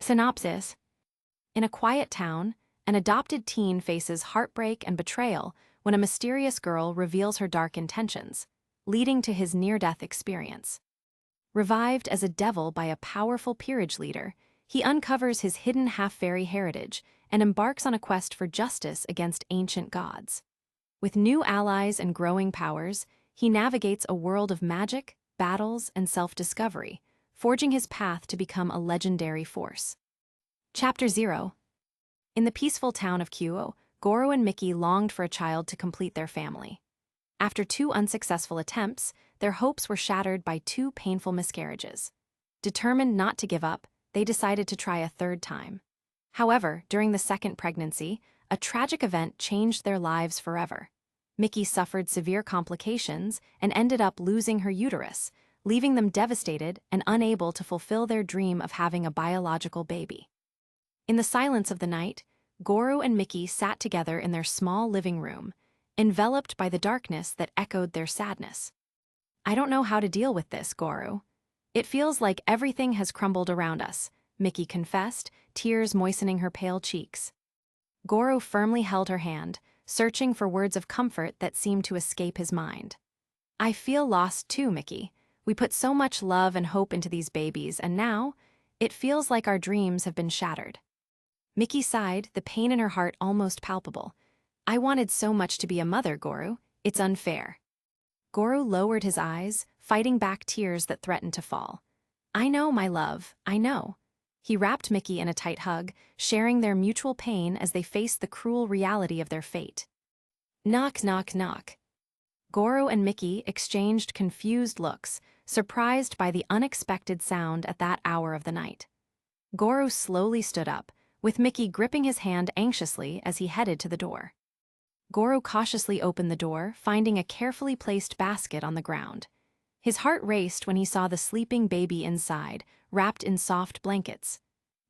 Synopsis. In a quiet town, an adopted teen faces heartbreak and betrayal when a mysterious girl reveals her dark intentions, leading to his near-death experience. Revived as a devil by a powerful peerage leader, he uncovers his hidden half-fairy heritage and embarks on a quest for justice against ancient gods. With new allies and growing powers, he navigates a world of magic, battles, and self-discovery, forging his path to become a legendary force. Chapter 0. In the peaceful town of Kyoto, Goro and Miki longed for a child to complete their family. After 2 unsuccessful attempts, their hopes were shattered by 2 painful miscarriages. Determined not to give up, they decided to try a 3rd time. However, during the 2nd pregnancy, a tragic event changed their lives forever. Miki suffered severe complications and ended up losing her uterus, leaving them devastated and unable to fulfill their dream of having a biological baby. In the silence of the night, Goro and Miki sat together in their small living room, enveloped by the darkness that echoed their sadness. "I don't know how to deal with this, Goro. It feels like everything has crumbled around us," Miki confessed, tears moistening her pale cheeks. Goro firmly held her hand, searching for words of comfort that seemed to escape his mind. "I feel lost too, Miki. We put so much love and hope into these babies, and now, it feels like our dreams have been shattered." Miki sighed, the pain in her heart almost palpable. "I wanted so much to be a mother, Goro. It's unfair." Goro lowered his eyes, fighting back tears that threatened to fall. "I know, my love, I know." He wrapped Miki in a tight hug, sharing their mutual pain as they faced the cruel reality of their fate. Knock, knock, knock. Goro and Miki exchanged confused looks, surprised by the unexpected sound at that hour of the night. Goro slowly stood up, with Miki gripping his hand anxiously as he headed to the door. Goro cautiously opened the door, finding a carefully placed basket on the ground. His heart raced when he saw the sleeping baby inside, wrapped in soft blankets.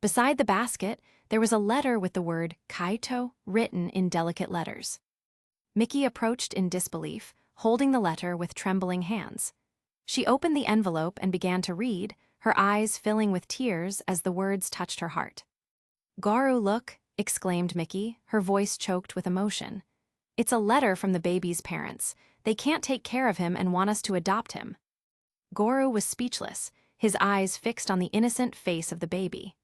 Beside the basket, there was a letter with the word Kaito written in delicate letters. Miki approached in disbelief, holding the letter with trembling hands. She opened the envelope and began to read, her eyes filling with tears as the words touched her heart. "Goro, look," exclaimed Miki, her voice choked with emotion. "It's a letter from the baby's parents. They can't take care of him and want us to adopt him." Goro was speechless, his eyes fixed on the innocent face of the baby.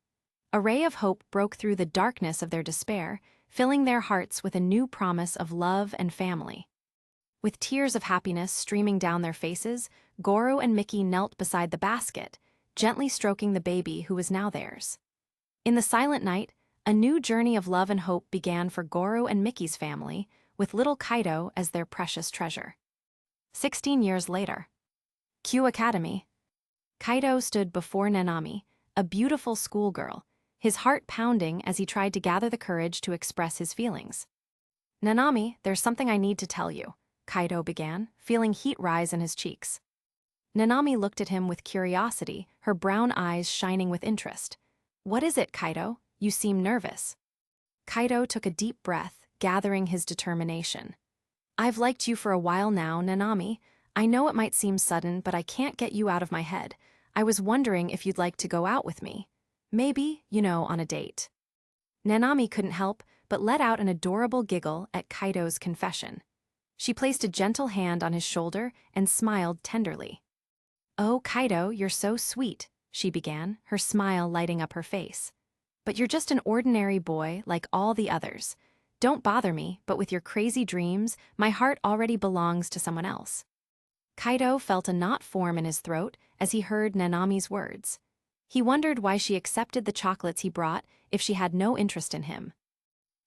A ray of hope broke through the darkness of their despair, filling their hearts with a new promise of love and family. With tears of happiness streaming down their faces, Goro and Miki knelt beside the basket, gently stroking the baby who was now theirs. In the silent night, a new journey of love and hope began for Goro and Miki's family, with little Kaito as their precious treasure. 16 years later. Q Academy. Kaito stood before Nanami, a beautiful schoolgirl, his heart pounding as he tried to gather the courage to express his feelings. "Nanami, there's something I need to tell you," Kaito began, feeling heat rise in his cheeks. Nanami looked at him with curiosity, her brown eyes shining with interest. "What is it, Kaito? You seem nervous." Kaito took a deep breath, gathering his determination. "I've liked you for a while now, Nanami. I know it might seem sudden, but I can't get you out of my head. I was wondering if you'd like to go out with me. Maybe, on a date." Nanami couldn't help but let out an adorable giggle at Kaito's confession. She placed a gentle hand on his shoulder and smiled tenderly. "Oh, Kaito, you're so sweet," she began, her smile lighting up her face. "But you're just an ordinary boy like all the others. Don't bother me, but with your crazy dreams, my heart already belongs to someone else." Kaito felt a knot form in his throat as he heard Nanami's words. He wondered why she accepted the chocolates he brought if she had no interest in him.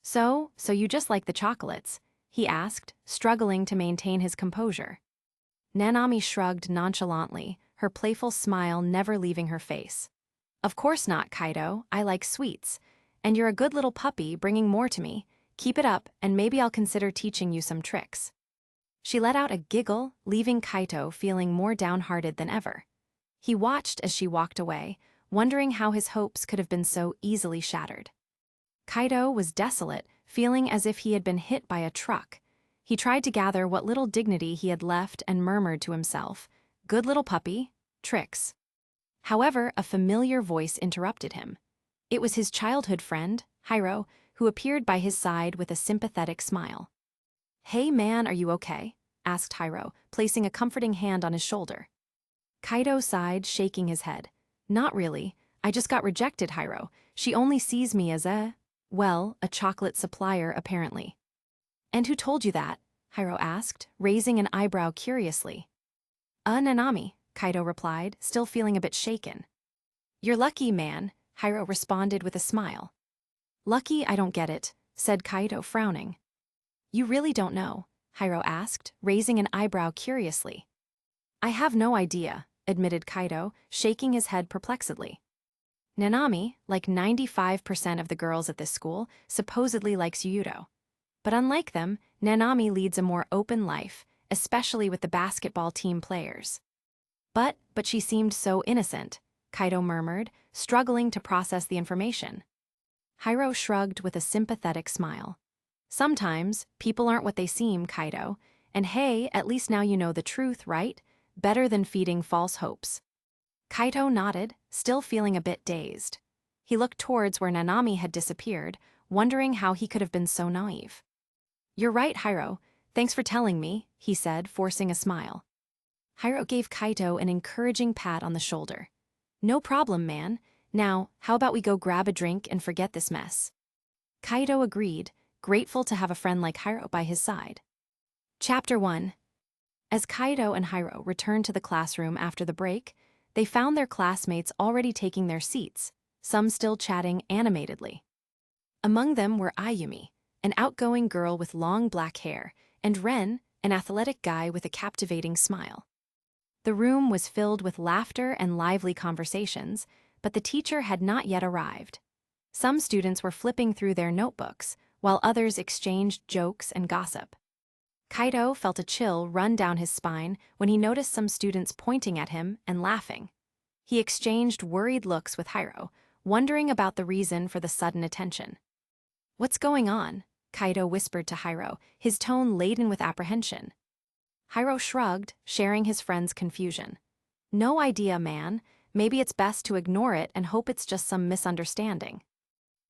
So you just like the chocolates?" he asked, struggling to maintain his composure. Nanami shrugged nonchalantly, her playful smile never leaving her face. "Of course not, Kaito. I like sweets. And you're a good little puppy, bringing more to me. Keep it up, and maybe I'll consider teaching you some tricks." She let out a giggle, leaving Kaito feeling more downhearted than ever. He watched as she walked away, wondering how his hopes could have been so easily shattered. Kaito was desolate, feeling as if he had been hit by a truck. He tried to gather what little dignity he had left and murmured to himself, "Good little puppy, tricks." However, a familiar voice interrupted him. It was his childhood friend, Hiro, who appeared by his side with a sympathetic smile. "Hey man, are you okay?" asked Hiro, placing a comforting hand on his shoulder. Kaido sighed, shaking his head. "Not really. I just got rejected, Hiro. She only sees me as a chocolate supplier, apparently." "And who told you that?" Hiro asked, raising an eyebrow curiously. Nanami," Kaido replied, still feeling a bit shaken. "You're lucky, man," Hiro responded with a smile. "Lucky? I don't get it," said Kaido, frowning. "You really don't know?" Hiro asked, raising an eyebrow curiously. "I have no idea," admitted Kaido, shaking his head perplexedly. "Nanami, like 95% of the girls at this school, supposedly likes Yuto. But unlike them, Nanami leads a more open life, especially with the basketball team players." But she seemed so innocent," Kaido murmured, struggling to process the information. Hiro shrugged with a sympathetic smile. "Sometimes, people aren't what they seem, Kaido, and hey, at least now you know the truth, right? Better than feeding false hopes." Kaido nodded, still feeling a bit dazed. He looked towards where Nanami had disappeared, wondering how he could have been so naive. "You're right, Hiro. Thanks for telling me," he said, forcing a smile. Hiro gave Kaido an encouraging pat on the shoulder. "No problem, man. Now, how about we go grab a drink and forget this mess?" Kaido agreed, grateful to have a friend like Hiro by his side. Chapter 1. As Kaido and Hiro returned to the classroom after the break, they found their classmates already taking their seats, some still chatting animatedly. Among them were Ayumi, an outgoing girl with long black hair, and Ren, an athletic guy with a captivating smile. The room was filled with laughter and lively conversations, but the teacher had not yet arrived. Some students were flipping through their notebooks, while others exchanged jokes and gossip. Kaido felt a chill run down his spine when he noticed some students pointing at him and laughing. He exchanged worried looks with Hiro, wondering about the reason for the sudden attention. "What's going on?" Kaido whispered to Hiro, his tone laden with apprehension. Hiro shrugged, sharing his friend's confusion. "No idea, man. Maybe it's best to ignore it and hope it's just some misunderstanding."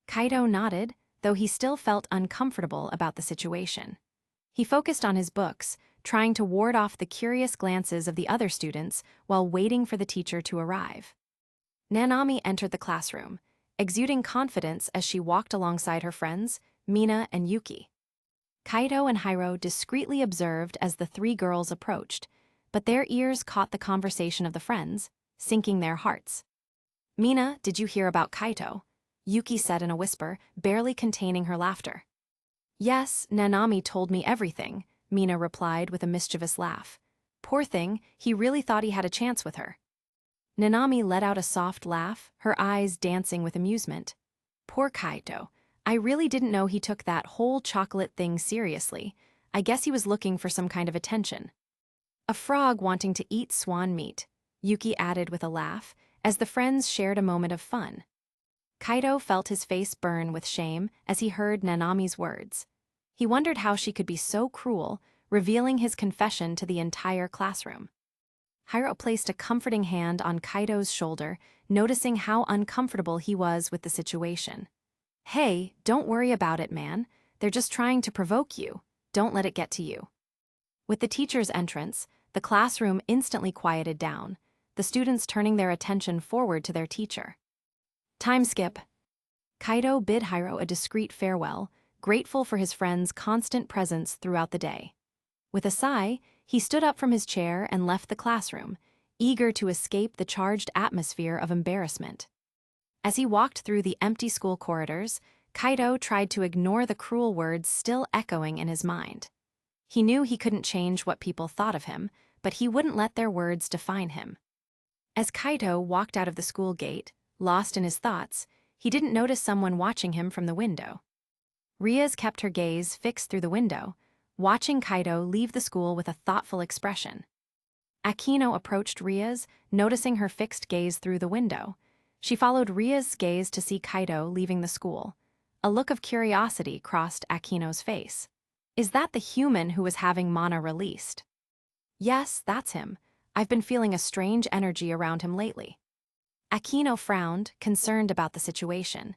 Kaido nodded, though he still felt uncomfortable about the situation. He focused on his books, trying to ward off the curious glances of the other students while waiting for the teacher to arrive. Nanami entered the classroom, exuding confidence as she walked alongside her friends, Mina and Yuki. Kaido and Hiro discreetly observed as the three girls approached, but their ears caught the conversation of the friends, sinking their hearts. "Mina, did you hear about Kaido?" Yuki said in a whisper, barely containing her laughter. "Yes, Nanami told me everything," Mina replied with a mischievous laugh. "Poor thing, he really thought he had a chance with her." Nanami let out a soft laugh, her eyes dancing with amusement. "Poor Kaido. I really didn't know he took that whole chocolate thing seriously. I guess he was looking for some kind of attention." "A frog wanting to eat swan meat," Yuki added with a laugh, as the friends shared a moment of fun. Kaido felt his face burn with shame as he heard Nanami's words. He wondered how she could be so cruel, revealing his confession to the entire classroom. Hiro placed a comforting hand on Kaido's shoulder, noticing how uncomfortable he was with the situation. "Hey, don't worry about it, man. They're just trying to provoke you. Don't let it get to you." With the teacher's entrance, the classroom instantly quieted down, the students turning their attention forward to their teacher. Time skip. Kaido bid Hiro a discreet farewell, grateful for his friend's constant presence throughout the day. With a sigh, he stood up from his chair and left the classroom, eager to escape the charged atmosphere of embarrassment. As he walked through the empty school corridors, Kaido tried to ignore the cruel words still echoing in his mind. He knew he couldn't change what people thought of him, but he wouldn't let their words define him. As Kaido walked out of the school gate, lost in his thoughts, he didn't notice someone watching him from the window. Riaz kept her gaze fixed through the window, watching Kaido leave the school with a thoughtful expression. Akino approached Riaz, noticing her fixed gaze through the window. She followed Riaz's gaze to see Kaido leaving the school. A look of curiosity crossed Akino's face. "Is that the human who was having mana released?" "Yes, that's him. I've been feeling a strange energy around him lately." Aquino frowned, concerned about the situation.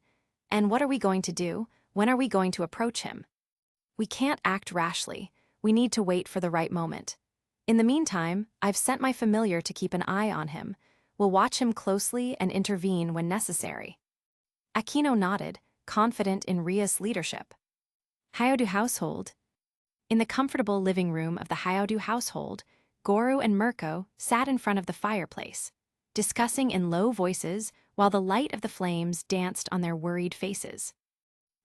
And what are we going to do? When are we going to approach him? We can't act rashly. We need to wait for the right moment. In the meantime, I've sent my familiar to keep an eye on him. We'll watch him closely and intervene when necessary. Aquino nodded, confident in Ria's leadership. Hiatus household. In the comfortable living room of the Hiatus household, Goro and Mirko sat in front of the fireplace, discussing in low voices while the light of the flames danced on their worried faces.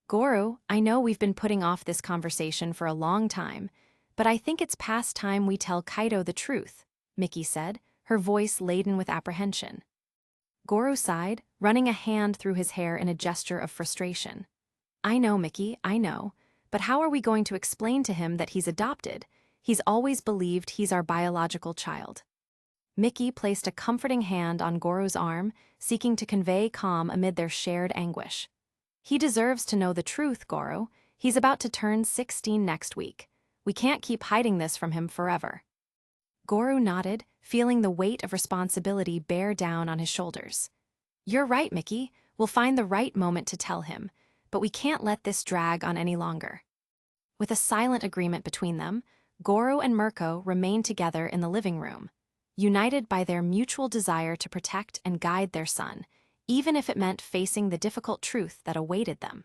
Goro, I know we've been putting off this conversation for a long time, but I think it's past time we tell Kaido the truth, Miki said, her voice laden with apprehension. Goro sighed, running a hand through his hair in a gesture of frustration. I know, Miki, I know, but how are we going to explain to him that he's adopted? He's always believed he's our biological child. Miki placed a comforting hand on Goro's arm, seeking to convey calm amid their shared anguish. He deserves to know the truth, Goro. He's about to turn 16 next week. We can't keep hiding this from him forever. Goro nodded, feeling the weight of responsibility bear down on his shoulders. You're right, Miki. We'll find the right moment to tell him, but we can't let this drag on any longer. With a silent agreement between them, Goro and Mirko remained together in the living room, united by their mutual desire to protect and guide their son, even if it meant facing the difficult truth that awaited them.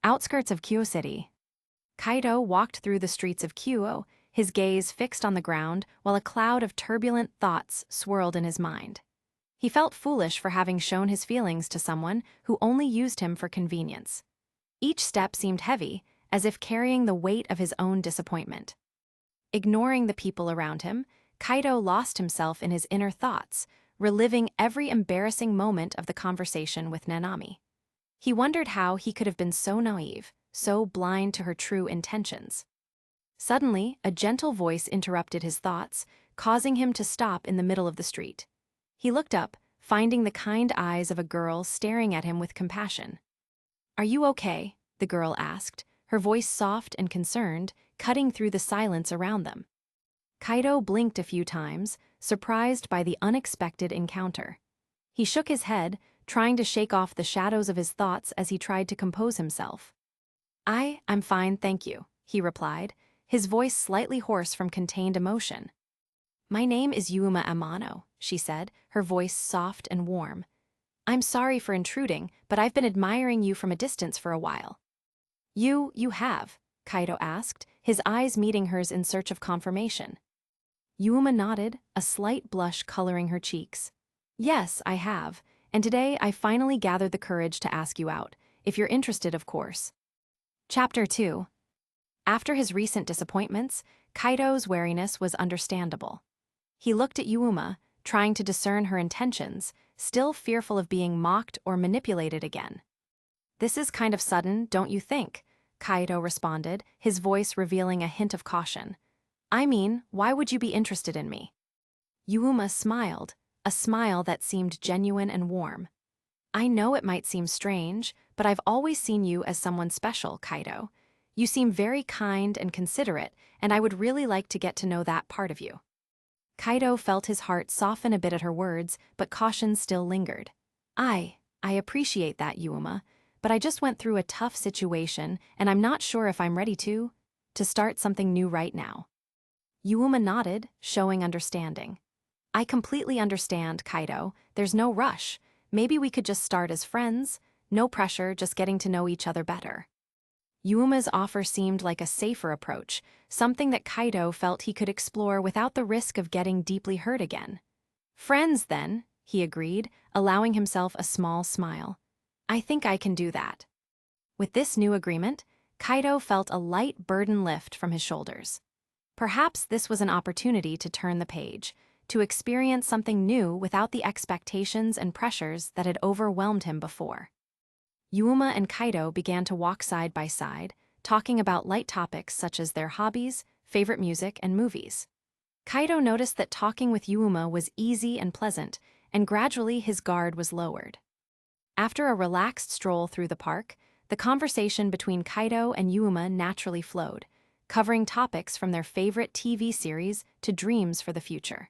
Outskirts of Kyoto City. Kaido walked through the streets of Kyoto, his gaze fixed on the ground while a cloud of turbulent thoughts swirled in his mind. He felt foolish for having shown his feelings to someone who only used him for convenience. Each step seemed heavy, as if carrying the weight of his own disappointment. Ignoring the people around him, Kaido lost himself in his inner thoughts, reliving every embarrassing moment of the conversation with Nanami. He wondered how he could have been so naive, so blind to her true intentions. Suddenly, a gentle voice interrupted his thoughts, causing him to stop in the middle of the street. He looked up, finding the kind eyes of a girl staring at him with compassion. Are you okay? The girl asked, her voice soft and concerned, cutting through the silence around them. Kaido blinked a few times, surprised by the unexpected encounter. He shook his head, trying to shake off the shadows of his thoughts as he tried to compose himself. I'm fine, thank you, he replied, his voice slightly hoarse from contained emotion. My name is Yuma Amano, she said, her voice soft and warm. I'm sorry for intruding, but I've been admiring you from a distance for a while. You have? Kaido asked, his eyes meeting hers in search of confirmation. Yuma nodded, a slight blush coloring her cheeks. Yes, I have, and today I finally gathered the courage to ask you out, if you're interested, of course. Chapter 2. After his recent disappointments, Kaido's wariness was understandable. He looked at Yuma, trying to discern her intentions, still fearful of being mocked or manipulated again. This is kind of sudden, don't you think? Kaido responded, his voice revealing a hint of caution. I mean, why would you be interested in me? Yuma smiled, a smile that seemed genuine and warm. I know it might seem strange, but I've always seen you as someone special, Kaido. You seem very kind and considerate, and I would really like to get to know that part of you. Kaido felt his heart soften a bit at her words, but caution still lingered. I appreciate that, Yuma, but I just went through a tough situation, and I'm not sure if I'm ready to start something new right now. Yuma nodded, showing understanding. I completely understand, Kaido. There's no rush. Maybe we could just start as friends. No pressure, just getting to know each other better. Yuma's offer seemed like a safer approach, something that Kaido felt he could explore without the risk of getting deeply hurt again. Friends, then, he agreed, allowing himself a small smile. I think I can do that. With this new agreement, Kaido felt a light burden lift from his shoulders. Perhaps this was an opportunity to turn the page, to experience something new without the expectations and pressures that had overwhelmed him before. Yuma and Kaido began to walk side by side, talking about light topics such as their hobbies, favorite music, and movies. Kaido noticed that talking with Yuma was easy and pleasant, and gradually his guard was lowered. After a relaxed stroll through the park, the conversation between Kaido and Yuma naturally flowed, covering topics from their favorite TV series to dreams for the future.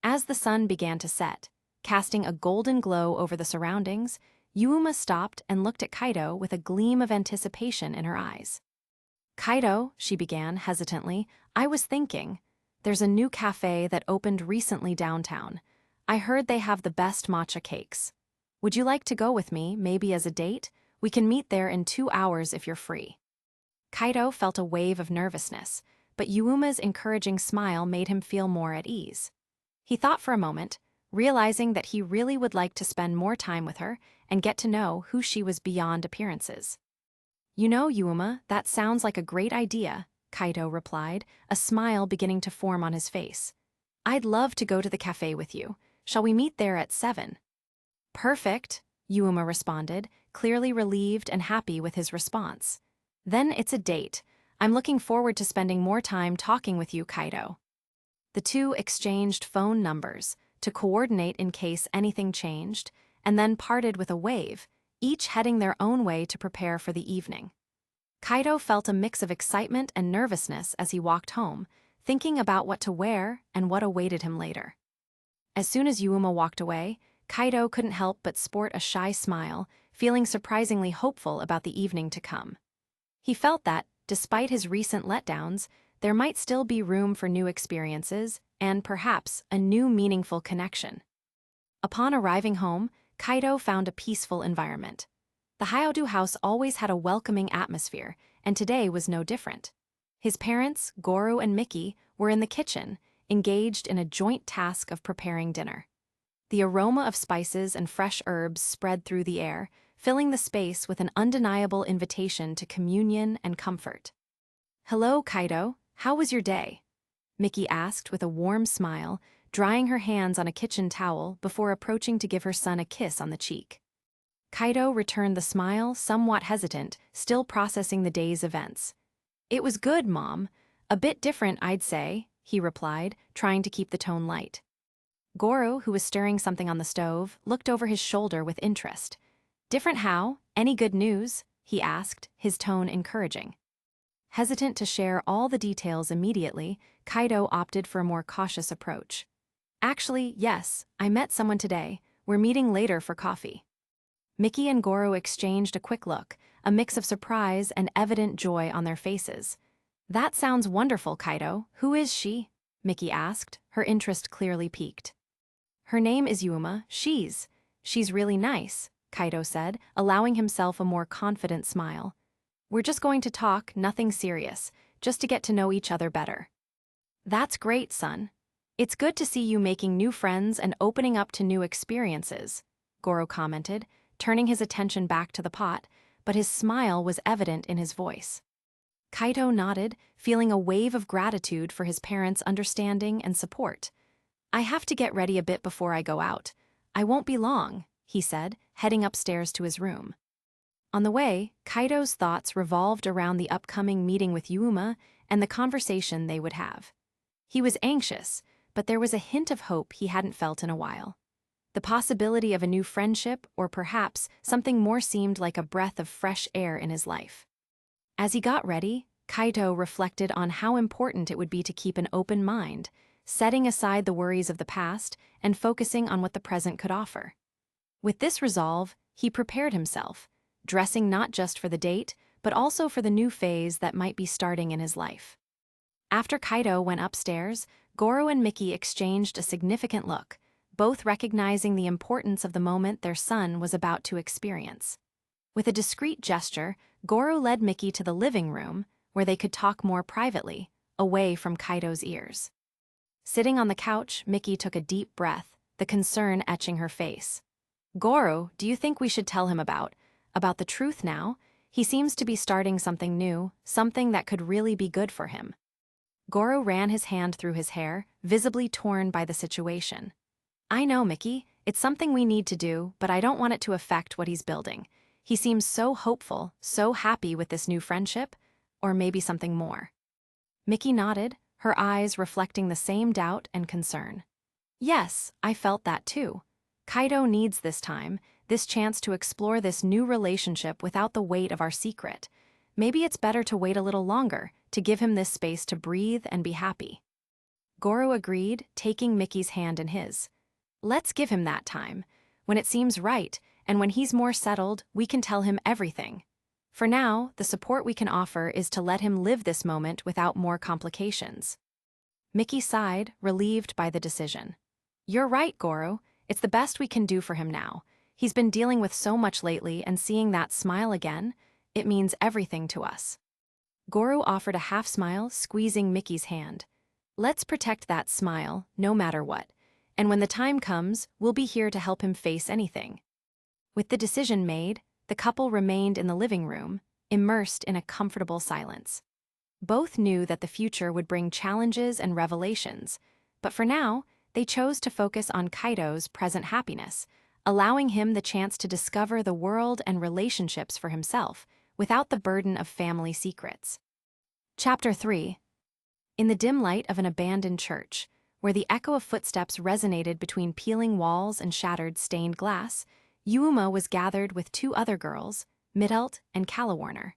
As the sun began to set, casting a golden glow over the surroundings, Yuuma stopped and looked at Kaido with a gleam of anticipation in her eyes. "Kaido," she began hesitantly, "I was thinking. There's a new cafe that opened recently downtown. I heard they have the best matcha cakes. Would you like to go with me, maybe as a date? We can meet there in 2 hours if you're free." Kaido felt a wave of nervousness, but Yuuma's encouraging smile made him feel more at ease. He thought for a moment, realizing that he really would like to spend more time with her and get to know who she was beyond appearances. "You know, Yuuma, that sounds like a great idea," Kaido replied, a smile beginning to form on his face. "I'd love to go to the cafe with you. Shall we meet there at 7? "Perfect," Yuuma responded, clearly relieved and happy with his response. "Then it's a date. I'm looking forward to spending more time talking with you, Kaido." The two exchanged phone numbers to coordinate in case anything changed, and then parted with a wave, each heading their own way to prepare for the evening. Kaido felt a mix of excitement and nervousness as he walked home, thinking about what to wear and what awaited him later. As soon as Yuuma walked away, Kaido couldn't help but sport a shy smile, feeling surprisingly hopeful about the evening to come. He felt that, despite his recent letdowns, there might still be room for new experiences and, perhaps, a new meaningful connection. Upon arriving home, Kaido found a peaceful environment. The Hiatus house always had a welcoming atmosphere, and today was no different. His parents, Goro and Miki, were in the kitchen, engaged in a joint task of preparing dinner. The aroma of spices and fresh herbs spread through the air, filling the space with an undeniable invitation to communion and comfort. "Hello, Kaido. How was your day?" Miki asked with a warm smile, drying her hands on a kitchen towel before approaching to give her son a kiss on the cheek. Kaido returned the smile, somewhat hesitant, still processing the day's events. "It was good, Mom. A bit different, I'd say," he replied, trying to keep the tone light. Goro, who was stirring something on the stove, looked over his shoulder with interest. "Different how? Any good news?" he asked, his tone encouraging. Hesitant to share all the details immediately, Kaido opted for a more cautious approach. "Actually, yes, I met someone today. We're meeting later for coffee." Miki and Goro exchanged a quick look, a mix of surprise and evident joy on their faces. "That sounds wonderful, Kaido. Who is she?" Miki asked, her interest clearly piqued. "Her name is Yuuma. She's really nice," Kaido said, allowing himself a more confident smile. "We're just going to talk, nothing serious, just to get to know each other better." "That's great, son. It's good to see you making new friends and opening up to new experiences," Goro commented, turning his attention back to the pot, but his smile was evident in his voice. Kaido nodded, feeling a wave of gratitude for his parents' understanding and support. "I have to get ready a bit before I go out. I won't be long," he said, heading upstairs to his room. On the way, Kaido's thoughts revolved around the upcoming meeting with Yuuma and the conversation they would have. He was anxious, but there was a hint of hope he hadn't felt in a while. The possibility of a new friendship, or perhaps something more, seemed like a breath of fresh air in his life. As he got ready, Kaido reflected on how important it would be to keep an open mind, setting aside the worries of the past and focusing on what the present could offer. With this resolve, he prepared himself, dressing not just for the date, but also for the new phase that might be starting in his life. After Kaido went upstairs, Goro and Miki exchanged a significant look, both recognizing the importance of the moment their son was about to experience. With a discreet gesture, Goro led Miki to the living room, where they could talk more privately, away from Kaido's ears. Sitting on the couch, Miki took a deep breath, the concern etching her face. "Goro, do you think we should tell him about the truth now? He seems to be starting something new, something that could really be good for him." Goro ran his hand through his hair, visibly torn by the situation. "I know, Miki, it's something we need to do, but I don't want it to affect what he's building. He seems so hopeful, so happy with this new friendship, or maybe something more." Miki nodded, her eyes reflecting the same doubt and concern. "Yes, I felt that too. Kaido needs this time, this chance to explore this new relationship without the weight of our secret. Maybe it's better to wait a little longer, to give him this space to breathe and be happy." Goro agreed, taking Miki's hand in his. Let's give him that time. When it seems right, and when he's more settled, we can tell him everything. For now, the support we can offer is to let him live this moment without more complications. Mickey sighed, relieved by the decision. You're right, Goro. It's the best we can do for him now. He's been dealing with so much lately, and seeing that smile again, it means everything to us. Goro offered a half smile, squeezing Mickey's hand. Let's protect that smile, no matter what. And when the time comes, we'll be here to help him face anything. With the decision made, the couple remained in the living room, immersed in a comfortable silence. Both knew that the future would bring challenges and revelations, but for now, they chose to focus on Kaido's present happiness, allowing him the chance to discover the world and relationships for himself, without the burden of family secrets. Chapter 3. In the dim light of an abandoned church, where the echo of footsteps resonated between peeling walls and shattered stained glass, Yuuma was gathered with two other girls, Midelt and Calawarner.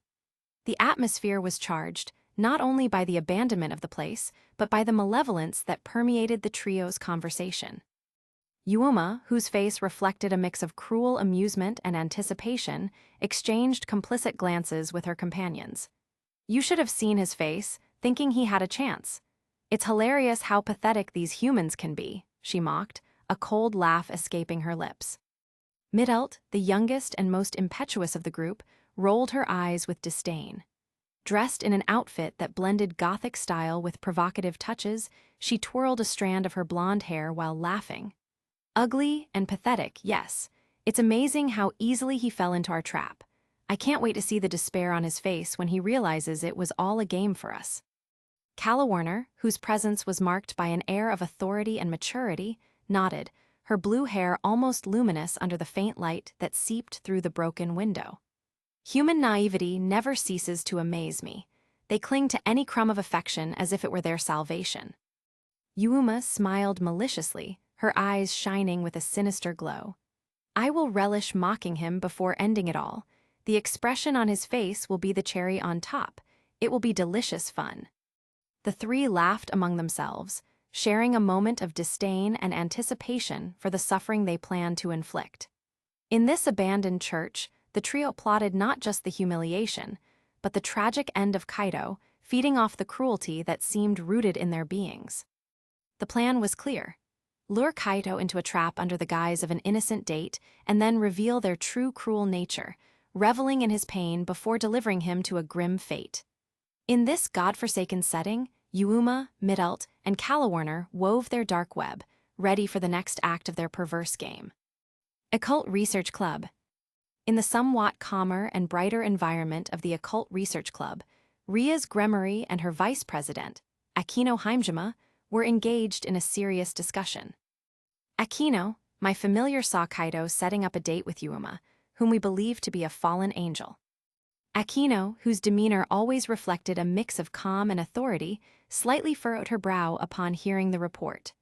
The atmosphere was charged, not only by the abandonment of the place, but by the malevolence that permeated the trio's conversation. Yuuma, whose face reflected a mix of cruel amusement and anticipation, exchanged complicit glances with her companions. You should have seen his face, thinking he had a chance. It's hilarious how pathetic these humans can be, she mocked, a cold laugh escaping her lips. Midelt, the youngest and most impetuous of the group, rolled her eyes with disdain. Dressed in an outfit that blended Gothic style with provocative touches, she twirled a strand of her blonde hair while laughing. Ugly and pathetic, yes. It's amazing how easily he fell into our trap. I can't wait to see the despair on his face when he realizes it was all a game for us. Calawarner, whose presence was marked by an air of authority and maturity, nodded, her blue hair almost luminous under the faint light that seeped through the broken window. Human naivety never ceases to amaze me. They cling to any crumb of affection as if it were their salvation. Yuuma smiled maliciously, her eyes shining with a sinister glow. I will relish mocking him before ending it all. The expression on his face will be the cherry on top. It will be delicious fun. The three laughed among themselves, sharing a moment of disdain and anticipation for the suffering they planned to inflict. In this abandoned church, the trio plotted not just the humiliation, but the tragic end of Kaido, feeding off the cruelty that seemed rooted in their beings. The plan was clear. Lure Kaido into a trap under the guise of an innocent date, and then reveal their true cruel nature, reveling in his pain before delivering him to a grim fate. In this godforsaken setting, Yuuma, Midelt, and Calawarner wove their dark web, ready for the next act of their perverse game. Occult Research Club. In the somewhat calmer and brighter environment of the Occult Research Club, Ria's Gremory and her vice president, Akino Haimjima, were engaged in a serious discussion. Akino, my familiar, saw Kaido setting up a date with Yuuma, whom we believe to be a fallen angel. Akino, whose demeanor always reflected a mix of calm and authority, slightly furrowed her brow upon hearing the report.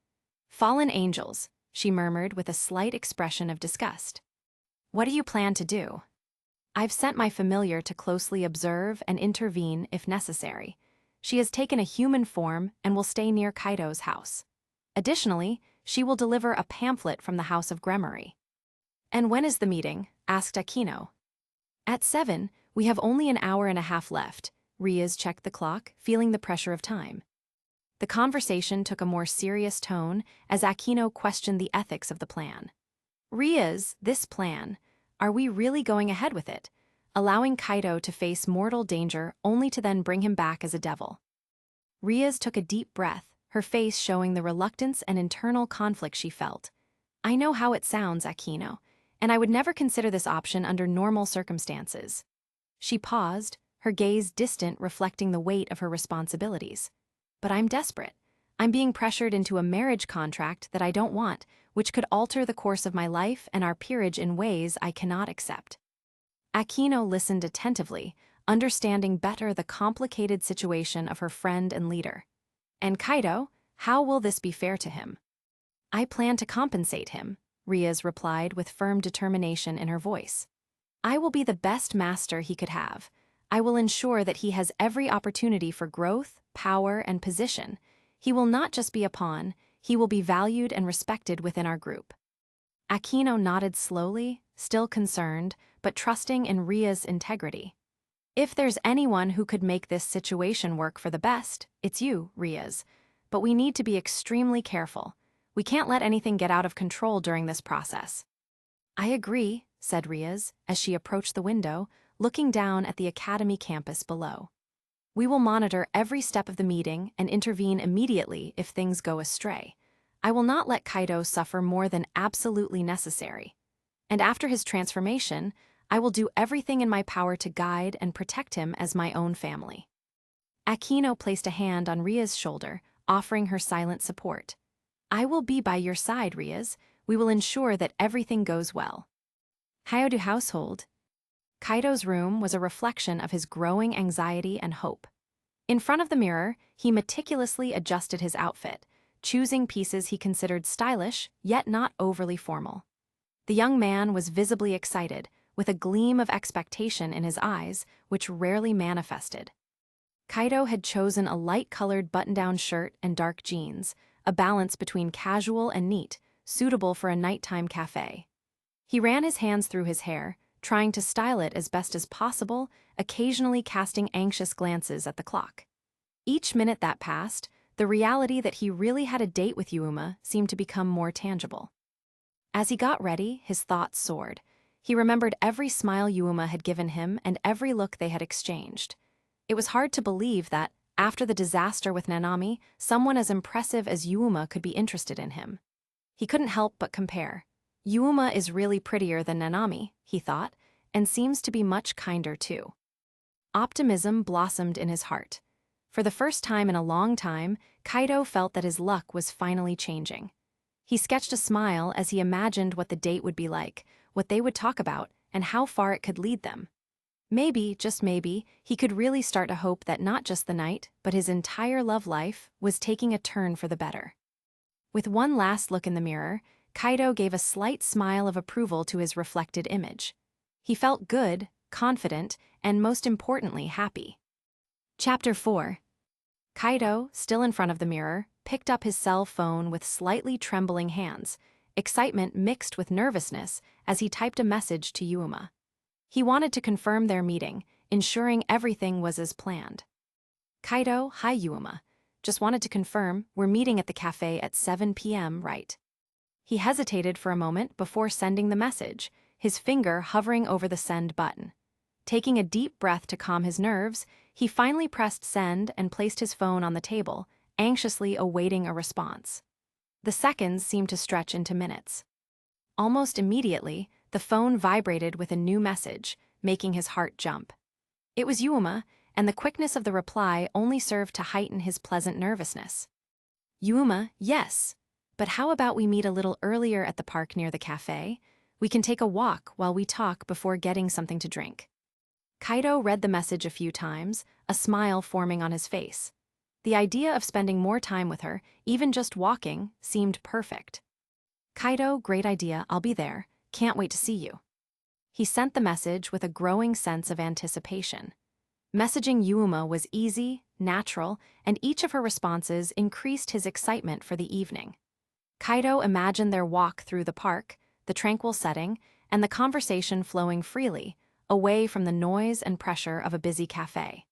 Fallen angels, she murmured with a slight expression of disgust. What do you plan to do? I've sent my familiar to closely observe and intervene if necessary. She has taken a human form and will stay near Kaido's house. Additionally, she will deliver a pamphlet from the House of Gremory. And when is the meeting? Asked Akino. At 7, we have only an hour and a half left. Riaz checked the clock, feeling the pressure of time. The conversation took a more serious tone as Akino questioned the ethics of the plan. Riaz, this plan, are we really going ahead with it, allowing Kaido to face mortal danger only to then bring him back as a devil? Riaz took a deep breath, her face showing the reluctance and internal conflict she felt. I know how it sounds, Akino, and I would never consider this option under normal circumstances. She paused, her gaze distant, reflecting the weight of her responsibilities. But I'm desperate. I'm being pressured into a marriage contract that I don't want, which could alter the course of my life and our peerage in ways I cannot accept. Akino listened attentively, understanding better the complicated situation of her friend and leader. And Kaido, how will this be fair to him? I plan to compensate him, Riaz replied with firm determination in her voice. I will be the best master he could have. I will ensure that he has every opportunity for growth, power, and position. He will not just be a pawn, he will be valued and respected within our group. Aquino nodded slowly, still concerned, but trusting in Ria's integrity. If there's anyone who could make this situation work for the best, it's you, Riaz. But we need to be extremely careful. We can't let anything get out of control during this process. I agree, said Riaz, as she approached the window, looking down at the academy campus below. We will monitor every step of the meeting and intervene immediately if things go astray. I will not let Kaido suffer more than absolutely necessary. And after his transformation, I will do everything in my power to guide and protect him as my own family. Aquino placed a hand on Ria's shoulder, offering her silent support. I will be by your side, Riaz. We will ensure that everything goes well. Hiatus household. Kaido's room was a reflection of his growing anxiety and hope. In front of the mirror, he meticulously adjusted his outfit, choosing pieces he considered stylish, yet not overly formal. The young man was visibly excited, with a gleam of expectation in his eyes, which rarely manifested. Kaido had chosen a light-colored button-down shirt and dark jeans, a balance between casual and neat, suitable for a nighttime cafe. He ran his hands through his hair, trying to style it as best as possible, occasionally casting anxious glances at the clock. Each minute that passed, the reality that he really had a date with Yuma seemed to become more tangible. As he got ready, his thoughts soared. He remembered every smile Yuma had given him and every look they had exchanged. It was hard to believe that, after the disaster with Nanami, someone as impressive as Yuma could be interested in him. He couldn't help but compare. Yuma is really prettier than Nanami, he thought, and seems to be much kinder too. Optimism blossomed in his heart. For the first time in a long time, Kaido felt that his luck was finally changing. He sketched a smile as he imagined what the date would be like, what they would talk about, and how far it could lead them. Maybe, just maybe, he could really start to hope that not just the night, but his entire love life was taking a turn for the better. With one last look in the mirror, Kaido gave a slight smile of approval to his reflected image. He felt good, confident, and most importantly, happy. Chapter 4. Kaido, still in front of the mirror, picked up his cell phone with slightly trembling hands, excitement mixed with nervousness as he typed a message to Yuma. He wanted to confirm their meeting, ensuring everything was as planned. Kaido, hi Yuma. Just wanted to confirm, we're meeting at the cafe at 7 p.m., right? He hesitated for a moment before sending the message, his finger hovering over the send button. Taking a deep breath to calm his nerves, he finally pressed send and placed his phone on the table, anxiously awaiting a response. The seconds seemed to stretch into minutes. Almost immediately, the phone vibrated with a new message, making his heart jump. It was Yuma, and the quickness of the reply only served to heighten his pleasant nervousness. Yuma, yes. But how about we meet a little earlier at the park near the cafe? We can take a walk while we talk before getting something to drink. Kaido read the message a few times, a smile forming on his face. The idea of spending more time with her, even just walking, seemed perfect. Kaido, great idea, I'll be there. Can't wait to see you. He sent the message with a growing sense of anticipation. Messaging Yuma was easy, natural, and each of her responses increased his excitement for the evening. Kaido imagined their walk through the park, the tranquil setting, and the conversation flowing freely, away from the noise and pressure of a busy cafe.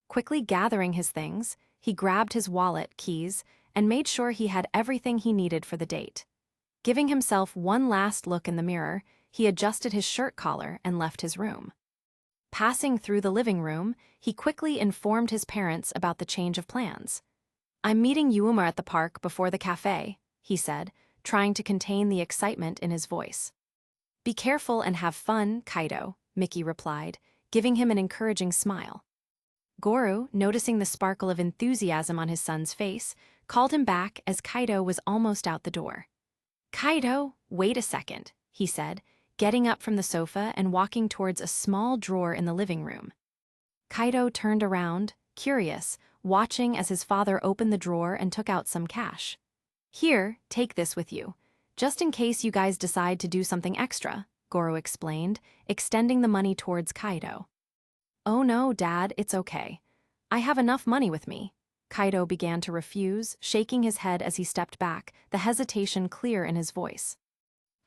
Quickly gathering his things, he grabbed his wallet, keys, and made sure he had everything he needed for the date. Giving himself one last look in the mirror, he adjusted his shirt collar and left his room. Passing through the living room, he quickly informed his parents about the change of plans. I'm meeting Yuma at the park before the cafe, he said, trying to contain the excitement in his voice. Be careful and have fun, Kaido, Mickey replied, giving him an encouraging smile. Goru, noticing the sparkle of enthusiasm on his son's face, called him back as Kaido was almost out the door. Kaido, wait a second, he said, getting up from the sofa and walking towards a small drawer in the living room. Kaido turned around, curious, watching as his father opened the drawer and took out some cash. Here, take this with you. Just in case you guys decide to do something extra, Goru explained, extending the money towards Kaido. Oh no, Dad, it's okay. I have enough money with me. Kaido began to refuse, shaking his head as he stepped back, the hesitation clear in his voice.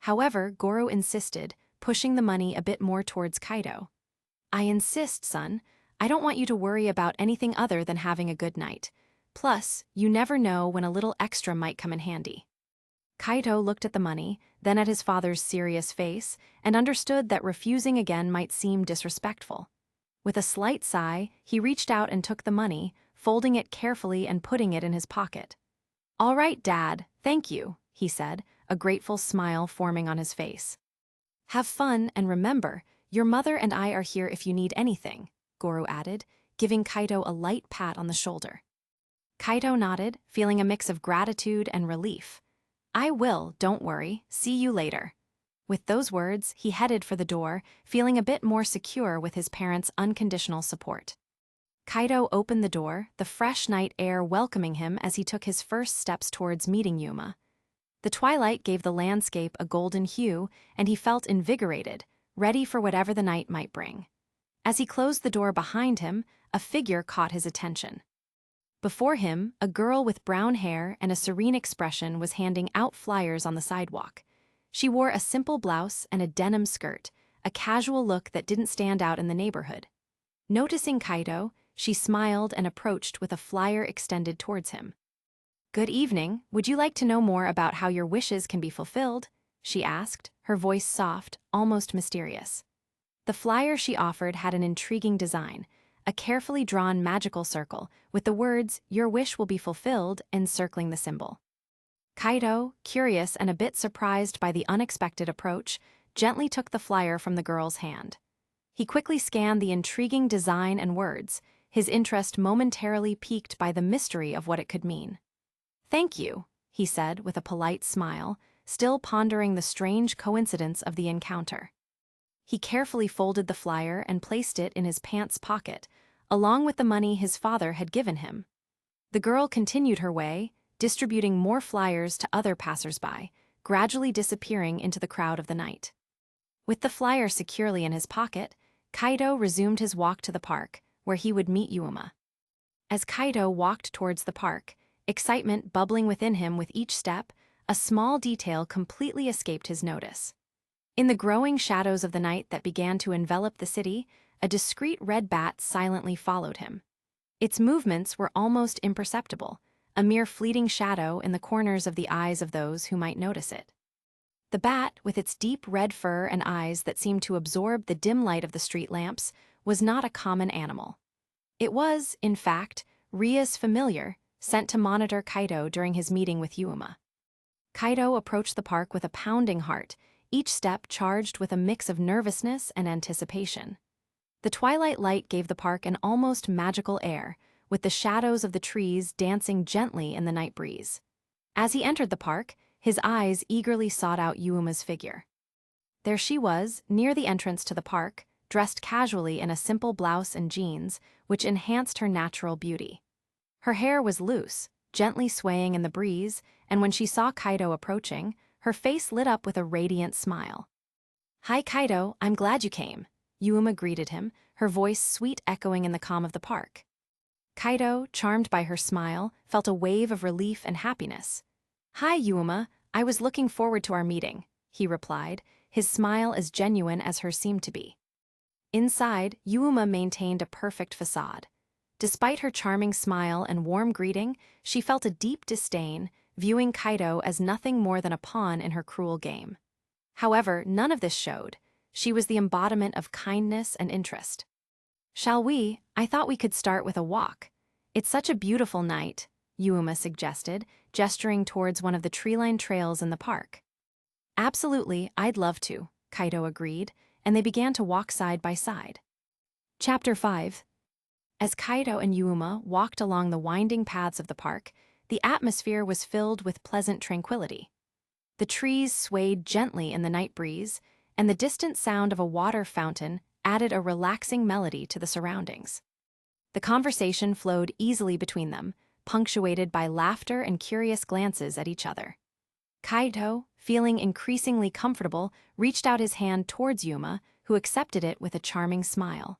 However, Goro insisted, pushing the money a bit more towards Kaido. I insist, son. I don't want you to worry about anything other than having a good night. Plus, you never know when a little extra might come in handy. Kaido looked at the money, then at his father's serious face, and understood that refusing again might seem disrespectful. With a slight sigh, he reached out and took the money, folding it carefully and putting it in his pocket. All right, Dad, thank you, he said, a grateful smile forming on his face. Have fun, and remember, your mother and I are here if you need anything, Goro added, giving Kaido a light pat on the shoulder. Kaido nodded, feeling a mix of gratitude and relief. I will, don't worry, see you later. With those words, he headed for the door, feeling a bit more secure with his parents' unconditional support. Kaido opened the door, the fresh night air welcoming him as he took his first steps towards meeting Yuma. The twilight gave the landscape a golden hue, and he felt invigorated, ready for whatever the night might bring. As he closed the door behind him, a figure caught his attention. Before him, a girl with brown hair and a serene expression was handing out flyers on the sidewalk. She wore a simple blouse and a denim skirt, a casual look that didn't stand out in the neighborhood. Noticing Kaido, she smiled and approached with a flyer extended towards him. Good evening, would you like to know more about how your wishes can be fulfilled? She asked, her voice soft, almost mysterious. The flyer she offered had an intriguing design, a carefully drawn magical circle with the words, "Your wish will be fulfilled," encircling the symbol. Kaido, curious and a bit surprised by the unexpected approach, gently took the flyer from the girl's hand. He quickly scanned the intriguing design and words, his interest momentarily piqued by the mystery of what it could mean. Thank you, he said with a polite smile, still pondering the strange coincidence of the encounter. He carefully folded the flyer and placed it in his pants pocket, along with the money his father had given him. The girl continued her way, distributing more flyers to other passers-by, gradually disappearing into the crowd of the night. With the flyer securely in his pocket, Kaido resumed his walk to the park, where he would meet Yuma. As Kaido walked towards the park, excitement bubbling within him with each step, a small detail completely escaped his notice. In the growing shadows of the night that began to envelop the city, a discreet red bat silently followed him. Its movements were almost imperceptible, a mere fleeting shadow in the corners of the eyes of those who might notice it. The bat, with its deep red fur and eyes that seemed to absorb the dim light of the street lamps, was not a common animal. It was, in fact, Ria's familiar, sent to monitor Kaido during his meeting with Yuma. Kaido approached the park with a pounding heart, each step charged with a mix of nervousness and anticipation. The twilight light gave the park an almost magical air, with the shadows of the trees dancing gently in the night breeze. As he entered the park, his eyes eagerly sought out Yuma's figure. There she was, near the entrance to the park, dressed casually in a simple blouse and jeans, which enhanced her natural beauty. Her hair was loose, gently swaying in the breeze, and when she saw Kaido approaching, her face lit up with a radiant smile. Hi Kaido, I'm glad you came, Yuma greeted him, her voice sweet echoing in the calm of the park. Kaido, charmed by her smile, felt a wave of relief and happiness. Hi Yuma, I was looking forward to our meeting, he replied, his smile as genuine as hers seemed to be. Inside, Yuma maintained a perfect facade. Despite her charming smile and warm greeting, she felt a deep disdain, viewing Kaido as nothing more than a pawn in her cruel game. However, none of this showed. She was the embodiment of kindness and interest. Shall we? I thought we could start with a walk. It's such a beautiful night, Yuma suggested, gesturing towards one of the tree-lined trails in the park. Absolutely, I'd love to, Kaido agreed, and they began to walk side by side. Chapter 5. As Kaido and Yuma walked along the winding paths of the park, the atmosphere was filled with pleasant tranquility. The trees swayed gently in the night breeze, and the distant sound of a water fountain added a relaxing melody to the surroundings. The conversation flowed easily between them, punctuated by laughter and curious glances at each other. Kaido, feeling increasingly comfortable, reached out his hand towards Yuma, who accepted it with a charming smile.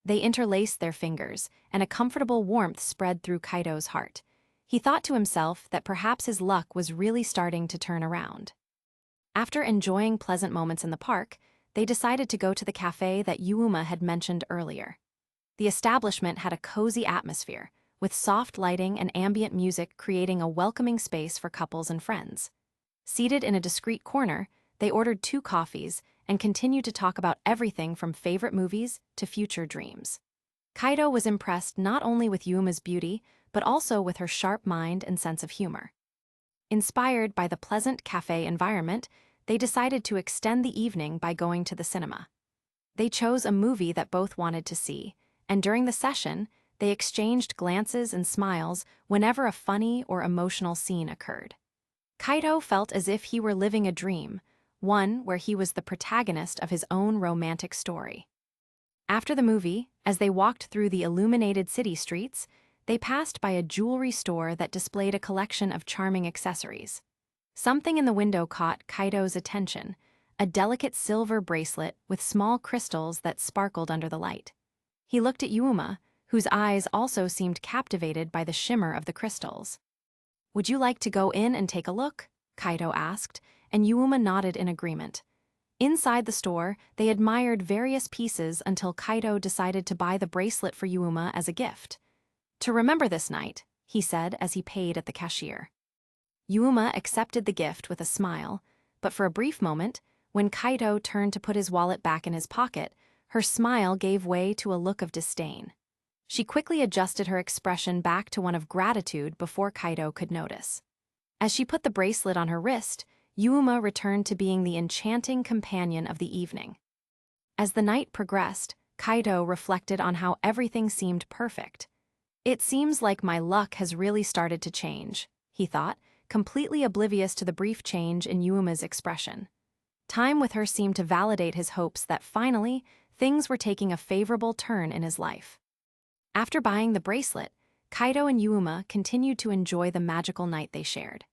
They interlaced their fingers, and a comfortable warmth spread through Kaido's heart. He thought to himself that perhaps his luck was really starting to turn around. After enjoying pleasant moments in the park, they decided to go to the cafe that Yuuma had mentioned earlier. The establishment had a cozy atmosphere, with soft lighting and ambient music creating a welcoming space for couples and friends. Seated in a discreet corner, they ordered 2 coffees and continued to talk about everything from favorite movies to future dreams. Kaido was impressed not only with Yuuma's beauty, but also with her sharp mind and sense of humor. Inspired by the pleasant cafe environment, they decided to extend the evening by going to the cinema. They chose a movie that both wanted to see, and during the session, they exchanged glances and smiles whenever a funny or emotional scene occurred. Kaido felt as if he were living a dream, one where he was the protagonist of his own romantic story. After the movie, as they walked through the illuminated city streets, they passed by a jewelry store that displayed a collection of charming accessories. Something in the window caught Kaido's attention, a delicate silver bracelet with small crystals that sparkled under the light. He looked at Yuuma, whose eyes also seemed captivated by the shimmer of the crystals. "Would you like to go in and take a look?" Kaido asked, and Yuuma nodded in agreement. Inside the store, they admired various pieces until Kaido decided to buy the bracelet for Yuuma as a gift. "To remember this night," he said as he paid at the cashier. Yuuma accepted the gift with a smile, but for a brief moment, when Kaido turned to put his wallet back in his pocket, her smile gave way to a look of disdain. She quickly adjusted her expression back to one of gratitude before Kaido could notice. As she put the bracelet on her wrist, Yuuma returned to being the enchanting companion of the evening. As the night progressed, Kaido reflected on how everything seemed perfect. "It seems like my luck has really started to change," he thought, completely oblivious to the brief change in Yuuma's expression. Time with her seemed to validate his hopes that finally, things were taking a favorable turn in his life. After buying the bracelet, Kaido and Yuuma continued to enjoy the magical night they shared.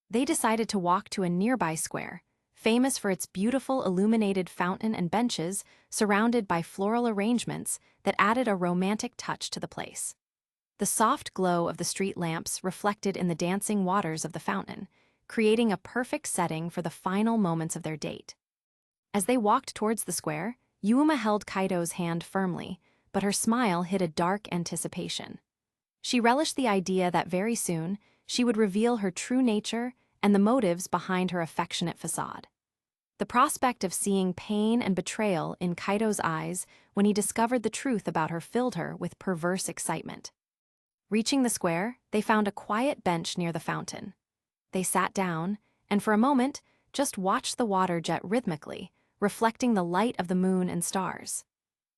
They decided to walk to a nearby square, famous for its beautiful illuminated fountain and benches surrounded by floral arrangements that added a romantic touch to the place. The soft glow of the street lamps reflected in the dancing waters of the fountain, creating a perfect setting for the final moments of their date. As they walked towards the square, Yuuma held Kaido's hand firmly, but her smile hid a dark anticipation. She relished the idea that very soon, she would reveal her true nature and the motives behind her affectionate facade. The prospect of seeing pain and betrayal in Kaido's eyes when he discovered the truth about her filled her with perverse excitement. Reaching the square, they found a quiet bench near the fountain. They sat down, and for a moment, just watched the water jet rhythmically, reflecting the light of the moon and stars.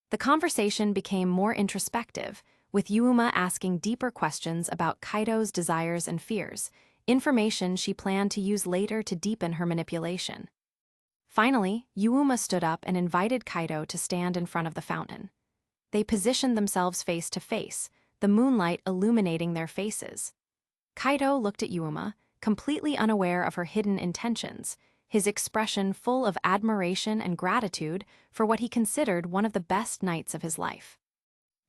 The conversation became more introspective, with Yuuma asking deeper questions about Kaido's desires and fears, information she planned to use later to deepen her manipulation. Finally, Yuuma stood up and invited Kaido to stand in front of the fountain. They positioned themselves face to face, the moonlight illuminating their faces. Kaido looked at Yuuma, completely unaware of her hidden intentions, his expression full of admiration and gratitude for what he considered one of the best nights of his life.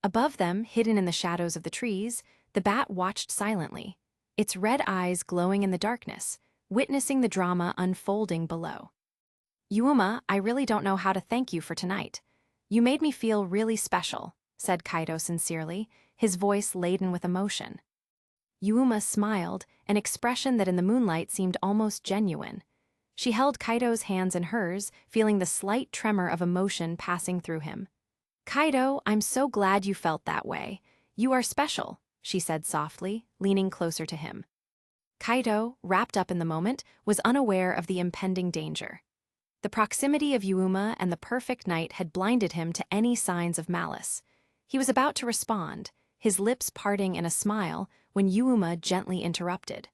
Above them, hidden in the shadows of the trees, the bat watched silently, its red eyes glowing in the darkness, witnessing the drama unfolding below. "Yuuma, I really don't know how to thank you for tonight. You made me feel really special," said Kaido sincerely, his voice laden with emotion. Yuuma smiled, an expression that in the moonlight seemed almost genuine. She held Kaido's hands in hers, feeling the slight tremor of emotion passing through him. "Kaido, I'm so glad you felt that way. You are special," she said softly, leaning closer to him. Kaido, wrapped up in the moment, was unaware of the impending danger. The proximity of Yuuma and the perfect night had blinded him to any signs of malice. He was about to respond, his lips parting in a smile, when Yuuma gently interrupted.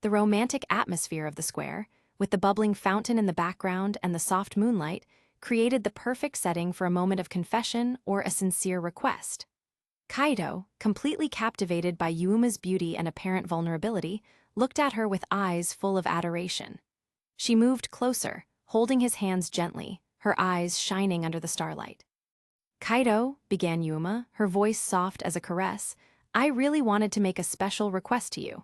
The romantic atmosphere of the square, with the bubbling fountain in the background and the soft moonlight, created the perfect setting for a moment of confession or a sincere request. Kaido, completely captivated by Yuuma's beauty and apparent vulnerability, looked at her with eyes full of adoration. She moved closer, holding his hands gently, her eyes shining under the starlight. Kaido, began Yuma, her voice soft as a caress, I really wanted to make a special request to you.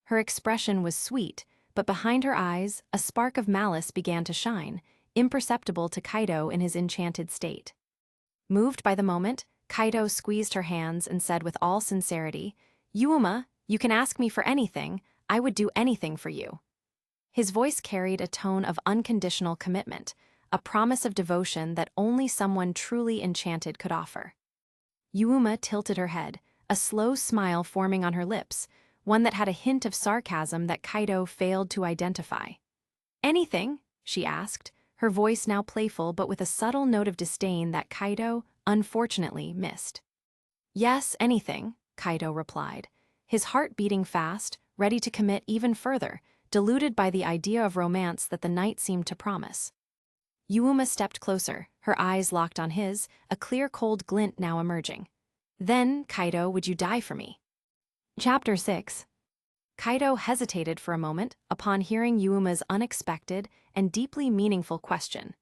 Her expression was sweet, but behind her eyes, a spark of malice began to shine, imperceptible to Kaido in his enchanted state. Moved by the moment, Kaido squeezed her hands and said with all sincerity, Yuma, you can ask me for anything, I would do anything for you. His voice carried a tone of unconditional commitment, a promise of devotion that only someone truly enchanted could offer. Yuma tilted her head, a slow smile forming on her lips, one that had a hint of sarcasm that Kaido failed to identify. Anything? She asked, her voice now playful but with a subtle note of disdain that Kaido, unfortunately, missed. Yes, anything, Kaido replied, his heart beating fast, ready to commit even further, deluded by the idea of romance that the night seemed to promise. Yuma stepped closer, her eyes locked on his, a clear cold glint now emerging. Then, Kaido, would you die for me? Chapter 6. Kaido hesitated for a moment upon hearing Yuma's unexpected and deeply meaningful question,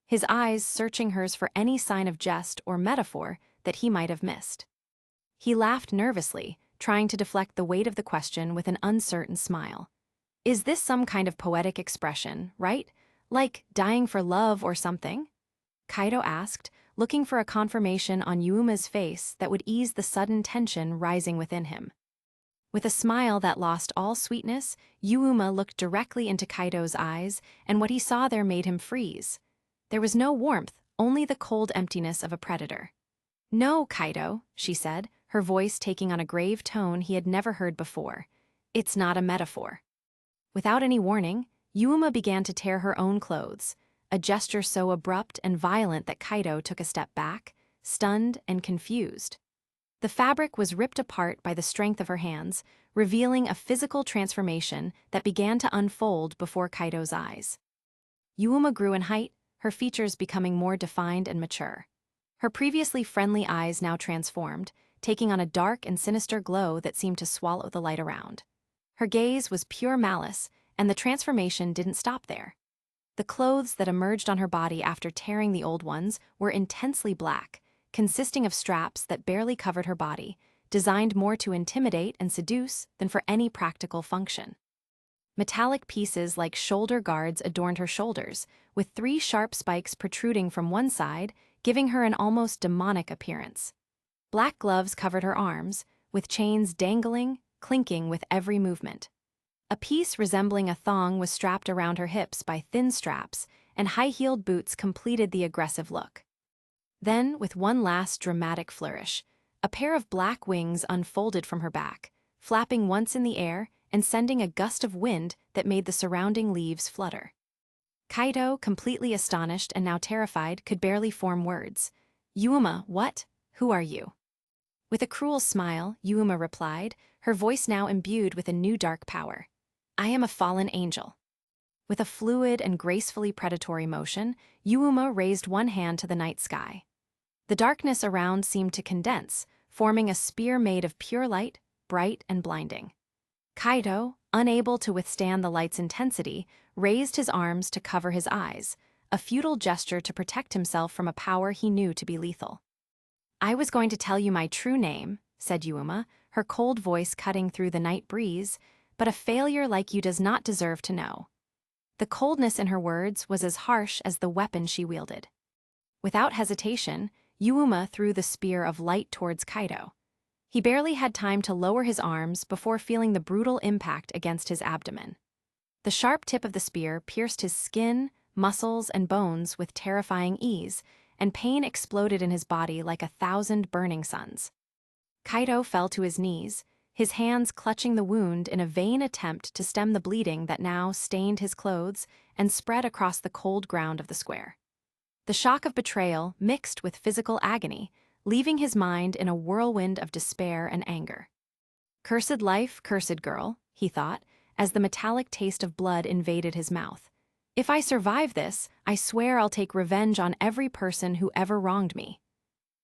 his eyes searching hers for any sign of jest or metaphor that he might have missed. He laughed nervously, trying to deflect the weight of the question with an uncertain smile. Is this some kind of poetic expression, right? Like dying for love or something? Kaido asked, looking for a confirmation on Yuma's face that would ease the sudden tension rising within him. With a smile that lost all sweetness, Yuma looked directly into Kaido's eyes, and what he saw there made him freeze. There was no warmth, only the cold emptiness of a predator. No, Kaido, she said, her voice taking on a grave tone he had never heard before. It's not a metaphor. Without any warning, Yuma began to tear her own clothes, a gesture so abrupt and violent that Kaido took a step back, stunned and confused. The fabric was ripped apart by the strength of her hands, revealing a physical transformation that began to unfold before Kaido's eyes. Yuma grew in height, her features becoming more defined and mature. Her previously friendly eyes now transformed, taking on a dark and sinister glow that seemed to swallow the light around. Her gaze was pure malice, and the transformation didn't stop there. The clothes that emerged on her body after tearing the old ones were intensely black, consisting of straps that barely covered her body, designed more to intimidate and seduce than for any practical function. Metallic pieces like shoulder guards adorned her shoulders, with 3 sharp spikes protruding from one side, giving her an almost demonic appearance. Black gloves covered her arms, with chains dangling, clinking with every movement. A piece resembling a thong was strapped around her hips by thin straps, and high-heeled boots completed the aggressive look. Then, with one last dramatic flourish, a pair of black wings unfolded from her back, flapping once in the air and sending a gust of wind that made the surrounding leaves flutter. Kaido, completely astonished and now terrified, could barely form words. Yuma, what? Who are you? With a cruel smile, Yuma replied, her voice now imbued with a new dark power. I am a fallen angel. With a fluid and gracefully predatory motion, Yuma raised one hand to the night sky. The darkness around seemed to condense, forming a spear made of pure light, bright and blinding. Kaido, unable to withstand the light's intensity, raised his arms to cover his eyes, a futile gesture to protect himself from a power he knew to be lethal. I was going to tell you my true name, said Yuma, her cold voice cutting through the night breeze, but a failure like you does not deserve to know. The coldness in her words was as harsh as the weapon she wielded. Without hesitation, Yuma threw the spear of light towards Kaido. He barely had time to lower his arms before feeling the brutal impact against his abdomen. The sharp tip of the spear pierced his skin, muscles, and bones with terrifying ease, and pain exploded in his body like 1,000 burning suns. Kaido fell to his knees, his hands clutching the wound in a vain attempt to stem the bleeding that now stained his clothes and spread across the cold ground of the square. The shock of betrayal mixed with physical agony, leaving his mind in a whirlwind of despair and anger. Cursed life, cursed girl, he thought, as the metallic taste of blood invaded his mouth. If I survive this, I swear I'll take revenge on every person who ever wronged me.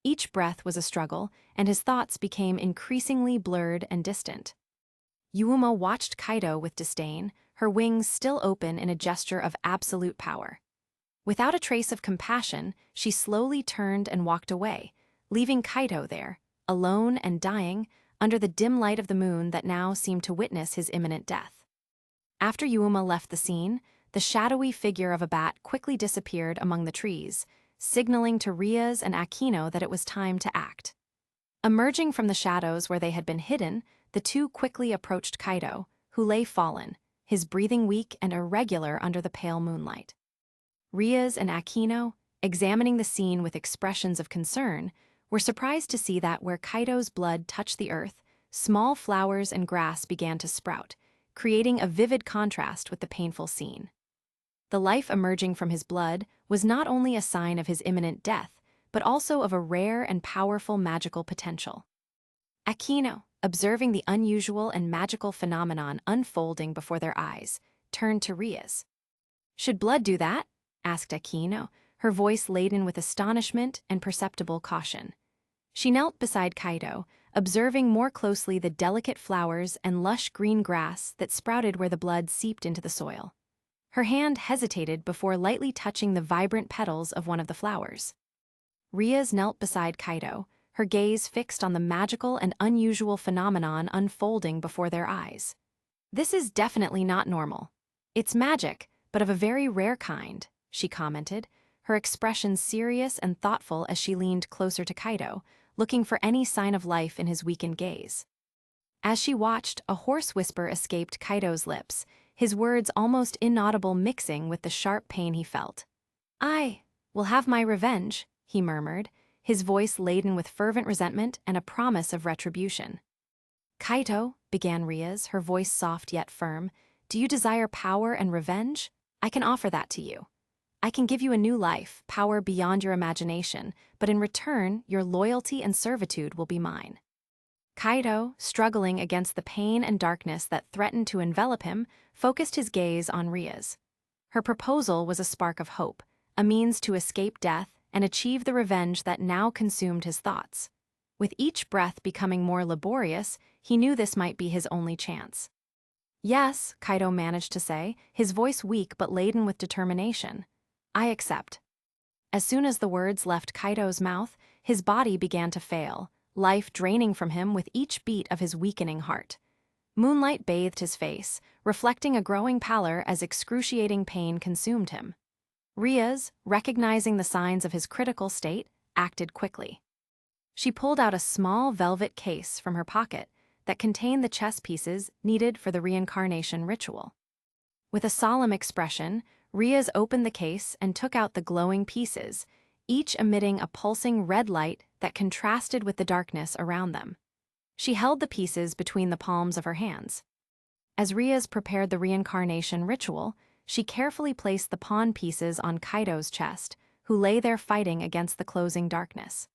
Each breath was a struggle, and his thoughts became increasingly blurred and distant. Yuma watched Kaido with disdain, her wings still open in a gesture of absolute power. Without a trace of compassion, she slowly turned and walked away, leaving Kaito there, alone and dying, under the dim light of the moon that now seemed to witness his imminent death. After Yuma left the scene, the shadowy figure of a bat quickly disappeared among the trees, signaling to Rias and Aquino that it was time to act. Emerging from the shadows where they had been hidden, the two quickly approached Kaito, who lay fallen, his breathing weak and irregular under the pale moonlight. Rias and Aquino, examining the scene with expressions of concern, were surprised to see that where Kaito's blood touched the earth, small flowers and grass began to sprout, creating a vivid contrast with the painful scene. The life emerging from his blood was not only a sign of his imminent death, but also of a rare and powerful magical potential. Aquino, observing the unusual and magical phenomenon unfolding before their eyes, turned to Rias. "Should blood do that?" asked Aquino, her voice laden with astonishment and perceptible caution. She knelt beside Kaito, observing more closely the delicate flowers and lush green grass that sprouted where the blood seeped into the soil. Her hand hesitated before lightly touching the vibrant petals of one of the flowers. Rias knelt beside Kaito, her gaze fixed on the magical and unusual phenomenon unfolding before their eyes. "This is definitely not normal. It's magic, but of a very rare kind," she commented, her expression serious and thoughtful as she leaned closer to Kaito, looking for any sign of life in his weakened gaze. As she watched, a hoarse whisper escaped Kaito's lips, his words almost inaudible mixing with the sharp pain he felt. "I will have my revenge," he murmured, his voice laden with fervent resentment and a promise of retribution. "Kaito," began Rias, her voice soft yet firm, "do you desire power and revenge? I can offer that to you. I can give you a new life, power beyond your imagination, but in return, your loyalty and servitude will be mine." Kaito, struggling against the pain and darkness that threatened to envelop him, focused his gaze on Rias. Her proposal was a spark of hope, a means to escape death and achieve the revenge that now consumed his thoughts. With each breath becoming more laborious, he knew this might be his only chance. "Yes," Kaito managed to say, his voice weak but laden with determination. "I accept." As soon as the words left Kaito's mouth, his body began to fail, life draining from him with each beat of his weakening heart. Moonlight bathed his face, reflecting a growing pallor as excruciating pain consumed him. Rias, recognizing the signs of his critical state, acted quickly. She pulled out a small velvet case from her pocket that contained the chess pieces needed for the reincarnation ritual. With a solemn expression, Rias opened the case and took out the glowing pieces, each emitting a pulsing red light that contrasted with the darkness around them. She held the pieces between the palms of her hands. As Rias prepared the reincarnation ritual, she carefully placed the pawn pieces on Kaito's chest, who lay there fighting against the closing darkness.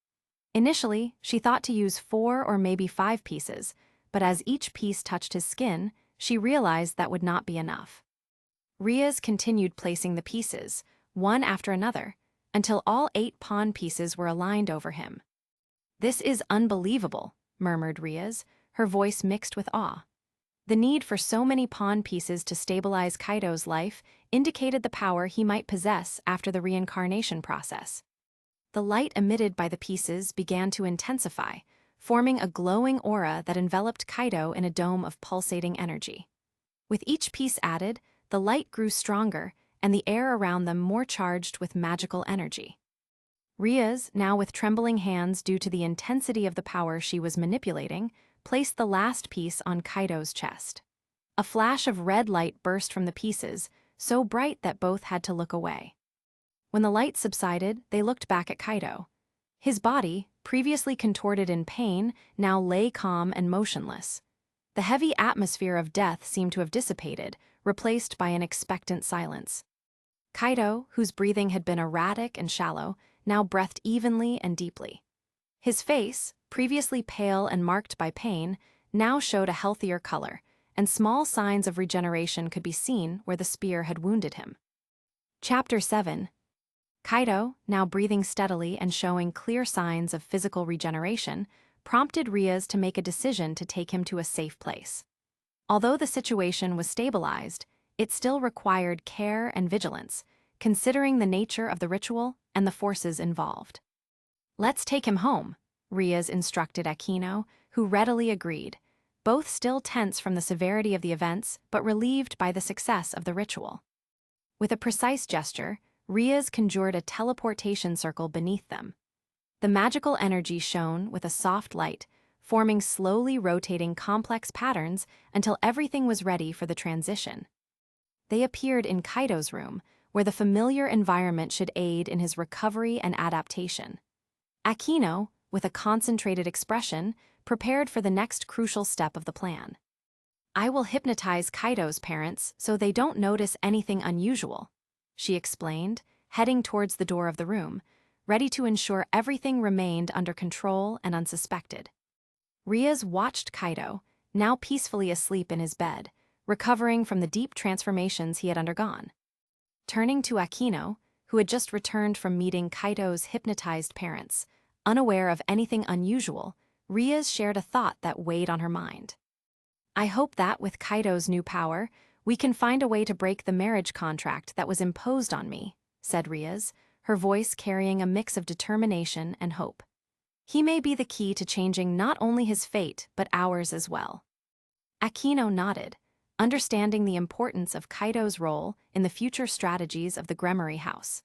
Initially, she thought to use 4 or maybe 5 pieces, but as each piece touched his skin, she realized that would not be enough. Rias continued placing the pieces, one after another, until all 8 pawn pieces were aligned over him. "This is unbelievable," murmured Rias, her voice mixed with awe. The need for so many pawn pieces to stabilize Kaito's life indicated the power he might possess after the reincarnation process. The light emitted by the pieces began to intensify, forming a glowing aura that enveloped Kaito in a dome of pulsating energy. With each piece added, the light grew stronger, and the air around them more charged with magical energy. Rias, now with trembling hands due to the intensity of the power she was manipulating, placed the last piece on Kaito's chest. A flash of red light burst from the pieces, so bright that both had to look away. When the light subsided, they looked back at Kaito. His body, previously contorted in pain, now lay calm and motionless. The heavy atmosphere of death seemed to have dissipated, replaced by an expectant silence. Kaito, whose breathing had been erratic and shallow, now breathed evenly and deeply. His face, previously pale and marked by pain, now showed a healthier color, and small signs of regeneration could be seen where the spear had wounded him. Chapter 7. Kaito, now breathing steadily and showing clear signs of physical regeneration, prompted Rias to make a decision to take him to a safe place. Although the situation was stabilized, it still required care and vigilance, considering the nature of the ritual and the forces involved. "Let's take him home," Riaz instructed Aquino, who readily agreed, both still tense from the severity of the events but relieved by the success of the ritual. With a precise gesture, Riaz conjured a teleportation circle beneath them. The magical energy shone with a soft light, forming slowly rotating complex patterns until everything was ready for the transition. They appeared in Kaido's room, where the familiar environment should aid in his recovery and adaptation. Aquino, with a concentrated expression, prepared for the next crucial step of the plan. "I will hypnotize Kaido's parents so they don't notice anything unusual," she explained, heading towards the door of the room, ready to ensure everything remained under control and unsuspected. Riaz watched Kaido, now peacefully asleep in his bed, recovering from the deep transformations he had undergone. Turning to Aquino, who had just returned from meeting Kaido's hypnotized parents, unaware of anything unusual, Riaz shared a thought that weighed on her mind. "I hope that, with Kaido's new power, we can find a way to break the marriage contract that was imposed on me," said Riaz, her voice carrying a mix of determination and hope. "He may be the key to changing not only his fate but ours as well." Aquino nodded, understanding the importance of Kaido's role in the future strategies of the Gremory house.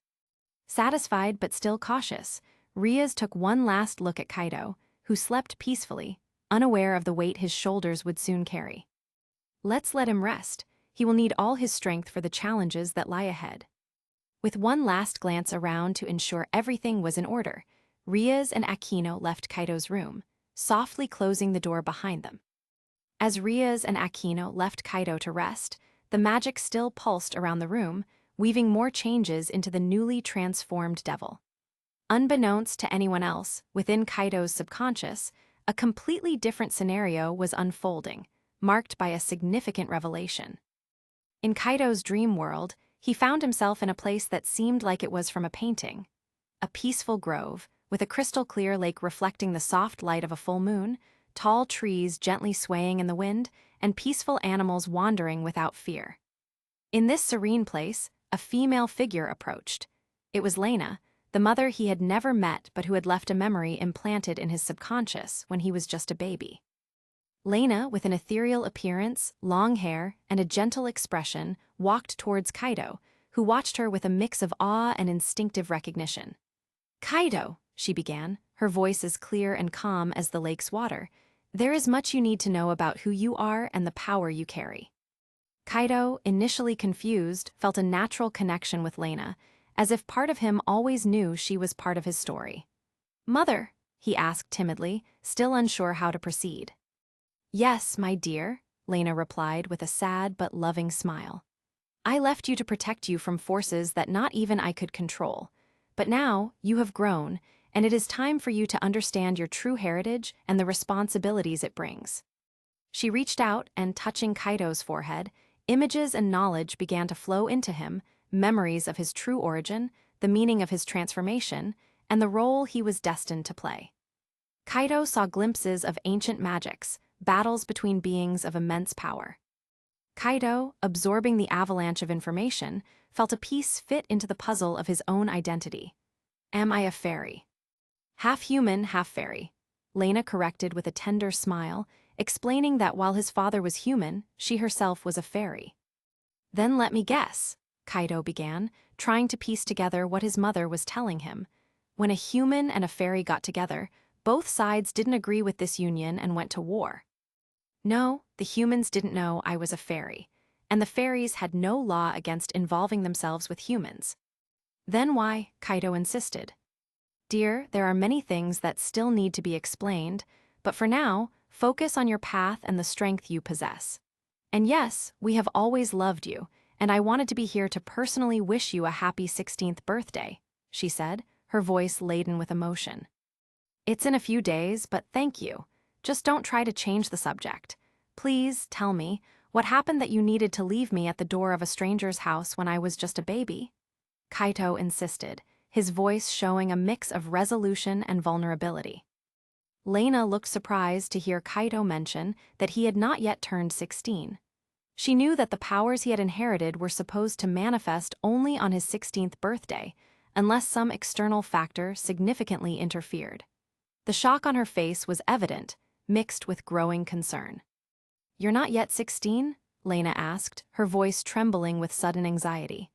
Satisfied but still cautious, Riaz took one last look at Kaido, who slept peacefully, unaware of the weight his shoulders would soon carry. "Let's let him rest. He will need all his strength for the challenges that lie ahead." With one last glance around to ensure everything was in order, Riaz and Aquino left Kaido's room, softly closing the door behind them. As Riaz and Aquino left Kaido to rest, the magic still pulsed around the room, weaving more changes into the newly transformed devil. Unbeknownst to anyone else, within Kaido's subconscious, a completely different scenario was unfolding, marked by a significant revelation. In Kaido's dream world, he found himself in a place that seemed like it was from a painting. A peaceful grove, with a crystal-clear lake reflecting the soft light of a full moon, tall trees gently swaying in the wind, and peaceful animals wandering without fear. In this serene place, a female figure approached. It was Lena, the mother he had never met but who had left a memory implanted in his subconscious when he was just a baby. Lena, with an ethereal appearance, long hair, and a gentle expression, walked towards Kaido, who watched her with a mix of awe and instinctive recognition. "Kaido," she began, her voice as clear and calm as the lake's water, "there is much you need to know about who you are and the power you carry." Kaido, initially confused, felt a natural connection with Lena, as if part of him always knew she was part of his story. "Mother?" he asked timidly, still unsure how to proceed. "Yes, my dear," Lena replied with a sad but loving smile. "I left you to protect you from forces that not even I could control. But now, you have grown, and it is time for you to understand your true heritage and the responsibilities it brings." She reached out and, touching Kaido's forehead, images and knowledge began to flow into him, memories of his true origin, the meaning of his transformation, and the role he was destined to play. Kaido saw glimpses of ancient magics, battles between beings of immense power. Kaido, absorbing the avalanche of information, felt a piece fit into the puzzle of his own identity. "Am I a fairy?" "Half human, half fairy," Lena corrected with a tender smile, explaining that while his father was human, she herself was a fairy. "Then let me guess," Kaido began, trying to piece together what his mother was telling him. When a human and a fairy got together, both sides didn't agree with this union and went to war. No, the humans didn't know I was a fairy, and the fairies had no law against involving themselves with humans. Then why? Kaido insisted. "Dear, there are many things that still need to be explained, but for now, focus on your path and the strength you possess. And yes, we have always loved you, and I wanted to be here to personally wish you a happy 16th birthday," she said, her voice laden with emotion. "It's in a few days, but thank you. Just don't try to change the subject. Please tell me, what happened that you needed to leave me at the door of a stranger's house when I was just a baby?" Kaido insisted, his voice showing a mix of resolution and vulnerability. Lena looked surprised to hear Kaido mention that he had not yet turned 16. She knew that the powers he had inherited were supposed to manifest only on his 16th birthday, unless some external factor significantly interfered. The shock on her face was evident, mixed with growing concern. "You're not yet 16?" Lena asked, her voice trembling with sudden anxiety.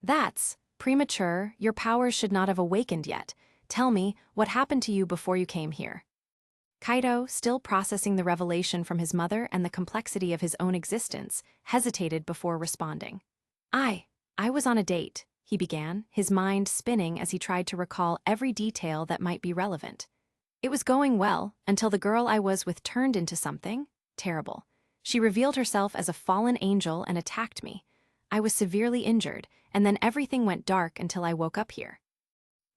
"That's premature. Your powers should not have awakened yet. Tell me, what happened to you before you came here?" Kaito, still processing the revelation from his mother and the complexity of his own existence, hesitated before responding. I was on a date," he began, his mind spinning as he tried to recall every detail that might be relevant. "It was going well, until the girl I was with turned into something terrible. She revealed herself as a fallen angel and attacked me. I was severely injured, and then everything went dark until I woke up here."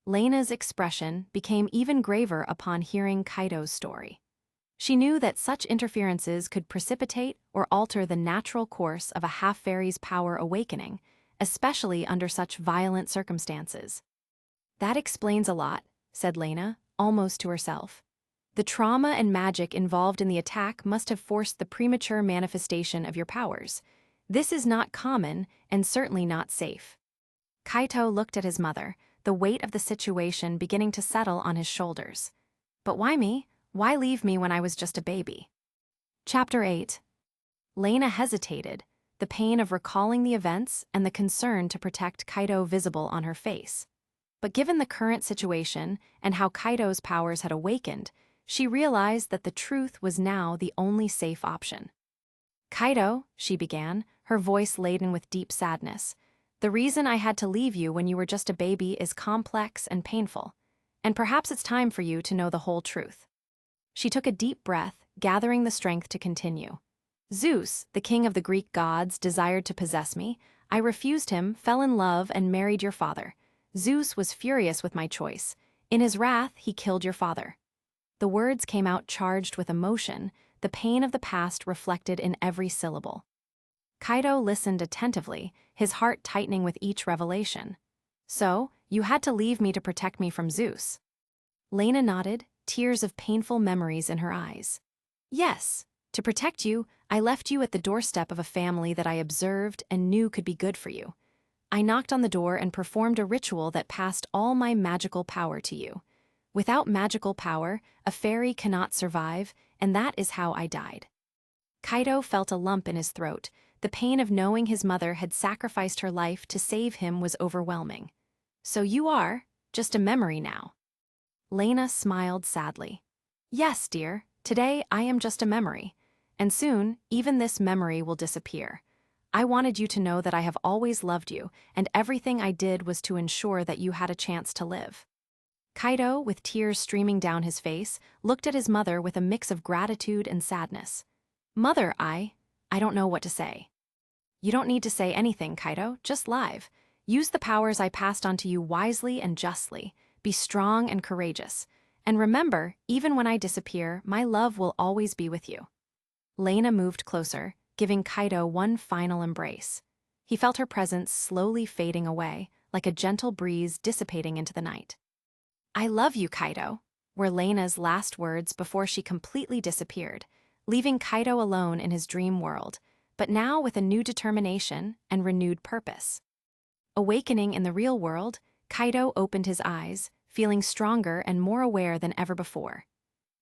Lena's expression became even graver upon hearing Kaito's story. She knew that such interferences could precipitate or alter the natural course of a half-fairy's power awakening, especially under such violent circumstances. "That explains a lot," said Lena, almost to herself. "The trauma and magic involved in the attack must have forced the premature manifestation of your powers. This is not common and certainly not safe." Kaito looked at his mother, the weight of the situation beginning to settle on his shoulders. "But why me? Why leave me when I was just a baby?" Chapter 8. Lena hesitated, the pain of recalling the events and the concern to protect Kaito visible on her face. But given the current situation and how Kaito's powers had awakened, she realized that the truth was now the only safe option. "Kaito," she began, her voice laden with deep sadness, "the reason I had to leave you when you were just a baby is complex and painful, and perhaps it's time for you to know the whole truth." She took a deep breath, gathering the strength to continue. "Zeus, the king of the Greek gods, desired to possess me. I refused him, fell in love, and married your father. Zeus was furious with my choice. In his wrath, he killed your father." The words came out charged with emotion, the pain of the past reflected in every syllable. Kaito listened attentively, his heart tightening with each revelation. "So, you had to leave me to protect me from Zeus?" Lena nodded, tears of painful memories in her eyes. "Yes, to protect you, I left you at the doorstep of a family that I observed and knew could be good for you. I knocked on the door and performed a ritual that passed all my magical power to you. Without magical power, a fairy cannot survive, and that is how I died." Kaito felt a lump in his throat. The pain of knowing his mother had sacrificed her life to save him was overwhelming. "So you are just a memory now?" Lena smiled sadly. "Yes, dear, today I am just a memory. And soon, even this memory will disappear. I wanted you to know that I have always loved you, and everything I did was to ensure that you had a chance to live." Kaito, with tears streaming down his face, looked at his mother with a mix of gratitude and sadness. "Mother, I don't know what to say." "You don't need to say anything, Kaito, just live. Use the powers I passed on to you wisely and justly. Be strong and courageous. And remember, even when I disappear, my love will always be with you." Lena moved closer, giving Kaito one final embrace. He felt her presence slowly fading away, like a gentle breeze dissipating into the night. "I love you, Kaito," were Lena's last words before she completely disappeared, leaving Kaito alone in his dream world, but now with a new determination and renewed purpose. Awakening in the real world, Kaito opened his eyes, feeling stronger and more aware than ever before.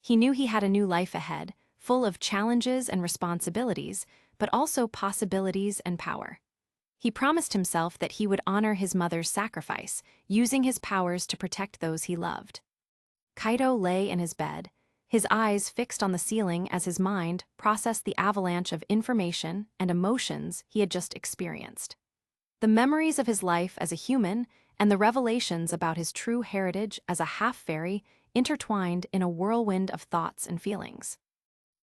He knew he had a new life ahead, full of challenges and responsibilities, but also possibilities and power. He promised himself that he would honor his mother's sacrifice, using his powers to protect those he loved. Kaito lay in his bed, his eyes fixed on the ceiling as his mind processed the avalanche of information and emotions he had just experienced. The memories of his life as a human and the revelations about his true heritage as a half-fairy intertwined in a whirlwind of thoughts and feelings.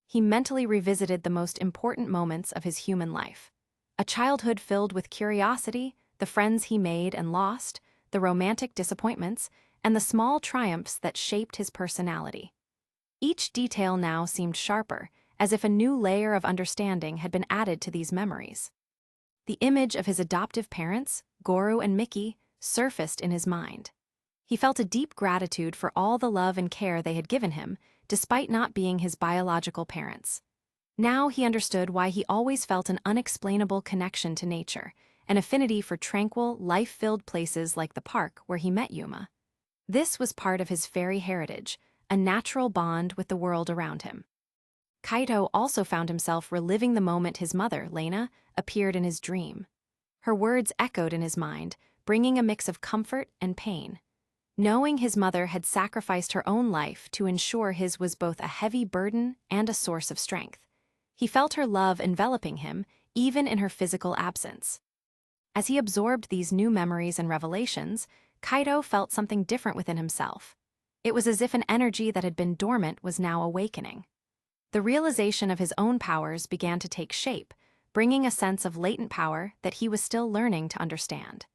He mentally revisited the most important moments of his human life. A childhood filled with curiosity, the friends he made and lost, the romantic disappointments, and the small triumphs that shaped his personality. Each detail now seemed sharper, as if a new layer of understanding had been added to these memories. The image of his adoptive parents, Goru and Miki, surfaced in his mind. He felt a deep gratitude for all the love and care they had given him, despite not being his biological parents. Now he understood why he always felt an unexplainable connection to nature, an affinity for tranquil, life-filled places like the park where he met Yuma. This was part of his fairy heritage, a natural bond with the world around him. Kaito also found himself reliving the moment his mother, Lena, appeared in his dream. Her words echoed in his mind, bringing a mix of comfort and pain. Knowing his mother had sacrificed her own life to ensure his was both a heavy burden and a source of strength, he felt her love enveloping him, even in her physical absence. As he absorbed these new memories and revelations, Kaito felt something different within himself. It was as if an energy that had been dormant was now awakening. The realization of his own powers began to take shape, bringing a sense of latent power that he was still learning to understand.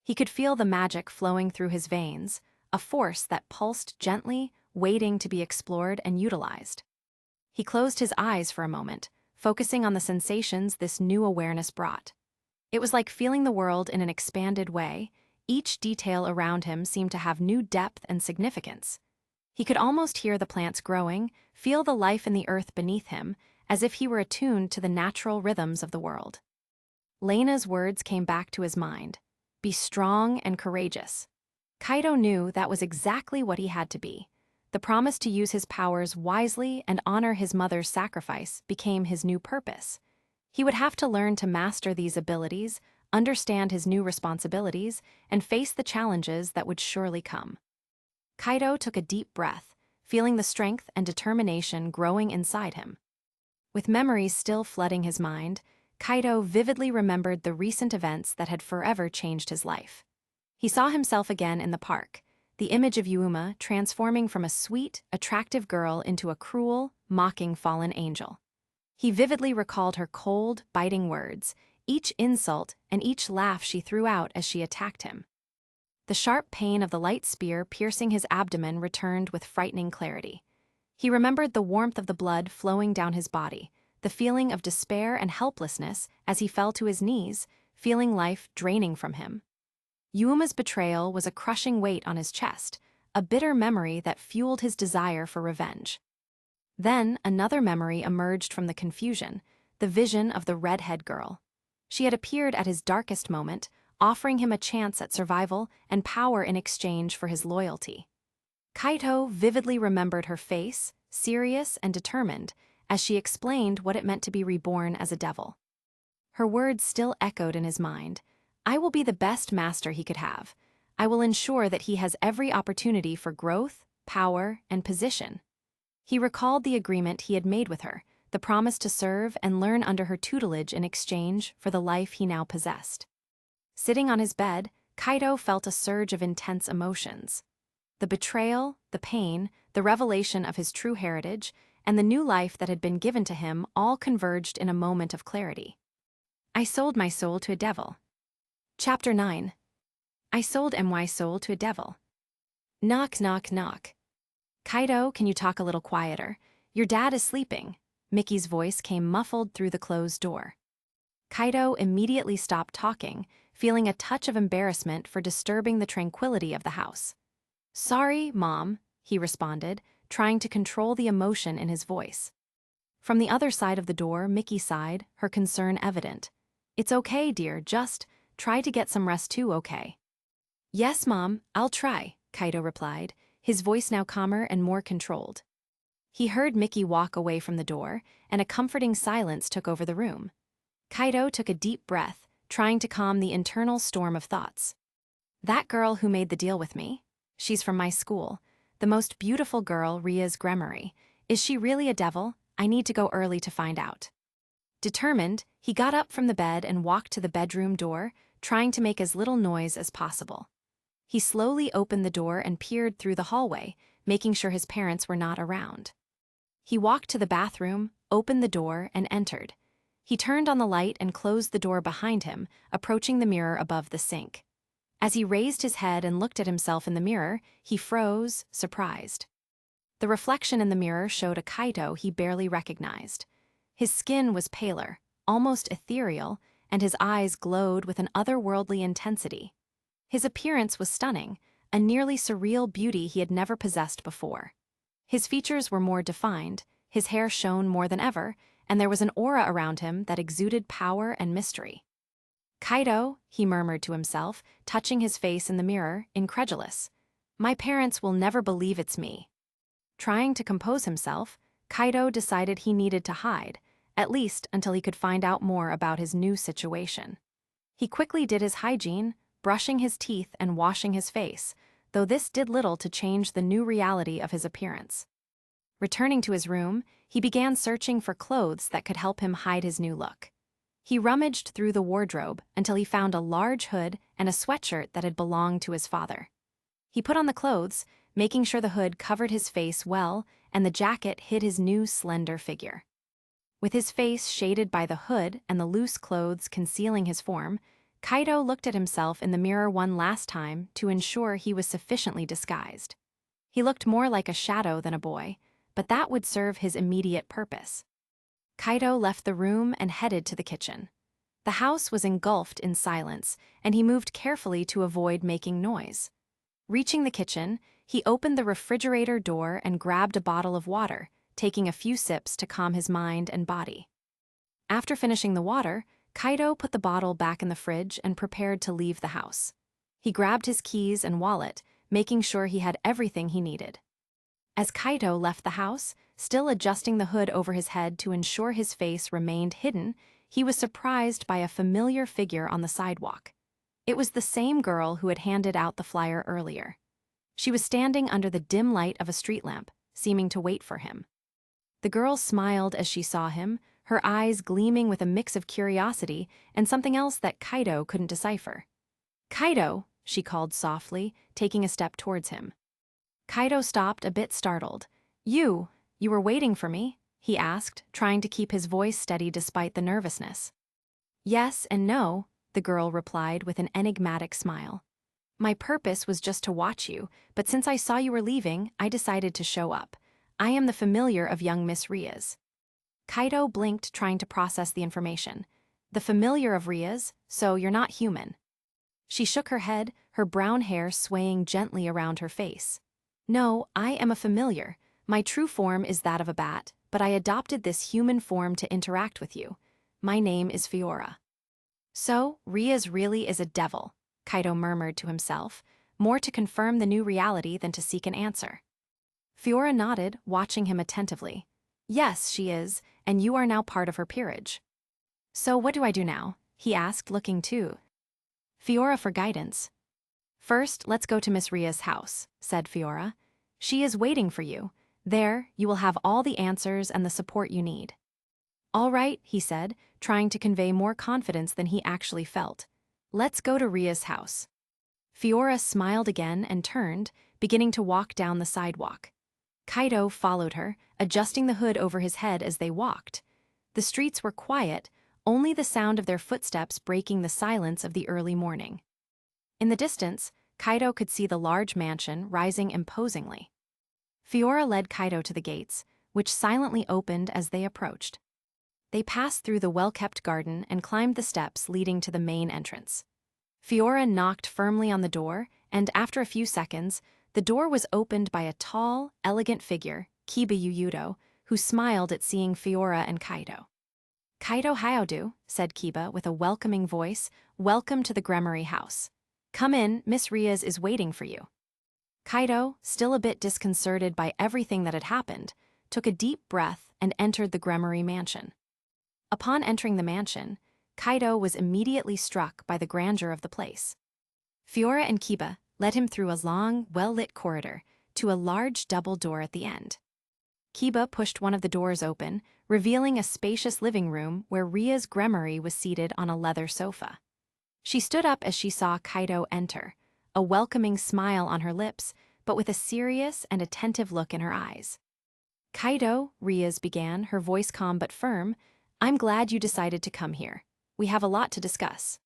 He could feel the magic flowing through his veins, a force that pulsed gently, waiting to be explored and utilized. He closed his eyes for a moment, focusing on the sensations this new awareness brought. It was like feeling the world in an expanded way. Each detail around him seemed to have new depth and significance. He could almost hear the plants growing, feel the life in the earth beneath him, as if he were attuned to the natural rhythms of the world. Lena's words came back to his mind. Be strong and courageous. Kaito knew that was exactly what he had to be. The promise to use his powers wisely and honor his mother's sacrifice became his new purpose. He would have to learn to master these abilities, understand his new responsibilities, and face the challenges that would surely come. Kaito took a deep breath, feeling the strength and determination growing inside him. With memories still flooding his mind, Kaito vividly remembered the recent events that had forever changed his life. He saw himself again in the park, the image of Yuma transforming from a sweet, attractive girl into a cruel, mocking fallen angel. He vividly recalled her cold, biting words, each insult and each laugh she threw out as she attacked him. The sharp pain of the light spear piercing his abdomen returned with frightening clarity. He remembered the warmth of the blood flowing down his body, the feeling of despair and helplessness as he fell to his knees, feeling life draining from him. Yuma's betrayal was a crushing weight on his chest, a bitter memory that fueled his desire for revenge. Then another memory emerged from the confusion, the vision of the redhead girl. She had appeared at his darkest moment, offering him a chance at survival and power in exchange for his loyalty. Kaito vividly remembered her face, serious and determined, as she explained what it meant to be reborn as a devil. Her words still echoed in his mind. I will be the best master he could have. I will ensure that he has every opportunity for growth, power, and position. He recalled the agreement he had made with her, the promise to serve and learn under her tutelage in exchange for the life he now possessed. Sitting on his bed, Kaito felt a surge of intense emotions. The betrayal, the pain, the revelation of his true heritage, and the new life that had been given to him all converged in a moment of clarity. I sold my soul to a devil. Chapter 9. I sold my soul to a devil. Knock, knock, knock. Kaito, can you talk a little quieter? Your dad is sleeping. Mickey's voice came muffled through the closed door. Kaito immediately stopped talking, feeling a touch of embarrassment for disturbing the tranquility of the house. Sorry, Mom, he responded, trying to control the emotion in his voice. From the other side of the door, Mickey sighed, her concern evident. It's okay, dear, just try to get some rest too, okay? Yes, Mom, I'll try, Kaito replied, his voice now calmer and more controlled. He heard Mickey walk away from the door, and a comforting silence took over the room. Kaito took a deep breath, trying to calm the internal storm of thoughts. That girl who made the deal with me? She's from my school. The most beautiful girl, Ria's Gremory. Is she really a devil? I need to go early to find out. Determined, he got up from the bed and walked to the bedroom door, trying to make as little noise as possible. He slowly opened the door and peered through the hallway, making sure his parents were not around. He walked to the bathroom, opened the door, and entered. He turned on the light and closed the door behind him, approaching the mirror above the sink. As he raised his head and looked at himself in the mirror, he froze, surprised. The reflection in the mirror showed a Kaito he barely recognized. His skin was paler, almost ethereal, and his eyes glowed with an otherworldly intensity. His appearance was stunning, a nearly surreal beauty he had never possessed before. His features were more defined, his hair shone more than ever, and there was an aura around him that exuded power and mystery. "Kaido," he murmured to himself, touching his face in the mirror, incredulous. "My parents will never believe it's me." Trying to compose himself, Kaido decided he needed to hide, at least until he could find out more about his new situation. He quickly did his hygiene, brushing his teeth and washing his face, though this did little to change the new reality of his appearance. Returning to his room, he began searching for clothes that could help him hide his new look. He rummaged through the wardrobe until he found a large hood and a sweatshirt that had belonged to his father. He put on the clothes, making sure the hood covered his face well and the jacket hid his new slender figure. With his face shaded by the hood and the loose clothes concealing his form, Kaido looked at himself in the mirror one last time to ensure he was sufficiently disguised. He looked more like a shadow than a boy, but that would serve his immediate purpose. Kaido left the room and headed to the kitchen. The house was engulfed in silence, and he moved carefully to avoid making noise. Reaching the kitchen, he opened the refrigerator door and grabbed a bottle of water, taking a few sips to calm his mind and body. After finishing the water, Kaido put the bottle back in the fridge and prepared to leave the house. He grabbed his keys and wallet, making sure he had everything he needed. As Kaido left the house, still adjusting the hood over his head to ensure his face remained hidden, he was surprised by a familiar figure on the sidewalk. It was the same girl who had handed out the flyer earlier. She was standing under the dim light of a street lamp, seeming to wait for him. The girl smiled as she saw him, her eyes gleaming with a mix of curiosity and something else that Kaido couldn't decipher. "Kaido," she called softly, taking a step towards him. Kaido stopped, a bit startled. You were waiting for me?" he asked, trying to keep his voice steady despite the nervousness. "Yes and no," the girl replied with an enigmatic smile. "My purpose was just to watch you, but since I saw you were leaving, I decided to show up. I am the familiar of young Miss Rias." Kaido blinked, trying to process the information. "The familiar of Rias, so you're not human." She shook her head, her brown hair swaying gently around her face. "No, I am a familiar. My true form is that of a bat, but I adopted this human form to interact with you. My name is Fiora." "So, Rias really is a devil," Kaido murmured to himself, more to confirm the new reality than to seek an answer. Fiora nodded, watching him attentively. "Yes, she is, and you are now part of her peerage." "So what do I do now?" he asked, looking to Fiora for guidance. "First, let's go to Miss Ria's house," said Fiora. "She is waiting for you. There, you will have all the answers and the support you need." "All right," he said, trying to convey more confidence than he actually felt. "Let's go to Ria's house." Fiora smiled again and turned, beginning to walk down the sidewalk. Kaido followed her, adjusting the hood over his head as they walked. The streets were quiet, only the sound of their footsteps breaking the silence of the early morning. In the distance, Kaido could see the large mansion rising imposingly. Fiora led Kaido to the gates, which silently opened as they approached. They passed through the well-kept garden and climbed the steps leading to the main entrance. Fiora knocked firmly on the door, and after a few seconds, the door was opened by a tall, elegant figure, Kiba Yuyudo, who smiled at seeing Fiora and Kaido. "Kaido Hyodu," said Kiba with a welcoming voice, "welcome to the Gremory house. Come in, Miss Rias is waiting for you." Kaido, still a bit disconcerted by everything that had happened, took a deep breath and entered the Gremory mansion. Upon entering the mansion, Kaido was immediately struck by the grandeur of the place. Fiora and Kiba led him through a long, well-lit corridor to a large double door at the end. Kiba pushed one of the doors open, revealing a spacious living room where Ria's Gremory was seated on a leather sofa. She stood up as she saw Kaido enter, a welcoming smile on her lips, but with a serious and attentive look in her eyes. "Kaido," Rias began, her voice calm but firm, "I'm glad you decided to come here. We have a lot to discuss."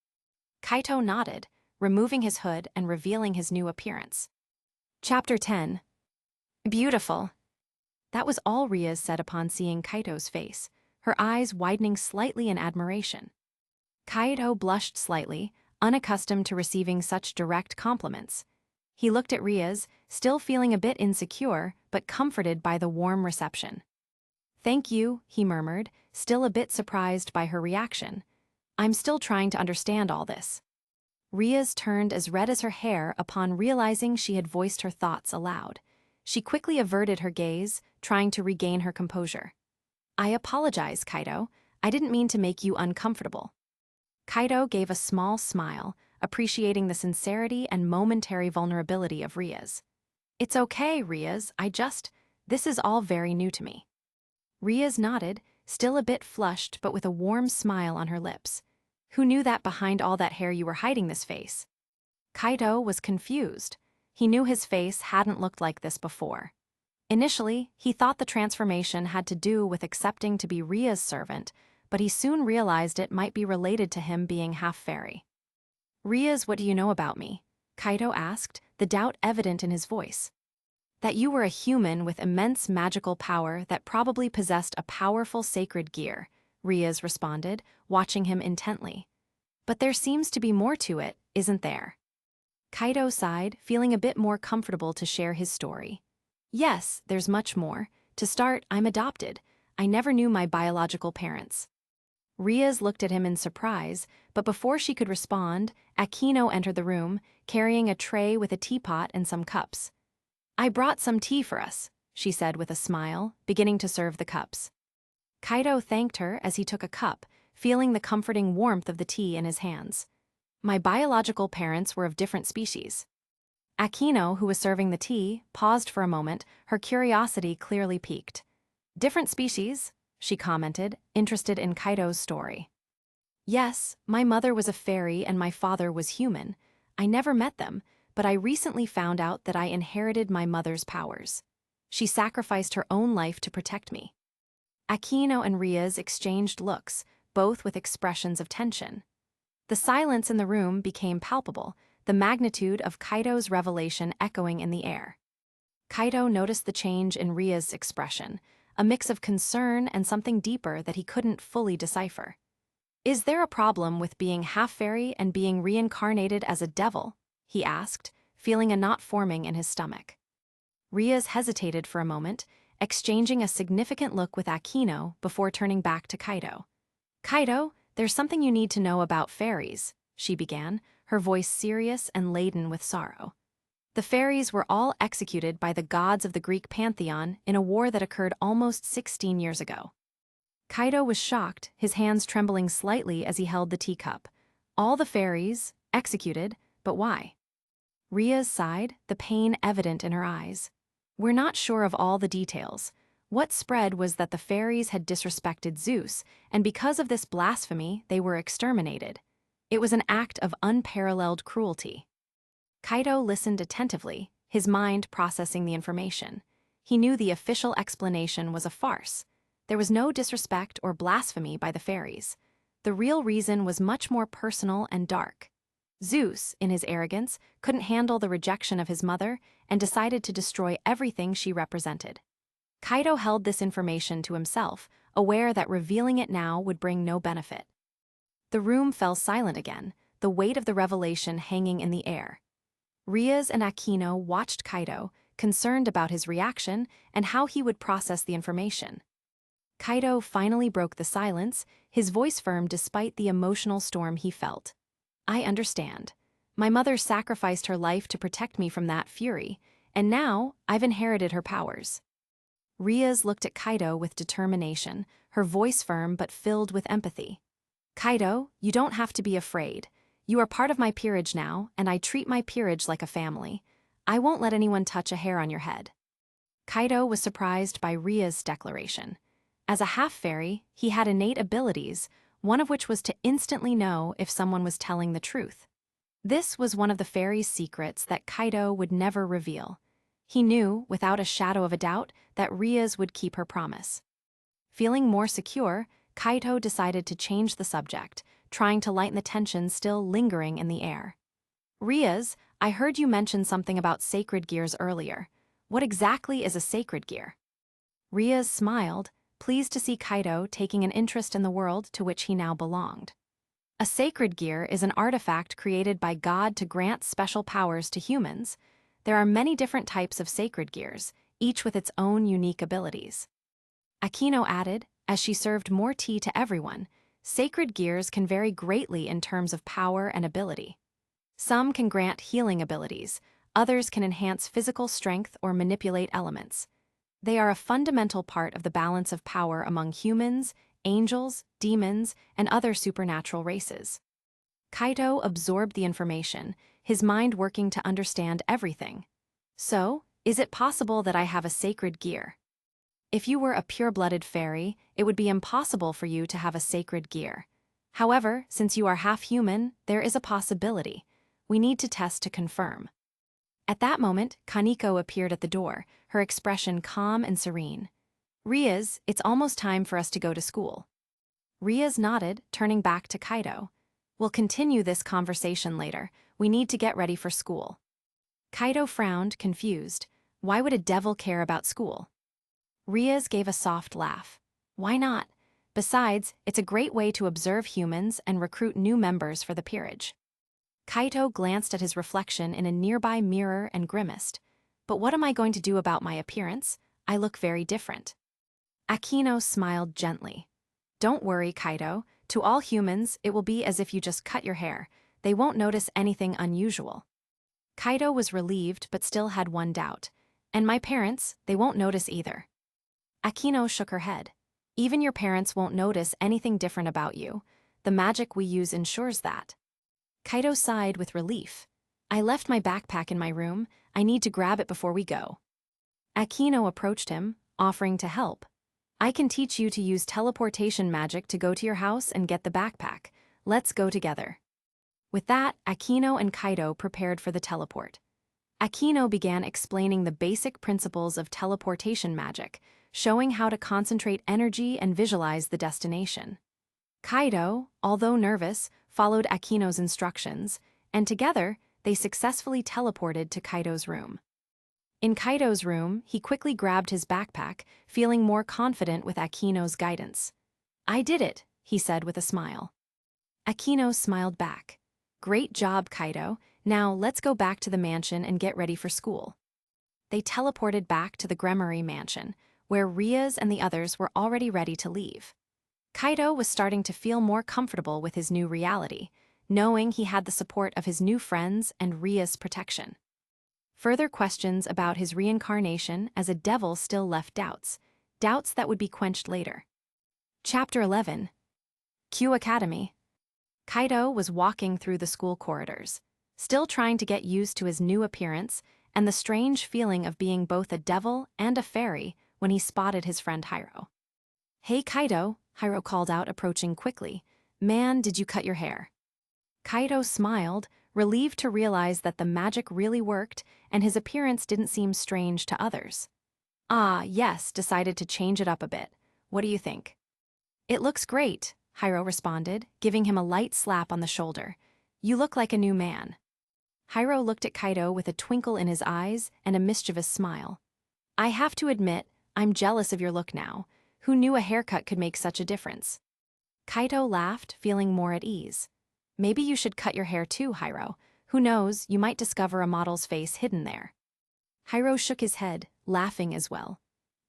Kaido nodded, removing his hood and revealing his new appearance. Chapter 10. Beautiful. That was all Rias said upon seeing Kaido's face, her eyes widening slightly in admiration. Kaido blushed slightly, unaccustomed to receiving such direct compliments. He looked at Rias, still feeling a bit insecure, but comforted by the warm reception. Thank you, he murmured, still a bit surprised by her reaction. I'm still trying to understand all this. Ria's turned as red as her hair upon realizing she had voiced her thoughts aloud. She quickly averted her gaze, trying to regain her composure. I apologize, Kaido. I didn't mean to make you uncomfortable. Kaido gave a small smile, appreciating the sincerity and momentary vulnerability of Ria's. It's okay, Ria's, this is all very new to me. Ria's nodded, still a bit flushed but with a warm smile on her lips. Who knew that behind all that hair you were hiding this face? Kaido was confused. He knew his face hadn't looked like this before. Initially, he thought the transformation had to do with accepting to be Ria's servant, but he soon realized it might be related to him being half-fairy. Ria's, what do you know about me? Kaido asked, the doubt evident in his voice. That you were a human with immense magical power that probably possessed a powerful sacred gear, Ria's responded, watching him intently. But there seems to be more to it, isn't there? Kaido sighed, feeling a bit more comfortable to share his story. Yes, there's much more. To start, I'm adopted. I never knew my biological parents. Ria's looked at him in surprise, but before she could respond, Akino entered the room, carrying a tray with a teapot and some cups. I brought some tea for us, she said with a smile, beginning to serve the cups. Kaido thanked her as he took a cup, feeling the comforting warmth of the tea in his hands. My biological parents were of different species. Akino, who was serving the tea, paused for a moment, her curiosity clearly piqued. Different species? She commented, interested in Kaido's story. Yes, my mother was a fairy and my father was human. I never met them, but I recently found out that I inherited my mother's powers. She sacrificed her own life to protect me. Akino and Ria's exchanged looks, both with expressions of tension. The silence in the room became palpable, the magnitude of Kaido's revelation echoing in the air. Kaido noticed the change in Ria's expression, a mix of concern and something deeper that he couldn't fully decipher. Is there a problem with being half-fairy and being reincarnated as a devil? He asked, feeling a knot forming in his stomach. Ria's hesitated for a moment, exchanging a significant look with Akino before turning back to Kaido. Kaido, there's something you need to know about fairies, she began, her voice serious and laden with sorrow. The fairies were all executed by the gods of the Greek pantheon in a war that occurred almost 16 years ago. Kaido was shocked, his hands trembling slightly as he held the teacup. All the fairies, executed, but why? Ria sighed, the pain evident in her eyes. We're not sure of all the details. What spread was that the fairies had disrespected Zeus, and because of this blasphemy, they were exterminated. It was an act of unparalleled cruelty. Kaido listened attentively, his mind processing the information. He knew the official explanation was a farce. There was no disrespect or blasphemy by the fairies. The real reason was much more personal and dark. Zeus, in his arrogance, couldn't handle the rejection of his mother and decided to destroy everything she represented. Kaido held this information to himself, aware that revealing it now would bring no benefit. The room fell silent again, the weight of the revelation hanging in the air. Rias and Akino watched Kaido, concerned about his reaction and how he would process the information. Kaido finally broke the silence, his voice firm despite the emotional storm he felt. I understand. My mother sacrificed her life to protect me from that fury, and now I've inherited her powers. Rias looked at Kaido with determination, her voice firm but filled with empathy. Kaido, you don't have to be afraid. You are part of my peerage now, and I treat my peerage like a family. I won't let anyone touch a hair on your head. Kaido was surprised by Ria's declaration. As a half-fairy, he had innate abilities, one of which was to instantly know if someone was telling the truth. This was one of the fairy's secrets that Kaido would never reveal. He knew, without a shadow of a doubt, that Rias would keep her promise. Feeling more secure, Kaido decided to change the subject, trying to lighten the tension still lingering in the air. Rias, I heard you mention something about sacred gears earlier. What exactly is a sacred gear? Rias smiled, pleased to see Kaido taking an interest in the world to which he now belonged. A sacred gear is an artifact created by God to grant special powers to humans. There are many different types of sacred gears, each with its own unique abilities. Akino added, as she served more tea to everyone. Sacred gears can vary greatly in terms of power and ability. Some can grant healing abilities, others can enhance physical strength or manipulate elements. They are a fundamental part of the balance of power among humans, angels, demons, and other supernatural races. Kaito absorbed the information, his mind working to understand everything. So, is it possible that I have a sacred gear? If you were a pure-blooded fairy, it would be impossible for you to have a sacred gear. However, since you are half human, there is a possibility. We need to test to confirm. At that moment, Kaneko appeared at the door, her expression calm and serene. Riaz, it's almost time for us to go to school. Riaz nodded, turning back to Kaito. We'll continue this conversation later. We need to get ready for school. Kaito frowned, confused. Why would a devil care about school? Riaz gave a soft laugh. Why not? Besides, it's a great way to observe humans and recruit new members for the peerage. Kaito glanced at his reflection in a nearby mirror and grimaced. But what am I going to do about my appearance? I look very different. Akino smiled gently. Don't worry, Kaito. To all humans, it will be as if you just cut your hair. They won't notice anything unusual. Kaito was relieved but still had one doubt. And my parents, they won't notice either. Akino shook her head. Even your parents won't notice anything different about you. The magic we use ensures that. Kaito sighed with relief. I left my backpack in my room. I need to grab it before we go. Akino approached him, offering to help. I can teach you to use teleportation magic to go to your house and get the backpack. Let's go together. With that, Akino and Kaito prepared for the teleport. Akino began explaining the basic principles of teleportation magic, showing how to concentrate energy and visualize the destination. Kaito, although nervous, followed Akino's instructions, and together, they successfully teleported to Kaito's room. In Kaito's room, he quickly grabbed his backpack, feeling more confident with Akino's guidance. I did it, he said with a smile. Akino smiled back. Great job, Kaito. Now let's go back to the mansion and get ready for school. They teleported back to the Gremory mansion, where Riaz and the others were already ready to leave. Kaito was starting to feel more comfortable with his new reality, knowing he had the support of his new friends and Riaz's protection. Further questions about his reincarnation as a devil still left doubts that would be quenched later. Chapter 11. Q Academy. Kaito was walking through the school corridors, still trying to get used to his new appearance and the strange feeling of being both a devil and a fairy when he spotted his friend Hiro. Hey Kaito, Hiro called out, approaching quickly. Man, did you cut your hair? Kaito smiled, relieved to realize that the magic really worked and his appearance didn't seem strange to others. Ah, yes, decided to change it up a bit. What do you think? It looks great, Hiro responded, giving him a light slap on the shoulder. You look like a new man. Hiro looked at Kaito with a twinkle in his eyes and a mischievous smile. I have to admit, I'm jealous of your look now. Who knew a haircut could make such a difference? Kaito laughed, feeling more at ease. Maybe you should cut your hair too, Hiro. Who knows, you might discover a model's face hidden there. Hiro shook his head, laughing as well.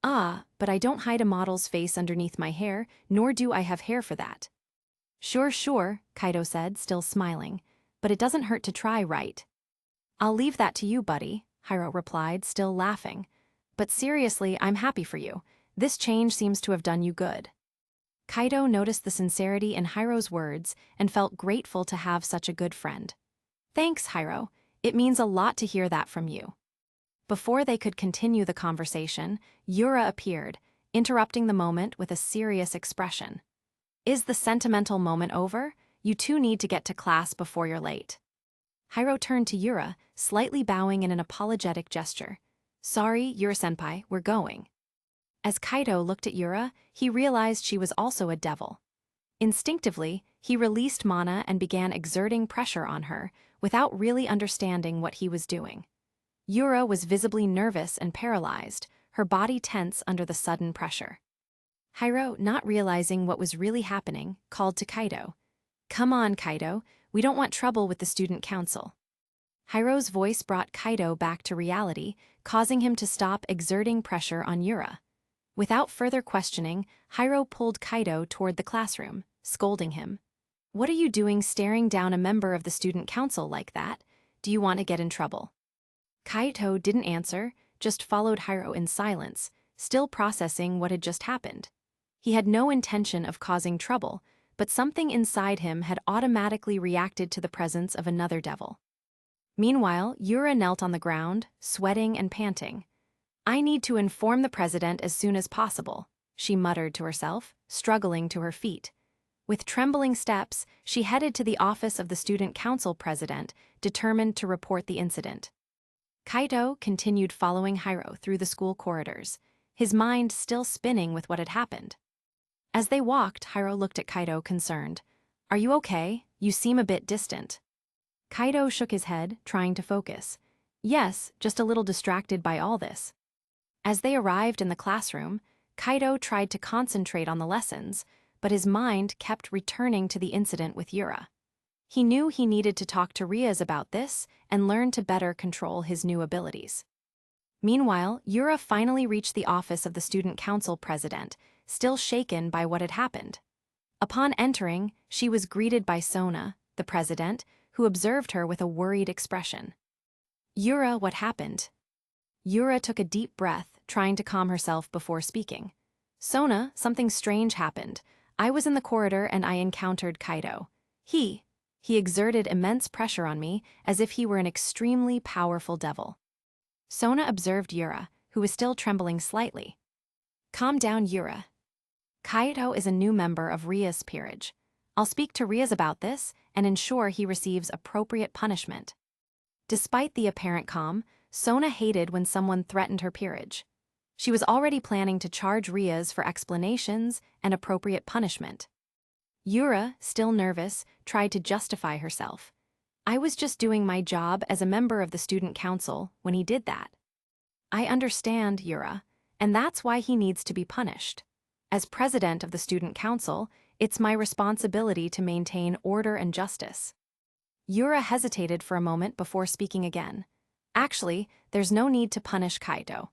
Ah, but I don't hide a model's face underneath my hair, nor do I have hair for that. Sure, Kaito said, still smiling. But it doesn't hurt to try, right? I'll leave that to you, buddy, Hiro replied, still laughing. But seriously, I'm happy for you. This change seems to have done you good. Kaito noticed the sincerity in Hiro's words and felt grateful to have such a good friend. Thanks, Hiro. It means a lot to hear that from you. Before they could continue the conversation, Yura appeared, interrupting the moment with a serious expression. Is the sentimental moment over? You two need to get to class before you're late. Hiro turned to Yura, slightly bowing in an apologetic gesture. Sorry, Yura-senpai, we're going. As Kaito looked at Yura, he realized she was also a devil. Instinctively, he released mana and began exerting pressure on her, without really understanding what he was doing. Yura was visibly nervous and paralyzed, her body tense under the sudden pressure. Hiro, not realizing what was really happening, called to Kaito. Come on, Kaito, we don't want trouble with the student council. Hiro's voice brought Kaito back to reality, causing him to stop exerting pressure on Yura. Without further questioning, Hiro pulled Kaido toward the classroom, scolding him. "What are you doing staring down a member of the student council like that? Do you want to get in trouble?" Kaido didn't answer, just followed Hiro in silence, still processing what had just happened. He had no intention of causing trouble, but something inside him had automatically reacted to the presence of another devil. Meanwhile, Yura knelt on the ground, sweating and panting. "I need to inform the president as soon as possible," she muttered to herself, struggling to her feet. With trembling steps, she headed to the office of the student council president, determined to report the incident. Kaido continued following Hiro through the school corridors, his mind still spinning with what had happened. As they walked, Hiro looked at Kaido concerned. "Are you okay? You seem a bit distant." Kaido shook his head, trying to focus. "Yes, just a little distracted by all this." As they arrived in the classroom, Kaido tried to concentrate on the lessons, but his mind kept returning to the incident with Yura. He knew he needed to talk to Riaz about this and learn to better control his new abilities. Meanwhile, Yura finally reached the office of the student council president, still shaken by what had happened. Upon entering, she was greeted by Sona, the president, who observed her with a worried expression. "Yura, what happened?" Yura took a deep breath, trying to calm herself before speaking. "Sona, something strange happened. I was in the corridor and I encountered Kaido. He exerted immense pressure on me, as if he were an extremely powerful devil." Sona observed Yura, who was still trembling slightly. "Calm down, Yura. Kaido is a new member of Ria's peerage. I'll speak to Riaz about this and ensure he receives appropriate punishment." Despite the apparent calm, Sona hated when someone threatened her peerage. She was already planning to charge Riaz for explanations and appropriate punishment. Yura, still nervous, tried to justify herself. "I was just doing my job as a member of the student council when he did that." "I understand, Yura, and that's why he needs to be punished. As president of the student council, it's my responsibility to maintain order and justice." Yura hesitated for a moment before speaking again. "Actually, there's no need to punish Kaido."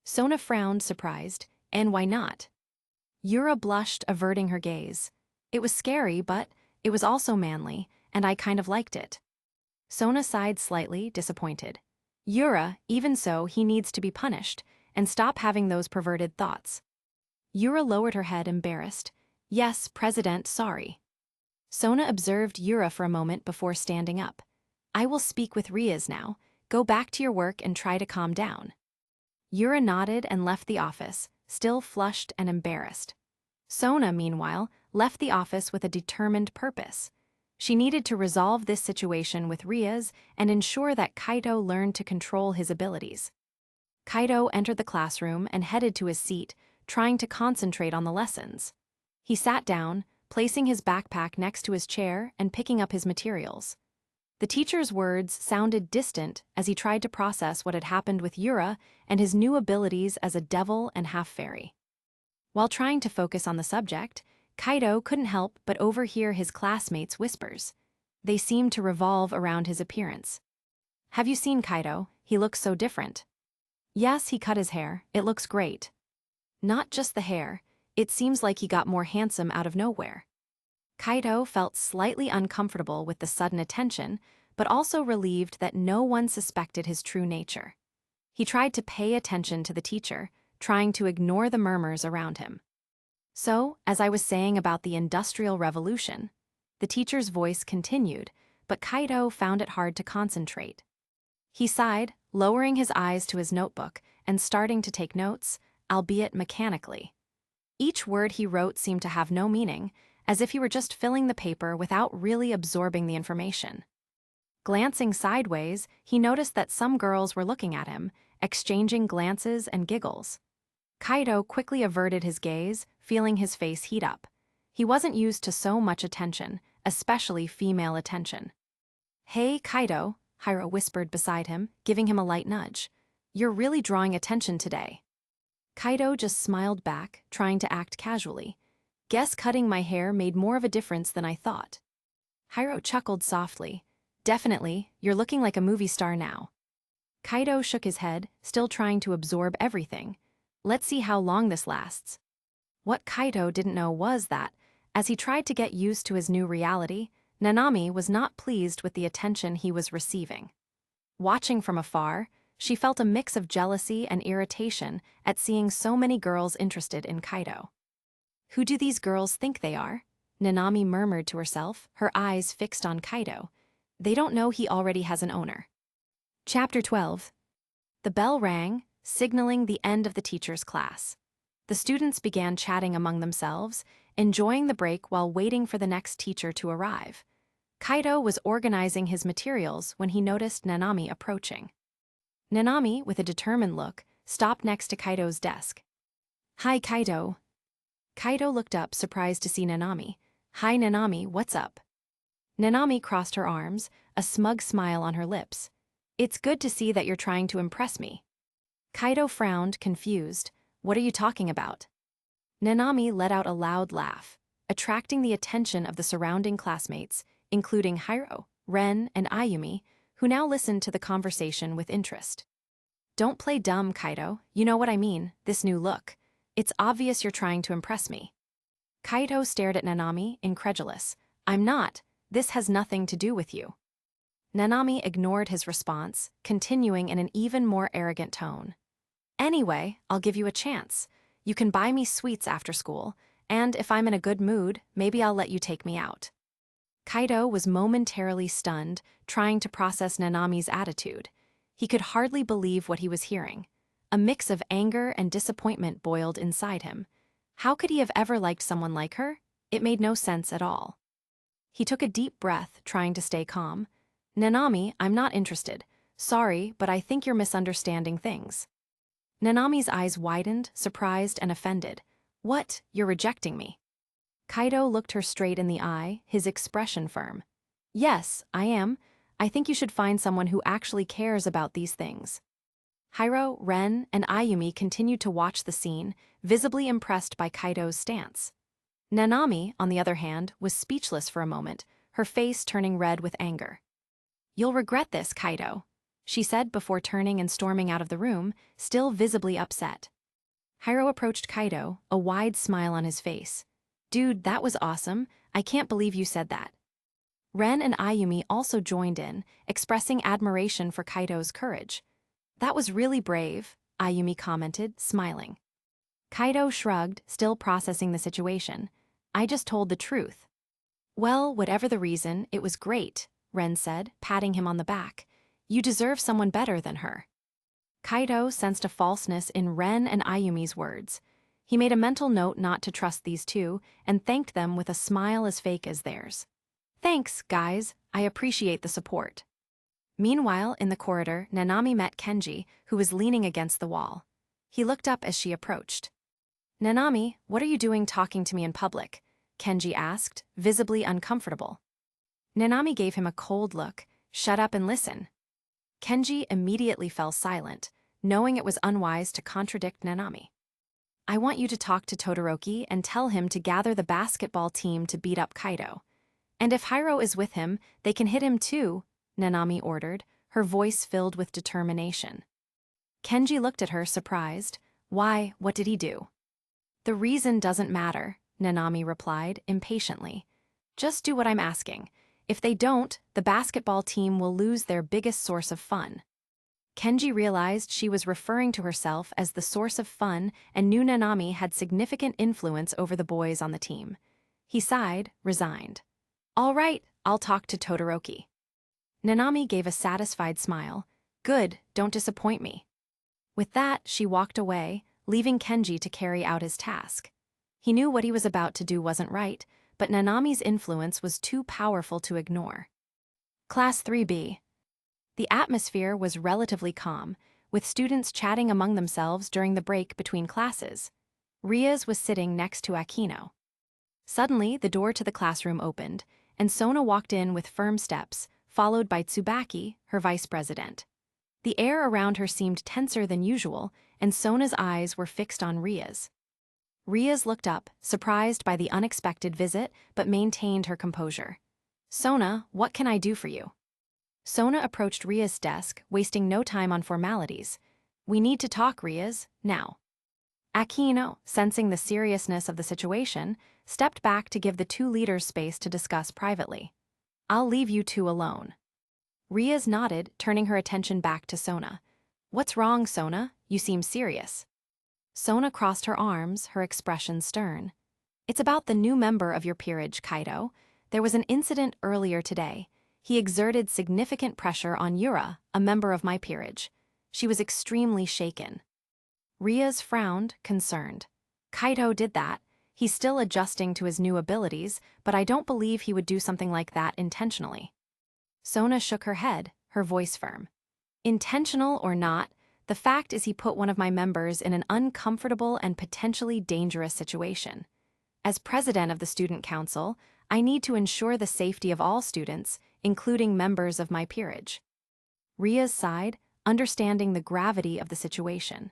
Sona frowned, surprised. "And why not?" Yura blushed, averting her gaze. "It was scary, but it was also manly, and I kind of liked it." Sona sighed slightly, disappointed. "Yura, even so, he needs to be punished, and stop having those perverted thoughts." Yura lowered her head, embarrassed. "Yes, President, sorry." Sona observed Yura for a moment before standing up. "I will speak with Riaz now. Go back to your work and try to calm down." Yura nodded and left the office, still flushed and embarrassed. Sona, meanwhile, left the office with a determined purpose. She needed to resolve this situation with Riaz and ensure that Kaido learned to control his abilities. Kaido entered the classroom and headed to his seat, trying to concentrate on the lessons. He sat down, placing his backpack next to his chair and picking up his materials. The teacher's words sounded distant as he tried to process what had happened with Yura and his new abilities as a devil and half-fairy. While trying to focus on the subject, Kaido couldn't help but overhear his classmates' whispers. They seemed to revolve around his appearance. "Have you seen Kaido? He looks so different." "Yes, he cut his hair. It looks great." "Not just the hair. It seems like he got more handsome out of nowhere." Kaido felt slightly uncomfortable with the sudden attention, but also relieved that no one suspected his true nature. He tried to pay attention to the teacher, trying to ignore the murmurs around him. "So, as I was saying about the Industrial Revolution," the teacher's voice continued, but Kaido found it hard to concentrate. He sighed, lowering his eyes to his notebook and starting to take notes, albeit mechanically. Each word he wrote seemed to have no meaning, as if he were just filling the paper without really absorbing the information. Glancing sideways, he noticed that some girls were looking at him, exchanging glances and giggles. Kaido quickly averted his gaze, feeling his face heat up. He wasn't used to so much attention, especially female attention. "Hey, Kaido," Hiro whispered beside him, giving him a light nudge. "You're really drawing attention today." Kaido just smiled back, trying to act casually. "Guess cutting my hair made more of a difference than I thought." Hiro chuckled softly. "Definitely, you're looking like a movie star now." Kaido shook his head, still trying to absorb everything. Let's see how long this lasts. What Kaito didn't know was that, as he tried to get used to his new reality, Nanami was not pleased with the attention he was receiving. Watching from afar, she felt a mix of jealousy and irritation at seeing so many girls interested in Kaito. Who do these girls think they are? Nanami murmured to herself, her eyes fixed on Kaito. They don't know he already has an owner. Chapter 12. The bell rang, signaling the end of the teacher's class. The students began chatting among themselves, enjoying the break while waiting for the next teacher to arrive. Kaito was organizing his materials when he noticed Nanami approaching. Nanami, with a determined look, stopped next to Kaito's desk. "Hi, Kaito." Kaito looked up, surprised to see Nanami. "Hi, Nanami, what's up?" Nanami crossed her arms, a smug smile on her lips. "It's good to see that you're trying to impress me." Kaito frowned, confused. "What are you talking about?" Nanami let out a loud laugh, attracting the attention of the surrounding classmates, including Hiro, Ren, and Ayumi, who now listened to the conversation with interest. "Don't play dumb, Kaito. You know what I mean, this new look. It's obvious you're trying to impress me." Kaito stared at Nanami, incredulous. "I'm not. This has nothing to do with you." Nanami ignored his response, continuing in an even more arrogant tone. "Anyway, I'll give you a chance. You can buy me sweets after school, and if I'm in a good mood, maybe I'll let you take me out." Kaito was momentarily stunned, trying to process Nanami's attitude. He could hardly believe what he was hearing. A mix of anger and disappointment boiled inside him. How could he have ever liked someone like her? It made no sense at all. He took a deep breath, trying to stay calm. "Nanami, I'm not interested. Sorry, but I think you're misunderstanding things." Nanami's eyes widened, surprised and offended. "What? You're rejecting me?" Kaito looked her straight in the eye, his expression firm. "Yes, I am. I think you should find someone who actually cares about these things." Hiro, Ren, and Ayumi continued to watch the scene, visibly impressed by Kaito's stance. Nanami, on the other hand, was speechless for a moment, her face turning red with anger. "You'll regret this, Kaito," she said before turning and storming out of the room, still visibly upset. Hiro approached Kaito, a wide smile on his face. "Dude, that was awesome. I can't believe you said that." Ren and Ayumi also joined in, expressing admiration for Kaito's courage. "That was really brave," Ayumi commented, smiling. Kaito shrugged, still processing the situation. "I just told the truth." "Well, whatever the reason, it was great," Ren said, patting him on the back. "You deserve someone better than her." Kaito sensed a falseness in Ren and Ayumi's words. He made a mental note not to trust these two and thanked them with a smile as fake as theirs. "Thanks, guys. I appreciate the support." Meanwhile, in the corridor, Nanami met Kenji, who was leaning against the wall. He looked up as she approached. "Nanami, what are you doing talking to me in public?" Kenji asked, visibly uncomfortable. Nanami gave him a cold look. "Shut up and listen." Kenji immediately fell silent, knowing it was unwise to contradict Nanami. "I want you to talk to Todoroki and tell him to gather the basketball team to beat up Kaito. And if Hiro is with him, they can hit him too," Nanami ordered, her voice filled with determination. Kenji looked at her, surprised. "Why, what did he do?" "The reason doesn't matter," Nanami replied, impatiently. "Just do what I'm asking. If they don't, the basketball team will lose their biggest source of fun." Kenji realized she was referring to herself as the source of fun and knew Nanami had significant influence over the boys on the team. He sighed, resigned. "All right, I'll talk to Todoroki." Nanami gave a satisfied smile. "Good, don't disappoint me." With that, she walked away, leaving Kenji to carry out his task. He knew what he was about to do wasn't right, but Nanami's influence was too powerful to ignore. Class 3B. The atmosphere was relatively calm, with students chatting among themselves during the break between classes. Riaz was sitting next to Aquino. Suddenly, the door to the classroom opened, and Sona walked in with firm steps, followed by Tsubaki, her vice president. The air around her seemed tenser than usual, and Sona's eyes were fixed on Riaz. Riaz looked up, surprised by the unexpected visit, but maintained her composure. "Sona, what can I do for you?" Sona approached Riaz's desk, wasting no time on formalities. "We need to talk, Riaz, now." Aquino, sensing the seriousness of the situation, stepped back to give the two leaders space to discuss privately. I'll leave you two alone. Riaz nodded, turning her attention back to Sona. What's wrong, Sona? You seem serious. Sona crossed her arms, her expression stern. It's about the new member of your peerage, Kaido. There was an incident earlier today. He exerted significant pressure on Yura, a member of my peerage. She was extremely shaken. Riaz frowned, concerned. Kaido did that. He's still adjusting to his new abilities, but I don't believe he would do something like that intentionally. Sona shook her head, her voice firm. Intentional or not, the fact is he put one of my members in an uncomfortable and potentially dangerous situation. As president of the student council, I need to ensure the safety of all students, including members of my peerage. Riaz sighed, understanding the gravity of the situation.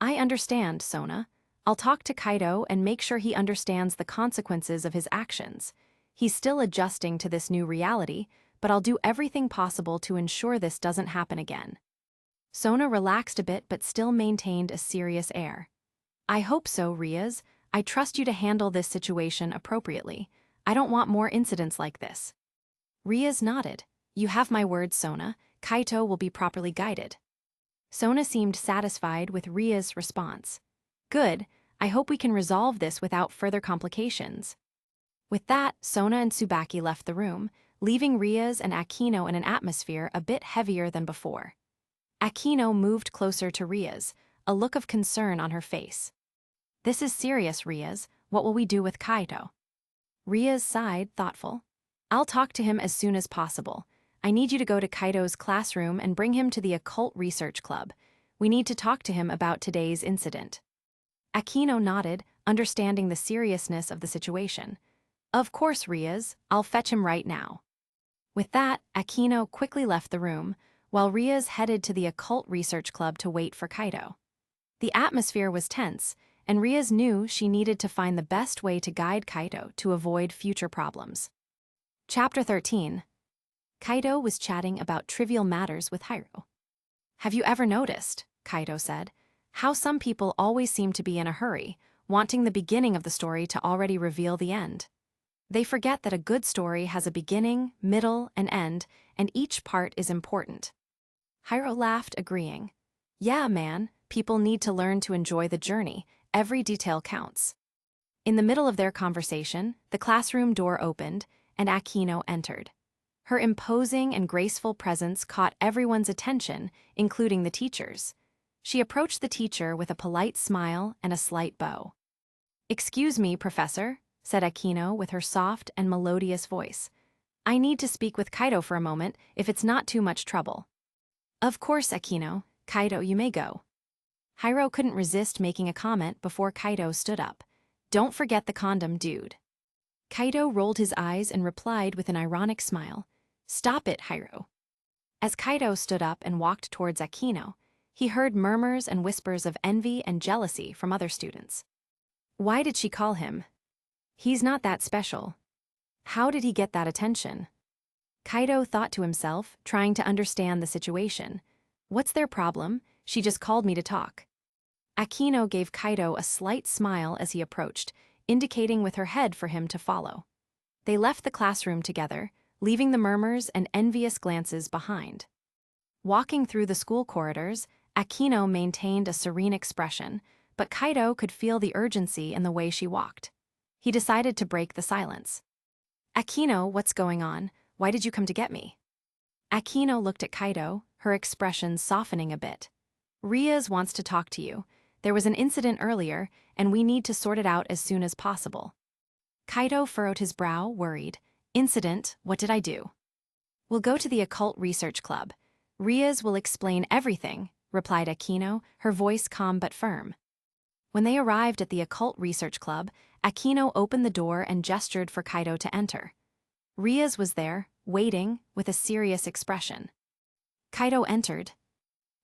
I understand, Sona. I'll talk to Kaido and make sure he understands the consequences of his actions. He's still adjusting to this new reality, but I'll do everything possible to ensure this doesn't happen again. Sona relaxed a bit but still maintained a serious air. I hope so, Riaz. I trust you to handle this situation appropriately. I don't want more incidents like this. Riaz nodded. You have my word, Sona. Kaito will be properly guided. Sona seemed satisfied with Riaz's response. Good. I hope we can resolve this without further complications. With that, Sona and Tsubaki left the room, leaving Riaz and Aquino in an atmosphere a bit heavier than before. Aquino moved closer to Riaz, a look of concern on her face. This is serious, Riaz. What will we do with Kaito? Riaz sighed, thoughtful. I'll talk to him as soon as possible. I need you to go to Kaito's classroom and bring him to the Occult Research Club. We need to talk to him about today's incident. Aquino nodded, understanding the seriousness of the situation. Of course, Riaz. I'll fetch him right now. With that, Aquino quickly left the room, while Riaz headed to the Occult Research Club to wait for Kaito. The atmosphere was tense, and Riaz knew she needed to find the best way to guide Kaito to avoid future problems. Chapter 13. Kaito was chatting about trivial matters with Hiro. Have you ever noticed, Kaito said, how some people always seem to be in a hurry, wanting the beginning of the story to already reveal the end? They forget that a good story has a beginning, middle, and end, and each part is important. Hiro laughed, agreeing. Yeah, man, people need to learn to enjoy the journey. Every detail counts. In the middle of their conversation, the classroom door opened, and Aquino entered. Her imposing and graceful presence caught everyone's attention, including the teachers. She approached the teacher with a polite smile and a slight bow. Excuse me, Professor, said Aquino with her soft and melodious voice. I need to speak with Kaito for a moment, if it's not too much trouble. Of course, Aquino. Kaito, you may go. Hiro couldn't resist making a comment before Kaito stood up. Don't forget the condom, dude. Kaito rolled his eyes and replied with an ironic smile. Stop it, Hiro. As Kaito stood up and walked towards Aquino, he heard murmurs and whispers of envy and jealousy from other students. Why did she call him? He's not that special. How did he get that attention? Kaito thought to himself, trying to understand the situation. What's their problem? She just called me to talk. Aquino gave Kaito a slight smile as he approached, indicating with her head for him to follow. They left the classroom together, leaving the murmurs and envious glances behind. Walking through the school corridors, Aquino maintained a serene expression, but Kaito could feel the urgency in the way she walked. He decided to break the silence. Aquino, what's going on? Why did you come to get me? Aquino looked at Kaito, her expression softening a bit. Riaz wants to talk to you. There was an incident earlier, and we need to sort it out as soon as possible. Kaito furrowed his brow, worried. Incident? What did I do? We'll go to the Occult Research Club. Riaz will explain everything, replied Aquino, her voice calm but firm. When they arrived at the Occult Research Club, Aquino opened the door and gestured for Kaito to enter. Riaz was there, waiting, with a serious expression. Kaito entered.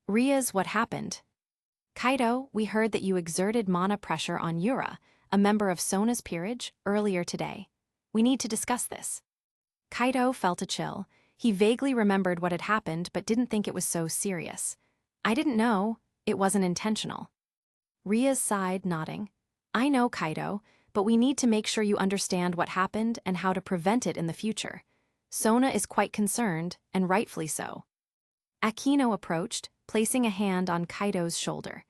Riaz, what happened? Kaito, we heard that you exerted mana pressure on Yura, a member of Sona's peerage, earlier today. We need to discuss this. Kaito felt a chill. He vaguely remembered what had happened but didn't think it was so serious. I didn't know. It wasn't intentional. Ria's sighed, nodding. I know, Kaido, but we need to make sure you understand what happened and how to prevent it in the future. Sona is quite concerned, and rightfully so. Akino approached, placing a hand on Kaido's shoulder.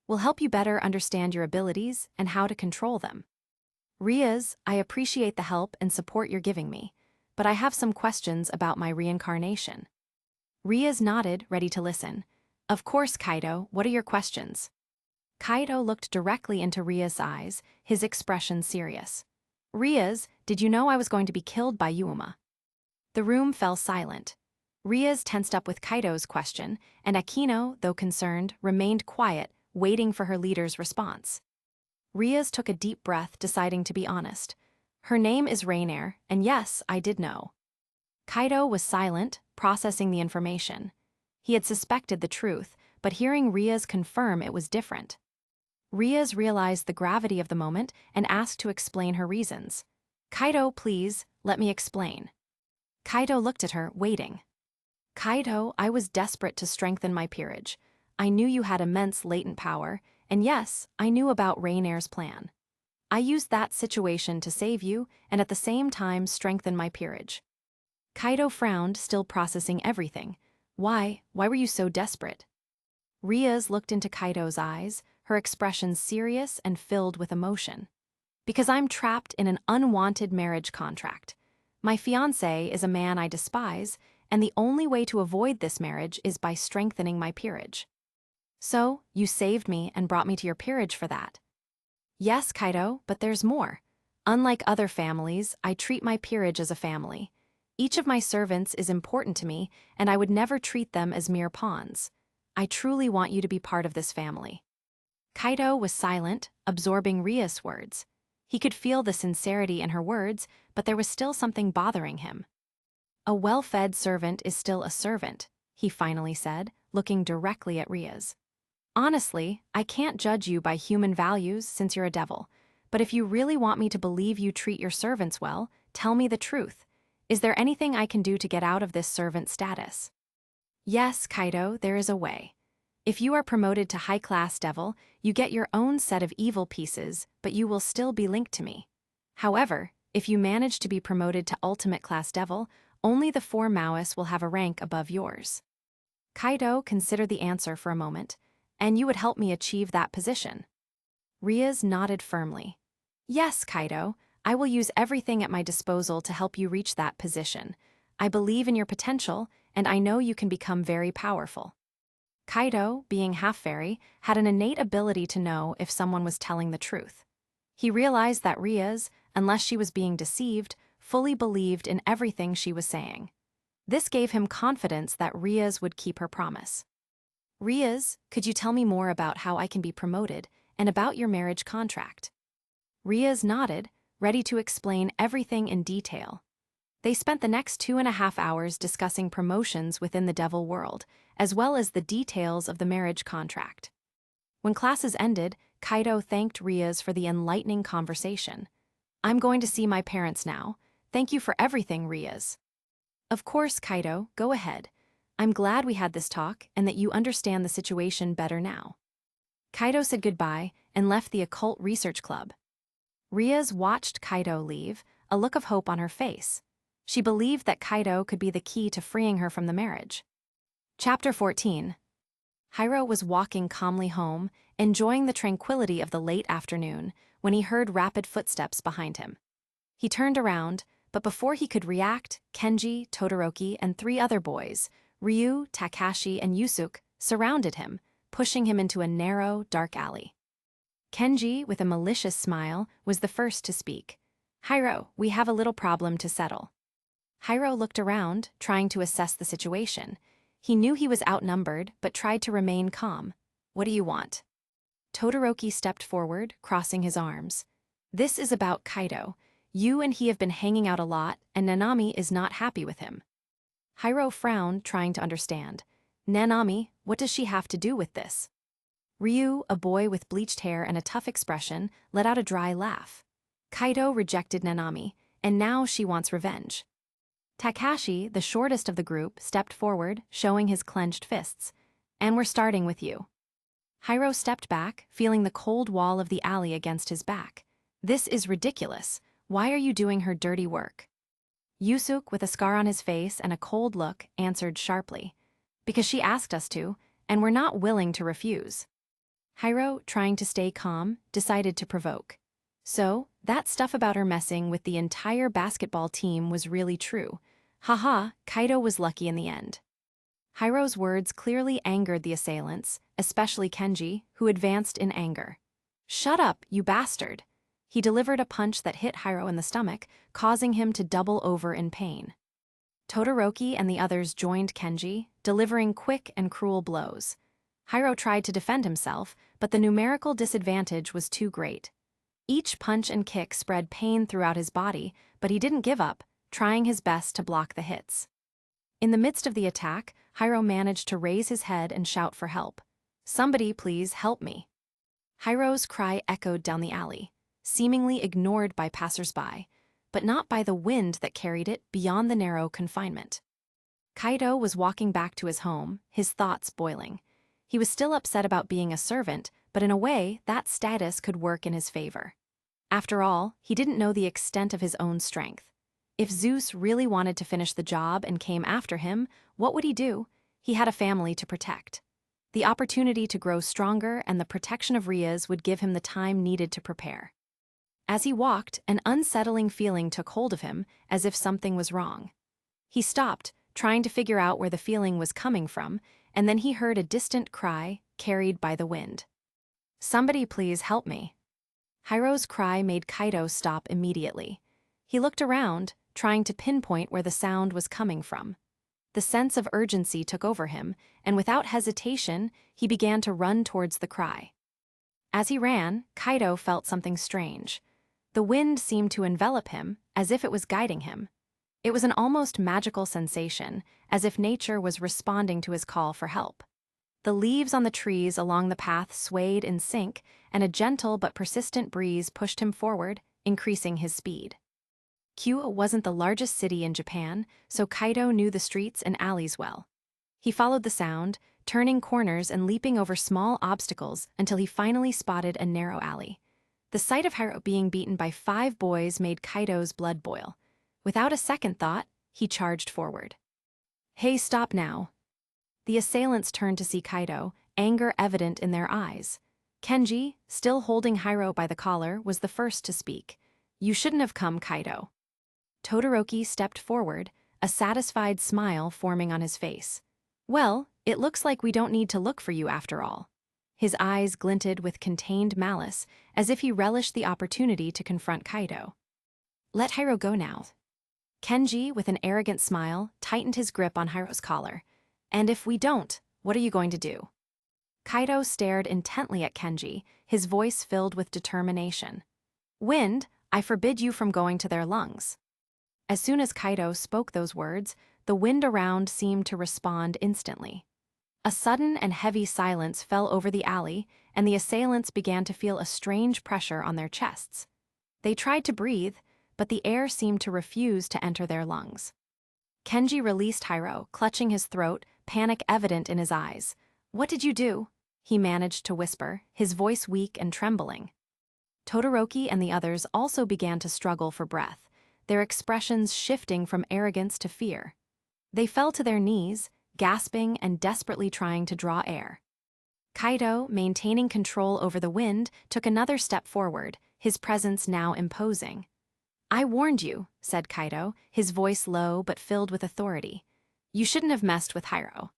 We'll help you better understand your abilities and how to control them. Riaz, I appreciate the help and support you're giving me, but I have some questions about my reincarnation. Riaz nodded, ready to listen. Of course, Kaido, what are your questions? Kaido looked directly into Riaz's eyes, his expression serious. Riaz, did you know I was going to be killed by Yuma? The room fell silent. Riaz tensed up with Kaido's question, and Akino, though concerned, remained quiet, waiting for her leader's response. Riaz took a deep breath, deciding to be honest. Her name is Rainair, and yes, I did know. Kaido was silent, processing the information. He had suspected the truth, but hearing Riaz confirm it was different. Riaz realized the gravity of the moment and asked to explain her reasons. Kaido, please, let me explain. Kaido looked at her, waiting. Kaido, I was desperate to strengthen my peerage. I knew you had immense latent power, and yes, I knew about Rainair's plan. I used that situation to save you and at the same time strengthen my peerage. Kaido frowned, still processing everything. Why were you so desperate? Riaz looked into Kaido's eyes, her expression serious and filled with emotion. Because I'm trapped in an unwanted marriage contract. My fiancé is a man I despise, and the only way to avoid this marriage is by strengthening my peerage. So, you saved me and brought me to your peerage for that. Yes, Kaido, but there's more. Unlike other families, I treat my peerage as a family. Each of my servants is important to me, and I would never treat them as mere pawns. I truly want you to be part of this family. Kaido was silent, absorbing Riaz's words. He could feel the sincerity in her words, but there was still something bothering him. A well-fed servant is still a servant, he finally said, looking directly at Riaz. Honestly, I can't judge you by human values since you're a devil, but if you really want me to believe you treat your servants well, tell me the truth. Is there anything I can do to get out of this servant status? Yes, Kaido, there is a way. If you are promoted to high-class devil, you get your own set of evil pieces, but you will still be linked to me. However, if you manage to be promoted to ultimate class devil, only the 4 Maoists will have a rank above yours. Kaido considered the answer for a moment. And you would help me achieve that position. Riaz nodded firmly. Yes, Kaido, I will use everything at my disposal to help you reach that position. I believe in your potential, and I know you can become very powerful. Kaido, being half-fairy, had an innate ability to know if someone was telling the truth. He realized that Riaz, unless she was being deceived, fully believed in everything she was saying. This gave him confidence that Riaz would keep her promise. Riaz, could you tell me more about how I can be promoted and about your marriage contract? Riaz nodded, ready to explain everything in detail. They spent the next 2.5 hours discussing promotions within the devil world, as well as the details of the marriage contract. When classes ended, Kaido thanked Riaz for the enlightening conversation. I'm going to see my parents now. Thank you for everything, Riaz. Of course, Kaido, go ahead. I'm glad we had this talk and that you understand the situation better now. Kaido said goodbye and left the Occult Research Club. Riaz watched Kaido leave, a look of hope on her face. She believed that Kaido could be the key to freeing her from the marriage. Chapter 14. Hiro was walking calmly home, enjoying the tranquility of the late afternoon, when he heard rapid footsteps behind him. He turned around, but before he could react, Kenji, Todoroki, and 3 other boys, Ryu, Takashi, and Yusuke, surrounded him, pushing him into a narrow, dark alley. Kenji, with a malicious smile, was the first to speak. Hiro, we have a little problem to settle. Hiro looked around, trying to assess the situation. He knew he was outnumbered, but tried to remain calm. What do you want? Todoroki stepped forward, crossing his arms. This is about Kaido. You and he have been hanging out a lot, and Nanami is not happy with him. Hiro frowned, trying to understand. Nanami, what does she have to do with this? Ryu, a boy with bleached hair and a tough expression, let out a dry laugh. Kaido rejected Nanami, and now she wants revenge. Takashi, the shortest of the group, stepped forward, showing his clenched fists. And we're starting with you. Hiro stepped back, feeling the cold wall of the alley against his back. This is ridiculous. Why are you doing her dirty work? Yusuke, with a scar on his face and a cold look, answered sharply. Because she asked us to, and we're not willing to refuse. Hiro, trying to stay calm, decided to provoke. So, that stuff about her messing with the entire basketball team was really true. Haha, Kaido was lucky in the end. Hiro's words clearly angered the assailants, especially Kenji, who advanced in anger. Shut up, you bastard! He delivered a punch that hit Hiro in the stomach, causing him to double over in pain. Todoroki and the others joined Kenji, delivering quick and cruel blows. Hiro tried to defend himself, but the numerical disadvantage was too great. Each punch and kick spread pain throughout his body, but he didn't give up, trying his best to block the hits. In the midst of the attack, Hiro managed to raise his head and shout for help. Somebody please help me. Hiro's cry echoed down the alley, seemingly ignored by passers-by, but not by the wind that carried it beyond the narrow confinement. Kaido was walking back to his home, his thoughts boiling. He was still upset about being a servant, but in a way, that status could work in his favor. After all, he didn't know the extent of his own strength. If Zeus really wanted to finish the job and came after him, what would he do? He had a family to protect. The opportunity to grow stronger and the protection of Rias would give him the time needed to prepare. As he walked, an unsettling feeling took hold of him, as if something was wrong. He stopped, trying to figure out where the feeling was coming from, and then he heard a distant cry, carried by the wind. Somebody please help me. Hiro's cry made Kaido stop immediately. He looked around, trying to pinpoint where the sound was coming from. The sense of urgency took over him, and without hesitation, he began to run towards the cry. As he ran, Kaido felt something strange. The wind seemed to envelop him, as if it was guiding him. It was an almost magical sensation, as if nature was responding to his call for help. The leaves on the trees along the path swayed in sync, and a gentle but persistent breeze pushed him forward, increasing his speed. Kyoto wasn't the largest city in Japan, so Kaido knew the streets and alleys well. He followed the sound, turning corners and leaping over small obstacles until he finally spotted a narrow alley. The sight of Hiro being beaten by 5 boys made Kaido's blood boil. Without a second thought, he charged forward. Hey, stop now. The assailants turned to see Kaido, anger evident in their eyes. Kenji, still holding Hiro by the collar, was the first to speak. You shouldn't have come, Kaido. Todoroki stepped forward, a satisfied smile forming on his face. Well, it looks like we don't need to look for you after all. His eyes glinted with contained malice, as if he relished the opportunity to confront Kaido. Let Hiro go now. Kenji, with an arrogant smile, tightened his grip on Hiro's collar. And if we don't, what are you going to do? Kaido stared intently at Kenji, his voice filled with determination. Wind, I forbid you from going to their lungs. As soon as Kaido spoke those words, the wind around seemed to respond instantly. A sudden and heavy silence fell over the alley, and the assailants began to feel a strange pressure on their chests. They tried to breathe, but the air seemed to refuse to enter their lungs. Kenji released Hiro, clutching his throat, panic evident in his eyes. What did you do? He managed to whisper, his voice weak and trembling. Todoroki and the others also began to struggle for breath, their expressions shifting from arrogance to fear. They fell to their knees, gasping and desperately trying to draw air. Kaido, maintaining control over the wind, took another step forward, his presence now imposing. I warned you, said Kaido, his voice low but filled with authority. You shouldn't have messed with Hiro.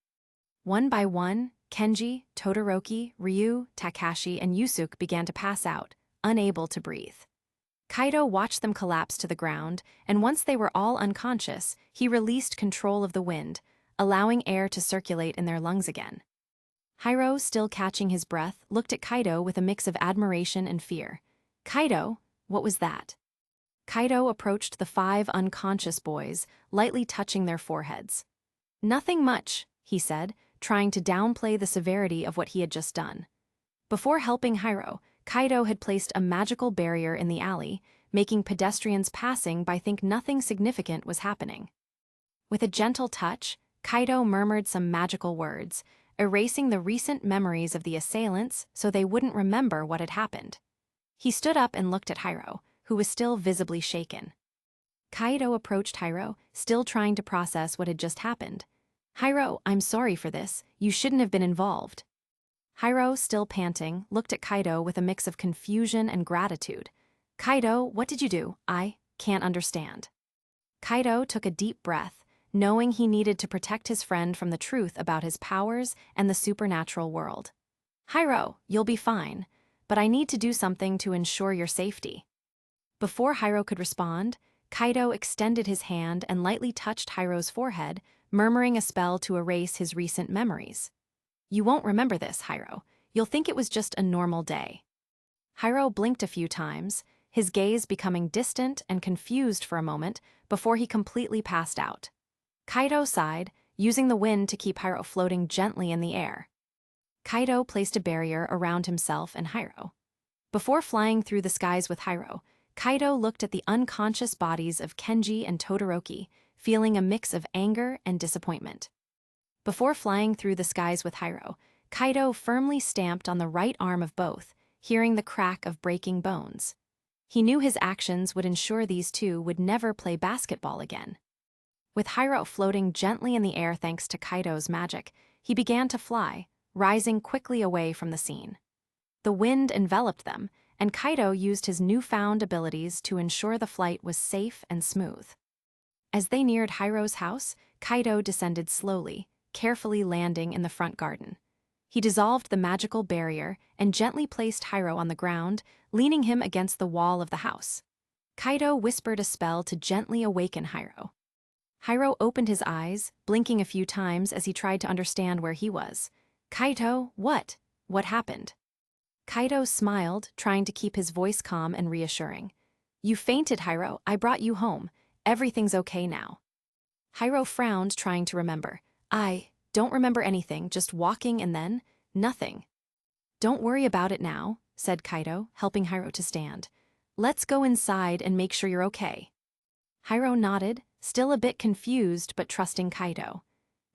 One by one, Kenji, Todoroki, Ryu, Takashi, and Yusuke began to pass out, unable to breathe. Kaido watched them collapse to the ground, and once they were all unconscious, he released control of the wind, allowing air to circulate in their lungs again. Hiro, still catching his breath, looked at Kaido with a mix of admiration and fear. Kaido, what was that? Kaido approached the 5 unconscious boys, lightly touching their foreheads. Nothing much, he said, trying to downplay the severity of what he had just done. Before helping Hiro, Kaido had placed a magical barrier in the alley, making pedestrians passing by think nothing significant was happening. With a gentle touch, Kaido murmured some magical words, erasing the recent memories of the assailants so they wouldn't remember what had happened. He stood up and looked at Hiro, who was still visibly shaken. Kaido approached Hiro, still trying to process what had just happened. "Hiro, I'm sorry for this. You shouldn't have been involved." Hiro, still panting, looked at Kaido with a mix of confusion and gratitude. "Kaido, what did you do? I can't understand." Kaido took a deep breath, knowing he needed to protect his friend from the truth about his powers and the supernatural world. "Hiro, you'll be fine, but I need to do something to ensure your safety." Before Hiro could respond, Kaido extended his hand and lightly touched Hiro's forehead, murmuring a spell to erase his recent memories. "You won't remember this, Hiro. You'll think it was just a normal day." Hiro blinked a few times, his gaze becoming distant and confused for a moment before he completely passed out. Kaido sighed, using the wind to keep Hiro floating gently in the air. Kaido placed a barrier around himself and Hiro. Before flying through the skies with Hiro, Kaido looked at the unconscious bodies of Kenji and Todoroki, feeling a mix of anger and disappointment. Before flying through the skies with Hiro, Kaido firmly stamped on the right arm of both, hearing the crack of breaking bones. He knew his actions would ensure these two would never play basketball again. With Hiro floating gently in the air thanks to Kaido's magic, he began to fly, rising quickly away from the scene. The wind enveloped them, and Kaido used his newfound abilities to ensure the flight was safe and smooth. As they neared Hiro's house, Kaido descended slowly, carefully landing in the front garden. He dissolved the magical barrier and gently placed Hiro on the ground, leaning him against the wall of the house. Kaido whispered a spell to gently awaken Hiro. Hiro opened his eyes, blinking a few times as he tried to understand where he was. "Kaido, what? What happened?" Kaido smiled, trying to keep his voice calm and reassuring. "You fainted, Hiro. I brought you home. Everything's okay now." Hiro frowned, trying to remember. "I don't remember anything, just walking and then nothing." "Don't worry about it now," said Kaido, helping Hiro to stand. "Let's go inside and make sure you're okay." Hiro nodded, still a bit confused but trusting Kaido.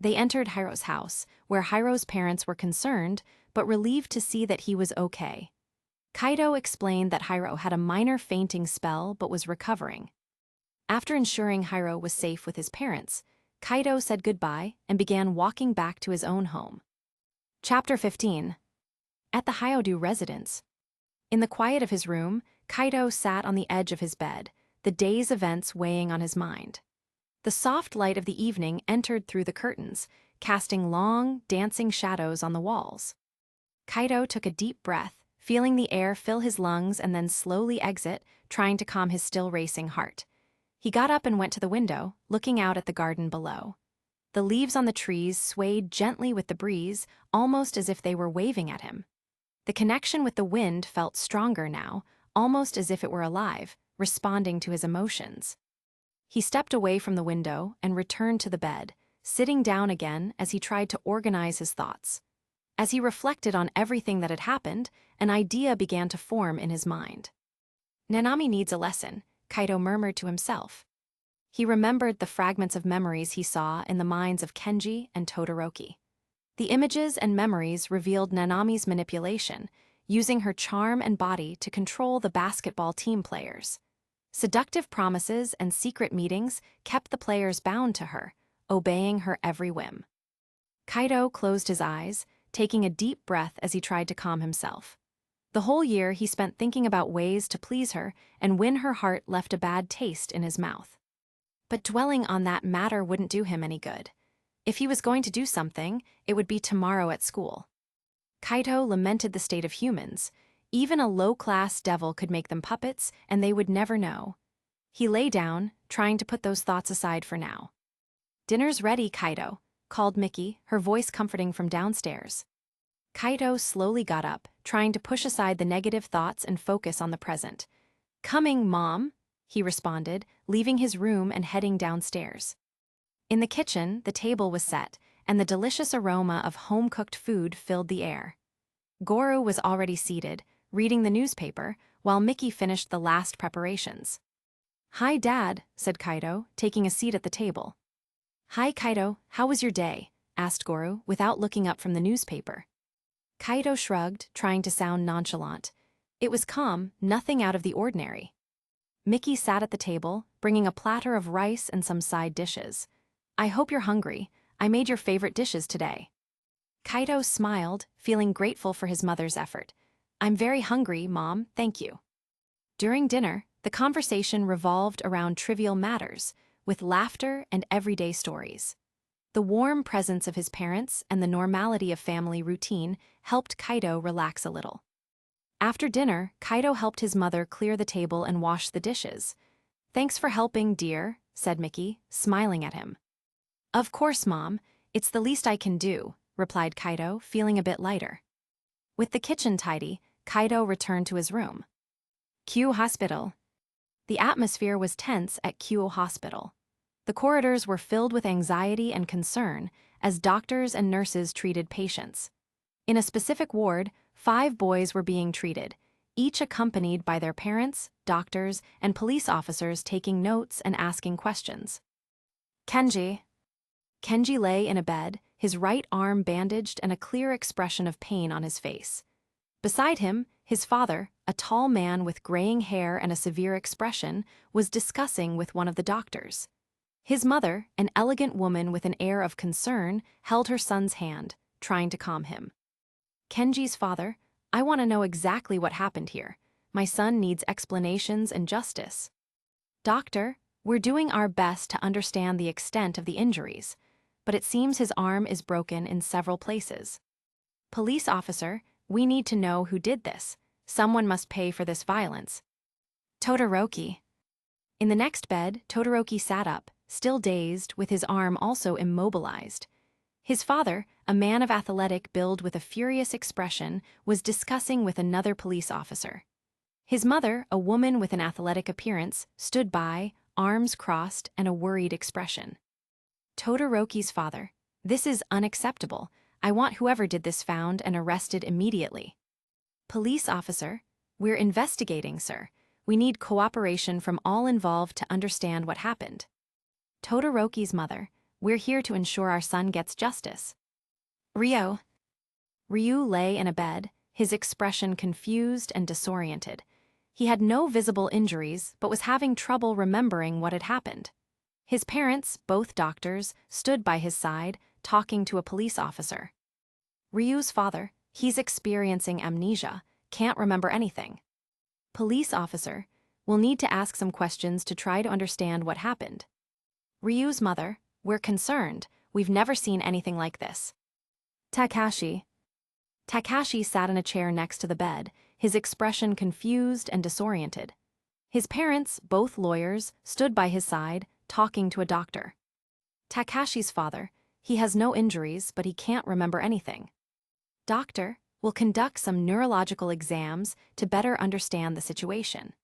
They entered Hiro's house, where Hiro's parents were concerned, but relieved to see that he was okay. Kaido explained that Hiro had a minor fainting spell but was recovering. After ensuring Hiro was safe with his parents, Kaido said goodbye and began walking back to his own home. Chapter 15. At the Hyodu residence. In the quiet of his room, Kaido sat on the edge of his bed, the day's events weighing on his mind. The soft light of the evening entered through the curtains, casting long, dancing shadows on the walls. Kaido took a deep breath, feeling the air fill his lungs and then slowly exit, trying to calm his still racing heart. He got up and went to the window, looking out at the garden below. The leaves on the trees swayed gently with the breeze, almost as if they were waving at him. The connection with the wind felt stronger now, almost as if it were alive, responding to his emotions. He stepped away from the window and returned to the bed, sitting down again as he tried to organize his thoughts. As he reflected on everything that had happened, an idea began to form in his mind. "Nanami needs a lesson," Kaido murmured to himself. He remembered the fragments of memories he saw in the minds of Kenji and Todoroki. The images and memories revealed Nanami's manipulation, using her charm and body to control the basketball team players. Seductive promises and secret meetings kept the players bound to her, obeying her every whim. Kaido closed his eyes, taking a deep breath as he tried to calm himself. The whole year he spent thinking about ways to please her and win her heart left a bad taste in his mouth. But dwelling on that matter wouldn't do him any good. If he was going to do something, it would be tomorrow at school. Kaido lamented the state of humans. Even a low-class devil could make them puppets, and they would never know. He lay down, trying to put those thoughts aside for now. "Dinner's ready, Kaido," called Mickey, her voice comforting from downstairs. Kaido slowly got up, trying to push aside the negative thoughts and focus on the present. "Coming, Mom," he responded, leaving his room and heading downstairs. In the kitchen, the table was set, and the delicious aroma of home-cooked food filled the air. Goro was already seated, reading the newspaper, while Mickey finished the last preparations. "Hi, Dad," said Kaido, taking a seat at the table. "Hi, Kaido, how was your day?" asked Goro, without looking up from the newspaper. Kaido shrugged, trying to sound nonchalant. It was calm, nothing out of the ordinary. Mickey sat at the table, bringing a platter of rice and some side dishes. I hope you're hungry. I made your favorite dishes today. Kaido smiled, feeling grateful for his mother's effort. I'm very hungry, Mom, thank you. During dinner, the conversation revolved around trivial matters, with laughter and everyday stories. The warm presence of his parents and the normality of family routine helped Kaido relax a little. After dinner, Kaido helped his mother clear the table and wash the dishes. Thanks for helping, dear, said Mickey, smiling at him. Of course, Mom, it's the least I can do, replied Kaido, feeling a bit lighter. With the kitchen tidy, Kaido returned to his room. Q Hospital. The atmosphere was tense at Q Hospital. The corridors were filled with anxiety and concern as doctors and nurses treated patients. In a specific ward, 5 boys were being treated, each accompanied by their parents, doctors, and police officers taking notes and asking questions. Kenji. Kenji lay in a bed, his right arm bandaged and a clear expression of pain on his face. Beside him, his father, a tall man with graying hair and a severe expression, was discussing with one of the doctors. His mother, an elegant woman with an air of concern, held her son's hand, trying to calm him. Kenji's father, I want to know exactly what happened here. My son needs explanations and justice. Doctor, we're doing our best to understand the extent of the injuries, but it seems his arm is broken in several places. Police officer, we need to know who did this. Someone must pay for this violence. Todoroki. In the next bed, Todoroki sat up, still dazed, with his arm also immobilized. His father, a man of athletic build with a furious expression, was discussing with another police officer. His mother, a woman with an athletic appearance, stood by, arms crossed and a worried expression. Todoroki's father, this is unacceptable. I want whoever did this found and arrested immediately. Police officer, we're investigating, sir. We need cooperation from all involved to understand what happened. Todoroki's mother, we're here to ensure our son gets justice. Ryu. Ryu lay in a bed, his expression confused and disoriented. He had no visible injuries, but was having trouble remembering what had happened. His parents, both doctors, stood by his side, talking to a police officer. Ryu's father, he's experiencing amnesia, can't remember anything. Police officer, we'll need to ask some questions to try to understand what happened. Ryu's mother, we're concerned, we've never seen anything like this. Takashi. Takashi sat in a chair next to the bed, his expression confused and disoriented. His parents, both lawyers, stood by his side, talking to a doctor. Takashi's father, he has no injuries, but he can't remember anything. Doctor, we'll conduct some neurological exams to better understand the situation.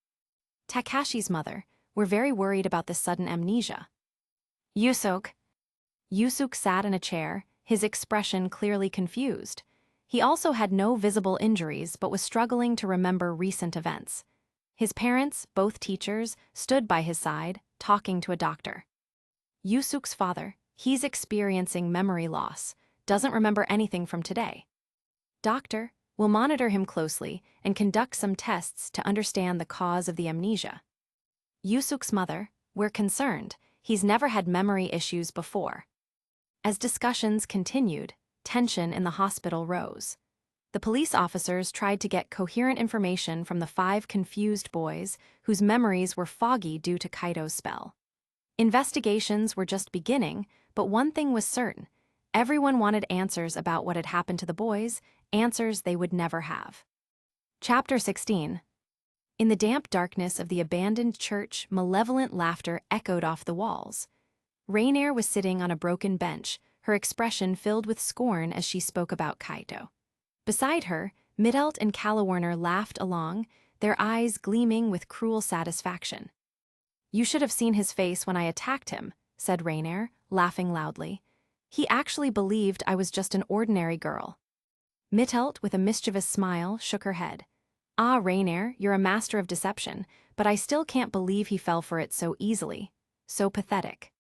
Takashi's mother, we're very worried about this sudden amnesia. Yusuke. Yusuke sat in a chair, his expression clearly confused. He also had no visible injuries but was struggling to remember recent events. His parents, both teachers, stood by his side, talking to a doctor. Yusuke's father, he's experiencing memory loss, doesn't remember anything from today. Doctor, we'll monitor him closely and conduct some tests to understand the cause of the amnesia. Yusuke's mother, we're concerned, he's never had memory issues before. As discussions continued, tension in the hospital rose. The police officers tried to get coherent information from the 5 confused boys whose memories were foggy due to Kaido's spell. Investigations were just beginning, but one thing was certain. Everyone wanted answers about what had happened to the boys, answers they would never have. Chapter 16. In the damp darkness of the abandoned church, malevolent laughter echoed off the walls. Rainier was sitting on a broken bench, her expression filled with scorn as she spoke about Kaido. Beside her, Midelt and Calawarner laughed along, their eyes gleaming with cruel satisfaction. You should have seen his face when I attacked him, said Rainier, laughing loudly. He actually believed I was just an ordinary girl. Midelt, with a mischievous smile, shook her head. Ah, Rainier, you're a master of deception, but I still can't believe he fell for it so easily. So pathetic.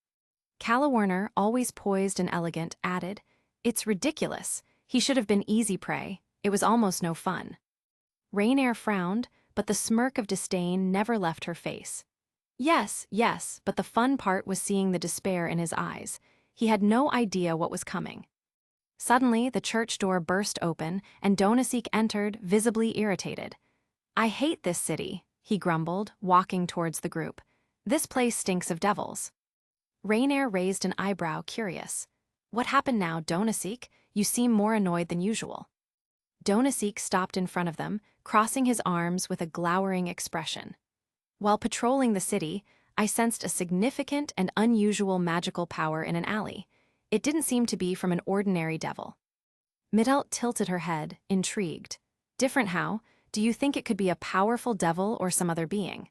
Calawarner, always poised and elegant, added, It's ridiculous. He should have been easy prey. It was almost no fun. Rainier frowned, but the smirk of disdain never left her face. Yes, yes, but the fun part was seeing the despair in his eyes. He had no idea what was coming. Suddenly, the church door burst open, and Donasik entered, visibly irritated. "I hate this city," he grumbled, walking towards the group. "This place stinks of devils." Rainier raised an eyebrow, curious. "What happened now, Donasik? You seem more annoyed than usual." Donasik stopped in front of them, crossing his arms with a glowering expression. "While patrolling the city, I sensed a significant and unusual magical power in an alley. It didn't seem to be from an ordinary devil." Midelt tilted her head, intrigued. "Different how? Do you think it could be a powerful devil or some other being?"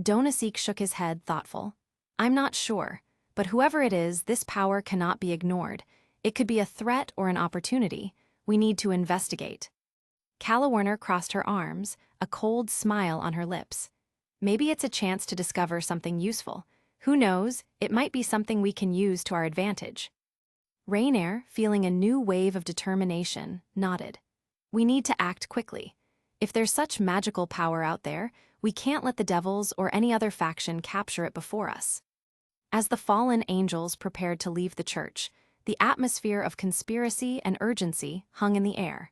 Donasik shook his head, thoughtful. "I'm not sure, but whoever it is, this power cannot be ignored. It could be a threat or an opportunity. We need to investigate." Calawerner crossed her arms, a cold smile on her lips. "Maybe it's a chance to discover something useful. Who knows, it might be something we can use to our advantage." Rainier, feeling a new wave of determination, nodded. "We need to act quickly. If there's such magical power out there, we can't let the devils or any other faction capture it before us." As the fallen angels prepared to leave the church, the atmosphere of conspiracy and urgency hung in the air.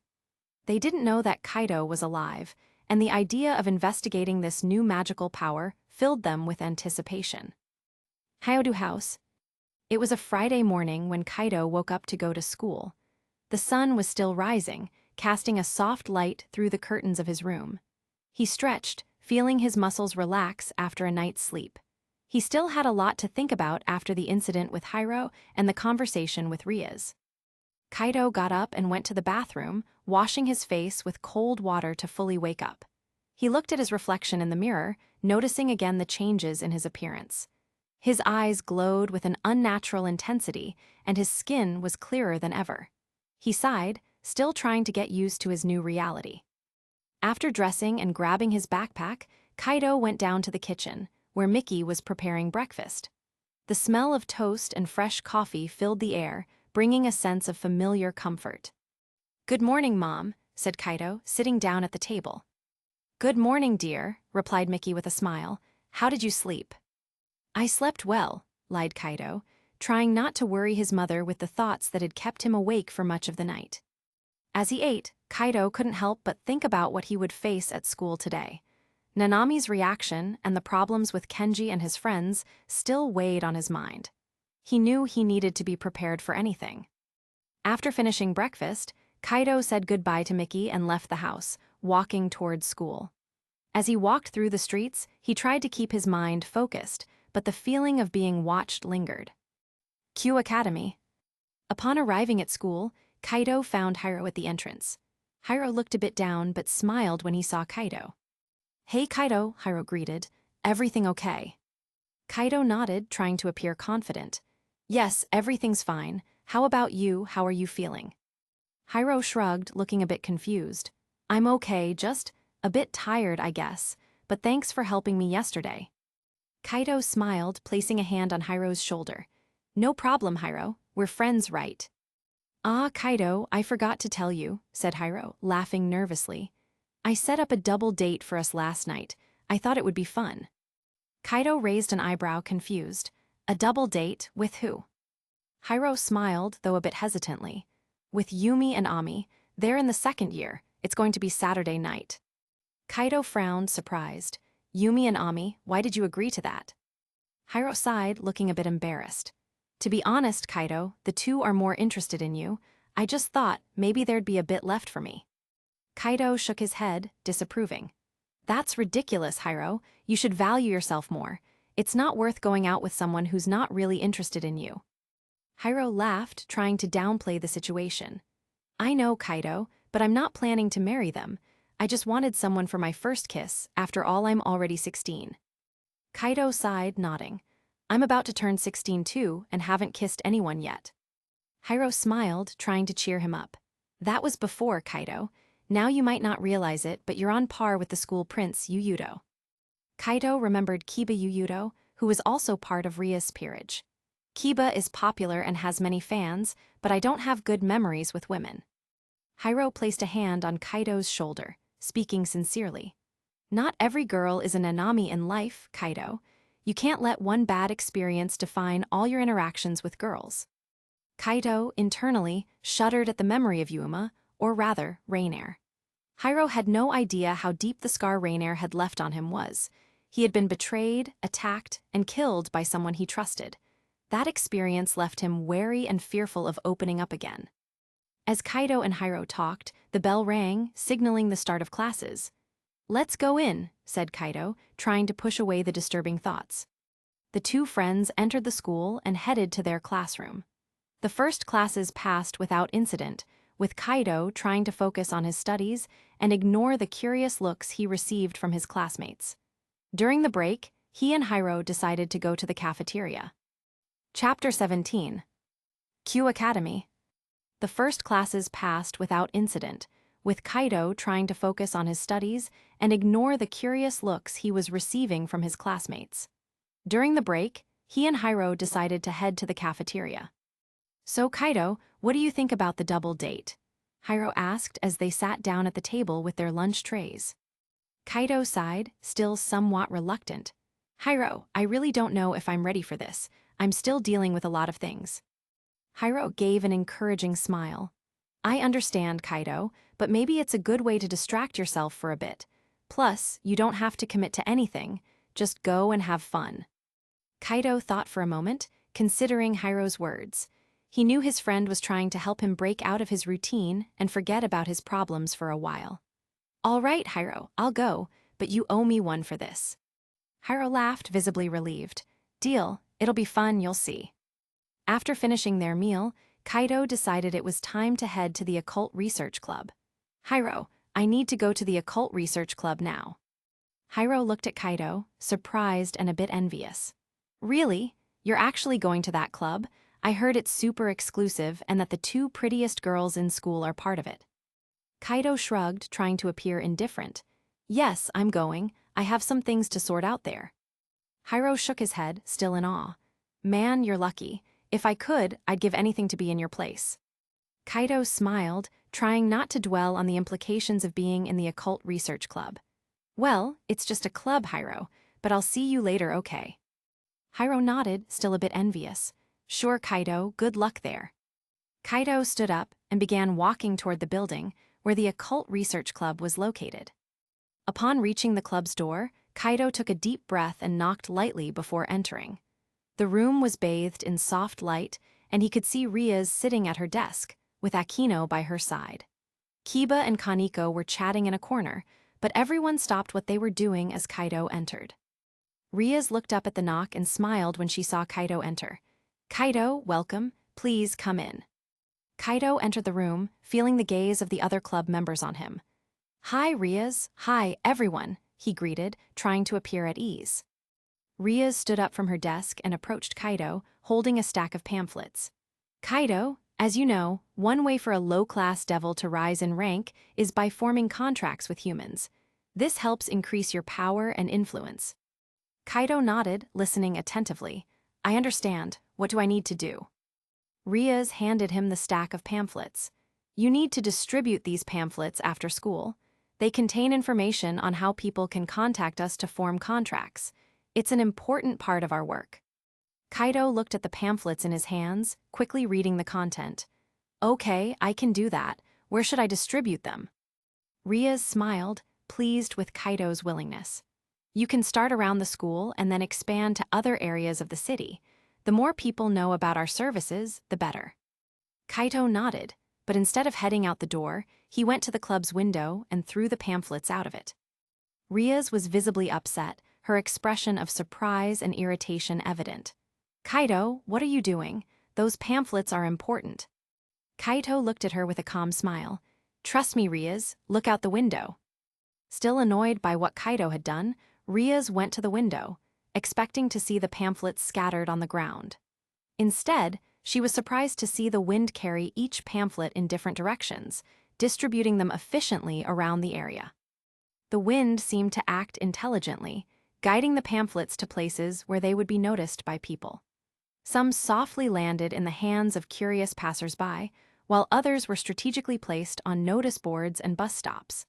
They didn't know that Kaido was alive, and the idea of investigating this new magical power filled them with anticipation. Hiatus House. It was a Friday morning when Kaido woke up to go to school. The sun was still rising, casting a soft light through the curtains of his room. He stretched, feeling his muscles relax after a night's sleep. He still had a lot to think about after the incident with Hiro and the conversation with Riaz. Kaido got up and went to the bathroom, washing his face with cold water to fully wake up. He looked at his reflection in the mirror, noticing again the changes in his appearance. His eyes glowed with an unnatural intensity, and his skin was clearer than ever. He sighed, still trying to get used to his new reality. After dressing and grabbing his backpack, Kaido went down to the kitchen, where Mickey was preparing breakfast. The smell of toast and fresh coffee filled the air, bringing a sense of familiar comfort. "Good morning, Mom," said Kaido, sitting down at the table. "Good morning, dear," replied Mickey with a smile. "How did you sleep?" "I slept well," lied Kaido, trying not to worry his mother with the thoughts that had kept him awake for much of the night. As he ate, Kaido couldn't help but think about what he would face at school today. Nanami's reaction and the problems with Kenji and his friends still weighed on his mind. He knew he needed to be prepared for anything. After finishing breakfast, Kaido said goodbye to Mickey and left the house, walking towards school. As he walked through the streets, he tried to keep his mind focused, but the feeling of being watched lingered. Q Academy. Upon arriving at school, Kaido found Hiro at the entrance. Hiro looked a bit down but smiled when he saw Kaido. "Hey Kaido," Hiro greeted. "Everything okay?" Kaido nodded, trying to appear confident. "Yes, everything's fine. How about you? How are you feeling?" Hiro shrugged, looking a bit confused. "I'm okay, just a bit tired, I guess, but thanks for helping me yesterday." Kaido smiled, placing a hand on Hiro's shoulder. "No problem, Hiro. We're friends, right?" "Ah, Kaido, I forgot to tell you," said Hiro, laughing nervously. "I set up a double date for us last night. I thought it would be fun." Kaido raised an eyebrow, confused. "A double date? With who?" Hiro smiled, though a bit hesitantly. "With Yumi and Ami. They're in the second year. It's going to be Saturday night." Kaido frowned, surprised. "Yumi and Ami, why did you agree to that?" Hiro sighed, looking a bit embarrassed. "To be honest, Kaido, the two are more interested in you. I just thought maybe there'd be a bit left for me." Kaido shook his head, disapproving. "That's ridiculous, Hiro. You should value yourself more. It's not worth going out with someone who's not really interested in you." Hiro laughed, trying to downplay the situation. "I know, Kaido, but I'm not planning to marry them. I just wanted someone for my first kiss. After all, I'm already 16. Kaido sighed, nodding. "I'm about to turn 16 too, and haven't kissed anyone yet." Hiro smiled, trying to cheer him up. "That was before, Kaido. Now you might not realize it, but you're on par with the school prince, Yuyudo." Kaido remembered Kiba Yuyudo, who was also part of Ria's peerage. Kiba is popular and has many fans, but I don't have good memories with women. Hiro placed a hand on Kaido's shoulder, speaking sincerely. Not every girl is an Nanami in life, Kaido. You can't let one bad experience define all your interactions with girls. Kaido, internally, shuddered at the memory of Yuma, or rather, Rainair. Hiro had no idea how deep the scar Rainair had left on him was. He had been betrayed, attacked, and killed by someone he trusted. That experience left him wary and fearful of opening up again. As Kaido and Hiro talked, the bell rang, signaling the start of classes. "Let's go in," said Kaido, trying to push away the disturbing thoughts. The two friends entered the school and headed to their classroom. The first classes passed without incident, with Kaido trying to focus on his studies and ignore the curious looks he received from his classmates. During the break, he and Hiro decided to go to the cafeteria. Chapter 17. Q Academy. The first classes passed without incident, with Kaido trying to focus on his studies and ignore the curious looks he was receiving from his classmates. During the break, he and Hiro decided to head to the cafeteria. "So Kaido, what do you think about the double date?" Hiro asked as they sat down at the table with their lunch trays. Kaido sighed, still somewhat reluctant. "Hiro, I really don't know if I'm ready for this. I'm still dealing with a lot of things." Hiro gave an encouraging smile. "I understand, Kaido, but maybe it's a good way to distract yourself for a bit. Plus, you don't have to commit to anything. Just go and have fun." Kaido thought for a moment, considering Hiro's words. He knew his friend was trying to help him break out of his routine and forget about his problems for a while. "All right, Hiro, I'll go, but you owe me one for this." Hiro laughed, visibly relieved. "Deal, it'll be fun, you'll see." After finishing their meal, Kaido decided it was time to head to the Occult Research Club. "Hiro, I need to go to the Occult Research Club now." Hiro looked at Kaido, surprised and a bit envious. "Really? You're actually going to that club? I heard it's super exclusive and that the two prettiest girls in school are part of it." Kaido shrugged, trying to appear indifferent. "Yes, I'm going. I have some things to sort out there." Hiro shook his head, still in awe. "Man, you're lucky. If I could, I'd give anything to be in your place." Kaido smiled, trying not to dwell on the implications of being in the Occult Research Club. "Well, it's just a club, Hiro, but I'll see you later, okay?" Hiro nodded, still a bit envious. "Sure, Kaido, good luck there." Kaido stood up and began walking toward the building where the Occult Research Club was located. Upon reaching the club's door, Kaido took a deep breath and knocked lightly before entering. The room was bathed in soft light, and he could see Riaz sitting at her desk, with Akino by her side. Kiba and Kaneko were chatting in a corner, but everyone stopped what they were doing as Kaido entered. Riaz looked up at the knock and smiled when she saw Kaido enter. "Kaido, welcome. Please come in." Kaido entered the room, feeling the gaze of the other club members on him. "Hi, Riaz. Hi, everyone," he greeted, trying to appear at ease. Riaz stood up from her desk and approached Kaido, holding a stack of pamphlets. "Kaido, as you know, one way for a low-class devil to rise in rank is by forming contracts with humans. This helps increase your power and influence." Kaido nodded, listening attentively. "I understand. What do I need to do?" Riaz handed him the stack of pamphlets. "You need to distribute these pamphlets after school. They contain information on how people can contact us to form contracts. It's an important part of our work." Kaido looked at the pamphlets in his hands, quickly reading the content. "Okay, I can do that. Where should I distribute them?" Riaz smiled, pleased with Kaido's willingness. "You can start around the school and then expand to other areas of the city. The more people know about our services, the better." Kaido nodded, but instead of heading out the door, he went to the club's window and threw the pamphlets out of it. Riaz was visibly upset, her expression of surprise and irritation evident. "Kaido, what are you doing? Those pamphlets are important." Kaido looked at her with a calm smile. "Trust me, Riaz, look out the window." Still annoyed by what Kaido had done, Riaz went to the window, expecting to see the pamphlets scattered on the ground. Instead, she was surprised to see the wind carry each pamphlet in different directions, distributing them efficiently around the area. The wind seemed to act intelligently, guiding the pamphlets to places where they would be noticed by people. Some softly landed in the hands of curious passersby, while others were strategically placed on notice boards and bus stops.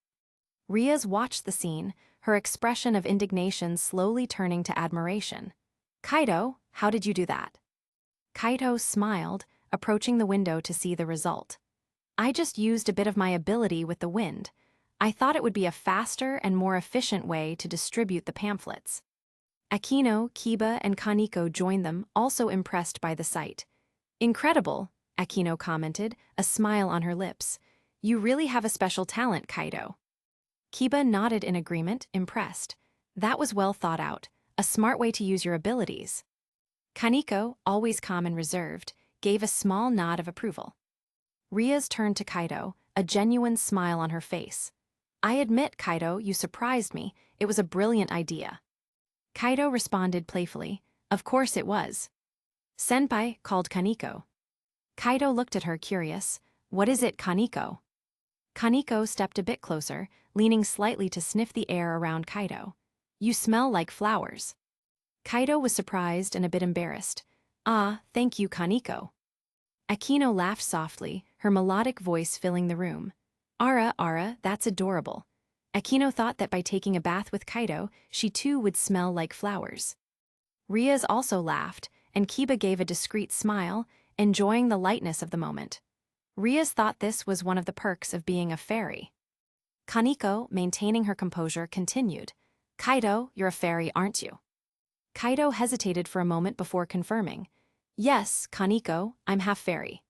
Riaz watched the scene, her expression of indignation slowly turning to admiration. "Kaito, how did you do that?" Kaito smiled, approaching the window to see the result. "I just used a bit of my ability with the wind. I thought it would be a faster and more efficient way to distribute the pamphlets." Akino, Kiba, and Kaneko joined them, also impressed by the sight. "Incredible," Akino commented, a smile on her lips. "You really have a special talent, Kaito." Kiba nodded in agreement, impressed. "That was well thought out, a smart way to use your abilities." Kaneko, always calm and reserved, gave a small nod of approval. Riaz turned to Kaito, a genuine smile on her face. "I admit, Kaito, you surprised me. It was a brilliant idea." Kaito responded playfully, "Of course it was." "Senpai," called Kaneko. Kaito looked at her, curious. "What is it, Kaneko?" Kaneko stepped a bit closer, leaning slightly to sniff the air around Kaito. "You smell like flowers." Kaito was surprised and a bit embarrassed. "Ah, thank you, Kaneko." Akino laughed softly, her melodic voice filling the room. Ara, that's adorable." Akino thought that by taking a bath with Kaito, she too would smell like flowers. Riaz also laughed, and Kiba gave a discreet smile, enjoying the lightness of the moment. Riaz thought this was one of the perks of being a fairy. Kaneko, maintaining her composure, continued. "Kaito, you're a fairy, aren't you?" Kaito hesitated for a moment before confirming. "Yes, Kaneko, I'm half fairy."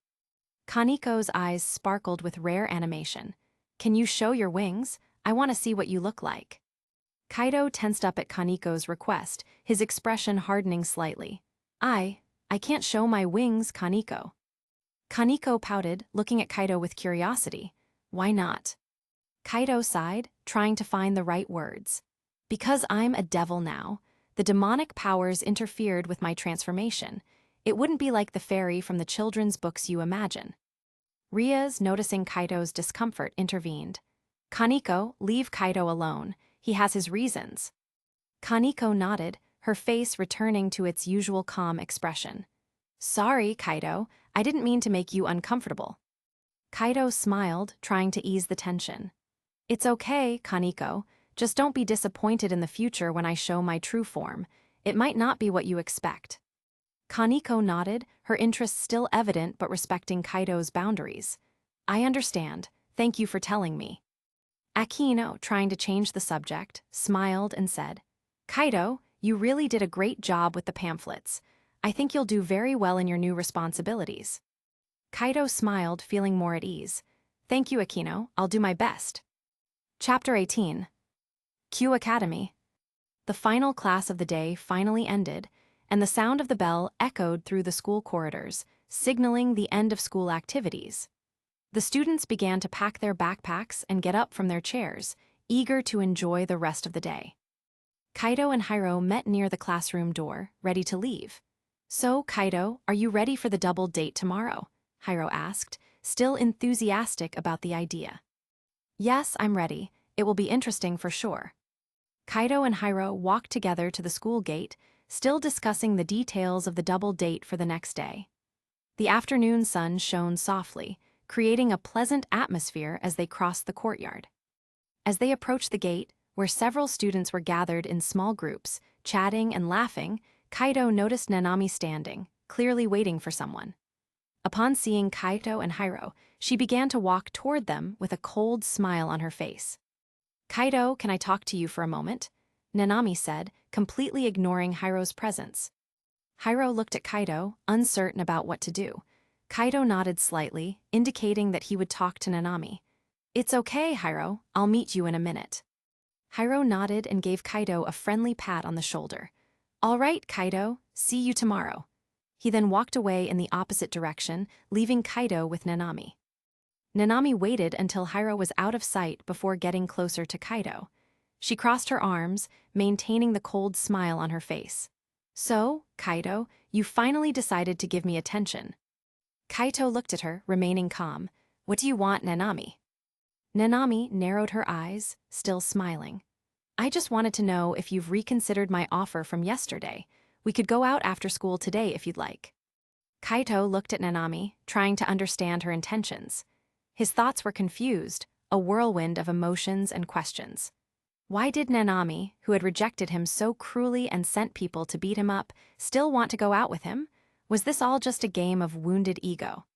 Kaneko's eyes sparkled with rare animation. "Can you show your wings? I want to see what you look like." Kaito tensed up at Kaneko's request, his expression hardening slightly. I can't show my wings, Kaneko." Kaneko pouted, looking at Kaito with curiosity. "Why not?" Kaito sighed, trying to find the right words. "Because I'm a devil now. The demonic powers interfered with my transformation. It wouldn't be like the fairy from the children's books you imagine." Riaz, noticing Kaito's discomfort, intervened. "Kaneko, leave Kaito alone. He has his reasons." Kaneko nodded, her face returning to its usual calm expression. "Sorry, Kaito, I didn't mean to make you uncomfortable." Kaito smiled, trying to ease the tension. "It's okay, Kaneko. Just don't be disappointed in the future when I show my true form. It might not be what you expect." Kaneko nodded, her interest still evident but respecting Kaito's boundaries. "I understand. Thank you for telling me." Akino, trying to change the subject, smiled and said, "Kaito, you really did a great job with the pamphlets. I think you'll do very well in your new responsibilities." Kaito smiled, feeling more at ease. "Thank you, Akino. I'll do my best." Chapter 18. Q Academy. The final class of the day finally ended, and the sound of the bell echoed through the school corridors, signaling the end of school activities. The students began to pack their backpacks and get up from their chairs, eager to enjoy the rest of the day. Kaito and Hiro met near the classroom door, ready to leave. "So, Kaito, are you ready for the double date tomorrow?" Hiro asked, still enthusiastic about the idea. "Yes, I'm ready. It will be interesting for sure." Kaito and Hiro walked together to the school gate, still discussing the details of the double date for the next day. The afternoon sun shone softly, creating a pleasant atmosphere as they crossed the courtyard. As they approached the gate, where several students were gathered in small groups, chatting and laughing, Kaito noticed Nanami standing, clearly waiting for someone. Upon seeing Kaito and Hiro, she began to walk toward them with a cold smile on her face. "Kaito, can I talk to you for a moment?" Nanami said, completely ignoring Hiro's presence. Hiro looked at Kaito, uncertain about what to do. Kaito nodded slightly, indicating that he would talk to Nanami. "It's okay, Hiro. I'll meet you in a minute." Hiro nodded and gave Kaito a friendly pat on the shoulder. "All right, Kaito. See you tomorrow." He then walked away in the opposite direction, leaving Kaito with Nanami. Nanami waited until Hiro was out of sight before getting closer to Kaito. She crossed her arms, maintaining the cold smile on her face. "So, Kaito, you finally decided to give me attention." Kaito looked at her, remaining calm. "What do you want, Nanami?" Nanami narrowed her eyes, still smiling. "I just wanted to know if you've reconsidered my offer from yesterday. We could go out after school today if you'd like." Kaito looked at Nanami, trying to understand her intentions. His thoughts were confused, a whirlwind of emotions and questions. Why did Nanami, who had rejected him so cruelly and sent people to beat him up, still want to go out with him? Was this all just a game of wounded ego?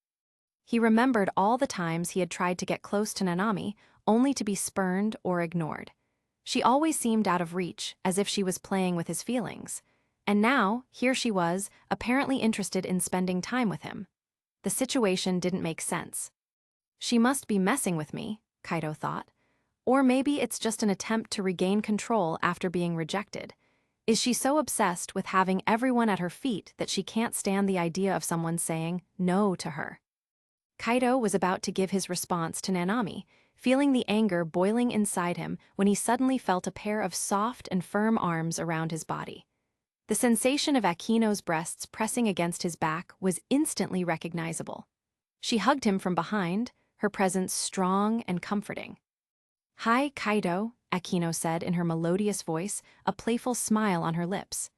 He remembered all the times he had tried to get close to Nanami, only to be spurned or ignored. She always seemed out of reach, as if she was playing with his feelings. And now, here she was, apparently interested in spending time with him. The situation didn't make sense. She must be messing with me, Kaito thought. Or maybe it's just an attempt to regain control after being rejected. Is she so obsessed with having everyone at her feet that she can't stand the idea of someone saying no to her? Kaito was about to give his response to Nanami, feeling the anger boiling inside him when he suddenly felt a pair of soft and firm arms around his body. The sensation of Akino's breasts pressing against his back was instantly recognizable. She hugged him from behind, her presence strong and comforting. "Hi, Kaito," Akino said in her melodious voice, a playful smile on her lips.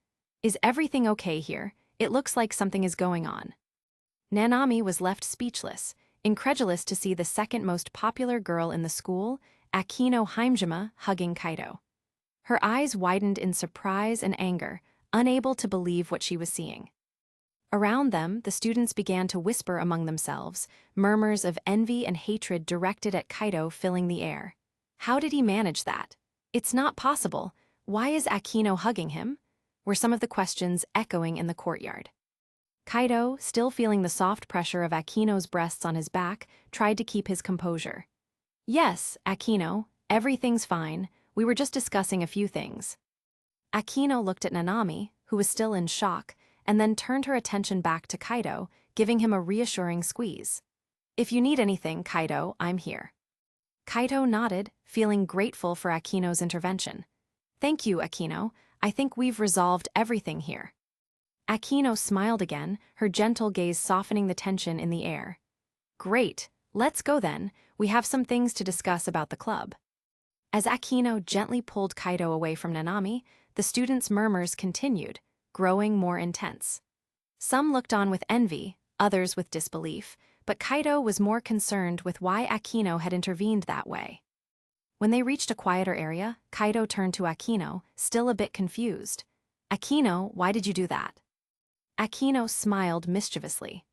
"Is everything okay here? It looks like something is going on." Nanami was left speechless, incredulous to see the second most popular girl in the school, Akino Himejima, hugging Kaito. Her eyes widened in surprise and anger, unable to believe what she was seeing. Around them, the students began to whisper among themselves, murmurs of envy and hatred directed at Kaito filling the air. How did he manage that? It's not possible. Why is Akino hugging him? Were some of the questions echoing in the courtyard. Kaito, still feeling the soft pressure of Akino's breasts on his back, tried to keep his composure. "Yes, Akino, everything's fine. We were just discussing a few things." Akino looked at Nanami, who was still in shock, and then turned her attention back to Kaito, giving him a reassuring squeeze. "If you need anything, Kaito, I'm here." Kaito nodded, feeling grateful for Akino's intervention. "Thank you, Akino. I think we've resolved everything here." Akino smiled again, her gentle gaze softening the tension in the air. "Great, let's go then. We have some things to discuss about the club." As Akino gently pulled Kaito away from Nanami, the students' murmurs continued, growing more intense. Some looked on with envy, others with disbelief, but Kaito was more concerned with why Akino had intervened that way. When they reached a quieter area, Kaito turned to Akino, still a bit confused. "Akino, why did you do that?" Akino smiled mischievously.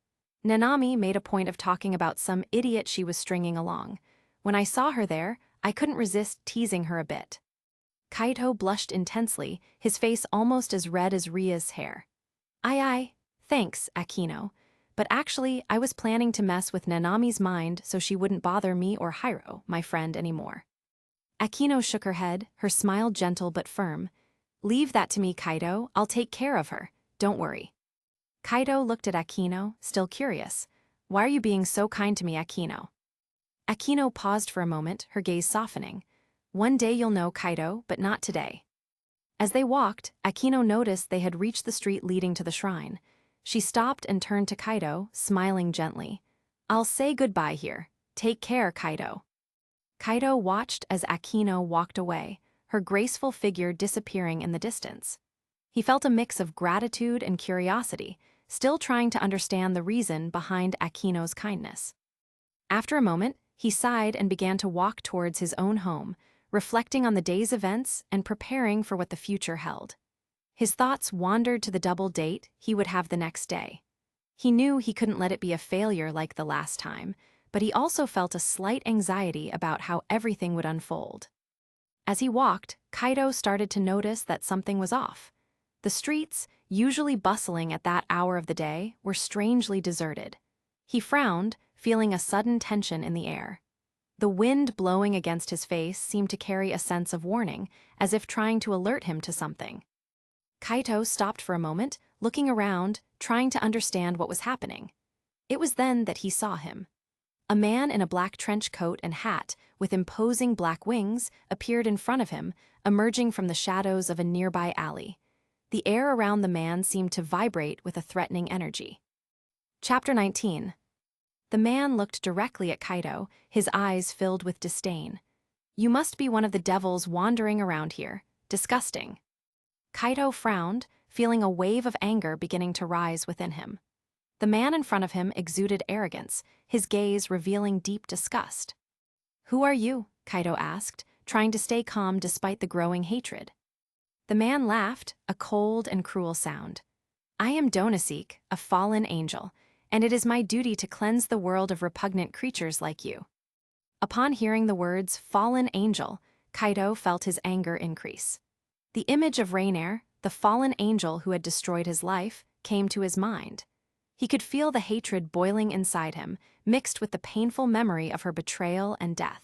"Nanami made a point of talking about some idiot she was stringing along. When I saw her there, I couldn't resist teasing her a bit." Kaito blushed intensely, his face almost as red as Ria's hair. Aye, thanks, Akino. But actually, I was planning to mess with Nanami's mind so she wouldn't bother me or Hiro, my friend, anymore." Akino shook her head, her smile gentle but firm. "Leave that to me, Kaito. I'll take care of her. Don't worry." Kaito looked at Akino, still curious. "Why are you being so kind to me, Akino?" Akino paused for a moment, her gaze softening. "One day you'll know, Kaito, but not today." As they walked, Akino noticed they had reached the street leading to the shrine. She stopped and turned to Kaito, smiling gently. "I'll say goodbye here. Take care, Kaito." Kaito watched as Akino walked away, her graceful figure disappearing in the distance. He felt a mix of gratitude and curiosity, still trying to understand the reason behind Akino's kindness. After a moment, he sighed and began to walk towards his own home, reflecting on the day's events and preparing for what the future held. His thoughts wandered to the double date he would have the next day. He knew he couldn't let it be a failure like the last time, but he also felt a slight anxiety about how everything would unfold. As he walked, Kaito started to notice that something was off. The streets, usually bustling at that hour of the day, were strangely deserted. He frowned, feeling a sudden tension in the air. The wind blowing against his face seemed to carry a sense of warning, as if trying to alert him to something. Kaito stopped for a moment, looking around, trying to understand what was happening. It was then that he saw him. A man in a black trench coat and hat, with imposing black wings, appeared in front of him, emerging from the shadows of a nearby alley. The air around the man seemed to vibrate with a threatening energy. Chapter 19. The man looked directly at Kaito, his eyes filled with disdain. "You must be one of the devils wandering around here. Disgusting." Kaito frowned, feeling a wave of anger beginning to rise within him. The man in front of him exuded arrogance, his gaze revealing deep disgust. "Who are you?" Kaido asked, trying to stay calm despite the growing hatred. The man laughed, a cold and cruel sound. "I am Donaseek, a fallen angel, and it is my duty to cleanse the world of repugnant creatures like you." Upon hearing the words fallen angel, Kaido felt his anger increase. The image of Rainier, the fallen angel who had destroyed his life, came to his mind. He could feel the hatred boiling inside him, mixed with the painful memory of her betrayal and death.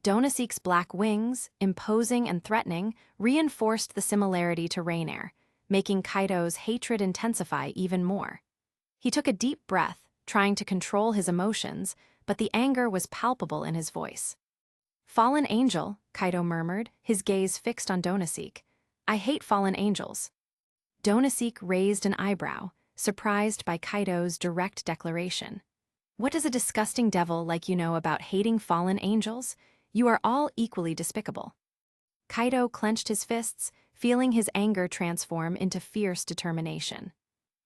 Donaseek's black wings, imposing and threatening, reinforced the similarity to Rainier, making Kaido's hatred intensify even more. He took a deep breath, trying to control his emotions, but the anger was palpable in his voice. "Fallen angel," Kaido murmured, his gaze fixed on Donaseek. "I hate fallen angels." Donaseek raised an eyebrow, surprised by Kaido's direct declaration. "What does a disgusting devil like you know about hating fallen angels? You are all equally despicable." Kaido clenched his fists, feeling his anger transform into fierce determination.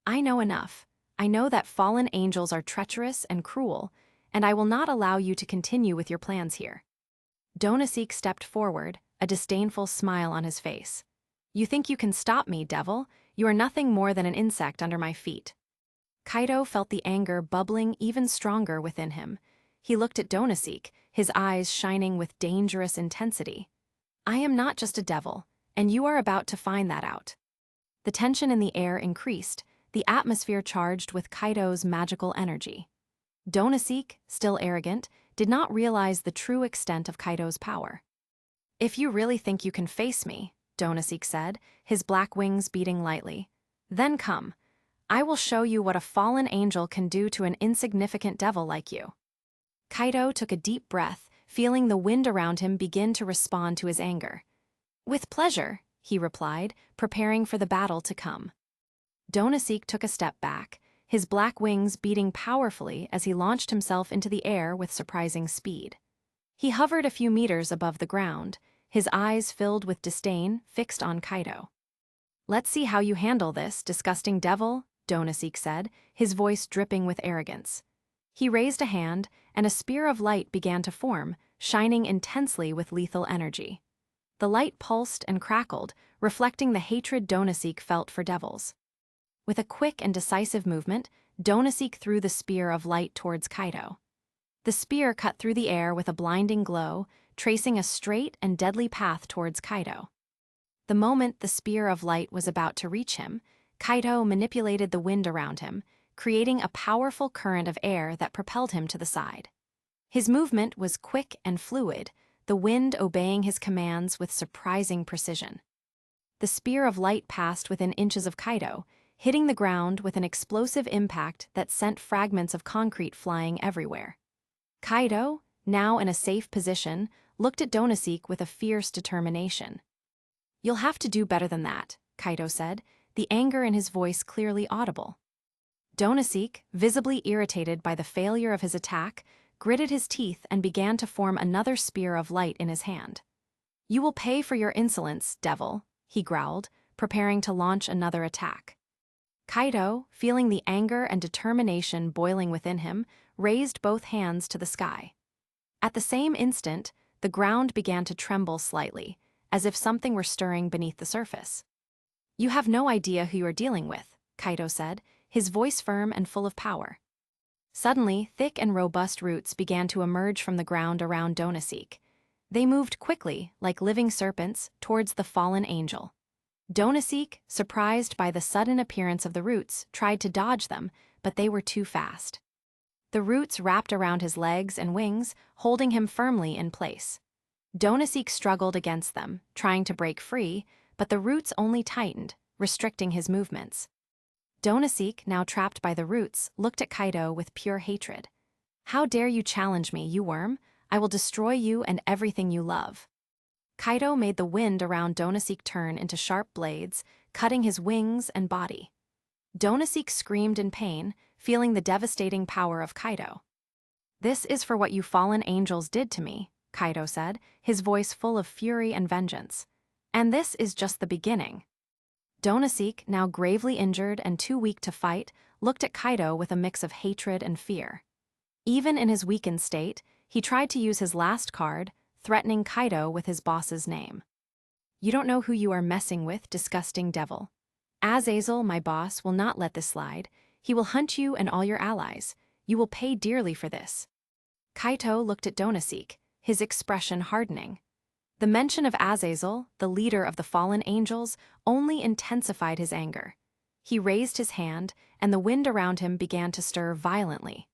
"I know enough. I know that fallen angels are treacherous and cruel, and I will not allow you to continue with your plans here." Donaseek stepped forward, a disdainful smile on his face. "You think you can stop me, devil? You are nothing more than an insect under my feet." Kaido felt the anger bubbling even stronger within him. He looked at Donaseek, his eyes shining with dangerous intensity. "I am not just a devil, and you are about to find that out." The tension in the air increased, the atmosphere charged with Kaido's magical energy. Donaseek, still arrogant, did not realize the true extent of Kaido's power. "If you really think you can face me," Donaseek said, his black wings beating lightly, "then come. I will show you what a fallen angel can do to an insignificant devil like you." Kaido took a deep breath, feeling the wind around him begin to respond to his anger. "With pleasure," he replied, preparing for the battle to come. Donaseek took a step back, his black wings beating powerfully as he launched himself into the air with surprising speed. He hovered a few meters above the ground, his eyes filled with disdain fixed on Kaido. "Let's see how you handle this, disgusting devil," Donaseek said, his voice dripping with arrogance. He raised a hand, and a spear of light began to form, shining intensely with lethal energy. The light pulsed and crackled, reflecting the hatred Donaseek felt for devils. With a quick and decisive movement, Donaseek threw the spear of light towards Kaido. The spear cut through the air with a blinding glow, tracing a straight and deadly path towards Kaido. The moment the spear of light was about to reach him, Kaido manipulated the wind around him, creating a powerful current of air that propelled him to the side. His movement was quick and fluid, the wind obeying his commands with surprising precision. The spear of light passed within inches of Kaido, hitting the ground with an explosive impact that sent fragments of concrete flying everywhere. Kaido, now in a safe position, looked at Donaseek with a fierce determination. "You'll have to do better than that," Kaido said, the anger in his voice clearly audible. Donaseek, visibly irritated by the failure of his attack, gritted his teeth and began to form another spear of light in his hand. "You will pay for your insolence, devil," he growled, preparing to launch another attack. Kaido, feeling the anger and determination boiling within him, raised both hands to the sky. At the same instant, the ground began to tremble slightly, as if something were stirring beneath the surface. "You have no idea who you are dealing with," Kaido said, his voice firm and full of power. Suddenly, thick and robust roots began to emerge from the ground around Donaseek. They moved quickly, like living serpents, towards the fallen angel. Donaseek, surprised by the sudden appearance of the roots, tried to dodge them, but they were too fast. The roots wrapped around his legs and wings, holding him firmly in place. Donaseek struggled against them, trying to break free, but the roots only tightened, restricting his movements. Donaseek, now trapped by the roots, looked at Kaido with pure hatred. "How dare you challenge me, you worm? I will destroy you and everything you love." Kaido made the wind around Donaseek turn into sharp blades, cutting his wings and body. Donaseek screamed in pain, feeling the devastating power of Kaido. "This is for what you fallen angels did to me," Kaido said, his voice full of fury and vengeance. "And this is just the beginning." Donaseek, now gravely injured and too weak to fight, looked at Kaido with a mix of hatred and fear. Even in his weakened state, he tried to use his last card, threatening Kaido with his boss's name. "You don't know who you are messing with, disgusting devil. Azazel, my boss, will not let this slide. He will hunt you and all your allies. You will pay dearly for this." Kaito looked at Donaseek, his expression hardening. The mention of Azazel, the leader of the fallen angels, only intensified his anger. He raised his hand, and the wind around him began to stir violently.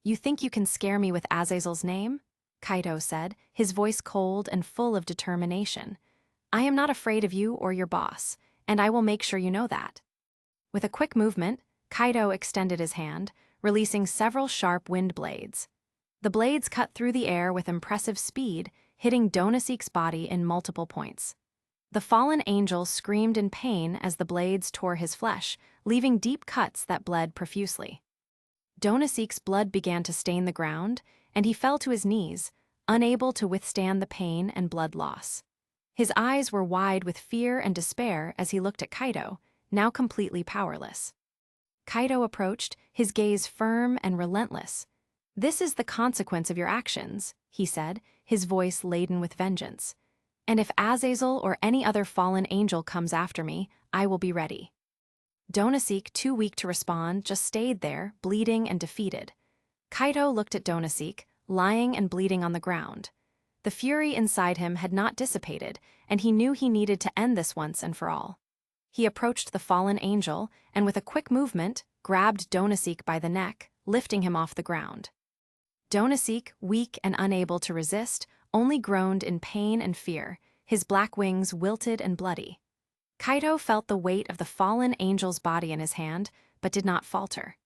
"You think you can scare me with Azazel's name?" Kaito said, his voice cold and full of determination. "I am not afraid of you or your boss, and I will make sure you know that." With a quick movement, Kaito extended his hand, releasing several sharp wind blades. The blades cut through the air with impressive speed, hitting Donaseek's body in multiple points. The fallen angel screamed in pain as the blades tore his flesh, leaving deep cuts that bled profusely. Donaseek's blood began to stain the ground, and he fell to his knees, unable to withstand the pain and blood loss. His eyes were wide with fear and despair as he looked at Kaito, now completely powerless. Kaito approached, his gaze firm and relentless. "This is the consequence of your actions," he said, his voice laden with vengeance. "And if Azazel or any other fallen angel comes after me, I will be ready." Donaseek, too weak to respond, just stayed there, bleeding and defeated. Kaito looked at Donaseek, lying and bleeding on the ground. The fury inside him had not dissipated, and he knew he needed to end this once and for all. He approached the fallen angel, and with a quick movement, grabbed Donaseek by the neck, lifting him off the ground. Donaseek, weak and unable to resist, only groaned in pain and fear, his black wings wilted and bloody. Kaito felt the weight of the fallen angel's body in his hand, but did not falter.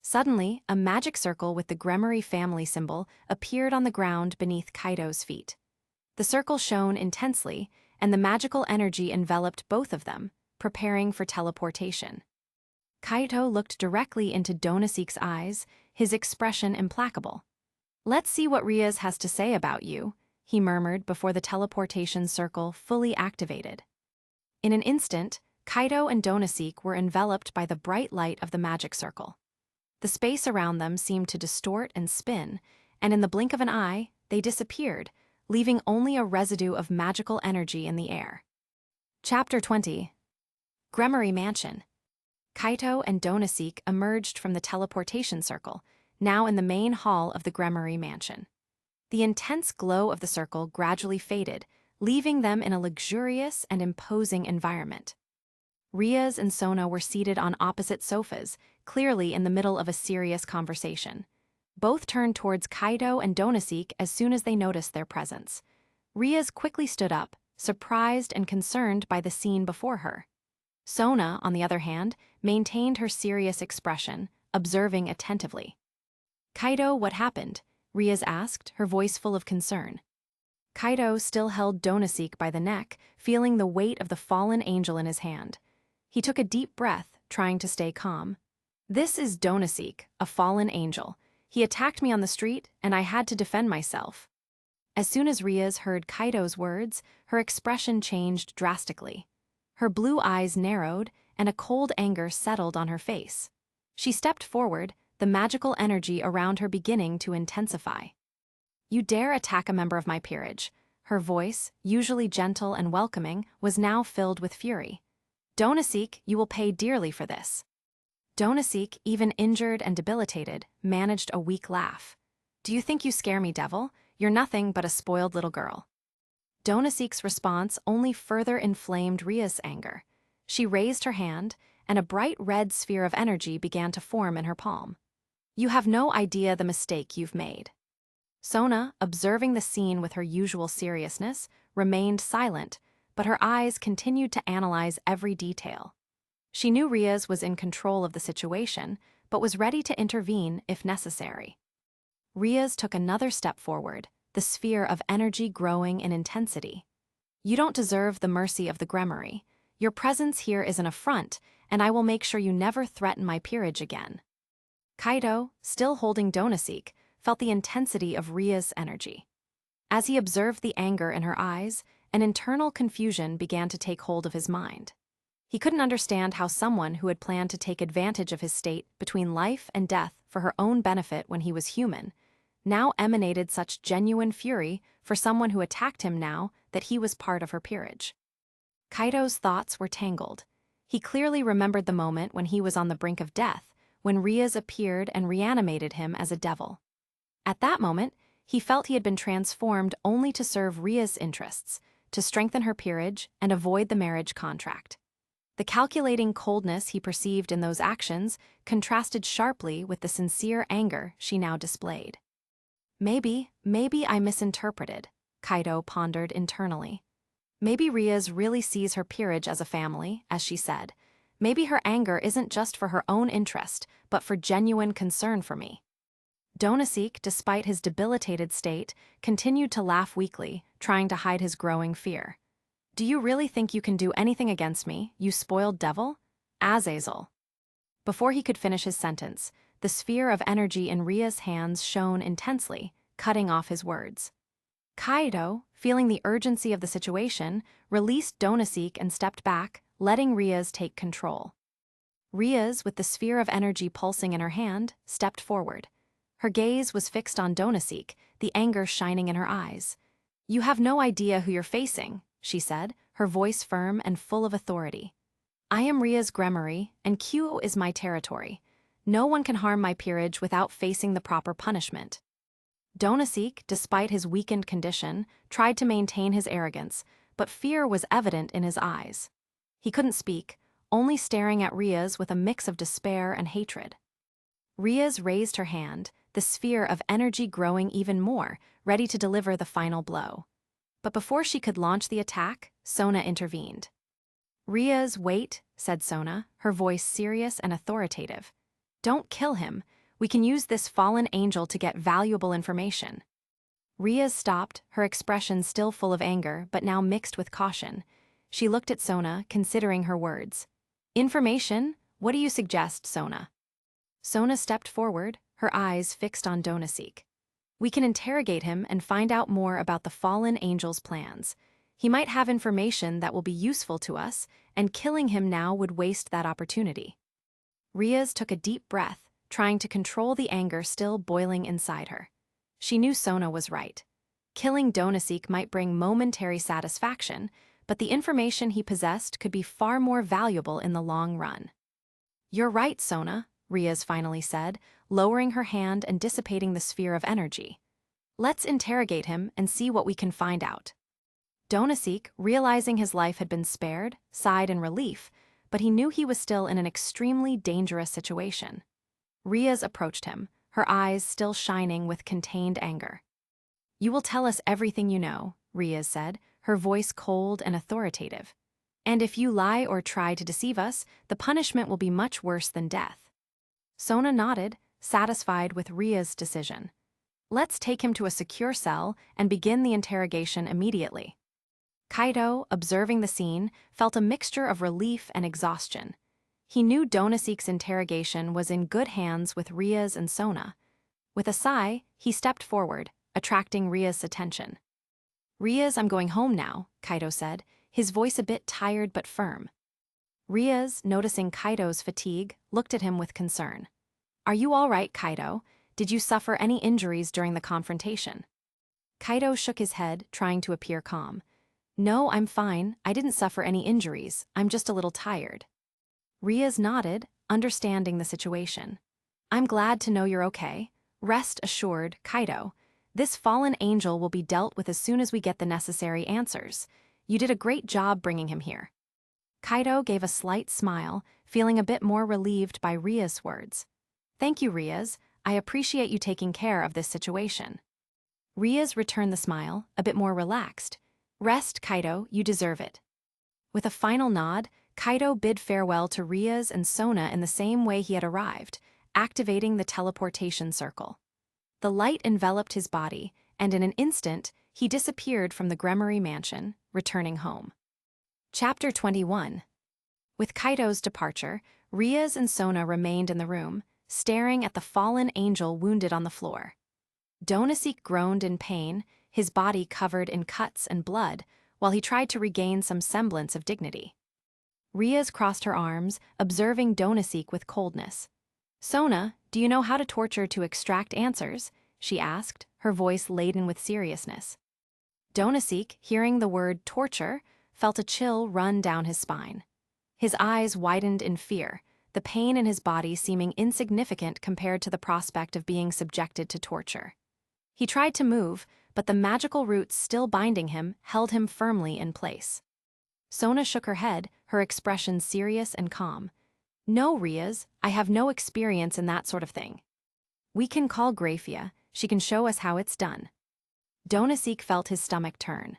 Suddenly, a magic circle with the Gremory family symbol appeared on the ground beneath Kaito's feet. The circle shone intensely, and the magical energy enveloped both of them, preparing for teleportation. Kaito looked directly into Donaseek's eyes, his expression implacable. "Let's see what Rias has to say about you," he murmured before the teleportation circle fully activated. In an instant, Kaito and Donaseek were enveloped by the bright light of the magic circle. The space around them seemed to distort and spin, and in the blink of an eye, they disappeared, leaving only a residue of magical energy in the air. Chapter 20. Gremory Mansion. Kaito and Donaseek emerged from the teleportation circle, now in the main hall of the Gremory Mansion. The intense glow of the circle gradually faded, leaving them in a luxurious and imposing environment. Rias and Sona were seated on opposite sofas, clearly in the middle of a serious conversation. Both turned towards Kaito and Donaseek as soon as they noticed their presence. Rias quickly stood up, surprised and concerned by the scene before her. Sona, on the other hand, maintained her serious expression, observing attentively. "Kaito, what happened?" Rias asked, her voice full of concern. Kaito still held Donaseek by the neck, feeling the weight of the fallen angel in his hand. He took a deep breath, trying to stay calm. "This is Donaseek, a fallen angel. He attacked me on the street, and I had to defend myself." As soon as Rias heard Kaito's words, her expression changed drastically. Her blue eyes narrowed, and a cold anger settled on her face. She stepped forward, the magical energy around her beginning to intensify. "You dare attack a member of my peerage." Her voice, usually gentle and welcoming, was now filled with fury. "Donaseek, you will pay dearly for this." Donaseek, even injured and debilitated, managed a weak laugh. "Do you think you scare me, devil? You're nothing but a spoiled little girl." Donaseek's response only further inflamed Ria's anger. She raised her hand, and a bright red sphere of energy began to form in her palm. "You have no idea the mistake you've made." Sona, observing the scene with her usual seriousness, remained silent, but her eyes continued to analyze every detail. She knew Rias was in control of the situation, but was ready to intervene if necessary. Rias took another step forward, the sphere of energy growing in intensity. "You don't deserve the mercy of the Gremory. Your presence here is an affront, and I will make sure you never threaten my peerage again." Kaito, still holding Donaseek, felt the intensity of Ria's energy. As he observed the anger in her eyes, an internal confusion began to take hold of his mind. He couldn't understand how someone who had planned to take advantage of his state between life and death for her own benefit when he was human, now emanated such genuine fury for someone who attacked him now that he was part of her peerage. Kaito's thoughts were tangled. He clearly remembered the moment when he was on the brink of death, when Riaz appeared and reanimated him as a devil. At that moment, he felt he had been transformed only to serve Riaz's interests, to strengthen her peerage and avoid the marriage contract. The calculating coldness he perceived in those actions contrasted sharply with the sincere anger she now displayed. Maybe I misinterpreted, Kaito pondered internally. Maybe Riaz really sees her peerage as a family, as she said. Maybe her anger isn't just for her own interest, but for genuine concern for me. Donasik, despite his debilitated state, continued to laugh weakly, trying to hide his growing fear. Do you really think you can do anything against me, you spoiled devil? Azazel. Before he could finish his sentence, the sphere of energy in Riaz's hands shone intensely, cutting off his words. Kaito, feeling the urgency of the situation, released Donasik and stepped back, letting Riaz take control. Riaz, with the sphere of energy pulsing in her hand, stepped forward. Her gaze was fixed on Donasik, the anger shining in her eyes. You have no idea who you're facing, she said, her voice firm and full of authority. I am Riaz Gremory, and Kyo is my territory. No one can harm my peerage without facing the proper punishment. Donasik, despite his weakened condition, tried to maintain his arrogance, but fear was evident in his eyes. He couldn't speak, only staring at Riaz with a mix of despair and hatred. Riaz raised her hand, the sphere of energy growing even more, ready to deliver the final blow. But before she could launch the attack, Sona intervened. Riaz, wait, said Sona, her voice serious and authoritative. Don't kill him. We can use this fallen angel to get valuable information. Riaz stopped, her expression still full of anger, but now mixed with caution. She looked at Sona, considering her words. Information? What do you suggest, Sona? Sona stepped forward, her eyes fixed on Donasik. We can interrogate him and find out more about the fallen angel's plans. He might have information that will be useful to us, and killing him now would waste that opportunity. Riaz took a deep breath, trying to control the anger still boiling inside her. She knew Sona was right. Killing Donasik might bring momentary satisfaction, but the information he possessed could be far more valuable in the long run. You're right, Sona, Riaz finally said, lowering her hand and dissipating the sphere of energy. Let's interrogate him and see what we can find out. Donasik, realizing his life had been spared, sighed in relief, but he knew he was still in an extremely dangerous situation. Riaz approached him, her eyes still shining with contained anger. You will tell us everything you know, Riaz said, her voice cold and authoritative. And if you lie or try to deceive us, the punishment will be much worse than death. Sona nodded, satisfied with Riaz's decision. Let's take him to a secure cell and begin the interrogation immediately. Kaito, observing the scene, felt a mixture of relief and exhaustion. He knew Donasik's interrogation was in good hands with Riaz and Sona. With a sigh, he stepped forward, attracting Riaz's attention. Riaz, I'm going home now, Kaito said, his voice a bit tired but firm. Riaz, noticing Kaito's fatigue, looked at him with concern. Are you all right, Kaito? Did you suffer any injuries during the confrontation? Kaito shook his head, trying to appear calm. No, I'm fine. I didn't suffer any injuries. I'm just a little tired. Riaz nodded, understanding the situation. I'm glad to know you're okay. Rest assured, Kaito. This fallen angel will be dealt with as soon as we get the necessary answers. You did a great job bringing him here. Kaito gave a slight smile, feeling a bit more relieved by Riaz's words. Thank you, Riaz. I appreciate you taking care of this situation. Riaz returned the smile, a bit more relaxed. Rest, Kaito, you deserve it. With a final nod, Kaito bid farewell to Riaz and Sona in the same way he had arrived, activating the teleportation circle. The light enveloped his body, and in an instant, he disappeared from the Gremory mansion, returning home. Chapter 21. With Kaito's departure, Riaz and Sona remained in the room, staring at the fallen angel wounded on the floor. Donasik groaned in pain, his body covered in cuts and blood, while he tried to regain some semblance of dignity. Riaz crossed her arms, observing Donasik with coldness. Sona, do you know how to torture to extract answers? She asked, her voice laden with seriousness. Donasik, hearing the word torture, felt a chill run down his spine. His eyes widened in fear, the pain in his body seeming insignificant compared to the prospect of being subjected to torture. He tried to move, but the magical roots still binding him held him firmly in place. Sona shook her head, her expression serious and calm. No, Riaz, I have no experience in that sort of thing. We can call Grafia, she can show us how it's done. Donasik felt his stomach turn.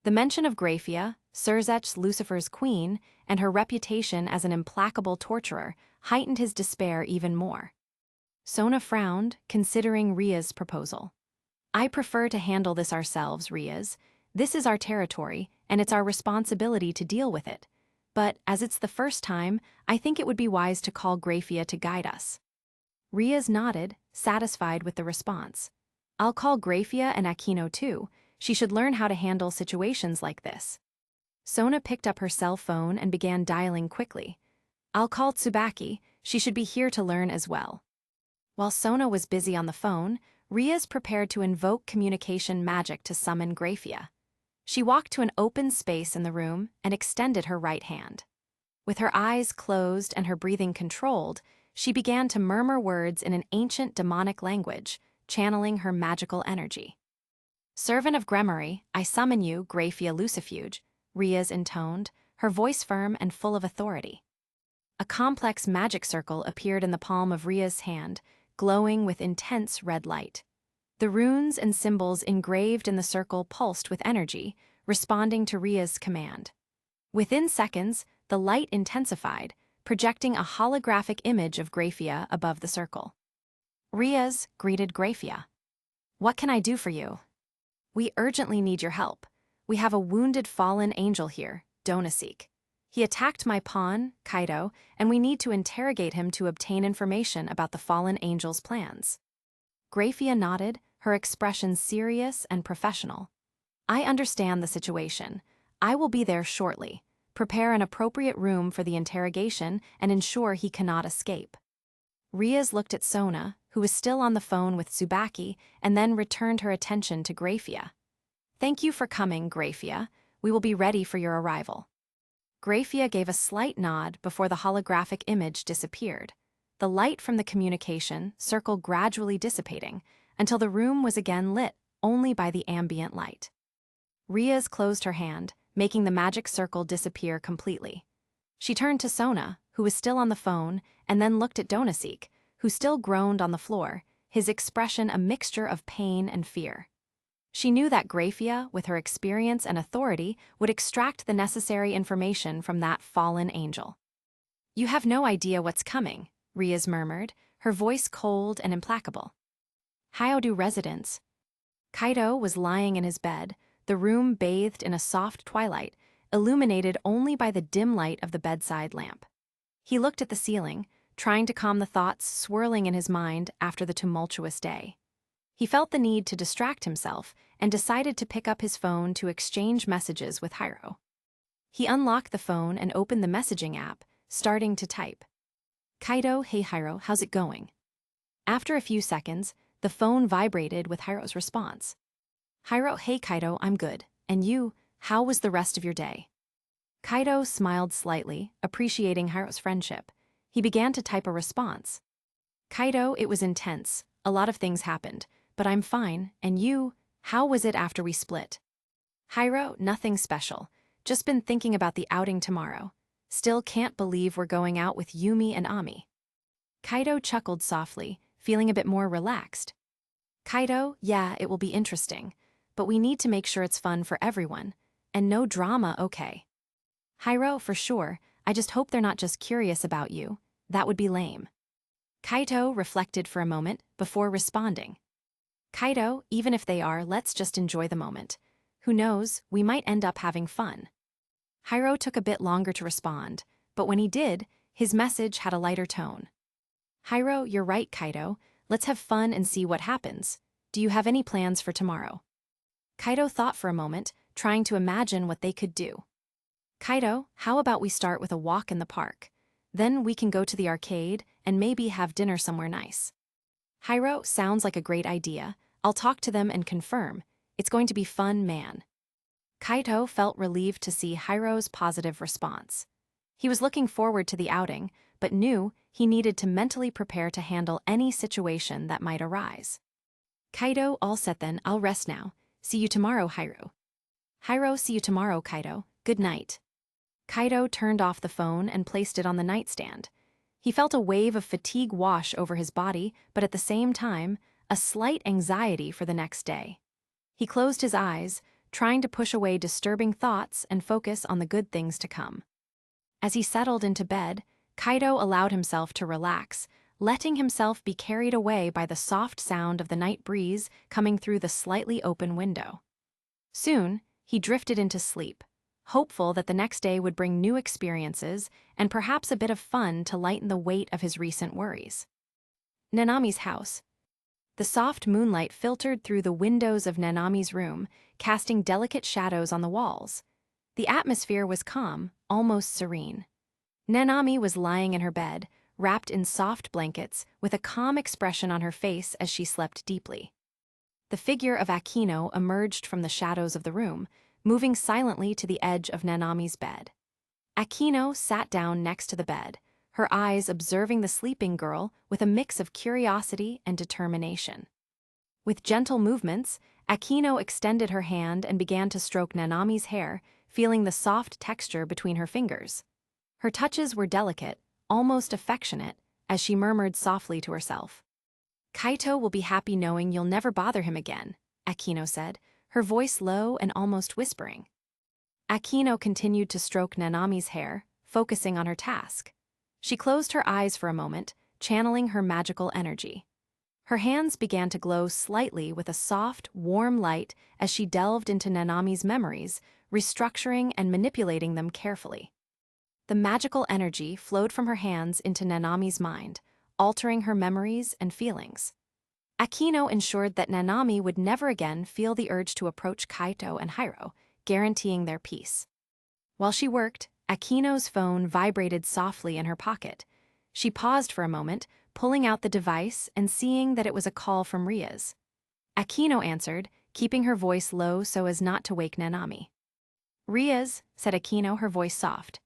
The mention of Grafia, Surzech's Lucifer's queen, and her reputation as an implacable torturer heightened his despair even more. Sona frowned, considering Riaz's proposal. I prefer to handle this ourselves, Riaz. This is our territory, and it's our responsibility to deal with it. But, as it's the first time, I think it would be wise to call Grafia to guide us. Riaz nodded, satisfied with the response. I'll call Grafia and Aquino too. She should learn how to handle situations like this. Sona picked up her cell phone and began dialing quickly. I'll call Tsubaki, she should be here to learn as well. While Sona was busy on the phone, Riaz prepared to invoke communication magic to summon Grafia. She walked to an open space in the room and extended her right hand. With her eyes closed and her breathing controlled, she began to murmur words in an ancient demonic language, channeling her magical energy. Servant of Gremory, I summon you, Grafia Lucifuge, Riaz intoned, her voice firm and full of authority. A complex magic circle appeared in the palm of Riaz's hand, glowing with intense red light. The runes and symbols engraved in the circle pulsed with energy, responding to Riaz's command. Within seconds, the light intensified, projecting a holographic image of Grafia above the circle. Riaz greeted Grafia. What can I do for you? We urgently need your help. We have a wounded fallen angel here, Donasik. He attacked my pawn, Kaido, and we need to interrogate him to obtain information about the fallen angel's plans. Grafia nodded, her expression serious and professional. I understand the situation. I will be there shortly. Prepare an appropriate room for the interrogation and ensure he cannot escape. Riaz looked at Sona, who was still on the phone with Tsubaki, and then returned her attention to Grafia. Thank you for coming, Grafia. We will be ready for your arrival. Grafia gave a slight nod before the holographic image disappeared. The light from the communication circle gradually dissipating until the room was again lit only by the ambient light. Riaz closed her hand, making the magic circle disappear completely. She turned to Sona, who was still on the phone, and then looked at Donasik, who still groaned on the floor, his expression a mixture of pain and fear. She knew that Grafia, with her experience and authority, would extract the necessary information from that fallen angel. You have no idea what's coming, Riaz murmured, her voice cold and implacable. Hiatus residence. Kaido was lying in his bed, the room bathed in a soft twilight, illuminated only by the dim light of the bedside lamp. He looked at the ceiling, trying to calm the thoughts swirling in his mind after the tumultuous day. He felt the need to distract himself and decided to pick up his phone to exchange messages with Hiro. He unlocked the phone and opened the messaging app, starting to type. Kaido, hey Hiro, how's it going? After a few seconds, the phone vibrated with Hiro's response. Hiro, hey Kaido, I'm good. And you, how was the rest of your day? Kaido smiled slightly, appreciating Hiro's friendship. He began to type a response. Kaido, it was intense. A lot of things happened, but I'm fine. And you, how was it after we split? Hiro, nothing special. Just been thinking about the outing tomorrow. Still can't believe we're going out with Yumi and Ami. Kaido chuckled softly, feeling a bit more relaxed. Kaido, yeah, it will be interesting, but we need to make sure it's fun for everyone, and no drama, okay? Hiro, for sure, I just hope they're not just curious about you. That would be lame. Kaito reflected for a moment before responding. Kaido, even if they are, let's just enjoy the moment. Who knows, we might end up having fun. Hiro took a bit longer to respond, but when he did, his message had a lighter tone. Hiro, you're right, Kaido. Let's have fun and see what happens. Do you have any plans for tomorrow? Kaido thought for a moment, trying to imagine what they could do. Kaido, how about we start with a walk in the park? Then we can go to the arcade and maybe have dinner somewhere nice. Hiro, sounds like a great idea. I'll talk to them and confirm. It's going to be fun, man. Kaito felt relieved to see Hiro's positive response. He was looking forward to the outing, but knew he needed to mentally prepare to handle any situation that might arise. Kaito, all set then, I'll rest now. See you tomorrow, Hiro. Hiro, see you tomorrow, Kaito. Good night. Kaito turned off the phone and placed it on the nightstand. He felt a wave of fatigue wash over his body, but at the same time, a slight anxiety for the next day. He closed his eyes, trying to push away disturbing thoughts and focus on the good things to come. As he settled into bed, Kaito allowed himself to relax, letting himself be carried away by the soft sound of the night breeze coming through the slightly open window. Soon, he drifted into sleep, hopeful that the next day would bring new experiences and perhaps a bit of fun to lighten the weight of his recent worries. Nanami's house. The soft moonlight filtered through the windows of Nanami's room, casting delicate shadows on the walls. The atmosphere was calm, almost serene. Nanami was lying in her bed, wrapped in soft blankets, with a calm expression on her face as she slept deeply. The figure of Akino emerged from the shadows of the room, moving silently to the edge of Nanami's bed. Akino sat down next to the bed, her eyes observing the sleeping girl with a mix of curiosity and determination. With gentle movements, Akino extended her hand and began to stroke Nanami's hair, feeling the soft texture between her fingers. Her touches were delicate, almost affectionate, as she murmured softly to herself. Kaito will be happy knowing you'll never bother him again, Akino said, her voice low and almost whispering. Akino continued to stroke Nanami's hair, focusing on her task. She closed her eyes for a moment, channeling her magical energy. Her hands began to glow slightly with a soft, warm light as she delved into Nanami's memories, restructuring and manipulating them carefully. The magical energy flowed from her hands into Nanami's mind, altering her memories and feelings. Akino ensured that Nanami would never again feel the urge to approach Kaito and Hiro, guaranteeing their peace. While she worked, Akino's phone vibrated softly in her pocket. She paused for a moment, pulling out the device and seeing that it was a call from Ria's. Akino answered, keeping her voice low so as not to wake Nanami. Ria's, said Akino, her voice soft.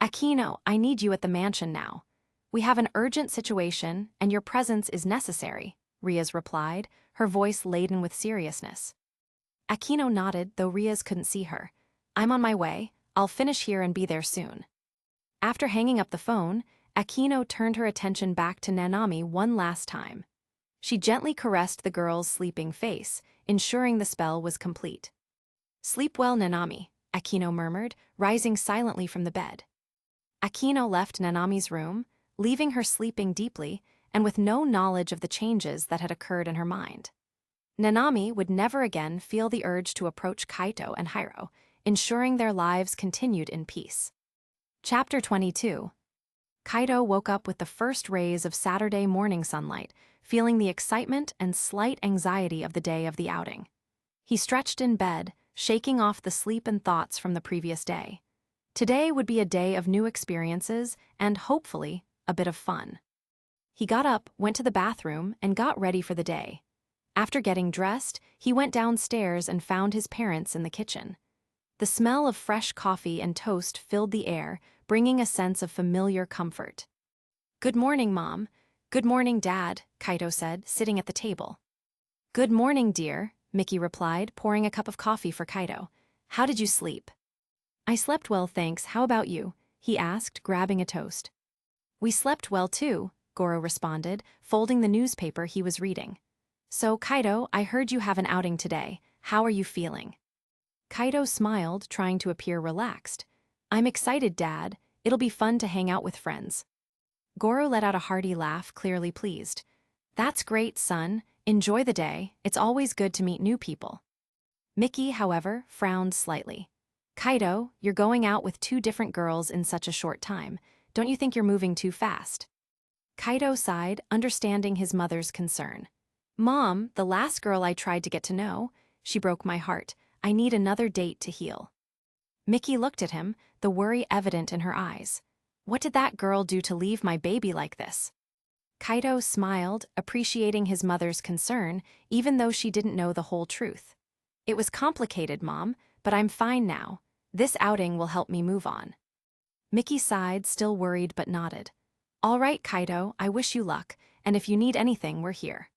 Akino, I need you at the mansion now. We have an urgent situation, and your presence is necessary, Ria's replied, her voice laden with seriousness. Akino nodded, though Ria's couldn't see her. I'm on my way. I'll finish here and be there soon. After hanging up the phone, Akino turned her attention back to Nanami one last time. She gently caressed the girl's sleeping face, ensuring the spell was complete. Sleep well, Nanami, Akino murmured, rising silently from the bed. Akino left Nanami's room, leaving her sleeping deeply and with no knowledge of the changes that had occurred in her mind. Nanami would never again feel the urge to approach Kaito and Hiro, ensuring their lives continued in peace. Chapter 22. Kaito woke up with the first rays of Saturday morning sunlight, feeling the excitement and slight anxiety of the day of the outing. He stretched in bed, shaking off the sleep and thoughts from the previous day. Today would be a day of new experiences and, hopefully, a bit of fun. He got up, went to the bathroom, and got ready for the day. After getting dressed, he went downstairs and found his parents in the kitchen. The smell of fresh coffee and toast filled the air, bringing a sense of familiar comfort. Good morning, Mom. Good morning, Dad, Kaito said, sitting at the table. Good morning, dear, Mickey replied, pouring a cup of coffee for Kaito. How did you sleep? I slept well, thanks. How about you? He asked, grabbing a toast. We slept well, too, Goro responded, folding the newspaper he was reading. So, Kaito, I heard you have an outing today. How are you feeling? Kaito smiled, trying to appear relaxed. I'm excited, Dad. It'll be fun to hang out with friends. Goro let out a hearty laugh, clearly pleased. That's great, son. Enjoy the day. It's always good to meet new people. Mickey, however, frowned slightly. Kaito, you're going out with two different girls in such a short time. Don't you think you're moving too fast? Kaito sighed, understanding his mother's concern. Mom, the last girl I tried to get to know, she broke my heart. I need another date to heal. Mickey looked at him, the worry evident in her eyes. What did that girl do to leave my baby like this? Kaido smiled, appreciating his mother's concern, even though she didn't know the whole truth. It was complicated, Mom, but I'm fine now. This outing will help me move on. Mickey sighed, still worried but nodded. All right, Kaido, I wish you luck, and if you need anything, we're here.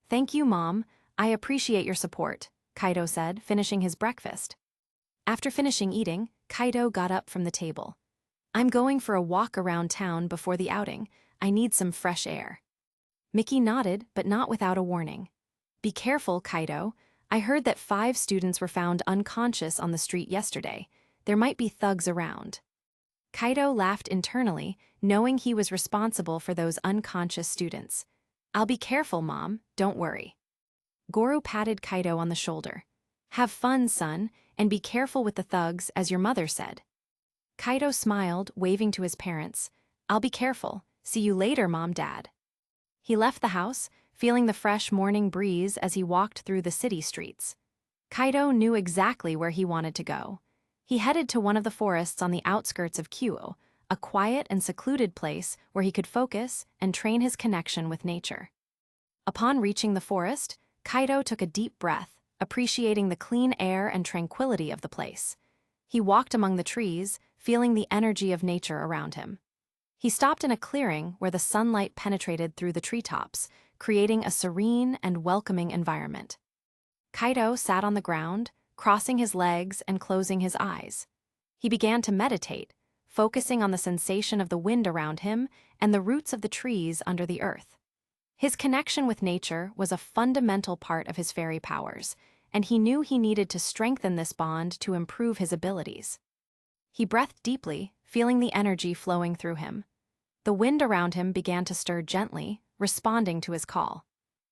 Thank you, Mom. I appreciate your support, Kaido said, finishing his breakfast. After finishing eating, Kaido got up from the table. I'm going for a walk around town before the outing. I need some fresh air. Mickey nodded, but not without a warning. Be careful, Kaido. I heard that 5 students were found unconscious on the street yesterday. There might be thugs around. Kaido laughed internally, knowing he was responsible for those unconscious students. I'll be careful, Mom, don't worry. Goro patted Kaido on the shoulder. Have fun, son, and be careful with the thugs, as your mother said. Kaido smiled, waving to his parents. I'll be careful. See you later, Mom, Dad. He left the house, feeling the fresh morning breeze as he walked through the city streets. Kaido knew exactly where he wanted to go. He headed to one of the forests on the outskirts of Kyoto, a quiet and secluded place where he could focus and train his connection with nature. Upon reaching the forest, Kaido took a deep breath, appreciating the clean air and tranquility of the place. He walked among the trees, feeling the energy of nature around him. He stopped in a clearing where the sunlight penetrated through the treetops, creating a serene and welcoming environment. Kaido sat on the ground, crossing his legs and closing his eyes. He began to meditate, focusing on the sensation of the wind around him and the roots of the trees under the earth. His connection with nature was a fundamental part of his fairy powers, and he knew he needed to strengthen this bond to improve his abilities. He breathed deeply, feeling the energy flowing through him. The wind around him began to stir gently, responding to his call.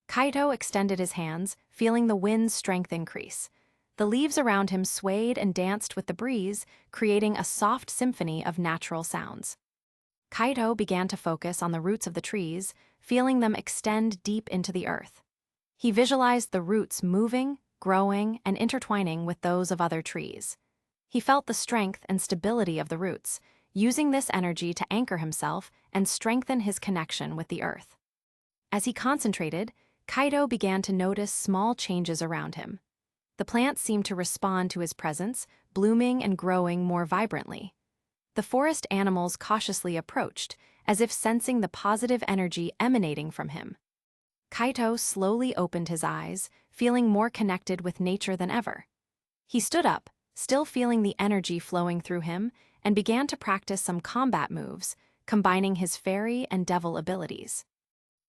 Kaido extended his hands, feeling the wind's strength increase. The leaves around him swayed and danced with the breeze, creating a soft symphony of natural sounds. Kaido began to focus on the roots of the trees, feeling them extend deep into the earth. He visualized the roots moving, growing, and intertwining with those of other trees. He felt the strength and stability of the roots, using this energy to anchor himself and strengthen his connection with the earth. As he concentrated, Kaido began to notice small changes around him. The plants seemed to respond to his presence, blooming and growing more vibrantly. The forest animals cautiously approached, as if sensing the positive energy emanating from him. Kaido slowly opened his eyes, feeling more connected with nature than ever. He stood up, still feeling the energy flowing through him, and began to practice some combat moves, combining his fairy and devil abilities.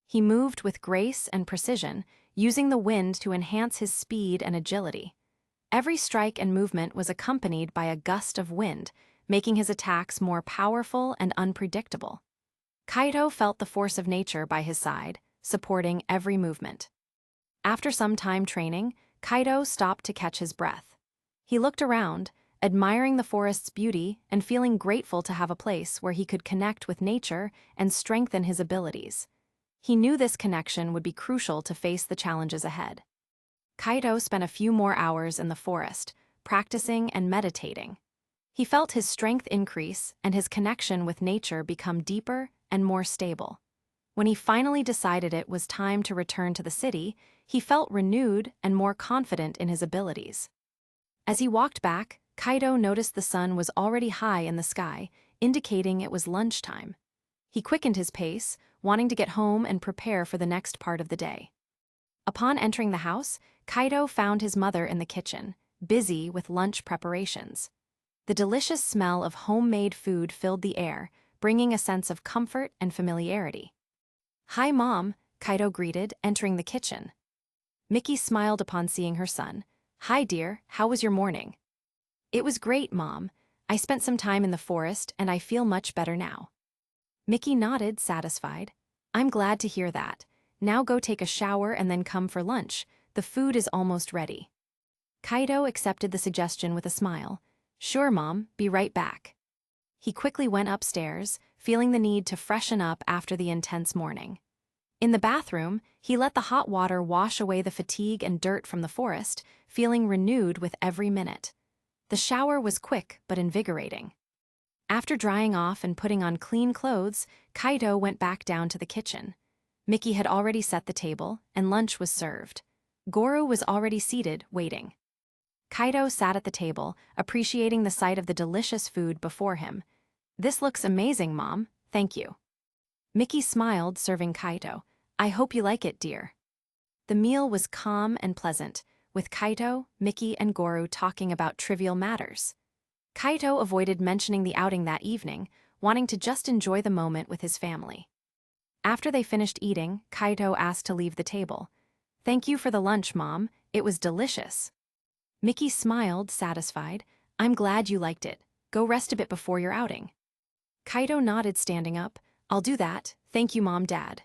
He moved with grace and precision, using the wind to enhance his speed and agility. Every strike and movement was accompanied by a gust of wind, making his attacks more powerful and unpredictable. Kaido felt the force of nature by his side, supporting every movement. After some time training, Kaido stopped to catch his breath. He looked around, admiring the forest's beauty and feeling grateful to have a place where he could connect with nature and strengthen his abilities. He knew this connection would be crucial to face the challenges ahead. Kaido spent a few more hours in the forest, practicing and meditating. He felt his strength increase and his connection with nature become deeper and more stable. When he finally decided it was time to return to the city, he felt renewed and more confident in his abilities. As he walked back, Kaido noticed the sun was already high in the sky, indicating it was lunchtime. He quickened his pace, wanting to get home and prepare for the next part of the day. Upon entering the house, Kaido found his mother in the kitchen, busy with lunch preparations. The delicious smell of homemade food filled the air, bringing a sense of comfort and familiarity. "Hi, Mom," Kaido greeted, entering the kitchen. Mickey smiled upon seeing her son. "Hi, dear, how was your morning?" "It was great, Mom. I spent some time in the forest and I feel much better now." Mickey nodded, satisfied. "I'm glad to hear that. Now go take a shower and then come for lunch. The food is almost ready." Kaido accepted the suggestion with a smile. "Sure, Mom, be right back." He quickly went upstairs, feeling the need to freshen up after the intense morning. In the bathroom, he let the hot water wash away the fatigue and dirt from the forest, feeling renewed with every minute. The shower was quick but invigorating. After drying off and putting on clean clothes, Kaito went back down to the kitchen. Mickey had already set the table, and lunch was served. Goro was already seated, waiting. Kaito sat at the table, appreciating the sight of the delicious food before him. "This looks amazing, Mom. Thank you." Mickey smiled, serving Kaito. "I hope you like it, dear." The meal was calm and pleasant, with Kaito, Mickey, and Goro talking about trivial matters. Kaito avoided mentioning the outing that evening, wanting to just enjoy the moment with his family. After they finished eating, Kaito asked to leave the table. "Thank you for the lunch, Mom. It was delicious." Mickey smiled, satisfied. "I'm glad you liked it. Go rest a bit before your outing." Kaito nodded, standing up. "I'll do that. Thank you, Mom, Dad."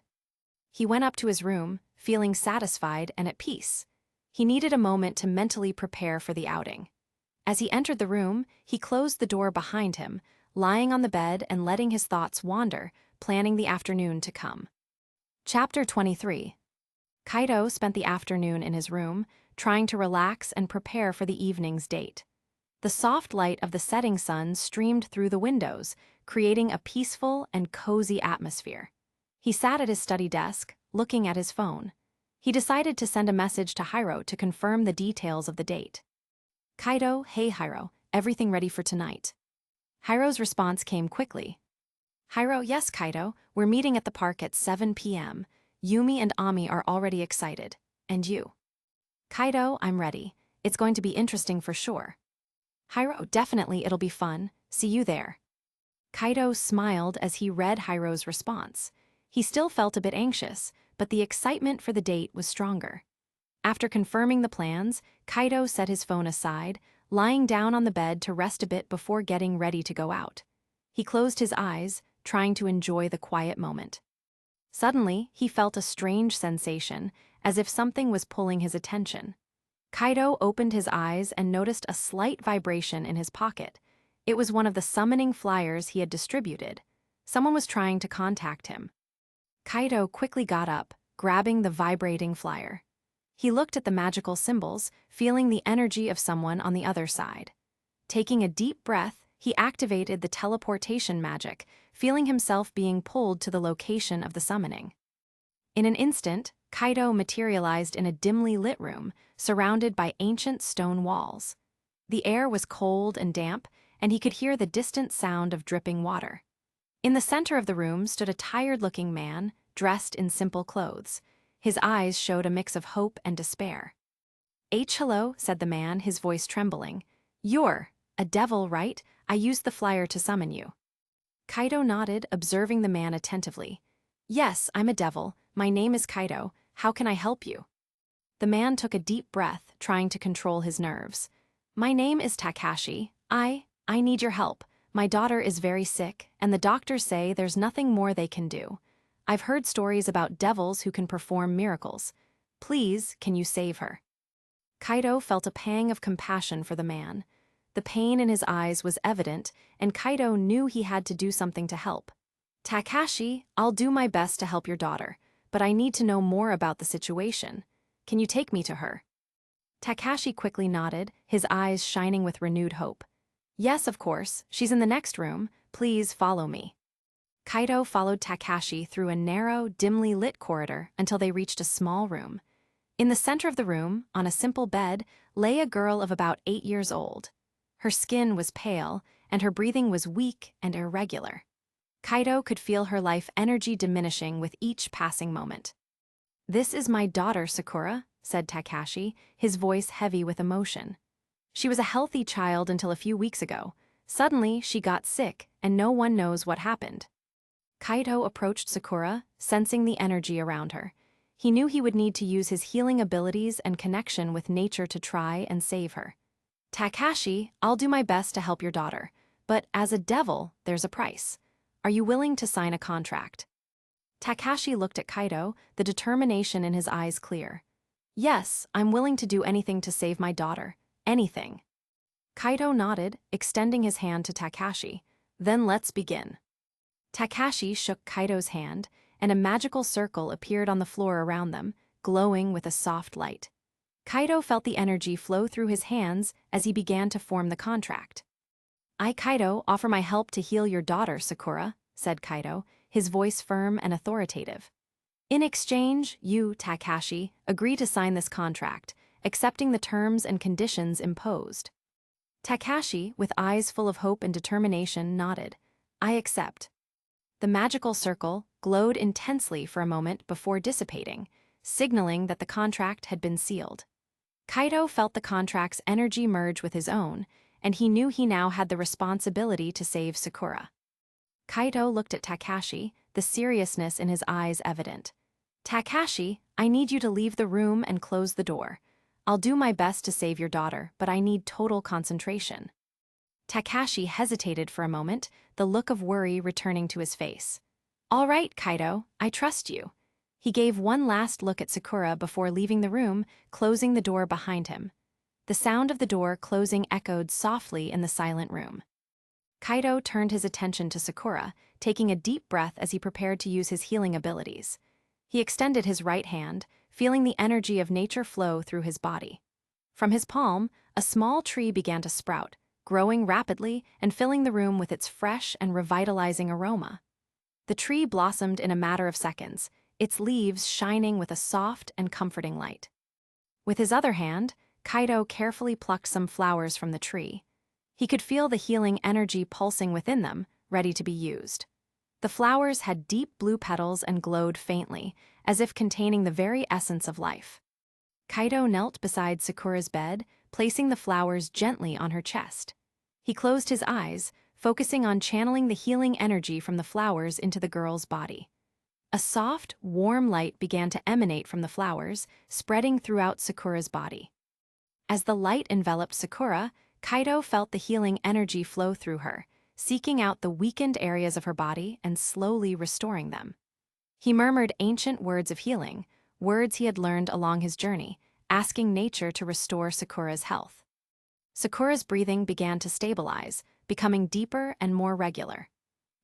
He went up to his room, feeling satisfied and at peace. He needed a moment to mentally prepare for the outing. As he entered the room, he closed the door behind him, lying on the bed and letting his thoughts wander, planning the afternoon to come. Chapter 23. Kaito spent the afternoon in his room, trying to relax and prepare for the evening's date. The soft light of the setting sun streamed through the windows, creating a peaceful and cozy atmosphere. He sat at his study desk, looking at his phone. He decided to send a message to Hiro to confirm the details of the date. "Kaito, hey Hiro, everything ready for tonight?" Hiro's response came quickly. "Hiro, yes Kaito, we're meeting at the park at 7 p.m. Yumi and Ami are already excited. And you?" "Kaito, I'm ready. It's going to be interesting for sure." "Hiro, definitely it'll be fun. See you there." Kaito smiled as he read Hiro's response. He still felt a bit anxious, but the excitement for the date was stronger. After confirming the plans, Kaito set his phone aside, lying down on the bed to rest a bit before getting ready to go out. He closed his eyes, trying to enjoy the quiet moment. Suddenly, he felt a strange sensation, as if something was pulling his attention. Kaito opened his eyes and noticed a slight vibration in his pocket. It was one of the summoning flyers he had distributed. Someone was trying to contact him. Kaito quickly got up, grabbing the vibrating flyer. He looked at the magical symbols, feeling the energy of someone on the other side. Taking a deep breath, he activated the teleportation magic, feeling himself being pulled to the location of the summoning. In an instant, Kaito materialized in a dimly lit room, surrounded by ancient stone walls. The air was cold and damp, and he could hear the distant sound of dripping water. In the center of the room stood a tired-looking man, dressed in simple clothes. His eyes showed a mix of hope and despair. "Hello," said the man, his voice trembling. "You're a devil, right? I used the flyer to summon you." Kaito nodded, observing the man attentively. "Yes, I'm a devil. My name is Kaito. How can I help you?" The man took a deep breath, trying to control his nerves. "My name is Takashi. I need your help. My daughter is very sick, and the doctors say there's nothing more they can do. I've heard stories about devils who can perform miracles. Please, can you save her?" Kaito felt a pang of compassion for the man. The pain in his eyes was evident, and Kaito knew he had to do something to help. "Takashi, I'll do my best to help your daughter, but I need to know more about the situation. Can you take me to her?" Takashi quickly nodded, his eyes shining with renewed hope. "Yes, of course. She's in the next room. Please follow me." Kaito followed Takashi through a narrow, dimly lit corridor until they reached a small room. In the center of the room, on a simple bed, lay a girl of about 8 years old. Her skin was pale, and her breathing was weak and irregular. Kaito could feel her life energy diminishing with each passing moment. "This is my daughter, Sakura," said Takashi, his voice heavy with emotion. "She was a healthy child until a few weeks ago. Suddenly, she got sick, and no one knows what happened." Kaito approached Sakura, sensing the energy around her. He knew he would need to use his healing abilities and connection with nature to try and save her. "Takashi, I'll do my best to help your daughter, but as a devil, there's a price. Are you willing to sign a contract?" Takashi looked at Kaito, the determination in his eyes clear. "Yes, I'm willing to do anything to save my daughter. Anything." Kaito nodded, extending his hand to Takashi. "Then let's begin." Takashi shook Kaito's hand, and a magical circle appeared on the floor around them, glowing with a soft light. Kaido felt the energy flow through his hands as he began to form the contract. "I, Kaido, offer my help to heal your daughter, Sakura," said Kaido, his voice firm and authoritative. "In exchange, you, Takashi, agree to sign this contract, accepting the terms and conditions imposed." Takashi, with eyes full of hope and determination, nodded. "I accept." The magical circle glowed intensely for a moment before dissipating, signaling that the contract had been sealed. Kaido felt the contract's energy merge with his own, and he knew he now had the responsibility to save Sakura. Kaido looked at Takashi, the seriousness in his eyes evident. "Takashi, I need you to leave the room and close the door. I'll do my best to save your daughter, but I need total concentration." Takashi hesitated for a moment, the look of worry returning to his face. "All right, Kaido, I trust you." He gave one last look at Sakura before leaving the room, closing the door behind him. The sound of the door closing echoed softly in the silent room. Kaido turned his attention to Sakura, taking a deep breath as he prepared to use his healing abilities. He extended his right hand, feeling the energy of nature flow through his body. From his palm, a small tree began to sprout, growing rapidly and filling the room with its fresh and revitalizing aroma. The tree blossomed in a matter of seconds, its leaves shining with a soft and comforting light. With his other hand, Kaido carefully plucked some flowers from the tree. He could feel the healing energy pulsing within them, ready to be used. The flowers had deep blue petals and glowed faintly, as if containing the very essence of life. Kaido knelt beside Sakura's bed, placing the flowers gently on her chest. He closed his eyes, focusing on channeling the healing energy from the flowers into the girl's body. A soft, warm light began to emanate from the flowers, spreading throughout Sakura's body. As the light enveloped Sakura, Kaido felt the healing energy flow through her, seeking out the weakened areas of her body and slowly restoring them. He murmured ancient words of healing, words he had learned along his journey, asking nature to restore Sakura's health. Sakura's breathing began to stabilize, becoming deeper and more regular.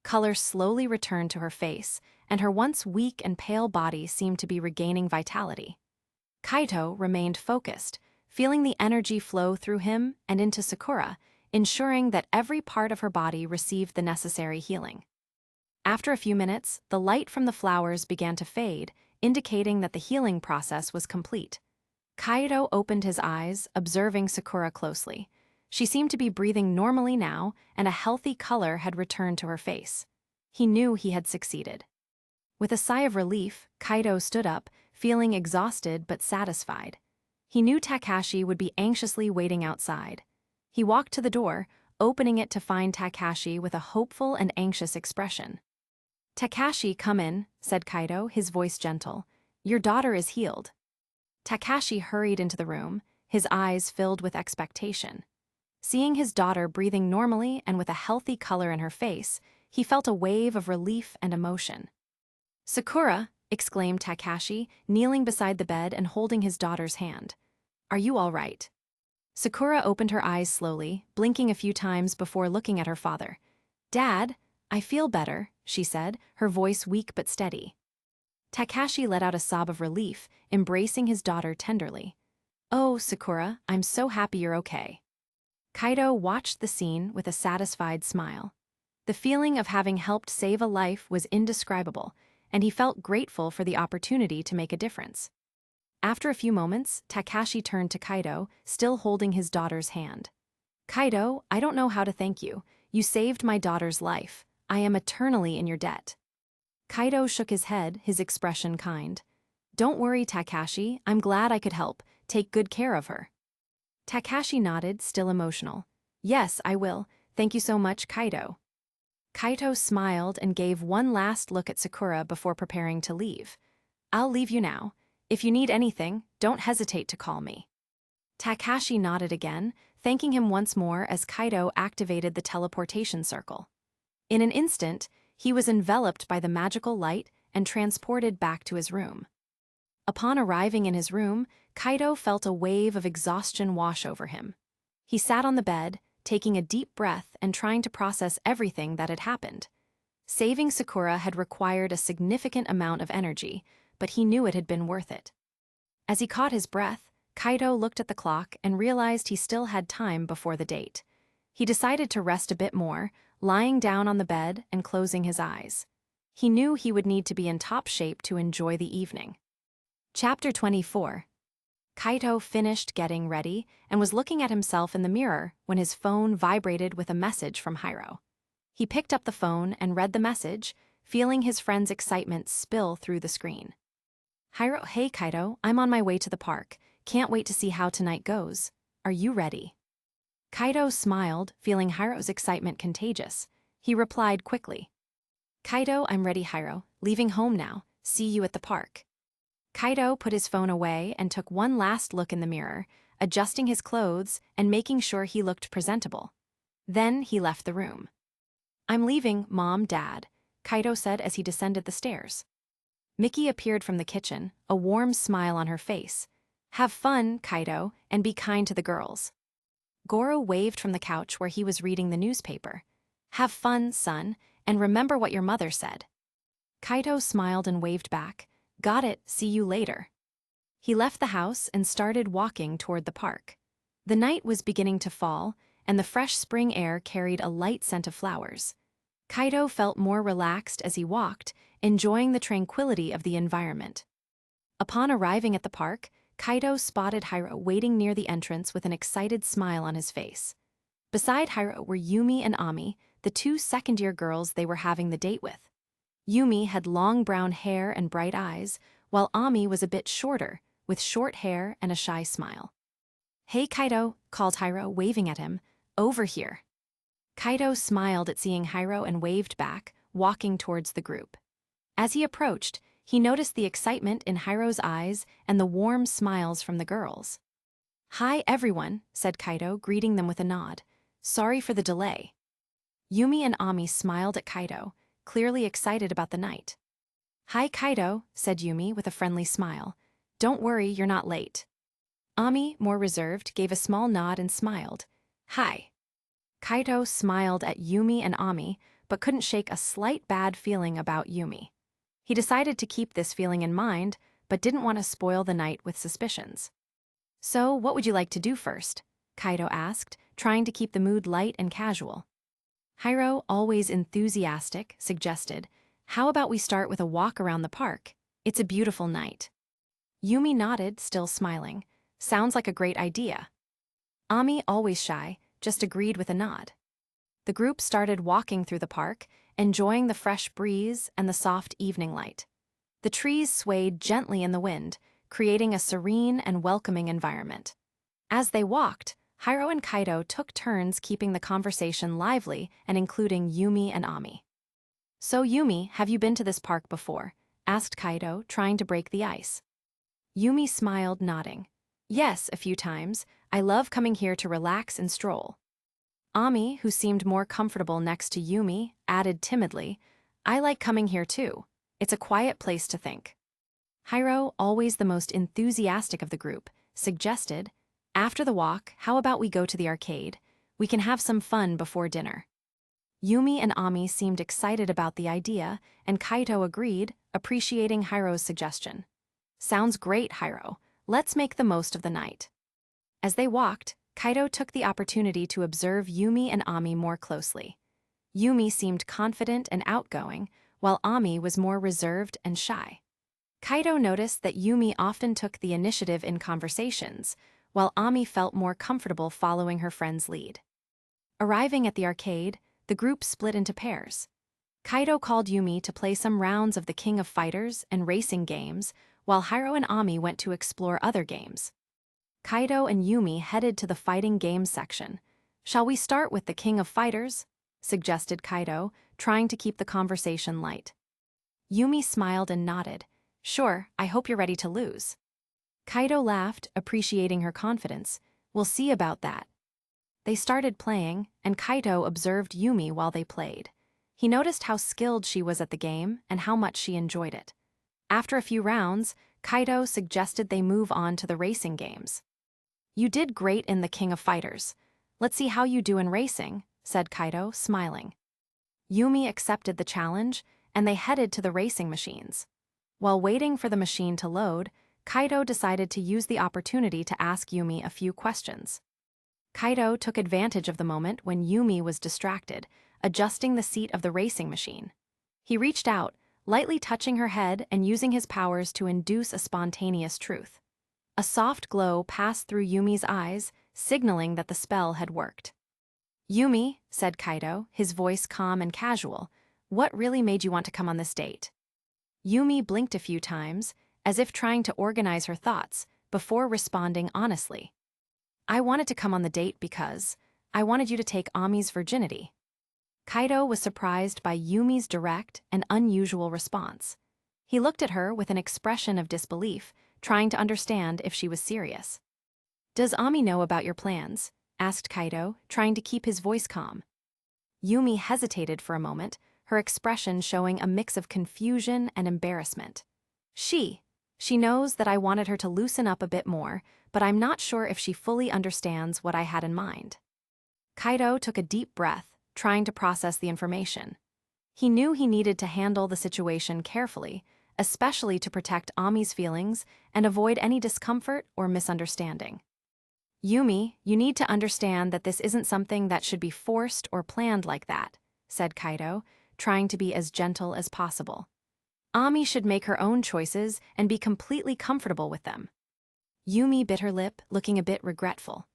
Color slowly returned to her face, and her once weak and pale body seemed to be regaining vitality. Kaido remained focused, feeling the energy flow through him and into Sakura, ensuring that every part of her body received the necessary healing. After a few minutes, the light from the flowers began to fade, indicating that the healing process was complete. Kaido opened his eyes, observing Sakura closely. She seemed to be breathing normally now, and a healthy color had returned to her face. He knew he had succeeded. With a sigh of relief, Kaido stood up, feeling exhausted but satisfied. He knew Takashi would be anxiously waiting outside. He walked to the door, opening it to find Takashi with a hopeful and anxious expression. "Takashi, come in," said Kaido, his voice gentle. "Your daughter is healed." Takashi hurried into the room, his eyes filled with expectation. Seeing his daughter breathing normally and with a healthy color in her face, he felt a wave of relief and emotion. "Sakura," exclaimed Takashi, kneeling beside the bed and holding his daughter's hand. "Are you all right?" Sakura opened her eyes slowly, blinking a few times before looking at her father. "Dad, I feel better," she said, her voice weak but steady. Takashi let out a sob of relief, embracing his daughter tenderly. "Oh, Sakura, I'm so happy you're okay." Kaido watched the scene with a satisfied smile. The feeling of having helped save a life was indescribable, and he felt grateful for the opportunity to make a difference. After a few moments, Takashi turned to Kaido, still holding his daughter's hand. "Kaido, I don't know how to thank you. You saved my daughter's life. I am eternally in your debt." Kaido shook his head, his expression kind. "Don't worry, Takashi. I'm glad I could help. Take good care of her." Takashi nodded, still emotional. "Yes, I will. Thank you so much, Kaido." Kaido smiled and gave one last look at Sakura before preparing to leave. "I'll leave you now. If you need anything, don't hesitate to call me." Takashi nodded again, thanking him once more as Kaido activated the teleportation circle. In an instant, he was enveloped by the magical light and transported back to his room. Upon arriving in his room, Kaido felt a wave of exhaustion wash over him. He sat on the bed, taking a deep breath and trying to process everything that had happened. Saving Sakura had required a significant amount of energy, but he knew it had been worth it. As he caught his breath, Kaido looked at the clock and realized he still had time before the date. He decided to rest a bit more, lying down on the bed and closing his eyes. He knew he would need to be in top shape to enjoy the evening. Chapter 24. Kaido finished getting ready and was looking at himself in the mirror when his phone vibrated with a message from Hiro. He picked up the phone and read the message, feeling his friend's excitement spill through the screen. Hiro, hey Kaido, I'm on my way to the park. Can't wait to see how tonight goes. Are you ready? Kaido smiled, feeling Hiro's excitement contagious. He replied quickly. Kaido, I'm ready, Hiro. Leaving home now. See you at the park. Kaido put his phone away and took one last look in the mirror, adjusting his clothes and making sure he looked presentable. Then he left the room. I'm leaving, Mom, Dad, Kaido said as he descended the stairs. Miki appeared from the kitchen, a warm smile on her face. Have fun, Kaido, and be kind to the girls. Goro waved from the couch where he was reading the newspaper. Have fun, son, and remember what your mother said. Kaido smiled and waved back. Got it, see you later. He left the house and started walking toward the park. The night was beginning to fall, and the fresh spring air carried a light scent of flowers. Kaido felt more relaxed as he walked, enjoying the tranquility of the environment. Upon arriving at the park, Kaido spotted Hiro waiting near the entrance with an excited smile on his face. Beside Hiro were Yumi and Ami, the two second-year girls they were having the date with. Yumi had long brown hair and bright eyes, while Ami was a bit shorter, with short hair and a shy smile. Hey Kaido, called Hiro, waving at him. Over here. Kaido smiled at seeing Hiro and waved back, walking towards the group. As he approached, he noticed the excitement in Hiro's eyes and the warm smiles from the girls. Hi everyone, said Kaido, greeting them with a nod. Sorry for the delay. Yumi and Ami smiled at Kaido, clearly excited about the night. Hi Kaido, said Yumi with a friendly smile. Don't worry, you're not late. Ami, more reserved, gave a small nod and smiled. Hi. Kaido smiled at Yumi and Ami, but couldn't shake a slight bad feeling about Yumi. He decided to keep this feeling in mind, but didn't want to spoil the night with suspicions. So, what would you like to do first? Kaido asked, trying to keep the mood light and casual. Hiro, always enthusiastic, suggested, how about we start with a walk around the park? It's a beautiful night. Yumi nodded, still smiling. Sounds like a great idea. Ami, always shy, just agreed with a nod. The group started walking through the park, enjoying the fresh breeze and the soft evening light. The trees swayed gently in the wind, creating a serene and welcoming environment. As they walked, Hiro and Kaido took turns keeping the conversation lively and including Yumi and Ami. So Yumi, have you been to this park before? Asked Kaido, trying to break the ice. Yumi smiled, nodding. Yes, a few times. I love coming here to relax and stroll. Ami, who seemed more comfortable next to Yumi, added timidly, I like coming here too. It's a quiet place to think. Hiro, always the most enthusiastic of the group, suggested, after the walk, how about we go to the arcade? We can have some fun before dinner. Yumi and Ami seemed excited about the idea, and Kaido agreed, appreciating Hiro's suggestion. Sounds great, Hiro. Let's make the most of the night. As they walked, Kaido took the opportunity to observe Yumi and Ami more closely. Yumi seemed confident and outgoing, while Ami was more reserved and shy. Kaido noticed that Yumi often took the initiative in conversations, while Ami felt more comfortable following her friend's lead. Arriving at the arcade, the group split into pairs. Kaido called Yumi to play some rounds of the King of Fighters and racing games, while Hiro and Ami went to explore other games. Kaido and Yumi headed to the fighting games section. Shall we start with the King of Fighters? Suggested Kaido, trying to keep the conversation light. Yumi smiled and nodded. Sure, I hope you're ready to lose. Kaido laughed, appreciating her confidence. We'll see about that. They started playing, and Kaido observed Yumi while they played. He noticed how skilled she was at the game and how much she enjoyed it. After a few rounds, Kaido suggested they move on to the racing games. You did great in the King of Fighters. Let's see how you do in racing, said Kaido, smiling. Yumi accepted the challenge, and they headed to the racing machines. While waiting for the machine to load, Kaido decided to use the opportunity to ask Yumi a few questions. Kaido took advantage of the moment when Yumi was distracted, adjusting the seat of the racing machine. He reached out, lightly touching her head and using his powers to induce a spontaneous truth. A soft glow passed through Yumi's eyes, signaling that the spell had worked. "Yumi," said Kaido, his voice calm and casual, "what really made you want to come on this date?" Yumi blinked a few times, as if trying to organize her thoughts, before responding honestly. "I wanted to come on the date because I wanted you to take Ami's virginity." Kaido was surprised by Yumi's direct and unusual response. He looked at her with an expression of disbelief, trying to understand if she was serious. "Does Ami know about your plans?" asked Kaido, trying to keep his voice calm. Yumi hesitated for a moment, her expression showing a mix of confusion and embarrassment. She knows that I wanted her to loosen up a bit more, but I'm not sure if she fully understands what I had in mind." Kaido took a deep breath, trying to process the information. He knew he needed to handle the situation carefully, especially to protect Ami's feelings and avoid any discomfort or misunderstanding. "Yumi, you need to understand that this isn't something that should be forced or planned like that," said Kaido, trying to be as gentle as possible. "Ami should make her own choices and be completely comfortable with them." Yumi bit her lip, looking a bit regretful.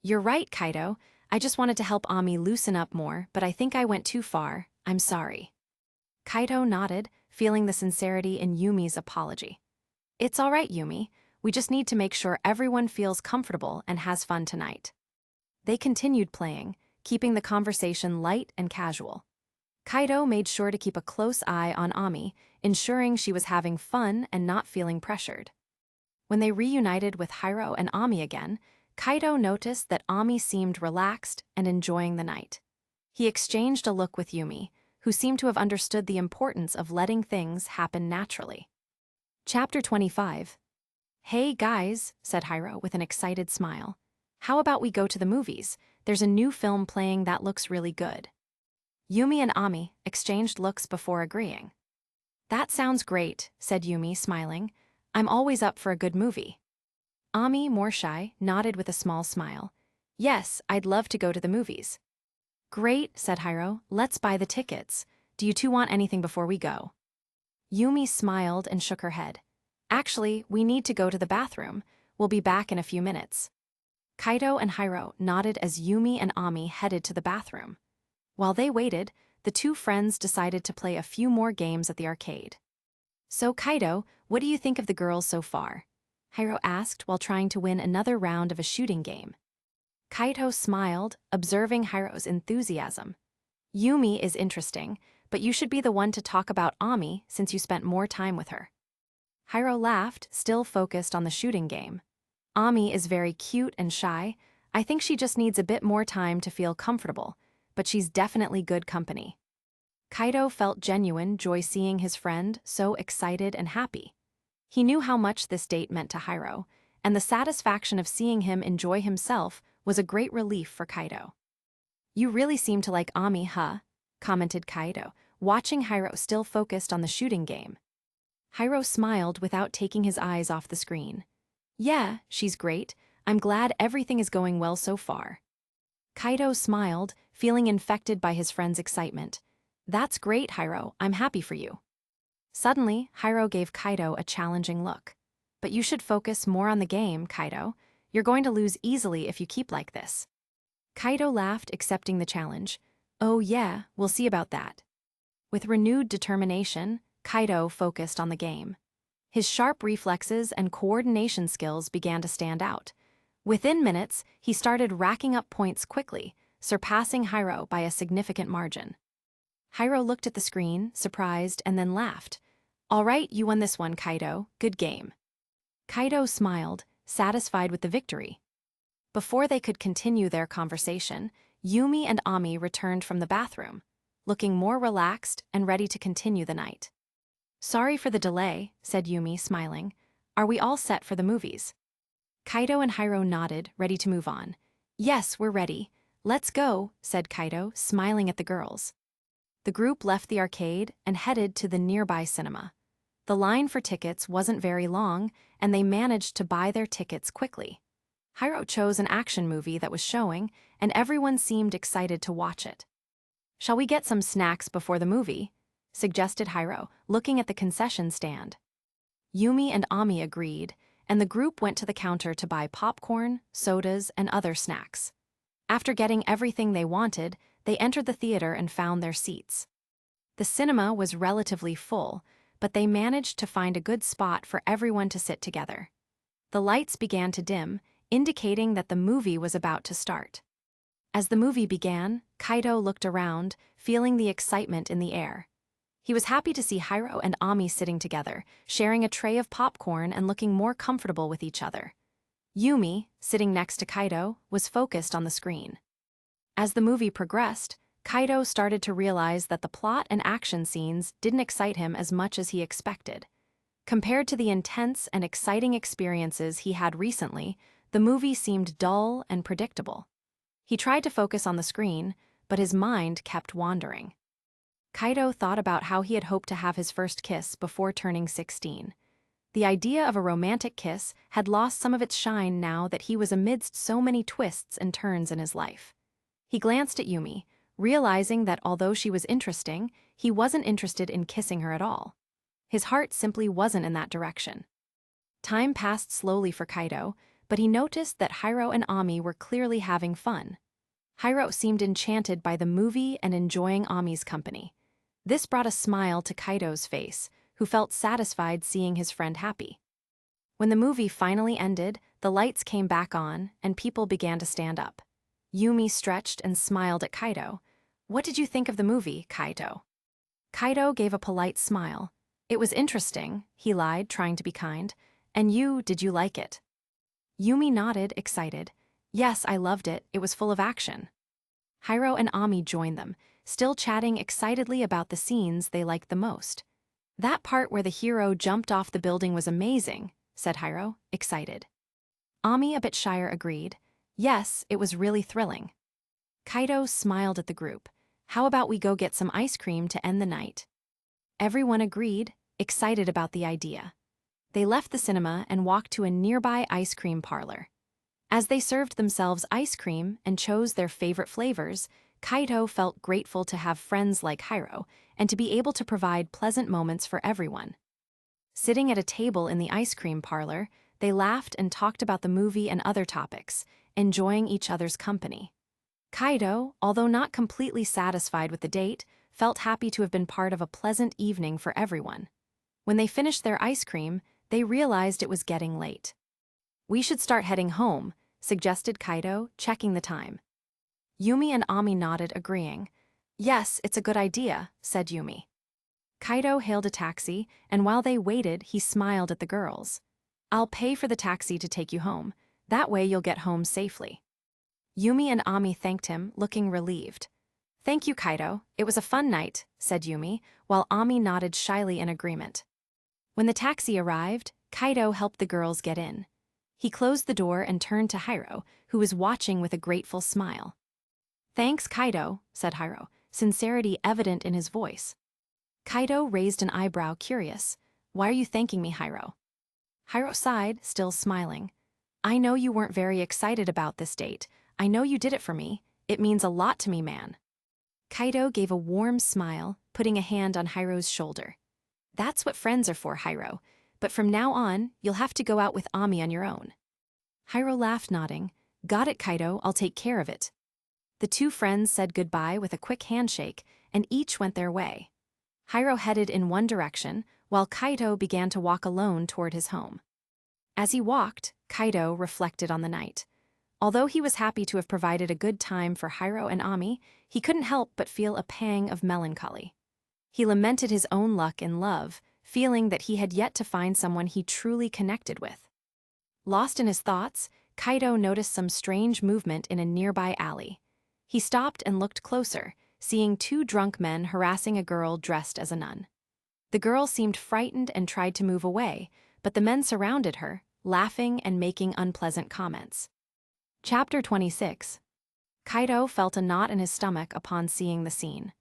"You're right, Kaido. I just wanted to help Ami loosen up more, but I think I went too far. I'm sorry." Kaido nodded, feeling the sincerity in Yumi's apology. "It's all right, Yumi. We just need to make sure everyone feels comfortable and has fun tonight." They continued playing, keeping the conversation light and casual. Kaido made sure to keep a close eye on Ami, ensuring she was having fun and not feeling pressured. When they reunited with Hiro and Ami again, Kaido noticed that Ami seemed relaxed and enjoying the night. He exchanged a look with Yumi, who seemed to have understood the importance of letting things happen naturally. Chapter 25. "Hey guys," said Hiro with an excited smile. "How about we go to the movies? There's a new film playing that looks really good." Yumi and Ami exchanged looks before agreeing. "That sounds great," said Yumi, smiling. "I'm always up for a good movie." Ami, more shy, nodded with a small smile. "Yes, I'd love to go to the movies." "Great," said Hiro. "Let's buy the tickets. Do you two want anything before we go?" Yumi smiled and shook her head. "Actually, we need to go to the bathroom. We'll be back in a few minutes." Kaido and Hiro nodded as Yumi and Ami headed to the bathroom. While they waited, the two friends decided to play a few more games at the arcade. "So, Kaido, what do you think of the girls so far?" Hiro asked while trying to win another round of a shooting game. Kaido smiled, observing Hiro's enthusiasm. "Yumi is interesting, but you should be the one to talk about Ami since you spent more time with her." Hiro laughed, still focused on the shooting game. "Ami is very cute and shy. I think she just needs a bit more time to feel comfortable, but she's definitely good company." Kaido felt genuine joy seeing his friend so excited and happy. He knew how much this date meant to Hiro, and the satisfaction of seeing him enjoy himself was a great relief for Kaido. "You really seem to like Ami, huh?" commented Kaido, watching Hiro still focused on the shooting game. Hiro smiled without taking his eyes off the screen. "Yeah, she's great. I'm glad everything is going well so far." Kaido smiled, feeling infected by his friend's excitement. "That's great, Hiro. I'm happy for you." Suddenly, Hiro gave Kaido a challenging look. "But you should focus more on the game, Kaido. You're going to lose easily if you keep like this." Kaido laughed, accepting the challenge. "Oh yeah, we'll see about that." With renewed determination, Kaido focused on the game. His sharp reflexes and coordination skills began to stand out. Within minutes, he started racking up points quickly, surpassing Hiro by a significant margin. Hiro looked at the screen, surprised, and then laughed. "All right, you won this one, Kaido. Good game." Kaido smiled, satisfied with the victory. Before they could continue their conversation, Yumi and Ami returned from the bathroom, looking more relaxed and ready to continue the night. "Sorry for the delay," said Yumi, smiling. "Are we all set for the movies?" Kaido and Hiro nodded, ready to move on. "Yes, we're ready. Let's go," said Kaido, smiling at the girls. The group left the arcade and headed to the nearby cinema. The line for tickets wasn't very long, and they managed to buy their tickets quickly. Hiro chose an action movie that was showing, and everyone seemed excited to watch it. "Shall we get some snacks before the movie?" suggested Hiro, looking at the concession stand. Yumi and Ami agreed, and the group went to the counter to buy popcorn, sodas, and other snacks. After getting everything they wanted, they entered the theater and found their seats. The cinema was relatively full, but they managed to find a good spot for everyone to sit together. The lights began to dim, indicating that the movie was about to start. As the movie began, Kaito looked around, feeling the excitement in the air. He was happy to see Hiro and Ami sitting together, sharing a tray of popcorn and looking more comfortable with each other. Yumi, sitting next to Kaito, was focused on the screen. As the movie progressed, Kaito started to realize that the plot and action scenes didn't excite him as much as he expected. Compared to the intense and exciting experiences he had recently, the movie seemed dull and predictable. He tried to focus on the screen, but his mind kept wandering. Kaito thought about how he had hoped to have his first kiss before turning 16. The idea of a romantic kiss had lost some of its shine now that he was amidst so many twists and turns in his life. He glanced at Yumi, realizing that although she was interesting, he wasn't interested in kissing her at all. His heart simply wasn't in that direction. Time passed slowly for Kaito, but he noticed that Hiro and Ami were clearly having fun. Hiro seemed enchanted by the movie and enjoying Ami's company. This brought a smile to Kaito's face, who felt satisfied seeing his friend happy. When the movie finally ended, the lights came back on, and people began to stand up. Yumi stretched and smiled at Kaito. "What did you think of the movie, Kaito?" Kaito gave a polite smile. "It was interesting," he lied, trying to be kind. "And you, did you like it?" Yumi nodded, excited. "Yes, I loved it. It was full of action." Hiro and Ami joined them, still chatting excitedly about the scenes they liked the most. "That part where the hero jumped off the building was amazing," said Hiro, excited. Ami, a bit shyer, agreed. "Yes, it was really thrilling." Kaito smiled at the group. "How about we go get some ice cream to end the night?" Everyone agreed, excited about the idea. They left the cinema and walked to a nearby ice cream parlor. As they served themselves ice cream and chose their favorite flavors, Kaito felt grateful to have friends like Hiro and to be able to provide pleasant moments for everyone. Sitting at a table in the ice cream parlor, they laughed and talked about the movie and other topics, enjoying each other's company. Kaito, although not completely satisfied with the date, felt happy to have been part of a pleasant evening for everyone. When they finished their ice cream, they realized it was getting late. "We should start heading home," suggested Kaito, checking the time. Yumi and Ami nodded, agreeing. "Yes, it's a good idea," said Yumi. Kaito hailed a taxi, and while they waited, he smiled at the girls. "I'll pay for the taxi to take you home. That way you'll get home safely." Yumi and Ami thanked him, looking relieved. "Thank you, Kaito. It was a fun night," said Yumi, while Ami nodded shyly in agreement. When the taxi arrived, Kaito helped the girls get in. He closed the door and turned to Hiro, who was watching with a grateful smile. "Thanks, Kaito," said Hiro, sincerity evident in his voice. Kaito raised an eyebrow, curious. "Why are you thanking me, Hiro?" Hiro sighed, still smiling. "I know you weren't very excited about this date. I know you did it for me. It means a lot to me, man." Kaito gave a warm smile, putting a hand on Hiro's shoulder. "That's what friends are for, Hiro. But from now on, you'll have to go out with Ami on your own." Hiro laughed, nodding. "Got it, Kaito. I'll take care of it." The two friends said goodbye with a quick handshake, and each went their way. Hiro headed in one direction, while Kaito began to walk alone toward his home. As he walked, Kaito reflected on the night. Although he was happy to have provided a good time for Hiro and Ami, he couldn't help but feel a pang of melancholy. He lamented his own luck in love, feeling that he had yet to find someone he truly connected with. Lost in his thoughts, Kaito noticed some strange movement in a nearby alley. He stopped and looked closer, seeing two drunk men harassing a girl dressed as a nun. The girl seemed frightened and tried to move away, but the men surrounded her, laughing and making unpleasant comments. Chapter 26. Kaito felt a knot in his stomach upon seeing the scene.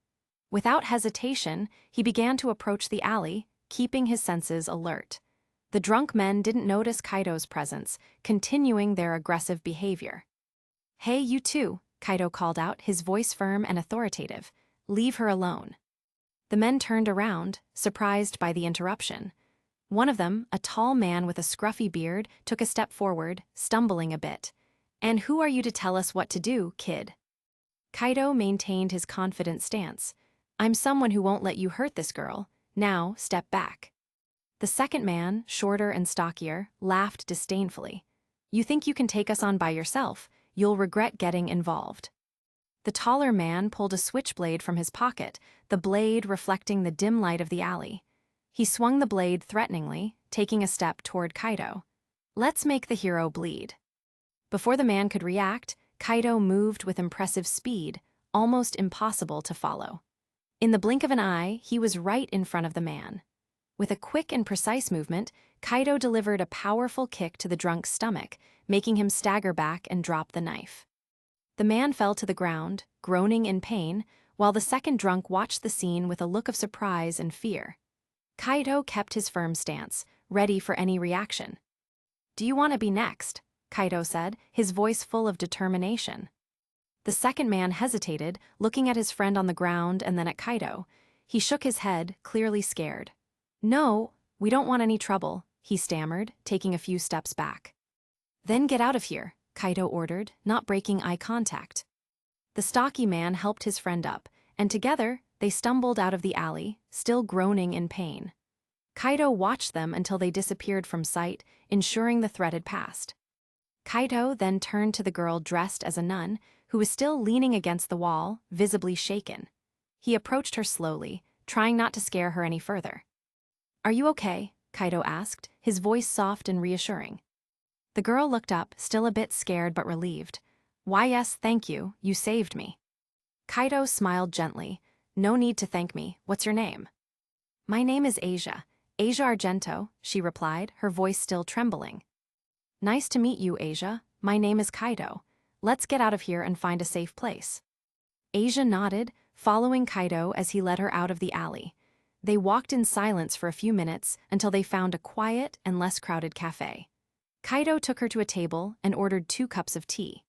Without hesitation, he began to approach the alley, keeping his senses alert. The drunk men didn't notice Kaido's presence, continuing their aggressive behavior. "Hey, you two," Kaido called out, his voice firm and authoritative. "Leave her alone." The men turned around, surprised by the interruption. One of them, a tall man with a scruffy beard, took a step forward, stumbling a bit. "And who are you to tell us what to do, kid?" Kaido maintained his confident stance. "I'm someone who won't let you hurt this girl. Now, step back." The second man, shorter and stockier, laughed disdainfully. "You think you can take us on by yourself? You'll regret getting involved." The taller man pulled a switchblade from his pocket, the blade reflecting the dim light of the alley. He swung the blade threateningly, taking a step toward Kaido. "Let's make the hero bleed." Before the man could react, Kaido moved with impressive speed, almost impossible to follow. In the blink of an eye, he was right in front of the man. With a quick and precise movement, Kaido delivered a powerful kick to the drunk's stomach, making him stagger back and drop the knife. The man fell to the ground, groaning in pain, while the second drunk watched the scene with a look of surprise and fear. Kaido kept his firm stance, ready for any reaction. "Do you want to be next?" Kaido said, his voice full of determination. The second man hesitated, looking at his friend on the ground and then at Kaido. He shook his head, clearly scared. "No, we don't want any trouble," he stammered, taking a few steps back. "Then get out of here," Kaido ordered, not breaking eye contact. The stocky man helped his friend up, and together, they stumbled out of the alley, still groaning in pain. Kaido watched them until they disappeared from sight, ensuring the threat had passed. Kaido then turned to the girl dressed as a nun, who was still leaning against the wall, visibly shaken. He approached her slowly, trying not to scare her any further. "Are you okay?" Kaido asked, his voice soft and reassuring. The girl looked up, still a bit scared but relieved. "Why, yes, thank you, you saved me." Kaido smiled gently. "No need to thank me. What's your name?" "My name is Asia. Asia Argento," she replied, her voice still trembling. "Nice to meet you, Asia. My name is Kaido. Let's get out of here and find a safe place." Asia nodded, following Kaido as he led her out of the alley. They walked in silence for a few minutes until they found a quiet and less crowded cafe. Kaido took her to a table and ordered 2 cups of tea.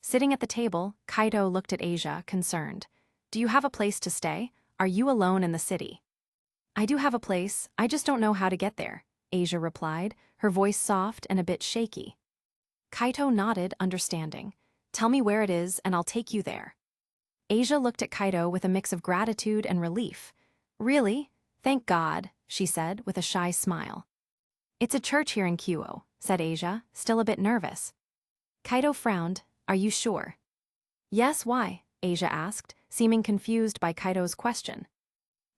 Sitting at the table, Kaido looked at Asia, concerned. "Do you have a place to stay? Are you alone in the city?" "I do have a place, I just don't know how to get there," Asia replied, her voice soft and a bit shaky. Kaido nodded, understanding. "Tell me where it is and I'll take you there." Asia looked at Kaido with a mix of gratitude and relief. "Really? Thank God," she said with a shy smile. "It's a church here in Kyoto," said Asia, still a bit nervous. Kaido frowned. "Are you sure?" "Yes, why?" Asia asked, seeming confused by Kaido's question.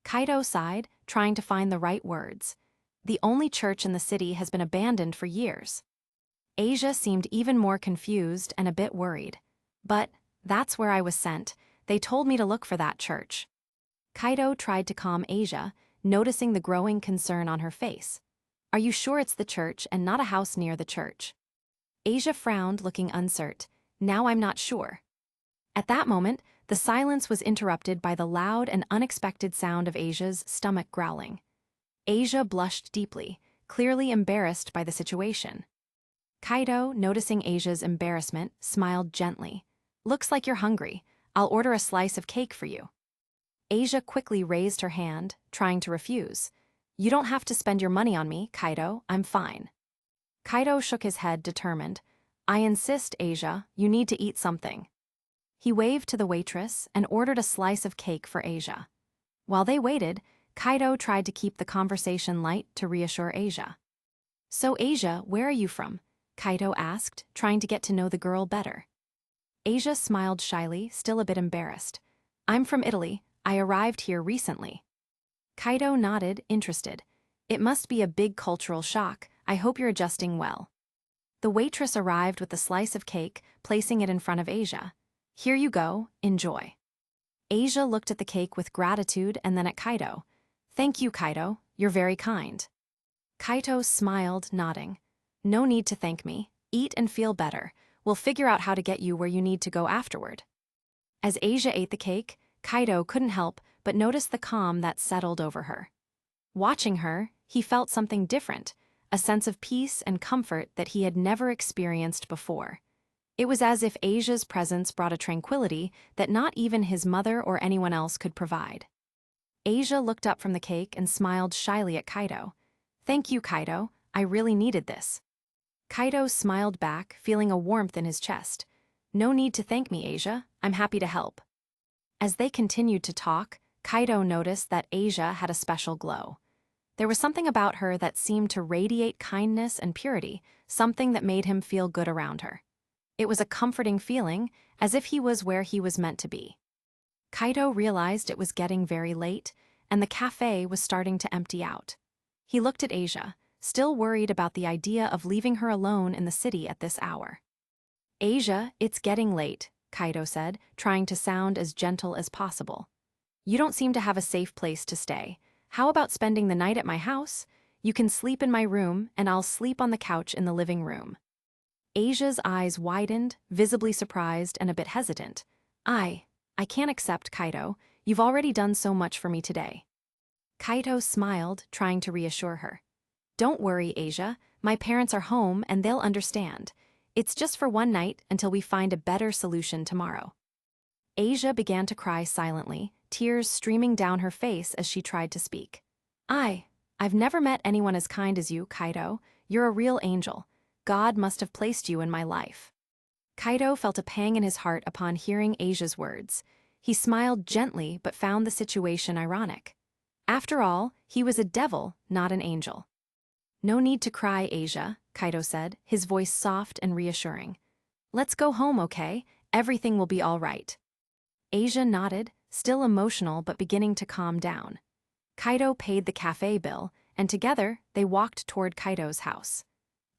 Kaido sighed, trying to find the right words. "The only church in the city has been abandoned for years." Asia seemed even more confused and a bit worried. "But that's where I was sent. They told me to look for that church." Kaido tried to calm Asia, noticing the growing concern on her face. "Are you sure it's the church and not a house near the church?" Asia frowned, looking uncertain. "Now I'm not sure." At that moment, the silence was interrupted by the loud and unexpected sound of Asia's stomach growling. Asia blushed deeply, clearly embarrassed by the situation. Kaido, noticing Asia's embarrassment, smiled gently. "Looks like you're hungry. I'll order a slice of cake for you." Asia quickly raised her hand, trying to refuse. "You don't have to spend your money on me, Kaido. I'm fine." Kaido shook his head, determined. "I insist, Asia. You need to eat something." He waved to the waitress and ordered a slice of cake for Asia. While they waited, Kaido tried to keep the conversation light to reassure Asia. "So, Asia, where are you from?" Kaido asked, trying to get to know the girl better. Asia smiled shyly, still a bit embarrassed. "I'm from Italy. I arrived here recently." Kaido nodded, interested. "It must be a big cultural shock. I hope you're adjusting well." The waitress arrived with the slice of cake, placing it in front of Asia. "Here you go, enjoy." Asia looked at the cake with gratitude and then at Kaido. "Thank you, Kaido. You're very kind." Kaido smiled, nodding. "No need to thank me. Eat and feel better. We'll figure out how to get you where you need to go afterward." As Asia ate the cake, Kaido couldn't help but notice the calm that settled over her. Watching her, he felt something different, a sense of peace and comfort that he had never experienced before. It was as if Asia's presence brought a tranquility that not even his mother or anyone else could provide. Asia looked up from the cake and smiled shyly at Kaido. "Thank you, Kaido. I really needed this." Kaido smiled back, feeling a warmth in his chest. "No need to thank me, Asia. I'm happy to help." As they continued to talk, Kaido noticed that Asia had a special glow. There was something about her that seemed to radiate kindness and purity, something that made him feel good around her. It was a comforting feeling, as if he was where he was meant to be. Kaido realized it was getting very late, and the cafe was starting to empty out. He looked at Asia, still worried about the idea of leaving her alone in the city at this hour. "Asia, it's getting late," Kaido said, trying to sound as gentle as possible. "You don't seem to have a safe place to stay. How about spending the night at my house? You can sleep in my room, and I'll sleep on the couch in the living room." Asia's eyes widened, visibly surprised and a bit hesitant. I can't accept, Kaido. You've already done so much for me today." Kaido smiled, trying to reassure her. "Don't worry, Asia. My parents are home and they'll understand. It's just for one night until we find a better solution tomorrow." Asia began to cry silently, tears streaming down her face as she tried to speak. I've never met anyone as kind as you, Kaido. You're a real angel. God must have placed you in my life." Kaido felt a pang in his heart upon hearing Asia's words. He smiled gently but found the situation ironic. After all, he was a devil, not an angel. "No need to cry, Asia," Kaido said, his voice soft and reassuring. "Let's go home, okay? Everything will be all right." Asia nodded, still emotional but beginning to calm down. Kaido paid the cafe bill, and together they walked toward Kaido's house.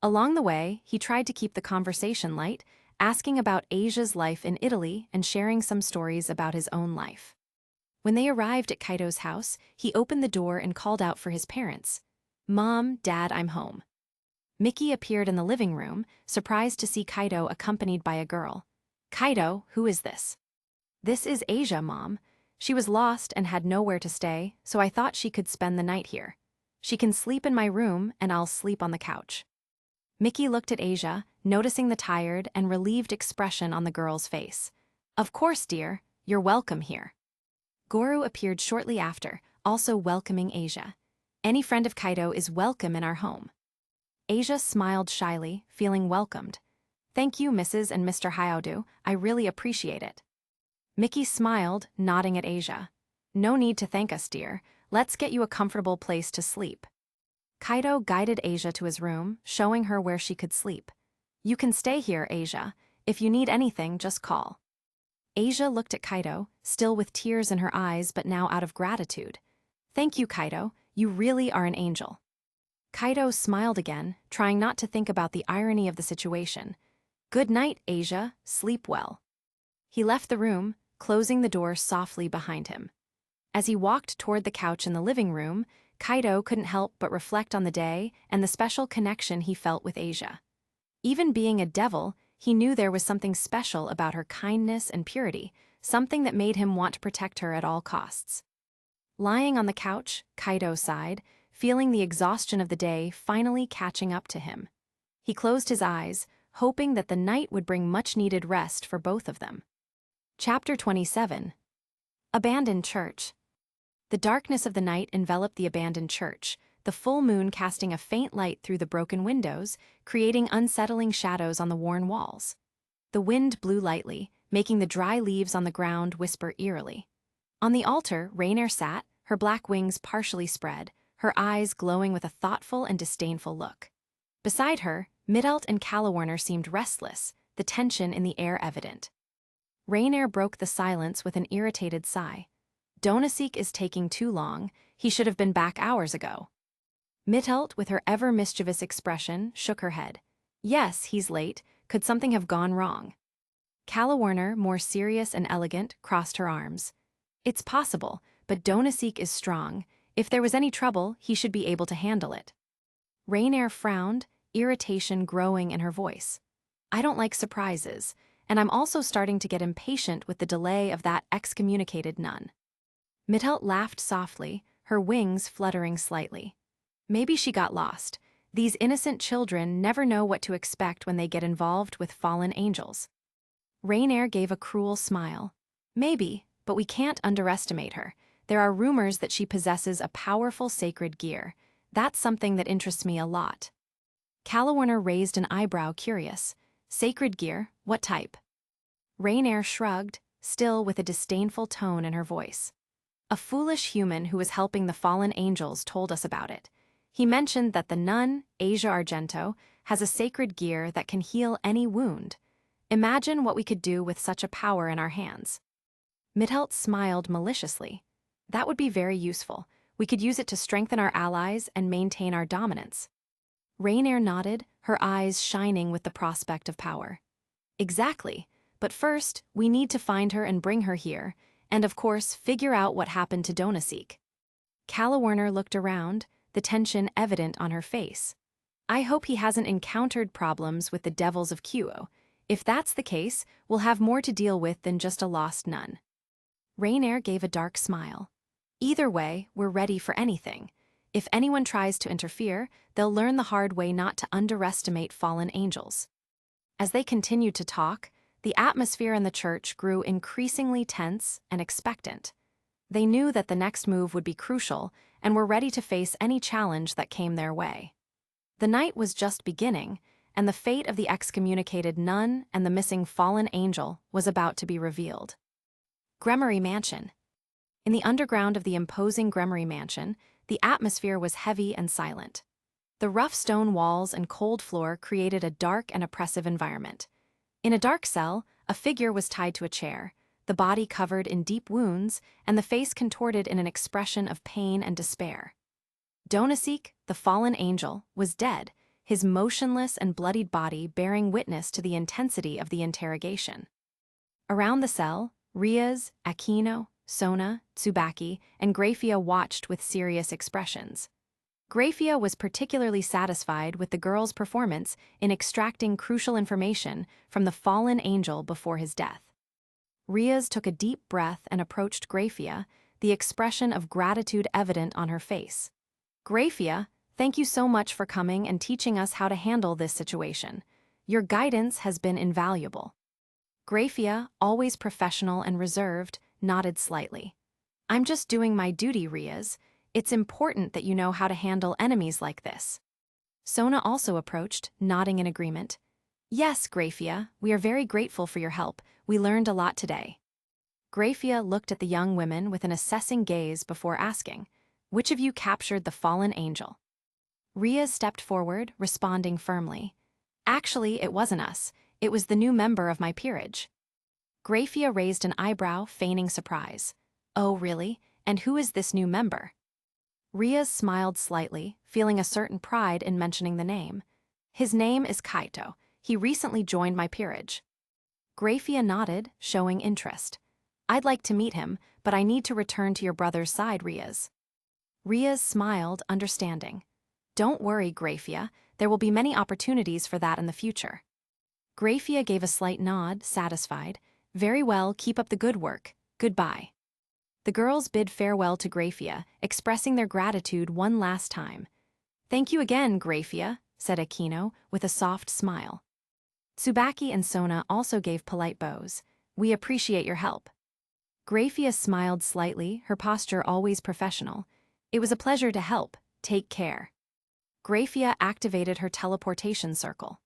Along the way, he tried to keep the conversation light, asking about Asia's life in Italy and sharing some stories about his own life. When they arrived at Kaido's house, he opened the door and called out for his parents. "Mom, Dad, I'm home." Mickey appeared in the living room, surprised to see Kaido accompanied by a girl. "Kaido, who is this?" "This is Asia, Mom. She was lost and had nowhere to stay, so I thought she could spend the night here. She can sleep in my room and I'll sleep on the couch." Mickey looked at Asia, noticing the tired and relieved expression on the girl's face. "Of course, dear. You're welcome here." Goro appeared shortly after, also welcoming Asia. "Any friend of Kaido is welcome in our home." Asia smiled shyly, feeling welcomed. "Thank you, Mrs. and Mr. Hiatus. I really appreciate it." Mickey smiled, nodding at Asia. "No need to thank us, dear. Let's get you a comfortable place to sleep." Kaido guided Asia to his room, showing her where she could sleep. "You can stay here, Asia. If you need anything, just call." Asia looked at Kaido, still with tears in her eyes but now out of gratitude. "Thank you, Kaido. You really are an angel." Kaido smiled again, trying not to think about the irony of the situation. "Good night, Asia. Sleep well." He left the room, closing the door softly behind him. As he walked toward the couch in the living room, Kaido couldn't help but reflect on the day and the special connection he felt with Asia. Even being a devil, he knew there was something special about her kindness and purity, something that made him want to protect her at all costs. Lying on the couch, Kaido sighed, feeling the exhaustion of the day finally catching up to him. He closed his eyes, hoping that the night would bring much-needed rest for both of them. Chapter 27. Abandoned Church. The darkness of the night enveloped the abandoned church, the full moon casting a faint light through the broken windows, creating unsettling shadows on the worn walls. The wind blew lightly, making the dry leaves on the ground whisper eerily. On the altar, Rainier sat, her black wings partially spread, her eyes glowing with a thoughtful and disdainful look. Beside her, Midelt and Calawarner seemed restless, the tension in the air evident. Rainier broke the silence with an irritated sigh. "Donaseek is taking too long. He should have been back hours ago." Midelt, with her ever-mischievous expression, shook her head. "Yes, he's late. Could something have gone wrong?" Calawarner, more serious and elegant, crossed her arms. "It's possible, but Donaseek is strong. If there was any trouble, he should be able to handle it." Rainier frowned, irritation growing in her voice. "I don't like surprises, and I'm also starting to get impatient with the delay of that excommunicated nun." Midelt laughed softly, her wings fluttering slightly. "Maybe she got lost. These innocent children never know what to expect when they get involved with fallen angels. Rainier gave a cruel smile. Maybe, but we can't underestimate her. There are rumors that she possesses a powerful sacred gear. That's something that interests me a lot. Calawarner raised an eyebrow, curious. Sacred gear? What type? Rainier shrugged, still with a disdainful tone in her voice. A foolish human who was helping the fallen angels told us about it. He mentioned that the nun, Asia Argento, has a sacred gear that can heal any wound. Imagine what we could do with such a power in our hands. Midhelt smiled maliciously. That would be very useful. We could use it to strengthen our allies and maintain our dominance. Rainier nodded, her eyes shining with the prospect of power. Exactly. But first, we need to find her and bring her here, and of course, figure out what happened to Donaseek. Calawarner looked around, the tension evident on her face. I hope he hasn't encountered problems with the devils of Kuo. If that's the case, we'll have more to deal with than just a lost nun. Rainier gave a dark smile. Either way, we're ready for anything. If anyone tries to interfere, they'll learn the hard way not to underestimate fallen angels. As they continued to talk, the atmosphere in the church grew increasingly tense and expectant. They knew that the next move would be crucial and were ready to face any challenge that came their way. The night was just beginning, and the fate of the excommunicated nun and the missing fallen angel was about to be revealed. Gremory Mansion. In the underground of the imposing Gremory Mansion, the atmosphere was heavy and silent. The rough stone walls and cold floor created a dark and oppressive environment. In a dark cell, a figure was tied to a chair, the body covered in deep wounds and the face contorted in an expression of pain and despair. Donaseek, the fallen angel, was dead, his motionless and bloodied body bearing witness to the intensity of the interrogation. Around the cell, Riaz, Aquino, Sona, Tsubaki, and Grafia watched with serious expressions. Grafia was particularly satisfied with the girl's performance in extracting crucial information from the fallen angel before his death. Riaz took a deep breath and approached Grafia, the expression of gratitude evident on her face. Grafia, thank you so much for coming and teaching us how to handle this situation. Your guidance has been invaluable. Grafia, always professional and reserved, nodded slightly. I'm just doing my duty, Riaz. It's important that you know how to handle enemies like this. Sona also approached, nodding in agreement. Yes, Grafia, we are very grateful for your help. We learned a lot today. Grafia looked at the young women with an assessing gaze before asking, which of you captured the fallen angel? Riaz stepped forward, responding firmly. Actually, it wasn't us. It was the new member of my peerage. Grafia raised an eyebrow, feigning surprise. Oh, really? And who is this new member? Riaz smiled slightly, feeling a certain pride in mentioning the name. His name is Kaito. He recently joined my peerage. Grafia nodded, showing interest. I'd like to meet him, but I need to return to your brother's side, Riaz. Riaz smiled, understanding. Don't worry, Grafia. There will be many opportunities for that in the future. Grafia gave a slight nod, satisfied. Very well, keep up the good work. Goodbye. The girls bid farewell to Grafia, expressing their gratitude one last time. Thank you again, Grafia, said Aquino, with a soft smile. Tsubaki and Sona also gave polite bows. We appreciate your help. Grafia smiled slightly, her posture always professional. It was a pleasure to help. Take care. Grafia activated her teleportation circle.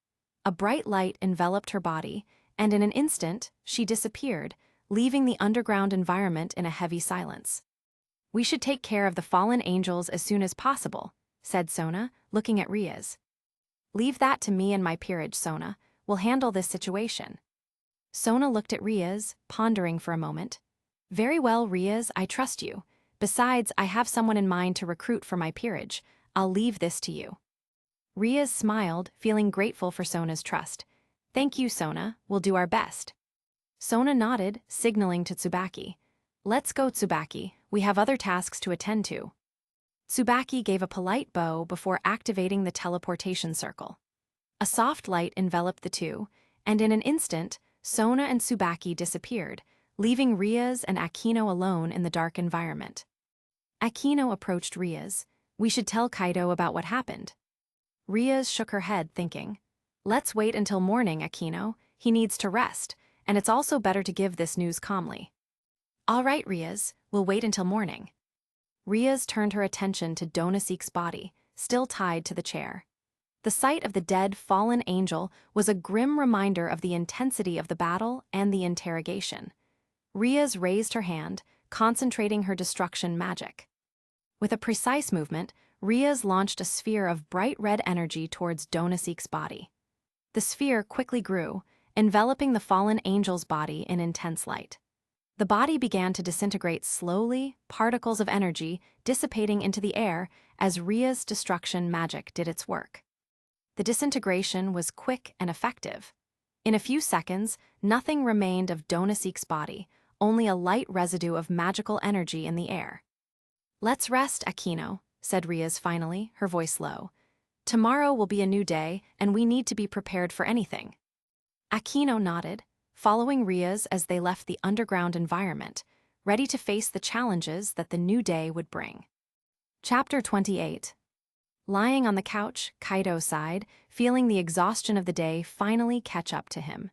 A bright light enveloped her body, and in an instant, she disappeared, leaving the underground environment in a heavy silence. We should take care of the fallen angels as soon as possible, said Sona, looking at Riaz. Leave that to me and my peerage, Sona. We'll handle this situation. Sona looked at Riaz, pondering for a moment. Very well, Riaz, I trust you. Besides, I have someone in mind to recruit for my peerage. I'll leave this to you. Riaz smiled, feeling grateful for Sona's trust. Thank you, Sona. We'll do our best. Sona nodded, signaling to Tsubaki. Let's go, Tsubaki. We have other tasks to attend to. Tsubaki gave a polite bow before activating the teleportation circle. A soft light enveloped the two, and in an instant, Sona and Tsubaki disappeared, leaving Riaz and Aquino alone in the dark environment. Aquino approached Riaz. We should tell Kaito about what happened. Riaz shook her head, thinking, "Let's wait until morning, Aquino. He needs to rest, and it's also better to give this news calmly." "All right, Riaz, we'll wait until morning." Riaz turned her attention to Donasik's body, still tied to the chair. The sight of the dead, fallen angel was a grim reminder of the intensity of the battle and the interrogation. Riaz raised her hand, concentrating her destruction magic. With a precise movement, Riaz launched a sphere of bright red energy towards Donasik's body. The sphere quickly grew, enveloping the fallen angel's body in intense light. The body began to disintegrate slowly, particles of energy dissipating into the air as Riaz's destruction magic did its work. The disintegration was quick and effective. In a few seconds, nothing remained of Donasik's body, only a light residue of magical energy in the air. "Let's rest, Aquino," said Riaz finally, her voice low. "Tomorrow will be a new day, and we need to be prepared for anything." Aquino nodded, following Riaz as they left the underground environment, ready to face the challenges that the new day would bring. Chapter 28. Lying on the couch, Kaido sighed, feeling the exhaustion of the day finally catch up to him.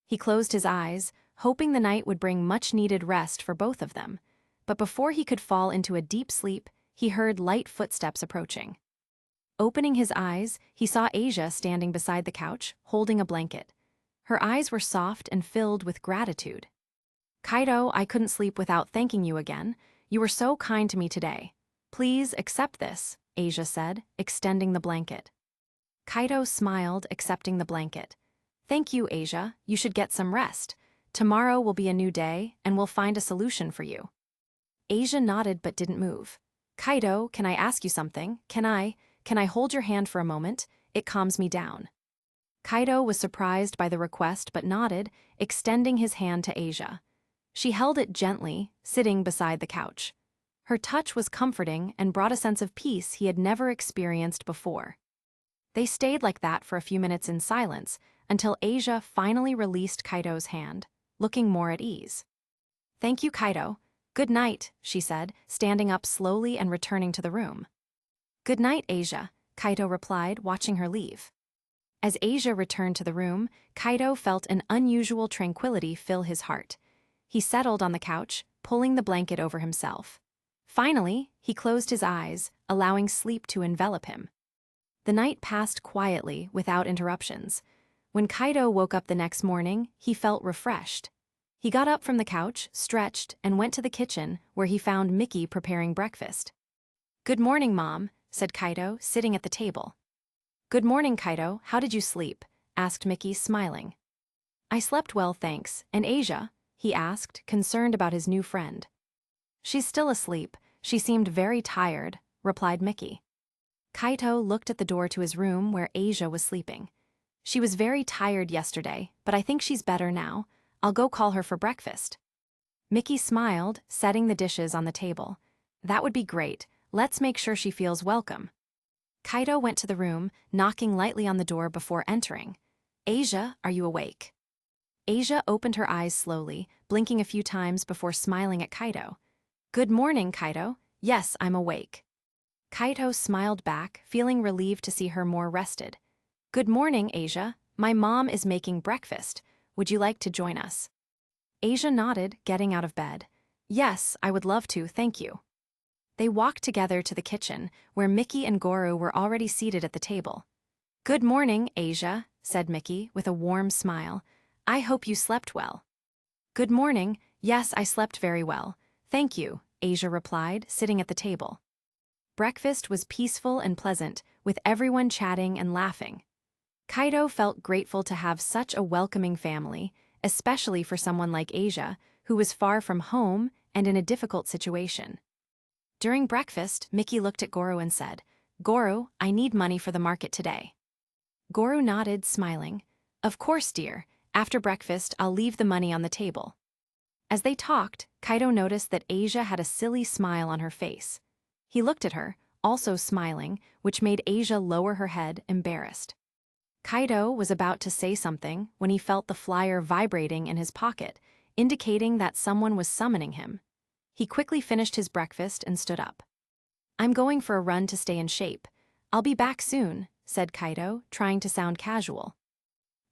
He closed his eyes, hoping the night would bring much-needed rest for both of them, but before he could fall into a deep sleep, he heard light footsteps approaching. Opening his eyes, he saw Asia standing beside the couch, holding a blanket. Her eyes were soft and filled with gratitude. "Kaido, I couldn't sleep without thanking you again. You were so kind to me today. Please accept this," Asia said, extending the blanket. Kaido smiled, accepting the blanket. "Thank you, Asia. You should get some rest. Tomorrow will be a new day, and we'll find a solution for you." Asia nodded but didn't move. "Kaido, can I ask you something? Can I hold your hand for a moment? It calms me down." Kaido was surprised by the request but nodded, extending his hand to Asia. She held it gently, sitting beside the couch. Her touch was comforting and brought a sense of peace he had never experienced before. They stayed like that for a few minutes in silence until Asia finally released Kaido's hand, looking more at ease. "Thank you, Kaido. Good night," she said, standing up slowly and returning to the room. "Good night, Asia," Kaido replied, watching her leave. As Asia returned to the room, Kaido felt an unusual tranquility fill his heart. He settled on the couch, pulling the blanket over himself. Finally, he closed his eyes, allowing sleep to envelop him. The night passed quietly, without interruptions. When Kaido woke up the next morning, he felt refreshed. He got up from the couch, stretched, and went to the kitchen, where he found Mickey preparing breakfast. "Good morning, Mom," said Kaido, sitting at the table. "Good morning, Kaido. How did you sleep?" asked Mickey, smiling. "I slept well, thanks. And Asia?" he asked, concerned about his new friend. "She's still asleep. She seemed very tired," replied Mickey. Kaido looked at the door to his room where Asia was sleeping. "She was very tired yesterday, but I think she's better now. I'll go call her for breakfast." Mickey smiled, setting the dishes on the table. "That would be great. Let's make sure she feels welcome." Kaido went to the room, knocking lightly on the door before entering. "Asia, are you awake?" Asia opened her eyes slowly, blinking a few times before smiling at Kaido. "Good morning, Kaido. Yes, I'm awake." Kaido smiled back, feeling relieved to see her more rested. "Good morning, Asia. My mom is making breakfast. Would you like to join us?" Asia nodded, getting out of bed. "Yes, I would love to, thank you." They walked together to the kitchen, where Mickey and Goro were already seated at the table. "Good morning, Asia," said Mickey, with a warm smile. "I hope you slept well." "Good morning. Yes, I slept very well. Thank you," Asia replied, sitting at the table. Breakfast was peaceful and pleasant, with everyone chatting and laughing. Kaido felt grateful to have such a welcoming family, especially for someone like Asia, who was far from home and in a difficult situation. During breakfast, Mickey looked at Goro and said, "Goro, I need money for the market today." Goro nodded, smiling. "Of course, dear. After breakfast, I'll leave the money on the table." As they talked, Kaido noticed that Asia had a silly smile on her face. He looked at her, also smiling, which made Asia lower her head, embarrassed. Kaido was about to say something when he felt the flyer vibrating in his pocket, indicating that someone was summoning him. He quickly finished his breakfast and stood up. "I'm going for a run to stay in shape. I'll be back soon," said Kaido, trying to sound casual.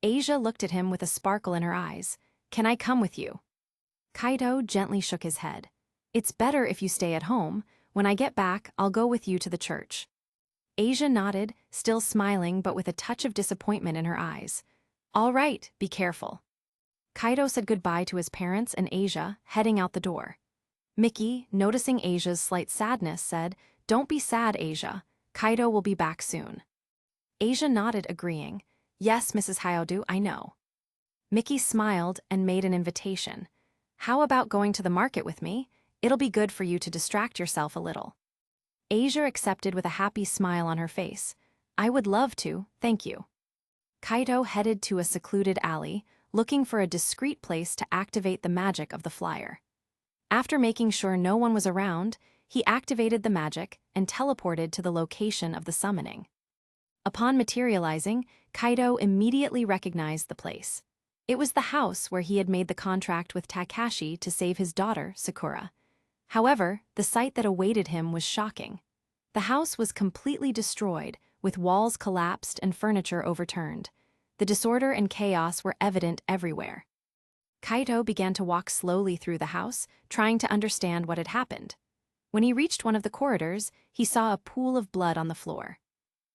Asia looked at him with a sparkle in her eyes. Can I come with you? Kaido gently shook his head. It's better if you stay at home. When I get back, I'll go with you to the church. Asia nodded, still smiling but with a touch of disappointment in her eyes. All right, be careful. Kaido said goodbye to his parents and Asia, heading out the door. Mickey, noticing Asia's slight sadness, said, Don't be sad, Asia. Kaido will be back soon. Asia nodded, agreeing. Yes, Mrs. Hyaudu, I know. Mickey smiled and made an invitation. How about going to the market with me? It'll be good for you to distract yourself a little. Asia accepted with a happy smile on her face. I would love to, thank you. Kaido headed to a secluded alley, looking for a discreet place to activate the magic of the flyer. After making sure no one was around, he activated the magic and teleported to the location of the summoning. Upon materializing, Kaido immediately recognized the place. It was the house where he had made the contract with Takashi to save his daughter, Sakura. However, the sight that awaited him was shocking. The house was completely destroyed, with walls collapsed and furniture overturned. The disorder and chaos were evident everywhere. Kaido began to walk slowly through the house, trying to understand what had happened. When he reached one of the corridors, he saw a pool of blood on the floor.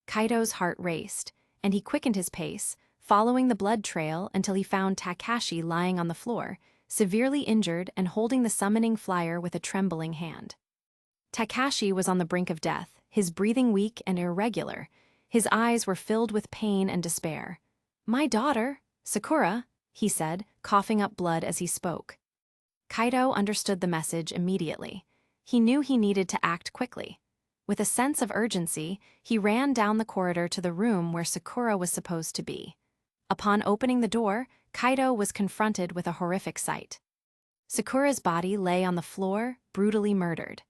Kaido's heart raced, and he quickened his pace, following the blood trail until he found Takashi lying on the floor, severely injured and holding the summoning flyer with a trembling hand. Takashi was on the brink of death, his breathing weak and irregular. His eyes were filled with pain and despair. My daughter, Sakura, he said, coughing up blood as he spoke. Kaido understood the message immediately. He knew he needed to act quickly. With a sense of urgency, he ran down the corridor to the room where Sakura was supposed to be. Upon opening the door, Kaido was confronted with a horrific sight. Sakura's body lay on the floor, brutally murdered.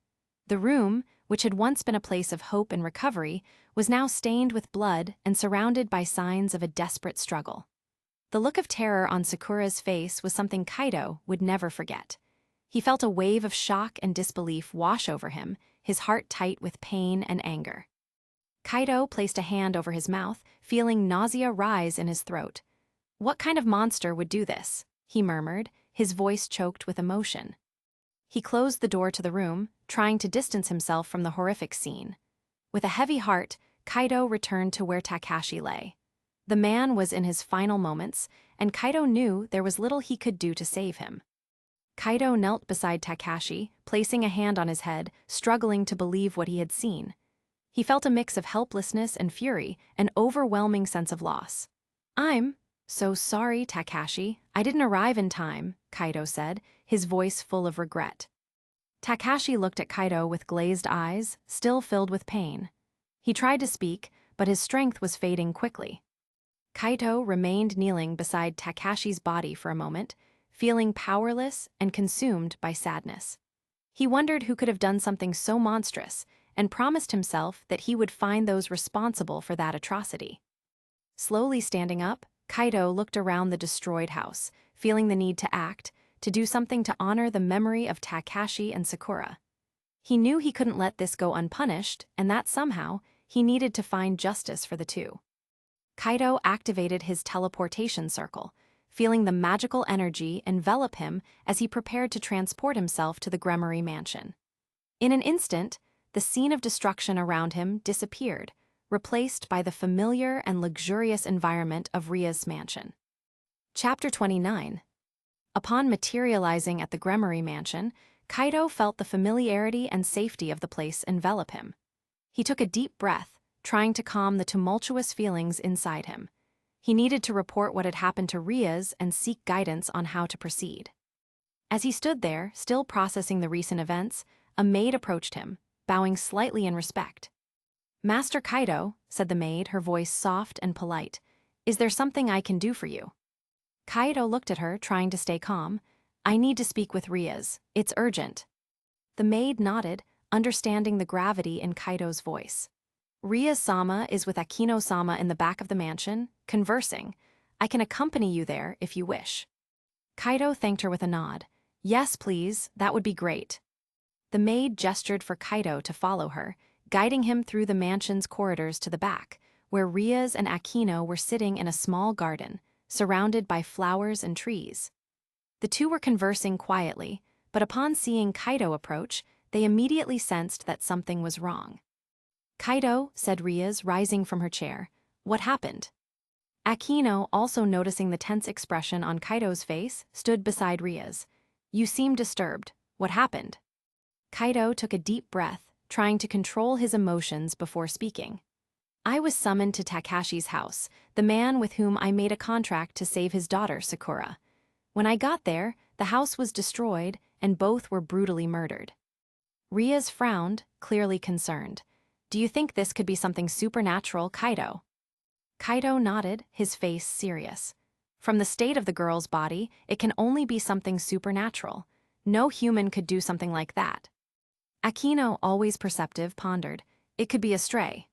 The room, which had once been a place of hope and recovery, was now stained with blood and surrounded by signs of a desperate struggle. The look of terror on Sakura's face was something Kaido would never forget. He felt a wave of shock and disbelief wash over him, his heart tight with pain and anger. Kaido placed a hand over his mouth, feeling nausea rise in his throat. What kind of monster would do this? He murmured, his voice choked with emotion. He closed the door to the room, trying to distance himself from the horrific scene. With a heavy heart, Kaido returned to where Takashi lay. The man was in his final moments, and Kaido knew there was little he could do to save him. Kaido knelt beside Takashi, placing a hand on his head, struggling to believe what he had seen. He felt a mix of helplessness and fury, an overwhelming sense of loss. I'm so sorry, Takashi. I didn't arrive in time, Kaido said, his voice full of regret. Takashi looked at Kaido with glazed eyes, still filled with pain. He tried to speak, but his strength was fading quickly. Kaido remained kneeling beside Takashi's body for a moment, feeling powerless and consumed by sadness. He wondered who could have done something so monstrous, and promised himself that he would find those responsible for that atrocity. Slowly standing up, Kaido looked around the destroyed house, feeling the need to act, to do something to honor the memory of Takashi and Sakura. He knew he couldn't let this go unpunished, and that somehow, he needed to find justice for the two. Kaido activated his teleportation circle, feeling the magical energy envelop him as he prepared to transport himself to the Gremory mansion. In an instant, the scene of destruction around him disappeared, replaced by the familiar and luxurious environment of Ria's mansion. Chapter 29. Upon materializing at the Gremory mansion, Kaido felt the familiarity and safety of the place envelop him. He took a deep breath, trying to calm the tumultuous feelings inside him. He needed to report what had happened to Ria's and seek guidance on how to proceed. As he stood there, still processing the recent events, a maid approached him, bowing slightly in respect. Master Kaido, said the maid, her voice soft and polite, is there something I can do for you? Kaido looked at her, trying to stay calm. I need to speak with Ria's. It's urgent. The maid nodded, understanding the gravity in Kaido's voice. Ria-sama is with Akino-sama in the back of the mansion, conversing. I can accompany you there if you wish. Kaido thanked her with a nod. Yes, please, that would be great. The maid gestured for Kaido to follow her, guiding him through the mansion's corridors to the back, where Riaz and Aquino were sitting in a small garden, surrounded by flowers and trees. The two were conversing quietly, but upon seeing Kaido approach, they immediately sensed that something was wrong. "Kaido," said Riaz, rising from her chair, "what happened?" Aquino, also noticing the tense expression on Kaido's face, stood beside Riaz. "You seem disturbed. What happened?" Kaido took a deep breath, trying to control his emotions before speaking. "I was summoned to Takashi's house, the man with whom I made a contract to save his daughter, Sakura. When I got there, the house was destroyed and both were brutally murdered." Riaz frowned, clearly concerned. "Do you think this could be something supernatural, Kaido?" Kaido nodded, his face serious. "From the state of the girl's body, it can only be something supernatural. No human could do something like that." Aquino, always perceptive, pondered. "It could be a stray."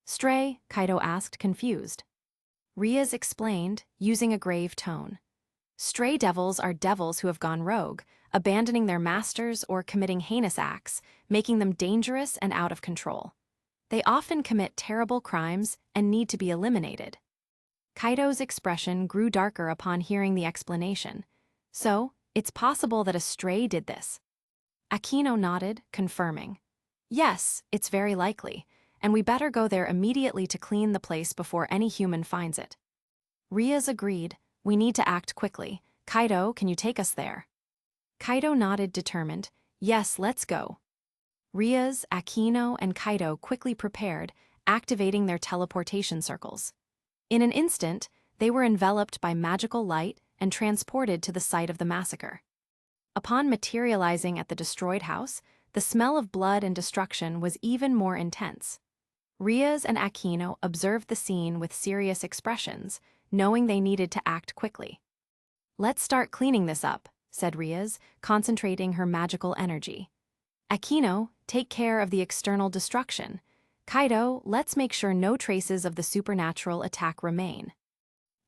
"Stray?" Kaido asked, confused. Riaz explained, using a grave tone. "Stray devils are devils who have gone rogue, abandoning their masters or committing heinous acts, making them dangerous and out of control. They often commit terrible crimes and need to be eliminated." Kaido's expression grew darker upon hearing the explanation. "So, it's possible that a stray did this?" Aquino nodded, confirming. "Yes, it's very likely, and we better go there immediately to clean the place before any human finds it." Riaz agreed. "We need to act quickly. Kaido, can you take us there?" Kaido nodded, determined. "Yes, let's go." Riaz, Aquino, and Kaido quickly prepared, activating their teleportation circles. In an instant, they were enveloped by magical light and transported to the site of the massacre. Upon materializing at the destroyed house, the smell of blood and destruction was even more intense. Riaz and Aquino observed the scene with serious expressions, knowing they needed to act quickly. "Let's start cleaning this up," said Riaz, concentrating her magical energy. "Aquino, take care of the external destruction. Kaido, let's make sure no traces of the supernatural attack remain."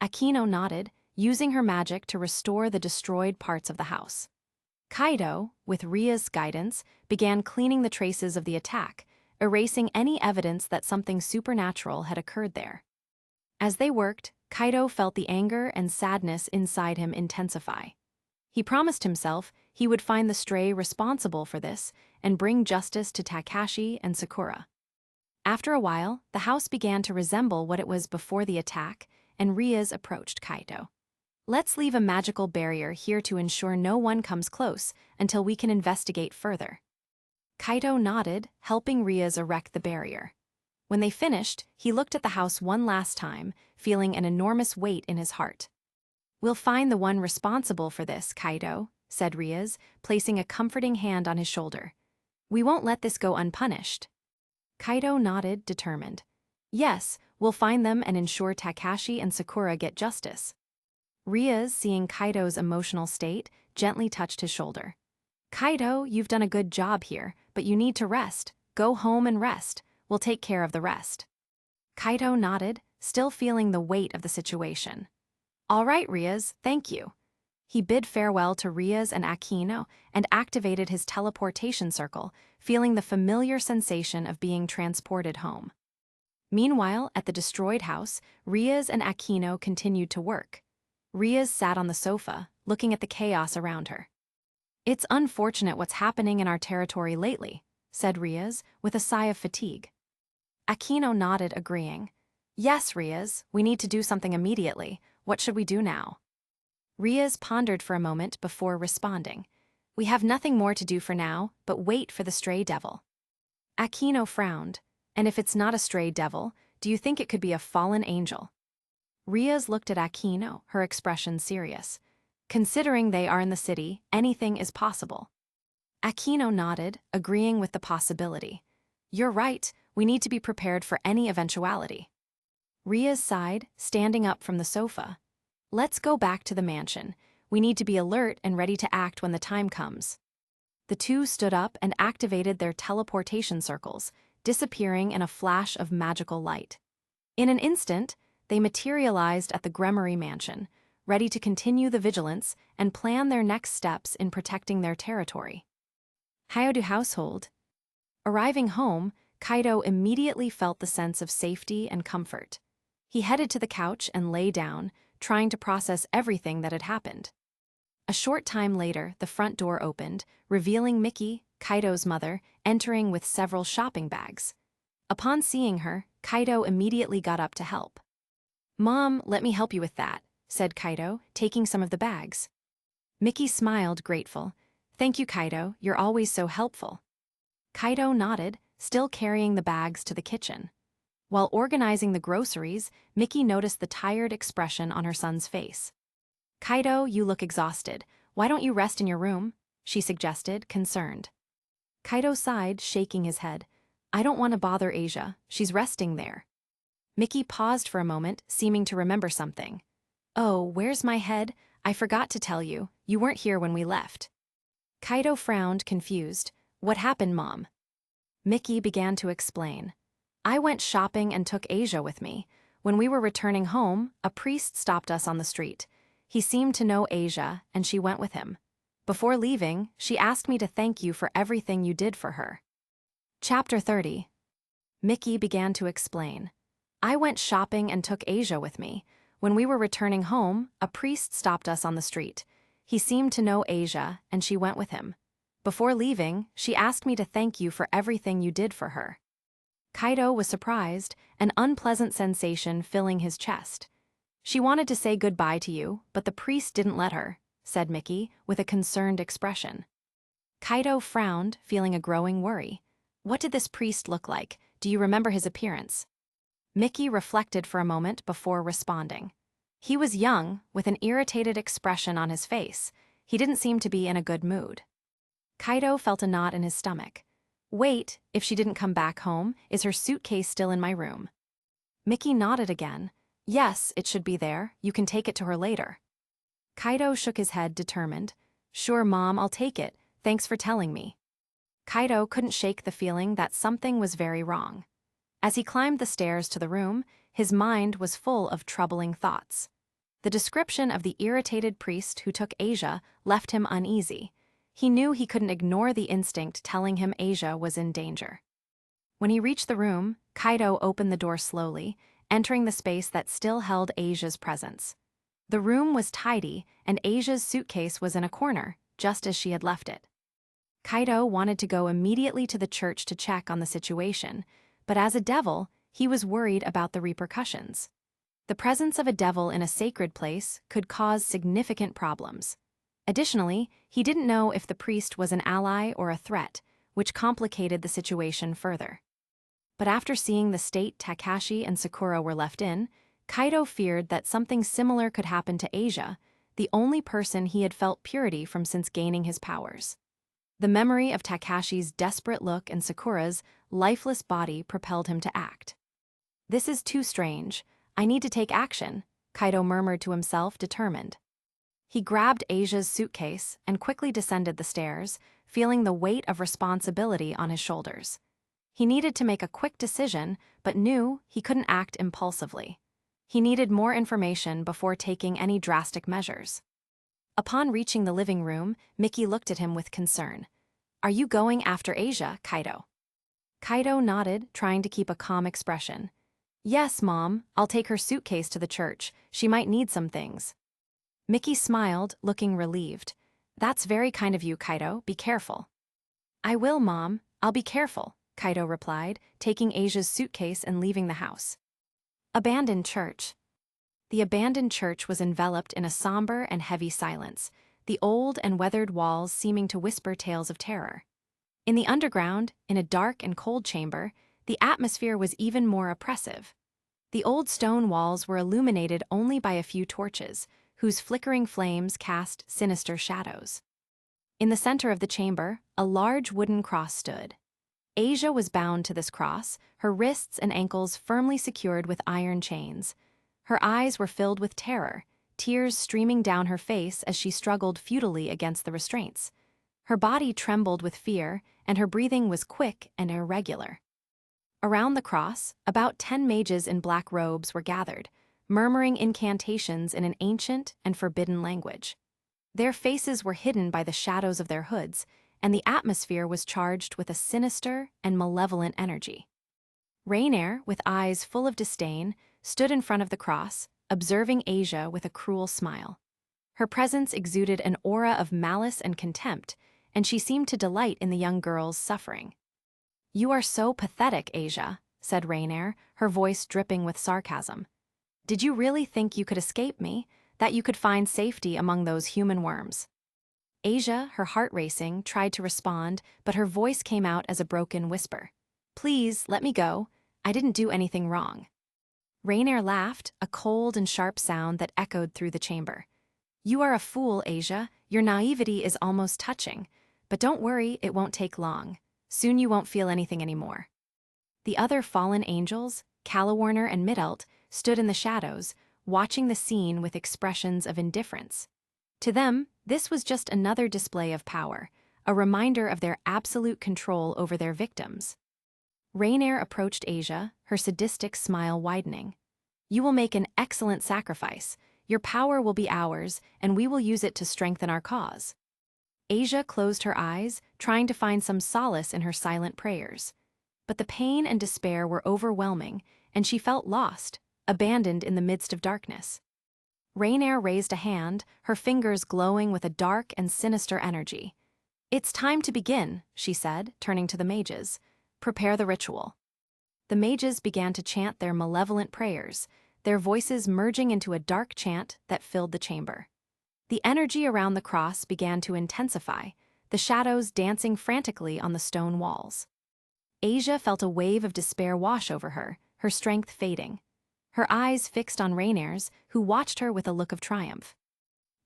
Aquino nodded, using her magic to restore the destroyed parts of the house. Kaido, with Riaz's guidance, began cleaning the traces of the attack, erasing any evidence that something supernatural had occurred there. As they worked, Kaido felt the anger and sadness inside him intensify. He promised himself he would find the stray responsible for this and bring justice to Takashi and Sakura. After a while, the house began to resemble what it was before the attack, and Riaz approached Kaido. "Let's leave a magical barrier here to ensure no one comes close until we can investigate further." Kaido nodded, helping Riaz erect the barrier. When they finished, he looked at the house one last time, feeling an enormous weight in his heart. "We'll find the one responsible for this, Kaido," said Riaz, placing a comforting hand on his shoulder. "We won't let this go unpunished." Kaido nodded, determined. "Yes, we'll find them and ensure Takashi and Sakura get justice." Riaz, seeing Kaido's emotional state, gently touched his shoulder. "Kaido, you've done a good job here, but you need to rest. Go home and rest. We'll take care of the rest." Kaido nodded, still feeling the weight of the situation. "All right, Riaz, thank you." He bid farewell to Riaz and Aquino and activated his teleportation circle, feeling the familiar sensation of being transported home. Meanwhile, at the destroyed house, Riaz and Aquino continued to work. Riaz sat on the sofa, looking at the chaos around her. "It's unfortunate what's happening in our territory lately," said Riaz, with a sigh of fatigue. Aquino nodded, agreeing. "Yes, Riaz, we need to do something immediately. What should we do now?" Riaz pondered for a moment before responding. "We have nothing more to do for now, but wait for the stray devil." Aquino frowned. "And if it's not a stray devil, do you think it could be a fallen angel?" Riaz looked at Aquino, her expression serious. "Considering they are in the city, anything is possible." Aquino nodded, agreeing with the possibility. "You're right, we need to be prepared for any eventuality." Riaz sighed, standing up from the sofa. "Let's go back to the mansion. We need to be alert and ready to act when the time comes." The two stood up and activated their teleportation circles, disappearing in a flash of magical light. In an instant, they materialized at the Gremory mansion, ready to continue the vigilance and plan their next steps in protecting their territory. Hiatus household. Arriving home, Kaido immediately felt the sense of safety and comfort. He headed to the couch and lay down, trying to process everything that had happened. A short time later, the front door opened, revealing Miki, Kaido's mother, entering with several shopping bags. Upon seeing her, Kaido immediately got up to help. "Mom, let me help you with that," said Kaido, taking some of the bags. Miki smiled, grateful. "Thank you, Kaido, you're always so helpful." Kaido nodded, still carrying the bags to the kitchen. While organizing the groceries, Miki noticed the tired expression on her son's face. "Kaido, you look exhausted. Why don't you rest in your room?" she suggested, concerned. Kaido sighed, shaking his head. "I don't want to bother Asia. She's resting there." Miki paused for a moment, seeming to remember something. "Oh, where's my head? I forgot to tell you. You weren't here when we left." Kaido frowned, confused. "What happened, Mom?" Miki began to explain. "I went shopping and took Asia with me. When we were returning home, a priest stopped us on the street. He seemed to know Asia, and she went with him. Before leaving, she asked me to thank you for everything you did for her." Chapter 30. Miki began to explain. "I went shopping and took Asia with me. When we were returning home, a priest stopped us on the street. He seemed to know Asia, and she went with him. Before leaving, she asked me to thank you for everything you did for her." Kaido was surprised, an unpleasant sensation filling his chest. "She wanted to say goodbye to you, but the priest didn't let her," said Miki, with a concerned expression. Kaido frowned, feeling a growing worry. "What did this priest look like? Do you remember his appearance?" Miki reflected for a moment before responding. "He was young, with an irritated expression on his face. He didn't seem to be in a good mood." Kaido felt a knot in his stomach. "Wait, if she didn't come back home, is her suitcase still in my room?" Miki nodded again. "Yes, it should be there. You can take it to her later." Kaido shook his head, determined. "Sure, Mom, I'll take it. Thanks for telling me." Kaido couldn't shake the feeling that something was very wrong. As he climbed the stairs to the room, his mind was full of troubling thoughts. The description of the irritated priest who took Asia left him uneasy. He knew he couldn't ignore the instinct telling him Asia was in danger. When he reached the room, Kaido opened the door slowly, entering the space that still held Asia's presence. The room was tidy, and Asia's suitcase was in a corner, just as she had left it. Kaido wanted to go immediately to the church to check on the situation, but as a devil, he was worried about the repercussions. The presence of a devil in a sacred place could cause significant problems. Additionally, he didn't know if the priest was an ally or a threat, which complicated the situation further. But after seeing the state Takashi and Sakura were left in, Kaido feared that something similar could happen to Asia, the only person he had felt purity from since gaining his powers. The memory of Takashi's desperate look and Sakura's lifeless body propelled him to act. "This is too strange. I need to take action," Kaido murmured to himself, determined. He grabbed Asia's suitcase and quickly descended the stairs, feeling the weight of responsibility on his shoulders. He needed to make a quick decision, but knew he couldn't act impulsively. He needed more information before taking any drastic measures. Upon reaching the living room, Miki looked at him with concern. "Are you going after Asia, Kaido?" Kaido nodded, trying to keep a calm expression. "Yes, Mom, I'll take her suitcase to the church. She might need some things." Miki smiled, looking relieved. "That's very kind of you, Kaido. Be careful." "I will, Mom. I'll be careful," Kaido replied, taking Asia's suitcase and leaving the house. Abandoned church. The abandoned church was enveloped in a somber and heavy silence, the old and weathered walls seeming to whisper tales of terror. In the underground, in a dark and cold chamber, the atmosphere was even more oppressive. The old stone walls were illuminated only by a few torches, whose flickering flames cast sinister shadows. In the center of the chamber, a large wooden cross stood. Asia was bound to this cross, her wrists and ankles firmly secured with iron chains. Her eyes were filled with terror, tears streaming down her face as she struggled futilely against the restraints. Her body trembled with fear, and her breathing was quick and irregular. Around the cross, about 10 mages in black robes were gathered, murmuring incantations in an ancient and forbidden language. Their faces were hidden by the shadows of their hoods, and the atmosphere was charged with a sinister and malevolent energy. Rainier, with eyes full of disdain, stood in front of the cross, observing Asia with a cruel smile. Her presence exuded an aura of malice and contempt, and she seemed to delight in the young girl's suffering. "You are so pathetic, Asia," said Rainier, her voice dripping with sarcasm. "Did you really think you could escape me, that you could find safety among those human worms?" Asia, her heart racing, tried to respond, but her voice came out as a broken whisper. "Please, let me go. I didn't do anything wrong." Rainier laughed, a cold and sharp sound that echoed through the chamber. "You are a fool, Asia. Your naivety is almost touching. But don't worry, it won't take long. Soon you won't feel anything anymore." The other fallen angels, Calawarner and Midelt, stood in the shadows, watching the scene with expressions of indifference. To them, this was just another display of power, a reminder of their absolute control over their victims. Rainier approached Asia, her sadistic smile widening. "You will make an excellent sacrifice. Your power will be ours, and we will use it to strengthen our cause." Asia closed her eyes, trying to find some solace in her silent prayers. But the pain and despair were overwhelming, and she felt lost, abandoned in the midst of darkness. Rainier raised a hand, her fingers glowing with a dark and sinister energy. "It's time to begin," she said, turning to the mages. "Prepare the ritual." The mages began to chant their malevolent prayers, their voices merging into a dark chant that filled the chamber. The energy around the cross began to intensify, the shadows dancing frantically on the stone walls. Asia felt a wave of despair wash over her, her strength fading. Her eyes fixed on Rainier's, who watched her with a look of triumph.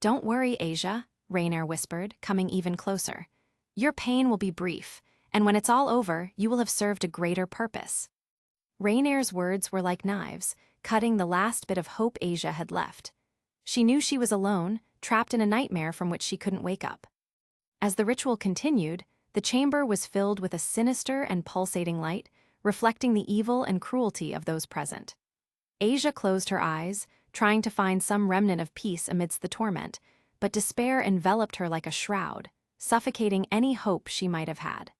"Don't worry, Asia," Rainier whispered, coming even closer. "Your pain will be brief, and when it's all over, you will have served a greater purpose." Rainier's words were like knives, cutting the last bit of hope Asia had left. She knew she was alone, trapped in a nightmare from which she couldn't wake up. As the ritual continued, the chamber was filled with a sinister and pulsating light, reflecting the evil and cruelty of those present. Asia closed her eyes, trying to find some remnant of peace amidst the torment, but despair enveloped her like a shroud, suffocating any hope she might have had.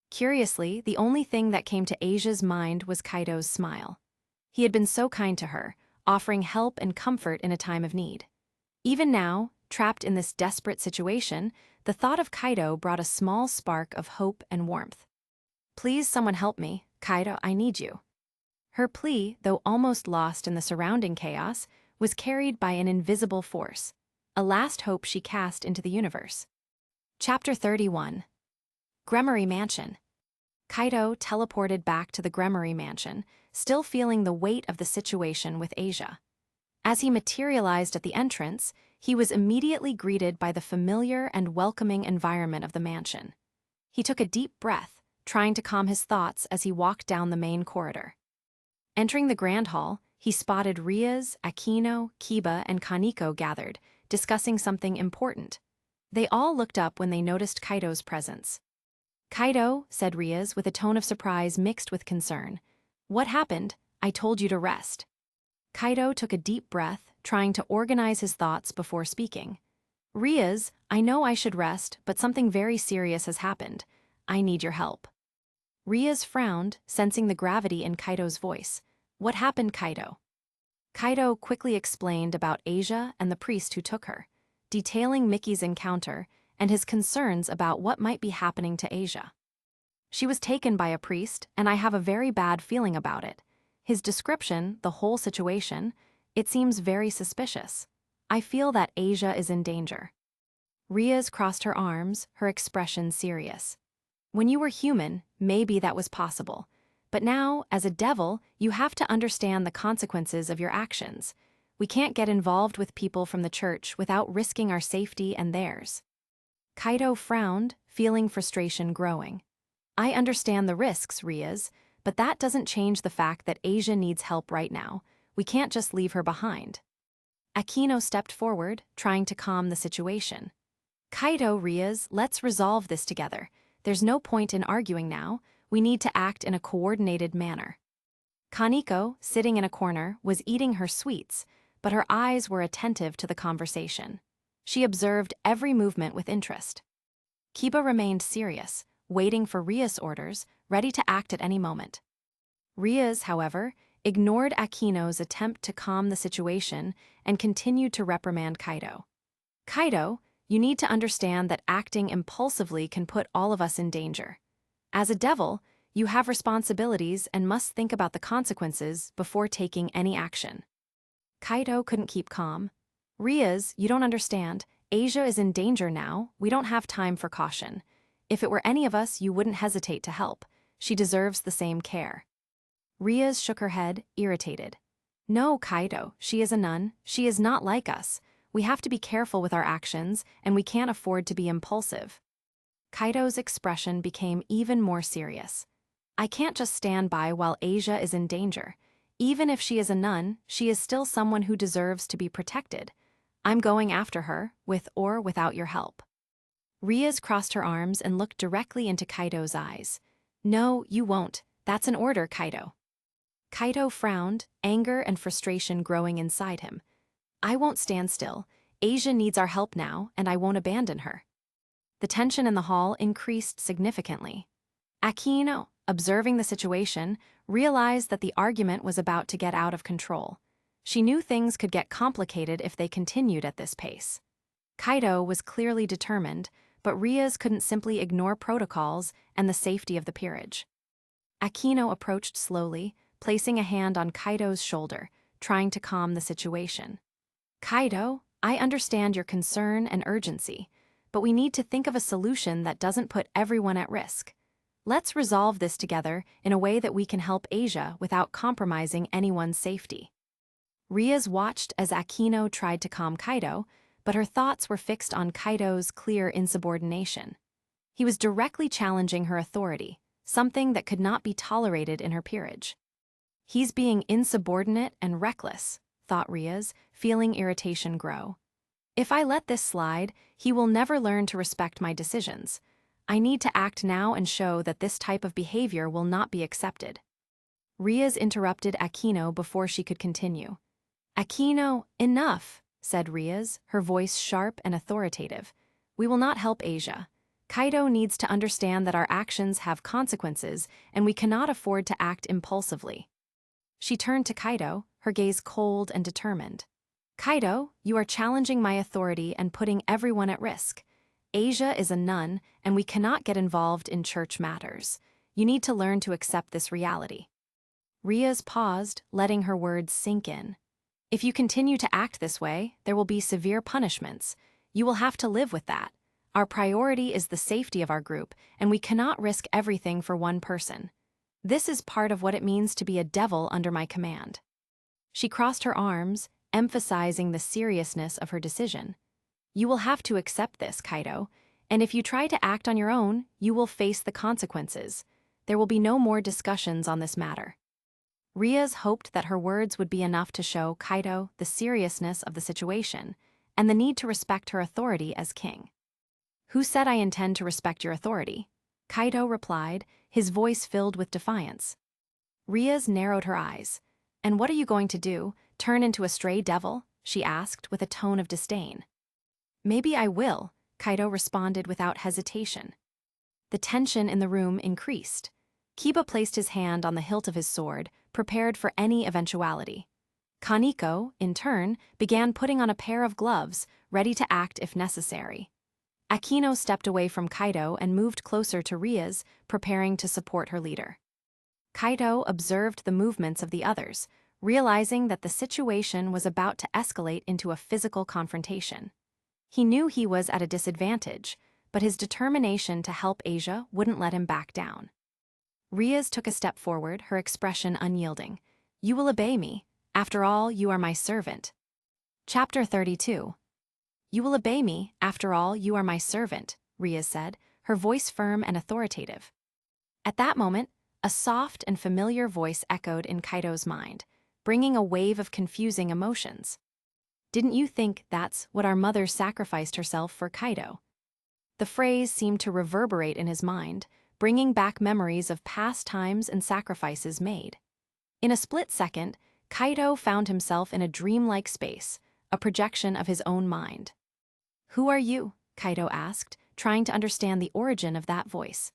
Curiously, the only thing that came to Asia's mind was Kaido's smile. He had been so kind to her, offering help and comfort in a time of need. Even now, trapped in this desperate situation, the thought of Kaido brought a small spark of hope and warmth. "Please, someone help me. Kaido, I need you." Her plea, though almost lost in the surrounding chaos, was carried by an invisible force, a last hope she cast into the universe. Chapter 31. Gremory Mansion. Kaido teleported back to the Gremory Mansion, still feeling the weight of the situation with Asia. As he materialized at the entrance, he was immediately greeted by the familiar and welcoming environment of the mansion. He took a deep breath, trying to calm his thoughts as he walked down the main corridor. Entering the grand hall, he spotted Rias, Aquino, Kiba, and Kaneko gathered, discussing something important. They all looked up when they noticed Kaido's presence. "Kaido," said Rias with a tone of surprise mixed with concern. "What happened? I told you to rest." Kaido took a deep breath, trying to organize his thoughts before speaking. "Rias, I know I should rest, but something very serious has happened. I need your help." Rias frowned, sensing the gravity in Kaido's voice. "What happened, Kaido?" Kaido quickly explained about Asia and the priest who took her, detailing Mickey's encounter and his concerns about what might be happening to Asia. "She was taken by a priest, and I have a very bad feeling about it. His description, the whole situation, it seems very suspicious. I feel that Asia is in danger." Rias crossed her arms, her expression serious. "When you were human, maybe that was possible. But now, as a devil, you have to understand the consequences of your actions. We can't get involved with people from the church without risking our safety and theirs." Kaido frowned, feeling frustration growing. "I understand the risks, Rias, but that doesn't change the fact that Asia needs help right now. We can't just leave her behind." Aquino stepped forward, trying to calm the situation. "Kaido, Rias, let's resolve this together. There's no point in arguing now. We need to act in a coordinated manner." Kaneko, sitting in a corner, was eating her sweets, but her eyes were attentive to the conversation. She observed every movement with interest. Kiba remained serious, waiting for Rias' orders, ready to act at any moment. Rias, however, ignored Akino's attempt to calm the situation and continued to reprimand Kaido. Kaido, you need to understand that acting impulsively can put all of us in danger. As a devil, you have responsibilities and must think about the consequences before taking any action. Kaido couldn't keep calm. Rias, you don't understand. Asia is in danger now. We don't have time for caution. If it were any of us, you wouldn't hesitate to help. She deserves the same care. Rias shook her head, irritated. No, Kaido, she is a nun. She is not like us. We have to be careful with our actions, and we can't afford to be impulsive. Kaido's expression became even more serious. I can't just stand by while Asia is in danger. Even if she is a nun, she is still someone who deserves to be protected. I'm going after her, with or without your help. Rias crossed her arms and looked directly into Kaido's eyes. No, you won't. That's an order, Kaido. Kaido frowned, anger and frustration growing inside him. I won't stand still. Asia needs our help now, and I won't abandon her. The tension in the hall increased significantly. Akino, observing the situation, realized that the argument was about to get out of control. She knew things could get complicated if they continued at this pace. Kaido was clearly determined, but Rias couldn't simply ignore protocols and the safety of the peerage. Akino approached slowly, placing a hand on Kaido's shoulder, trying to calm the situation. Kaido, I understand your concern and urgency, but we need to think of a solution that doesn't put everyone at risk. Let's resolve this together in a way that we can help Asia without compromising anyone's safety. Rias watched as Akino tried to calm Kaido, but her thoughts were fixed on Kaido's clear insubordination. He was directly challenging her authority, something that could not be tolerated in her peerage. He's being insubordinate and reckless, thought Rias, feeling irritation grow. If I let this slide, he will never learn to respect my decisions. I need to act now and show that this type of behavior will not be accepted. Rias interrupted Akino before she could continue. Akino, enough, said Rias, her voice sharp and authoritative. We will not help Asia. Kaido needs to understand that our actions have consequences and we cannot afford to act impulsively. She turned to Kaido, her gaze cold and determined. Kaido, you are challenging my authority and putting everyone at risk. Asia is a nun, and we cannot get involved in church matters. You need to learn to accept this reality. Rias paused, letting her words sink in. If you continue to act this way, there will be severe punishments. You will have to live with that. Our priority is the safety of our group, and we cannot risk everything for one person. This is part of what it means to be a devil under my command. She crossed her arms, emphasizing the seriousness of her decision. You will have to accept this, Kaido, and if you try to act on your own, you will face the consequences. There will be no more discussions on this matter. Rias hoped that her words would be enough to show Kaido the seriousness of the situation and the need to respect her authority as king. Who said I intend to respect your authority? Kaido replied, his voice filled with defiance. Rias narrowed her eyes. And what are you going to do, turn into a stray devil? She asked with a tone of disdain. Maybe I will, Kaido responded without hesitation. The tension in the room increased. Kiba placed his hand on the hilt of his sword, prepared for any eventuality. Kaneko, in turn, began putting on a pair of gloves, ready to act if necessary. Akino stepped away from Kaido and moved closer to Rias, preparing to support her leader. Kaido observed the movements of the others, realizing that the situation was about to escalate into a physical confrontation. He knew he was at a disadvantage, but his determination to help Asia wouldn't let him back down. Rias took a step forward, her expression unyielding. You will obey me. After all, you are my servant. Chapter 32. You will obey me. After all, you are my servant, Rias said, her voice firm and authoritative. At that moment, a soft and familiar voice echoed in Kaido's mind, bringing a wave of confusing emotions. Didn't you think that's what our mother sacrificed herself for, Kaido? The phrase seemed to reverberate in his mind, bringing back memories of past times and sacrifices made. In a split second, Kaido found himself in a dreamlike space, a projection of his own mind. Who are you? Kaido asked, trying to understand the origin of that voice.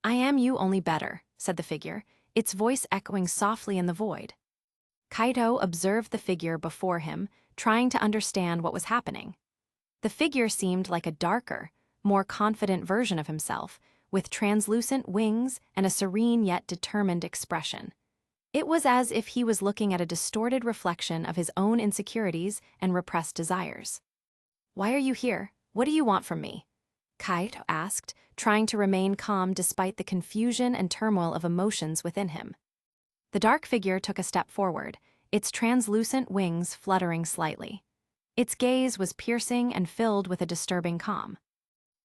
I am you, only better, said the figure, its voice echoing softly in the void. Kaito observed the figure before him, trying to understand what was happening. The figure seemed like a darker, more confident version of himself, with translucent wings and a serene yet determined expression. It was as if he was looking at a distorted reflection of his own insecurities and repressed desires. "Why are you here? What do you want from me?" Kaito asked, trying to remain calm despite the confusion and turmoil of emotions within him. The dark figure took a step forward, its translucent wings fluttering slightly. Its gaze was piercing and filled with a disturbing calm.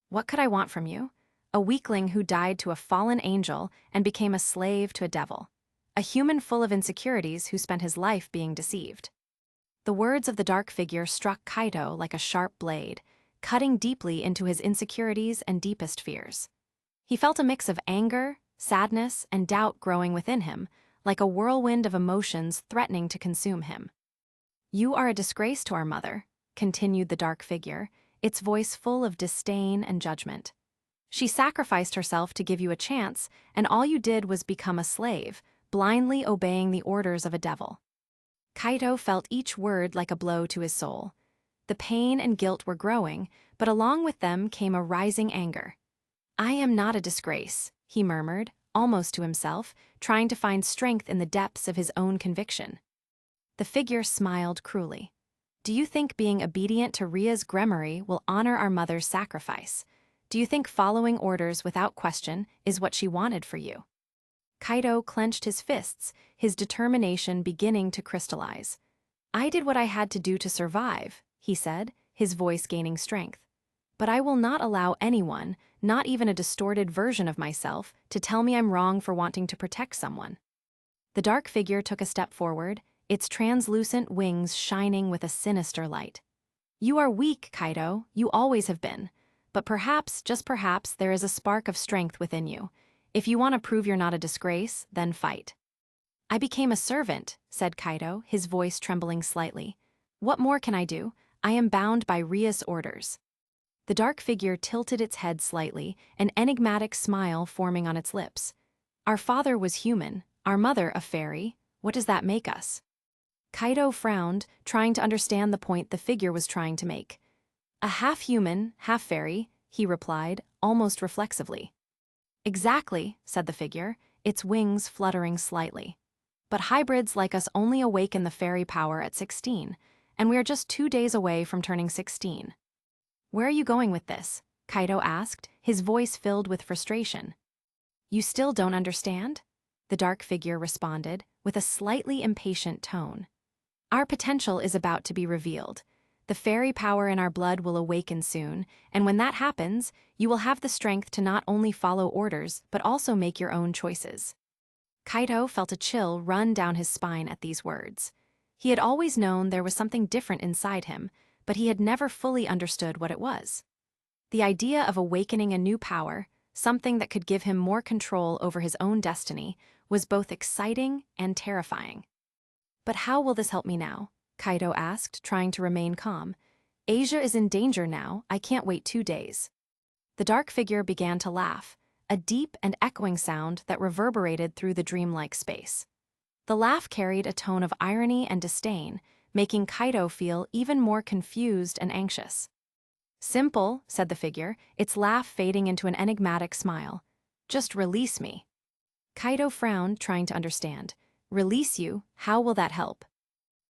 "What could I want from you? A weakling who died to a fallen angel and became a slave to a devil. A human full of insecurities who spent his life being deceived." The words of the dark figure struck Kaito like a sharp blade, cutting deeply into his insecurities and deepest fears. He felt a mix of anger, sadness, and doubt growing within him, like a whirlwind of emotions threatening to consume him. "You are a disgrace to our mother," continued the dark figure, its voice full of disdain and judgment. "She sacrificed herself to give you a chance, and all you did was become a slave, blindly obeying the orders of a devil." Kaito felt each word like a blow to his soul. The pain and guilt were growing, but along with them came a rising anger. "I am not a disgrace," he murmured, almost to himself, trying to find strength in the depths of his own conviction. The figure smiled cruelly. "Do you think being obedient to Ria's gremmery will honor our mother's sacrifice? Do you think following orders without question is what she wanted for you?" Kaito clenched his fists, his determination beginning to crystallize. "I did what I had to do to survive," he said, his voice gaining strength. "But I will not allow anyone, not even a distorted version of myself, to tell me I'm wrong for wanting to protect someone." The dark figure took a step forward, its translucent wings shining with a sinister light. "You are weak, Kaito, you always have been. But perhaps, just perhaps, there is a spark of strength within you. If you want to prove you're not a disgrace, then fight." "I became a servant," said Kaito, his voice trembling slightly. "What more can I do? I am bound by Ria's orders." The dark figure tilted its head slightly, an enigmatic smile forming on its lips. "Our father was human, our mother a fairy. What does that make us?" Kaito frowned, trying to understand the point the figure was trying to make. "A half-human, half-fairy," he replied, almost reflexively. "Exactly," said the figure, its wings fluttering slightly. "But hybrids like us only awaken the fairy power at 16, and we are just 2 days away from turning 16. "Where are you going with this?" Kaito asked, his voice filled with frustration. "You still don't understand?" the dark figure responded, with a slightly impatient tone. "Our potential is about to be revealed. The fairy power in our blood will awaken soon, and when that happens, you will have the strength to not only follow orders, but also make your own choices." Kaito felt a chill run down his spine at these words. He had always known there was something different inside him, but he had never fully understood what it was. The idea of awakening a new power, something that could give him more control over his own destiny, was both exciting and terrifying. "But how will this help me now?" Kaito asked, trying to remain calm. "Asia is in danger now, I can't wait 2 days." The dark figure began to laugh, a deep and echoing sound that reverberated through the dreamlike space. The laugh carried a tone of irony and disdain, making Kaito feel even more confused and anxious. "Simple," said the figure, its laugh fading into an enigmatic smile. "Just release me." Kaito frowned, trying to understand. "Release you? How will that help?"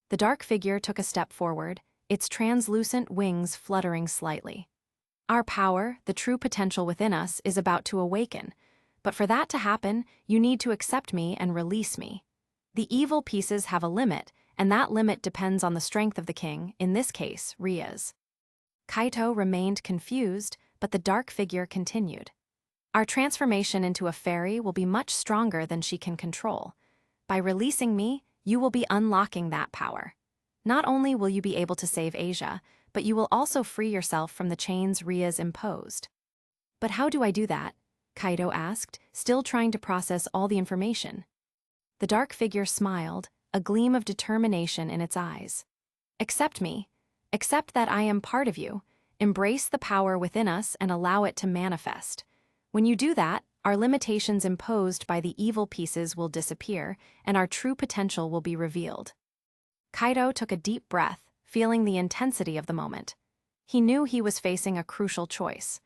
The dark figure took a step forward, its translucent wings fluttering slightly. "Our power, the true potential within us, is about to awaken. But for that to happen, you need to accept me and release me. The evil pieces have a limit, and that limit depends on the strength of the king, in this case, Ria's." Kaito remained confused, but the dark figure continued. "Our transformation into a fairy will be much stronger than she can control. By releasing me, you will be unlocking that power. Not only will you be able to save Asia, but you will also free yourself from the chains Ria's imposed." "But how do I do that?" Kaito asked, still trying to process all the information. The dark figure smiled, a gleam of determination in its eyes. "Accept me. Accept that I am part of you. Embrace the power within us and allow it to manifest. When you do that, our limitations imposed by the evil pieces will disappear, and our true potential will be revealed. Kaido took a deep breath, feeling the intensity of the moment. He knew he was facing a crucial choice.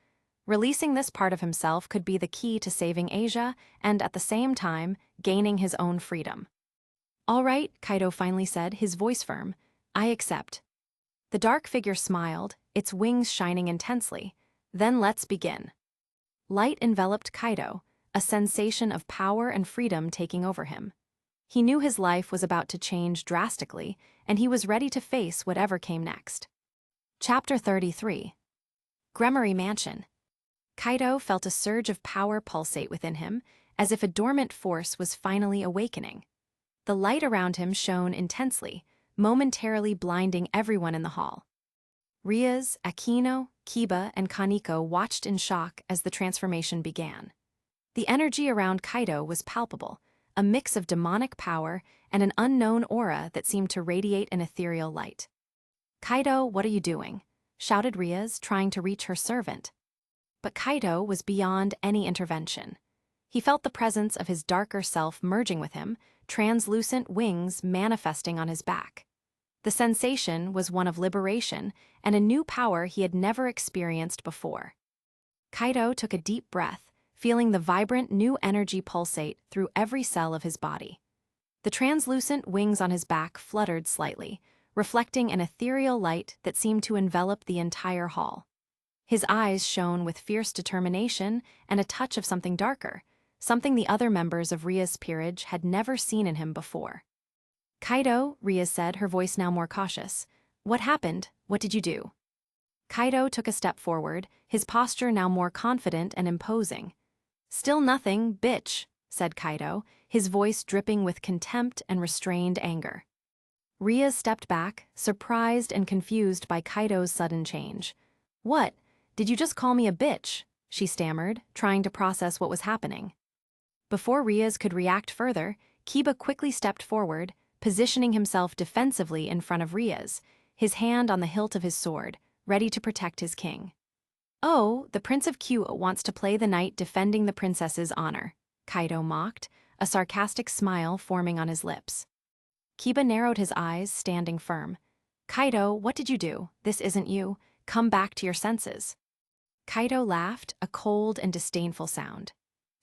Releasing this part of himself could be the key to saving Asia and, at the same time, gaining his own freedom. "All right," Kaido finally said, his voice firm. "I accept." The dark figure smiled, its wings shining intensely. "Then let's begin." Light enveloped Kaido, a sensation of power and freedom taking over him. He knew his life was about to change drastically, and he was ready to face whatever came next. Chapter 33. Gremory Mansion. Kaido felt a surge of power pulsate within him, as if a dormant force was finally awakening. The light around him shone intensely, momentarily blinding everyone in the hall. Rias, Akino, Kiba, and Kaneko watched in shock as the transformation began. The energy around Kaido was palpable, a mix of demonic power and an unknown aura that seemed to radiate an ethereal light. "Kaido, what are you doing?" shouted Rias, trying to reach her servant. But Kaido was beyond any intervention. He felt the presence of his darker self merging with him, translucent wings manifesting on his back. The sensation was one of liberation and a new power he had never experienced before. Kaido took a deep breath, feeling the vibrant new energy pulsate through every cell of his body. The translucent wings on his back fluttered slightly, reflecting an ethereal light that seemed to envelop the entire hall. His eyes shone with fierce determination and a touch of something darker, something the other members of Ria's peerage had never seen in him before. "Kaido," Ria said, her voice now more cautious. "What happened? What did you do?" Kaido took a step forward, his posture now more confident and imposing. "Still nothing, bitch," said Kaido, his voice dripping with contempt and restrained anger. Ria stepped back, surprised and confused by Kaido's sudden change. "What? Did you just call me a bitch?" she stammered, trying to process what was happening. Before Rias could react further, Kiba quickly stepped forward, positioning himself defensively in front of Rias, his hand on the hilt of his sword, ready to protect his king. "Oh, the Prince of Q wants to play the knight defending the princess's honor," Kaido mocked, a sarcastic smile forming on his lips. Kiba narrowed his eyes, standing firm. "Kaido, what did you do? This isn't you. Come back to your senses." Kaido laughed, a cold and disdainful sound.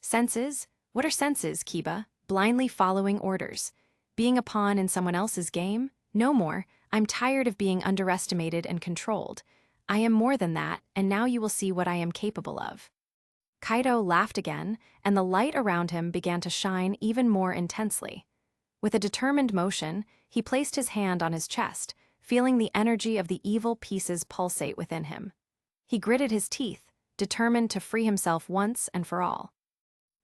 "Senses? What are senses, Kiba? Blindly following orders. Being a pawn in someone else's game? No more. I'm tired of being underestimated and controlled. I am more than that, and now you will see what I am capable of." Kaido laughed again, and the light around him began to shine even more intensely. With a determined motion, he placed his hand on his chest, feeling the energy of the evil pieces pulsate within him. He gritted his teeth, determined to free himself once and for all.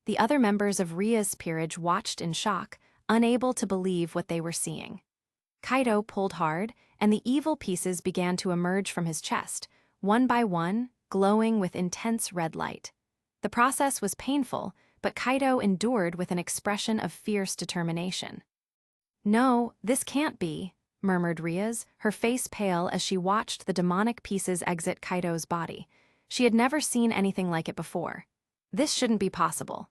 The other members of Ria's peerage watched in shock, unable to believe what they were seeing. Kaido pulled hard, and the evil pieces began to emerge from his chest, one by one, glowing with intense red light. The process was painful, but Kaido endured with an expression of fierce determination. "No, this can't be," murmured Rias, her face pale as she watched the demonic pieces exit Kaido's body. She had never seen anything like it before. This shouldn't be possible.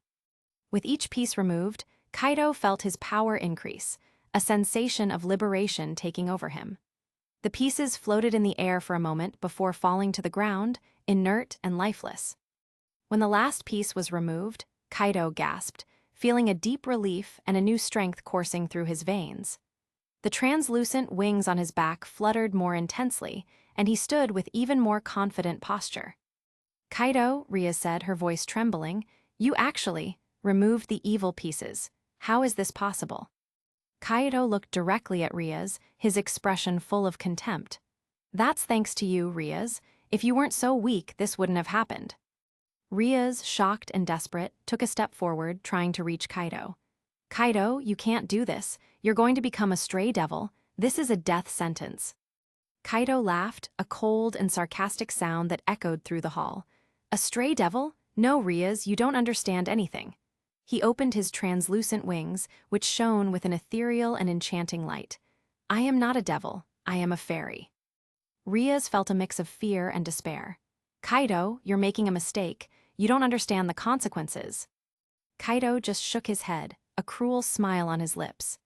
With each piece removed, Kaido felt his power increase, a sensation of liberation taking over him. The pieces floated in the air for a moment before falling to the ground, inert and lifeless. When the last piece was removed, Kaido gasped, feeling a deep relief and a new strength coursing through his veins. The translucent wings on his back fluttered more intensely, and he stood with even more confident posture. "Kaido," Ria said, her voice trembling, "you actually removed the evil pieces. How is this possible?" Kaido looked directly at Rias, his expression full of contempt. "That's thanks to you, Rias. If you weren't so weak, this wouldn't have happened." Rias, shocked and desperate, took a step forward, trying to reach Kaido. "Kaido, you can't do this. You're going to become a stray devil. This is a death sentence." Kaido laughed, a cold and sarcastic sound that echoed through the hall. "A stray devil? No, Rias, you don't understand anything." He opened his translucent wings, which shone with an ethereal and enchanting light. "I am not a devil. I am a fairy." Rias felt a mix of fear and despair. "Kaido, you're making a mistake. You don't understand the consequences." Kaido just shook his head, a cruel smile on his lips.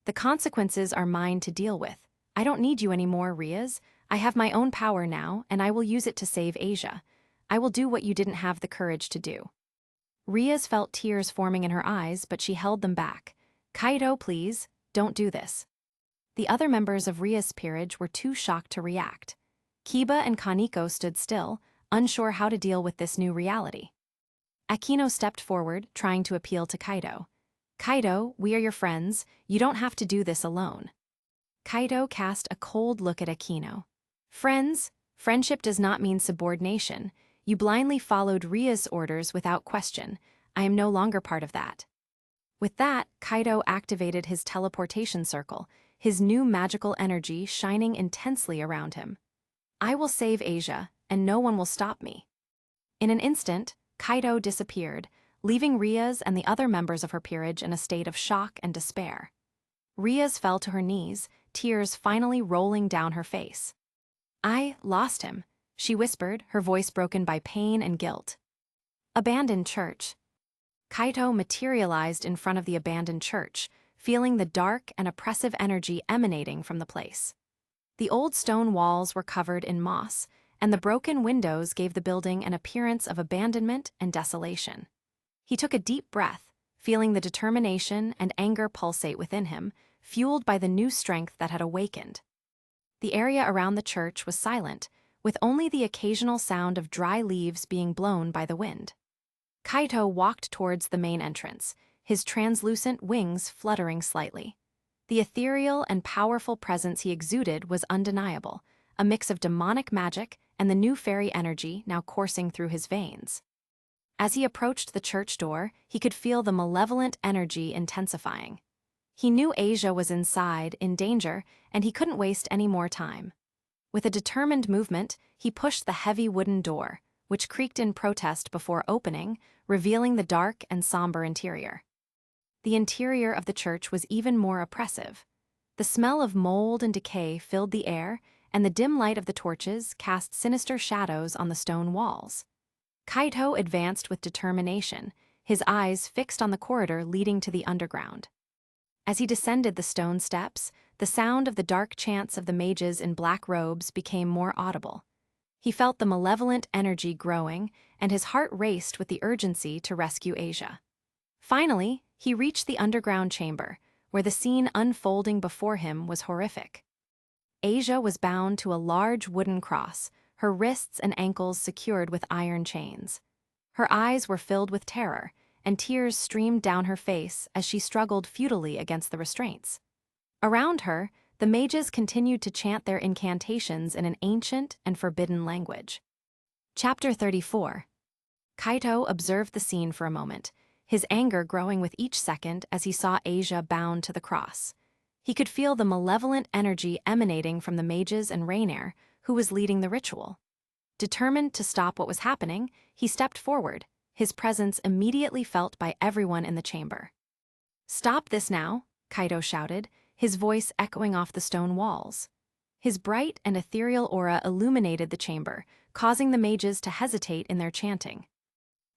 The consequences are mine to deal with. I don't need you anymore, Rias. I have my own power now, and I will use it to save Asia. I will do what you didn't have the courage to do. Rias felt tears forming in her eyes, but she held them back. Kaido, please, don't do this. The other members of Rias' peerage were too shocked to react. Kiba and Kaneko stood still, unsure how to deal with this new reality. Akino stepped forward, trying to appeal to Kaido. Kaido, we are your friends, you don't have to do this alone. Kaido cast a cold look at Akino. Friends? Friendship does not mean subordination. You blindly followed Ria's orders without question. I am no longer part of that. With that, Kaido activated his teleportation circle, his new magical energy shining intensely around him. I will save Asia, and no one will stop me. In an instant, Kaido disappeared, leaving Rias and the other members of her peerage in a state of shock and despair. Rias fell to her knees, tears finally rolling down her face. I lost him, she whispered, her voice broken by pain and guilt. Abandoned church. Kaido materialized in front of the abandoned church, feeling the dark and oppressive energy emanating from the place. The old stone walls were covered in moss, and the broken windows gave the building an appearance of abandonment and desolation. He took a deep breath, feeling the determination and anger pulsate within him, fueled by the new strength that had awakened. The area around the church was silent, with only the occasional sound of dry leaves being blown by the wind. Kaido walked towards the main entrance, his translucent wings fluttering slightly. The ethereal and powerful presence he exuded was undeniable, a mix of demonic magic and the new fairy energy now coursing through his veins. As he approached the church door, he could feel the malevolent energy intensifying. He knew Asia was inside, in danger, and he couldn't waste any more time. With a determined movement, he pushed the heavy wooden door, which creaked in protest before opening, revealing the dark and somber interior. The interior of the church was even more oppressive. The smell of mold and decay filled the air, and the dim light of the torches cast sinister shadows on the stone walls. Kaido advanced with determination, his eyes fixed on the corridor leading to the underground. As he descended the stone steps, the sound of the dark chants of the mages in black robes became more audible. He felt the malevolent energy growing, and his heart raced with the urgency to rescue Asia. Finally, he reached the underground chamber, where the scene unfolding before him was horrific. Asia was bound to a large wooden cross, her wrists and ankles secured with iron chains. Her eyes were filled with terror, and tears streamed down her face as she struggled futilely against the restraints. Around her, the mages continued to chant their incantations in an ancient and forbidden language. Chapter 34. Kaido observed the scene for a moment, his anger growing with each second as he saw Asia bound to the cross. He could feel the malevolent energy emanating from the mages and Rainier, who was leading the ritual. Determined to stop what was happening, he stepped forward, his presence immediately felt by everyone in the chamber. Stop this now, Kaido shouted, his voice echoing off the stone walls. His bright and ethereal aura illuminated the chamber, causing the mages to hesitate in their chanting.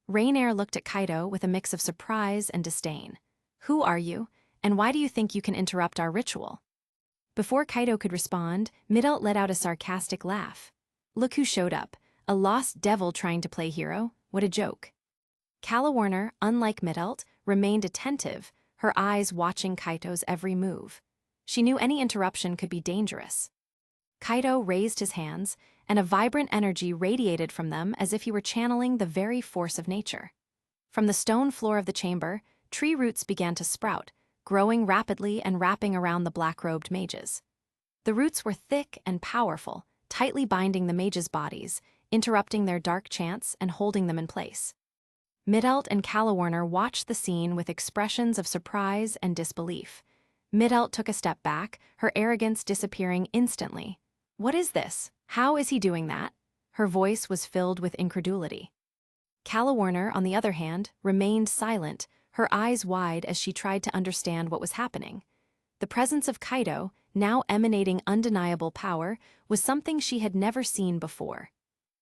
Rainier looked at Kaido with a mix of surprise and disdain. Who are you, and why do you think you can interrupt our ritual? Before Kaido could respond, Midelt let out a sarcastic laugh. Look who showed up, a lost devil trying to play hero, what a joke. Calawarner, unlike Midelt, remained attentive, her eyes watching Kaido's every move. She knew any interruption could be dangerous. Kaido raised his hands, and a vibrant energy radiated from them as if he were channeling the very force of nature. From the stone floor of the chamber, tree roots began to sprout, growing rapidly and wrapping around the black-robed mages. The roots were thick and powerful, tightly binding the mages' bodies, interrupting their dark chants and holding them in place. Midelt and Calawarner watched the scene with expressions of surprise and disbelief. Midelt took a step back, her arrogance disappearing instantly. What is this? How is he doing that? Her voice was filled with incredulity. Calawarner, on the other hand, remained silent, her eyes wide as she tried to understand what was happening. The presence of Kaido, now emanating undeniable power, was something she had never seen before.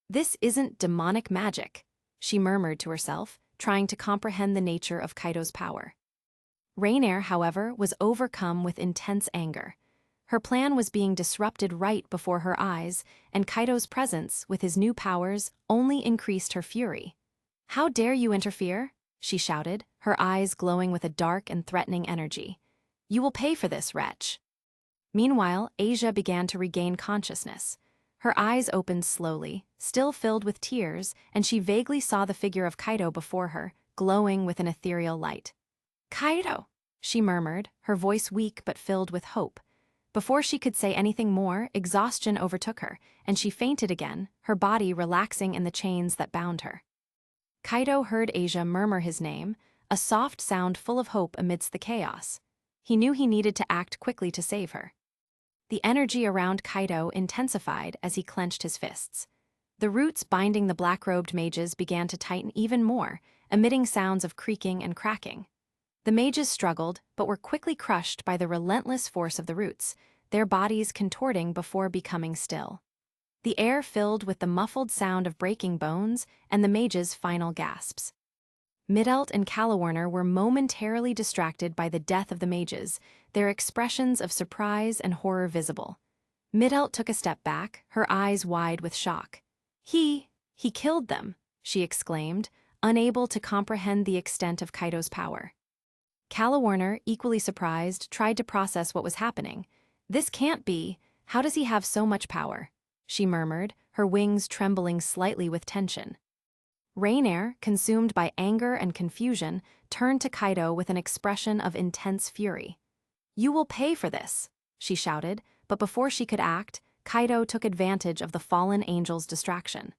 This isn't demonic magic, she murmured to herself, trying to comprehend the nature of Kaido's power. Rainier, however, was overcome with intense anger. Her plan was being disrupted right before her eyes, and Kaido's presence, with his new powers, only increased her fury. "How dare you interfere?" she shouted, her eyes glowing with a dark and threatening energy. "You will pay for this, wretch." Meanwhile, Asia began to regain consciousness. Her eyes opened slowly, still filled with tears, and she vaguely saw the figure of Kaido before her, glowing with an ethereal light. "Kaido," she murmured, her voice weak but filled with hope. Before she could say anything more, exhaustion overtook her, and she fainted again, her body relaxing in the chains that bound her. Kaido heard Asia murmur his name, a soft sound full of hope amidst the chaos. He knew he needed to act quickly to save her. The energy around Kaido intensified as he clenched his fists. The roots binding the black-robed mages began to tighten even more, emitting sounds of creaking and cracking. The mages struggled, but were quickly crushed by the relentless force of the roots, their bodies contorting before becoming still. The air filled with the muffled sound of breaking bones and the mages' final gasps. Midelt and Calawarner were momentarily distracted by the death of the mages, their expressions of surprise and horror visible. Midelt took a step back, her eyes wide with shock. He killed them," she exclaimed, unable to comprehend the extent of Kaido's power. Calawarner, equally surprised, tried to process what was happening. "This can't be. How does he have so much power?" she murmured, her wings trembling slightly with tension. Rainier, consumed by anger and confusion, turned to Kaido with an expression of intense fury. "You will pay for this," she shouted, but before she could act, Kaido took advantage of the fallen angel's distraction.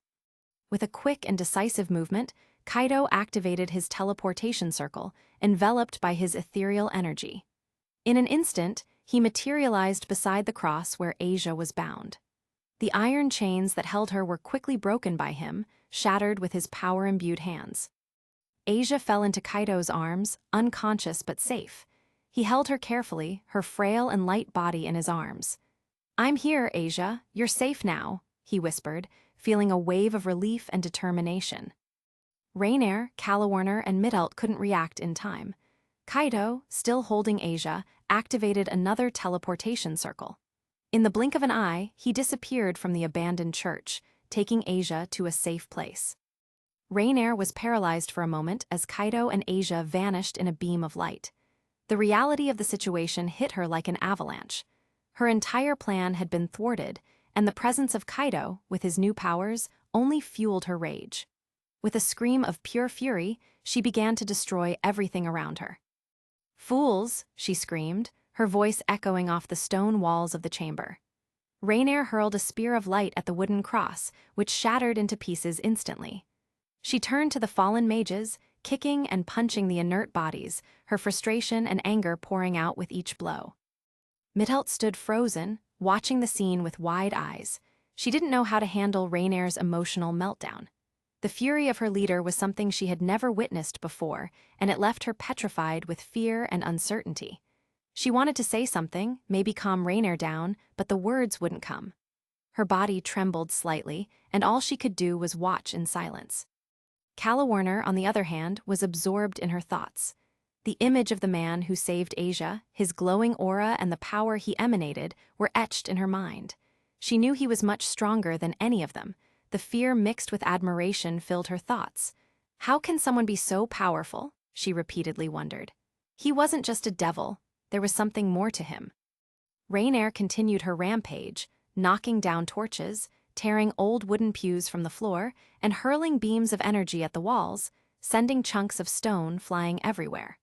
With a quick and decisive movement, Kaido activated his teleportation circle, enveloped by his ethereal energy. In an instant, he materialized beside the cross where Asia was bound. The iron chains that held her were quickly broken by him, shattered with his power-imbued hands. Asia fell into Kaido's arms, unconscious but safe. He held her carefully, her frail and light body in his arms. "I'm here, Asia. You're safe now," he whispered, feeling a wave of relief and determination. Rainier, Calawarner, and Midelt couldn't react in time. Kaido, still holding Asia, activated another teleportation circle. In the blink of an eye, he disappeared from the abandoned church, taking Asia to a safe place. Rainier was paralyzed for a moment as Kaido and Asia vanished in a beam of light. The reality of the situation hit her like an avalanche. Her entire plan had been thwarted, and the presence of Kaido, with his new powers, only fueled her rage. With a scream of pure fury, she began to destroy everything around her. "Fools!" she screamed, her voice echoing off the stone walls of the chamber. Rainier hurled a spear of light at the wooden cross, which shattered into pieces instantly. She turned to the fallen mages, kicking and punching the inert bodies, her frustration and anger pouring out with each blow. Midelt stood frozen, watching the scene with wide eyes. She didn't know how to handle Rainier's emotional meltdown. The fury of her leader was something she had never witnessed before, and it left her petrified with fear and uncertainty. She wanted to say something, maybe calm Rainier down, but the words wouldn't come. Her body trembled slightly, and all she could do was watch in silence. Calawarner, on the other hand, was absorbed in her thoughts. The image of the man who saved Asia, his glowing aura and the power he emanated, were etched in her mind. She knew he was much stronger than any of them. The fear mixed with admiration filled her thoughts. How can someone be so powerful? She repeatedly wondered. He wasn't just a devil. There was something more to him. Rainier continued her rampage, knocking down torches, tearing old wooden pews from the floor, and hurling beams of energy at the walls, sending chunks of stone flying everywhere.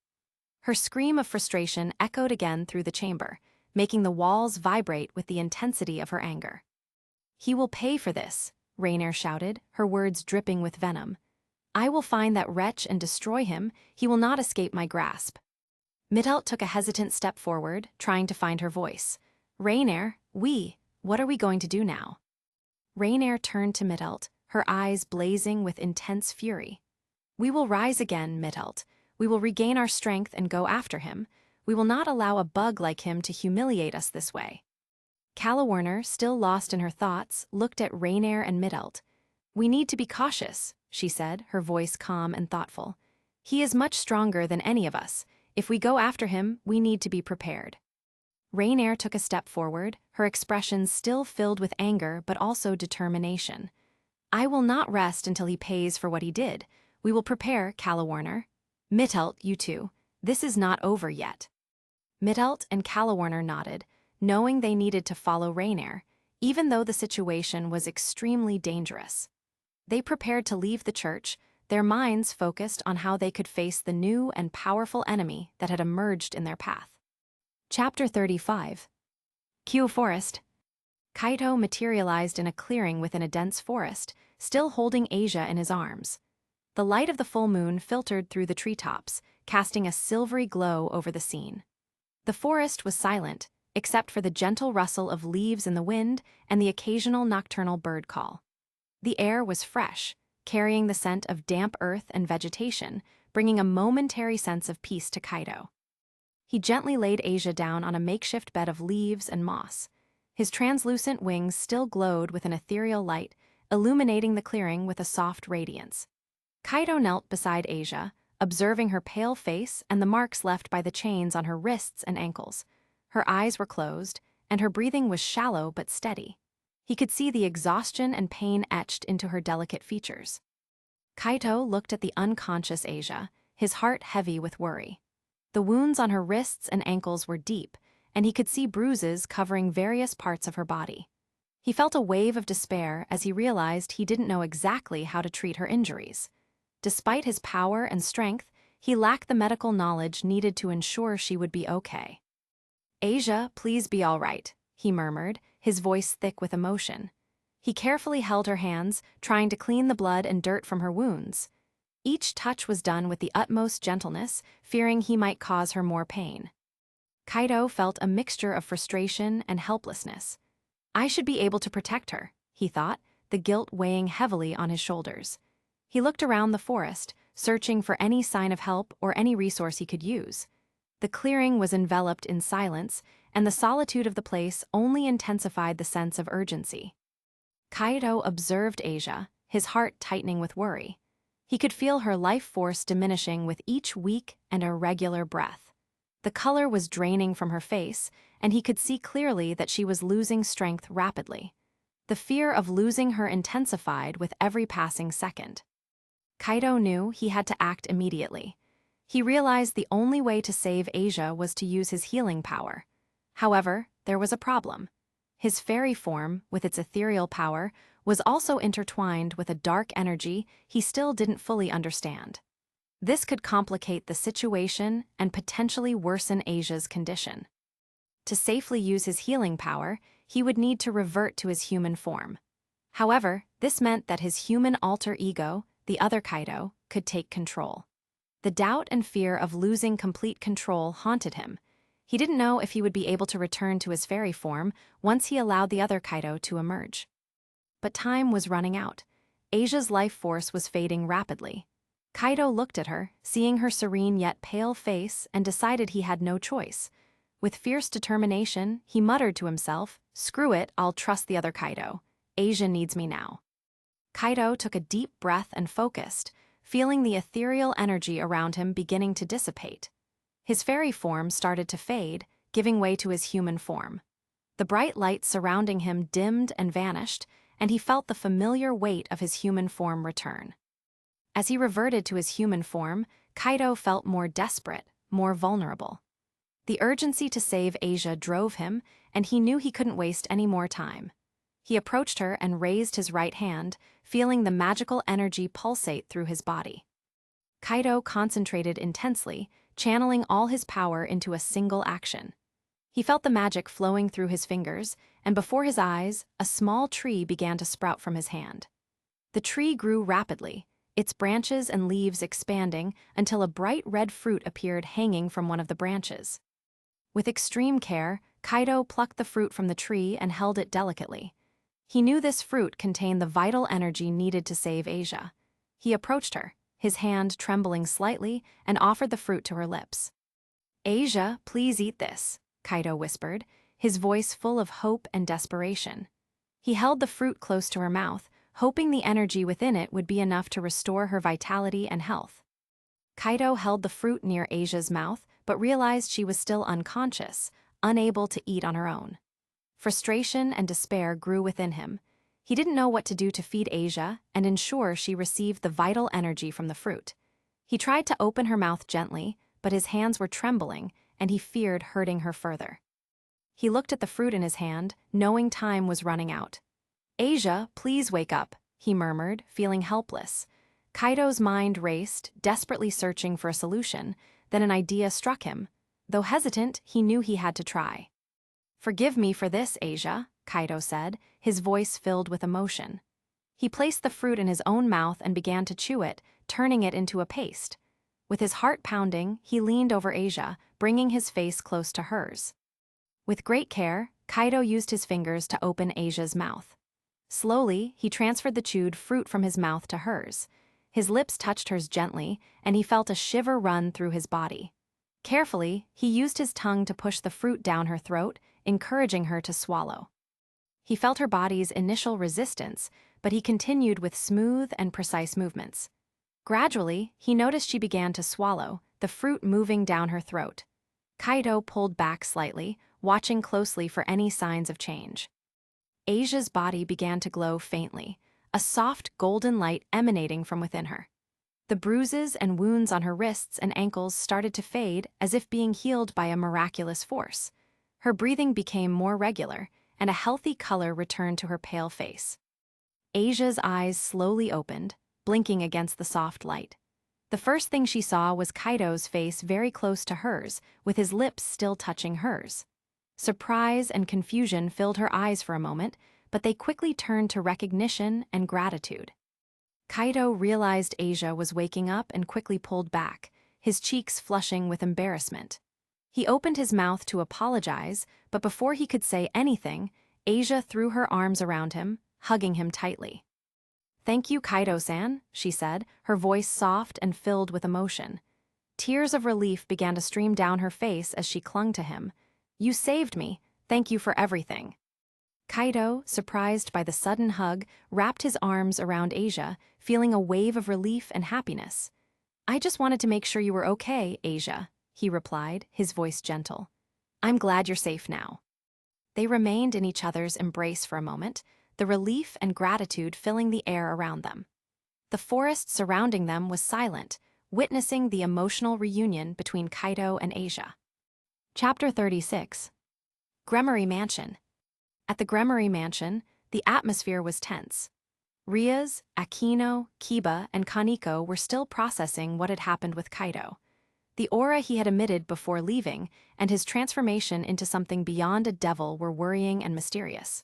Her scream of frustration echoed again through the chamber, making the walls vibrate with the intensity of her anger. "He will pay for this," Rainier shouted, her words dripping with venom. "I will find that wretch and destroy him. He will not escape my grasp." Midelt took a hesitant step forward, trying to find her voice. "Rainier, what are we going to do now?" Rainier turned to Midelt, her eyes blazing with intense fury. "We will rise again, Midelt. We will regain our strength and go after him. We will not allow a bug like him to humiliate us this way." Calawarner, still lost in her thoughts, looked at Rainier and Midelt. "We need to be cautious," she said, her voice calm and thoughtful. He is much stronger than any of us. If we go after him, we need to be prepared. Rainier took a step forward, her expression still filled with anger but also determination. I will not rest until he pays for what he did. We will prepare, Calawarner. Mittelt, you two. This is not over yet. Mittelt and Calawarner nodded, knowing they needed to follow Rainier, even though the situation was extremely dangerous. They prepared to leave the church, their minds focused on how they could face the new and powerful enemy that had emerged in their path. Chapter 35. Q Forest. Kaito materialized in a clearing within a dense forest, still holding Asia in his arms. The light of the full moon filtered through the treetops, casting a silvery glow over the scene. The forest was silent, except for the gentle rustle of leaves in the wind and the occasional nocturnal bird call. The air was fresh, carrying the scent of damp earth and vegetation, bringing a momentary sense of peace to Kaito. He gently laid Asia down on a makeshift bed of leaves and moss. His translucent wings still glowed with an ethereal light, illuminating the clearing with a soft radiance. Kaito knelt beside Asia, observing her pale face and the marks left by the chains on her wrists and ankles. Her eyes were closed, and her breathing was shallow but steady. He could see the exhaustion and pain etched into her delicate features. Kaito looked at the unconscious Asia, his heart heavy with worry. The wounds on her wrists and ankles were deep, and he could see bruises covering various parts of her body. He felt a wave of despair as he realized he didn't know exactly how to treat her injuries. Despite his power and strength, he lacked the medical knowledge needed to ensure she would be okay. Asia, please be all right, he murmured, his voice thick with emotion. He carefully held her hands, trying to clean the blood and dirt from her wounds. Each touch was done with the utmost gentleness, fearing he might cause her more pain. Kaito felt a mixture of frustration and helplessness. I should be able to protect her, he thought, the guilt weighing heavily on his shoulders. He looked around the forest, searching for any sign of help or any resource he could use. The clearing was enveloped in silence, and the solitude of the place only intensified the sense of urgency. Kaito observed Asia, his heart tightening with worry. He could feel her life force diminishing with each weak and irregular breath. The color was draining from her face, and he could see clearly that she was losing strength rapidly. The fear of losing her intensified with every passing second. Kaito knew he had to act immediately. He realized the only way to save Asia was to use his healing power. However, there was a problem. His fairy form, with its ethereal power, was also intertwined with a dark energy he still didn't fully understand. This could complicate the situation and potentially worsen Asia's condition. To safely use his healing power, he would need to revert to his human form. However, this meant that his human alter ego, the other Kaito, could take control. The doubt and fear of losing complete control haunted him. He didn't know if he would be able to return to his fairy form once he allowed the other Kaito to emerge. But time was running out. Asia's life force was fading rapidly. Kaito looked at her, seeing her serene yet pale face, and decided he had no choice. With fierce determination, he muttered to himself, "Screw it, I'll trust the other Kaito. Asia needs me now." Kaito took a deep breath and focused, feeling the ethereal energy around him beginning to dissipate. His fairy form started to fade, giving way to his human form. The bright light surrounding him dimmed and vanished, and he felt the familiar weight of his human form return. As he reverted to his human form, Kaito felt more desperate, more vulnerable. The urgency to save Asia drove him, and he knew he couldn't waste any more time. He approached her and raised his right hand, feeling the magical energy pulsate through his body. Kaito concentrated intensely, channeling all his power into a single action. He felt the magic flowing through his fingers, and before his eyes, a small tree began to sprout from his hand. The tree grew rapidly, its branches and leaves expanding until a bright red fruit appeared hanging from one of the branches. With extreme care, Kaito plucked the fruit from the tree and held it delicately. He knew this fruit contained the vital energy needed to save Asia. He approached her, his hand trembling slightly, and offered the fruit to her lips. "Asia, please eat this," Kaito whispered, his voice full of hope and desperation. He held the fruit close to her mouth, hoping the energy within it would be enough to restore her vitality and health. Kaido held the fruit near Asia's mouth, but realized she was still unconscious, unable to eat on her own. Frustration and despair grew within him. He didn't know what to do to feed Asia and ensure she received the vital energy from the fruit. He tried to open her mouth gently, but his hands were trembling, and he feared hurting her further. He looked at the fruit in his hand, knowing time was running out. "Asia, please wake up," he murmured, feeling helpless. Kaido's mind raced, desperately searching for a solution. Then an idea struck him. Though hesitant, he knew he had to try. "Forgive me for this, Asia," Kaido said, his voice filled with emotion. He placed the fruit in his own mouth and began to chew it, turning it into a paste. With his heart pounding, he leaned over Asia, bringing his face close to hers. With great care, Kaido used his fingers to open Asia's mouth. Slowly, he transferred the chewed fruit from his mouth to hers. His lips touched hers gently, and he felt a shiver run through his body. Carefully, he used his tongue to push the fruit down her throat, encouraging her to swallow. He felt her body's initial resistance, but he continued with smooth and precise movements. Gradually, he noticed she began to swallow, the fruit moving down her throat. Kaido pulled back slightly, watching closely for any signs of change. Asia's body began to glow faintly, a soft golden light emanating from within her. The bruises and wounds on her wrists and ankles started to fade as if being healed by a miraculous force. Her breathing became more regular, and a healthy color returned to her pale face. Asia's eyes slowly opened, blinking against the soft light. The first thing she saw was Kaido's face very close to hers, with his lips still touching hers. Surprise and confusion filled her eyes for a moment, but they quickly turned to recognition and gratitude. Kaido realized Asia was waking up and quickly pulled back, his cheeks flushing with embarrassment. He opened his mouth to apologize, but before he could say anything, Asia threw her arms around him, hugging him tightly. "Thank you, Kaido-san," she said, her voice soft and filled with emotion. Tears of relief began to stream down her face as she clung to him. "You saved me. Thank you for everything." Kaido, surprised by the sudden hug, wrapped his arms around Asia, feeling a wave of relief and happiness. "I just wanted to make sure you were okay, Asia," he replied, his voice gentle. "I'm glad you're safe now." They remained in each other's embrace for a moment, the relief and gratitude filling the air around them. The forest surrounding them was silent, witnessing the emotional reunion between Kaido and Asia. Chapter 36. Gremory Mansion. At the Gremory Mansion, the atmosphere was tense. Rias, Akino, Kiba, and Kaneko were still processing what had happened with Kaido. The aura he had emitted before leaving and his transformation into something beyond a devil were worrying and mysterious.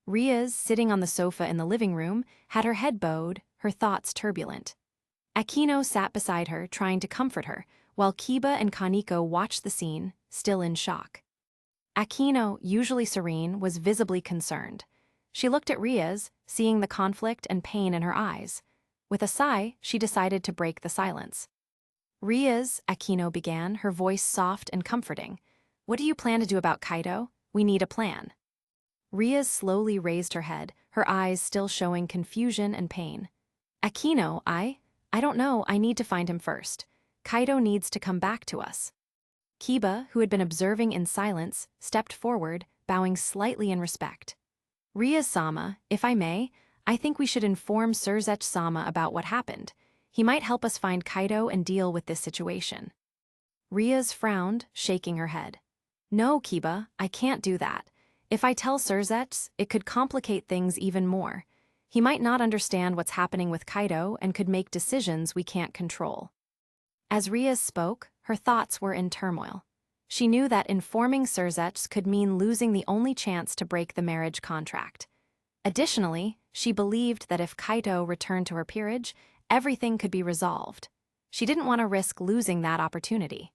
Rias, sitting on the sofa in the living room, had her head bowed, her thoughts turbulent. Akino sat beside her, trying to comfort her, while Kiba and Kaneko watched the scene, still in shock. Akino, usually serene, was visibly concerned. She looked at Rias, seeing the conflict and pain in her eyes. With a sigh, she decided to break the silence. "Rias," Akino began, her voice soft and comforting. "What do you plan to do about Kaido? We need a plan." Rias slowly raised her head, her eyes still showing confusion and pain. "Akino, I don't know, I need to find him first. Kaido needs to come back to us." Kiba, who had been observing in silence, stepped forward, bowing slightly in respect. "Rias-sama, if I may, I think we should inform Surzech-sama about what happened. He might help us find Kaido and deal with this situation." Rias frowned, shaking her head. "No, Kiba, I can't do that. If I tell Surzech, it could complicate things even more. He might not understand what's happening with Kaido and could make decisions we can't control." As Rias spoke, her thoughts were in turmoil. She knew that informing Surzech could mean losing the only chance to break the marriage contract. Additionally, she believed that if Kaido returned to her peerage, everything could be resolved. She didn't want to risk losing that opportunity.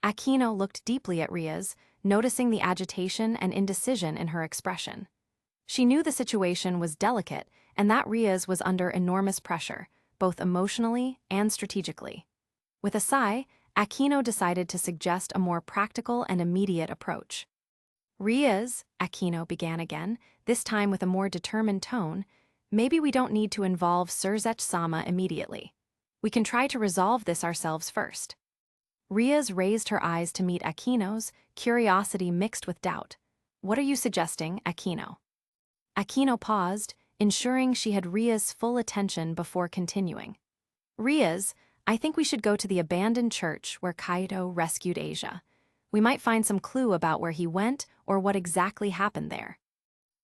Akino looked deeply at Rias, noticing the agitation and indecision in her expression. She knew the situation was delicate and that Rias was under enormous pressure, both emotionally and strategically. With a sigh, Akino decided to suggest a more practical and immediate approach. "Rias," Akino began again, this time with a more determined tone, "maybe we don't need to involve Surzech-sama immediately. We can try to resolve this ourselves first. Ria's raised her eyes to meet Aquino's, curiosity mixed with doubt. What are you suggesting, Aquino? Aquino paused, ensuring she had Ria's full attention before continuing. Ria's, I think we should go to the abandoned church where Kaito rescued Asia. We might find some clue about where he went or what exactly happened there.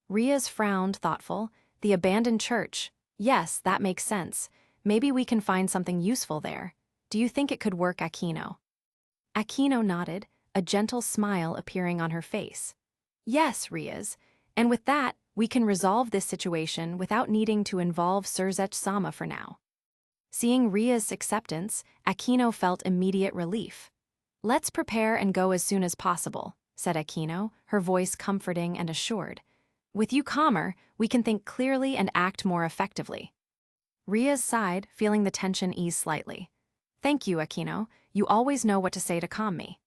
Ria's frowned, thoughtful. The abandoned church. Yes, that makes sense. Maybe we can find something useful there. Do you think it could work, Aquino? Aquino nodded, a gentle smile appearing on her face. Yes, Ria's. And with that, we can resolve this situation without needing to involve Surzech-sama for now. Seeing Ria's acceptance, Aquino felt immediate relief. Let's prepare and go as soon as possible, said Aquino, her voice comforting and assured. With you calmer, we can think clearly and act more effectively. Ria's sighed, feeling the tension ease slightly. Thank you, Aquino. You always know what to say to calm me.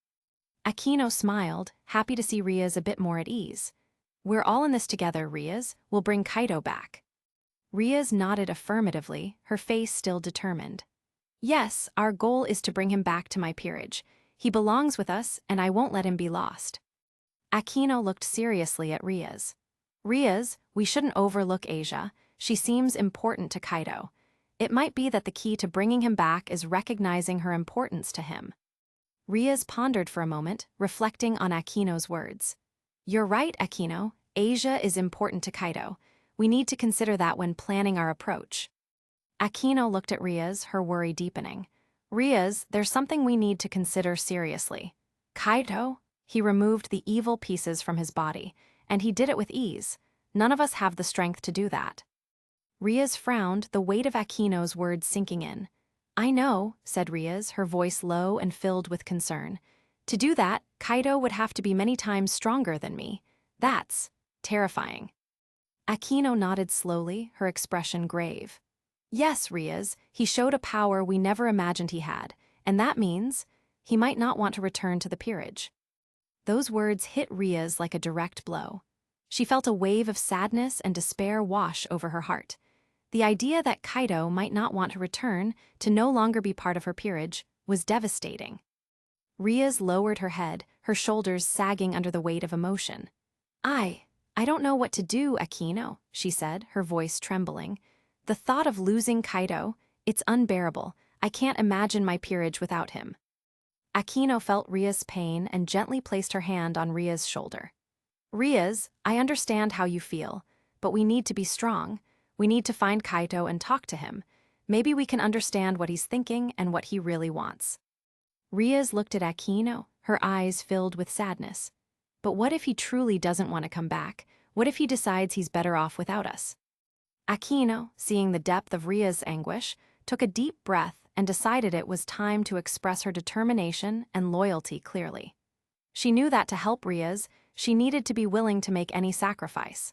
Aquino smiled, happy to see Ria's a bit more at ease. We're all in this together, Ria's. We'll bring Kaito back. Ria's nodded affirmatively, her face still determined. Yes, our goal is to bring him back to my peerage. He belongs with us, and I won't let him be lost. Aquino looked seriously at Ria's. Ria's, we shouldn't overlook Asia. She seems important to Kaito. It might be that the key to bringing him back is recognizing her importance to him. Ria's pondered for a moment, reflecting on Aquino's words. You're right, Aquino. Asia is important to Kaito. We need to consider that when planning our approach. Aquino looked at Ria's, her worry deepening. Ria's, there's something we need to consider seriously. Kaito? He removed the evil pieces from his body, and he did it with ease. None of us have the strength to do that. Ria's frowned, the weight of Aquino's words sinking in. I know, said Ria's, her voice low and filled with concern. To do that, Kaito would have to be many times stronger than me. That's terrifying. Aquino nodded slowly, her expression grave. Yes, Ria's, he showed a power we never imagined he had, and that means he might not want to return to the peerage. Those words hit Ria's like a direct blow. She felt a wave of sadness and despair wash over her heart. The idea that Kaito might not want to return, to no longer be part of her peerage, was devastating. Ria's lowered her head, her shoulders sagging under the weight of emotion. I don't know what to do, Aquino, she said, her voice trembling. The thought of losing Kaito, it's unbearable. I can't imagine my peerage without him. Aquino felt Ria's pain and gently placed her hand on Ria's shoulder. Ria's, I understand how you feel, but we need to be strong. We need to find Kaito and talk to him. Maybe we can understand what he's thinking and what he really wants. Ria's looked at Aquino, her eyes filled with sadness. But what if he truly doesn't want to come back? What if he decides he's better off without us? Aquino, seeing the depth of Ria's anguish, took a deep breath and decided it was time to express her determination and loyalty clearly. She knew that to help Ria's, she needed to be willing to make any sacrifice.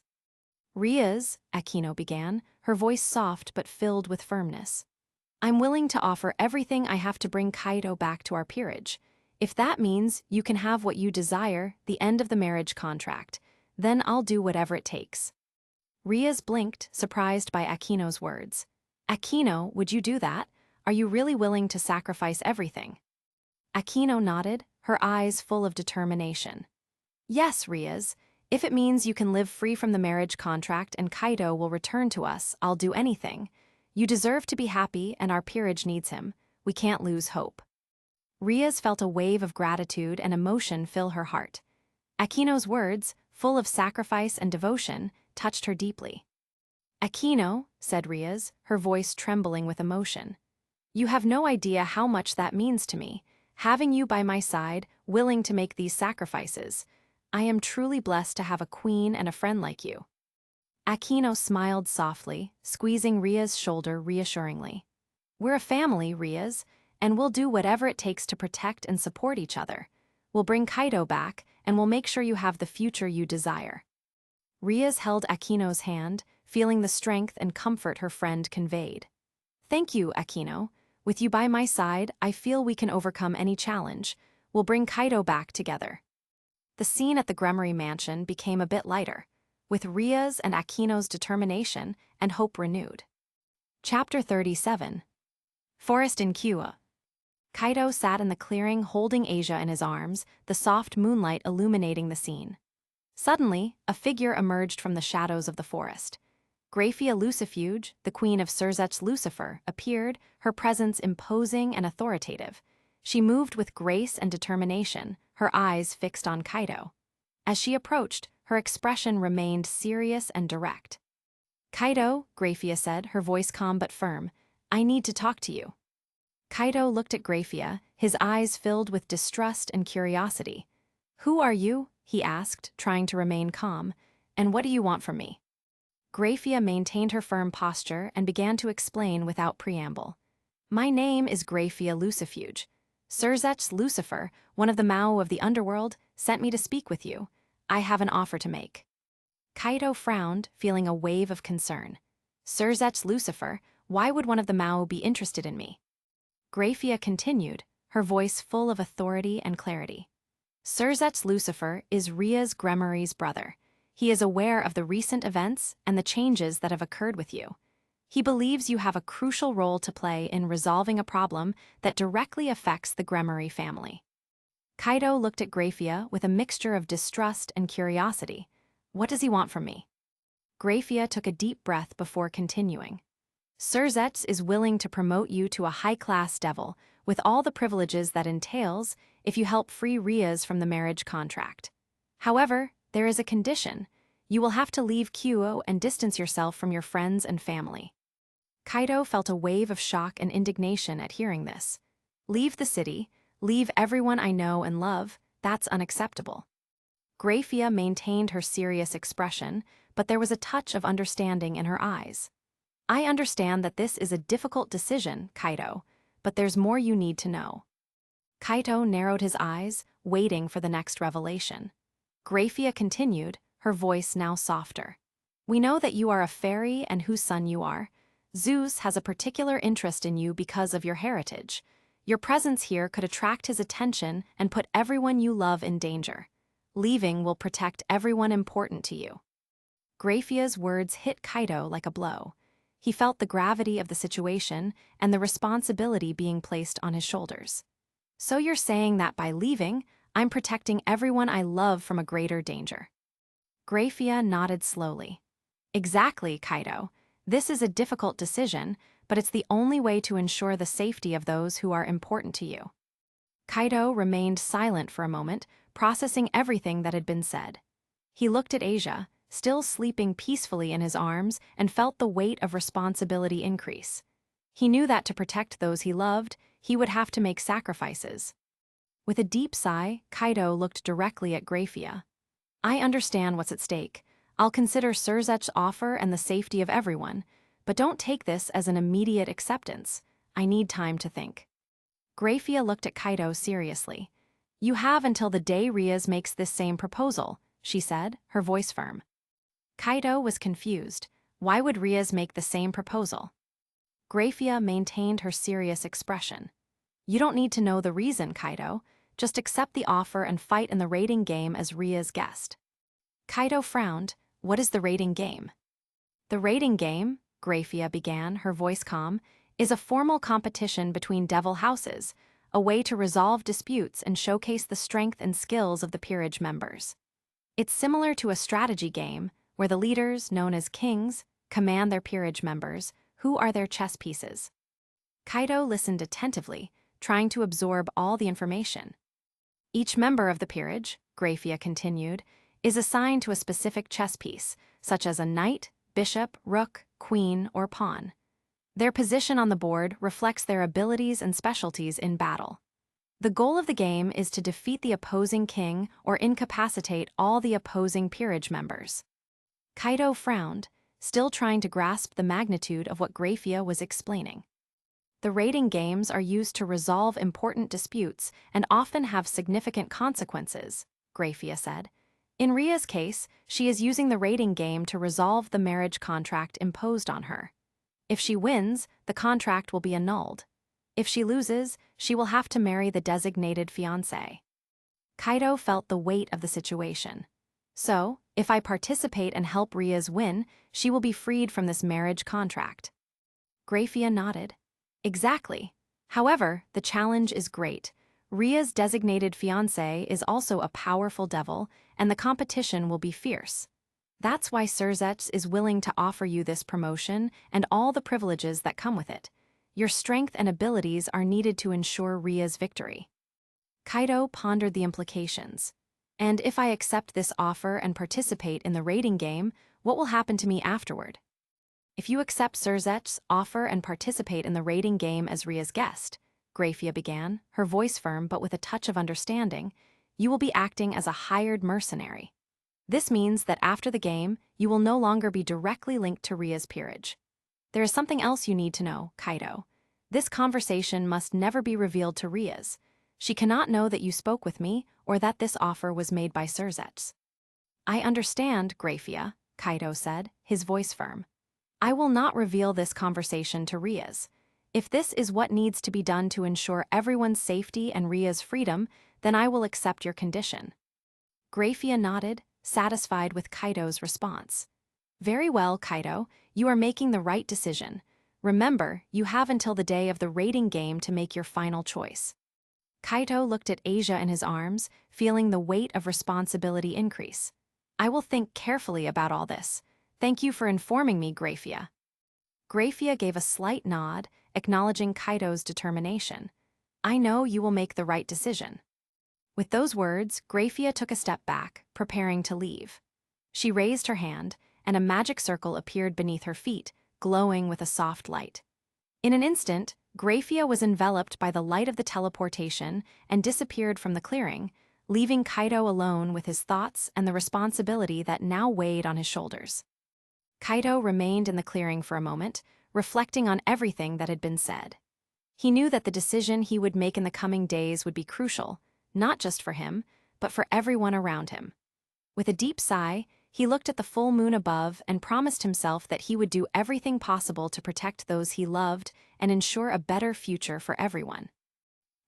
Ria's, Aquino began, her voice soft but filled with firmness. I'm willing to offer everything I have to bring Kaito back to our peerage. If that means you can have what you desire, the end of the marriage contract, then I'll do whatever it takes. Ria's blinked, surprised by Aquino's words. Aquino, would you do that? Are you really willing to sacrifice everything? Aquino nodded, her eyes full of determination. Yes, Ria's. If it means you can live free from the marriage contract and Kaito will return to us, I'll do anything. You deserve to be happy and our peerage needs him. We can't lose hope. Ria's felt a wave of gratitude and emotion fill her heart. Aquino's words, full of sacrifice and devotion, touched her deeply. Aquino, said Ria's, her voice trembling with emotion. You have no idea how much that means to me. Having you by my side, willing to make these sacrifices. I am truly blessed to have a queen and a friend like you. Aquino smiled softly, squeezing Ria's shoulder reassuringly. We're a family, Ria's, and we'll do whatever it takes to protect and support each other. We'll bring Kaito back, and we'll make sure you have the future you desire. Ria's held Aquino's hand, feeling the strength and comfort her friend conveyed. Thank you, Aquino. With you by my side, I feel we can overcome any challenge. We'll bring Kaito back together. The scene at the Gremory mansion became a bit lighter, with Ria's and Aquino's determination and hope renewed. Chapter 37. Forest in Kua. Kaido sat in the clearing holding Asia in his arms, the soft moonlight illuminating the scene. Suddenly, a figure emerged from the shadows of the forest. Graphia Lucifuge, the queen of Surzet's Lucifer, appeared, her presence imposing and authoritative. She moved with grace and determination, her eyes fixed on Kaido. As she approached, her expression remained serious and direct. "Kaido," Graphia said, her voice calm but firm, "I need to talk to you." Kaido looked at Graphia, his eyes filled with distrust and curiosity. "Who are you?" he asked, trying to remain calm, "and what do you want from me?" Graphia maintained her firm posture and began to explain without preamble. "My name is Graphia Lucifuge. Surzet's Lucifer, one of the Mao of the underworld, sent me to speak with you. I have an offer to make." Kaido frowned, feeling a wave of concern. "Surzet's Lucifer, why would one of the Mao be interested in me?" Graphia continued, her voice full of authority and clarity. "Surzet's Lucifer is Ria's Gremory's brother. He is aware of the recent events and the changes that have occurred with you. He believes you have a crucial role to play in resolving a problem that directly affects the Gremory family." Kaido looked at Graphia with a mixture of distrust and curiosity. "What does he want from me?" Graphia took a deep breath before continuing. "Surzets is willing to promote you to a high-class devil, with all the privileges that entails, if you help free Rias from the marriage contract. However, there is a condition. You will have to leave Kyuo and distance yourself from your friends and family." Kaido felt a wave of shock and indignation at hearing this. "Leave the city, leave everyone I know and love, that's unacceptable." Graphia maintained her serious expression, but there was a touch of understanding in her eyes. "I understand that this is a difficult decision, Kaido, but there's more you need to know." Kaido narrowed his eyes, waiting for the next revelation. Graphia continued, her voice now softer. "We know that you are a fairy and whose son you are. Zeus has a particular interest in you because of your heritage. Your presence here could attract his attention and put everyone you love in danger. Leaving will protect everyone important to you." Graphia's words hit Kaido like a blow. He felt the gravity of the situation and the responsibility being placed on his shoulders. "So you're saying that by leaving, I'm protecting everyone I love from a greater danger?" Graphia nodded slowly. "Exactly, Kaido. This is a difficult decision, but it's the only way to ensure the safety of those who are important to you." Kaido remained silent for a moment, processing everything that had been said. He looked at Asia, still sleeping peacefully in his arms, and felt the weight of responsibility increase. He knew that to protect those he loved, he would have to make sacrifices. With a deep sigh, Kaido looked directly at Graphia. "I understand what's at stake. I'll consider Surzet's offer and the safety of everyone, but don't take this as an immediate acceptance. I need time to think." Graphia looked at Kaido seriously. "You have until the day Rias makes this same proposal," she said, her voice firm. Kaido was confused. Why would Rias make the same proposal? Graphia maintained her serious expression. "You don't need to know the reason, Kaido. Just accept the offer and fight in the rating game as Ria's guest." Kaido frowned. "What is the rating game?" "The rating game," Graphia began, her voice calm, "is a formal competition between devil houses, a way to resolve disputes and showcase the strength and skills of the peerage members. It's similar to a strategy game, where the leaders, known as kings, command their peerage members, who are their chess pieces." Kaido listened attentively, trying to absorb all the information. "Each member of the peerage," Graphia continued, "is assigned to a specific chess piece, such as a knight, bishop, rook, queen, or pawn. Their position on the board reflects their abilities and specialties in battle. The goal of the game is to defeat the opposing king or incapacitate all the opposing peerage members." Kaido frowned, still trying to grasp the magnitude of what Graphia was explaining. "The rating games are used to resolve important disputes and often have significant consequences," Graphia said. "In Ria's case, she is using the rating game to resolve the marriage contract imposed on her. If she wins, the contract will be annulled. If she loses, she will have to marry the designated fiancé." Kaido felt the weight of the situation. "So, if I participate and help Ria's win, she will be freed from this marriage contract." Graphia nodded. Exactly. However, the challenge is great. Ria's designated fiancé is also a powerful devil, and the competition will be fierce. That's why Surzets is willing to offer you this promotion and all the privileges that come with it. Your strength and abilities are needed to ensure Ria's victory. Kaido pondered the implications. And if I accept this offer and participate in the raiding game, what will happen to me afterward? If you accept Surzet's offer and participate in the raiding game as Ria's guest, Grafia began, her voice firm but with a touch of understanding, you will be acting as a hired mercenary. This means that after the game, you will no longer be directly linked to Ria's peerage. There is something else you need to know, Kaido. This conversation must never be revealed to Ria's. She cannot know that you spoke with me or that this offer was made by Surzets. I understand, Grafia, Kaido said, his voice firm. I will not reveal this conversation to Ria's. If this is what needs to be done to ensure everyone's safety and Ria's freedom, then I will accept your condition. Grafia nodded, satisfied with Kaido's response. Very well, Kaido, you are making the right decision. Remember, you have until the day of the raiding game to make your final choice. Kaido looked at Asia in his arms, feeling the weight of responsibility increase. I will think carefully about all this. Thank you for informing me, Grafia. Grafia gave a slight nod, acknowledging Kaido's determination. I know you will make the right decision. With those words, Grafia took a step back, preparing to leave. She raised her hand, and a magic circle appeared beneath her feet, glowing with a soft light. In an instant, Grafia was enveloped by the light of the teleportation and disappeared from the clearing, leaving Kaido alone with his thoughts and the responsibility that now weighed on his shoulders. Kaido remained in the clearing for a moment, reflecting on everything that had been said. He knew that the decision he would make in the coming days would be crucial, not just for him, but for everyone around him. With a deep sigh, he looked at the full moon above and promised himself that he would do everything possible to protect those he loved and ensure a better future for everyone.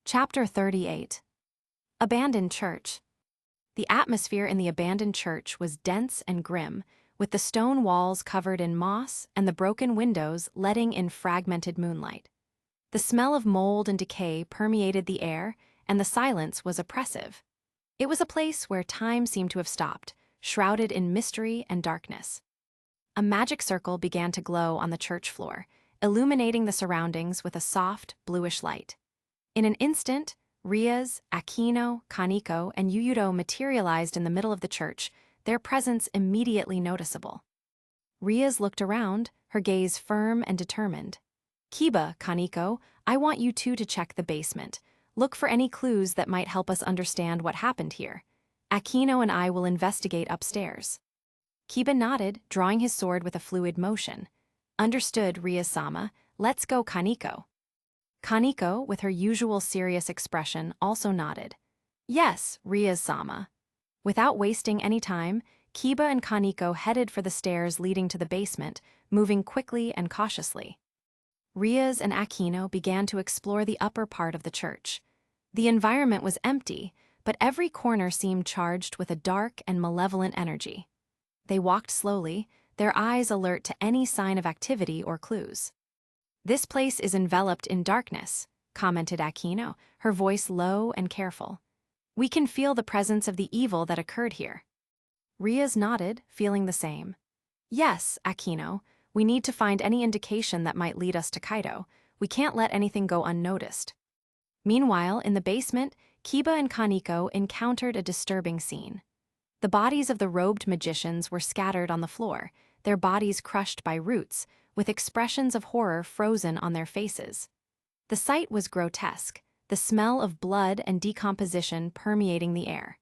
Chapter 38. Abandoned Church. The atmosphere in the abandoned church was dense and grim, with the stone walls covered in moss and the broken windows letting in fragmented moonlight. The smell of mold and decay permeated the air, and the silence was oppressive. It was a place where time seemed to have stopped, shrouded in mystery and darkness. A magic circle began to glow on the church floor, illuminating the surroundings with a soft, bluish light. In an instant, Rias, Akino, Kaneko, and Yuyudo materialized in the middle of the church, their presence immediately noticeable. Rias looked around, her gaze firm and determined. Kiba, Kaneko, I want you two to check the basement. Look for any clues that might help us understand what happened here. Akino and I will investigate upstairs. Kiba nodded, drawing his sword with a fluid motion. Understood, Rias-sama. Let's go, Kaneko. Kaneko, with her usual serious expression, also nodded. Yes, Rias-sama. Without wasting any time, Kiba and Kaneko headed for the stairs leading to the basement, moving quickly and cautiously. Rias and Akino began to explore the upper part of the church. The environment was empty, but every corner seemed charged with a dark and malevolent energy. They walked slowly, their eyes alert to any sign of activity or clues. This place is enveloped in darkness, commented Akino, her voice low and careful. We can feel the presence of the evil that occurred here. Rias nodded, feeling the same. Yes, Akino, we need to find any indication that might lead us to Kaido. We can't let anything go unnoticed. Meanwhile, in the basement, Kiba and Kaneko encountered a disturbing scene. The bodies of the robed magicians were scattered on the floor, their bodies crushed by roots, with expressions of horror frozen on their faces. The sight was grotesque, the smell of blood and decomposition permeating the air.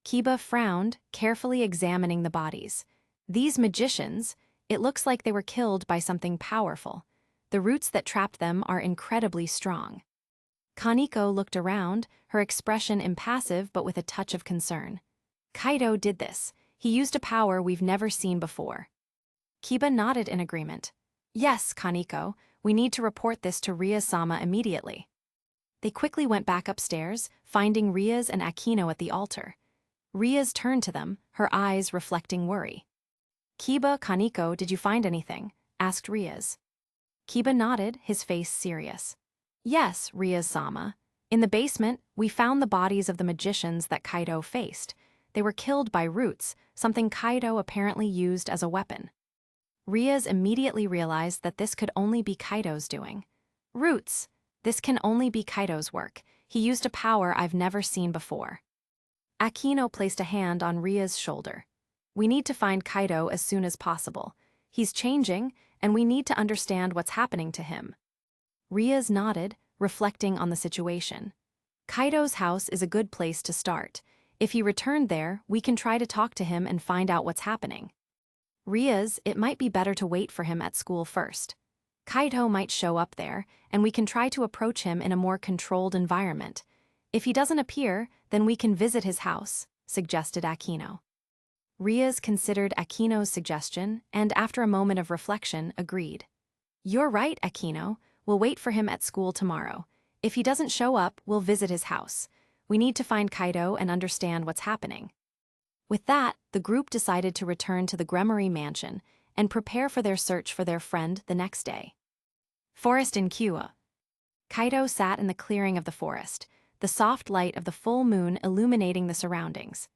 Kiba frowned, carefully examining the bodies. These magicians, it looks like they were killed by something powerful. The roots that trapped them are incredibly strong. Kaneko looked around, her expression impassive but with a touch of concern. Kaido did this. He used a power we've never seen before. Kiba nodded in agreement. Yes, Kaneko, we need to report this to Rias-sama immediately. They quickly went back upstairs, finding Rias and Akino at the altar. Rias turned to them, her eyes reflecting worry. Kiba, Kaneko, did you find anything? Asked Rias. Kiba nodded, his face serious. Yes, Ria-sama. In the basement, we found the bodies of the magicians that Kaido faced. They were killed by roots, something Kaido apparently used as a weapon. Riaz immediately realized that this could only be Kaido's doing. Roots. This can only be Kaido's work. He used a power I've never seen before. Akino placed a hand on Ria's shoulder. We need to find Kaido as soon as possible. He's changing, and we need to understand what's happening to him. Riaz nodded, reflecting on the situation. Kaido's house is a good place to start. If he returned there, we can try to talk to him and find out what's happening. Riaz, it might be better to wait for him at school first. Kaido might show up there, and we can try to approach him in a more controlled environment. If he doesn't appear, then we can visit his house, suggested Akino. Riaz considered Akino's suggestion and, after a moment of reflection, agreed. You're right, Akino. We'll wait for him at school tomorrow. If he doesn't show up, we'll visit his house. We need to find Kaido and understand what's happening. With that, the group decided to return to the Gremory mansion and prepare for their search for their friend the next day. Forest in Kua. Kaido sat in the clearing of the forest, the soft light of the full moon illuminating the surroundings.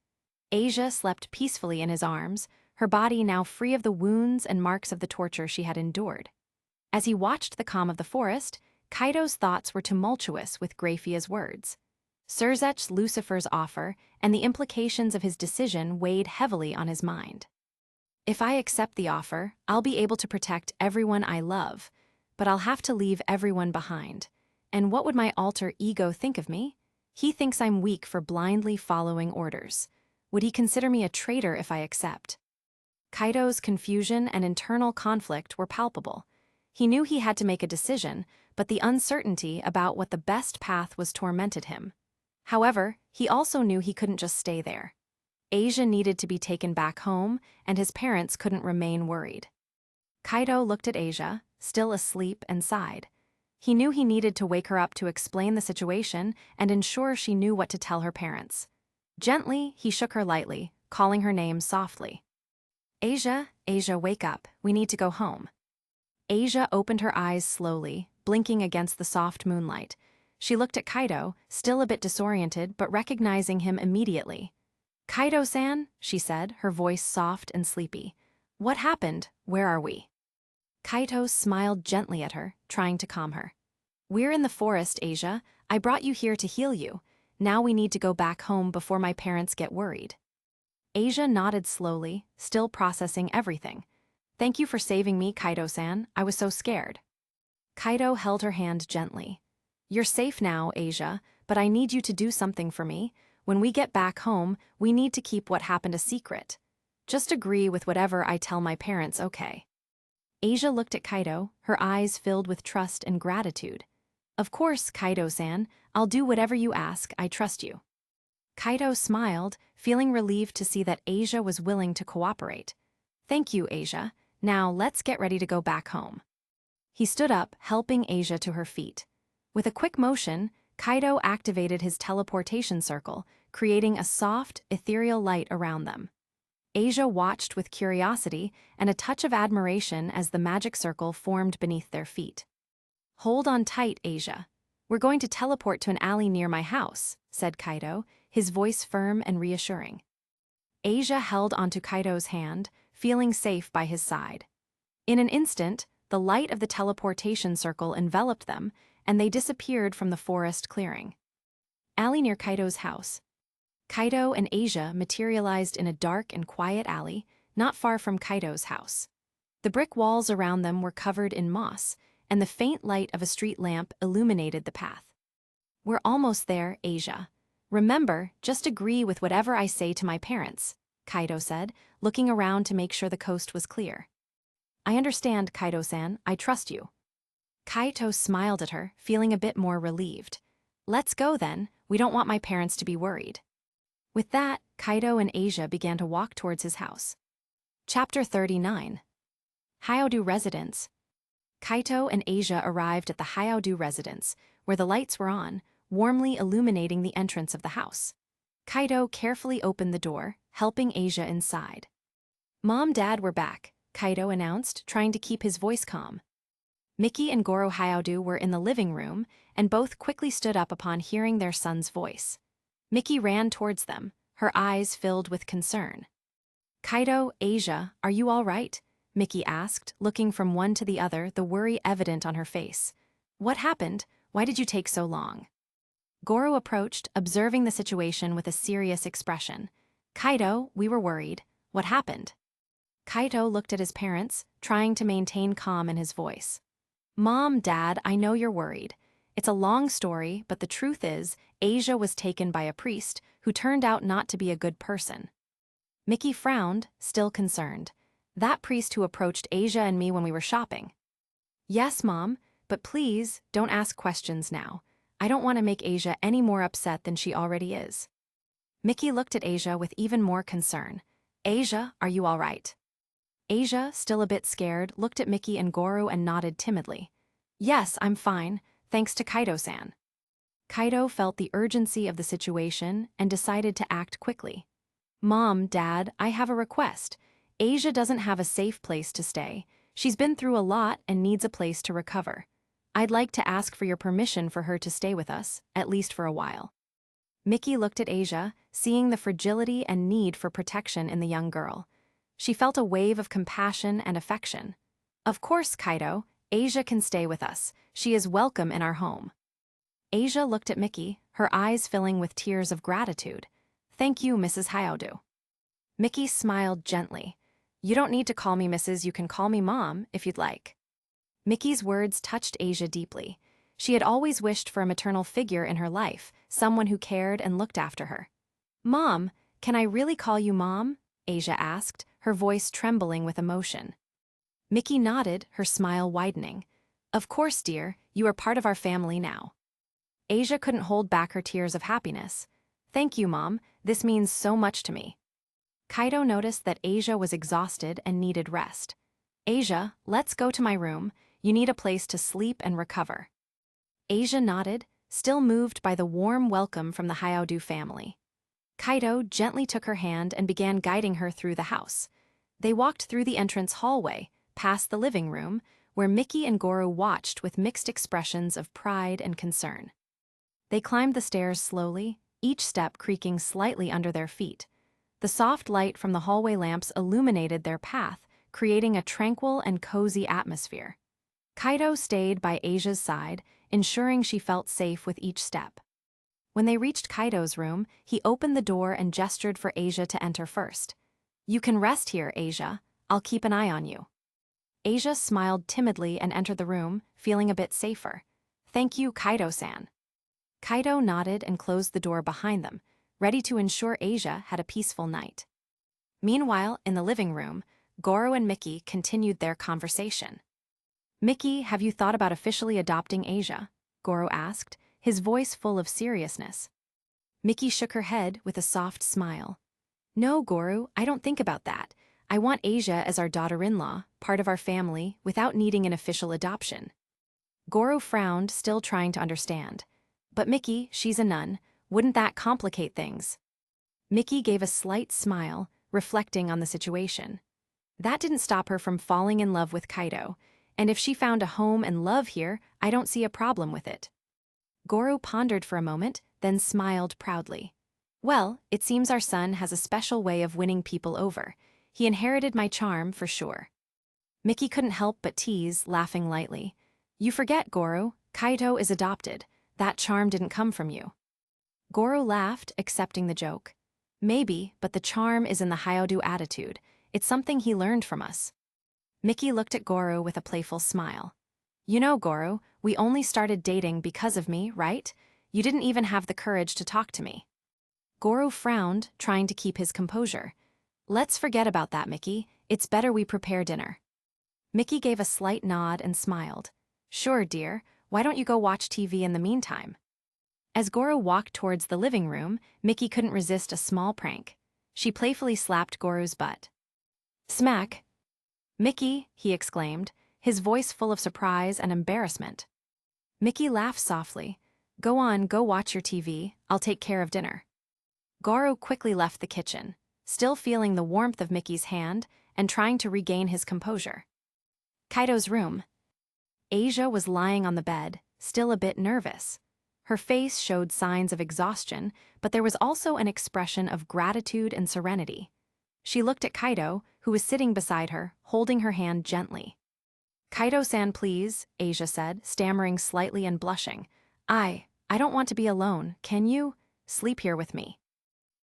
Asia slept peacefully in his arms, her body now free of the wounds and marks of the torture she had endured. As he watched the calm of the forest, Kaido's thoughts were tumultuous with Graphia's words. Surzech's Lucifer's offer and the implications of his decision weighed heavily on his mind. If I accept the offer, I'll be able to protect everyone I love, but I'll have to leave everyone behind. And what would my alter ego think of me? He thinks I'm weak for blindly following orders. Would he consider me a traitor if I accept? Kaido's confusion and internal conflict were palpable. He knew he had to make a decision, but the uncertainty about what the best path was tormented him. However, he also knew he couldn't just stay there. Asia needed to be taken back home, and his parents couldn't remain worried. Kaido looked at Asia, still asleep, and sighed. He knew he needed to wake her up to explain the situation and ensure she knew what to tell her parents. Gently, he shook her lightly, calling her name softly. Asia, Asia, wake up. We need to go home. Asia opened her eyes slowly, blinking against the soft moonlight. She looked at Kaido, still a bit disoriented but recognizing him immediately. Kaido-san, she said, her voice soft and sleepy. What happened? Where are we? Kaido smiled gently at her, trying to calm her. We're in the forest, Asia. I brought you here to heal you. Now we need to go back home before my parents get worried. Asia nodded slowly, still processing everything. Thank you for saving me, Kaido-san. I was so scared. Kaido held her hand gently. You're safe now, Asia, but I need you to do something for me. When we get back home, we need to keep what happened a secret. Just agree with whatever I tell my parents, okay? Asia looked at Kaido, her eyes filled with trust and gratitude. Of course, Kaido-san, I'll do whatever you ask, I trust you. Kaido smiled, feeling relieved to see that Asia was willing to cooperate. Thank you, Asia. Now let's get ready to go back home. He stood up, helping Asia to her feet. With a quick motion, Kaido activated his teleportation circle, creating a soft, ethereal light around them. Asia watched with curiosity and a touch of admiration as the magic circle formed beneath their feet. Hold on tight, Asia. We're going to teleport to an alley near my house, said Kaido, his voice firm and reassuring. Asia held onto Kaido's hand, feeling safe by his side. In an instant, the light of the teleportation circle enveloped them, and they disappeared from the forest clearing. Alley near Kaido's house. Kaido and Asia materialized in a dark and quiet alley, not far from Kaido's house. The brick walls around them were covered in moss, and the faint light of a street lamp illuminated the path. We're almost there, Asia. Remember, just agree with whatever I say to my parents, Kaido said, looking around to make sure the coast was clear. I understand, Kaido-san. I trust you. Kaido smiled at her, feeling a bit more relieved. Let's go then. We don't want my parents to be worried. With that, Kaido and Asia began to walk towards his house. Chapter 39. Hiatus Residence. Kaido and Asia arrived at the Hiatus residence, where the lights were on, warmly illuminating the entrance of the house. Kaido carefully opened the door, helping Asia inside. Mom, Dad, we're back, Kaido announced, trying to keep his voice calm. Mickey and Goro Hyaudu were in the living room, and both quickly stood up upon hearing their son's voice. Mickey ran towards them, her eyes filled with concern. "Kaido, Asia, are you all right?" Mickey asked, looking from one to the other, the worry evident on her face. "What happened? Why did you take so long?" Goro approached, observing the situation with a serious expression. "Kaido, we were worried. What happened?" Kaido looked at his parents, trying to maintain calm in his voice. "Mom, Dad, I know you're worried. It's a long story, but the truth is, Asia was taken by a priest who turned out not to be a good person." Mickey frowned, still concerned. "That priest who approached Asia and me when we were shopping." "Yes, Mom, but please, don't ask questions now. I don't want to make Asia any more upset than she already is." Mickey looked at Asia with even more concern. "Asia, are you all right?" Asia, still a bit scared, looked at Mickey and Goro and nodded timidly. "Yes, I'm fine, thanks to Kaido-san." Kaido felt the urgency of the situation and decided to act quickly. "Mom, Dad, I have a request. Asia doesn't have a safe place to stay. She's been through a lot and needs a place to recover. I'd like to ask for your permission for her to stay with us, at least for a while." Mickey looked at Asia, seeing the fragility and need for protection in the young girl. She felt a wave of compassion and affection. "Of course, Kaido, Asia can stay with us. She is welcome in our home." Asia looked at Mickey, her eyes filling with tears of gratitude. "Thank you, Mrs. Hyaudu." Mickey smiled gently. "You don't need to call me Mrs., you can call me Mom, if you'd like." Mickey's words touched Asia deeply. She had always wished for a maternal figure in her life, someone who cared and looked after her. "Mom, can I really call you Mom?" Asia asked, her voice trembling with emotion. Mickey nodded, her smile widening. "Of course, dear, you are part of our family now." Asia couldn't hold back her tears of happiness. "Thank you, Mom, this means so much to me." Kaido noticed that Asia was exhausted and needed rest. "Asia, let's go to my room. You need a place to sleep and recover." Asia nodded, still moved by the warm welcome from the Hyaudu family. Kaido gently took her hand and began guiding her through the house. They walked through the entrance hallway, past the living room, where Mickey and Goro watched with mixed expressions of pride and concern. They climbed the stairs slowly, each step creaking slightly under their feet. The soft light from the hallway lamps illuminated their path, creating a tranquil and cozy atmosphere. Kaido stayed by Asia's side, ensuring she felt safe with each step. When they reached Kaido's room, he opened the door and gestured for Asia to enter first. "You can rest here, Asia. I'll keep an eye on you." Asia smiled timidly and entered the room, feeling a bit safer. "Thank you, Kaido-san." Kaido nodded and closed the door behind them, ready to ensure Asia had a peaceful night. Meanwhile, in the living room, Goro and Mickey continued their conversation. "Mickey, have you thought about officially adopting Asia?" Goro asked, his voice full of seriousness. Mickey shook her head with a soft smile. "No, Goro, I don't think about that. I want Asia as our daughter-in-law, part of our family, without needing an official adoption." Goro frowned, still trying to understand. "But Mickey, she's a nun. Wouldn't that complicate things?" Mickey gave a slight smile, reflecting on the situation. That didn't stop her from falling in love with Kaido, and if she found a home and love here, I don't see a problem with it. Goro pondered for a moment, then smiled proudly. "Well, it seems our son has a special way of winning people over. He inherited my charm, for sure." Mickey couldn't help but tease, laughing lightly. "You forget, Goro, Kaido is adopted. That charm didn't come from you." Goro laughed, accepting the joke. "Maybe, but the charm is in the Hyaudu attitude. It's something he learned from us." Mickey looked at Goro with a playful smile. "You know, Goro, we only started dating because of me, right? You didn't even have the courage to talk to me." Goro frowned, trying to keep his composure. "Let's forget about that, Mickey. It's better we prepare dinner." Mickey gave a slight nod and smiled. "Sure, dear. Why don't you go watch TV in the meantime?" As Goro walked towards the living room, Mickey couldn't resist a small prank. She playfully slapped Goro's butt. "Smack!" "Mickey," he exclaimed, his voice full of surprise and embarrassment. Mickey laughed softly. "Go on, go watch your TV. I'll take care of dinner." Goro quickly left the kitchen, still feeling the warmth of Mickey's hand and trying to regain his composure. Kaido's room. Asia was lying on the bed, still a bit nervous. Her face showed signs of exhaustion, but there was also an expression of gratitude and serenity. She looked at Kaido, who was sitting beside her, holding her hand gently. "Kaido-san, please," Asia said, stammering slightly and blushing. I don't want to be alone. Can you sleep here with me?"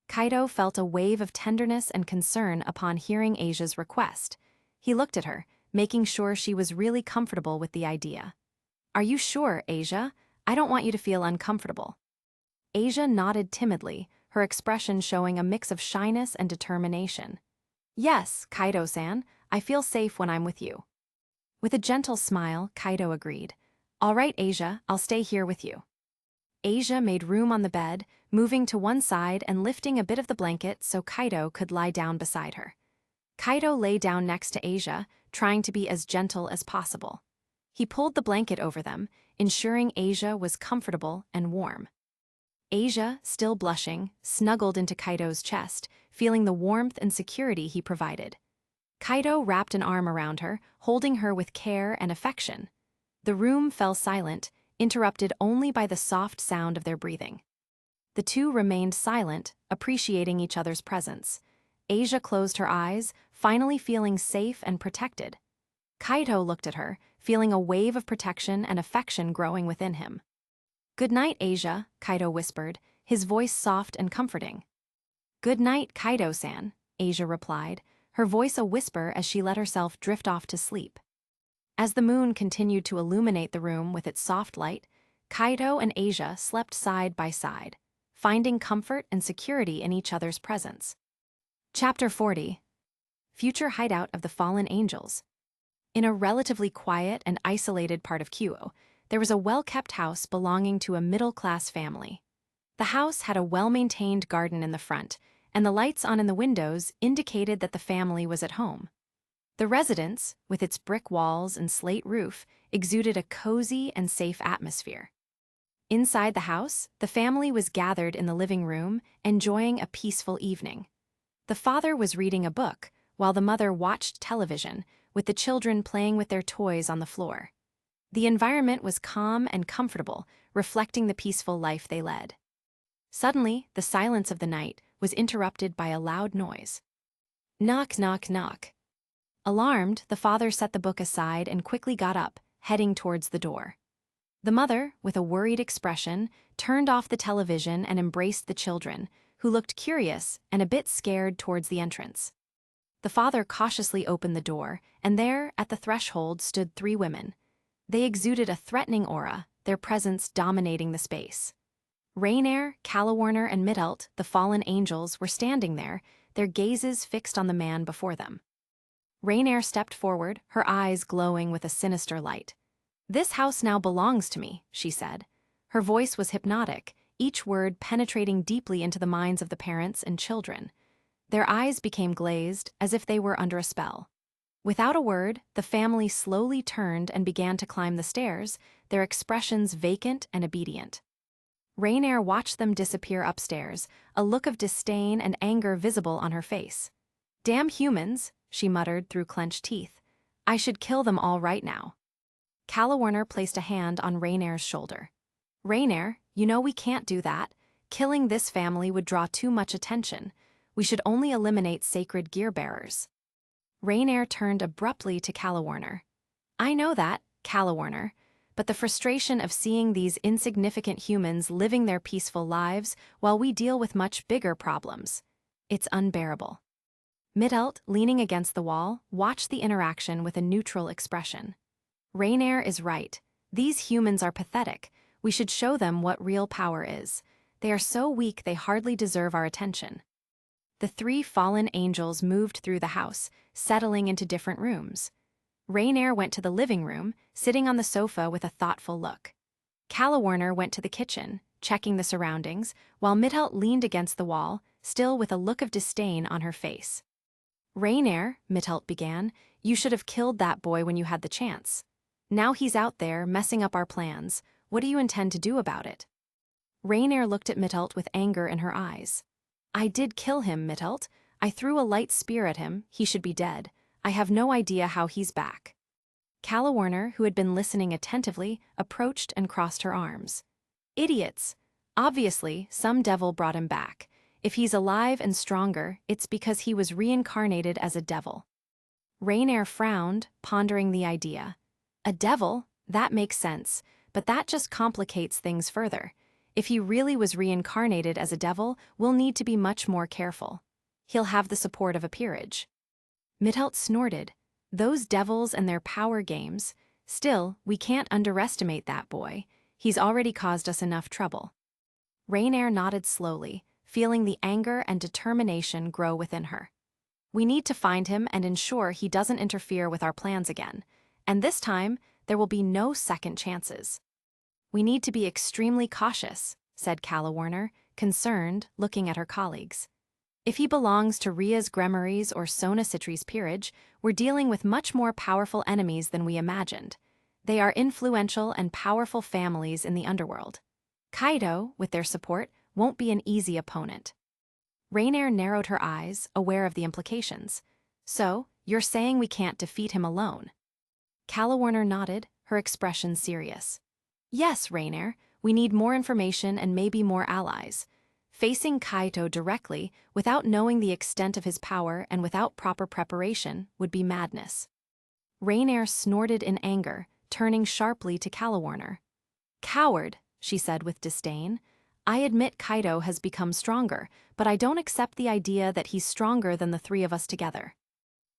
Kaido felt a wave of tenderness and concern upon hearing Asia's request. He looked at her, making sure she was really comfortable with the idea. "Are you sure, Asia? I don't want you to feel uncomfortable." Asia nodded timidly, her expression showing a mix of shyness and determination. "Yes, Kaido-san, I feel safe when I'm with you." With a gentle smile, Kaido agreed. "All right, Asia, I'll stay here with you." Asia made room on the bed, moving to one side and lifting a bit of the blanket so Kaido could lie down beside her. Kaido lay down next to Asia, trying to be as gentle as possible. He pulled the blanket over them, ensuring Asia was comfortable and warm. Asia, still blushing, snuggled into Kaido's chest, feeling the warmth and security he provided. Kaido wrapped an arm around her, holding her with care and affection. The room fell silent, interrupted only by the soft sound of their breathing. The two remained silent, appreciating each other's presence. Asia closed her eyes, finally feeling safe and protected. Kaido looked at her, feeling a wave of protection and affection growing within him. "Good night, Asia," Kaido whispered, his voice soft and comforting. "Good night, Kaido-san," Asia replied, her voice a whisper as she let herself drift off to sleep. As the moon continued to illuminate the room with its soft light, Kaido and Asia slept side by side, finding comfort and security in each other's presence. Chapter 40. Future Hideout of the Fallen Angels. In a relatively quiet and isolated part of Kyoto, there was a well-kept house belonging to a middle-class family. The house had a well-maintained garden in the front, and the lights on in the windows indicated that the family was at home. The residence, with its brick walls and slate roof, exuded a cozy and safe atmosphere. Inside the house, the family was gathered in the living room, enjoying a peaceful evening. The father was reading a book, while the mother watched television, with the children playing with their toys on the floor. The environment was calm and comfortable, reflecting the peaceful life they led. Suddenly, the silence of the night was interrupted by a loud noise. Knock, knock, knock. Alarmed, the father set the book aside and quickly got up, heading towards the door. The mother, with a worried expression, turned off the television and embraced the children, who looked curious and a bit scared towards the entrance. The father cautiously opened the door, and there, at the threshold, stood three women. They exuded a threatening aura, their presence dominating the space. Rainair, Calawarner, and Midelt, the fallen angels, were standing there, their gazes fixed on the man before them. Rainair stepped forward, her eyes glowing with a sinister light. "This house now belongs to me," she said. Her voice was hypnotic, each word penetrating deeply into the minds of the parents and children. Their eyes became glazed, as if they were under a spell. Without a word, the family slowly turned and began to climb the stairs, their expressions vacant and obedient. Rainair watched them disappear upstairs, a look of disdain and anger visible on her face. "Damn humans," she muttered through clenched teeth. "I should kill them all right now." Calawarner placed a hand on Rainair's shoulder. "Rainair, you know we can't do that. Killing this family would draw too much attention. We should only eliminate sacred gear-bearers." Rainair turned abruptly to Calawarner. "I know that, Calawarner, but the frustration of seeing these insignificant humans living their peaceful lives while we deal with much bigger problems. It's unbearable." Midelt, leaning against the wall, watched the interaction with a neutral expression. "Rainair is right. These humans are pathetic. We should show them what real power is. They are so weak they hardly deserve our attention." The three fallen angels moved through the house, settling into different rooms. Rainair went to the living room, sitting on the sofa with a thoughtful look. Calawarner went to the kitchen, checking the surroundings, while Midelt leaned against the wall, still with a look of disdain on her face. "Rainair," Midelt began, "you should have killed that boy when you had the chance. Now he's out there, messing up our plans. What do you intend to do about it?" Rainair looked at Midelt with anger in her eyes. "I did kill him, Midelt. I threw a light spear at him. He should be dead. I have no idea how he's back." Calawarner, who had been listening attentively, approached and crossed her arms. Idiots! Obviously, some devil brought him back. If he's alive and stronger, it's because he was reincarnated as a devil. Rainier frowned, pondering the idea. A devil? That makes sense, but that just complicates things further. If he really was reincarnated as a devil, we'll need to be much more careful. He'll have the support of a peerage. Mithelt snorted. Those devils and their power games. Still, we can't underestimate that boy. He's already caused us enough trouble. Rainier nodded slowly, feeling the anger and determination grow within her. We need to find him and ensure he doesn't interfere with our plans again. And this time, there will be no second chances. We need to be extremely cautious, said Calawarner, concerned, looking at her colleagues. If he belongs to Ria's Gremory's or Sona Citri's peerage, we're dealing with much more powerful enemies than we imagined. They are influential and powerful families in the underworld. Kaido, with their support, won't be an easy opponent. Rainier narrowed her eyes, aware of the implications. So, you're saying we can't defeat him alone? Calawarner nodded, her expression serious. Yes, Rainier, we need more information and maybe more allies. Facing Kaito directly, without knowing the extent of his power and without proper preparation, would be madness. Rainier snorted in anger, turning sharply to Calawarner. Coward, she said with disdain. I admit Kaito has become stronger, but I don't accept the idea that he's stronger than the three of us together.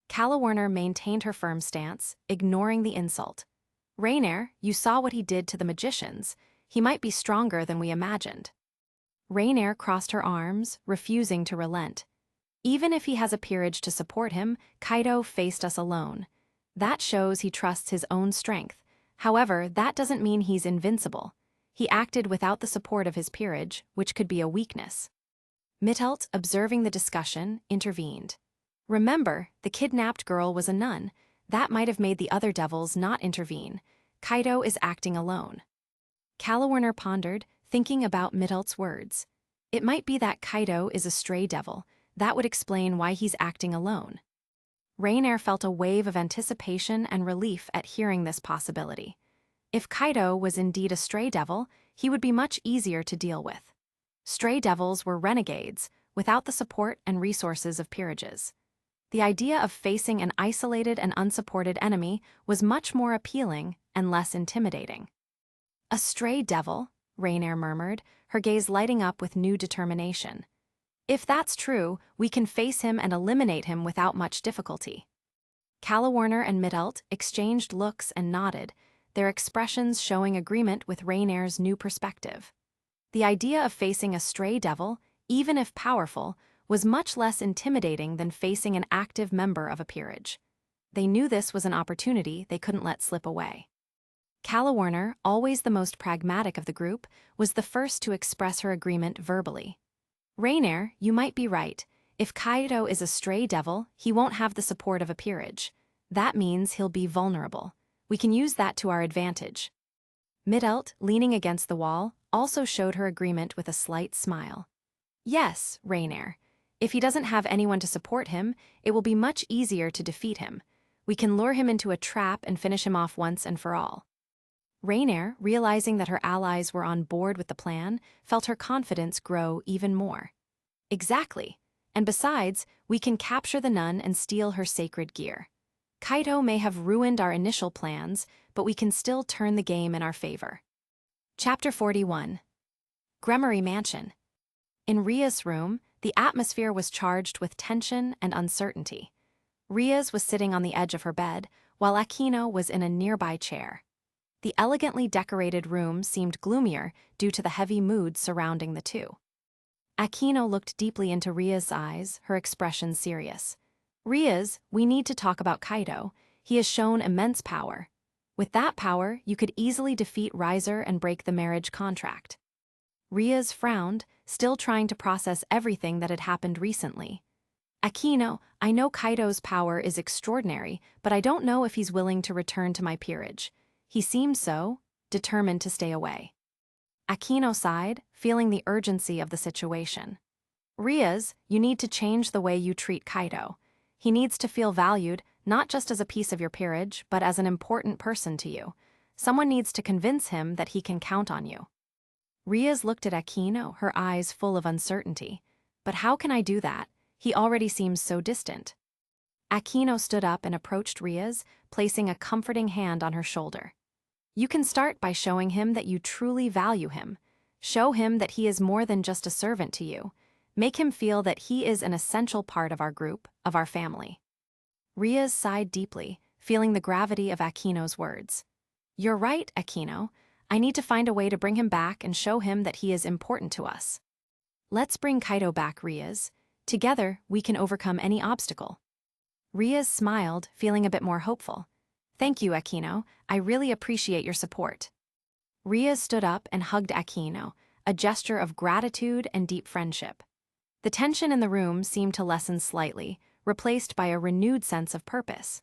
Calawarner maintained her firm stance, ignoring the insult. Rainier, you saw what he did to the magicians. He might be stronger than we imagined. Rainier crossed her arms, refusing to relent. Even if he has a peerage to support him, Kaito faced us alone. That shows he trusts his own strength. However, that doesn't mean he's invincible. He acted without the support of his peerage, which could be a weakness. Mithelt, observing the discussion, intervened. Remember, the kidnapped girl was a nun. That might have made the other devils not intervene. Kaito is acting alone. Calawarner pondered, thinking about Mithelt's words. It might be that Kaito is a stray devil. That would explain why he's acting alone. Rainier felt a wave of anticipation and relief at hearing this possibility. If Kaito was indeed a stray devil, he would be much easier to deal with. Stray devils were renegades, without the support and resources of peerages. The idea of facing an isolated and unsupported enemy was much more appealing and less intimidating. A stray devil, Rainier murmured, her gaze lighting up with new determination. If that's true, we can face him and eliminate him without much difficulty. Calawarner and Mithelt exchanged looks and nodded, their expressions showing agreement with Rainier's new perspective. The idea of facing a stray devil, even if powerful, was much less intimidating than facing an active member of a peerage. They knew this was an opportunity they couldn't let slip away. Calawarner, always the most pragmatic of the group, was the first to express her agreement verbally. Rainier, you might be right. If Kaito is a stray devil, he won't have the support of a peerage. That means he'll be vulnerable. We can use that to our advantage. Mithelt, leaning against the wall, also showed her agreement with a slight smile. Yes, Rainier. If he doesn't have anyone to support him, it will be much easier to defeat him. We can lure him into a trap and finish him off once and for all. Rainier, realizing that her allies were on board with the plan, felt her confidence grow even more. Exactly. And besides, we can capture the nun and steal her sacred gear. Kaito may have ruined our initial plans, but we can still turn the game in our favor. Chapter 41. Gremory Mansion. In Ria's room, the atmosphere was charged with tension and uncertainty. Ria's was sitting on the edge of her bed, while Aquino was in a nearby chair. The elegantly decorated room seemed gloomier due to the heavy mood surrounding the two. Aquino looked deeply into Ria's eyes, her expression serious. Ria's, we need to talk about Kaito. He has shown immense power. With that power, you could easily defeat Riser and break the marriage contract. Ria's frowned, still trying to process everything that had happened recently. Aquino, I know Kaito's power is extraordinary, but I don't know if he's willing to return to my peerage. He seems so, determined to stay away. Aquino sighed, feeling the urgency of the situation. Ria's, you need to change the way you treat Kaito. He needs to feel valued, not just as a piece of your peerage, but as an important person to you. Someone needs to convince him that he can count on you. Riaz looked at Aquino, her eyes full of uncertainty. But how can I do that? He already seems so distant. Aquino stood up and approached Riaz, placing a comforting hand on her shoulder. You can start by showing him that you truly value him. Show him that he is more than just a servant to you. Make him feel that he is an essential part of our group, of our family. Riaz sighed deeply, feeling the gravity of Aquino's words. You're right, Aquino. I need to find a way to bring him back and show him that he is important to us. Let's bring Kaito back, Riaz. Together, we can overcome any obstacle. Riaz smiled, feeling a bit more hopeful. Thank you, Aquino. I really appreciate your support. Riaz stood up and hugged Aquino, a gesture of gratitude and deep friendship. The tension in the room seemed to lessen slightly, replaced by a renewed sense of purpose.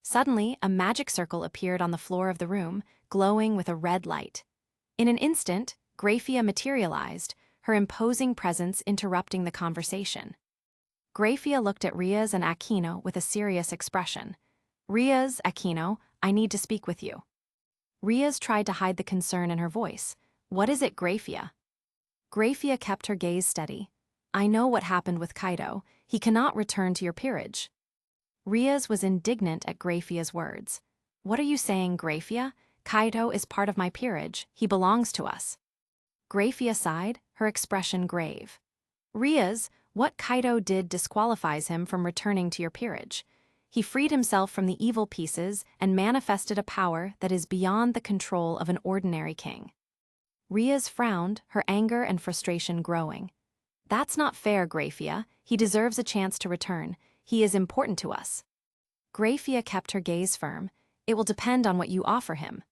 Suddenly, a magic circle appeared on the floor of the room, glowing with a red light. In an instant, Graphia materialized, her imposing presence interrupting the conversation. Graphia looked at Riaz and Aquino with a serious expression. Riaz, Aquino, I need to speak with you. Riaz tried to hide the concern in her voice. What is it, Graphia? Graphia kept her gaze steady. I know what happened with Kaito. He cannot return to your peerage. Riaz was indignant at Graphia's words. What are you saying, Graphia? Kaito is part of my peerage. He belongs to us. Graphia sighed, her expression grave. Riaz, what Kaito did disqualifies him from returning to your peerage. He freed himself from the evil pieces and manifested a power that is beyond the control of an ordinary king. Riaz frowned, her anger and frustration growing. That's not fair, Graphia. He deserves a chance to return. He is important to us. Graphia kept her gaze firm. It will depend on what you offer him.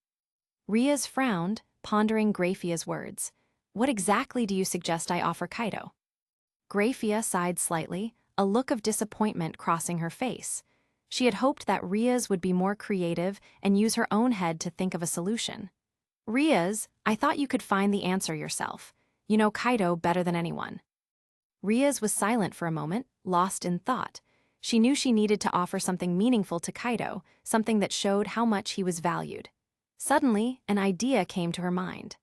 Riaz frowned, pondering Graphia's words. What exactly do you suggest I offer Kaito? Graphia sighed slightly, a look of disappointment crossing her face. She had hoped that Riaz would be more creative and use her own head to think of a solution. Riaz, I thought you could find the answer yourself. You know Kaito better than anyone. Riaz was silent for a moment, lost in thought. She knew she needed to offer something meaningful to Kaito, something that showed how much he was valued. Suddenly, an idea came to her mind.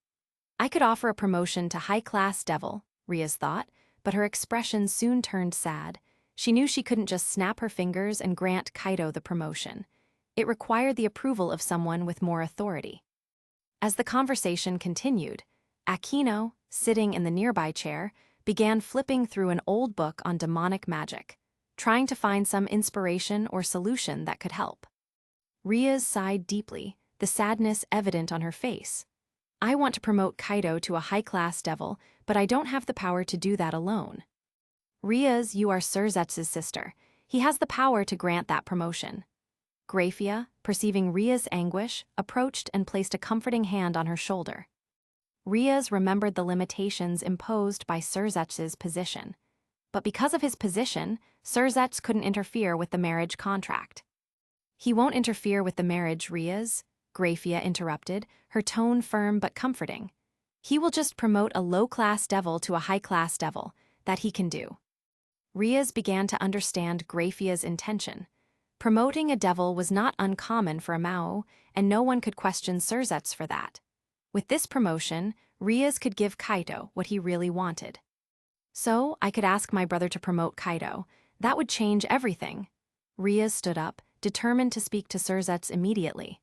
I could offer a promotion to high-class devil, Riaz thought, but her expression soon turned sad. She knew she couldn't just snap her fingers and grant Kaito the promotion. It required the approval of someone with more authority. As the conversation continued, Aquino, sitting in the nearby chair, began flipping through an old book on demonic magic, trying to find some inspiration or solution that could help. Riaz sighed deeply, the sadness evident on her face. I want to promote Kaito to a high-class devil, but I don't have the power to do that alone. Riaz, you are Surzetz's sister. He has the power to grant that promotion. Graphia, perceiving Riaz's anguish, approached and placed a comforting hand on her shoulder. Riaz remembered the limitations imposed by Surzetz's position. But because of his position, Surzetz couldn't interfere with the marriage contract. He won't interfere with the marriage, Riaz, Graphia interrupted, her tone firm but comforting. He will just promote a low-class devil to a high-class devil. That he can do. Riaz began to understand Graphia's intention. Promoting a devil was not uncommon for a Mao, and no one could question Surzetz for that. With this promotion, Riaz could give Kaito what he really wanted. So, I could ask my brother to promote Kaito. That would change everything. Riaz stood up, determined to speak to Surzetz immediately.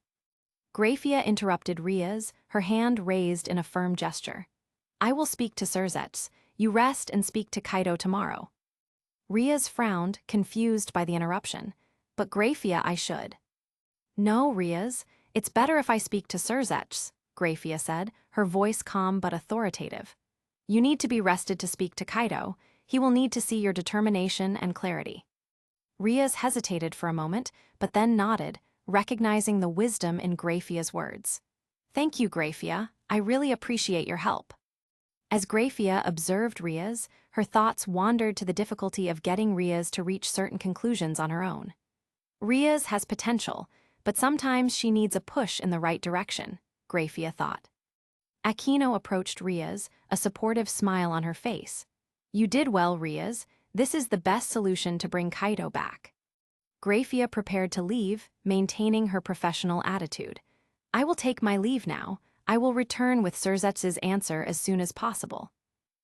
Graphia interrupted Riaz, her hand raised in a firm gesture. I will speak to Surzetz. You rest and speak to Kaito tomorrow. Riaz frowned, confused by the interruption. But Graphia, I should. No, Riaz. It's better if I speak to Surzetz, Graphia said, her voice calm but authoritative. You need to be rested to speak to Kaito. He will need to see your determination and clarity. Riaz hesitated for a moment, but then nodded, recognizing the wisdom in Graphia's words. Thank you, Graphia. I really appreciate your help. As Graphia observed Riaz, her thoughts wandered to the difficulty of getting Riaz to reach certain conclusions on her own. Riaz has potential, but sometimes she needs a push in the right direction, Graphia thought. Aquino approached Riaz, a supportive smile on her face. You did well, Riaz. This is the best solution to bring Kaito back. Graphia prepared to leave, maintaining her professional attitude. I will take my leave now. I will return with Surzetz's answer as soon as possible.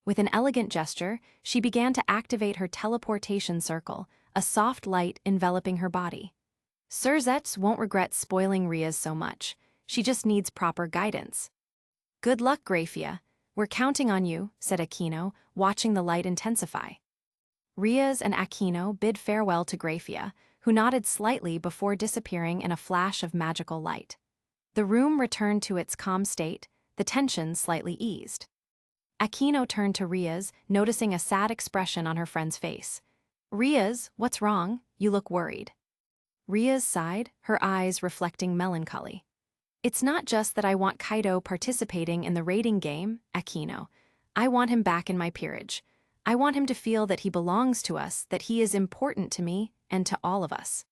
With an elegant gesture, she began to activate her teleportation circle, a soft light enveloping her body. Surzetz won't regret spoiling Ria's so much. She just needs proper guidance. Good luck, Graphia. We're counting on you, said Aquino, watching the light intensify. Riaz and Aquino bid farewell to Graphia, who nodded slightly before disappearing in a flash of magical light. The room returned to its calm state, the tension slightly eased. Aquino turned to Riaz, noticing a sad expression on her friend's face. Riaz, what's wrong? You look worried. Riaz sighed, her eyes reflecting melancholy. It's not just that I want Kaido participating in the raiding game, Aquino. I want him back in my peerage. I want him to feel that he belongs to us, that he is important to me and to all of us.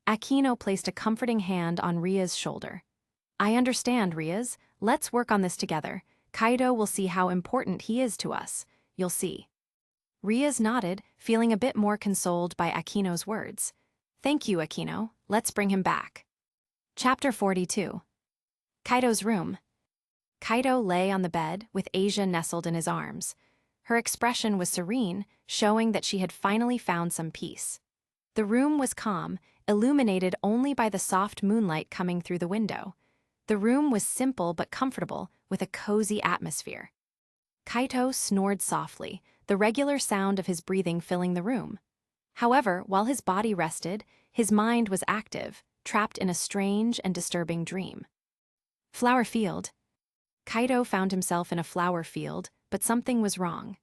Aquino placed a comforting hand on Riaz's shoulder. I understand, Riaz. Let's work on this together. Kaido will see how important he is to us. You'll see. Riaz nodded, feeling a bit more consoled by Aquino's words. Thank you, Aquino. Let's bring him back. Chapter 42. Kaido's room. Kaido lay on the bed, with Asia nestled in his arms. Her expression was serene, showing that she had finally found some peace. The room was calm, illuminated only by the soft moonlight coming through the window. The room was simple but comfortable, with a cozy atmosphere. Kaido snored softly, the regular sound of his breathing filling the room. However, while his body rested, his mind was active, trapped in a strange and disturbing dream. Flower field. Kaido found himself in a flower field, but something was wrong.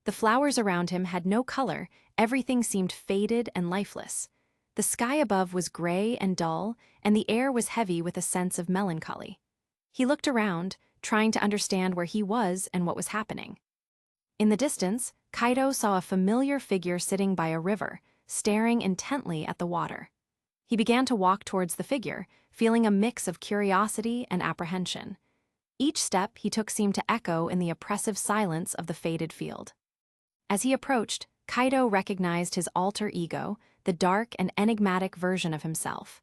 The flowers around him had no color, everything seemed faded and lifeless. The sky above was gray and dull, and the air was heavy with a sense of melancholy. He looked around, trying to understand where he was and what was happening. In the distance, Kaido saw a familiar figure sitting by a river, staring intently at the water. He began to walk towards the figure, feeling a mix of curiosity and apprehension. Each step he took seemed to echo in the oppressive silence of the faded field. As he approached, Kaido recognized his alter ego, the dark and enigmatic version of himself.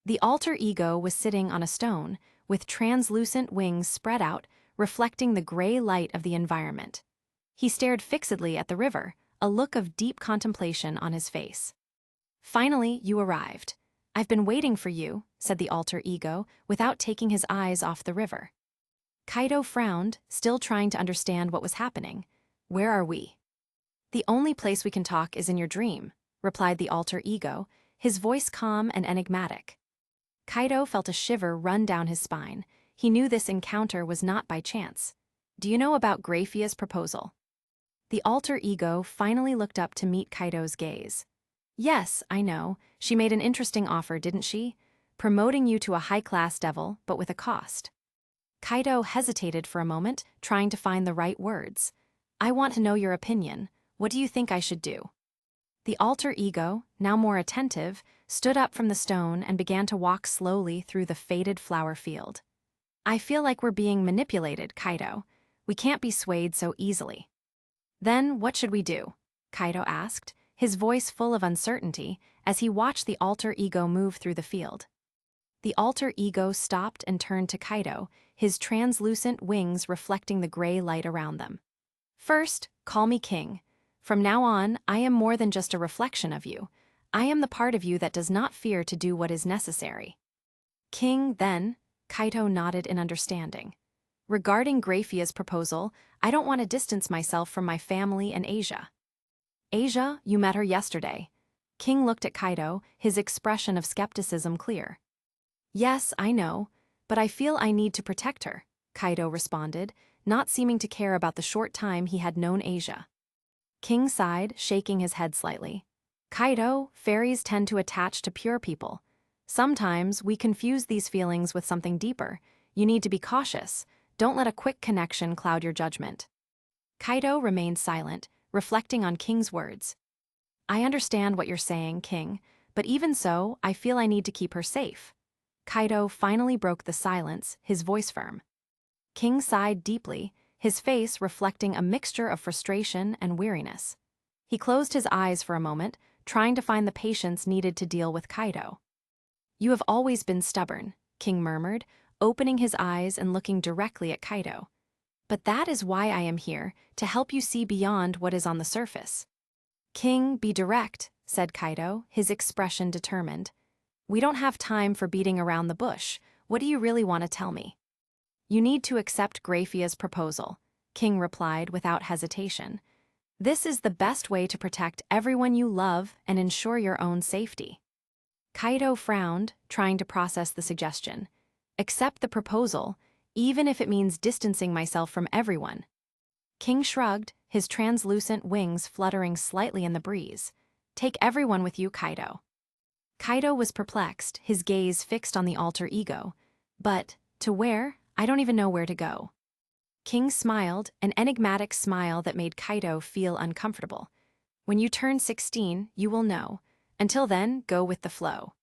The alter ego was sitting on a stone, with translucent wings spread out, reflecting the gray light of the environment. He stared fixedly at the river, a look of deep contemplation on his face. Finally, you arrived. I've been waiting for you, said the alter ego, without taking his eyes off the river. Kaido frowned, still trying to understand what was happening. Where are we? The only place we can talk is in your dream, replied the alter ego, his voice calm and enigmatic. Kaido felt a shiver run down his spine. He knew this encounter was not by chance. Do you know about Graphia's proposal? The alter ego finally looked up to meet Kaido's gaze. Yes, I know. She made an interesting offer, didn't she? Promoting you to a high-class devil, but with a cost. Kaido hesitated for a moment, trying to find the right words. I want to know your opinion. What do you think I should do? The alter ego, now more attentive, stood up from the stone and began to walk slowly through the faded flower field. I feel like we're being manipulated, Kaido. We can't be swayed so easily. Then what should we do? Kaido asked, his voice full of uncertainty as he watched the alter ego move through the field. The alter ego stopped and turned to Kaido, his translucent wings reflecting the gray light around them. First, call me king. From now on, I am more than just a reflection of you. I am the part of you that does not fear to do what is necessary. King, then, Kaido nodded in understanding. Regarding Graphia's proposal, I don't want to distance myself from my family and Asia. Asia, you met her yesterday. King looked at Kaido, his expression of skepticism clear. Yes, I know, but I feel I need to protect her, Kaido responded, not seeming to care about the short time he had known Asia. King sighed, shaking his head slightly. Kaido, fairies tend to attach to pure people. Sometimes we confuse these feelings with something deeper. You need to be cautious. Don't let a quick connection cloud your judgment. Kaido remained silent, reflecting on King's words. I understand what you're saying, King, but even so, I feel I need to keep her safe. Kaido finally broke the silence, his voice firm. King sighed deeply, his face reflecting a mixture of frustration and weariness. He closed his eyes for a moment, trying to find the patience needed to deal with Kaido. "You have always been stubborn," King murmured, opening his eyes and looking directly at Kaido. "But that is why I am here, to help you see beyond what is on the surface." "King, be direct," said Kaido, his expression determined. "We don't have time for beating around the bush. What do you really want to tell me?" "You need to accept Graphia's proposal," King replied without hesitation. "This is the best way to protect everyone you love and ensure your own safety." Kaido frowned, trying to process the suggestion. "Accept the proposal, even if it means distancing myself from everyone." King shrugged, his translucent wings fluttering slightly in the breeze. "Take everyone with you, Kaido." Kaido was perplexed, his gaze fixed on the alter ego. "But, to where? I don't even know where to go." King smiled, an enigmatic smile that made Kaido feel uncomfortable. "When you turn 16, you will know. Until then, go with the flow."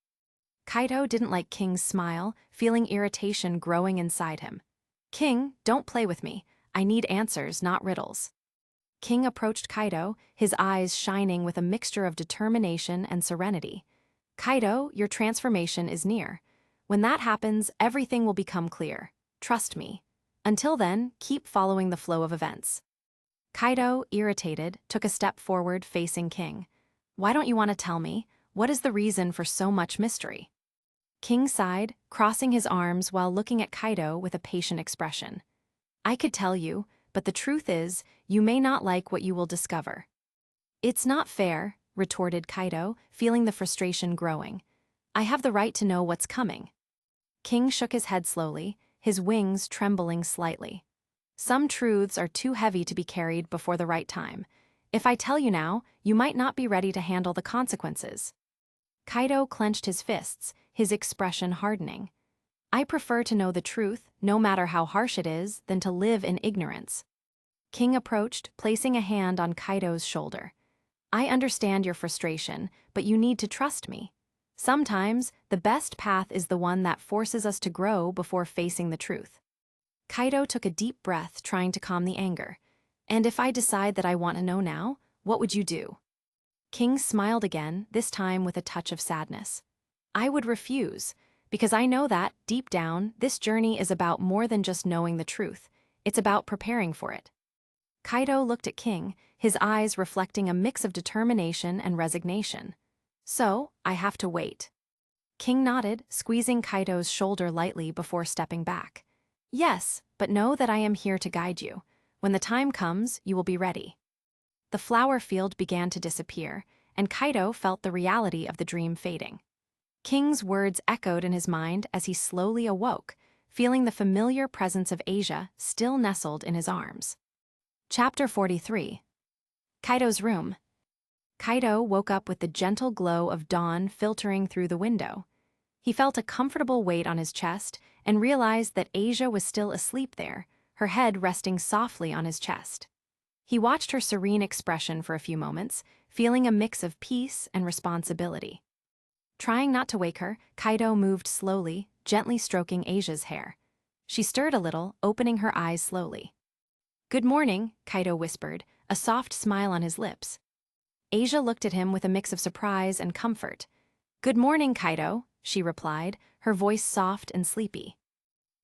Kaido didn't like King's smile, feeling irritation growing inside him. "King, don't play with me. I need answers, not riddles." King approached Kaido, his eyes shining with a mixture of determination and serenity. "Kaido, your transformation is near. When that happens, everything will become clear. Trust me. Until then, keep following the flow of events." Kaido, irritated, took a step forward facing King. "Why don't you want to tell me? What is the reason for so much mystery?" King sighed, crossing his arms while looking at Kaido with a patient expression. "I could tell you, but the truth is, you may not like what you will discover." "It's not fair," retorted Kaido, feeling the frustration growing. "I have the right to know what's coming." King shook his head slowly, his wings trembling slightly. "Some truths are too heavy to be carried before the right time. If I tell you now, you might not be ready to handle the consequences." Kaido clenched his fists, his expression hardening. "I prefer to know the truth, no matter how harsh it is, than to live in ignorance." King approached, placing a hand on Kaido's shoulder. "I understand your frustration, but you need to trust me. Sometimes, the best path is the one that forces us to grow before facing the truth." Kaido took a deep breath, trying to calm the anger. "And if I decide that I want to know now, what would you do?" King smiled again, this time with a touch of sadness. "I would refuse, because I know that, deep down, this journey is about more than just knowing the truth. It's about preparing for it." Kaido looked at King, his eyes reflecting a mix of determination and resignation. "So, I have to wait." King nodded, squeezing Kaido's shoulder lightly before stepping back. "Yes, but know that I am here to guide you. When the time comes, you will be ready." The flower field began to disappear, and Kaido felt the reality of the dream fading. King's words echoed in his mind as he slowly awoke, feeling the familiar presence of Asia still nestled in his arms. Chapter 43. Kaido's room. Kaido woke up with the gentle glow of dawn filtering through the window. He felt a comfortable weight on his chest and realized that Asia was still asleep there, her head resting softly on his chest. He watched her serene expression for a few moments, feeling a mix of peace and responsibility. Trying not to wake her, Kaido moved slowly, gently stroking Asia's hair. She stirred a little, opening her eyes slowly. "Good morning," Kaido whispered, a soft smile on his lips. Asia looked at him with a mix of surprise and comfort. "Good morning, Kaido," she replied, her voice soft and sleepy.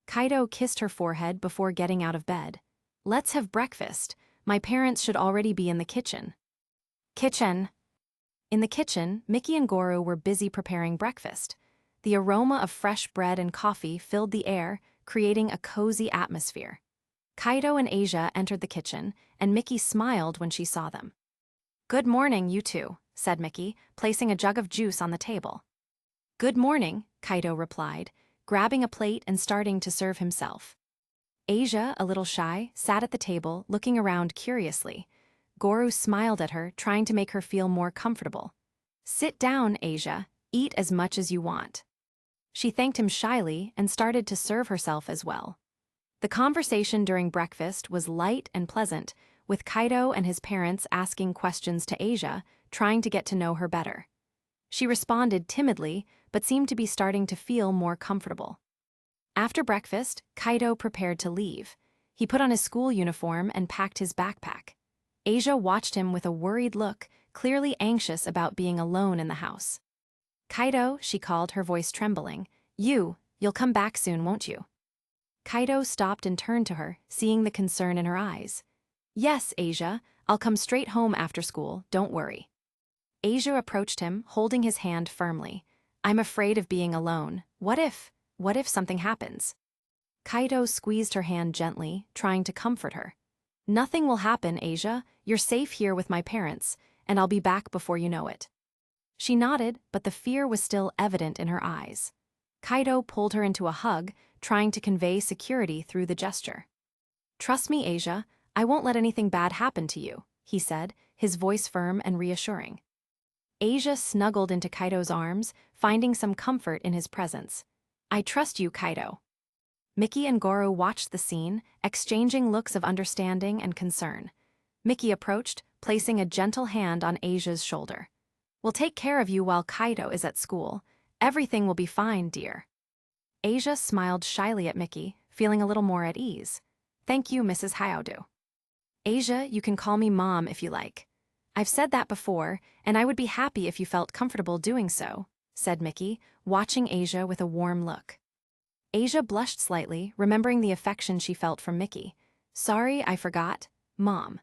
Kaido kissed her forehead before getting out of bed. "Let's have breakfast. My parents should already be in the kitchen." Kitchen. In the kitchen, Mickey and Goro were busy preparing breakfast. The aroma of fresh bread and coffee filled the air, creating a cozy atmosphere. Kaido and Asia entered the kitchen, and Mickey smiled when she saw them. "Good morning, you two," said Mickey, placing a jug of juice on the table. "Good morning," Kaido replied, grabbing a plate and starting to serve himself. Asia, a little shy, sat at the table, looking around curiously. Goro smiled at her, trying to make her feel more comfortable. "Sit down, Asia. Eat as much as you want." She thanked him shyly and started to serve herself as well. The conversation during breakfast was light and pleasant, with Kaido and his parents asking questions to Asia, trying to get to know her better. She responded timidly, but seemed to be starting to feel more comfortable. After breakfast, Kaido prepared to leave. He put on his school uniform and packed his backpack. Asia watched him with a worried look, clearly anxious about being alone in the house. "Kaido," she called, her voice trembling. You'll come back soon, won't you?" Kaido stopped and turned to her, seeing the concern in her eyes. "Yes, Asia, I'll come straight home after school, don't worry." Asia approached him, holding his hand firmly. "I'm afraid of being alone. What if something happens?" Kaido squeezed her hand gently, trying to comfort her. "Nothing will happen, Asia. You're safe here with my parents, and I'll be back before you know it." She nodded, but the fear was still evident in her eyes. Kaido pulled her into a hug, trying to convey security through the gesture. "Trust me, Asia, I won't let anything bad happen to you," he said, his voice firm and reassuring. Asia snuggled into Kaido's arms, finding some comfort in his presence. "I trust you, Kaido." Mickey and Goro watched the scene, exchanging looks of understanding and concern. Mickey approached, placing a gentle hand on Asia's shoulder. "We'll take care of you while Kaido is at school. Everything will be fine, dear." Asia smiled shyly at Mickey, feeling a little more at ease. "Thank you, Mrs. Hyaudu." "Asia, you can call me Mom if you like. I've said that before, and I would be happy if you felt comfortable doing so," said Mickey, watching Asia with a warm look. Asia blushed slightly, remembering the affection she felt from Mickey. "Sorry, I forgot, Mom."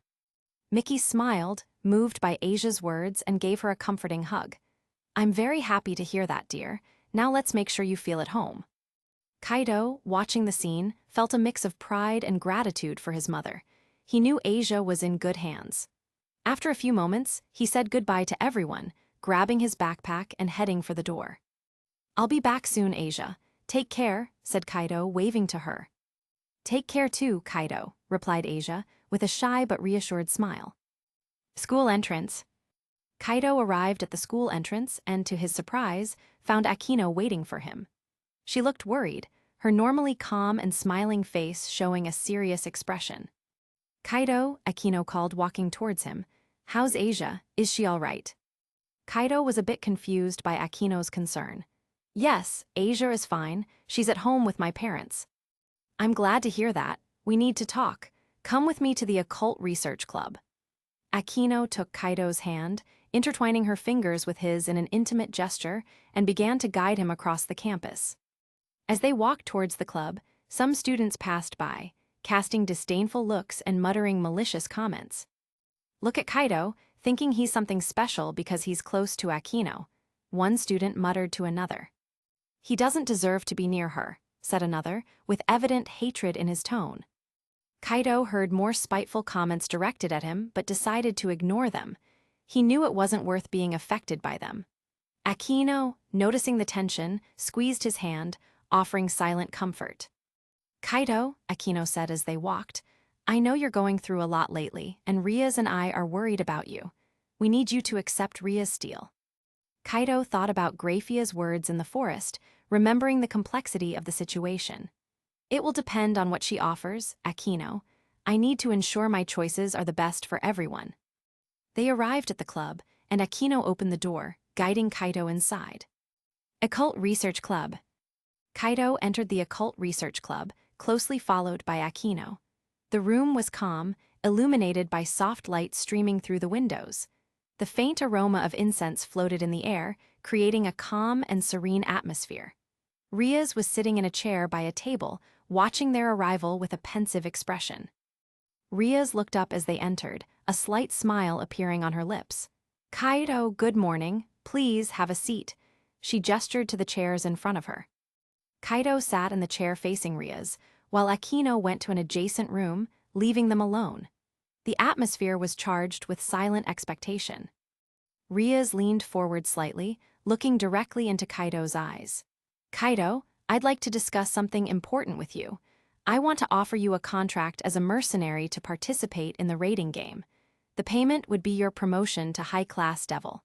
Mickey smiled, moved by Asia's words, and gave her a comforting hug. "I'm very happy to hear that, dear. Now let's make sure you feel at home." Kaido, watching the scene, felt a mix of pride and gratitude for his mother. He knew Asia was in good hands. After a few moments, he said goodbye to everyone, grabbing his backpack and heading for the door. "I'll be back soon, Asia. Take care," said Kaido, waving to her. "Take care too, Kaido," replied Asia, with a shy but reassured smile. School entrance. Kaido arrived at the school entrance and, to his surprise, found Akino waiting for him. She looked worried, her normally calm and smiling face showing a serious expression. "Kaido," Akino called, walking towards him. "How's Asia? Is she all right?" Kaido was a bit confused by Akino's concern. "Yes, Asia is fine. She's at home with my parents." "I'm glad to hear that. We need to talk. Come with me to the Occult Research Club." Akino took Kaido's hand, intertwining her fingers with his in an intimate gesture, and began to guide him across the campus. As they walked towards the club, some students passed by, casting disdainful looks and muttering malicious comments. "Look at Kaido, thinking he's something special because he's close to Akino," one student muttered to another. "He doesn't deserve to be near her," said another, with evident hatred in his tone. Kaido heard more spiteful comments directed at him but decided to ignore them. He knew it wasn't worth being affected by them. Akino, noticing the tension, squeezed his hand, offering silent comfort. "Kaido," Akino said as they walked, "I know you're going through a lot lately, and Rias and I are worried about you. We need you to accept Ria's deal." Kaido thought about Graphia's words in the forest, remembering the complexity of the situation. "It will depend on what she offers, Akino. I need to ensure my choices are the best for everyone." They arrived at the club, and Akino opened the door, guiding Kaido inside. Occult Research Club. Kaido entered the Occult Research Club, closely followed by Akino. The room was calm, illuminated by soft light streaming through the windows. The faint aroma of incense floated in the air, creating a calm and serene atmosphere. Rias was sitting in a chair by a table, watching their arrival with a pensive expression. Rias looked up as they entered, a slight smile appearing on her lips. "Kaido, good morning. Please have a seat." She gestured to the chairs in front of her. Kaido sat in the chair facing Rias, while Akino went to an adjacent room, leaving them alone. The atmosphere was charged with silent expectation. Rias leaned forward slightly, looking directly into Kaido's eyes. "Kaido, I'd like to discuss something important with you. I want to offer you a contract as a mercenary to participate in the raiding game. The payment would be your promotion to high-class devil."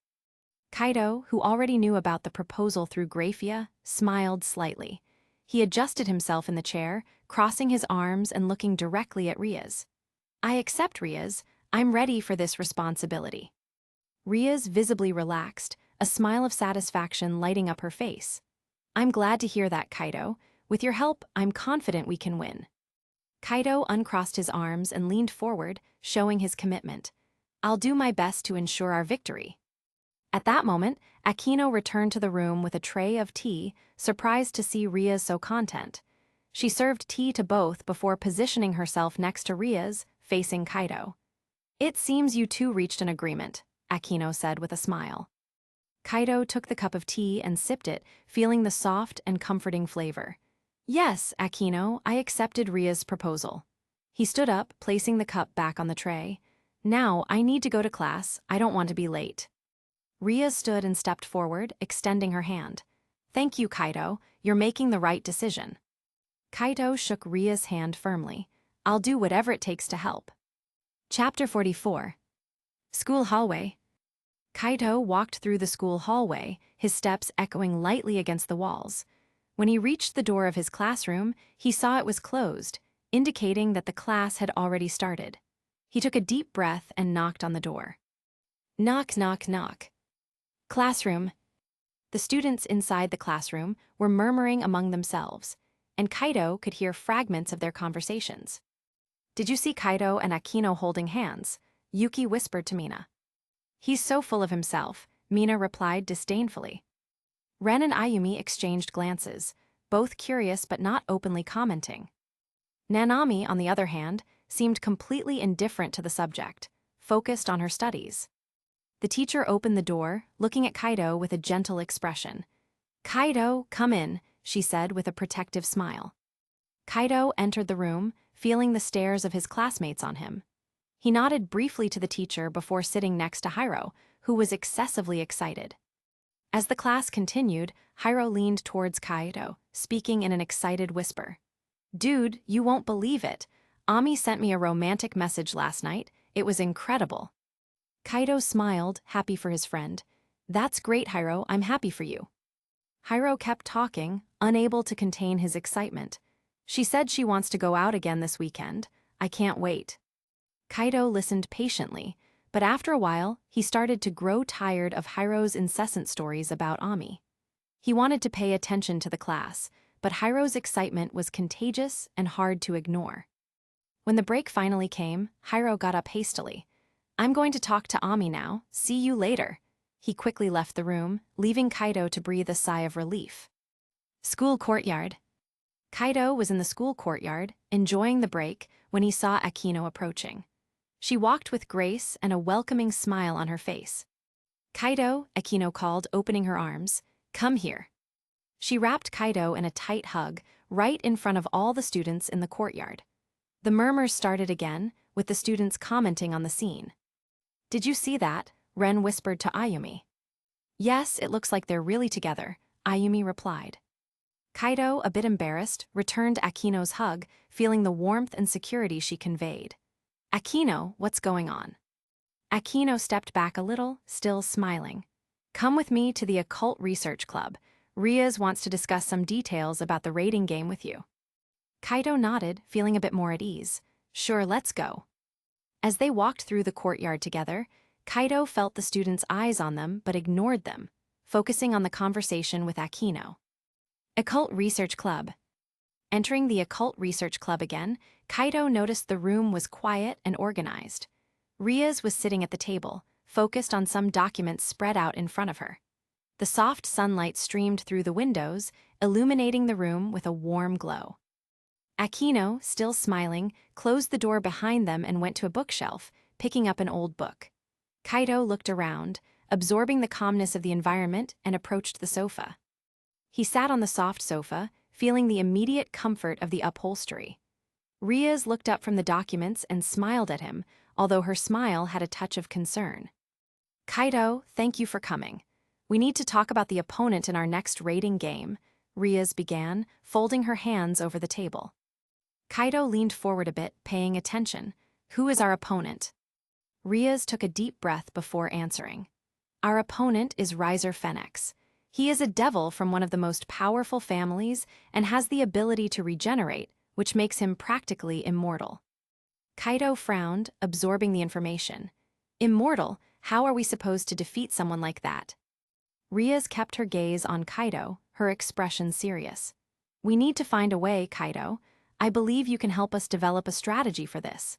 Kaido, who already knew about the proposal through Graphia, smiled slightly. He adjusted himself in the chair, crossing his arms and looking directly at Rias. "I accept, Rias. I'm ready for this responsibility." Rias visibly relaxed, a smile of satisfaction lighting up her face. "I'm glad to hear that, Kaido. With your help, I'm confident we can win." Kaido uncrossed his arms and leaned forward, showing his commitment. I'll do my best to ensure our victory. At that moment, Aquino returned to the room with a tray of tea, surprised to see Riaz so content. She served tea to both before positioning herself next to Riaz, facing Kaido. It seems you two reached an agreement, Aquino said with a smile. Kaido took the cup of tea and sipped it, feeling the soft and comforting flavor. Yes, Aquino, I accepted Riaz's proposal. He stood up, placing the cup back on the tray. Now, I need to go to class, I don't want to be late. Riaz stood and stepped forward, extending her hand. Thank you, Kaido, you're making the right decision. Kaido shook Riaz's hand firmly. I'll do whatever it takes to help. Chapter 44. School Hallway. Kaido walked through the school hallway, his steps echoing lightly against the walls. When he reached the door of his classroom, he saw it was closed, indicating that the class had already started. He took a deep breath and knocked on the door. Knock, knock, knock. Classroom. The students inside the classroom were murmuring among themselves, and Kaido could hear fragments of their conversations. Did you see Kaido and Aquino holding hands? Yuki whispered to Mina. He's so full of himself, Mina replied disdainfully. Ren and Ayumi exchanged glances, both curious but not openly commenting. Nanami, on the other hand, seemed completely indifferent to the subject, focused on her studies. The teacher opened the door, looking at Kaido with a gentle expression. Kaido, come in, she said with a protective smile. Kaido entered the room, feeling the stares of his classmates on him. He nodded briefly to the teacher before sitting next to Hiro, who was excessively excited. As the class continued, Hiro leaned towards Kaido, speaking in an excited whisper. Dude, you won't believe it. Ami sent me a romantic message last night. It was incredible. Kaido smiled, happy for his friend. That's great, Hiro, I'm happy for you. Hiro kept talking, unable to contain his excitement. She said she wants to go out again this weekend. I can't wait. Kaido listened patiently, but after a while, he started to grow tired of Hiro's incessant stories about Ami. He wanted to pay attention to the class, but Hiro's excitement was contagious and hard to ignore. When the break finally came, Hiro got up hastily. I'm going to talk to Ami now. See you later. He quickly left the room, leaving Kaido to breathe a sigh of relief. School courtyard. Kaido was in the school courtyard, enjoying the break, when he saw Aquino approaching. She walked with grace and a welcoming smile on her face. Kaido, Aquino called, opening her arms. Come here. She wrapped Kaido in a tight hug, right in front of all the students in the courtyard. The murmurs started again, with the students commenting on the scene. Did you see that? Ren whispered to Ayumi. Yes, it looks like they're really together, Ayumi replied. Kaido, a bit embarrassed, returned Aquino's hug, feeling the warmth and security she conveyed. Aquino, what's going on? Aquino stepped back a little, still smiling. Come with me to the Occult Research Club. Riaz wants to discuss some details about the raiding game with you. Kaido nodded, feeling a bit more at ease. Sure, let's go. As they walked through the courtyard together, Kaido felt the students' eyes on them but ignored them, focusing on the conversation with Aquino. Occult Research Club. Entering the Occult Research Club again, Kaido noticed the room was quiet and organized. Riaz was sitting at the table, focused on some documents spread out in front of her. The soft sunlight streamed through the windows, illuminating the room with a warm glow. Aquino, still smiling, closed the door behind them and went to a bookshelf, picking up an old book. Kaido looked around, absorbing the calmness of the environment, and approached the sofa. He sat on the soft sofa, feeling the immediate comfort of the upholstery. Riaz looked up from the documents and smiled at him, although her smile had a touch of concern. Kaido, thank you for coming. We need to talk about the opponent in our next raiding game, Riaz began, folding her hands over the table. Kaido leaned forward a bit, paying attention. Who is our opponent? Riaz took a deep breath before answering. Our opponent is Riser Phoenix. He is a devil from one of the most powerful families and has the ability to regenerate, which makes him practically immortal. Kaido frowned, absorbing the information. Immortal? How are we supposed to defeat someone like that? Riaz kept her gaze on Kaido, her expression serious. We need to find a way, Kaido. I believe you can help us develop a strategy for this.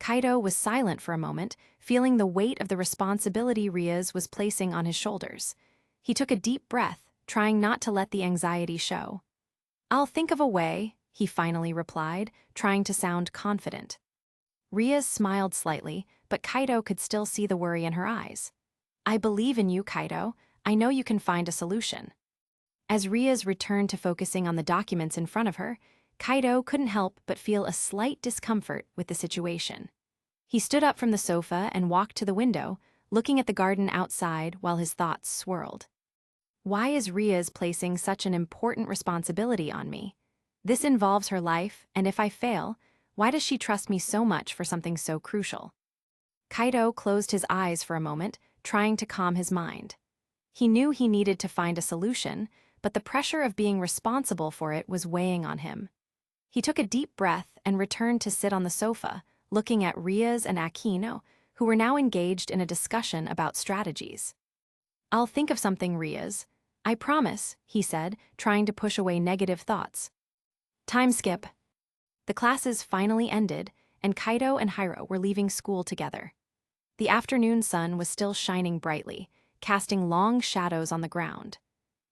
Kaido was silent for a moment, feeling the weight of the responsibility Riaz was placing on his shoulders. He took a deep breath, trying not to let the anxiety show. "I'll think of a way," he finally replied, trying to sound confident. Riaz smiled slightly, but Kaido could still see the worry in her eyes. "I believe in you, Kaido. I know you can find a solution." As Riaz returned to focusing on the documents in front of her, Kaido couldn't help but feel a slight discomfort with the situation. He stood up from the sofa and walked to the window, looking at the garden outside while his thoughts swirled. Why is Riaz placing such an important responsibility on me? This involves her life, and if I fail, why does she trust me so much for something so crucial? Kaido closed his eyes for a moment, trying to calm his mind. He knew he needed to find a solution, but the pressure of being responsible for it was weighing on him. He took a deep breath and returned to sit on the sofa, looking at Riaz and Aquino, who were now engaged in a discussion about strategies. "I'll think of something, Riaz. I promise," he said, trying to push away negative thoughts. Time skip. The classes finally ended, and Kaido and Hiro were leaving school together. The afternoon sun was still shining brightly, casting long shadows on the ground.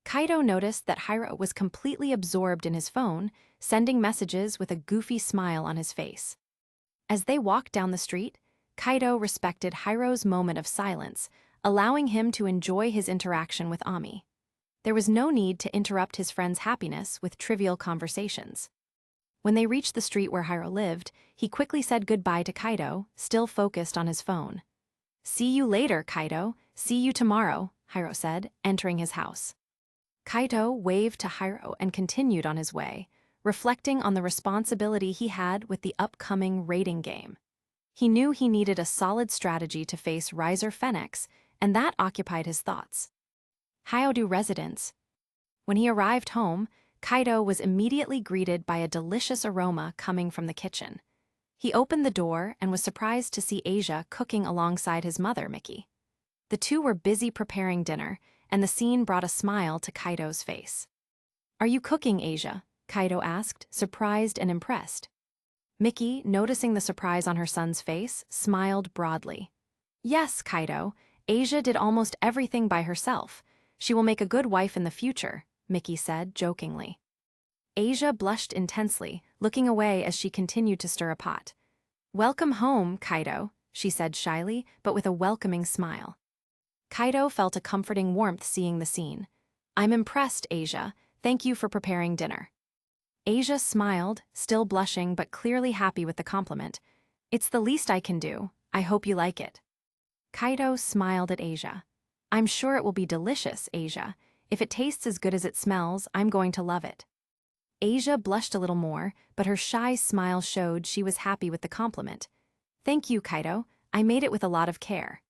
Kaido noticed that Hiro was completely absorbed in his phone, sending messages with a goofy smile on his face. As they walked down the street, Kaido respected Hiro's moment of silence, allowing him to enjoy his interaction with Ami. There was no need to interrupt his friend's happiness with trivial conversations. When they reached the street where Hiro lived, he quickly said goodbye to Kaido, still focused on his phone. "See you later, Kaido. See you tomorrow," Hiro said, entering his house. Kaido waved to Hiro and continued on his way, reflecting on the responsibility he had with the upcoming raiding game. He knew he needed a solid strategy to face Riser Phoenix, and that occupied his thoughts. Hyodu residence. When he arrived home, Kaido was immediately greeted by a delicious aroma coming from the kitchen. He opened the door and was surprised to see Asia cooking alongside his mother, Miki. The two were busy preparing dinner, and the scene brought a smile to Kaido's face. "Are you cooking, Asia?" Kaido asked, surprised and impressed. Miki, noticing the surprise on her son's face, smiled broadly. "Yes, Kaido. Asia did almost everything by herself. She will make a good wife in the future," Miki said jokingly. Asia blushed intensely, looking away as she continued to stir a pot. "Welcome home, Kaido," she said shyly, but with a welcoming smile. Kaido felt a comforting warmth seeing the scene. "I'm impressed, Asia. Thank you for preparing dinner." Asia smiled, still blushing but clearly happy with the compliment. "It's the least I can do. I hope you like it." Kaido smiled at Asia. "I'm sure it will be delicious, Asia. If it tastes as good as it smells, I'm going to love it." Asia blushed a little more, but her shy smile showed she was happy with the compliment. "Thank you, Kaido. I made it with a lot of care."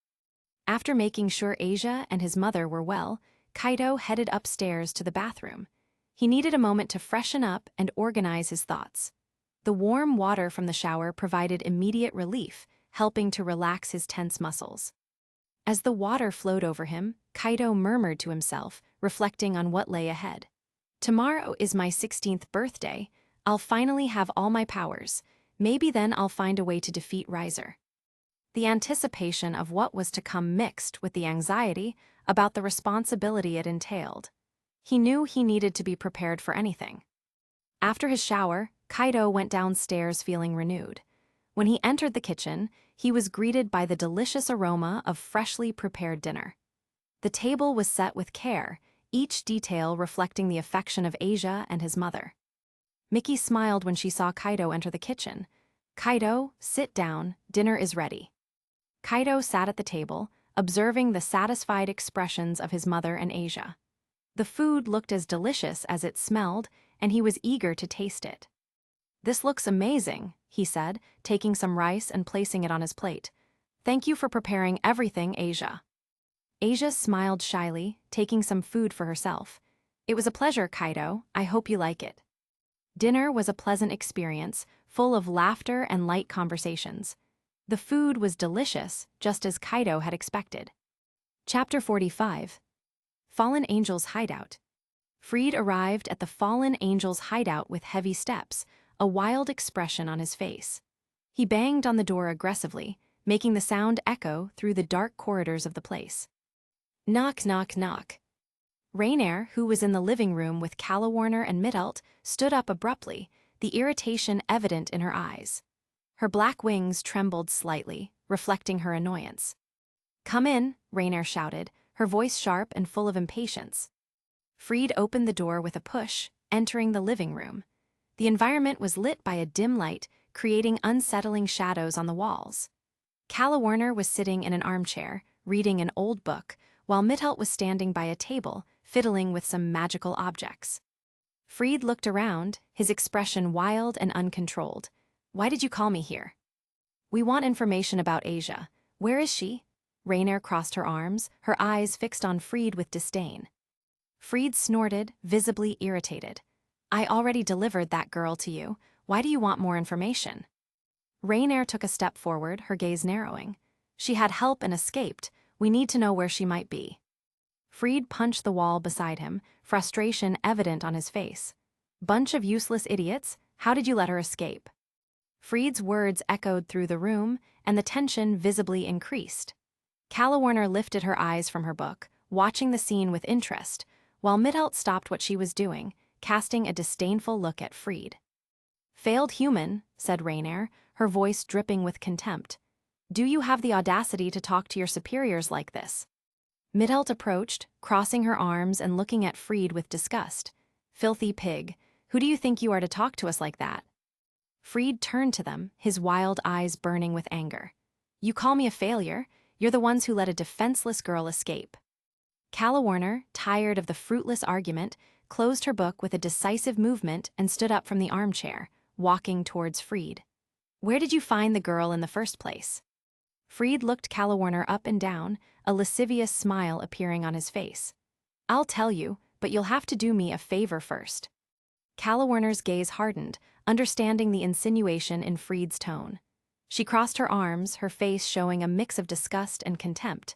After making sure Asia and his mother were well, Kaido headed upstairs to the bathroom. He needed a moment to freshen up and organize his thoughts. The warm water from the shower provided immediate relief, helping to relax his tense muscles. As the water flowed over him, Kaido murmured to himself, reflecting on what lay ahead. "Tomorrow is my 16th birthday. I'll finally have all my powers. Maybe then I'll find a way to defeat Riser." The anticipation of what was to come mixed with the anxiety about the responsibility it entailed. He knew he needed to be prepared for anything. After his shower, Kaido went downstairs feeling renewed. When he entered the kitchen, he was greeted by the delicious aroma of freshly prepared dinner. The table was set with care, each detail reflecting the affection of Asia and his mother. Miki smiled when she saw Kaido enter the kitchen. "Kaido, sit down, dinner is ready." Kaido sat at the table, observing the satisfied expressions of his mother and Asia. The food looked as delicious as it smelled, and he was eager to taste it. "This looks amazing," he said, taking some rice and placing it on his plate. "Thank you for preparing everything, Asia." Asia smiled shyly, taking some food for herself. "It was a pleasure, Kaido. I hope you like it." Dinner was a pleasant experience, full of laughter and light conversations. The food was delicious, just as Kaido had expected. Chapter 45. Fallen Angel's Hideout. Freed arrived at the Fallen Angel's hideout with heavy steps, a wild expression on his face. He banged on the door aggressively, making the sound echo through the dark corridors of the place. Knock, knock, knock. Rainier, who was in the living room with Calawarner and Midelt, stood up abruptly, the irritation evident in her eyes. Her black wings trembled slightly, reflecting her annoyance. "Come in," Rainier shouted, her voice sharp and full of impatience. Fried opened the door with a push, entering the living room. The environment was lit by a dim light, creating unsettling shadows on the walls. Calawarner was sitting in an armchair, reading an old book, while Midelt was standing by a table, fiddling with some magical objects. Fried looked around, his expression wild and uncontrolled. "Why did you call me here?" "We want information about Asia. Where is she?" Rainier crossed her arms, her eyes fixed on Fried with disdain. Fried snorted, visibly irritated. "I already delivered that girl to you. Why do you want more information?" Rainier took a step forward, her gaze narrowing. "She had help and escaped. We need to know where she might be." Fried punched the wall beside him, frustration evident on his face. "Bunch of useless idiots, how did you let her escape?" Fried's words echoed through the room, and the tension visibly increased. Calawarner lifted her eyes from her book, watching the scene with interest, while Midelt stopped what she was doing, casting a disdainful look at Fried. "Failed human," said Rainier, her voice dripping with contempt. "Do you have the audacity to talk to your superiors like this?" Midelt approached, crossing her arms and looking at Fried with disgust. "Filthy pig, who do you think you are to talk to us like that?" Fried turned to them, his wild eyes burning with anger. "You call me a failure? You're the ones who let a defenseless girl escape." Calawarner, tired of the fruitless argument, closed her book with a decisive movement and stood up from the armchair, walking towards Fried. "Where did you find the girl in the first place?" Fried looked Calawarner up and down, a lascivious smile appearing on his face. "I'll tell you, but you'll have to do me a favor first." Calawarner's gaze hardened, understanding the insinuation in Fried's tone. She crossed her arms, her face showing a mix of disgust and contempt.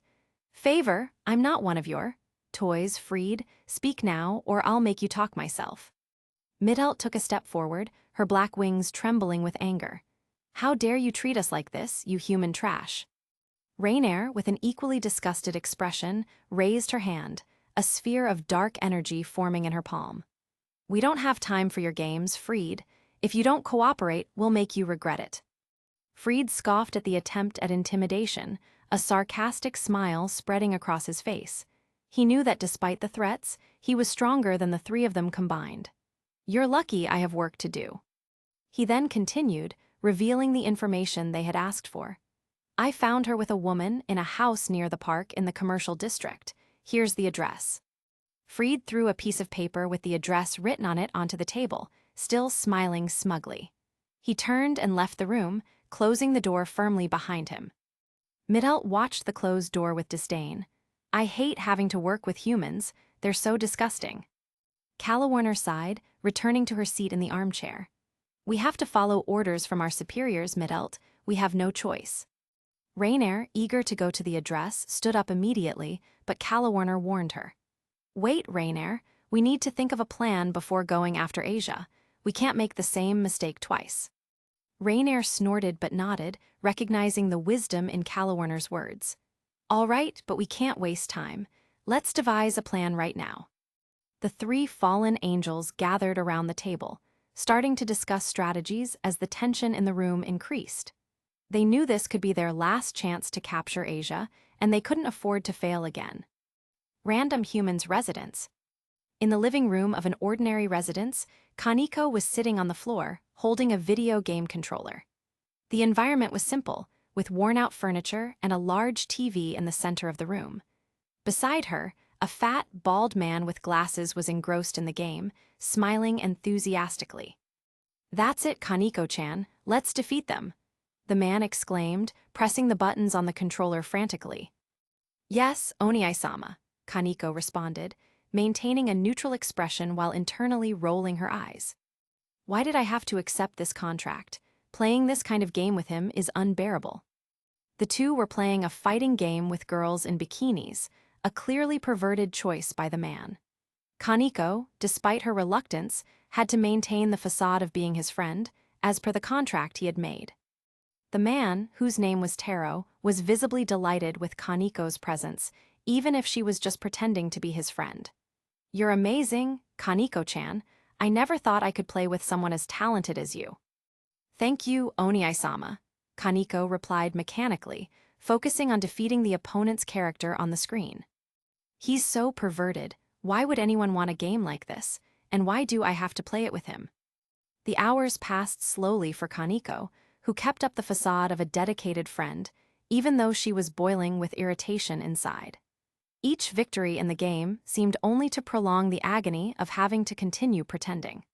"Favor? I'm not one of your toys, Fried. Speak now, or I'll make you talk myself." Midelt took a step forward, her black wings trembling with anger. "How dare you treat us like this, you human trash?" Rainier, with an equally disgusted expression, raised her hand, a sphere of dark energy forming in her palm. "We don't have time for your games, Fried. If you don't cooperate, we'll make you regret it." Fried scoffed at the attempt at intimidation, a sarcastic smile spreading across his face. He knew that despite the threats, he was stronger than the three of them combined. "You're lucky I have work to do." He then continued, revealing the information they had asked for. "I found her with a woman in a house near the park in the commercial district. Here's the address." Fried threw a piece of paper with the address written on it onto the table, still smiling smugly. He turned and left the room, closing the door firmly behind him. Midelt watched the closed door with disdain. "I hate having to work with humans, they're so disgusting." Calawarner sighed, returning to her seat in the armchair. "We have to follow orders from our superiors, Midelt. We have no choice." Rainier, eager to go to the address, stood up immediately, but Calawarner warned her. "Wait, Rainier. We need to think of a plan before going after Asia. We can't make the same mistake twice." Rainier snorted but nodded, recognizing the wisdom in Calawarner's words. "All right, but we can't waste time. Let's devise a plan right now." The three fallen angels gathered around the table, starting to discuss strategies as the tension in the room increased. They knew this could be their last chance to capture Asia, and they couldn't afford to fail again. Random humans' residence. In the living room of an ordinary residence, Kaneko was sitting on the floor, holding a video game controller. The environment was simple, with worn-out furniture and a large TV in the center of the room. Beside her, a fat, bald man with glasses was engrossed in the game, smiling enthusiastically. "That's it, Kaneko-chan, let's defeat them," the man exclaimed, pressing the buttons on the controller frantically. "Yes, Oni-sama," Kaneko responded, maintaining a neutral expression while internally rolling her eyes. "Why did I have to accept this contract? Playing this kind of game with him is unbearable." The two were playing a fighting game with girls in bikinis, a clearly perverted choice by the man. Kaneko, despite her reluctance, had to maintain the facade of being his friend, as per the contract he had made. The man, whose name was Taro, was visibly delighted with Kaniko's presence, even if she was just pretending to be his friend. "You're amazing, Kaniko-chan. I never thought I could play with someone as talented as you." "Thank you, Oni-sama," Kaniko replied mechanically, focusing on defeating the opponent's character on the screen. "He's so perverted. Why would anyone want a game like this? And why do I have to play it with him?" The hours passed slowly for Kaniko, who kept up the facade of a dedicated friend, even though she was boiling with irritation inside. Each victory in the game seemed only to prolong the agony of having to continue pretending.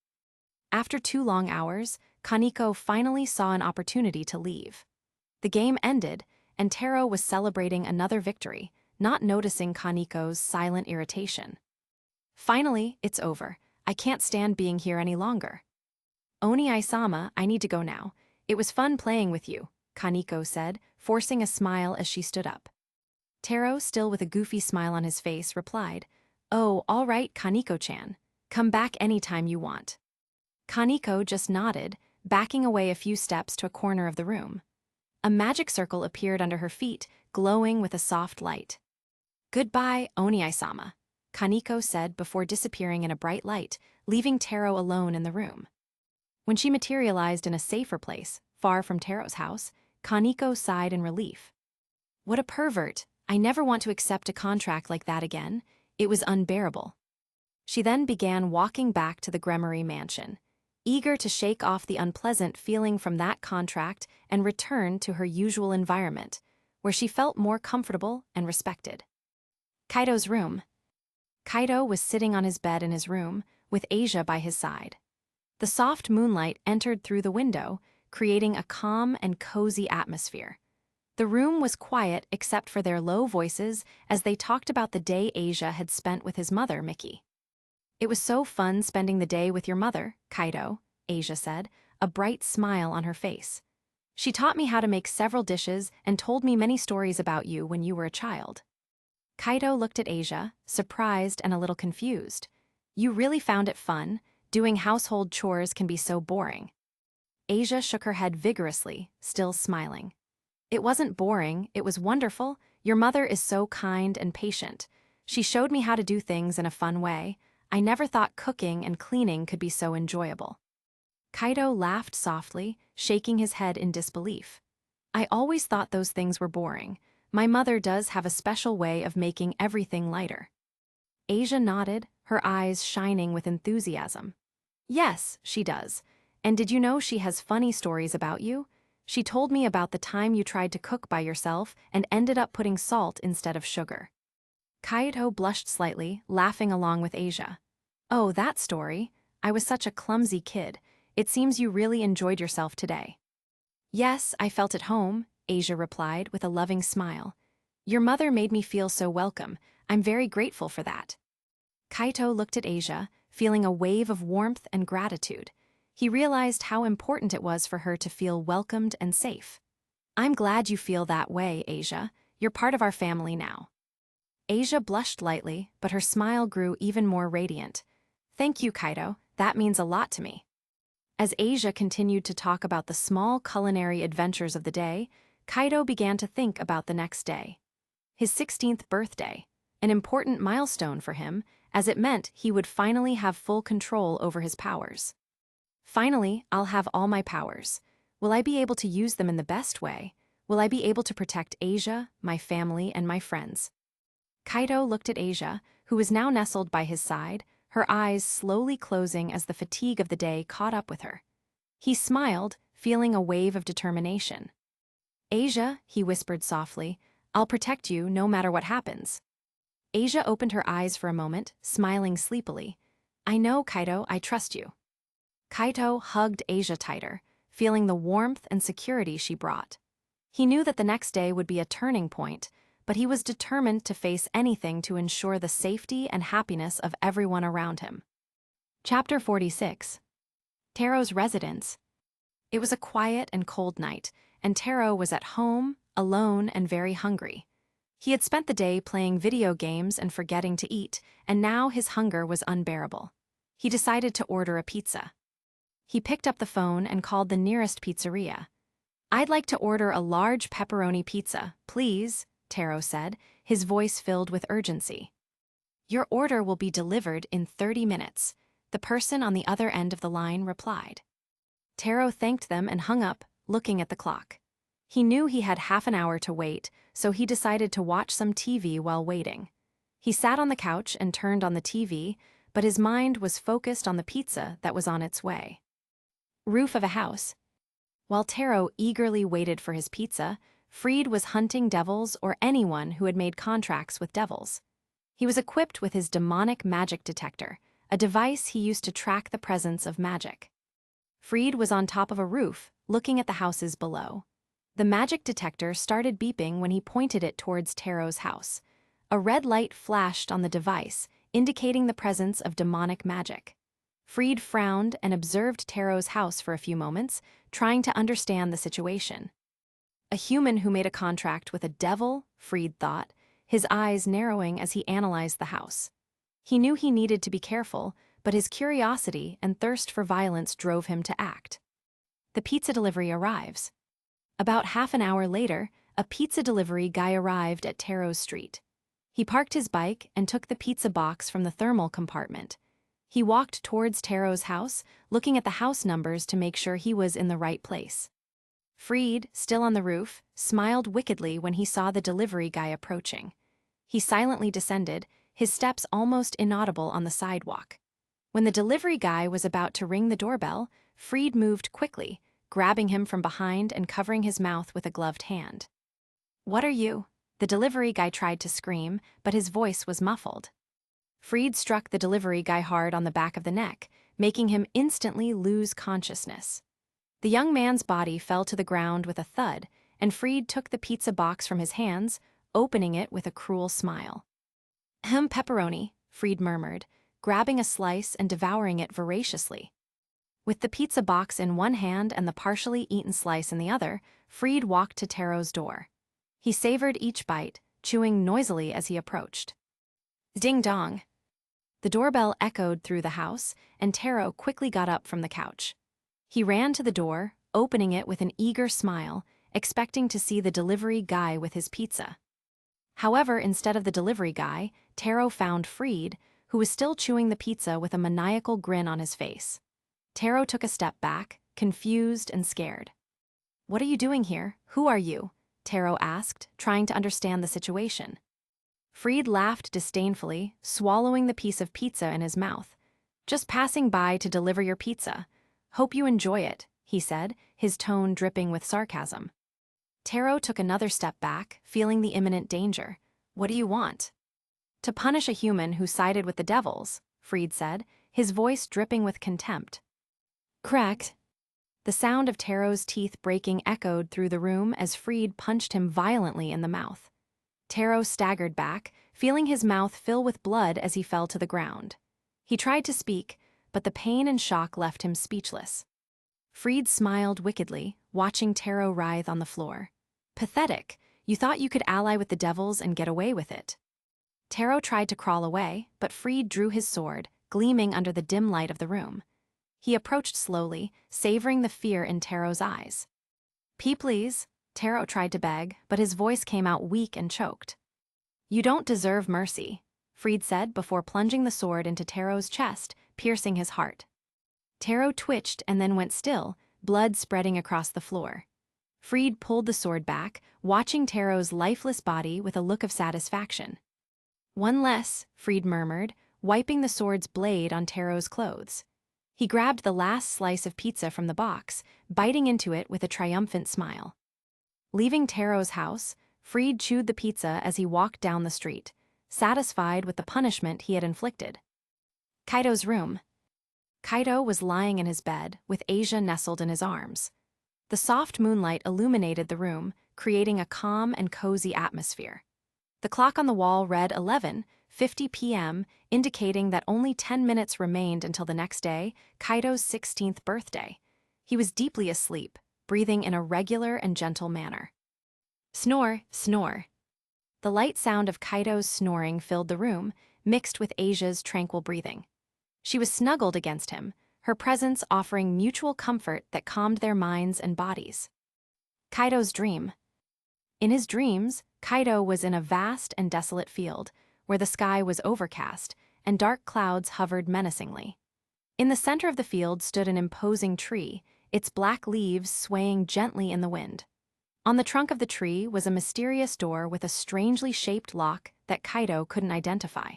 After 2 long hours, Kaniko finally saw an opportunity to leave. The game ended, and Taro was celebrating another victory, not noticing Kaniko's silent irritation. "Finally, it's over. I can't stand being here any longer." "Oni-sama, I need to go now. It was fun playing with you," Kaniko said, forcing a smile as she stood up. Taro, still with a goofy smile on his face, replied, "Oh, all right, Kaniko-chan. Come back anytime you want." Kaniko just nodded, backing away a few steps to a corner of the room. A magic circle appeared under her feet, glowing with a soft light. "Goodbye, Oni-sama," Kaniko said before disappearing in a bright light, leaving Taro alone in the room. When she materialized in a safer place, far from Taro's house, Kaniko sighed in relief. "What a pervert. I never want to accept a contract like that again. It was unbearable." She then began walking back to the Gremory mansion, eager to shake off the unpleasant feeling from that contract and return to her usual environment, where she felt more comfortable and respected. Kaido's room. Kaido was sitting on his bed in his room, with Asia by his side. The soft moonlight entered through the window, creating a calm and cozy atmosphere. The room was quiet except for their low voices as they talked about the day Asia had spent with his mother, Miki. "It was so fun spending the day with your mother, Kaido," Asia said, a bright smile on her face. "She taught me how to make several dishes and told me many stories about you when you were a child." Kaido looked at Asia, surprised and a little confused. "You really found it fun? Doing household chores can be so boring." Asia shook her head vigorously, still smiling. "It wasn't boring, it was wonderful. Your mother is so kind and patient. She showed me how to do things in a fun way. I never thought cooking and cleaning could be so enjoyable." Kaido laughed softly, shaking his head in disbelief. "I always thought those things were boring. My mother does have a special way of making everything lighter." Asia nodded, her eyes shining with enthusiasm. "Yes, she does. And did you know she has funny stories about you? She told me about the time you tried to cook by yourself and ended up putting salt instead of sugar." Kaido blushed slightly, laughing along with Asia. "Oh, that story. I was such a clumsy kid. It seems you really enjoyed yourself today." "Yes, I felt at home," Asia replied with a loving smile. "Your mother made me feel so welcome. I'm very grateful for that." Kaito looked at Asia, feeling a wave of warmth and gratitude. He realized how important it was for her to feel welcomed and safe. "I'm glad you feel that way, Asia. You're part of our family now." Asia blushed lightly, but her smile grew even more radiant. "Thank you, Kaito. That means a lot to me." As Asia continued to talk about the small culinary adventures of the day, Kaito began to think about the next day. His 16th birthday, an important milestone for him, as it meant he would finally have full control over his powers. "Finally, I'll have all my powers. Will I be able to use them in the best way? Will I be able to protect Asia, my family, and my friends?" Kaito looked at Asia, who was now nestled by his side, her eyes slowly closing as the fatigue of the day caught up with her. He smiled, feeling a wave of determination. "Asia," he whispered softly, "I'll protect you no matter what happens." Asia opened her eyes for a moment, smiling sleepily. "I know, Kaito, I trust you." Kaito hugged Asia tighter, feeling the warmth and security she brought. He knew that the next day would be a turning point, but he was determined to face anything to ensure the safety and happiness of everyone around him. Chapter 46. Taro's residence. It was a quiet and cold night, and Taro was at home, alone and very hungry. He had spent the day playing video games and forgetting to eat, and now his hunger was unbearable. He decided to order a pizza. He picked up the phone and called the nearest pizzeria. I'd like to order a large pepperoni pizza, please, Taro said, his voice filled with urgency. Your order will be delivered in 30 minutes, the person on the other end of the line replied. Taro thanked them and hung up, looking at the clock. He knew he had half an hour to wait, so he decided to watch some TV while waiting. He sat on the couch and turned on the TV, but his mind was focused on the pizza that was on its way. Roof of a house. While Taro eagerly waited for his pizza, Freed was hunting devils or anyone who had made contracts with devils. He was equipped with his demonic magic detector, a device he used to track the presence of magic. Freed was on top of a roof, looking at the houses below. The magic detector started beeping when he pointed it towards Taro's house. A red light flashed on the device, indicating the presence of demonic magic. Freed frowned and observed Taro's house for a few moments, trying to understand the situation. A human who made a contract with a devil, Freed thought, his eyes narrowing as he analyzed the house. He knew he needed to be careful, but his curiosity and thirst for violence drove him to act. The pizza delivery arrives. About half an hour later, a pizza delivery guy arrived at Taro's street. He parked his bike and took the pizza box from the thermal compartment. He walked towards Taro's house, looking at the house numbers to make sure he was in the right place. Freed, still on the roof, smiled wickedly when he saw the delivery guy approaching. He silently descended, his steps almost inaudible on the sidewalk. When the delivery guy was about to ring the doorbell, Freed moved quickly, grabbing him from behind and covering his mouth with a gloved hand. "What are you?" The delivery guy tried to scream, but his voice was muffled. Freed struck the delivery guy hard on the back of the neck, making him instantly lose consciousness. The young man's body fell to the ground with a thud, and Freed took the pizza box from his hands, opening it with a cruel smile. Pepperoni," Freed murmured, grabbing a slice and devouring it voraciously. With the pizza box in one hand and the partially eaten slice in the other, Freed walked to Taro's door. He savored each bite, chewing noisily as he approached. Ding-dong. The doorbell echoed through the house, and Taro quickly got up from the couch. He ran to the door, opening it with an eager smile, expecting to see the delivery guy with his pizza. However, instead of the delivery guy, Taro found Freed, who was still chewing the pizza with a maniacal grin on his face. Taro took a step back, confused and scared. "What are you doing here? Who are you?" Taro asked, trying to understand the situation. Freed laughed disdainfully, swallowing the piece of pizza in his mouth. "Just passing by to deliver your pizza. Hope you enjoy it," he said, his tone dripping with sarcasm. Taro took another step back, feeling the imminent danger. "What do you want?" "To punish a human who sided with the devils," Freed said, his voice dripping with contempt. "Correct." The sound of Taro's teeth breaking echoed through the room as Freed punched him violently in the mouth. Taro staggered back, feeling his mouth fill with blood as he fell to the ground. He tried to speak, but the pain and shock left him speechless. Freed smiled wickedly, watching Taro writhe on the floor. "Pathetic. You thought you could ally with the devils and get away with it." Taro tried to crawl away, but Freed drew his sword, gleaming under the dim light of the room. He approached slowly, savoring the fear in Taro's eyes. "Pee, please," Taro tried to beg, but his voice came out weak and choked. "You don't deserve mercy," Freed said before plunging the sword into Taro's chest, piercing his heart. Taro twitched and then went still, blood spreading across the floor. Freed pulled the sword back, watching Taro's lifeless body with a look of satisfaction. "One less," Freed murmured, wiping the sword's blade on Taro's clothes. He grabbed the last slice of pizza from the box, biting into it with a triumphant smile. Leaving Taro's house, Freed chewed the pizza as he walked down the street, satisfied with the punishment he had inflicted. Kaito's room. Kaito was lying in his bed, with Asia nestled in his arms. The soft moonlight illuminated the room, creating a calm and cozy atmosphere. The clock on the wall read 11:50 p.m., indicating that only 10 minutes remained until the next day, Kaito's 16th birthday. He was deeply asleep, breathing in a regular and gentle manner. Snore, snore. The light sound of Kaito's snoring filled the room, mixed with Asia's tranquil breathing. She was snuggled against him, her presence offering mutual comfort that calmed their minds and bodies. Kaido's dream. In his dreams, Kaido was in a vast and desolate field, where the sky was overcast and dark clouds hovered menacingly. In the center of the field stood an imposing tree, its black leaves swaying gently in the wind. On the trunk of the tree was a mysterious door with a strangely shaped lock that Kaido couldn't identify.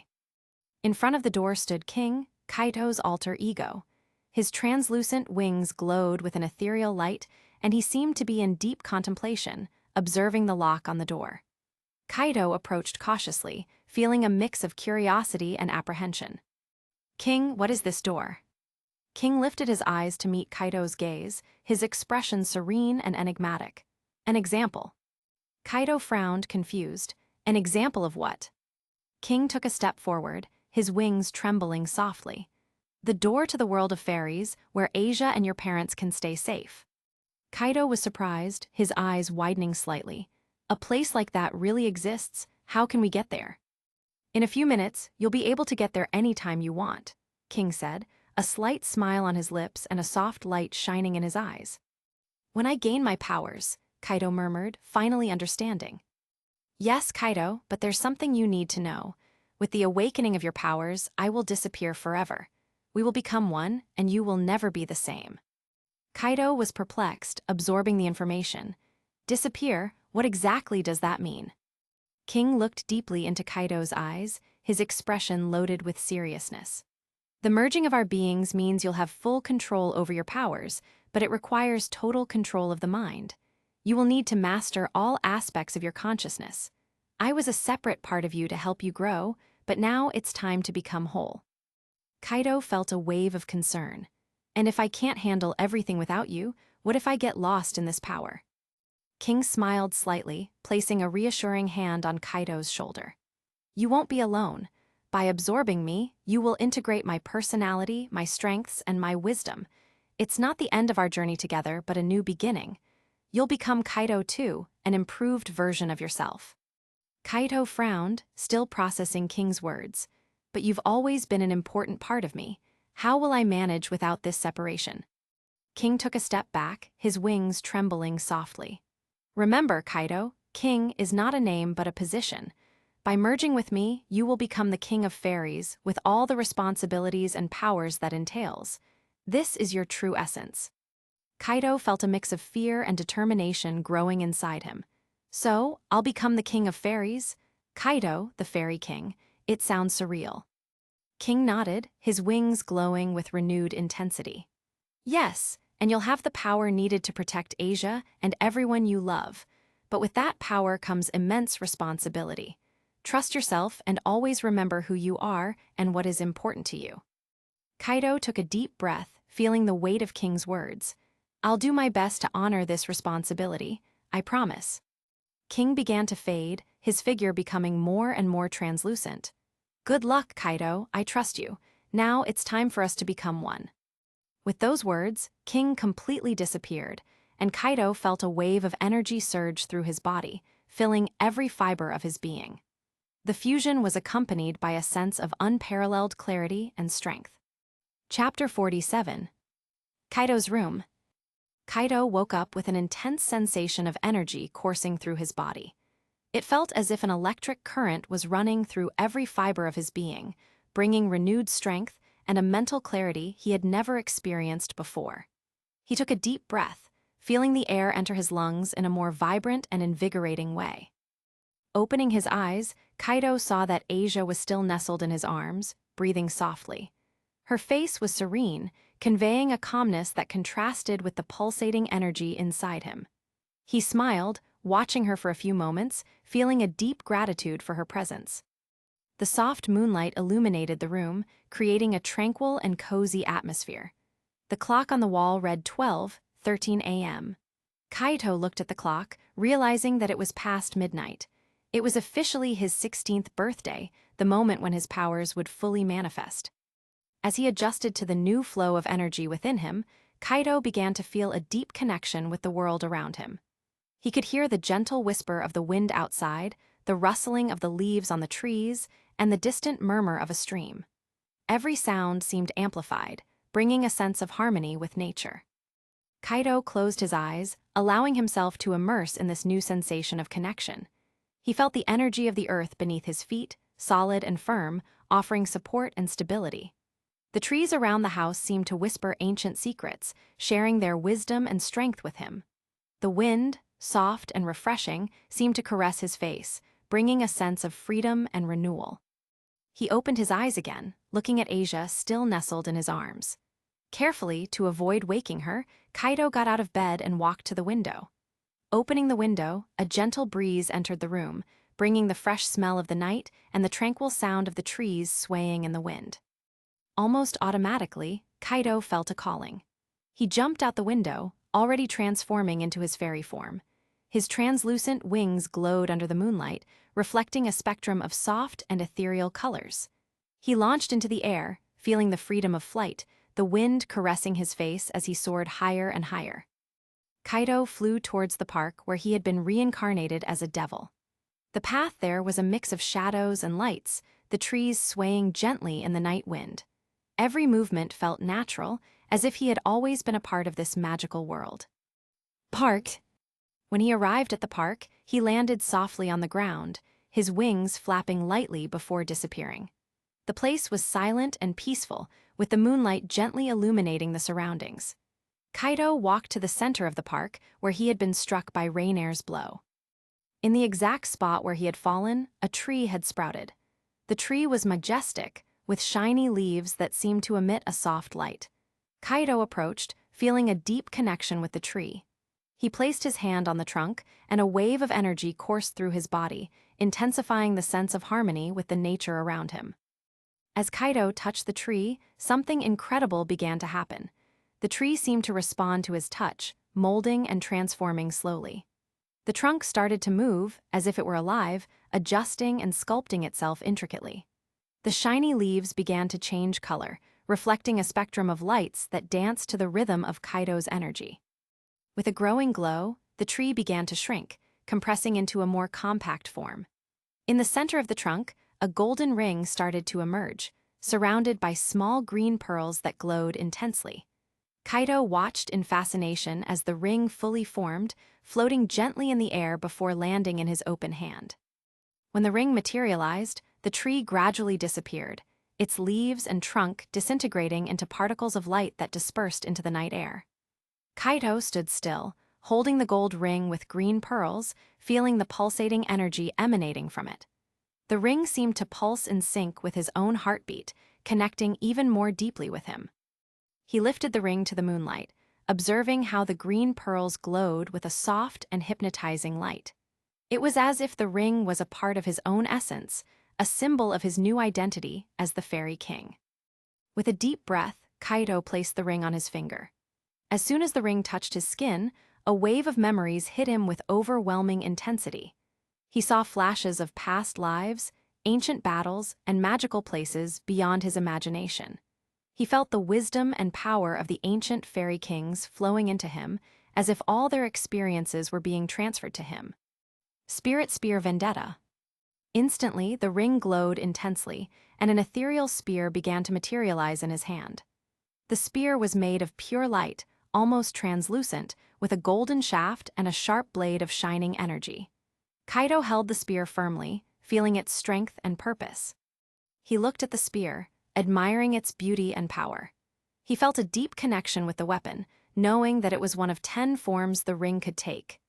In front of the door stood King, Kaido's alter ego. His translucent wings glowed with an ethereal light, and he seemed to be in deep contemplation, observing the lock on the door. Kaido approached cautiously, feeling a mix of curiosity and apprehension. "King, what is this door?" King lifted his eyes to meet Kaido's gaze, his expression serene and enigmatic. "An example." Kaido frowned, confused. "An example of what?" King took a step forward, his wings trembling softly. "The door to the world of fairies, where Asia and your parents can stay safe." Kaido was surprised, his eyes widening slightly. "A place like that really exists? How can we get there?" "In a few minutes, you'll be able to get there anytime you want," King said, a slight smile on his lips and a soft light shining in his eyes. "When I gain my powers," Kaido murmured, finally understanding. "Yes, Kaido, but there's something you need to know. With the awakening of your powers, I will disappear forever. We will become one, and you will never be the same." Kaido was perplexed, absorbing the information. "Disappear? What exactly does that mean?" King looked deeply into Kaido's eyes, his expression loaded with seriousness. "The merging of our beings means you'll have full control over your powers, but it requires total control of the mind. You will need to master all aspects of your consciousness. I was a separate part of you to help you grow, but now it's time to become whole." Kaido felt a wave of concern. "And if I can't handle everything without you, what if I get lost in this power?" King smiled slightly, placing a reassuring hand on Kaido's shoulder. "You won't be alone. By absorbing me, you will integrate my personality, my strengths, and my wisdom. It's not the end of our journey together, but a new beginning. You'll become Kaido too, an improved version of yourself." Kaido frowned, still processing King's words. "But you've always been an important part of me. How will I manage without this separation?" King took a step back, his wings trembling softly. "Remember, Kaido, King is not a name but a position. By merging with me, you will become the King of Fairies, with all the responsibilities and powers that entails. This is your true essence." Kaido felt a mix of fear and determination growing inside him. "So, I'll become the King of Fairies? Kaido, the Fairy King. It sounds surreal." King nodded, his wings glowing with renewed intensity. "Yes, and you'll have the power needed to protect Asia and everyone you love. But with that power comes immense responsibility. Trust yourself and always remember who you are and what is important to you." Kaido took a deep breath, feeling the weight of King's words. "I'll do my best to honor this responsibility, I promise." King began to fade, his figure becoming more and more translucent. "Good luck, Kaido, I trust you. Now it's time for us to become one." With those words, King completely disappeared, and Kaido felt a wave of energy surge through his body, filling every fiber of his being. The fusion was accompanied by a sense of unparalleled clarity and strength. Chapter 47. Kaido's room. Kaido woke up with an intense sensation of energy coursing through his body. It felt as if an electric current was running through every fiber of his being, bringing renewed strength and a mental clarity he had never experienced before. He took a deep breath, feeling the air enter his lungs in a more vibrant and invigorating way. Opening his eyes, Kaido saw that Asia was still nestled in his arms, breathing softly. Her face was serene, conveying a calmness that contrasted with the pulsating energy inside him. He smiled, watching her for a few moments, feeling a deep gratitude for her presence. The soft moonlight illuminated the room, creating a tranquil and cozy atmosphere. The clock on the wall read 12:13 a.m. Kaido looked at the clock, realizing that it was past midnight. It was officially his 16th birthday, the moment when his powers would fully manifest. As he adjusted to the new flow of energy within him, Kaido began to feel a deep connection with the world around him. He could hear the gentle whisper of the wind outside, the rustling of the leaves on the trees, and the distant murmur of a stream. Every sound seemed amplified, bringing a sense of harmony with nature. Kaido closed his eyes, allowing himself to immerse in this new sensation of connection. He felt the energy of the earth beneath his feet, solid and firm, offering support and stability. The trees around the house seemed to whisper ancient secrets, sharing their wisdom and strength with him. The wind, soft and refreshing, seemed to caress his face, bringing a sense of freedom and renewal. He opened his eyes again, looking at Asia still nestled in his arms. Carefully, to avoid waking her, Kaido got out of bed and walked to the window. Opening the window, a gentle breeze entered the room, bringing the fresh smell of the night and the tranquil sound of the trees swaying in the wind. Almost automatically, Kaido felt a calling. He jumped out the window, already transforming into his fairy form. His translucent wings glowed under the moonlight, reflecting a spectrum of soft and ethereal colors. He launched into the air, feeling the freedom of flight, the wind caressing his face as he soared higher and higher. Kaido flew towards the park where he had been reincarnated as a devil. The path there was a mix of shadows and lights, the trees swaying gently in the night wind. Every movement felt natural, as if he had always been a part of this magical world. Park. When he arrived at the park, he landed softly on the ground, his wings flapping lightly before disappearing. The place was silent and peaceful, with the moonlight gently illuminating the surroundings. Kaido walked to the center of the park, where he had been struck by Rainire's blow. In the exact spot where he had fallen, a tree had sprouted. The tree was majestic, with shiny leaves that seemed to emit a soft light. Kaido approached, feeling a deep connection with the tree. He placed his hand on the trunk, and a wave of energy coursed through his body, intensifying the sense of harmony with the nature around him. As Kaido touched the tree, something incredible began to happen. The tree seemed to respond to his touch, molding and transforming slowly. The trunk started to move, as if it were alive, adjusting and sculpting itself intricately. The shiny leaves began to change color, reflecting a spectrum of lights that danced to the rhythm of Kaido's energy. With a growing glow, the tree began to shrink, compressing into a more compact form. In the center of the trunk, a golden ring started to emerge, surrounded by small green pearls that glowed intensely. Kaido watched in fascination as the ring fully formed, floating gently in the air before landing in his open hand. When the ring materialized, the tree gradually disappeared, its leaves and trunk disintegrating into particles of light that dispersed into the night air. Kaido stood still, holding the gold ring with green pearls, feeling the pulsating energy emanating from it. The ring seemed to pulse in sync with his own heartbeat, connecting even more deeply with him. He lifted the ring to the moonlight, observing how the green pearls glowed with a soft and hypnotizing light. It was as if the ring was a part of his own essence, a symbol of his new identity as the Fairy King. With a deep breath, Kaido placed the ring on his finger. As soon as the ring touched his skin, a wave of memories hit him with overwhelming intensity. He saw flashes of past lives, ancient battles, and magical places beyond his imagination. He felt the wisdom and power of the ancient fairy kings flowing into him, as if all their experiences were being transferred to him. Spirit Spear Vendetta. Instantly, the ring glowed intensely, and an ethereal spear began to materialize in his hand. The spear was made of pure light, almost translucent, with a golden shaft and a sharp blade of shining energy. Kaido held the spear firmly, feeling its strength and purpose. He looked at the spear, admiring its beauty and power. He felt a deep connection with the weapon, knowing that it was one of 10 forms the ring could take.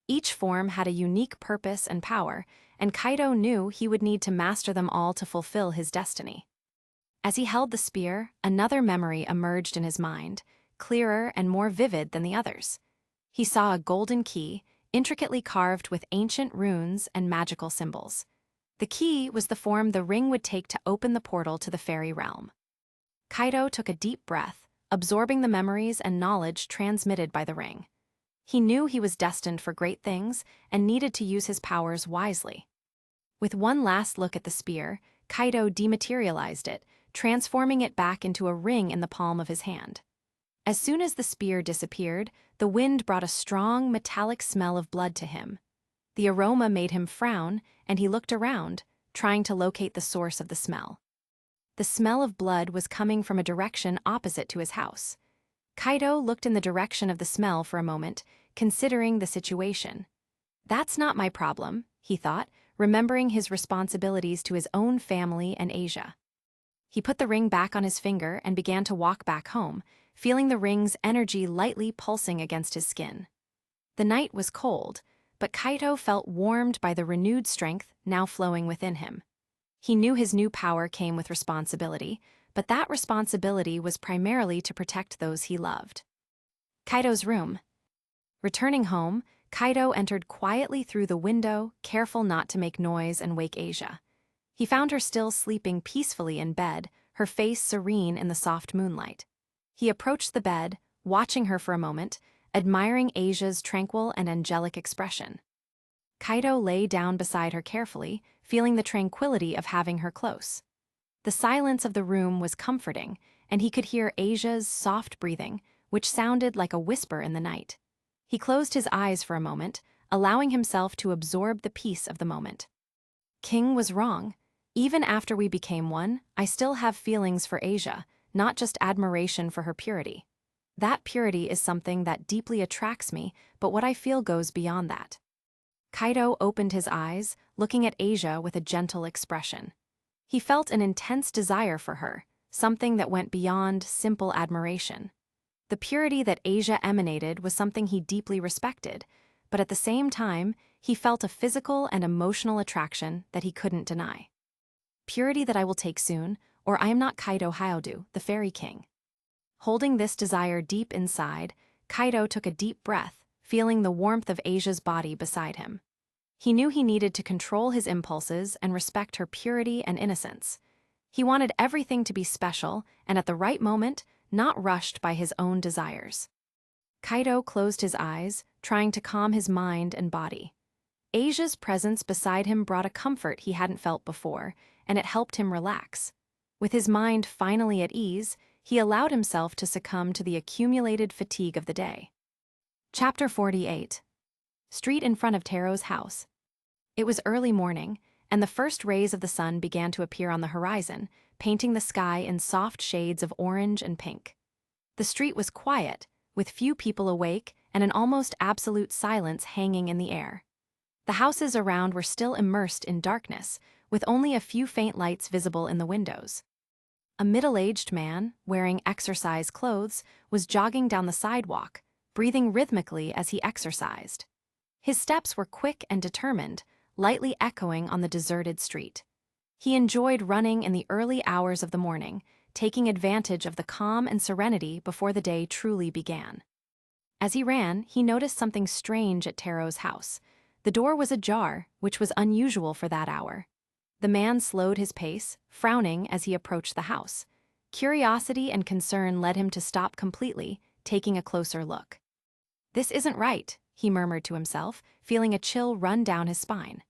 Each form had a unique purpose and power, and Kaido knew he would need to master them all to fulfill his destiny. As he held the spear, another memory emerged in his mind, clearer and more vivid than the others. He saw a golden key, intricately carved with ancient runes and magical symbols. The key was the form the ring would take to open the portal to the fairy realm. Kaido took a deep breath, absorbing the memories and knowledge transmitted by the ring. He knew he was destined for great things and needed to use his powers wisely. With one last look at the spear, Kaido dematerialized it, transforming it back into a ring in the palm of his hand. As soon as the spear disappeared, the wind brought a strong, metallic smell of blood to him. The aroma made him frown, and he looked around, trying to locate the source of the smell. The smell of blood was coming from a direction opposite to his house. Kaido looked in the direction of the smell for a moment, considering the situation. That's not my problem, he thought, remembering his responsibilities to his own family and Asia. He put the ring back on his finger and began to walk back home, feeling the ring's energy lightly pulsing against his skin. The night was cold, but Kaido felt warmed by the renewed strength now flowing within him. He knew his new power came with responsibility, but that responsibility was primarily to protect those he loved. Kaido's room. Returning home, Kaido entered quietly through the window, careful not to make noise and wake Asia. He found her still sleeping peacefully in bed, her face serene in the soft moonlight. He approached the bed, watching her for a moment, admiring Asia's tranquil and angelic expression. Kaido lay down beside her carefully, feeling the tranquility of having her close. The silence of the room was comforting, and he could hear Asia's soft breathing, which sounded like a whisper in the night. He closed his eyes for a moment, allowing himself to absorb the peace of the moment. King was wrong. Even after we became one, I still have feelings for Asia, not just admiration for her purity. That purity is something that deeply attracts me, but what I feel goes beyond that. Kaido opened his eyes, looking at Asia with a gentle expression. He felt an intense desire for her, something that went beyond simple admiration. The purity that Asia emanated was something he deeply respected, but at the same time, he felt a physical and emotional attraction that he couldn't deny. Purity that I will take soon, or I am not Kaido Hyodu, the Fairy King. Holding this desire deep inside, Kaido took a deep breath, feeling the warmth of Asia's body beside him. He knew he needed to control his impulses and respect her purity and innocence. He wanted everything to be special and at the right moment, not rushed by his own desires. Kaido closed his eyes, trying to calm his mind and body. Asia's presence beside him brought a comfort he hadn't felt before, and it helped him relax. With his mind finally at ease, he allowed himself to succumb to the accumulated fatigue of the day. Chapter 48. Street in front of Tero's house. It was early morning, and the first rays of the sun began to appear on the horizon, painting the sky in soft shades of orange and pink. The street was quiet, with few people awake and an almost absolute silence hanging in the air. The houses around were still immersed in darkness, with only a few faint lights visible in the windows. A middle-aged man, wearing exercise clothes, was jogging down the sidewalk, breathing rhythmically as he exercised. His steps were quick and determined, lightly echoing on the deserted street. He enjoyed running in the early hours of the morning, taking advantage of the calm and serenity before the day truly began. As he ran, he noticed something strange at Tero's house. The door was ajar, which was unusual for that hour. The man slowed his pace, frowning as he approached the house. Curiosity and concern led him to stop completely, taking a closer look. "This isn't right," he murmured to himself, feeling a chill run down his spine.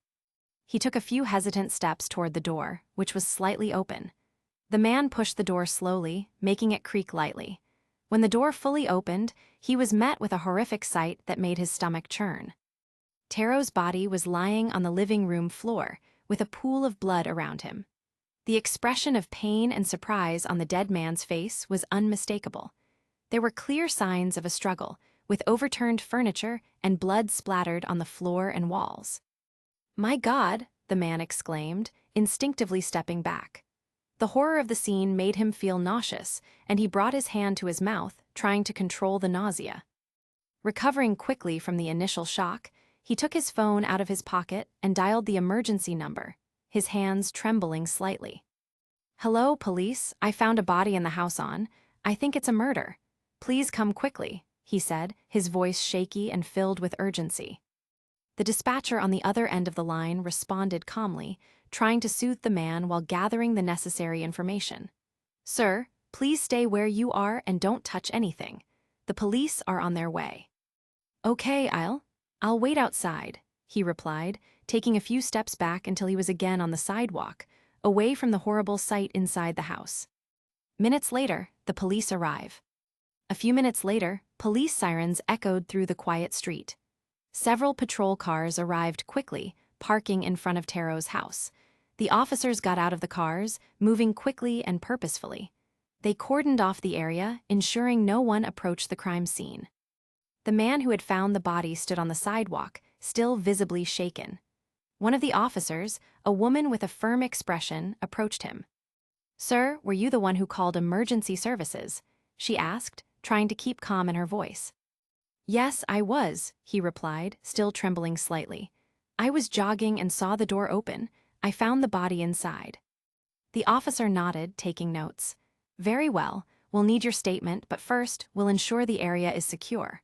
He took a few hesitant steps toward the door, which was slightly open. The man pushed the door slowly, making it creak lightly. When the door fully opened, he was met with a horrific sight that made his stomach churn. Tero's body was lying on the living room floor, with a pool of blood around him. The expression of pain and surprise on the dead man's face was unmistakable. There were clear signs of a struggle, with overturned furniture and blood splattered on the floor and walls. "My God," the man exclaimed, instinctively stepping back. The horror of the scene made him feel nauseous, and he brought his hand to his mouth, trying to control the nausea. Recovering quickly from the initial shock, he took his phone out of his pocket and dialed the emergency number, his hands trembling slightly. "Hello, police, I found a body in the house on. I think it's a murder. Please come quickly," he said, his voice shaky and filled with urgency. The dispatcher on the other end of the line responded calmly, trying to soothe the man while gathering the necessary information. "Sir, please stay where you are and don't touch anything. The police are on their way." "Okay, I'll wait outside," he replied, taking a few steps back until he was again on the sidewalk, away from the horrible sight inside the house. Minutes later, the police arrive. A few minutes later, police sirens echoed through the quiet street. Several patrol cars arrived quickly, parking in front of Tero's house. The officers got out of the cars, moving quickly and purposefully. They cordoned off the area, ensuring no one approached the crime scene. The man who had found the body stood on the sidewalk, still visibly shaken. One of the officers, a woman with a firm expression, approached him. "Sir, were you the one who called emergency services?" she asked, trying to keep calm in her voice. "Yes, I was," he replied, still trembling slightly. "I was jogging and saw the door open. I found the body inside." The officer nodded, taking notes. "Very well, we'll need your statement, but first, we'll ensure the area is secure."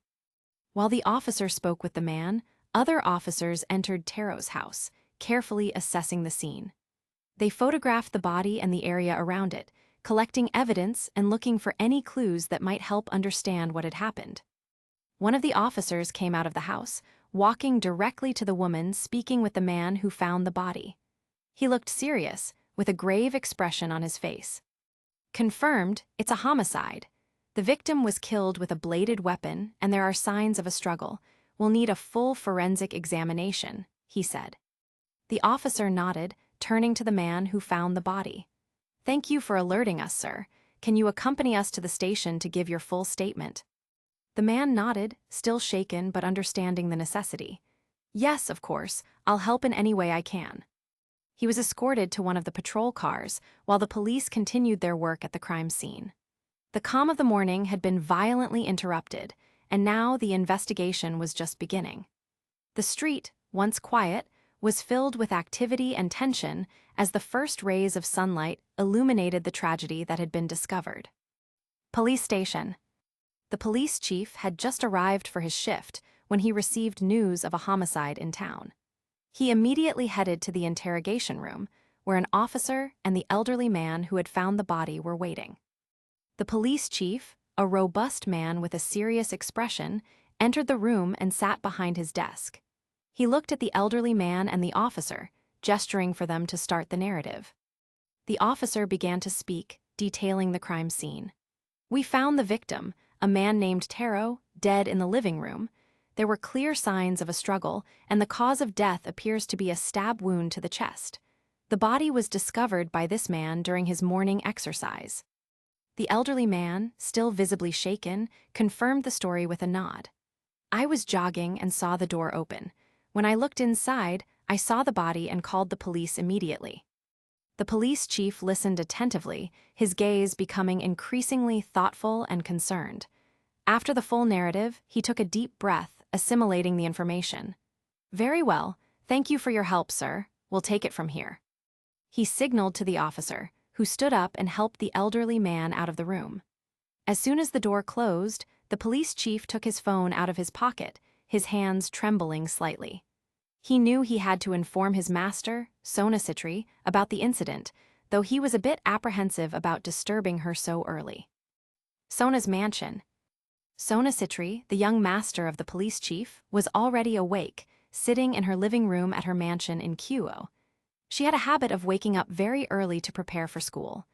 While the officer spoke with the man, other officers entered Taro's house, carefully assessing the scene. They photographed the body and the area around it, collecting evidence and looking for any clues that might help understand what had happened. One of the officers came out of the house, walking directly to the woman speaking with the man who found the body. He looked serious, with a grave expression on his face. "Confirmed, it's a homicide. The victim was killed with a bladed weapon, and there are signs of a struggle. We'll need a full forensic examination," he said. The officer nodded, turning to the man who found the body. "Thank you for alerting us, sir. Can you accompany us to the station to give your full statement?" The man nodded, still shaken but understanding the necessity. "Yes, of course, I'll help in any way I can." He was escorted to one of the patrol cars, while the police continued their work at the crime scene. The calm of the morning had been violently interrupted, and now the investigation was just beginning. The street, once quiet, was filled with activity and tension as the first rays of sunlight illuminated the tragedy that had been discovered. Police station. The police chief had just arrived for his shift when he received news of a homicide in town. He immediately headed to the interrogation room, where an officer and the elderly man who had found the body were waiting. The police chief, a robust man with a serious expression, entered the room and sat behind his desk. He looked at the elderly man and the officer, gesturing for them to start the narrative. The officer began to speak, detailing the crime scene. "We found the victim, a man named Taro, dead in the living room. There were clear signs of a struggle, and the cause of death appears to be a stab wound to the chest. The body was discovered by this man during his morning exercise." The elderly man, still visibly shaken, confirmed the story with a nod. "I was jogging and saw the door open. When I looked inside, I saw the body and called the police immediately." The police chief listened attentively, his gaze becoming increasingly thoughtful and concerned. After the full narrative, he took a deep breath, assimilating the information. "Very well, thank you for your help, sir. We'll take it from here." He signaled to the officer, who stood up and helped the elderly man out of the room. As soon as the door closed, the police chief took his phone out of his pocket, his hands trembling slightly. He knew he had to inform his master, Sona Citri, about the incident, though he was a bit apprehensive about disturbing her so early. Sona's mansion. Sona Citri, the young master of the police chief, was already awake, sitting in her living room at her mansion in Kyuo. She had a habit of waking up very early to prepare for school.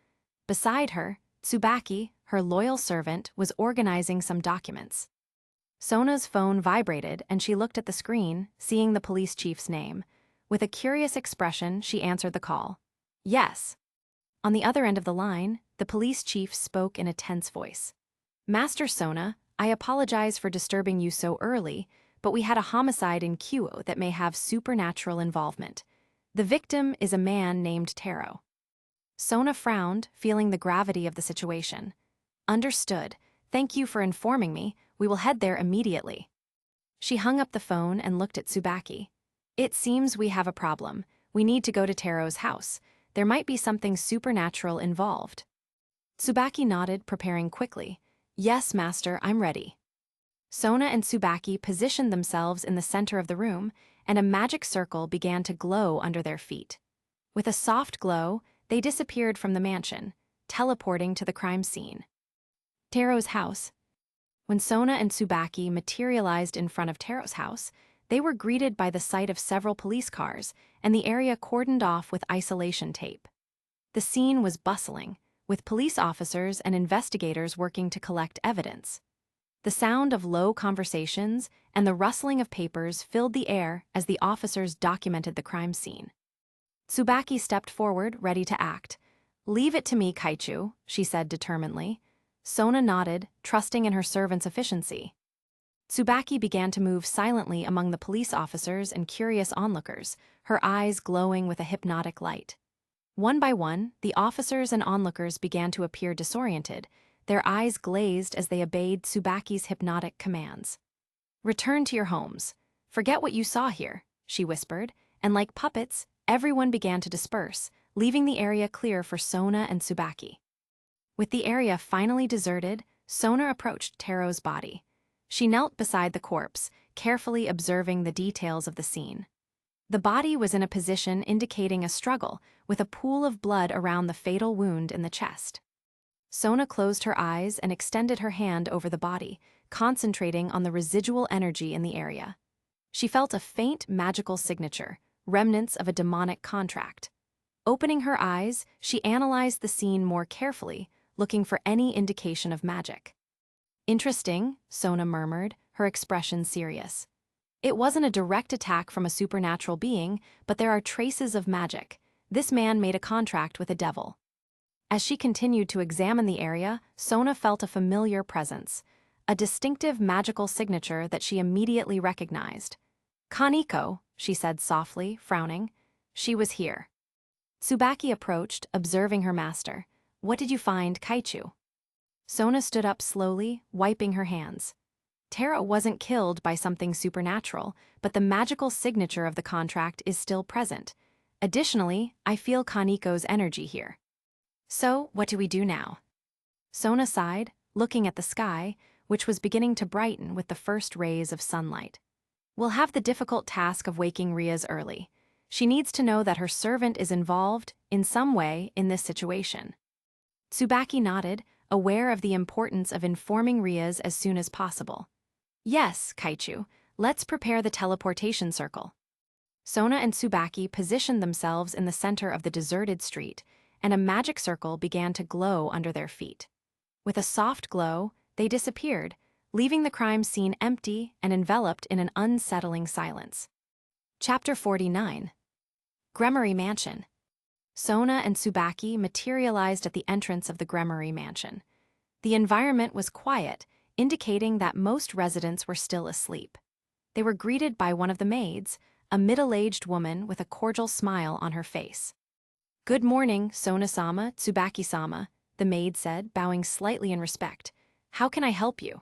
Beside her, Tsubaki, her loyal servant, was organizing some documents. Sona's phone vibrated and she looked at the screen, seeing the police chief's name. With a curious expression, she answered the call. "Yes." On the other end of the line, the police chief spoke in a tense voice. "Master Sona, I apologize for disturbing you so early, but we had a homicide in Kyuo that may have supernatural involvement. The victim is a man named Taro." Sona frowned, feeling the gravity of the situation. "Understood. Thank you for informing me. We will head there immediately." She hung up the phone and looked at Tsubaki. "It seems we have a problem. We need to go to Taro's house. There might be something supernatural involved." Tsubaki nodded, preparing quickly. "Yes, master, I'm ready." Sona and Tsubaki positioned themselves in the center of the room, and a magic circle began to glow under their feet. With a soft glow, they disappeared from the mansion, teleporting to the crime scene. Taro's house. When Sona and Tsubaki materialized in front of Taro's house, they were greeted by the sight of several police cars and the area cordoned off with isolation tape. The scene was bustling, with police officers and investigators working to collect evidence. The sound of low conversations and the rustling of papers filled the air as the officers documented the crime scene. Tsubaki stepped forward, ready to act. Leave it to me, Kaichu, she said determinedly. Sona nodded, trusting in her servant's efficiency. Tsubaki began to move silently among the police officers and curious onlookers, her eyes glowing with a hypnotic light. One by one, the officers and onlookers began to appear disoriented, their eyes glazed as they obeyed Tsubaki's hypnotic commands. "Return to your homes. Forget what you saw here," she whispered, and like puppets, everyone began to disperse, leaving the area clear for Sona and Tsubaki. With the area finally deserted, Sona approached Tero's body. She knelt beside the corpse, carefully observing the details of the scene. The body was in a position indicating a struggle, with a pool of blood around the fatal wound in the chest. Sona closed her eyes and extended her hand over the body, concentrating on the residual energy in the area. She felt a faint magical signature, remnants of a demonic contract. Opening her eyes, she analyzed the scene more carefully, looking for any indication of magic. "Interesting," Sona murmured, her expression serious. "It wasn't a direct attack from a supernatural being, but there are traces of magic. This man made a contract with a devil." As she continued to examine the area, Sona felt a familiar presence, a distinctive magical signature that she immediately recognized. "Kaneko," she said softly, frowning. "She was here." Tsubaki approached, observing her master. "What did you find, Kaichu?" Sona stood up slowly, wiping her hands. Tero wasn't killed by something supernatural, but the magical signature of the contract is still present. Additionally, I feel Kaneko's energy here. "So, what do we do now?" Sona sighed, looking at the sky, which was beginning to brighten with the first rays of sunlight. "We'll have the difficult task of waking Riaz early. She needs to know that her servant is involved, in some way, in this situation." Tsubaki nodded, aware of the importance of informing Riaz as soon as possible. "Yes, Kaichu, let's prepare the teleportation circle." Sona and Tsubaki positioned themselves in the center of the deserted street, and a magic circle began to glow under their feet. With a soft glow, they disappeared, leaving the crime scene empty and enveloped in an unsettling silence. Chapter 49. Gremory Mansion. Sona and Tsubaki materialized at the entrance of the Gremory Mansion. The environment was quiet, indicating that most residents were still asleep. They were greeted by one of the maids, a middle-aged woman with a cordial smile on her face. "Good morning, Sona-sama, Tsubaki-sama," the maid said, bowing slightly in respect. "How can I help you?"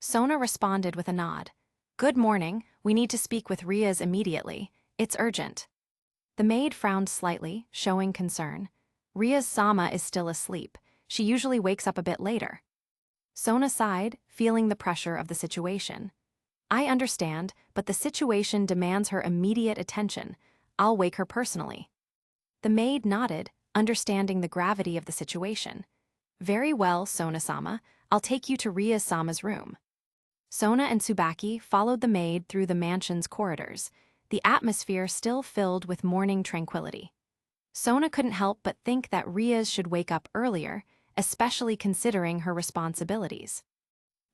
Sona responded with a nod. "Good morning, we need to speak with Riaz immediately. It's urgent." The maid frowned slightly, showing concern. "Riaz-sama is still asleep. She usually wakes up a bit later." Sona sighed, feeling the pressure of the situation. "I understand, but the situation demands her immediate attention. I'll wake her personally." The maid nodded, understanding the gravity of the situation. "Very well, Sona-sama. I'll take you to Riaz-sama's room." Sona and Tsubaki followed the maid through the mansion's corridors, the atmosphere still filled with morning tranquility. Sona couldn't help but think that Riaz should wake up earlier, especially considering her responsibilities.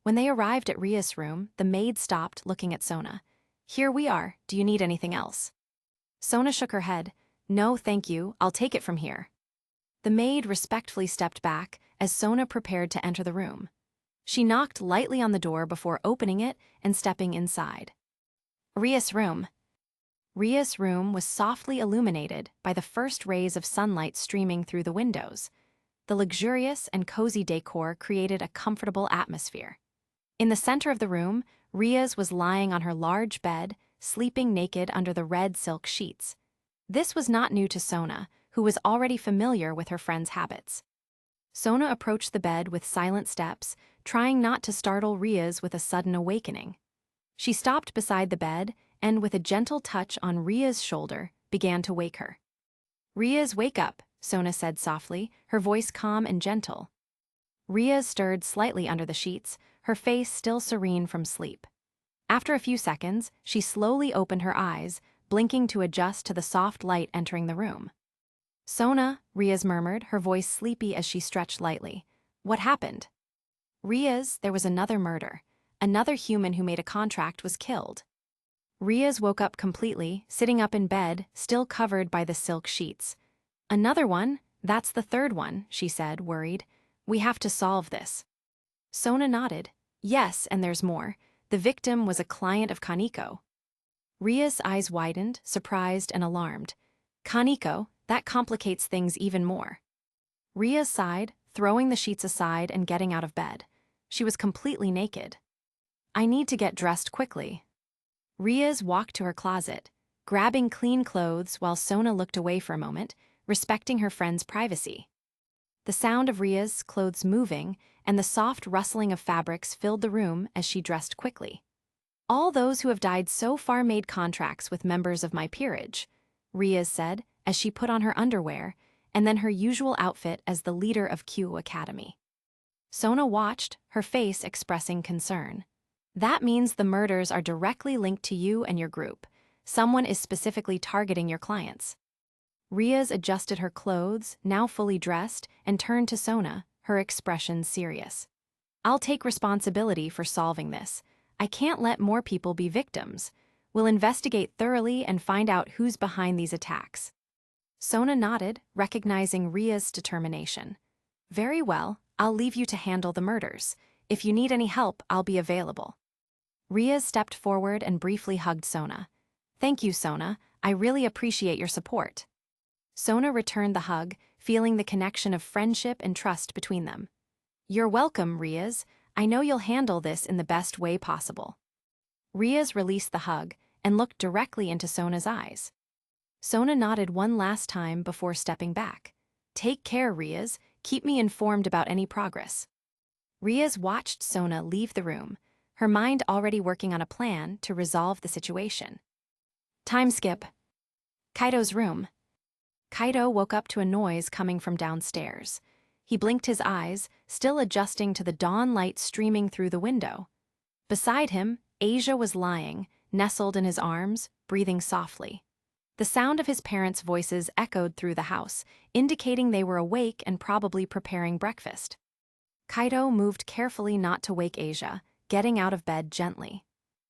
When they arrived at Riaz's room, the maid stopped, looking at Sona. "Here we are. Do you need anything else?" Sona shook her head. "No, thank you. I'll take it from here." The maid respectfully stepped back as Sona prepared to enter the room. She knocked lightly on the door before opening it and stepping inside. Riaz's room. Riaz's room was softly illuminated by the first rays of sunlight streaming through the windows. The luxurious and cozy decor created a comfortable atmosphere. In the center of the room, Riaz was lying on her large bed, sleeping naked under the red silk sheets. This was not new to Sona, who was already familiar with her friend's habits. Sona approached the bed with silent steps, trying not to startle Riaz with a sudden awakening. She stopped beside the bed and, with a gentle touch on Riaz's shoulder, began to wake her. "Riaz, wake up," Sona said softly, her voice calm and gentle. Riaz stirred slightly under the sheets, her face still serene from sleep. After a few seconds, she slowly opened her eyes, blinking to adjust to the soft light entering the room. "Sona," Riaz murmured, her voice sleepy as she stretched lightly. "What happened?" "Riaz, there was another murder. Another human who made a contract was killed." Riaz woke up completely, sitting up in bed, still covered by the silk sheets. "Another one? That's the third one, she said, worried. We have to solve this. Sona nodded. Yes, and there's more. The victim was a client of Kaneko. Ria's eyes widened, surprised and alarmed. Kaneko, that complicates things even more. Ria sighed, throwing the sheets aside and getting out of bed. She was completely naked. I need to get dressed quickly. Ria's walked to her closet, grabbing clean clothes while Sona looked away for a moment, respecting her friend's privacy. The sound of Ria's clothes moving and the soft rustling of fabrics filled the room as she dressed quickly. All those who have died so far made contracts with members of my peerage, Ria said as she put on her underwear and then her usual outfit as the leader of Q Academy. Sona watched, her face expressing concern. That means the murders are directly linked to you and your group. Someone is specifically targeting your clients. Ria's adjusted her clothes, now fully dressed, and turned to Sona, her expression serious. I'll take responsibility for solving this. I can't let more people be victims. We'll investigate thoroughly and find out who's behind these attacks. Sona nodded, recognizing Ria's determination. Very well, I'll leave you to handle the murders. If you need any help, I'll be available. Ria stepped forward and briefly hugged Sona. Thank you, Sona. I really appreciate your support. Sona returned the hug, feeling the connection of friendship and trust between them. You're welcome, Riaz. I know you'll handle this in the best way possible. Riaz released the hug and looked directly into Sona's eyes. Sona nodded one last time before stepping back. Take care, Riaz. Keep me informed about any progress. Riaz watched Sona leave the room, her mind already working on a plan to resolve the situation. Time skip. Kaido's room. Kaido woke up to a noise coming from downstairs. He blinked his eyes, still adjusting to the dawn light streaming through the window. Beside him, Asia was lying, nestled in his arms, breathing softly. The sound of his parents' voices echoed through the house, indicating they were awake and probably preparing breakfast. Kaido moved carefully not to wake Asia, getting out of bed gently.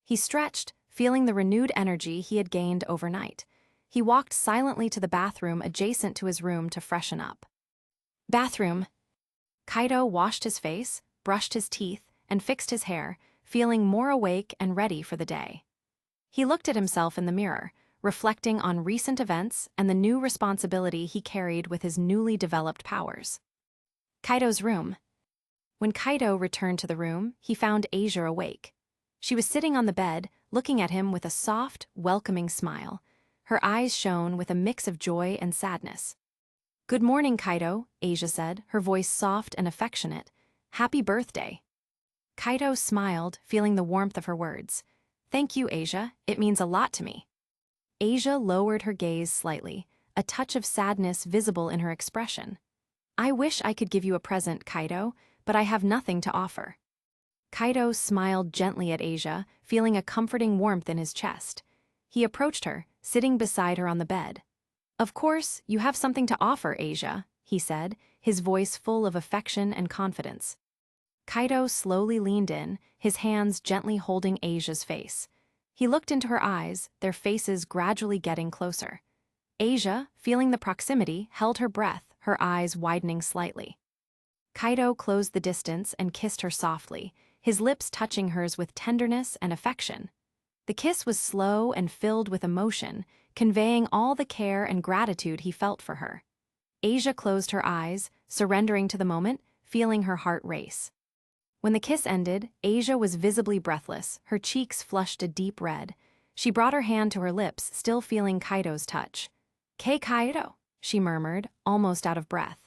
He stretched, feeling the renewed energy he had gained overnight. He walked silently to the bathroom adjacent to his room to freshen up. Bathroom. Kaido washed his face, brushed his teeth, and fixed his hair, feeling more awake and ready for the day. He looked at himself in the mirror, reflecting on recent events and the new responsibility he carried with his newly developed powers. Kaido's room. When Kaido returned to the room, he found Asia awake. She was sitting on the bed, looking at him with a soft, welcoming smile. Her eyes shone with a mix of joy and sadness. Good morning, Kaido, Asia said, her voice soft and affectionate. Happy birthday. Kaido smiled, feeling the warmth of her words. Thank you, Asia. It means a lot to me. Asia lowered her gaze slightly, a touch of sadness visible in her expression. I wish I could give you a present, Kaido, but I have nothing to offer. Kaido smiled gently at Asia, feeling a comforting warmth in his chest. He approached her, sitting beside her on the bed. Of course, you have something to offer, Asia, he said, his voice full of affection and confidence. Kaido slowly leaned in, his hands gently holding Asia's face. He looked into her eyes, their faces gradually getting closer. Asia, feeling the proximity, held her breath, her eyes widening slightly. Kaido closed the distance and kissed her softly, his lips touching hers with tenderness and affection. The kiss was slow and filled with emotion, conveying all the care and gratitude he felt for her. Asia closed her eyes, surrendering to the moment, feeling her heart race. When the kiss ended, Asia was visibly breathless, her cheeks flushed a deep red. She brought her hand to her lips, still feeling Kaido's touch. Kaido, she murmured, almost out of breath.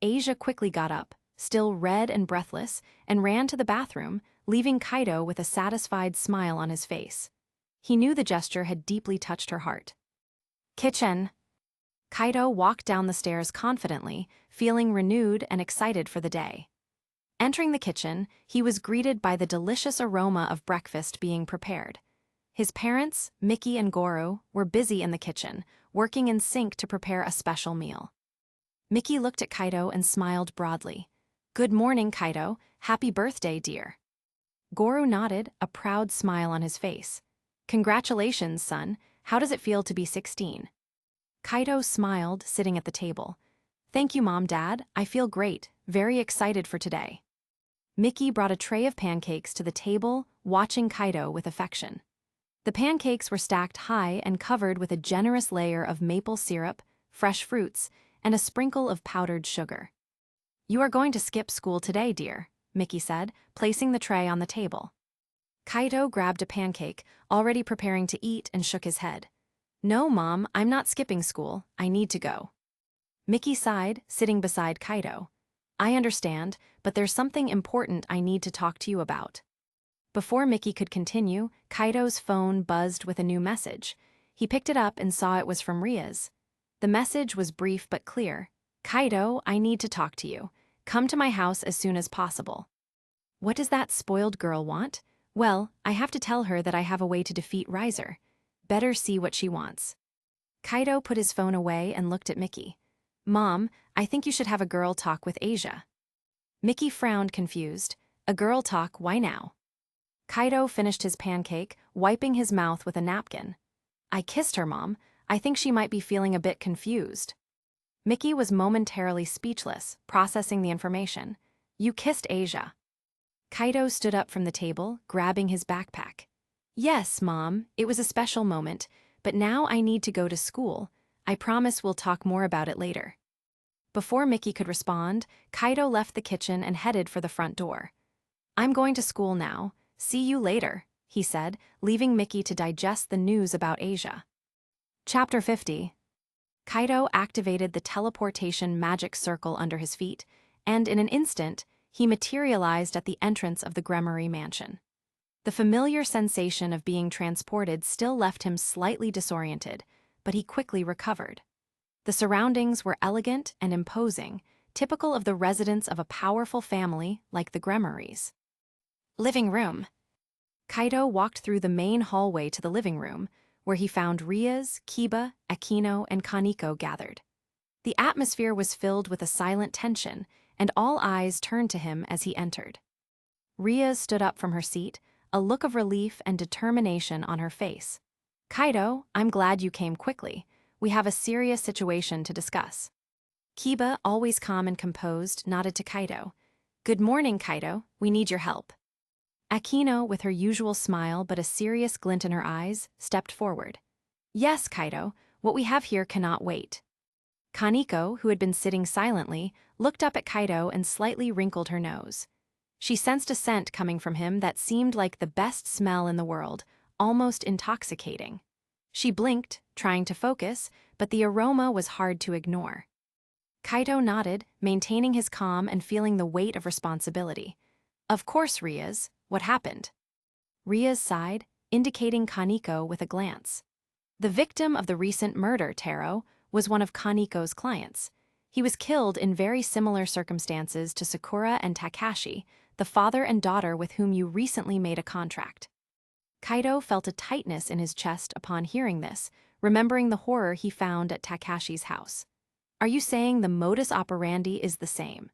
Asia quickly got up, still red and breathless, and ran to the bathroom, leaving Kaido with a satisfied smile on his face. He knew the gesture had deeply touched her heart. Kitchen. Kaido walked down the stairs confidently, feeling renewed and excited for the day. Entering the kitchen, he was greeted by the delicious aroma of breakfast being prepared. His parents, Mickey and Goro, were busy in the kitchen, working in sync to prepare a special meal. Mickey looked at Kaido and smiled broadly. Good morning, Kaido. Happy birthday, dear. Goro nodded, a proud smile on his face. Congratulations, son. How does it feel to be 16? Kaido smiled, sitting at the table. Thank you, Mom, Dad. I feel great, very excited for today. Mickey brought a tray of pancakes to the table, watching Kaido with affection. The pancakes were stacked high and covered with a generous layer of maple syrup, fresh fruits, and a sprinkle of powdered sugar. You are going to skip school today, dear, Mickey said, placing the tray on the table. Kaido grabbed a pancake, already preparing to eat, and shook his head. No, Mom, I'm not skipping school. I need to go. Mickey sighed, sitting beside Kaido. I understand, but there's something important I need to talk to you about. Before Mickey could continue, Kaido's phone buzzed with a new message. He picked it up and saw it was from Ria's. The message was brief but clear. Kaido, I need to talk to you. Come to my house as soon as possible. What does that spoiled girl want? Well, I have to tell her that I have a way to defeat Riser. Better see what she wants. Kaido put his phone away and looked at Mickey. Mom, I think you should have a girl talk with Asia. Mickey frowned, confused. A girl talk, why now? Kaido finished his pancake, wiping his mouth with a napkin. I kissed her, Mom. I think she might be feeling a bit confused. Mickey was momentarily speechless, processing the information. You kissed Asia. Kaido stood up from the table, grabbing his backpack. Yes, Mom, it was a special moment, but now I need to go to school. I promise we'll talk more about it later. Before Mickey could respond, Kaido left the kitchen and headed for the front door. I'm going to school now. See you later, he said, leaving Mickey to digest the news about Asia. Chapter 50. Kaido activated the teleportation magic circle under his feet, and in an instant, he materialized at the entrance of the Gremory mansion. The familiar sensation of being transported still left him slightly disoriented, but he quickly recovered. The surroundings were elegant and imposing, typical of the residence of a powerful family like the Gremorys. Living room. Kaido walked through the main hallway to the living room, where he found Rias, Kiba, Akino, and Kaneko gathered. The atmosphere was filled with a silent tension, and all eyes turned to him as he entered. Rias stood up from her seat, a look of relief and determination on her face. Kaido, I'm glad you came quickly. We have a serious situation to discuss. Kiba, always calm and composed, nodded to Kaido. Good morning, Kaido. We need your help. Akino, with her usual smile but a serious glint in her eyes, stepped forward. Yes, Kaido, what we have here cannot wait. Kaneko, who had been sitting silently, looked up at Kaido and slightly wrinkled her nose. She sensed a scent coming from him that seemed like the best smell in the world, almost intoxicating. She blinked, trying to focus, but the aroma was hard to ignore. Kaido nodded, maintaining his calm and feeling the weight of responsibility. Of course, Rias. What happened? Rias sighed, indicating Kaneko with a glance. The victim of the recent murder, Taro, was one of Kaneko's clients. He was killed in very similar circumstances to Sakura and Takashi, the father and daughter with whom you recently made a contract. Kaido felt a tightness in his chest upon hearing this, remembering the horror he found at Takashi's house. Are you saying the modus operandi is the same?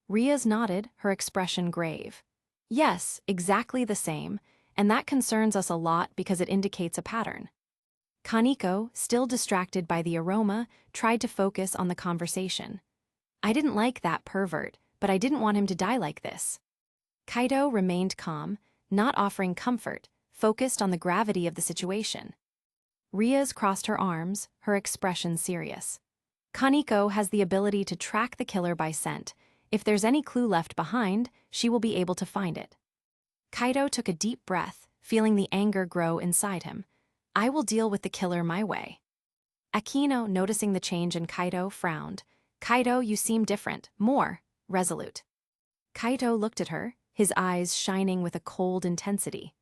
Rias nodded, her expression grave. Yes, exactly the same, and that concerns us a lot because it indicates a pattern. Kaneko, still distracted by the aroma, tried to focus on the conversation. I didn't like that pervert, but I didn't want him to die like this. Kaido remained calm, not offering comfort, focused on the gravity of the situation. Rias crossed her arms, her expression serious. Kaneko has the ability to track the killer by scent. If there's any clue left behind, she will be able to find it. Kaido took a deep breath, feeling the anger grow inside him. I will deal with the killer my way. Akino, noticing the change in Kaido, frowned. Kaido, you seem different, more resolute. Kaido looked at her, his eyes shining with a cold intensity.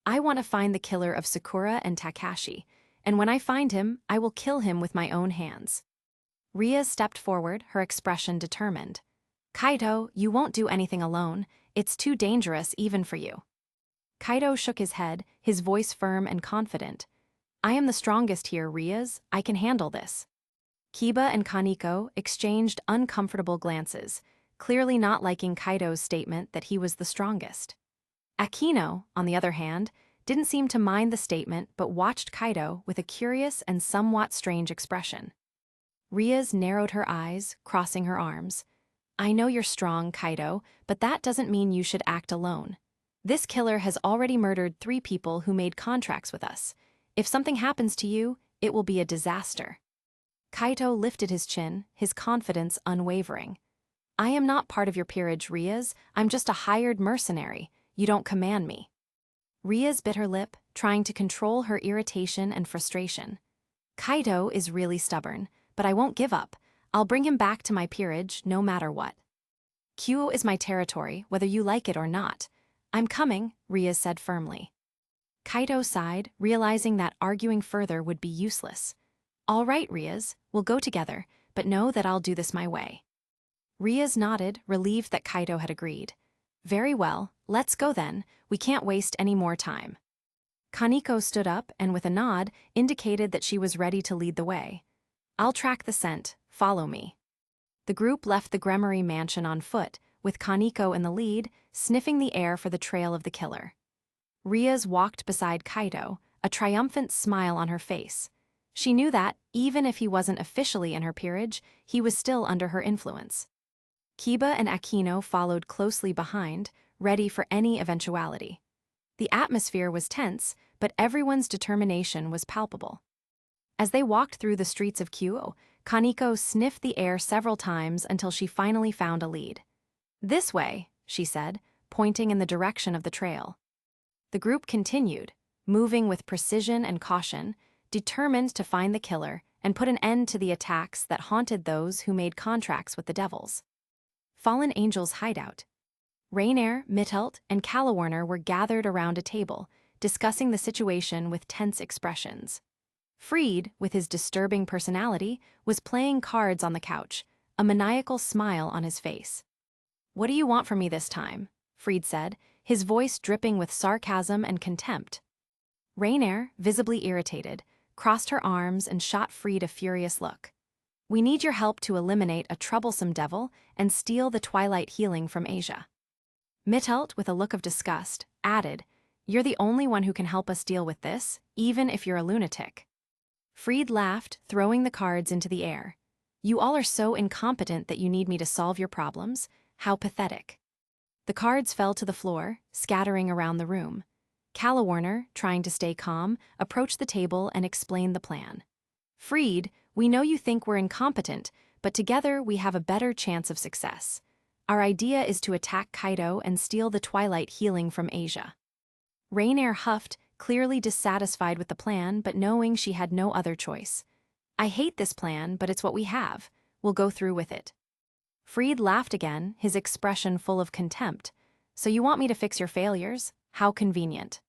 I want to find the killer of Sakura and Takashi, and when I find him, I will kill him with my own hands. Ria stepped forward, her expression determined. Kaido, you won't do anything alone. It's too dangerous even for you. Kaido shook his head, his voice firm and confident. I am the strongest here, Rias. I can handle this. Kiba and Kaneko exchanged uncomfortable glances, clearly not liking Kaido's statement that he was the strongest. Akino, on the other hand, didn't seem to mind the statement but watched Kaido with a curious and somewhat strange expression. Ria's narrowed her eyes, crossing her arms. I know you're strong, Kaido, but that doesn't mean you should act alone. This killer has already murdered 3 people who made contracts with us. If something happens to you, it will be a disaster. Kaito lifted his chin, his confidence unwavering. I am not part of your peerage, Rias. I'm just a hired mercenary. You don't command me. Rias bit her lip, trying to control her irritation and frustration. Kaito is really stubborn, but I won't give up. I'll bring him back to my peerage no matter what. Kyo is my territory, whether you like it or not. I'm coming, Rias said firmly. Kaito sighed, realizing that arguing further would be useless. All right, Rias, we'll go together, but know that I'll do this my way. Rias nodded, relieved that Kaito had agreed. Very well, let's go then. We can't waste any more time. Kaneko stood up and with a nod indicated that she was ready to lead the way. I'll track the scent, follow me. The group left the Gremory mansion on foot, with Kaneko in the lead, sniffing the air for the trail of the killer. Rias walked beside Kaito, a triumphant smile on her face. She knew that, even if he wasn't officially in her peerage, he was still under her influence. Kiba and Akino followed closely behind, ready for any eventuality. The atmosphere was tense, but everyone's determination was palpable. As they walked through the streets of Kyo, Kaneko sniffed the air several times until she finally found a lead. This way, she said, pointing in the direction of the trail. The group continued, moving with precision and caution, determined to find the killer and put an end to the attacks that haunted those who made contracts with the devils. Fallen Angel's hideout. Rainier, Mithelt, and Calawarner were gathered around a table, discussing the situation with tense expressions. Freed, with his disturbing personality, was playing cards on the couch, a maniacal smile on his face. What do you want from me this time? Freed said, his voice dripping with sarcasm and contempt. Rainier, visibly irritated, crossed her arms and shot Freed a furious look. We need your help to eliminate a troublesome devil and steal the Twilight healing from Asia. Mithelt, with a look of disgust, added, You're the only one who can help us deal with this, even if you're a lunatic. Freed laughed, throwing the cards into the air. You all are so incompetent that you need me to solve your problems? How pathetic. The cards fell to the floor, scattering around the room. Calawarner, trying to stay calm, approached the table and explained the plan. Freed, we know you think we're incompetent, but together we have a better chance of success. Our idea is to attack Kaito and steal the Twilight healing from Asia. Rainier huffed, clearly dissatisfied with the plan but knowing she had no other choice. I hate this plan, but it's what we have. We'll go through with it. Freed laughed again, his expression full of contempt. So you want me to fix your failures? How convenient.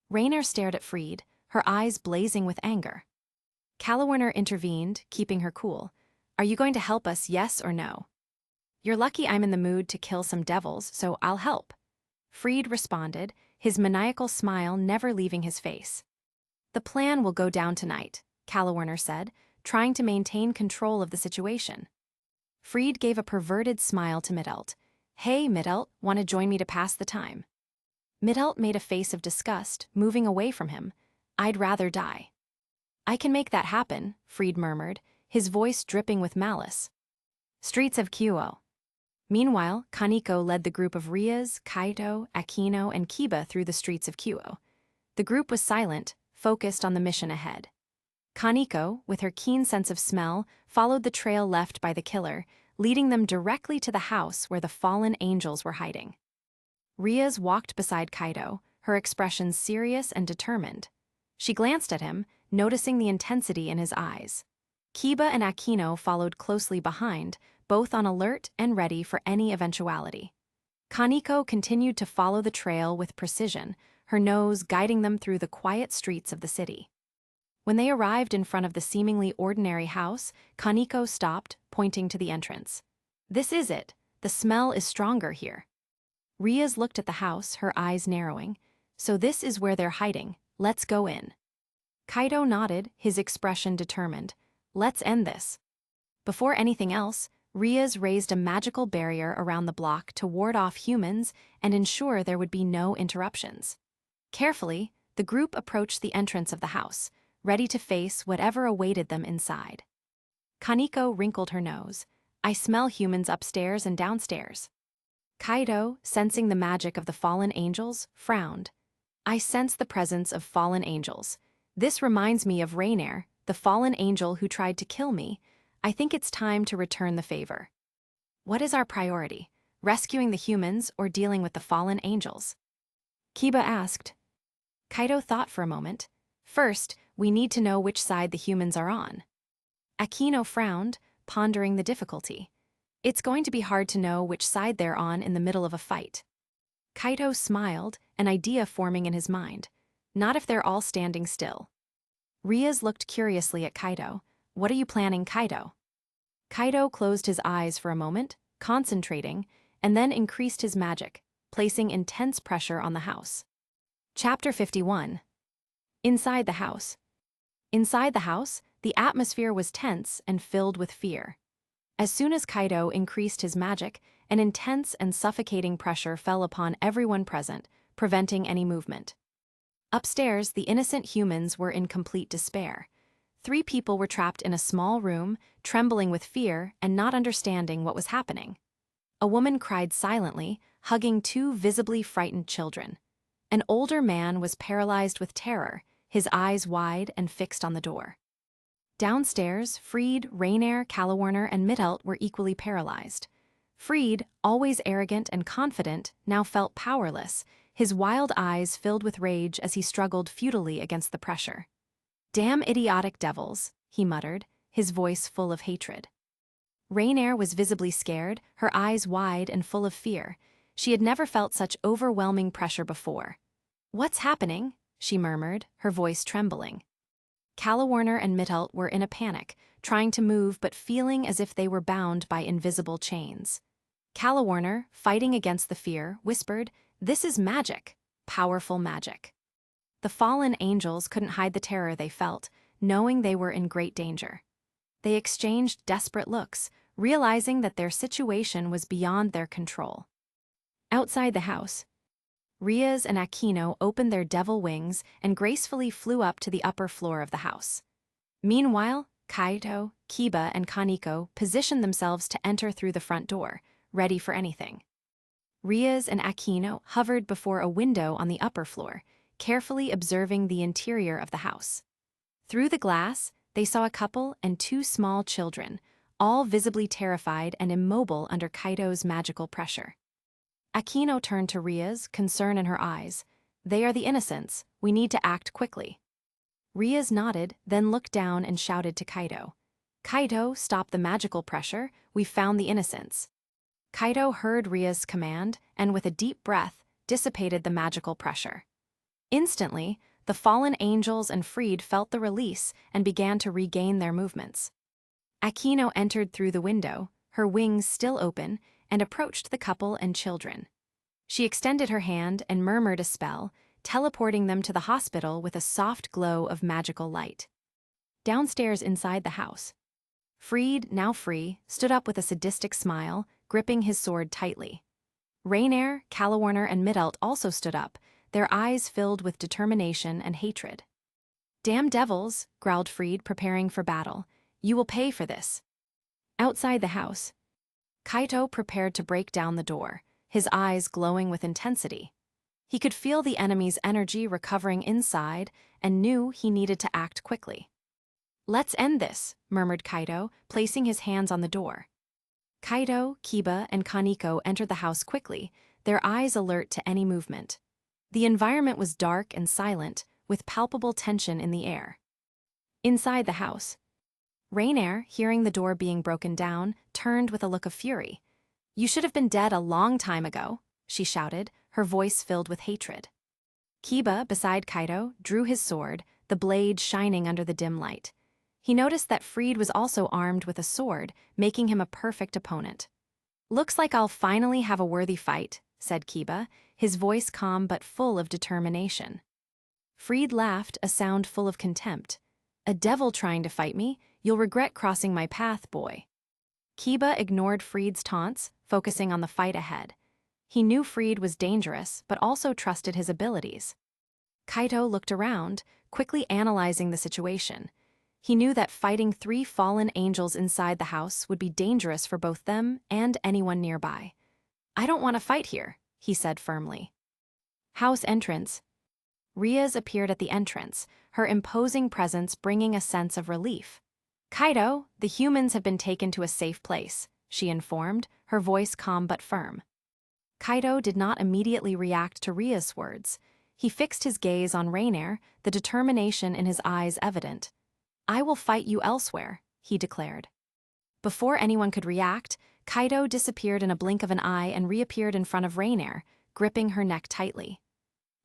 Rainier stared at Freed, her eyes blazing with anger. Calawarner intervened, keeping her cool. Are you going to help us, yes or no? You're lucky I'm in the mood to kill some devils, so I'll help. Freed responded, his maniacal smile never leaving his face. The plan will go down tonight, Calawarner said, trying to maintain control of the situation. Freed gave a perverted smile to Mithelt. Hey, Mithelt, want to join me to pass the time? Mithelt made a face of disgust, moving away from him. I'd rather die. I can make that happen, Freed murmured, his voice dripping with malice. Streets of Kyo. Meanwhile, Kaneko led the group of Rias, Kaito, Akino, and Kiba through the streets of Kyo. The group was silent, focused on the mission ahead. Kaneko, with her keen sense of smell, followed the trail left by the killer, leading them directly to the house where the fallen angels were hiding. Rias walked beside Kaito, her expression serious and determined. She glanced at him, noticing the intensity in his eyes. Kiba and Akino followed closely behind, both on alert and ready for any eventuality. Kaneko continued to follow the trail with precision, her nose guiding them through the quiet streets of the city. When they arrived in front of the seemingly ordinary house, Kaneko stopped, pointing to the entrance. This is it. The smell is stronger here. Rias looked at the house, her eyes narrowing. So this is where they're hiding. Let's go in. Kaito nodded, his expression determined. Let's end this. Before anything else, Rias raised a magical barrier around the block to ward off humans and ensure there would be no interruptions. Carefully, the group approached the entrance of the house, ready to face whatever awaited them inside. Kaneko wrinkled her nose. I smell humans upstairs and downstairs. Kaido, sensing the magic of the fallen angels, frowned. I sense the presence of fallen angels. This reminds me of Rainier, the fallen angel who tried to kill me. I think it's time to return the favor. What is our priority? Rescuing the humans or dealing with the fallen angels? Kiba asked. Kaido thought for a moment. First, we need to know which side the humans are on. Akino frowned, pondering the difficulty. It's going to be hard to know which side they're on in the middle of a fight. Kaido smiled, an idea forming in his mind. Not if they're all standing still. Riaz looked curiously at Kaido. What are you planning, Kaido? Kaido closed his eyes for a moment, concentrating, and then increased his magic, placing intense pressure on the house. Chapter 51. Inside the house. Inside the house, the atmosphere was tense and filled with fear. As soon as Kaido increased his magic, an intense and suffocating pressure fell upon everyone present, preventing any movement. Upstairs, the innocent humans were in complete despair. 3 people were trapped in a small room, trembling with fear and not understanding what was happening. A woman cried silently, hugging 2 visibly frightened children. An older man was paralyzed with terror, his eyes wide and fixed on the door. Downstairs, Fried, Rainier, Calawarner, and Midelt were equally paralyzed. Fried, always arrogant and confident, now felt powerless, his wild eyes filled with rage as he struggled futilely against the pressure. Damn idiotic devils, he muttered, his voice full of hatred. Rainier was visibly scared, her eyes wide and full of fear. She had never felt such overwhelming pressure before. What's happening? She murmured, her voice trembling. Calawarner and Midelt were in a panic, trying to move but feeling as if they were bound by invisible chains. Calawarner, fighting against the fear, whispered, "This is magic, powerful magic." The fallen angels couldn't hide the terror they felt, knowing they were in great danger. They exchanged desperate looks, realizing that their situation was beyond their control. Outside the house, Riaz and Akino opened their devil wings and gracefully flew up to the upper floor of the house. Meanwhile, Kaido, Kiba, and Kaneko positioned themselves to enter through the front door, ready for anything. Riaz and Akino hovered before a window on the upper floor, carefully observing the interior of the house. Through the glass, they saw a couple and 2 small children, all visibly terrified and immobile under Kaido's magical pressure. Akino turned to Riaz, concern in her eyes. "They are the innocents. We need to act quickly." Riaz nodded, then looked down and shouted to Kaido. "Kaido, stop the magical pressure. We've found the innocents." Kaido heard Riaz's command and, with a deep breath, dissipated the magical pressure. Instantly, the fallen angels and Fried felt the release and began to regain their movements. Akino entered through the window, her wings still open, and approached the couple and children. She extended her hand and murmured a spell, teleporting them to the hospital with a soft glow of magical light. Downstairs inside the house, Fried, now free, stood up with a sadistic smile, gripping his sword tightly. Rainier, Calawarner, and Midelt also stood up, their eyes filled with determination and hatred. "Damn devils," growled Fried, preparing for battle. "You will pay for this." Outside the house, Kaito prepared to break down the door, his eyes glowing with intensity. He could feel the enemy's energy recovering inside and knew he needed to act quickly. "Let's end this," murmured Kaito, placing his hands on the door. Kaito, Kiba, and Kaneko entered the house quickly, their eyes alert to any movement. The environment was dark and silent, with palpable tension in the air. Inside the house, Rainier, hearing the door being broken down, turned with a look of fury. "You should have been dead a long time ago," she shouted, her voice filled with hatred. Kiba, beside Kaito, drew his sword, the blade shining under the dim light. He noticed that Fried was also armed with a sword, making him a perfect opponent. "Looks like I'll finally have a worthy fight," said Kiba, his voice calm but full of determination. Fried laughed, a sound full of contempt. "A devil trying to fight me? You'll regret crossing my path, boy." Kiba ignored Fried's taunts, focusing on the fight ahead. He knew Fried was dangerous, but also trusted his abilities. Kaito looked around, quickly analyzing the situation. He knew that fighting 3 fallen angels inside the house would be dangerous for both them and anyone nearby. "I don't want to fight here," he said firmly. House entrance. Riaz appeared at the entrance, her imposing presence bringing a sense of relief. "Kaido, the humans have been taken to a safe place," she informed, her voice calm but firm. Kaido did not immediately react to Riaz's words. He fixed his gaze on Rainier, the determination in his eyes evident. "I will fight you elsewhere," he declared. Before anyone could react, Kaido disappeared in a blink of an eye and reappeared in front of Rainier, gripping her neck tightly.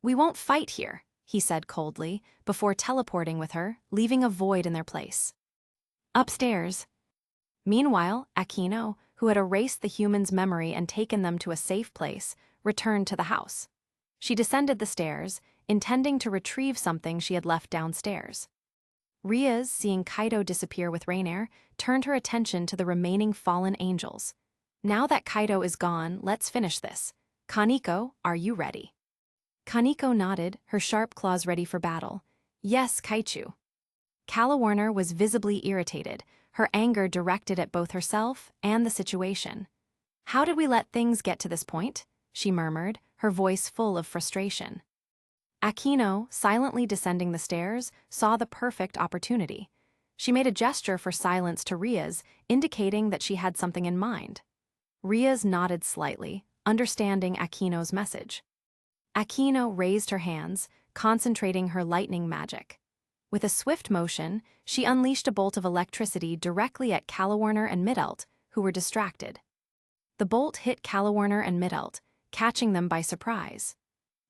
"We won't fight here," he said coldly, before teleporting with her, leaving a void in their place. Upstairs. Meanwhile, Akino, who had erased the humans' memory and taken them to a safe place, returned to the house. She descended the stairs, intending to retrieve something she had left downstairs. Riaz, seeing Kaido disappear with Rainier, turned her attention to the remaining fallen angels. "Now that Kaido is gone, let's finish this. Kaneko, are you ready?" Kaneko nodded, her sharp claws ready for battle. "Yes, Kaichu." Calawarner was visibly irritated, her anger directed at both herself and the situation. "How did we let things get to this point?" she murmured, her voice full of frustration. Akino, silently descending the stairs, saw the perfect opportunity. She made a gesture for silence to Riaz, indicating that she had something in mind. Riaz nodded slightly, understanding Akino's message. Akino raised her hands, concentrating her lightning magic. With a swift motion, she unleashed a bolt of electricity directly at Calawarner and Midelt, who were distracted. The bolt hit Calawarner and Midelt, catching them by surprise.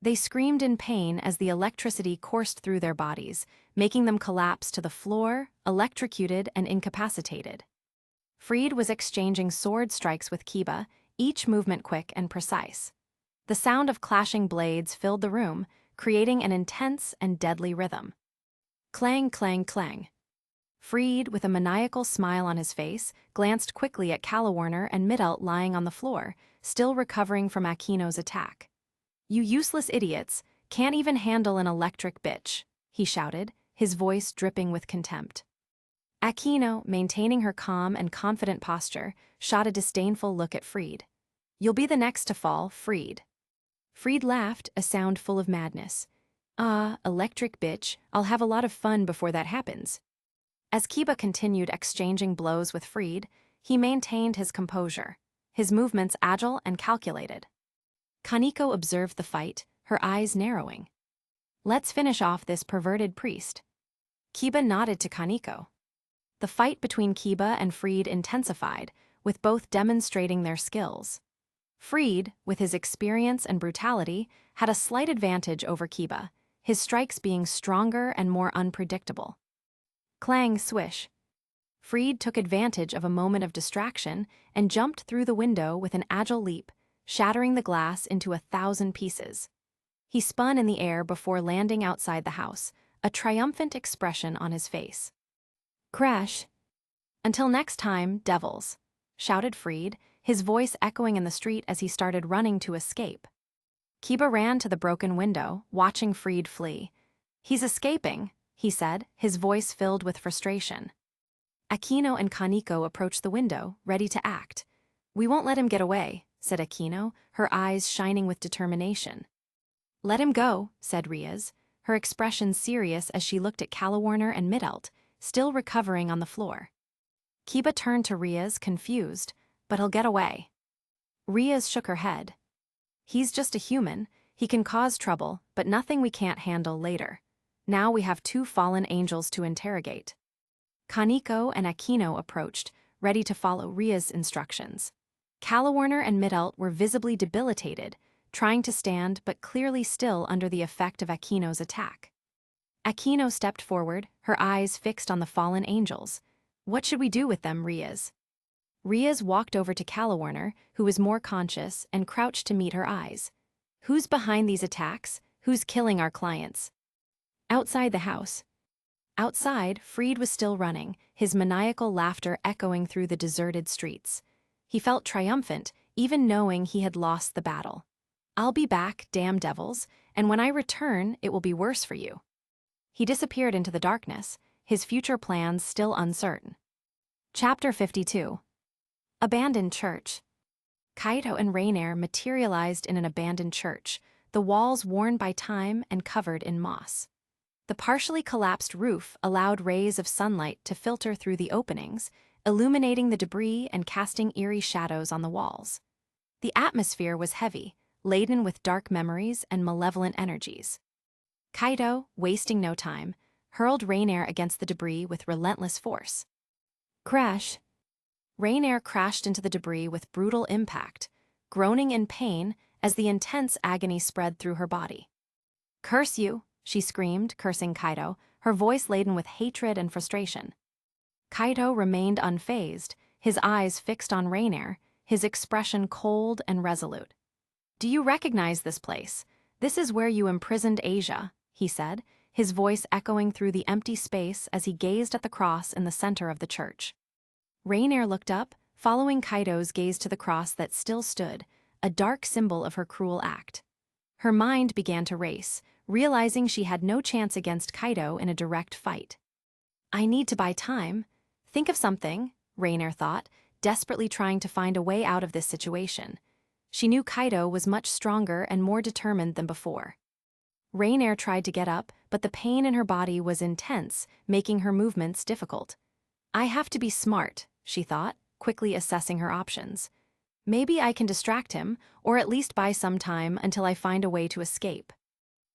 They screamed in pain as the electricity coursed through their bodies, making them collapse to the floor, electrocuted and incapacitated. Freed was exchanging sword strikes with Kiba, each movement quick and precise. The sound of clashing blades filled the room, creating an intense and deadly rhythm. Clang, clang, clang. Freed, with a maniacal smile on his face, glanced quickly at Calawarner and Midelt lying on the floor, still recovering from Akino's attack. "You useless idiots, can't even handle an electric bitch," he shouted, his voice dripping with contempt. Akino, maintaining her calm and confident posture, shot a disdainful look at Freed. "You'll be the next to fall, Freed." Freed laughed, a sound full of madness. "Ah, electric bitch, I'll have a lot of fun before that happens." As Kiba continued exchanging blows with Freed, he maintained his composure, his movements agile and calculated. Kaneko observed the fight, her eyes narrowing. "Let's finish off this perverted priest." Kiba nodded to Kaneko. The fight between Kiba and Freed intensified, with both demonstrating their skills. Freed, with his experience and brutality, had a slight advantage over Kiba, his strikes being stronger and more unpredictable. Clang, swish. Freed took advantage of a moment of distraction and jumped through the window with an agile leap, shattering the glass into 1,000 pieces. He spun in the air before landing outside the house, a triumphant expression on his face. "Crash. Until next time, devils," shouted Freed, his voice echoing in the street as he started running to escape. Kiba ran to the broken window, watching Freed flee. "He's escaping," he said, his voice filled with frustration. Akino and Kaneko approached the window, ready to act. "We won't let him get away," said Akino, her eyes shining with determination. "Let him go," said Riaz, her expression serious as she looked at Calawarner and Midelt, still recovering on the floor. Kiba turned to Riaz, confused, "But he'll get away." Riaz shook her head. "He's just a human. He can cause trouble, but nothing we can't handle later. Now we have 2 fallen angels to interrogate." Kaneko and Akino approached, ready to follow Riaz's instructions. Calawarner and Midelt were visibly debilitated, trying to stand but clearly still under the effect of Akino's attack. Akino stepped forward, her eyes fixed on the fallen angels. "What should we do with them, Riaz?" Riaz walked over to Calawarner, who was more conscious, and crouched to meet her eyes. "Who's behind these attacks? Who's killing our clients?" Outside the house. Outside, Freed was still running, his maniacal laughter echoing through the deserted streets. He felt triumphant, even knowing he had lost the battle. "I'll be back, damn devils, and when I return, it will be worse for you." He disappeared into the darkness, his future plans still uncertain. Chapter 52. Abandoned Church. Kaito and Rainier materialized in an abandoned church, the walls worn by time and covered in moss. The partially collapsed roof allowed rays of sunlight to filter through the openings, illuminating the debris and casting eerie shadows on the walls. The atmosphere was heavy, laden with dark memories and malevolent energies. Kaito, wasting no time, hurled Rainier against the debris with relentless force. Crash! Rainier crashed into the debris with brutal impact, groaning in pain as the intense agony spread through her body. "Curse you!" she screamed, cursing Kaito, her voice laden with hatred and frustration. Kaito remained unfazed, his eyes fixed on Rainier, his expression cold and resolute. "Do you recognize this place? This is where you imprisoned Asia," he said, his voice echoing through the empty space as he gazed at the cross in the center of the church. Rainier looked up, following Kaito's gaze to the cross that still stood, a dark symbol of her cruel act. Her mind began to race, realizing she had no chance against Kaito in a direct fight. "I need to buy time. Think of something," Rainier thought, desperately trying to find a way out of this situation. She knew Kaito was much stronger and more determined than before. Rainier tried to get up, but the pain in her body was intense, making her movements difficult. "I have to be smart," she thought, quickly assessing her options. "Maybe I can distract him, or at least buy some time until I find a way to escape."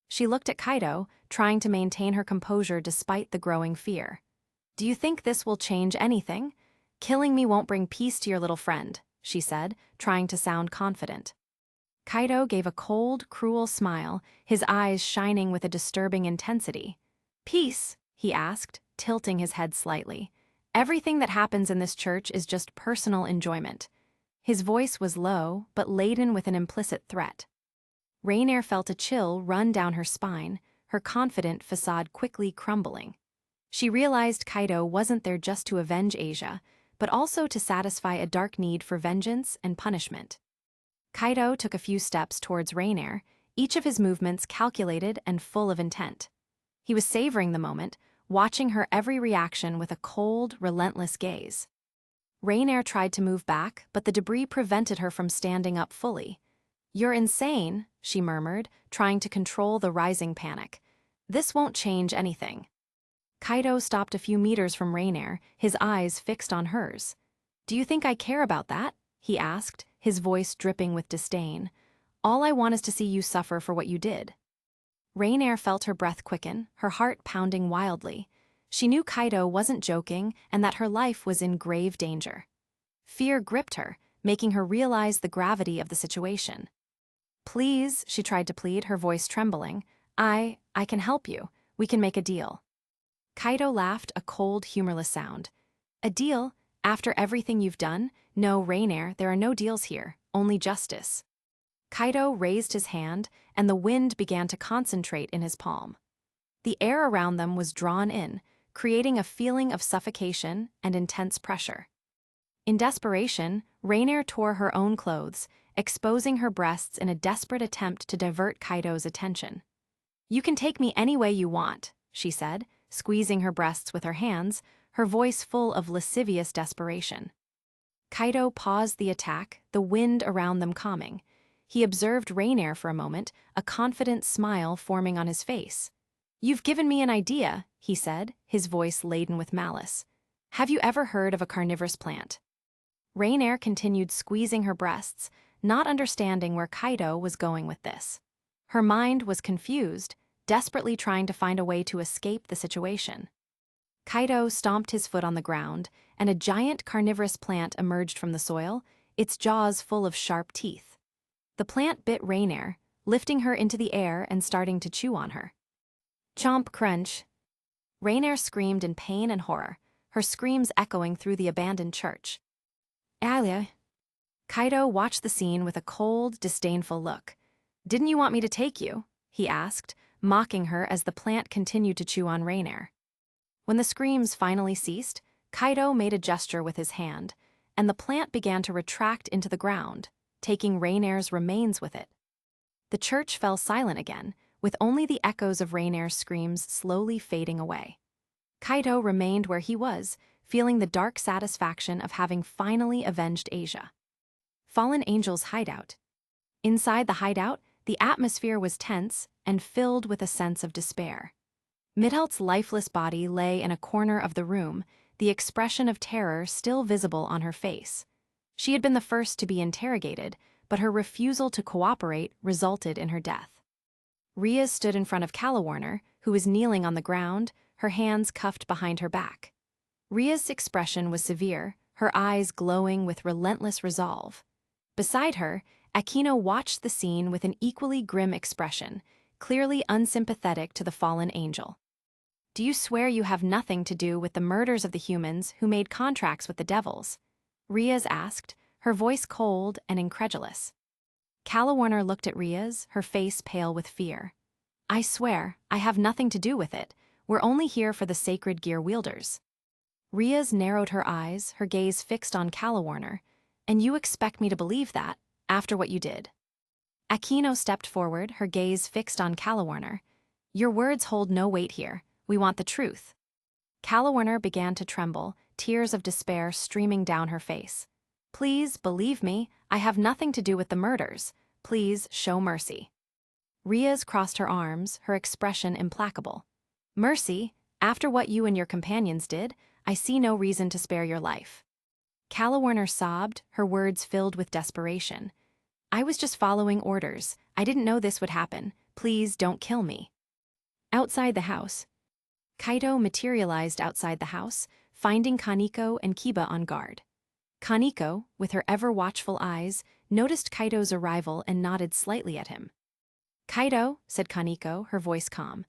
She looked at Kaito, trying to maintain her composure despite the growing fear. "Do you think this will change anything? Killing me won't bring peace to your little friend," she said, trying to sound confident. Kaito gave a cold, cruel smile, his eyes shining with a disturbing intensity. "Peace?" he asked, tilting his head slightly. "Everything that happens in this church is just personal enjoyment." His voice was low, but laden with an implicit threat. Rainier felt a chill run down her spine, her confident facade quickly crumbling. She realized Kaito wasn't there just to avenge Asia, but also to satisfy a dark need for vengeance and punishment. Kaito took a few steps towards Rainier, each of his movements calculated and full of intent. He was savoring the moment, watching her every reaction with a cold, relentless gaze. Rainier tried to move back, but the debris prevented her from standing up fully. "You're insane," she murmured, trying to control the rising panic. "This won't change anything." Kaito stopped a few meters from Rainier, his eyes fixed on hers. "Do you think I care about that?" he asked, his voice dripping with disdain. "All I want is to see you suffer for what you did." Rainier felt her breath quicken, her heart pounding wildly. She knew Kaito wasn't joking and that her life was in grave danger. Fear gripped her, making her realize the gravity of the situation. "Please," she tried to plead, her voice trembling. I can help you. We can make a deal." Kaito laughed, a cold, humorless sound. "A deal? After everything you've done? No, Rainier, there are no deals here, only justice." Kaito raised his hand, and the wind began to concentrate in his palm. The air around them was drawn in, creating a feeling of suffocation and intense pressure. In desperation, Rainier tore her own clothes, exposing her breasts in a desperate attempt to divert Kaito's attention. "You can take me any way you want," she said, squeezing her breasts with her hands, her voice full of lascivious desperation. Kaito paused the attack, the wind around them calming. He observed Rainier for a moment, a confident smile forming on his face. "You've given me an idea," he said, his voice laden with malice. "Have you ever heard of a carnivorous plant?" Rainier continued squeezing her breasts, not understanding where Kaito was going with this. Her mind was confused, desperately trying to find a way to escape the situation. Kaito stomped his foot on the ground, and a giant carnivorous plant emerged from the soil, its jaws full of sharp teeth. The plant bit Rainier, lifting her into the air and starting to chew on her. Chomp crunch. Rainier screamed in pain and horror, her screams echoing through the abandoned church. "Alia." Kaito watched the scene with a cold, disdainful look. "Didn't you want me to take you?" he asked, mocking her as the plant continued to chew on Rainier. When the screams finally ceased, Kaito made a gesture with his hand, and the plant began to retract into the ground, taking Rainier's remains with it. The church fell silent again, with only the echoes of Rainier's screams slowly fading away. Kaito remained where he was, feeling the dark satisfaction of having finally avenged Asia. Fallen Angel's hideout. Inside the hideout, the atmosphere was tense and filled with a sense of despair. Midhelt's lifeless body lay in a corner of the room, the expression of terror still visible on her face. She had been the first to be interrogated, but her refusal to cooperate resulted in her death. Rhea stood in front of Calawarner, who was kneeling on the ground, her hands cuffed behind her back. Rhea's expression was severe, her eyes glowing with relentless resolve. Beside her, Aquino watched the scene with an equally grim expression, clearly unsympathetic to the fallen angel. "Do you swear you have nothing to do with the murders of the humans who made contracts with the devils?" Rhea asked, her voice cold and incredulous. Calawarner looked at Rhea, her face pale with fear. "I swear, I have nothing to do with it. We're only here for the sacred gear wielders." Rhea narrowed her eyes, her gaze fixed on Calawarner. "And you expect me to believe that, after what you did?" Aquino stepped forward, her gaze fixed on Calawarner. "Your words hold no weight here. We want the truth." Calawarner began to tremble, tears of despair streaming down her face. "Please, believe me, I have nothing to do with the murders. Please, show mercy." Rhea crossed her arms, her expression implacable. "Mercy? After what you and your companions did, I see no reason to spare your life." Calawarner sobbed, her words filled with desperation. "I was just following orders. I didn't know this would happen. Please don't kill me." Outside the house. Kaito materialized outside the house, finding Kaneko and Kiba on guard. Kaneko, with her ever-watchful eyes, noticed Kaito's arrival and nodded slightly at him. "Kaito," said Kaneko, her voice calm.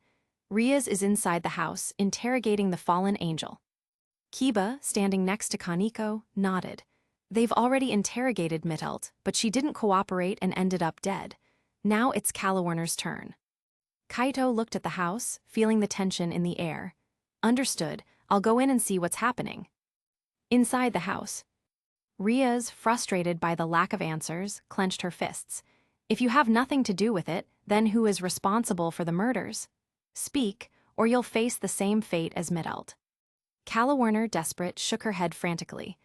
"Rhea is inside the house, interrogating the fallen angel." Kiba, standing next to Kaneko, nodded. "They've already interrogated Midhelt, but she didn't cooperate and ended up dead. Now it's Calawarner's turn." Kaito looked at the house, feeling the tension in the air. "Understood. I'll go in and see what's happening." Inside the house. Rhea, frustrated by the lack of answers, clenched her fists. "If you have nothing to do with it, then who is responsible for the murders? Speak, or you'll face the same fate as Midhelt." Calawarner, desperate, shook her head frantically.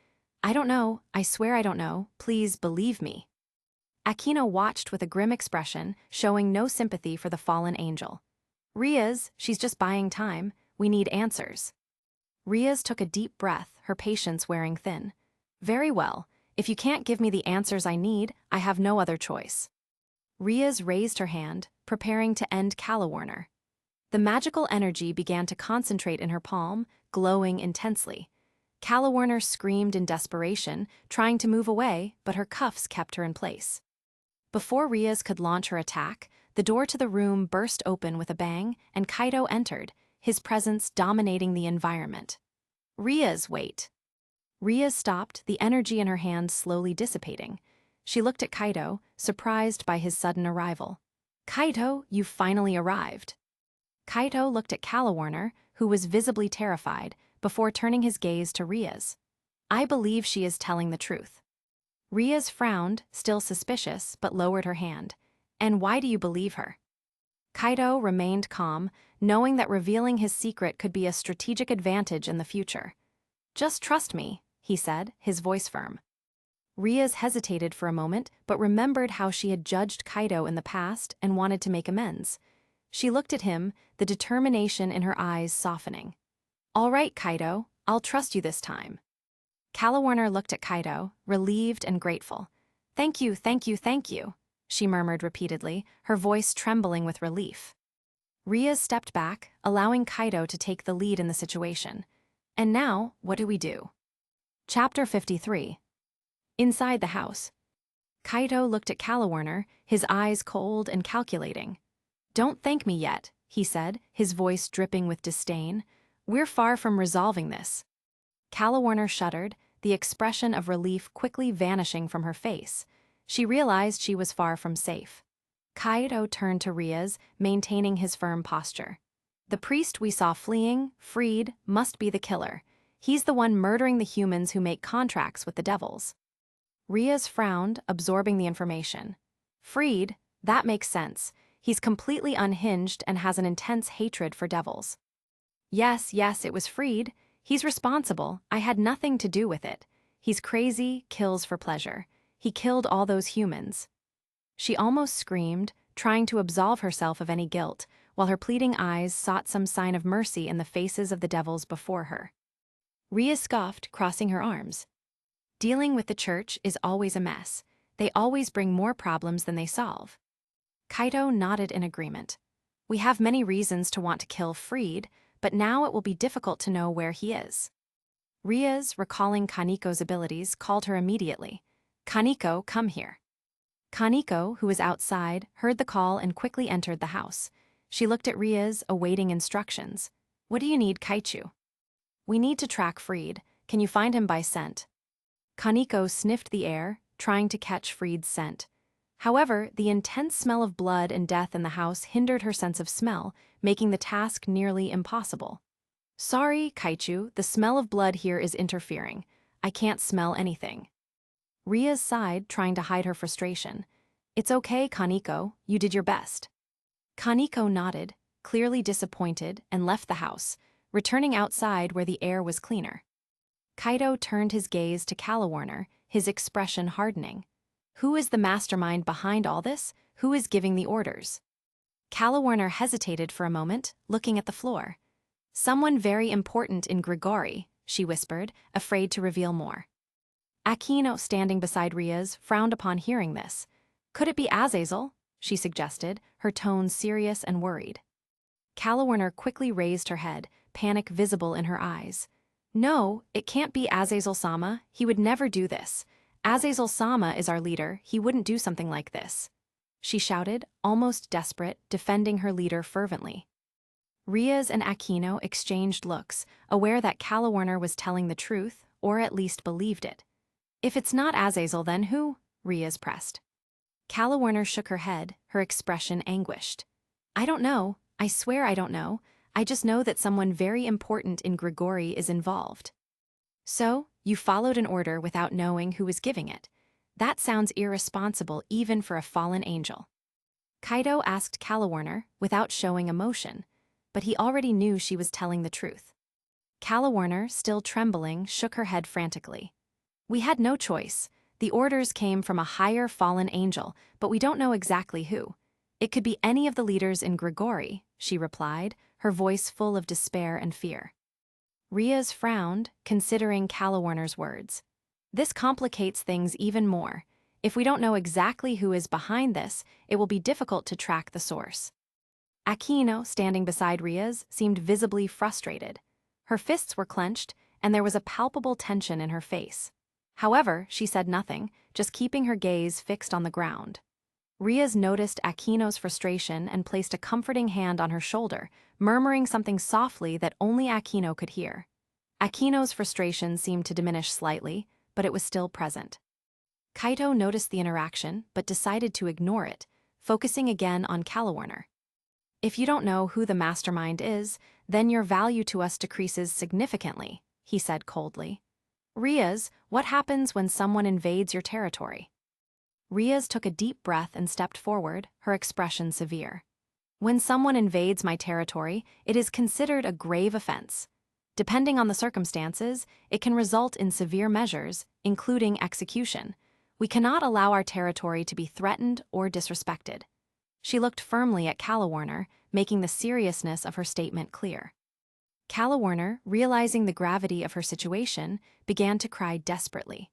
"I don't know. I swear I don't know. Please believe me." Aquino watched with a grim expression, showing no sympathy for the fallen angel. "Rhea, she's just buying time. We need answers." Rhea took a deep breath, her patience wearing thin. "Very well. If you can't give me the answers I need, I have no other choice." Rhea raised her hand, preparing to end Calawarner. The magical energy began to concentrate in her palm, glowing intensely. Calawarner screamed in desperation, trying to move away, but her cuffs kept her in place. Before Rhea could launch her attack, the door to the room burst open with a bang, and Kaito entered, his presence dominating the environment. "Rhea's wait." Rhea stopped, the energy in her hands slowly dissipating. She looked at Kaito, surprised by his sudden arrival. "Kaito, you've finally arrived." Kaito looked at Calawarner, who was visibly terrified, before turning his gaze to Rhea. "I believe she is telling the truth." Rhea frowned, still suspicious, but lowered her hand. "And why do you believe her?" Kaito remained calm, knowing that revealing his secret could be a strategic advantage in the future. "Just trust me," he said, his voice firm. Rhea hesitated for a moment, but remembered how she had judged Kaito in the past and wanted to make amends. She looked at him, the determination in her eyes softening. "All right, Kaito, I'll trust you this time." Calawarner looked at Kaito, relieved and grateful. "Thank you, thank you, thank you," she murmured repeatedly, her voice trembling with relief. Rhea stepped back, allowing Kaito to take the lead in the situation. "And now, what do we do?" Chapter 53. Inside the house. Kaito looked at Calawarner, his eyes cold and calculating. "Don't thank me yet," he said, his voice dripping with disdain. "We're far from resolving this." Calawarner shuddered, the expression of relief quickly vanishing from her face. She realized she was far from safe. Kaito turned to Rhea, maintaining his firm posture. "The priest we saw fleeing, freed, must be the killer. He's the one murdering the humans who make contracts with the devils." Rhea frowned, absorbing the information. "Freed? That makes sense. He's completely unhinged and has an intense hatred for devils." Yes, yes, it was Freed. He's responsible. I had nothing to do with it. He's crazy, kills for pleasure. He killed all those humans. She almost screamed, trying to absolve herself of any guilt, while her pleading eyes sought some sign of mercy in the faces of the devils before her. Ria scoffed, crossing her arms. Dealing with the church is always a mess. They always bring more problems than they solve. Kaito nodded in agreement. We have many reasons to want to kill Freed, but now it will be difficult to know where he is. Ria's, recalling Kaniko's abilities, called her immediately. Kaniko, come here. Kaniko, who was outside, heard the call and quickly entered the house. She looked at Ria's, awaiting instructions. What do you need, Kaichu? We need to track Freed. Can you find him by scent? Kaniko sniffed the air, trying to catch Freed's scent. However, the intense smell of blood and death in the house hindered her sense of smell, making the task nearly impossible. Sorry, Kaichu, the smell of blood here is interfering. I can't smell anything. Ria sighed, trying to hide her frustration. It's okay, Kaniko, you did your best. Kaniko nodded, clearly disappointed, and left the house, returning outside where the air was cleaner. Kaito turned his gaze to Calawarner, his expression hardening. Who is the mastermind behind all this? Who is giving the orders? Calawarner hesitated for a moment, looking at the floor. Someone very important in Grigori, she whispered, afraid to reveal more. Aquino, standing beside Ria's, frowned upon hearing this. Could it be Azazel? She suggested, her tone serious and worried. Calawarner quickly raised her head, panic visible in her eyes. No, it can't be Azazel-sama, he would never do this. Azazel-sama is our leader, he wouldn't do something like this. She shouted, almost desperate, defending her leader fervently. Riaz and Aquino exchanged looks, aware that Calawarner was telling the truth, or at least believed it. If it's not Azazel, then who? Riaz pressed. Calawarner shook her head, her expression anguished. I don't know, I swear I don't know. I just know that someone very important in Grigori is involved. So, you followed an order without knowing who was giving it. That sounds irresponsible even for a fallen angel. Kaito asked Calawarner, without showing emotion, but he already knew she was telling the truth. Calawarner, still trembling, shook her head frantically. We had no choice. The orders came from a higher fallen angel, but we don't know exactly who. It could be any of the leaders in Grigori, she replied, her voice full of despair and fear. Riaz frowned, considering Calawarner's words. This complicates things even more. If we don't know exactly who is behind this, it will be difficult to track the source. Aquino, standing beside Riaz, seemed visibly frustrated. Her fists were clenched, and there was a palpable tension in her face. However, she said nothing, just keeping her gaze fixed on the ground. Riaz noticed Aquino's frustration and placed a comforting hand on her shoulder, murmuring something softly that only Aquino could hear. Aquino's frustration seemed to diminish slightly, but it was still present. Kaito noticed the interaction, but decided to ignore it, focusing again on Calawarner. If you don't know who the mastermind is, then your value to us decreases significantly, he said coldly. Riaz, what happens when someone invades your territory? Riaz took a deep breath and stepped forward, her expression severe. When someone invades my territory, it is considered a grave offense. Depending on the circumstances, it can result in severe measures, including execution. We cannot allow our territory to be threatened or disrespected. She looked firmly at Calawarner, making the seriousness of her statement clear. Calawarner, realizing the gravity of her situation, began to cry desperately.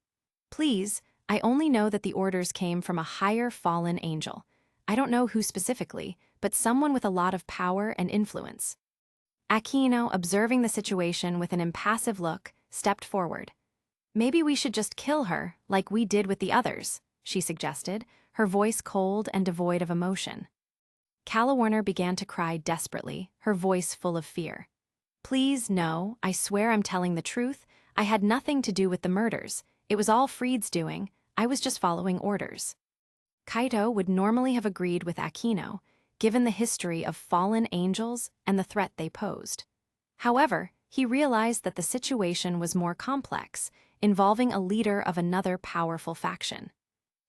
Please, I only know that the orders came from a higher fallen angel. I don't know who specifically, but someone with a lot of power and influence. Aquino, observing the situation with an impassive look, stepped forward. Maybe we should just kill her, like we did with the others, she suggested, her voice cold and devoid of emotion. Calawarner began to cry desperately, her voice full of fear. Please, no, I swear I'm telling the truth. I had nothing to do with the murders. It was all Freed's doing. I was just following orders. Kaito would normally have agreed with Aquino, given the history of fallen angels and the threat they posed. However, he realized that the situation was more complex, involving a leader of another powerful faction.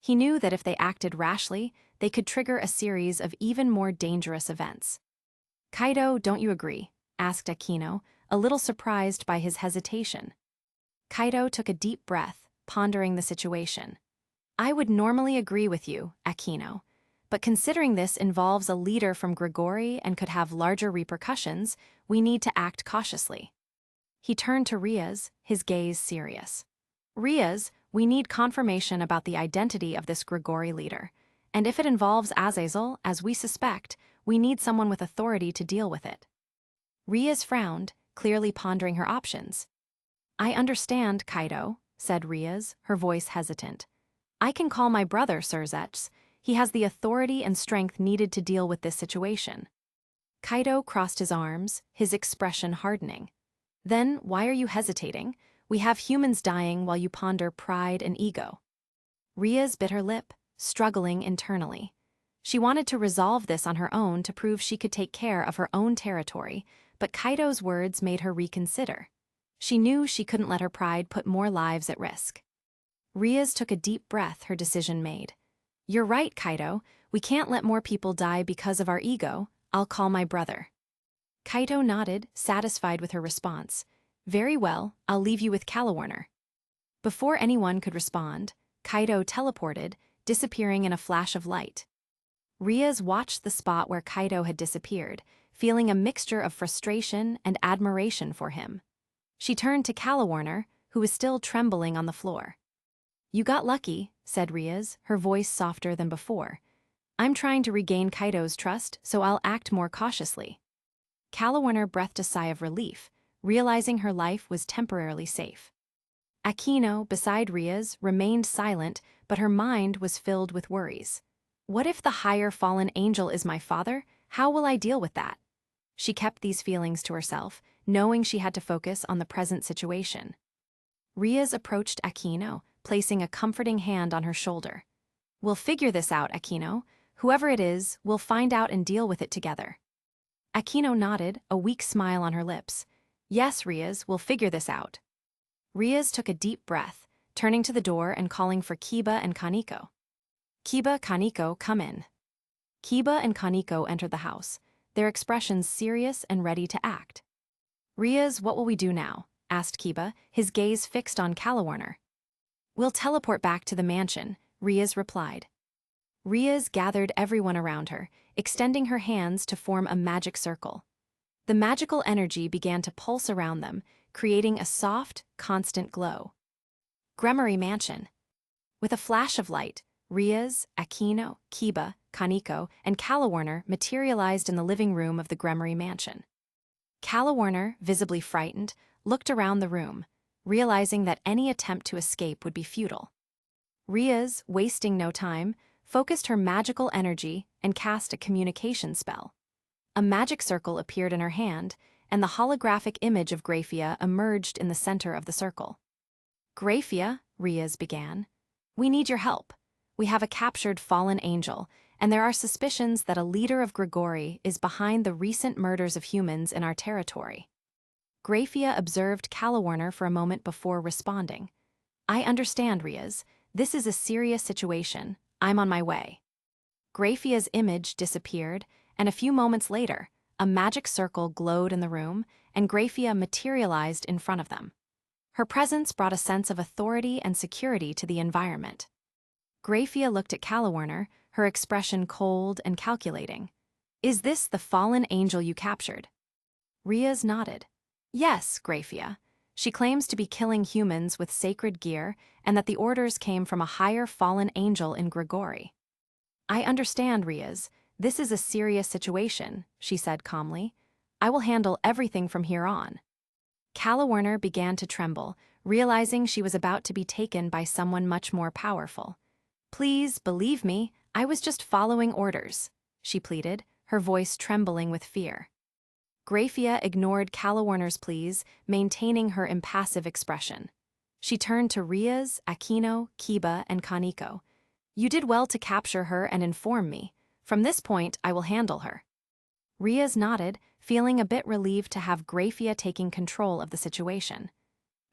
He knew that if they acted rashly, they could trigger a series of even more dangerous events. Kaito, don't you agree? asked Aquino, a little surprised by his hesitation. Kaido took a deep breath, pondering the situation. I would normally agree with you, Aquino, but considering this involves a leader from Grigori and could have larger repercussions, we need to act cautiously. He turned to Riaz, his gaze serious. Riaz, we need confirmation about the identity of this Grigori leader, and if it involves Azazel, as we suspect, we need someone with authority to deal with it. Riaz frowned, clearly pondering her options. I understand, Kaido, said Riaz, her voice hesitant. I can call my brother Surzetz. He has the authority and strength needed to deal with this situation. Kaido crossed his arms, his expression hardening. Then, why are you hesitating? We have humans dying while you ponder pride and ego. Riaz bit her lip, struggling internally. She wanted to resolve this on her own to prove she could take care of her own territory, but Kaido's words made her reconsider. She knew she couldn't let her pride put more lives at risk. Riaz took a deep breath, her decision made. You're right, Kaido. We can't let more people die because of our ego. I'll call my brother. Kaido nodded, satisfied with her response. Very well, I'll leave you with Calawarner. Before anyone could respond, Kaido teleported, disappearing in a flash of light. Riaz watched the spot where Kaido had disappeared, feeling a mixture of frustration and admiration for him. She turned to Calawarner, who was still trembling on the floor. You got lucky, said Riaz, her voice softer than before. I'm trying to regain Kaido's trust, so I'll act more cautiously. Calawarner breathed a sigh of relief, realizing her life was temporarily safe. Aquino, beside Riaz, remained silent, but her mind was filled with worries. What if the higher fallen angel is my father? How will I deal with that? She kept these feelings to herself, knowing she had to focus on the present situation. Riaz approached Aquino, placing a comforting hand on her shoulder. We'll figure this out, Aquino. Whoever it is, we'll find out and deal with it together. Aquino nodded, a weak smile on her lips. Yes, Riaz, we'll figure this out. Riaz took a deep breath, turning to the door and calling for Kiba and Kaneko. Kiba, Kaneko, come in. Kiba and Kaneko entered the house, their expressions serious and ready to act. Riaz, what will we do now? Asked Kiba, his gaze fixed on Calawarner. We'll teleport back to the mansion, Riaz replied. Riaz gathered everyone around her, extending her hands to form a magic circle. The magical energy began to pulse around them, creating a soft, constant glow. Gremory Mansion. With a flash of light, Riaz, Aquino, Kiba, Kaneko, and Calawarner materialized in the living room of the Gremory Mansion. Calawarner, visibly frightened, looked around the room, realizing that any attempt to escape would be futile. Riaz, wasting no time, focused her magical energy and cast a communication spell. A magic circle appeared in her hand, and the holographic image of Graphia emerged in the center of the circle. Graphia, Riaz began, we need your help. We have a captured fallen angel, and there are suspicions that a leader of Grigori is behind the recent murders of humans in our territory. Graphia observed Calawarner for a moment before responding. I understand, Riaz. This is a serious situation. I'm on my way. Graphia's image disappeared, and a few moments later, a magic circle glowed in the room, and Graphia materialized in front of them. Her presence brought a sense of authority and security to the environment. Graphia looked at Calawarner, her expression cold and calculating. Is this the fallen angel you captured? Riaz nodded. Yes, Graphia. She claims to be killing humans with sacred gear and that the orders came from a higher fallen angel in Grigori. I understand, Riaz. This is a serious situation, she said calmly. I will handle everything from here on. Calawarner began to tremble, realizing she was about to be taken by someone much more powerful. Please, believe me, I was just following orders, she pleaded, her voice trembling with fear. Graphia ignored Calawarner's pleas, maintaining her impassive expression. She turned to Riaz, Aquino, Kiba, and Kaneko. You did well to capture her and inform me. From this point, I will handle her. Riaz nodded, feeling a bit relieved to have Graphia taking control of the situation.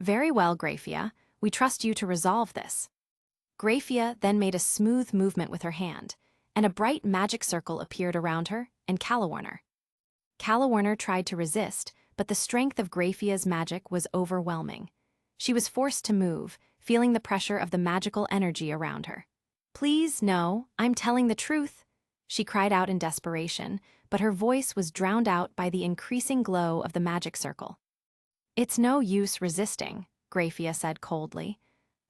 Very well, Graphia. We trust you to resolve this. Graphia then made a smooth movement with her hand, and a bright magic circle appeared around her and Calawarner. Calawarner tried to resist, but the strength of Graphia's magic was overwhelming. She was forced to move, feeling the pressure of the magical energy around her. "Please, no, I'm telling the truth," she cried out in desperation, but her voice was drowned out by the increasing glow of the magic circle. "It's no use resisting," Graphia said coldly.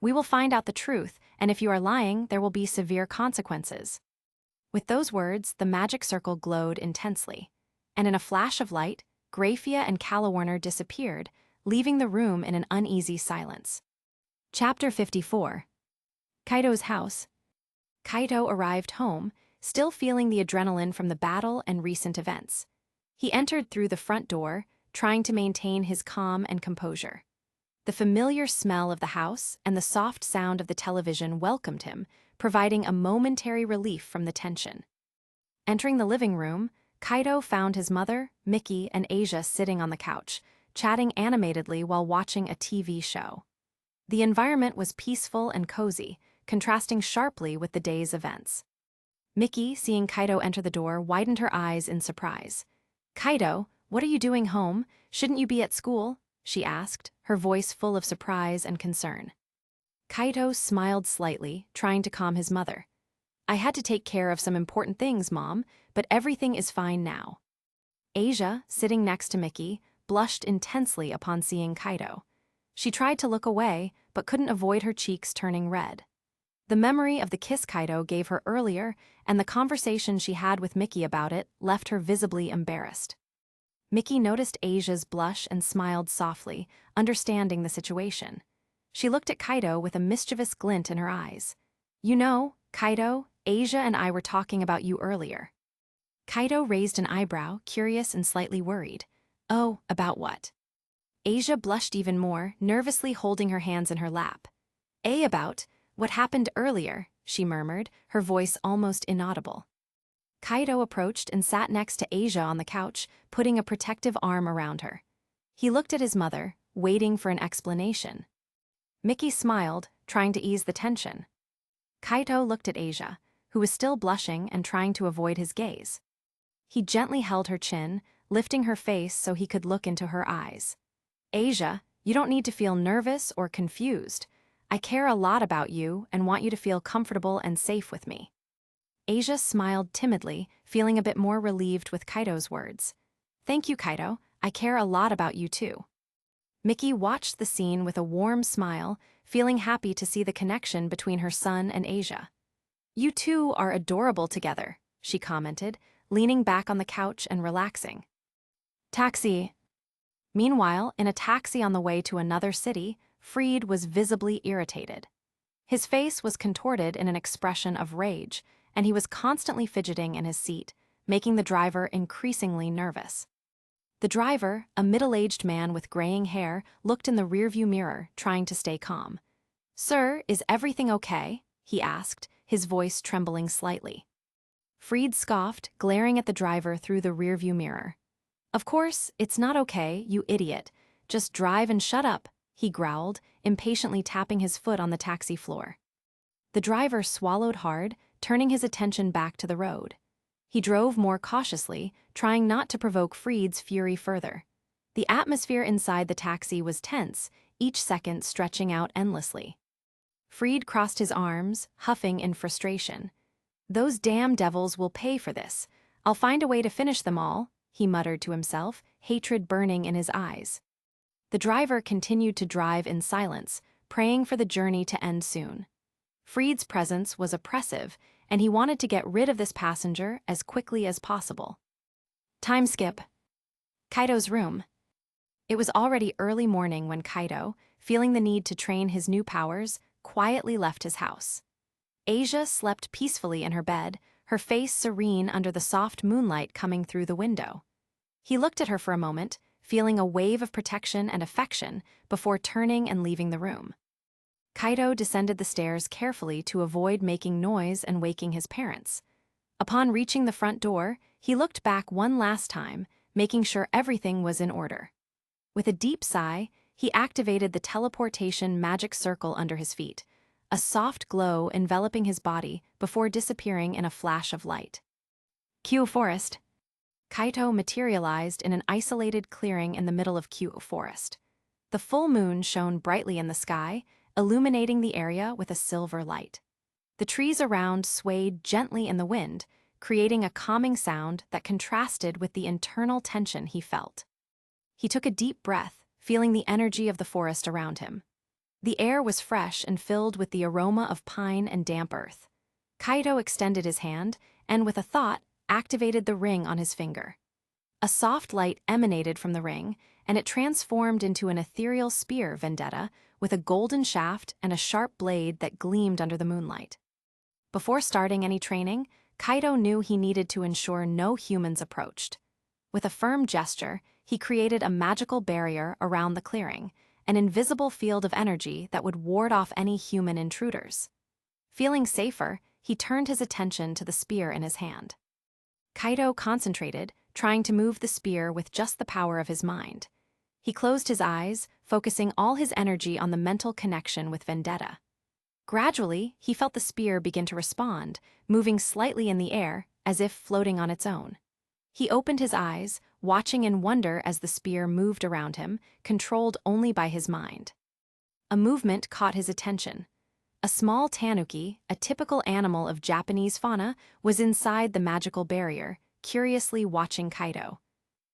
"We will find out the truth, and if you are lying, there will be severe consequences." With those words, the magic circle glowed intensely, and in a flash of light, Graphia and Calawarner disappeared, leaving the room in an uneasy silence. Chapter 54. Kaito's house. Kaito arrived home, still feeling the adrenaline from the battle and recent events. He entered through the front door, trying to maintain his calm and composure. The familiar smell of the house and the soft sound of the television welcomed him, providing a momentary relief from the tension. Entering the living room, Kaito found his mother, Mickey, and Asia sitting on the couch, chatting animatedly while watching a TV show. The environment was peaceful and cozy, contrasting sharply with the day's events. Mickey, seeing Kaito enter the door, widened her eyes in surprise. "Kaito, what are you doing home? Shouldn't you be at school?" she asked, her voice full of surprise and concern. Kaito smiled slightly, trying to calm his mother. "I had to take care of some important things, Mom, but everything is fine now." Asia, sitting next to Mickey, blushed intensely upon seeing Kaito. She tried to look away, but couldn't avoid her cheeks turning red. The memory of the kiss Kaito gave her earlier, and the conversation she had with Mickey about it, left her visibly embarrassed. Mickey noticed Asia's blush and smiled softly, understanding the situation. She looked at Kaito with a mischievous glint in her eyes. "You know, Kaito, Asia and I were talking about you earlier." Kaito raised an eyebrow, curious and slightly worried. "Oh, about what?" Asia blushed even more, nervously holding her hands in her lap. About what happened earlier," she murmured, her voice almost inaudible. Kaito approached and sat next to Asia on the couch, putting a protective arm around her. He looked at his mother, waiting for an explanation. Mickey smiled, trying to ease the tension. Kaito looked at Asia, who was still blushing and trying to avoid his gaze. He gently held her chin, lifting her face so he could look into her eyes. "Asia, you don't need to feel nervous or confused. I care a lot about you and want you to feel comfortable and safe with me." Asia smiled timidly, feeling a bit more relieved with Kaito's words. "Thank you, Kaito. I care a lot about you too." Mickey watched the scene with a warm smile, feeling happy to see the connection between her son and Asia. "You two are adorable together," she commented, leaning back on the couch and relaxing. Taxi. Meanwhile, in a taxi on the way to another city, Fried was visibly irritated. His face was contorted in an expression of rage, and he was constantly fidgeting in his seat, making the driver increasingly nervous. The driver, a middle-aged man with graying hair, looked in the rearview mirror, trying to stay calm. "Sir, is everything okay?" he asked, his voice trembling slightly. Fried scoffed, glaring at the driver through the rearview mirror. "Of course, it's not okay, you idiot. Just drive and shut up," he growled, impatiently tapping his foot on the taxi floor. The driver swallowed hard, turning his attention back to the road. He drove more cautiously, trying not to provoke Fried's fury further. The atmosphere inside the taxi was tense, each second stretching out endlessly. Fried crossed his arms, huffing in frustration. "Those damn devils will pay for this. I'll find a way to finish them all," he muttered to himself, hatred burning in his eyes. The driver continued to drive in silence, praying for the journey to end soon. Fried's presence was oppressive, and he wanted to get rid of this passenger as quickly as possible. Time skip. Kaito's room. It was already early morning when Kaito, feeling the need to train his new powers, quietly left his house. Asia slept peacefully in her bed, her face serene under the soft moonlight coming through the window. He looked at her for a moment, feeling a wave of protection and affection before turning and leaving the room. Kaito descended the stairs carefully to avoid making noise and waking his parents. Upon reaching the front door, he looked back one last time, making sure everything was in order. With a deep sigh, he activated the teleportation magic circle under his feet, a soft glow enveloping his body before disappearing in a flash of light. Cue Forest. Kaito materialized in an isolated clearing in the middle of Kyoto Forest. The full moon shone brightly in the sky, illuminating the area with a silver light. The trees around swayed gently in the wind, creating a calming sound that contrasted with the internal tension he felt. He took a deep breath, feeling the energy of the forest around him. The air was fresh and filled with the aroma of pine and damp earth. Kaito extended his hand and, with a thought, activated the ring on his finger. A soft light emanated from the ring, and it transformed into an ethereal spear vendetta with a golden shaft and a sharp blade that gleamed under the moonlight. Before starting any training, Kaito knew he needed to ensure no humans approached. With a firm gesture, he created a magical barrier around the clearing, an invisible field of energy that would ward off any human intruders. Feeling safer, he turned his attention to the spear in his hand. Kaito concentrated, trying to move the spear with just the power of his mind. He closed his eyes, focusing all his energy on the mental connection with vendetta. Gradually, he felt the spear begin to respond, moving slightly in the air, as if floating on its own. He opened his eyes, watching in wonder as the spear moved around him, controlled only by his mind. A movement caught his attention. A small tanuki, a typical animal of Japanese fauna, was inside the magical barrier, curiously watching Kaito.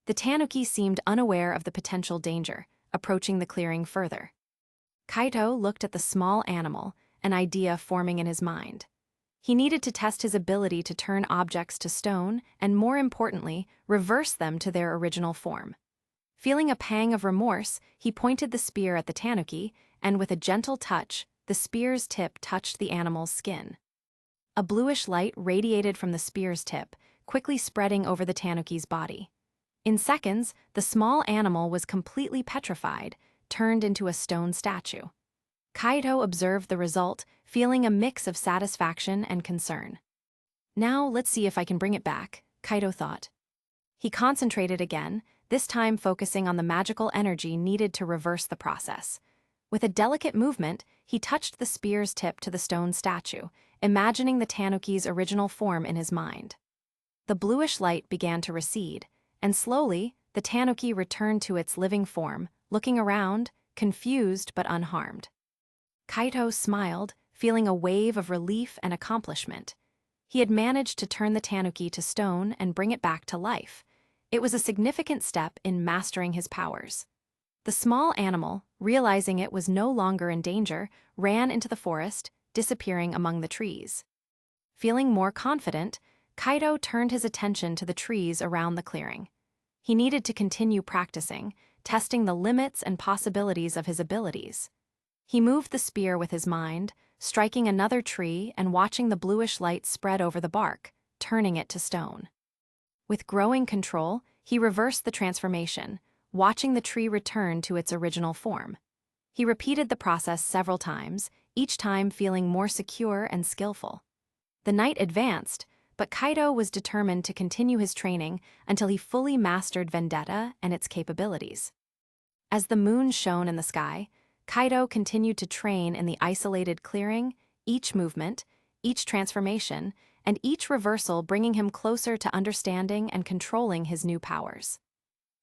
The tanuki seemed unaware of the potential danger, approaching the clearing further. Kaito looked at the small animal, an idea forming in his mind. He needed to test his ability to turn objects to stone and, more importantly, reverse them to their original form. Feeling a pang of remorse, he pointed the spear at the tanuki, and with a gentle touch, the spear's tip touched the animal's skin. A bluish light radiated from the spear's tip, quickly spreading over the tanuki's body. In seconds, the small animal was completely petrified, turned into a stone statue. Kaito observed the result, feeling a mix of satisfaction and concern. Now let's see if I can bring it back, Kaito thought. He concentrated again, this time focusing on the magical energy needed to reverse the process. With a delicate movement, he touched the spear's tip to the stone statue, imagining the tanuki's original form in his mind. The bluish light began to recede, and slowly, the tanuki returned to its living form, looking around, confused but unharmed. Kaito smiled, feeling a wave of relief and accomplishment. He had managed to turn the tanuki to stone and bring it back to life. It was a significant step in mastering his powers. The small animal, realizing it was no longer in danger, ran into the forest, disappearing among the trees. Feeling more confident, Kaito turned his attention to the trees around the clearing. He needed to continue practicing, testing the limits and possibilities of his abilities. He moved the spear with his mind, striking another tree and watching the bluish light spread over the bark, turning it to stone. With growing control, he reversed the transformation, watching the tree return to its original form. He repeated the process several times, each time feeling more secure and skillful. The night advanced, but Kaito was determined to continue his training until he fully mastered vendetta and its capabilities. As the moon shone in the sky, Kaito continued to train in the isolated clearing, each movement, each transformation, and each reversal bringing him closer to understanding and controlling his new powers.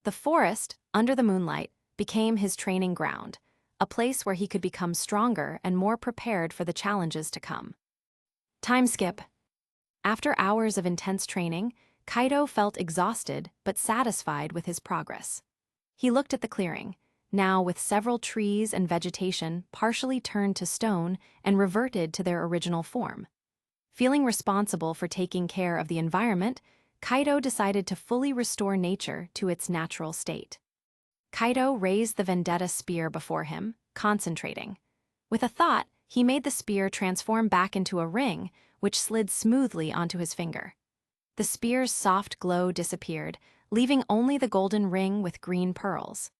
The forest, under the moonlight, became his training ground, a place where he could become stronger and more prepared for the challenges to come. Time skip. After hours of intense training, Kaito felt exhausted but satisfied with his progress. He looked at the clearing, now with several trees and vegetation partially turned to stone and reverted to their original form. Feeling responsible for taking care of the environment, Kaito decided to fully restore nature to its natural state. Kaito raised the vendetta spear before him, concentrating. With a thought, he made the spear transform back into a ring, which slid smoothly onto his finger. The spear's soft glow disappeared, leaving only the golden ring with green pearls.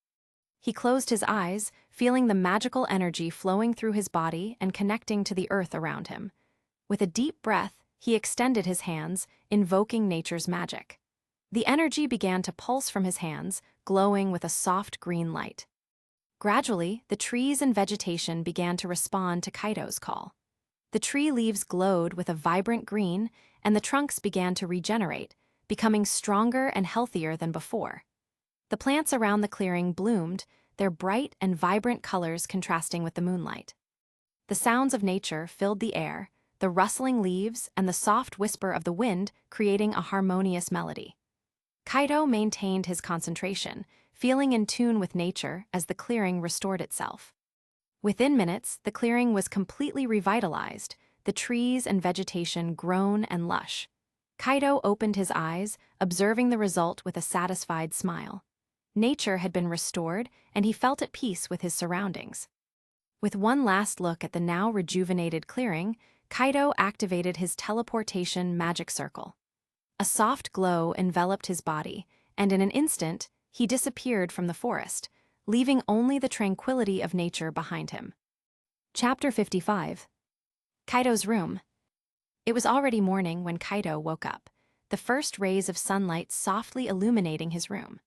He closed his eyes, feeling the magical energy flowing through his body and connecting to the earth around him. With a deep breath, he extended his hands, invoking nature's magic. The energy began to pulse from his hands, glowing with a soft green light. Gradually, the trees and vegetation began to respond to Kaito's call. The tree leaves glowed with a vibrant green, and the trunks began to regenerate, becoming stronger and healthier than before. The plants around the clearing bloomed, their bright and vibrant colors contrasting with the moonlight. The sounds of nature filled the air, the rustling leaves and the soft whisper of the wind creating a harmonious melody. Kaido maintained his concentration, feeling in tune with nature as the clearing restored itself. Within minutes, the clearing was completely revitalized, the trees and vegetation grown and lush. Kaido opened his eyes, observing the result with a satisfied smile. Nature had been restored, and he felt at peace with his surroundings. With one last look at the now rejuvenated clearing, Kaido activated his teleportation magic circle. A soft glow enveloped his body, and in an instant, he disappeared from the forest, leaving only the tranquility of nature behind him. Chapter 55. Kaido's room. It was already morning when Kaido woke up, the first rays of sunlight softly illuminating his room.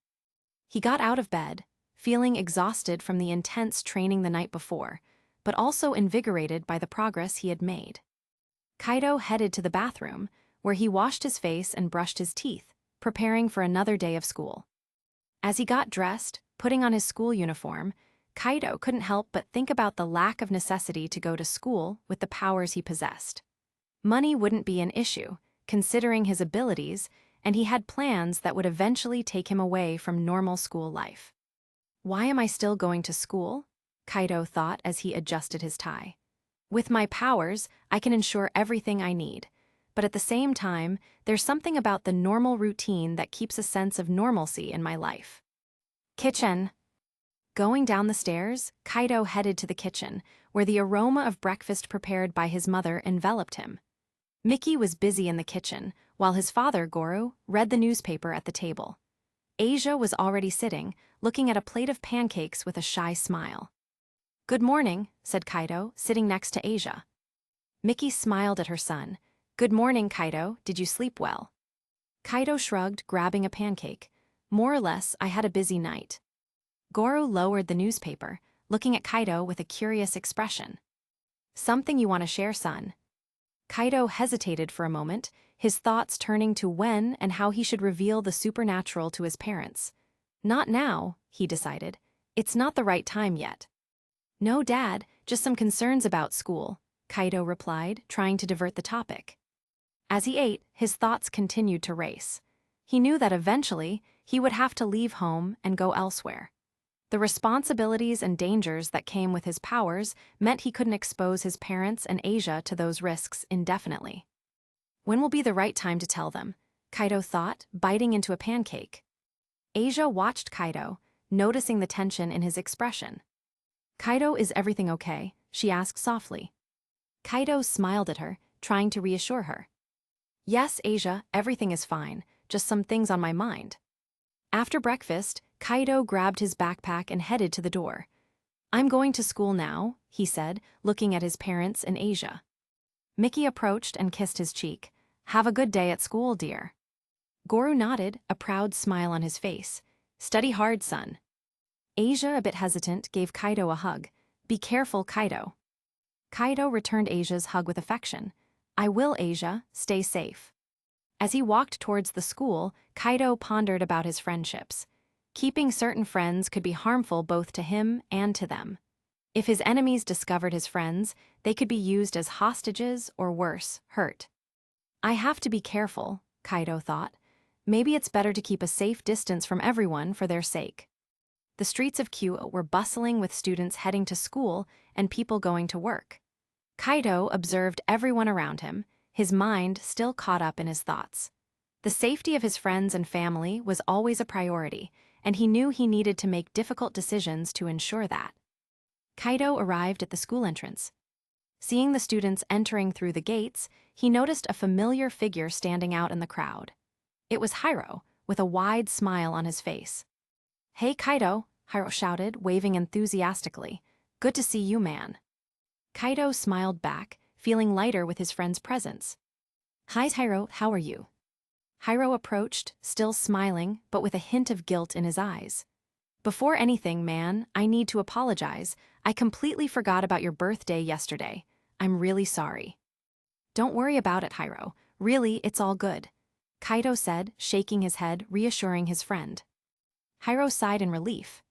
He got out of bed, feeling exhausted from the intense training the night before, but also invigorated by the progress he had made. Kaido headed to the bathroom, where he washed his face and brushed his teeth, preparing for another day of school. As he got dressed, putting on his school uniform, Kaido couldn't help but think about the lack of necessity to go to school with the powers he possessed. Money wouldn't be an issue, considering his abilities, and he had plans that would eventually take him away from normal school life. Why am I still going to school? Kaido thought as he adjusted his tie. With my powers, I can ensure everything I need. But at the same time, there's something about the normal routine that keeps a sense of normalcy in my life. Kitchen. Going down the stairs, Kaido headed to the kitchen, where the aroma of breakfast prepared by his mother enveloped him. Mickey was busy in the kitchen, while his father, Goru, read the newspaper at the table. Asia was already sitting, looking at a plate of pancakes with a shy smile. "Good morning," said Kaido, sitting next to Asia. Mickey smiled at her son. "Good morning, Kaido. Did you sleep well?" Kaido shrugged, grabbing a pancake. "More or less, I had a busy night." Goru lowered the newspaper, looking at Kaido with a curious expression. "Something you want to share, son?" Kaido hesitated for a moment, his thoughts turning to when and how he should reveal the supernatural to his parents. Not now, he decided. It's not the right time yet. "No, Dad, just some concerns about school," Kaido replied, trying to divert the topic. As he ate, his thoughts continued to race. He knew that eventually, he would have to leave home and go elsewhere. The responsibilities and dangers that came with his powers meant he couldn't expose his parents and Asia to those risks indefinitely. When will be the right time to tell them? Kaido thought, biting into a pancake. Asia watched Kaido, noticing the tension in his expression. "Kaido, is everything okay?" she asked softly. Kaido smiled at her, trying to reassure her. "Yes, Asia, everything is fine, just some things on my mind." After breakfast, Kaido grabbed his backpack and headed to the door. "I'm going to school now," he said, looking at his parents and Asia. Mickey approached and kissed his cheek. "Have a good day at school, dear." Goru nodded, a proud smile on his face. "Study hard, son." Asia, a bit hesitant, gave Kaido a hug. "Be careful, Kaido." Kaido returned Asia's hug with affection. "I will, Asia. Stay safe." As he walked towards the school, Kaido pondered about his friendships. Keeping certain friends could be harmful both to him and to them. If his enemies discovered his friends, they could be used as hostages or worse, hurt. "I have to be careful," Kaido thought. "Maybe it's better to keep a safe distance from everyone for their sake." The streets of Kyoto were bustling with students heading to school and people going to work. Kaido observed everyone around him, his mind still caught up in his thoughts. The safety of his friends and family was always a priority, and he knew he needed to make difficult decisions to ensure that. Kaido arrived at the school entrance. Seeing the students entering through the gates, he noticed a familiar figure standing out in the crowd. It was Hiro, with a wide smile on his face. "Hey, Kaido," Hiro shouted, waving enthusiastically. "Good to see you, man." Kaido smiled back, feeling lighter with his friend's presence. "Hi, Hiro, how are you?" Hiro approached, still smiling, but with a hint of guilt in his eyes. "Before anything, man, I need to apologize. I completely forgot about your birthday yesterday. I'm really sorry." "Don't worry about it, Hiro. Really, it's all good." Kaido said, shaking his head, reassuring his friend. Hiro sighed in relief.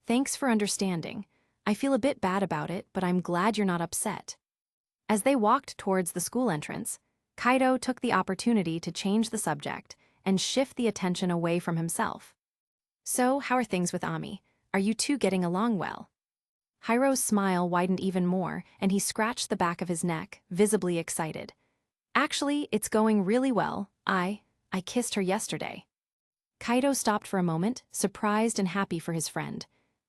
Thanks for understanding. I feel a bit bad about it, but I'm glad you're not upset. As they walked towards the school entrance, Kaido took the opportunity to change the subject and shift the attention away from himself. So, how are things with Ami? Are you two getting along well? Hiro's smile widened even more, and he scratched the back of his neck, visibly excited. Actually, it's going really well. I kissed her yesterday. Kaido stopped for a moment, surprised and happy for his friend.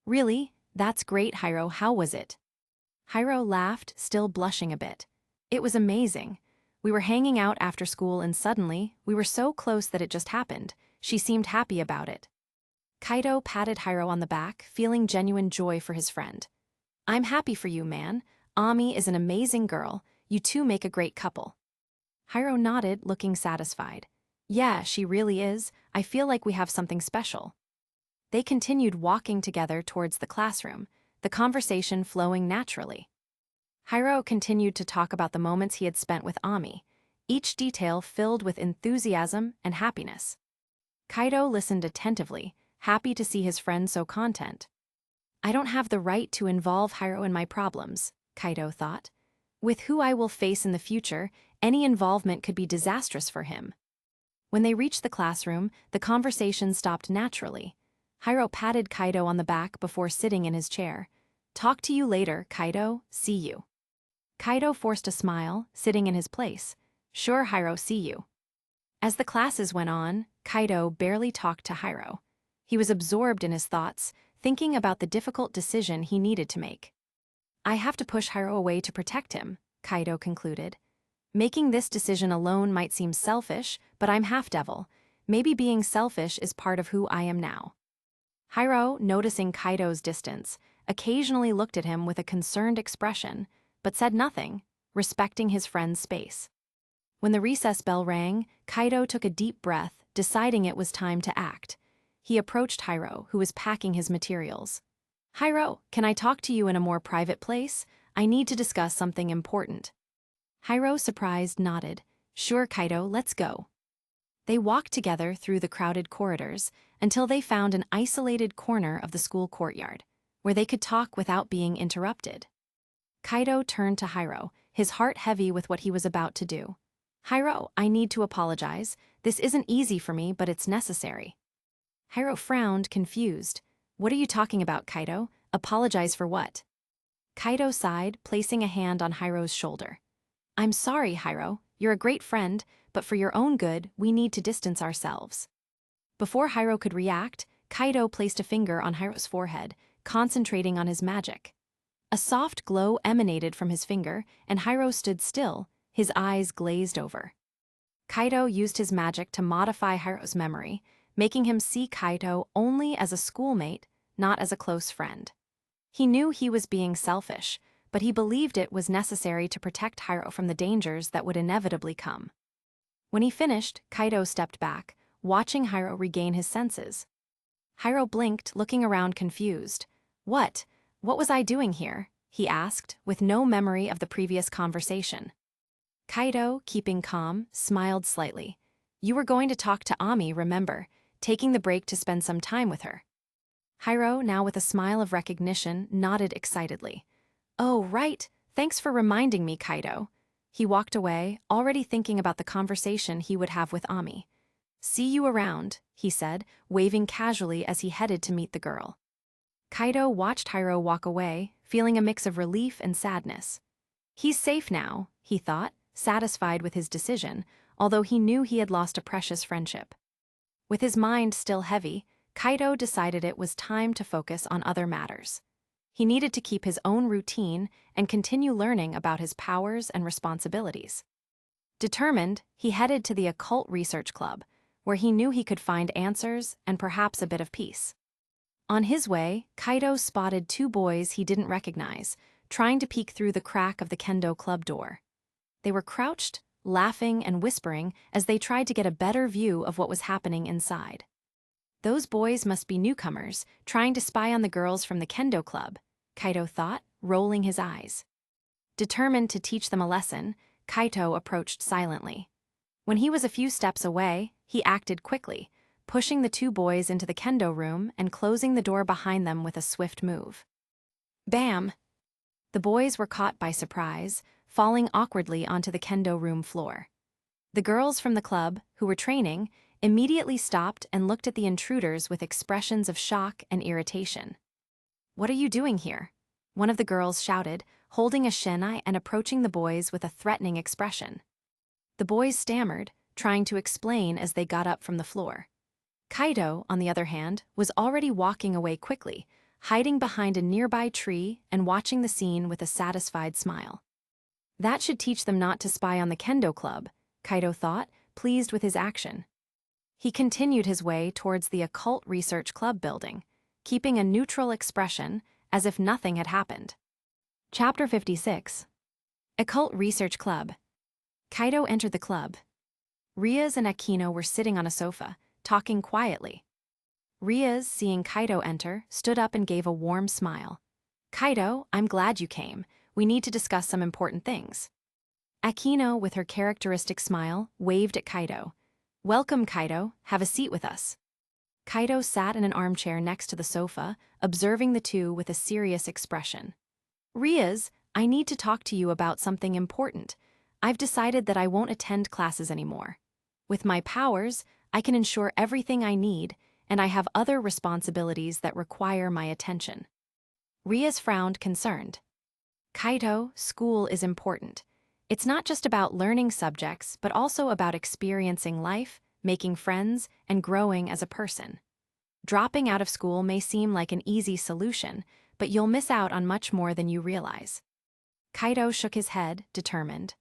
Really? That's great, Hiro. How was it? Hiro laughed, still blushing a bit. It was amazing. We were hanging out after school and suddenly, we were so close that it just happened. She seemed happy about it. Kaido patted Hiro on the back, feeling genuine joy for his friend. I'm happy for you, man. Ami is an amazing girl. You two make a great couple. Hiro nodded, looking satisfied. Yeah, she really is. I feel like we have something special. They continued walking together towards the classroom, the conversation flowing naturally. Hiro continued to talk about the moments he had spent with Ami, each detail filled with enthusiasm and happiness. Kaido listened attentively, happy to see his friend so content. I don't have the right to involve Hiro in my problems, Kaido thought. With who I will face in the future, any involvement could be disastrous for him. When they reached the classroom, the conversation stopped naturally. Hiro patted Kaido on the back before sitting in his chair. Talk to you later, Kaido. See you. Kaido forced a smile, sitting in his place. Sure, Hiro, see you. As the classes went on, Kaido barely talked to Hiro. He was absorbed in his thoughts, thinking about the difficult decision he needed to make. I have to push Hiro away to protect him, Kaido concluded. Making this decision alone might seem selfish, but I'm half devil. Maybe being selfish is part of who I am now. Hiro, noticing Kaido's distance, occasionally looked at him with a concerned expression, but said nothing, respecting his friend's space. When the recess bell rang, Kaido took a deep breath, deciding it was time to act. He approached Hiro, who was packing his materials. Hiro, can I talk to you in a more private place? I need to discuss something important. Hiro, surprised, nodded. Sure, Kaido, let's go. They walked together through the crowded corridors until they found an isolated corner of the school courtyard, where they could talk without being interrupted. Kaido turned to Hiro, his heart heavy with what he was about to do. Hiro, I need to apologize. This isn't easy for me, but it's necessary. Hiro frowned, confused. What are you talking about, Kaido? Apologize for what? Kaido sighed, placing a hand on Hiro's shoulder. I'm sorry, Hiro. You're a great friend, but for your own good, we need to distance ourselves. Before Hiro could react, Kaido placed a finger on Hiro's forehead, concentrating on his magic. A soft glow emanated from his finger, and Hiro stood still, his eyes glazed over. Kaido used his magic to modify Hiro's memory, making him see Kaido only as a schoolmate, not as a close friend. He knew he was being selfish, but he believed it was necessary to protect Hiro from the dangers that would inevitably come. When he finished, Kaido stepped back, watching Hiro regain his senses. Hiro blinked, looking around confused. What was I doing here? He asked, with no memory of the previous conversation. Kaido, keeping calm, smiled slightly. You were going to talk to Ami, remember, taking the break to spend some time with her. Hiro, now with a smile of recognition, nodded excitedly. Oh, right. Thanks for reminding me, Kaido. He walked away, already thinking about the conversation he would have with Ami. See you around, he said, waving casually as he headed to meet the girl. Kaido watched Hiro walk away, feeling a mix of relief and sadness. He's safe now, he thought, satisfied with his decision, although he knew he had lost a precious friendship. With his mind still heavy, Kaido decided it was time to focus on other matters. He needed to keep his own routine and continue learning about his powers and responsibilities. Determined, he headed to the Occult Research Club, where he knew he could find answers and perhaps a bit of peace. On his way, Kaido spotted two boys he didn't recognize, trying to peek through the crack of the Kendo Club door. They were crouched, laughing and whispering as they tried to get a better view of what was happening inside. Those boys must be newcomers, trying to spy on the girls from the Kendo Club, Kaido thought, rolling his eyes. Determined to teach them a lesson, Kaido approached silently. When he was a few steps away, he acted quickly, pushing the two boys into the kendo room and closing the door behind them with a swift move. Bam! The boys were caught by surprise, falling awkwardly onto the kendo room floor. The girls from the club, who were training, immediately stopped and looked at the intruders with expressions of shock and irritation. "What are you doing here?" one of the girls shouted, holding a shinai and approaching the boys with a threatening expression. The boys stammered, trying to explain as they got up from the floor. Kaido, on the other hand, was already walking away quickly, hiding behind a nearby tree and watching the scene with a satisfied smile. That should teach them not to spy on the kendo club, Kaido thought, pleased with his action. He continued his way towards the Occult Research Club building, keeping a neutral expression as if nothing had happened. Chapter 56. Occult Research Club. Kaido entered the club. Riaz and Akino were sitting on a sofa, talking quietly. Riaz, seeing Kaido enter, stood up and gave a warm smile. "Kaido, I'm glad you came. We need to discuss some important things." Akino, with her characteristic smile, waved at Kaido. "Welcome, Kaido. Have a seat with us." Kaido sat in an armchair next to the sofa, observing the two with a serious expression. "Riaz, I need to talk to you about something important. I've decided that I won't attend classes anymore. With my powers, I can ensure everything I need, and I have other responsibilities that require my attention." Riaz frowned, concerned. "Kaido, school is important. It's not just about learning subjects, but also about experiencing life, making friends, and growing as a person. Dropping out of school may seem like an easy solution, but you'll miss out on much more than you realize." Kaido shook his head, determined.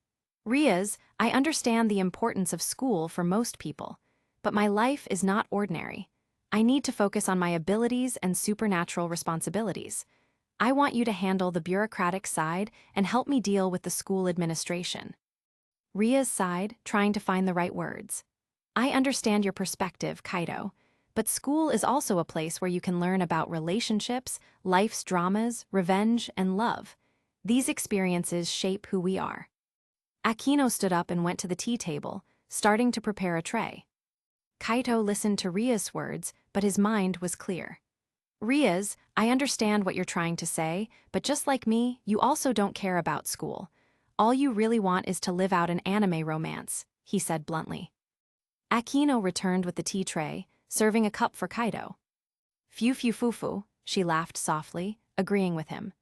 "Riaz, I understand the importance of school for most people, but my life is not ordinary. I need to focus on my abilities and supernatural responsibilities. I want you to handle the bureaucratic side and help me deal with the school administration." Riaz sighed, trying to find the right words. "I understand your perspective, Kaido, but school is also a place where you can learn about relationships, life's dramas, revenge, and love. These experiences shape who we are." Akino stood up and went to the tea table, starting to prepare a tray. Kaido listened to Riaz's words, but his mind was clear. "Riaz, I understand what you're trying to say, but just like me, you also don't care about school. All you really want is to live out an anime romance," he said bluntly. Akino returned with the tea tray, serving a cup for Kaido. "Phew phew foo foo," she laughed softly, agreeing with him.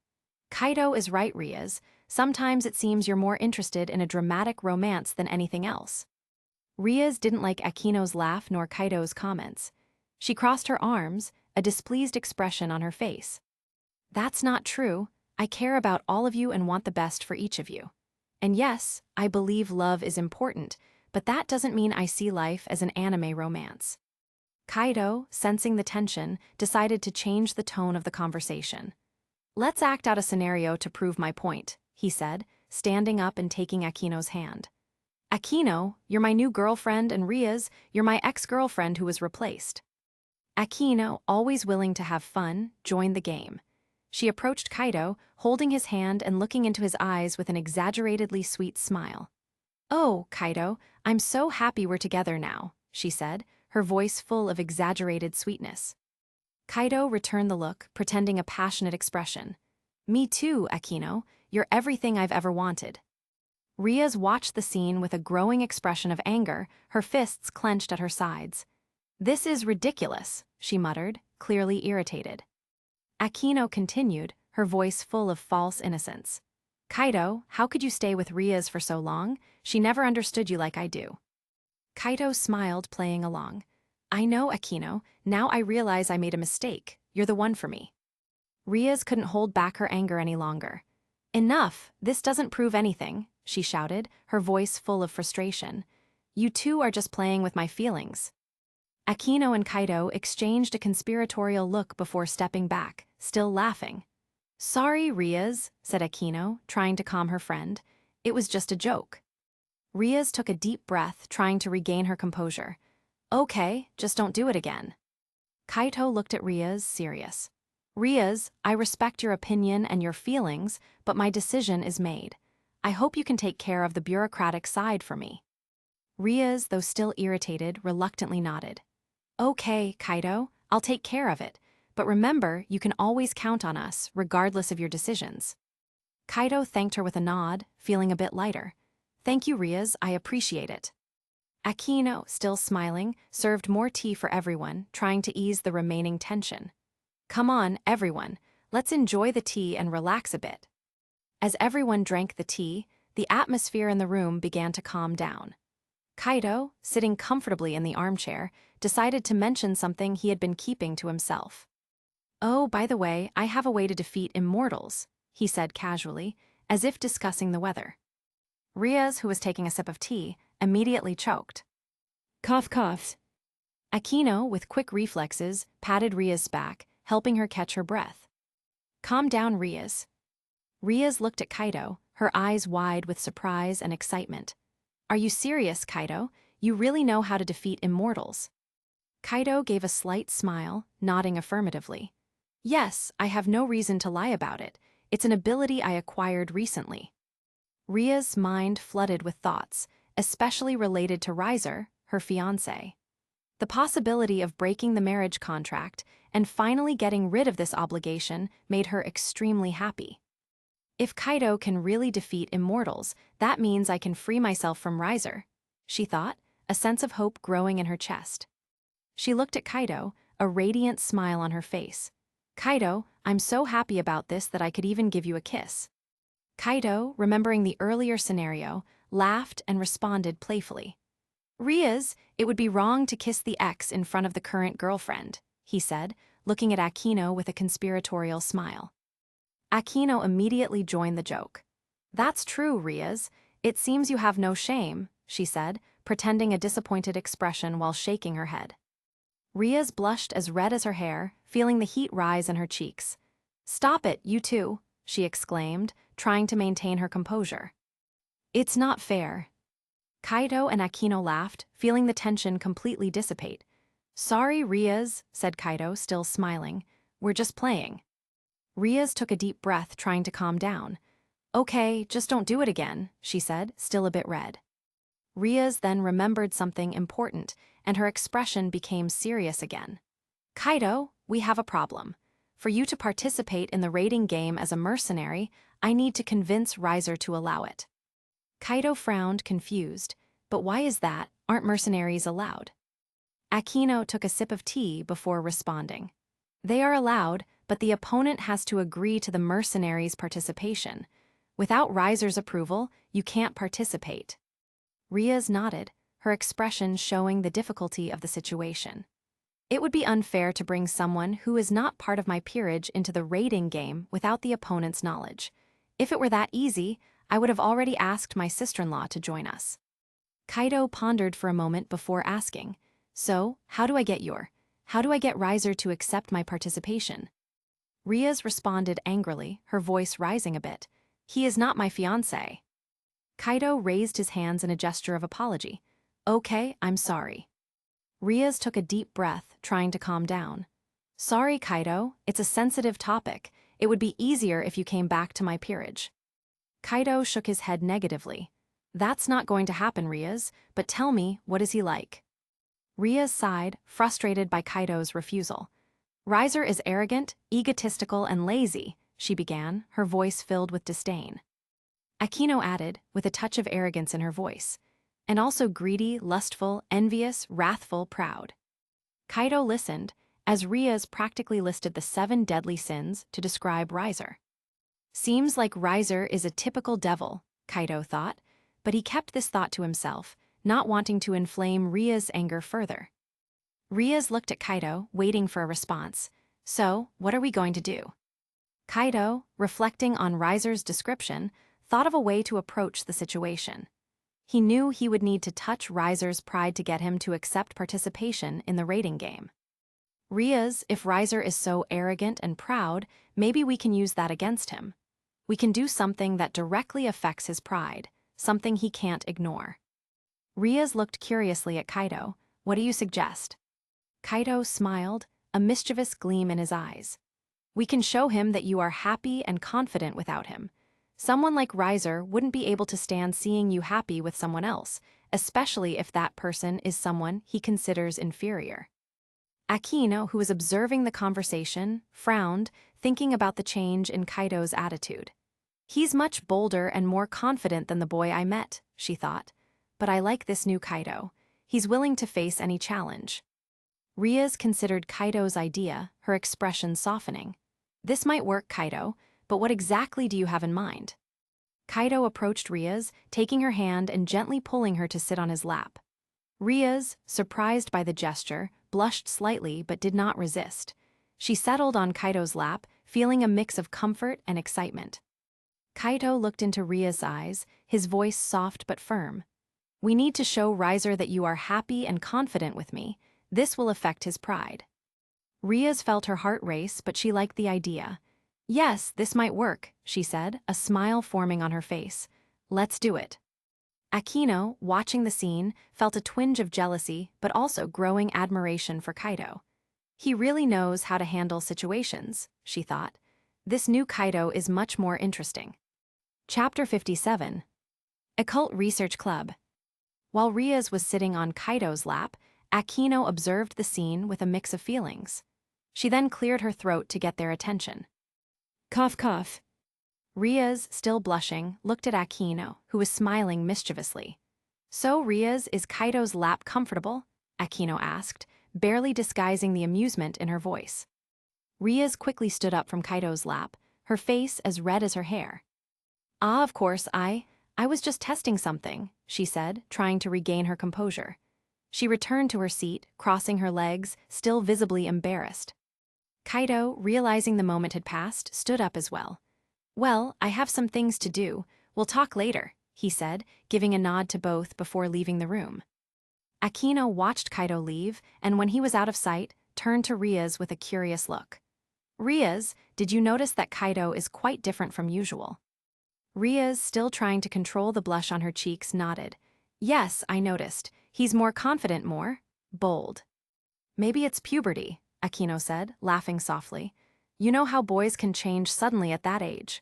"Kaido is right, Riaz. Sometimes it seems you're more interested in a dramatic romance than anything else." Riaz didn't like Akino's laugh nor Kaido's comments. She crossed her arms, a displeased expression on her face. "That's not true. I care about all of you and want the best for each of you. And yes, I believe love is important, but that doesn't mean I see life as an anime romance." Kaido, sensing the tension, decided to change the tone of the conversation. "Let's act out a scenario to prove my point," he said, standing up and taking Akino's hand. "Akino, you're my new girlfriend, and Riaz, you're my ex-girlfriend who was replaced." Akino, always willing to have fun, joined the game. She approached Kaido, holding his hand and looking into his eyes with an exaggeratedly sweet smile. "Oh, Kaido, I'm so happy we're together now," she said, her voice full of exaggerated sweetness. Kaido returned the look, pretending a passionate expression. "Me too, Akino. You're everything I've ever wanted." Riaz watched the scene with a growing expression of anger, her fists clenched at her sides. "This is ridiculous," she muttered, clearly irritated. Akino continued, her voice full of false innocence. "Kaido, how could you stay with Riaz for so long? She never understood you like I do." Kaido smiled, playing along. "I know, Akino. Now I realize I made a mistake. You're the one for me." Riaz couldn't hold back her anger any longer. "Enough! This doesn't prove anything," she shouted, her voice full of frustration. "You two are just playing with my feelings." Akino and Kaido exchanged a conspiratorial look before stepping back, still laughing. "Sorry, Riaz," said Akino, trying to calm her friend. "It was just a joke." Riaz took a deep breath, trying to regain her composure. "Okay, just don't do it again." Kaido looked at Riaz, serious. "Riaz, I respect your opinion and your feelings, but my decision is made. I hope you can take care of the bureaucratic side for me." Riaz, though still irritated, reluctantly nodded. Okay, Kaido, I'll take care of it, but remember, you can always count on us, regardless of your decisions. Kaido thanked her with a nod, feeling a bit lighter. Thank you, Riaz, I appreciate it. Akino, still smiling, served more tea for everyone, trying to ease the remaining tension. Come on, everyone, let's enjoy the tea and relax a bit. As everyone drank the tea, the atmosphere in the room began to calm down. Kaido, sitting comfortably in the armchair, decided to mention something he had been keeping to himself. Oh, by the way, I have a way to defeat immortals, he said casually, as if discussing the weather. Riaz, who was taking a sip of tea, immediately choked. Cough, cough. Akino, with quick reflexes, patted Riaz's back, helping her catch her breath. Calm down, Riaz. Riaz looked at Kaido, her eyes wide with surprise and excitement. Are you serious, Kaido? You really know how to defeat immortals? Kaido gave a slight smile, nodding affirmatively. Yes, I have no reason to lie about it. It's an ability I acquired recently. Riaz's mind flooded with thoughts, especially related to Riser, her fiancé. The possibility of breaking the marriage contract and finally getting rid of this obligation made her extremely happy. If Kaido can really defeat immortals, that means I can free myself from Riser, she thought, a sense of hope growing in her chest. She looked at Kaido, a radiant smile on her face. Kaido, I'm so happy about this that I could even give you a kiss. Kaido, remembering the earlier scenario, laughed and responded playfully. Riaz, it would be wrong to kiss the ex in front of the current girlfriend, he said, looking at Akino with a conspiratorial smile. Akino immediately joined the joke. That's true, Riaz. It seems you have no shame, she said, pretending a disappointed expression while shaking her head. Riaz blushed as red as her hair, feeling the heat rise in her cheeks. Stop it, you two, she exclaimed, trying to maintain her composure. It's not fair. Kaido and Akino laughed, feeling the tension completely dissipate. Sorry, Riaz, said Kaido, still smiling. We're just playing. Riaz took a deep breath, trying to calm down. Okay, just don't do it again, she said, still a bit red. Riaz then remembered something important, and her expression became serious again. Kaido, we have a problem. For you to participate in the raiding game as a mercenary, I need to convince Riser to allow it. Kaido frowned, confused. But why is that? Aren't mercenaries allowed? Akino took a sip of tea before responding. They are allowed, but the opponent has to agree to the mercenaries' participation. Without Riser's approval, you can't participate. Riaz nodded, her expression showing the difficulty of the situation. It would be unfair to bring someone who is not part of my peerage into the raiding game without the opponent's knowledge. If it were that easy, I would have already asked my sister-in-law to join us. Kaido pondered for a moment before asking, So, how do I get Riser to accept my participation? Riaz responded angrily, her voice rising a bit. He is not my fiancé. Kaido raised his hands in a gesture of apology. Okay, I'm sorry. Riaz took a deep breath, trying to calm down. Sorry, Kaido, it's a sensitive topic. It would be easier if you came back to my peerage. Kaido shook his head negatively. That's not going to happen, Riaz, but tell me, what is he like? Riaz sighed, frustrated by Kaido's refusal. Riser is arrogant, egotistical, and lazy, she began, her voice filled with disdain. Akino added, with a touch of arrogance in her voice, and also greedy, lustful, envious, wrathful, proud. Kaido listened, as Riaz practically listed the 7 deadly sins to describe Riser. Seems like Riser is a typical devil, Kaido thought, but he kept this thought to himself, not wanting to inflame Riaz's anger further. Riaz looked at Kaido, waiting for a response. So, what are we going to do? Kaido, reflecting on Riser's description, thought of a way to approach the situation. He knew he would need to touch Riser's pride to get him to accept participation in the raiding game. Riaz, if Riser is so arrogant and proud, maybe we can use that against him. We can do something that directly affects his pride, something he can't ignore. Riaz looked curiously at Kaido. What do you suggest? Kaido smiled, a mischievous gleam in his eyes. We can show him that you are happy and confident without him. Someone like Riser wouldn't be able to stand seeing you happy with someone else, especially if that person is someone he considers inferior. Akino, who was observing the conversation, frowned, thinking about the change in Kaido's attitude. He's much bolder and more confident than the boy I met, she thought. But I like this new Kaido. He's willing to face any challenge. Riaz considered Kaido's idea, her expression softening. This might work, Kaido, but what exactly do you have in mind? Kaido approached Riaz, taking her hand and gently pulling her to sit on his lap. Riaz, surprised by the gesture, blushed slightly but did not resist. She settled on Kaido's lap, feeling a mix of comfort and excitement. Kaido looked into Riaz's eyes, his voice soft but firm. We need to show Rizer that you are happy and confident with me. This will affect his pride. Riaz felt her heart race, but she liked the idea. Yes, this might work, she said, a smile forming on her face. Let's do it. Akino, watching the scene, felt a twinge of jealousy but also growing admiration for Kaido. He really knows how to handle situations, she thought. This new Kaido is much more interesting. Chapter 57. Occult Research Club. While Riaz was sitting on Kaido's lap, Akino observed the scene with a mix of feelings. She then cleared her throat to get their attention. Cough, cough. Riaz, still blushing, looked at Akino, who was smiling mischievously. So, Riaz, is Kaido's lap comfortable? Akino asked, barely disguising the amusement in her voice. Riaz quickly stood up from Kaido's lap, her face as red as her hair. Ah, of course, I was just testing something, she said, trying to regain her composure. She returned to her seat, crossing her legs, still visibly embarrassed. Kaido, realizing the moment had passed, stood up as well. Well, I have some things to do. We'll talk later, he said, giving a nod to both before leaving the room. Akino watched Kaido leave, and when he was out of sight, turned to Riaz with a curious look. Riaz, did you notice that Kaido is quite different from usual? Riaz, still trying to control the blush on her cheeks, nodded. Yes, I noticed. He's more confident, more bold. Maybe it's puberty, Akino said, laughing softly. You know how boys can change suddenly at that age.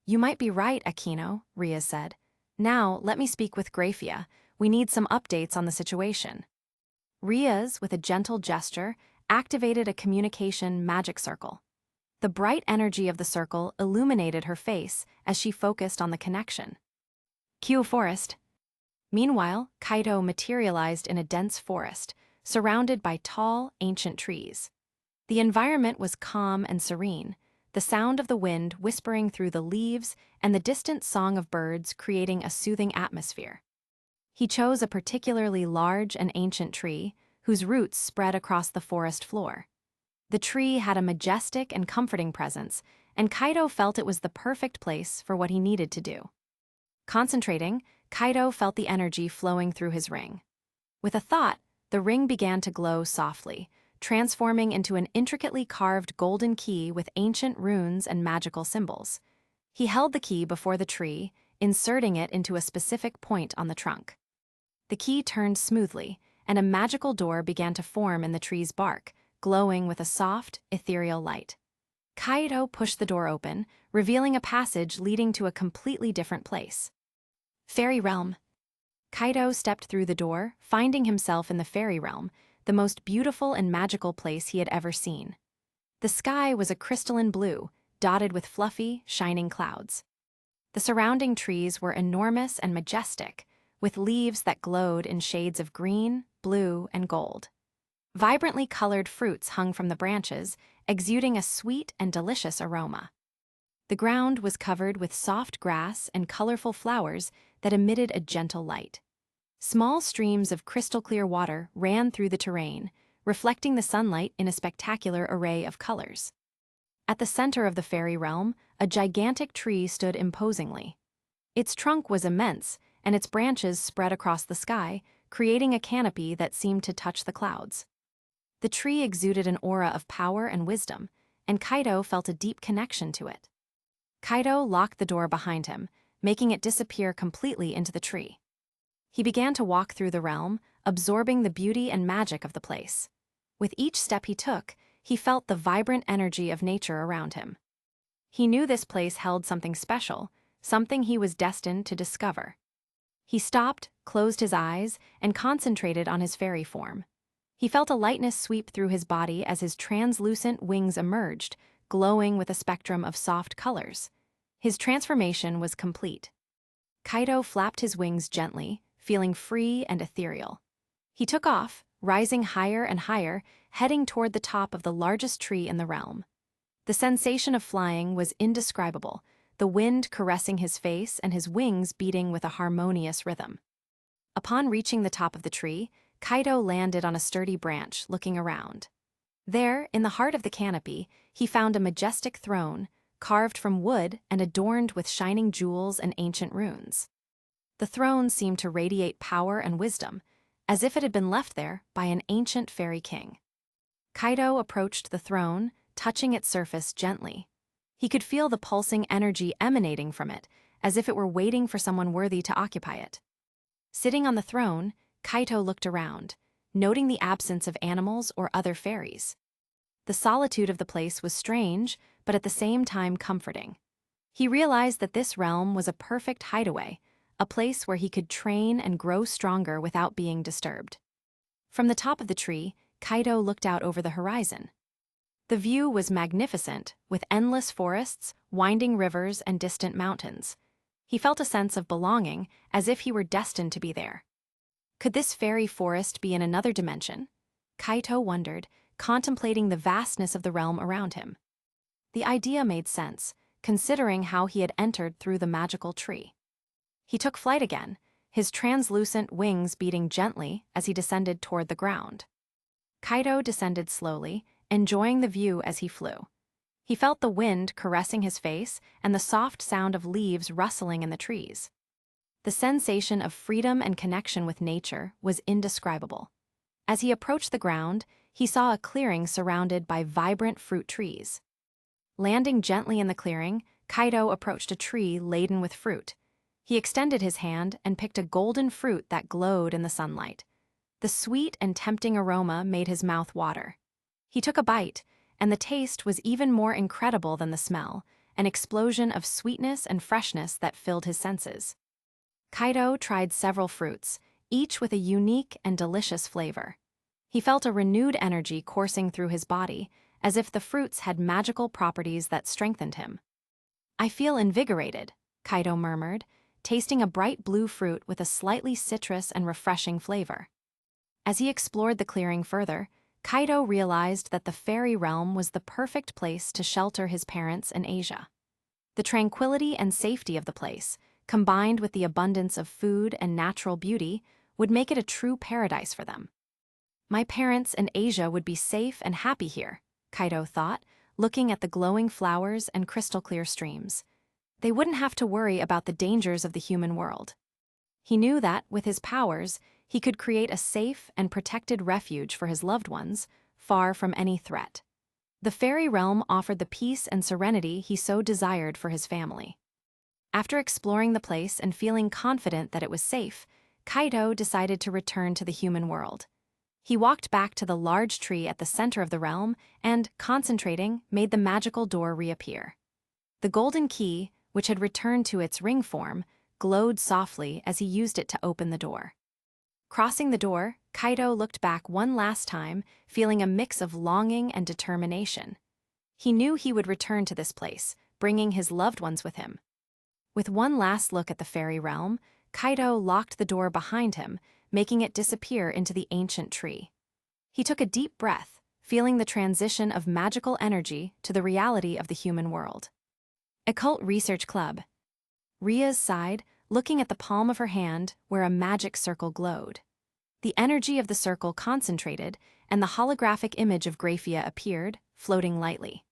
You might be right, Akino, Riaz said. Now, let me speak with Graphia. We need some updates on the situation. Riaz, with a gentle gesture, activated a communication magic circle. The bright energy of the circle illuminated her face as she focused on the connection. Q Forest. Meanwhile, Kaido materialized in a dense forest, surrounded by tall, ancient trees. The environment was calm and serene, the sound of the wind whispering through the leaves and the distant song of birds creating a soothing atmosphere. He chose a particularly large and ancient tree, whose roots spread across the forest floor. The tree had a majestic and comforting presence, and Kaido felt it was the perfect place for what he needed to do. Concentrating, Kaido felt the energy flowing through his ring. With a thought, the ring began to glow softly, transforming into an intricately carved golden key with ancient runes and magical symbols. He held the key before the tree, inserting it into a specific point on the trunk. The key turned smoothly, and a magical door began to form in the tree's bark, glowing with a soft, ethereal light. Kaido pushed the door open, revealing a passage leading to a completely different place. Fairy Realm. Kaido stepped through the door, finding himself in the fairy realm, the most beautiful and magical place he had ever seen. The sky was a crystalline blue, dotted with fluffy, shining clouds. The surrounding trees were enormous and majestic, with leaves that glowed in shades of green, blue, and gold. Vibrantly colored fruits hung from the branches, exuding a sweet and delicious aroma. The ground was covered with soft grass and colorful flowers that emitted a gentle light. Small streams of crystal-clear water ran through the terrain, reflecting the sunlight in a spectacular array of colors. At the center of the fairy realm, a gigantic tree stood imposingly. Its trunk was immense, and its branches spread across the sky, creating a canopy that seemed to touch the clouds. The tree exuded an aura of power and wisdom, and Kaido felt a deep connection to it. Kaido locked the door behind him, making it disappear completely into the tree. He began to walk through the realm, absorbing the beauty and magic of the place. With each step he took, he felt the vibrant energy of nature around him. He knew this place held something special, something he was destined to discover. He stopped, closed his eyes, and concentrated on his fairy form. He felt a lightness sweep through his body as his translucent wings emerged, glowing with a spectrum of soft colors. His transformation was complete. Kaido flapped his wings gently, feeling free and ethereal. He took off, rising higher and higher, heading toward the top of the largest tree in the realm. The sensation of flying was indescribable, the wind caressing his face and his wings beating with a harmonious rhythm. Upon reaching the top of the tree, Kaido landed on a sturdy branch, looking around. There, in the heart of the canopy, he found a majestic throne, carved from wood and adorned with shining jewels and ancient runes. The throne seemed to radiate power and wisdom, as if it had been left there by an ancient fairy king. Kaido approached the throne, touching its surface gently. He could feel the pulsing energy emanating from it, as if it were waiting for someone worthy to occupy it. Sitting on the throne, Kaido looked around, noting the absence of animals or other fairies. The solitude of the place was strange, but at the same time comforting. He realized that this realm was a perfect hideaway, a place where he could train and grow stronger without being disturbed. From the top of the tree, Kaido looked out over the horizon. The view was magnificent, with endless forests, winding rivers, and distant mountains. He felt a sense of belonging, as if he were destined to be there. Could this fairy forest be in another dimension? Kaido wondered, contemplating the vastness of the realm around him. The idea made sense, considering how he had entered through the magical tree. He took flight again, his translucent wings beating gently as he descended toward the ground. Kaido descended slowly, enjoying the view as he flew. He felt the wind caressing his face and the soft sound of leaves rustling in the trees. The sensation of freedom and connection with nature was indescribable. As he approached the ground, he saw a clearing surrounded by vibrant fruit trees. Landing gently in the clearing, Kaido approached a tree laden with fruit. He extended his hand and picked a golden fruit that glowed in the sunlight. The sweet and tempting aroma made his mouth water. He took a bite, and the taste was even more incredible than the smell, an explosion of sweetness and freshness that filled his senses. Kaido tried several fruits, each with a unique and delicious flavor. He felt a renewed energy coursing through his body, as if the fruits had magical properties that strengthened him. "I feel invigorated," Kaido murmured, tasting a bright blue fruit with a slightly citrus and refreshing flavor. As he explored the clearing further, Kaido realized that the fairy realm was the perfect place to shelter his parents in Asia. The tranquility and safety of the place, combined with the abundance of food and natural beauty, would make it a true paradise for them. "My parents in Asia would be safe and happy here," Kaido thought, looking at the glowing flowers and crystal-clear streams. They wouldn't have to worry about the dangers of the human world. He knew that, with his powers, he could create a safe and protected refuge for his loved ones, far from any threat. The fairy realm offered the peace and serenity he so desired for his family. After exploring the place and feeling confident that it was safe, Kaido decided to return to the human world. He walked back to the large tree at the center of the realm and, concentrating, made the magical door reappear. The golden key, which had returned to its ring form, glowed softly as he used it to open the door. Crossing the door, Kaido looked back one last time, feeling a mix of longing and determination. He knew he would return to this place, bringing his loved ones with him. With one last look at the fairy realm, Kaido locked the door behind him, making it disappear into the ancient tree. He took a deep breath, feeling the transition of magical energy to the reality of the human world. Occult Research Club. Ria's sighed, looking at the palm of her hand where a magic circle glowed. The energy of the circle concentrated, and the holographic image of Graphia appeared, floating lightly.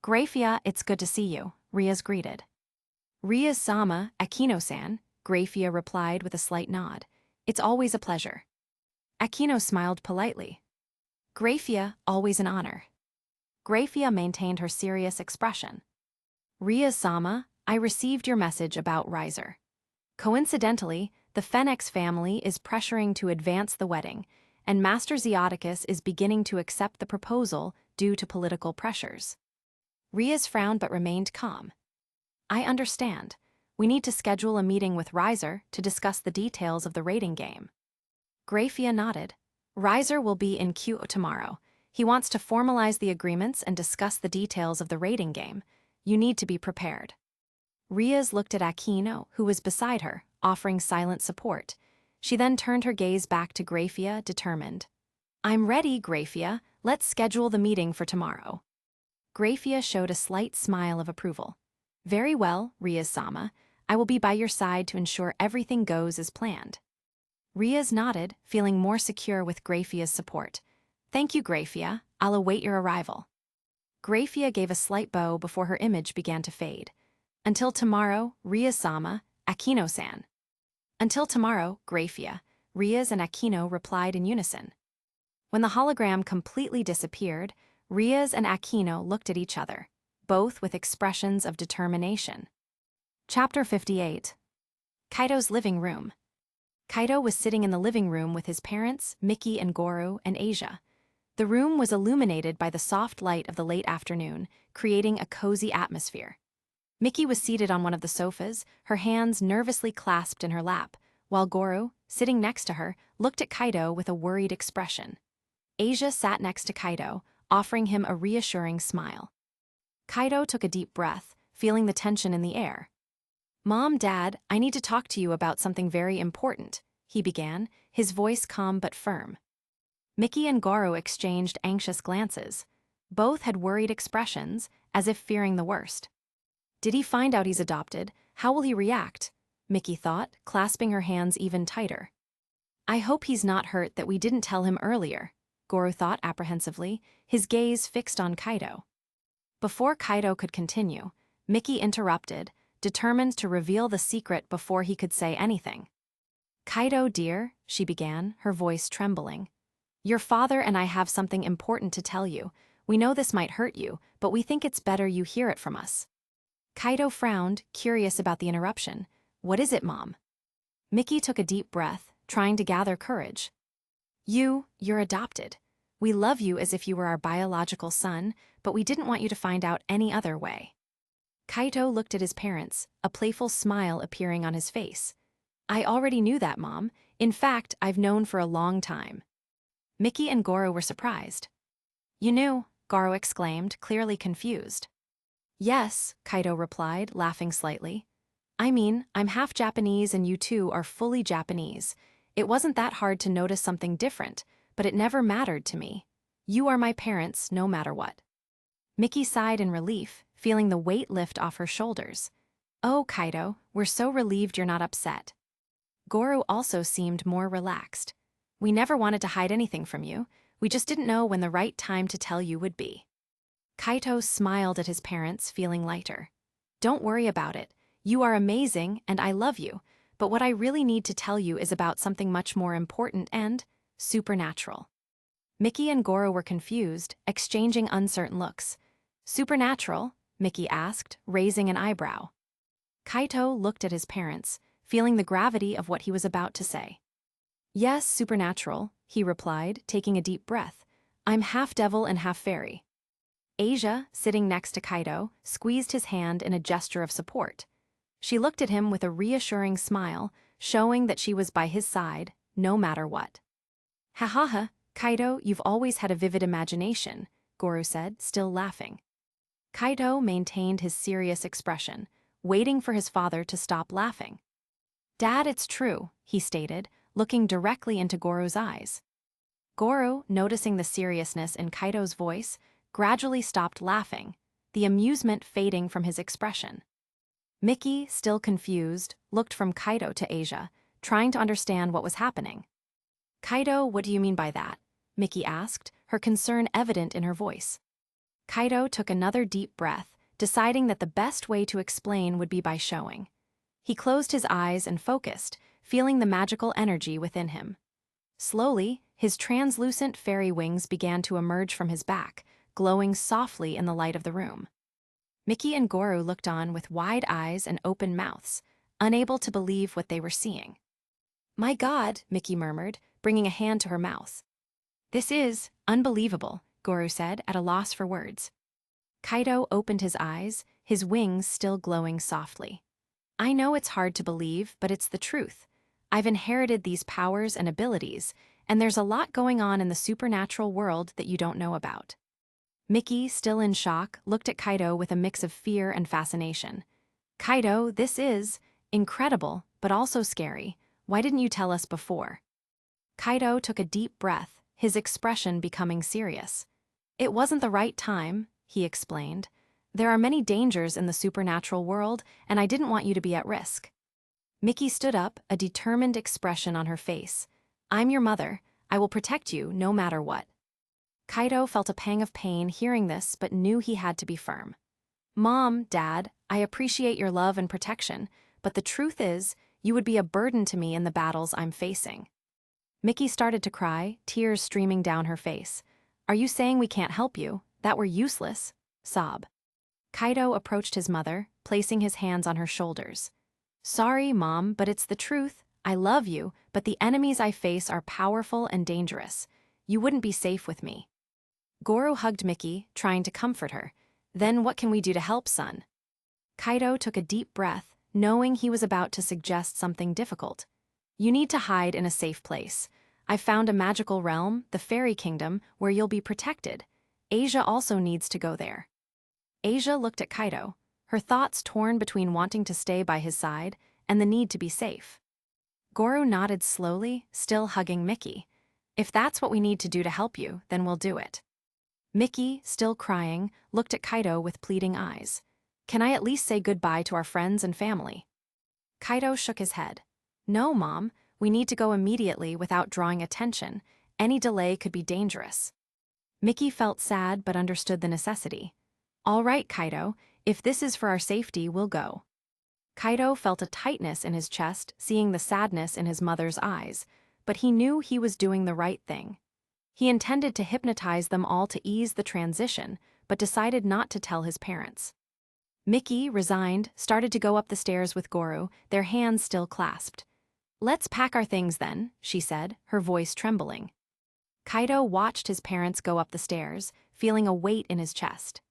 "Graphia, it's good to see you," Ria's greeted. "Ria-sama, Akino-san," Graphia replied with a slight nod. "It's always a pleasure." Akino smiled politely. "Graphia, always an honor." Graphia maintained her serious expression. "Ria-sama, I received your message about Riser. Coincidentally, the Phoenix family is pressuring to advance the wedding, and Master Zeoticus is beginning to accept the proposal due to political pressures." Ria's frowned but remained calm. "I understand. We need to schedule a meeting with Riser to discuss the details of the rating game. Grafia nodded. Riser will be in queue tomorrow. He wants to formalize the agreements and discuss the details of the rating game. You need to be prepared. Riaz looked at Aquino, who was beside her, offering silent support. She then turned her gaze back to Grafia, determined. I'm ready, Grafia. Let's schedule the meeting for tomorrow. Grafia showed a slight smile of approval. Very well, Riaz-sama. I will be by your side to ensure everything goes as planned. Riaz nodded, feeling more secure with Grafia's support. Thank you, Grafia. I'll await your arrival. Grafia gave a slight bow before her image began to fade. Until tomorrow, Riaz-sama, Aquino-san. Until tomorrow, Grafia. Riaz and Aquino replied in unison. When the hologram completely disappeared, Riaz and Aquino looked at each other, both with expressions of determination. Chapter 58. Kaito's living room. Kaito was sitting in the living room with his parents, Miki and Goro, and Asia. The room was illuminated by the soft light of the late afternoon, creating a cozy atmosphere. Miki was seated on one of the sofas, her hands nervously clasped in her lap, while Goro, sitting next to her, looked at Kaito with a worried expression. Asia sat next to Kaito, offering him a reassuring smile. Kaito took a deep breath, feeling the tension in the air. Mom, Dad, I need to talk to you about something very important, he began, his voice calm but firm. Miki and Goro exchanged anxious glances. Both had worried expressions, as if fearing the worst. Did he find out he's adopted? How will he react? Miki thought, clasping her hands even tighter. I hope he's not hurt that we didn't tell him earlier, Goro thought apprehensively, his gaze fixed on Kaito. Before Kaito could continue, Miki interrupted, determined to reveal the secret before he could say anything. Kaito, dear, she began, her voice trembling. Your father and I have something important to tell you. We know this might hurt you, but we think it's better you hear it from us. Kaito frowned, curious about the interruption. What is it, Mom? Miki took a deep breath, trying to gather courage. You're adopted. We love you as if you were our biological son, but we didn't want you to find out any other way. Kaito looked at his parents, a playful smile appearing on his face. I already knew that, Mom. In fact, I've known for a long time. Miki and Goro were surprised. You knew, Goro exclaimed, clearly confused. Yes, Kaito replied, laughing slightly. I mean, I'm half Japanese and you two are fully Japanese. It wasn't that hard to notice something different, but it never mattered to me. You are my parents, no matter what. Miki sighed in relief, feeling the weight lift off her shoulders. Oh, Kaito, we're so relieved you're not upset. Goro also seemed more relaxed. We never wanted to hide anything from you. We just didn't know when the right time to tell you would be. Kaito smiled at his parents, feeling lighter. Don't worry about it. You are amazing and I love you, but what I really need to tell you is about something much more important and supernatural. Miki and Goro were confused, exchanging uncertain looks. Supernatural? Miki asked, raising an eyebrow. Kaito looked at his parents, feeling the gravity of what he was about to say. Yes, supernatural, he replied, taking a deep breath. I'm half devil and half fairy. Asia, sitting next to Kaito, squeezed his hand in a gesture of support. She looked at him with a reassuring smile, showing that she was by his side, no matter what. Ha ha ha, Kaito, you've always had a vivid imagination, Goro said, still laughing. Kaito maintained his serious expression, waiting for his father to stop laughing. Dad, it's true, he stated, looking directly into Goro's eyes. Goro, noticing the seriousness in Kaito's voice, gradually stopped laughing, the amusement fading from his expression. Miki, still confused, looked from Kaito to Asia, trying to understand what was happening. Kaito, what do you mean by that? Miki asked, her concern evident in her voice. Kaito took another deep breath, deciding that the best way to explain would be by showing. He closed his eyes and focused, feeling the magical energy within him. Slowly, his translucent fairy wings began to emerge from his back, glowing softly in the light of the room. Miki and Goro looked on with wide eyes and open mouths, unable to believe what they were seeing. My God, Miki murmured, bringing a hand to her mouth. This is unbelievable, Goro said, at a loss for words. Kaito opened his eyes, his wings still glowing softly. I know it's hard to believe, but it's the truth. I've inherited these powers and abilities, and there's a lot going on in the supernatural world that you don't know about. Mickey, still in shock, looked at Kaido with a mix of fear and fascination. Kaido, this is incredible, but also scary. Why didn't you tell us before? Kaido took a deep breath, his expression becoming serious. It wasn't the right time, he explained. There are many dangers in the supernatural world, and I didn't want you to be at risk. Mickey stood up, a determined expression on her face. I'm your mother. I will protect you no matter what. Kaido felt a pang of pain hearing this, but knew he had to be firm. Mom, Dad, I appreciate your love and protection, but the truth is, you would be a burden to me in the battles I'm facing. Mickey started to cry, tears streaming down her face. Are you saying we can't help you? That we're useless? Sob. Kaido approached his mother, placing his hands on her shoulders. Sorry, Mom, but it's the truth. I love you, but the enemies I face are powerful and dangerous. You wouldn't be safe with me. Goro hugged Mickey, trying to comfort her. Then what can we do to help, son? Kaido took a deep breath, knowing he was about to suggest something difficult. You need to hide in a safe place. I've found a magical realm, the Fairy Kingdom, where you'll be protected. Asia also needs to go there. Asia looked at Kaido, her thoughts torn between wanting to stay by his side and the need to be safe. Goro nodded slowly, still hugging Mickey. If that's what we need to do to help you, then we'll do it. Mickey, still crying, looked at Kaido with pleading eyes. Can I at least say goodbye to our friends and family? Kaido shook his head. No, Mom, we need to go immediately without drawing attention. Any delay could be dangerous. Mickey felt sad but understood the necessity. All right, Kaido, if this is for our safety, we'll go. Kaido felt a tightness in his chest, seeing the sadness in his mother's eyes, but he knew he was doing the right thing. He intended to hypnotize them all to ease the transition, but decided not to tell his parents. Mickey, resigned, started to go up the stairs with Goro, their hands still clasped. Let's pack our things then, she said, her voice trembling. Kaido watched his parents go up the stairs, feeling a weight in his chest.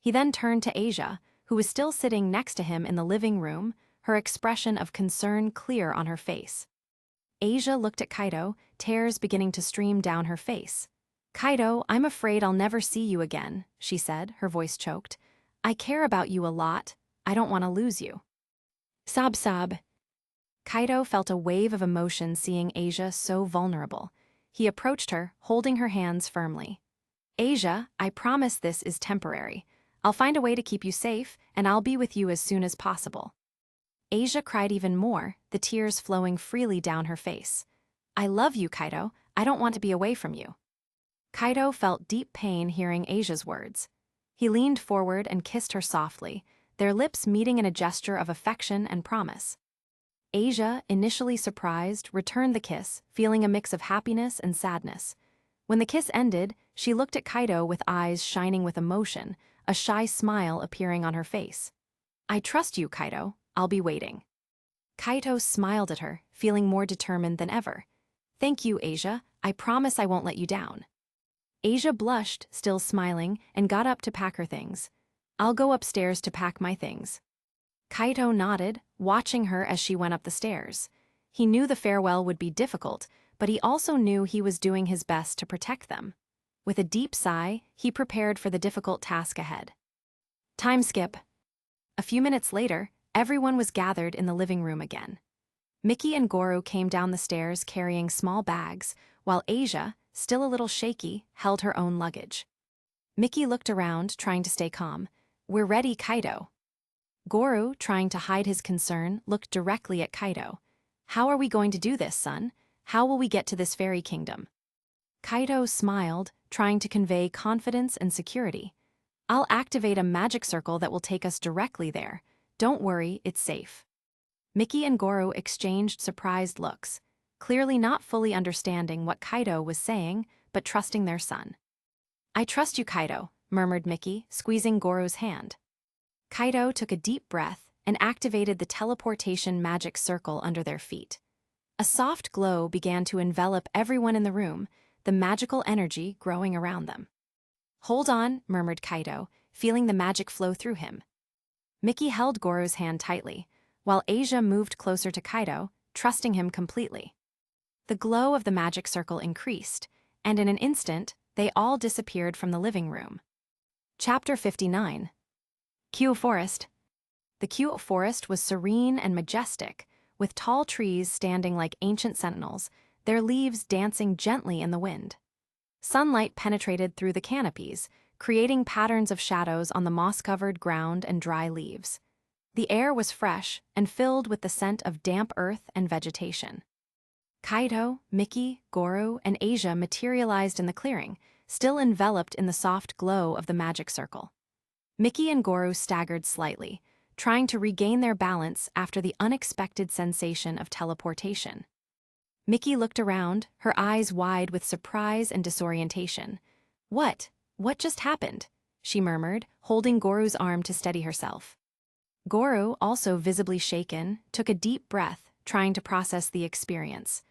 He then turned to Asia, who was still sitting next to him in the living room, her expression of concern clear on her face. Asia looked at Kaido, tears beginning to stream down her face. Kaido, I'm afraid I'll never see you again, she said, her voice choked. I care about you a lot. I don't want to lose you. Sob sob. Kaido felt a wave of emotion seeing Asia so vulnerable. He approached her, holding her hands firmly. Asia, I promise this is temporary. I'll find a way to keep you safe, and I'll be with you as soon as possible. Asia cried even more, the tears flowing freely down her face. I love you, Kaido. I don't want to be away from you. Kaido felt deep pain hearing Asia's words. He leaned forward and kissed her softly, their lips meeting in a gesture of affection and promise. Asia, initially surprised, returned the kiss, feeling a mix of happiness and sadness. When the kiss ended, she looked at Kaido with eyes shining with emotion, a shy smile appearing on her face. I trust you, Kaido. I'll be waiting. Kaido smiled at her, feeling more determined than ever. Thank you, Asia. I promise I won't let you down. Asia blushed, still smiling, and got up to pack her things. I'll go upstairs to pack my things. Kaido nodded, watching her as she went up the stairs. He knew the farewell would be difficult, but he also knew he was doing his best to protect them. With a deep sigh, he prepared for the difficult task ahead. Time skip. A few minutes later, everyone was gathered in the living room again. Mickey and Goro came down the stairs carrying small bags, while Asia, still a little shaky, held her own luggage. Mickey looked around, trying to stay calm. We're ready, Kaido. Goro, trying to hide his concern, looked directly at Kaido. How are we going to do this, son? How will we get to this fairy kingdom? Kaido smiled, trying to convey confidence and security. I'll activate a magic circle that will take us directly there. Don't worry, it's safe. Mickey and Goro exchanged surprised looks, clearly not fully understanding what Kaido was saying, but trusting their son. I trust you, Kaido, murmured Mickey, squeezing Goro's hand. Kaido took a deep breath and activated the teleportation magic circle under their feet. A soft glow began to envelop everyone in the room, the magical energy growing around them. Hold on, murmured Kaido, feeling the magic flow through him. Mickey held Goro's hand tightly. while Asia moved closer to Kaido, trusting him completely. The glow of the magic circle increased, and in an instant, they all disappeared from the living room. Chapter 59. Kyo Forest. The Kyo Forest was serene and majestic, with tall trees standing like ancient sentinels, their leaves dancing gently in the wind. Sunlight penetrated through the canopies, creating patterns of shadows on the moss-covered ground and dry leaves. The air was fresh and filled with the scent of damp earth and vegetation. Kaido, Mickey, Goro, and Asia materialized in the clearing, still enveloped in the soft glow of the magic circle. Mickey and Goro staggered slightly, trying to regain their balance after the unexpected sensation of teleportation. Mickey looked around, her eyes wide with surprise and disorientation. What just happened?" she murmured, holding Goro's arm to steady herself. Goro, also visibly shaken, took a deep breath, trying to process the experience.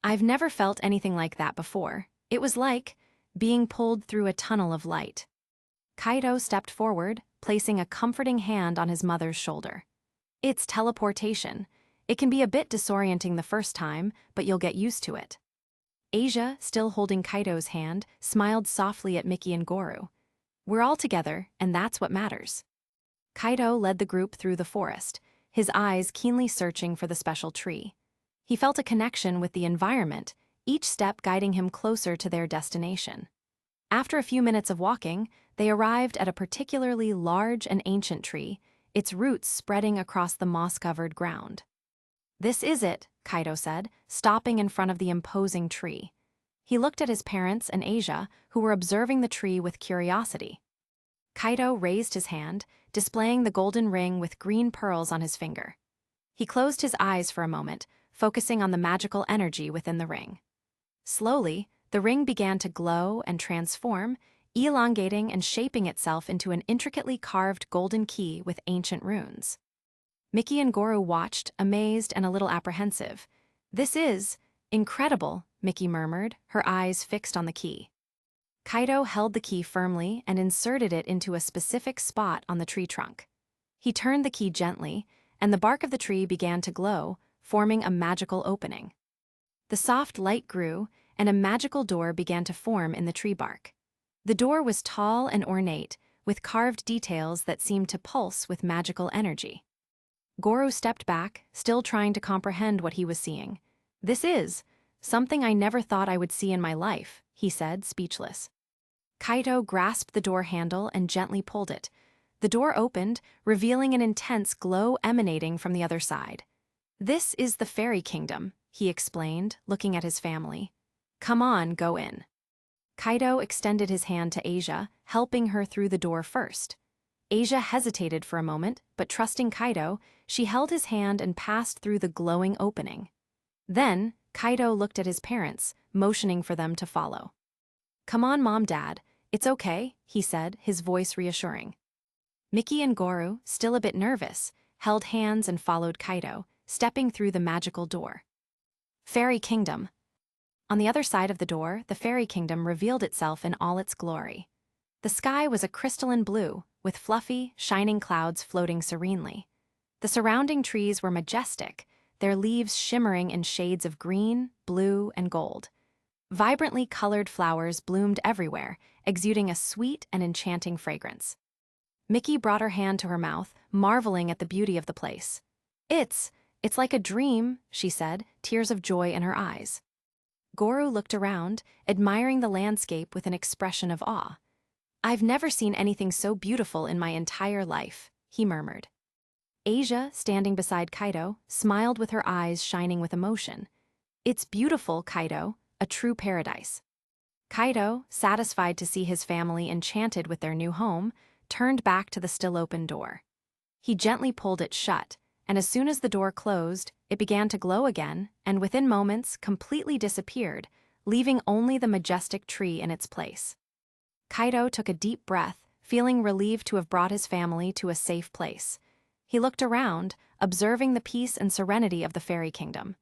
"I've never felt anything like that before. It was like being pulled through a tunnel of light." Kaido stepped forward, placing a comforting hand on his mother's shoulder. "It's teleportation. It can be a bit disorienting the first time, but you'll get used to it." Asia, still holding Kaido's hand, smiled softly at Mickey and Goro. "We're all together, and that's what matters." Kaido led the group through the forest, his eyes keenly searching for the special tree. He felt a connection with the environment, each step guiding him closer to their destination. After a few minutes of walking, they arrived at a particularly large and ancient tree, its roots spreading across the moss-covered ground. "This is it," Kaido said, stopping in front of the imposing tree. He looked at his parents and Asia, who were observing the tree with curiosity. Kaido raised his hand, displaying the golden ring with green pearls on his finger. He closed his eyes for a moment, focusing on the magical energy within the ring. Slowly, the ring began to glow and transform, elongating and shaping itself into an intricately carved golden key with ancient runes. Mickey and Goro watched, amazed and a little apprehensive. "This is incredible," Mickey murmured, her eyes fixed on the key. Kaido held the key firmly and inserted it into a specific spot on the tree trunk. He turned the key gently, and the bark of the tree began to glow, forming a magical opening. The soft light grew, and a magical door began to form in the tree bark. The door was tall and ornate, with carved details that seemed to pulse with magical energy. Goro stepped back, still trying to comprehend what he was seeing. "This is something I never thought I would see in my life," he said, speechless. Kaido grasped the door handle and gently pulled it. The door opened, revealing an intense glow emanating from the other side. "This is the fairy kingdom," he explained, looking at his family. "Come on, go in." Kaido extended his hand to Asia, helping her through the door first. Asia hesitated for a moment, but trusting Kaido, she held his hand and passed through the glowing opening. Then, Kaido looked at his parents, motioning for them to follow. "Come on, Mom, Dad. It's okay," he said, his voice reassuring. Mickey and Goro, still a bit nervous, held hands and followed Kaido, stepping through the magical door. Fairy Kingdom. On the other side of the door, the fairy kingdom revealed itself in all its glory. The sky was a crystalline blue, with fluffy, shining clouds floating serenely. The surrounding trees were majestic, their leaves shimmering in shades of green, blue, and gold. Vibrantly colored flowers bloomed everywhere, exuding a sweet and enchanting fragrance. Mickey brought her hand to her mouth, marveling at the beauty of the place. It's like a dream," she said, tears of joy in her eyes. Goro looked around, admiring the landscape with an expression of awe. "I've never seen anything so beautiful in my entire life," he murmured. Asia, standing beside Kaido, smiled with her eyes shining with emotion. "It's beautiful, Kaido, a true paradise." Kaido, satisfied to see his family enchanted with their new home, turned back to the still-open door. He gently pulled it shut, and as soon as the door closed, it began to glow again, and within moments completely disappeared, leaving only the majestic tree in its place. Kaido took a deep breath, feeling relieved to have brought his family to a safe place. He looked around, observing the peace and serenity of the fairy kingdom.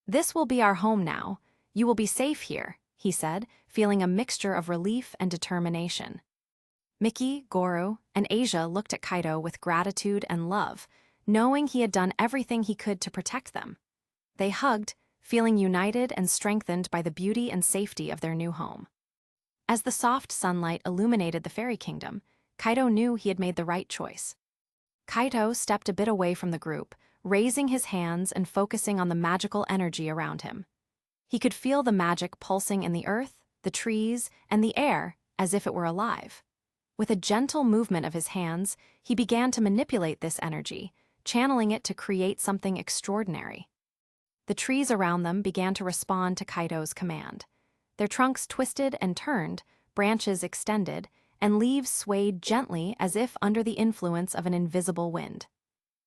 "This will be our home now. You will be safe here," he said, feeling a mixture of relief and determination. Mickey, Goro, and Asia looked at Kaido with gratitude and love. knowing he had done everything he could to protect them. They hugged, feeling united and strengthened by the beauty and safety of their new home. As the soft sunlight illuminated the fairy kingdom, Kaito knew he had made the right choice. Kaito stepped a bit away from the group, raising his hands and focusing on the magical energy around him. He could feel the magic pulsing in the earth, the trees, and the air as if it were alive. With a gentle movement of his hands, he began to manipulate this energy, channeling it to create something extraordinary. The trees around them began to respond to Kaito's command. Their trunks twisted and turned, branches extended, and leaves swayed gently as if under the influence of an invisible wind.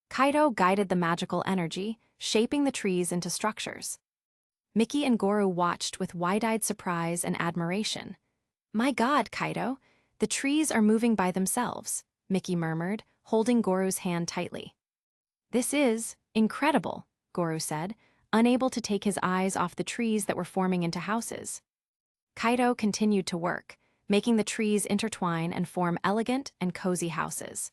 Kaito guided the magical energy, shaping the trees into structures. Mickey and Goro watched with wide-eyed surprise and admiration. "My God, Kaito, the trees are moving by themselves," Mickey murmured, holding Goro's hand tightly. "This is incredible," Goro said, unable to take his eyes off the trees that were forming into houses. Kaito continued to work, making the trees intertwine and form elegant and cozy houses.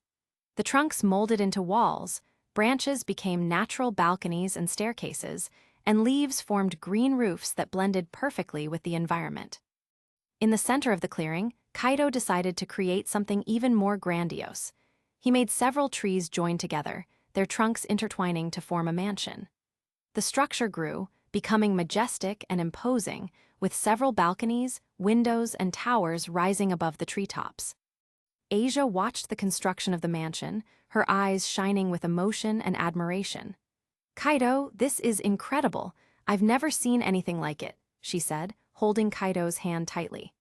The trunks molded into walls, branches became natural balconies and staircases, and leaves formed green roofs that blended perfectly with the environment. In the center of the clearing, Kaito decided to create something even more grandiose. He made several trees join together, their trunks intertwining to form a mansion. The structure grew, becoming majestic and imposing, with several balconies, windows, and towers rising above the treetops. Asia watched the construction of the mansion, her eyes shining with emotion and admiration. "Kaito, this is incredible. I've never seen anything like it," she said, holding Kaito's hand tightly.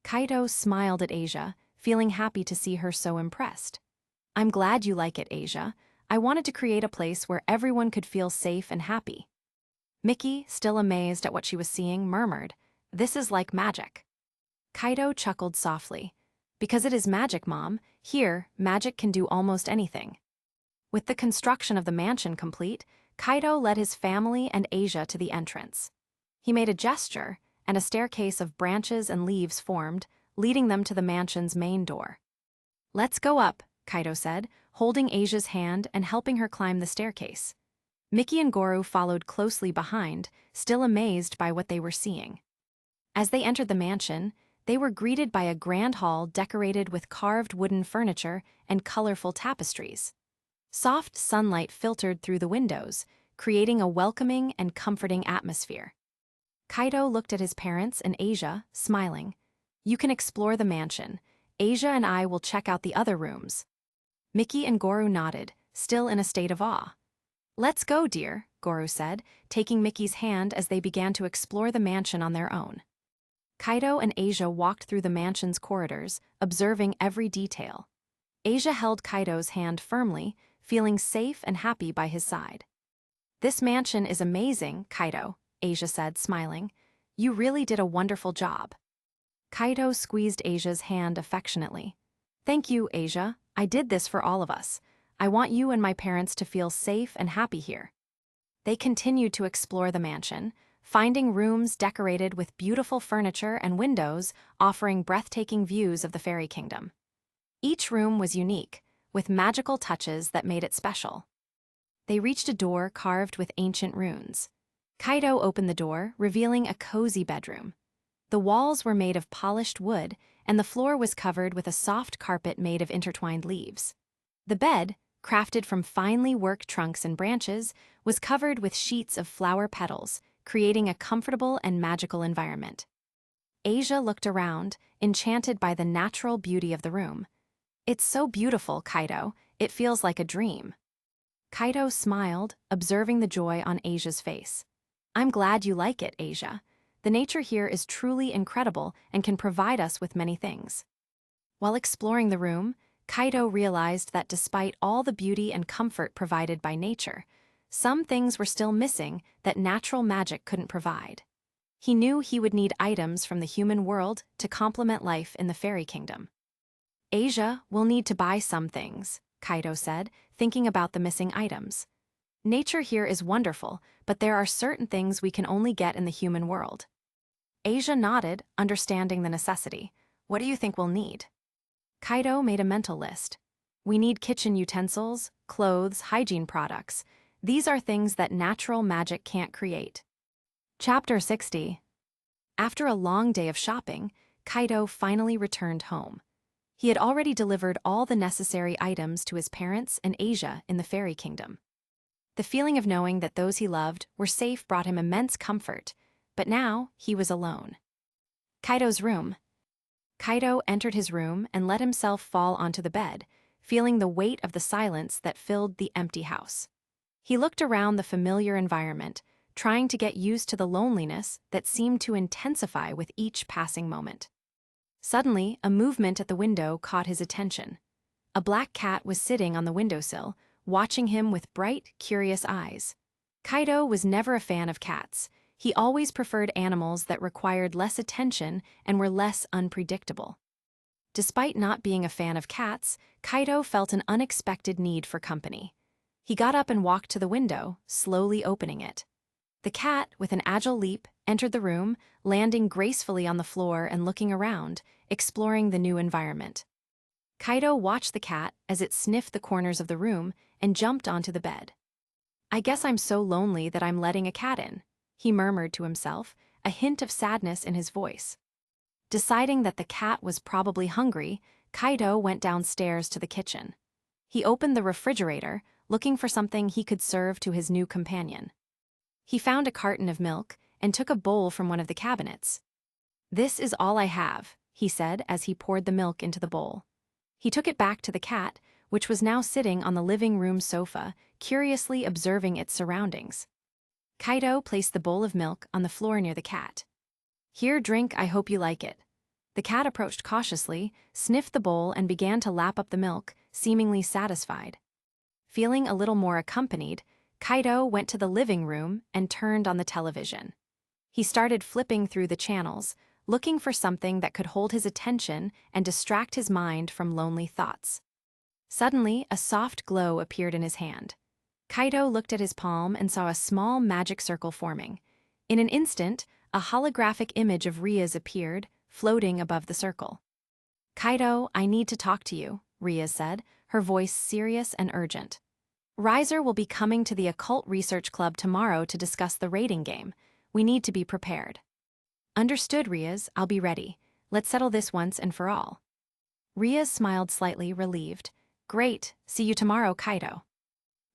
Kaito smiled at Asia, feeling happy to see her so impressed. "I'm glad you like it, Asia. I wanted to create a place where everyone could feel safe and happy." Mickey, still amazed at what she was seeing, murmured, "This is like magic." Kaito chuckled softly. "Because it is magic, Mom. Here, magic can do almost anything." With the construction of the mansion complete, Kaito led his family and Asia to the entrance. He made a gesture, and a staircase of branches and leaves formed, leading them to the mansion's main door. "Let's go up," Kaito said, holding Asia's hand and helping her climb the staircase. Mickey and Goro followed closely behind, still amazed by what they were seeing. As they entered the mansion, they were greeted by a grand hall decorated with carved wooden furniture and colorful tapestries. Soft sunlight filtered through the windows, creating a welcoming and comforting atmosphere. Kaito looked at his parents and Asia, smiling. "You can explore the mansion. Asia and I will check out the other rooms." Mickey and Goro nodded, still in a state of awe. "Let's go, dear," Goro said, taking Mickey's hand as they began to explore the mansion on their own. Kaito and Asia walked through the mansion's corridors, observing every detail. Asia held Kaito's hand firmly, feeling safe and happy by his side. "This mansion is amazing, Kaito," Asia said, smiling. "You really did a wonderful job." Kaito squeezed Asia's hand affectionately. "Thank you, Asia. I did this for all of us. I want you and my parents to feel safe and happy here." They continued to explore the mansion, finding rooms decorated with beautiful furniture and windows offering breathtaking views of the fairy kingdom. Each room was unique, with magical touches that made it special. They reached a door carved with ancient runes. Kaito opened the door, revealing a cozy bedroom. The walls were made of polished wood, and the floor was covered with a soft carpet made of intertwined leaves. The bed, crafted from finely worked trunks and branches, was covered with sheets of flower petals, creating a comfortable and magical environment. Asia looked around, enchanted by the natural beauty of the room. "It's so beautiful, Kaito. It feels like a dream." Kaito smiled, observing the joy on Asia's face. "I'm glad you like it, Asia. The nature here is truly incredible and can provide us with many things." While exploring the room, Kaito realized that despite all the beauty and comfort provided by nature, some things were still missing that natural magic couldn't provide. He knew he would need items from the human world to complement life in the fairy kingdom. "Asia will need to buy some things," Kaito said, thinking about the missing items. "Nature here is wonderful, but there are certain things we can only get in the human world." Asia nodded, understanding the necessity. "What do you think we'll need?" Kaito made a mental list. We need kitchen utensils, clothes, hygiene products. These are things that natural magic can't create. Chapter 60. After a long day of shopping, Kaido finally returned home. He had already delivered all the necessary items to his parents and Asia in the Fairy Kingdom. The feeling of knowing that those he loved were safe brought him immense comfort, but now he was alone. Kaido's room. Kaido entered his room and let himself fall onto the bed, feeling the weight of the silence that filled the empty house. He looked around the familiar environment, trying to get used to the loneliness that seemed to intensify with each passing moment. Suddenly, a movement at the window caught his attention. A black cat was sitting on the windowsill, watching him with bright, curious eyes. Kaido was never a fan of cats. He always preferred animals that required less attention and were less unpredictable. Despite not being a fan of cats, Kaido felt an unexpected need for company. He got up and walked to the window, slowly opening it. The cat, with an agile leap, entered the room, landing gracefully on the floor and looking around, exploring the new environment. Kaido watched the cat as it sniffed the corners of the room and jumped onto the bed. "I guess I'm so lonely that I'm letting a cat in," he murmured to himself, a hint of sadness in his voice. Deciding that the cat was probably hungry, Kaido went downstairs to the kitchen. He opened the refrigerator, looking for something he could serve to his new companion. He found a carton of milk and took a bowl from one of the cabinets. "This is all I have," he said as he poured the milk into the bowl. He took it back to the cat, which was now sitting on the living room sofa, curiously observing its surroundings. Kaido placed the bowl of milk on the floor near the cat. "Here, drink, I hope you like it." The cat approached cautiously, sniffed the bowl and began to lap up the milk, seemingly satisfied. Feeling a little more accompanied, Kaido went to the living room and turned on the television. He started flipping through the channels, looking for something that could hold his attention and distract his mind from lonely thoughts. Suddenly, a soft glow appeared in his hand. Kaido looked at his palm and saw a small magic circle forming. In an instant, a holographic image of Ria's appeared, floating above the circle. "Kaido, I need to talk to you," Ria said, her voice serious and urgent. "Riser will be coming to the Occult Research Club tomorrow to discuss the rating game. We need to be prepared." "Understood, Rias, I'll be ready. Let's settle this once and for all." Ria smiled slightly, relieved. "Great, see you tomorrow, Kaido."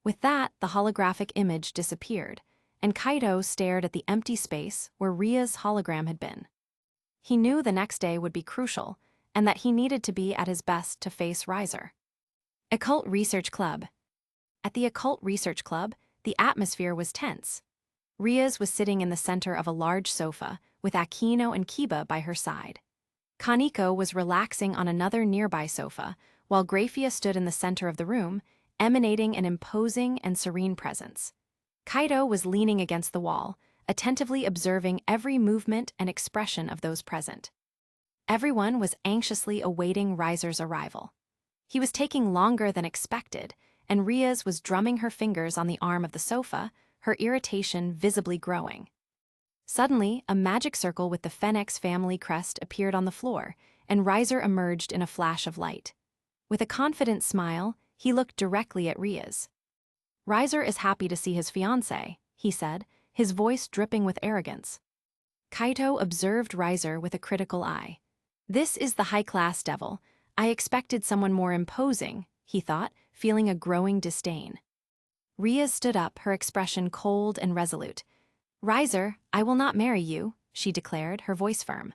With that, the holographic image disappeared, and Kaido stared at the empty space where Ria's hologram had been. He knew the next day would be crucial, and that he needed to be at his best to face Riser. Occult Research Club. At the Occult Research Club, the atmosphere was tense. Rias was sitting in the center of a large sofa, with Akino and Kiba by her side. Kaneko was relaxing on another nearby sofa, while Graphia stood in the center of the room, emanating an imposing and serene presence. Kaido was leaning against the wall, attentively observing every movement and expression of those present. Everyone was anxiously awaiting Riser's arrival. He was taking longer than expected, and Rias was drumming her fingers on the arm of the sofa, her irritation visibly growing. Suddenly, a magic circle with the Phoenix family crest appeared on the floor, and Riser emerged in a flash of light. With a confident smile, he looked directly at Rias. "Riser is happy to see his fiancée," he said, his voice dripping with arrogance. Kaido observed Riser with a critical eye. "This is the high-class devil. I expected someone more imposing," he thought, feeling a growing disdain. Rias stood up, her expression cold and resolute. "Riser, I will not marry you," she declared, her voice firm.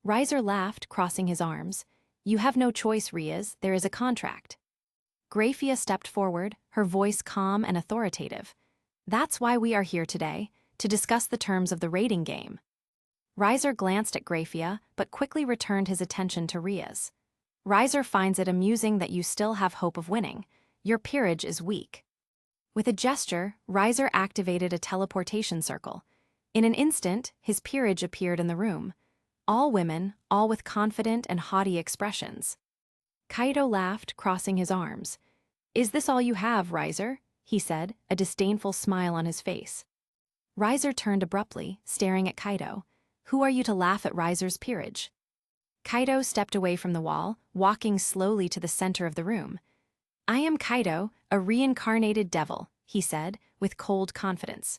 Riser laughed, crossing his arms. "You have no choice, Rias, there is a contract." Graphia stepped forward, her voice calm and authoritative. "That's why we are here today, to discuss the terms of the rating game." Riser glanced at Graphia, but quickly returned his attention to Rias. "Riser finds it amusing that you still have hope of winning. Your peerage is weak." With a gesture, Riser activated a teleportation circle. In an instant, his peerage appeared in the room. All women, all with confident and haughty expressions. Kaido laughed, crossing his arms. "Is this all you have, Riser?" he said, a disdainful smile on his face. Riser turned abruptly, staring at Kaido. "Who are you to laugh at Riser's peerage?" Kaido stepped away from the wall, walking slowly to the center of the room. I am Kaido, a reincarnated devil, he said, with cold confidence.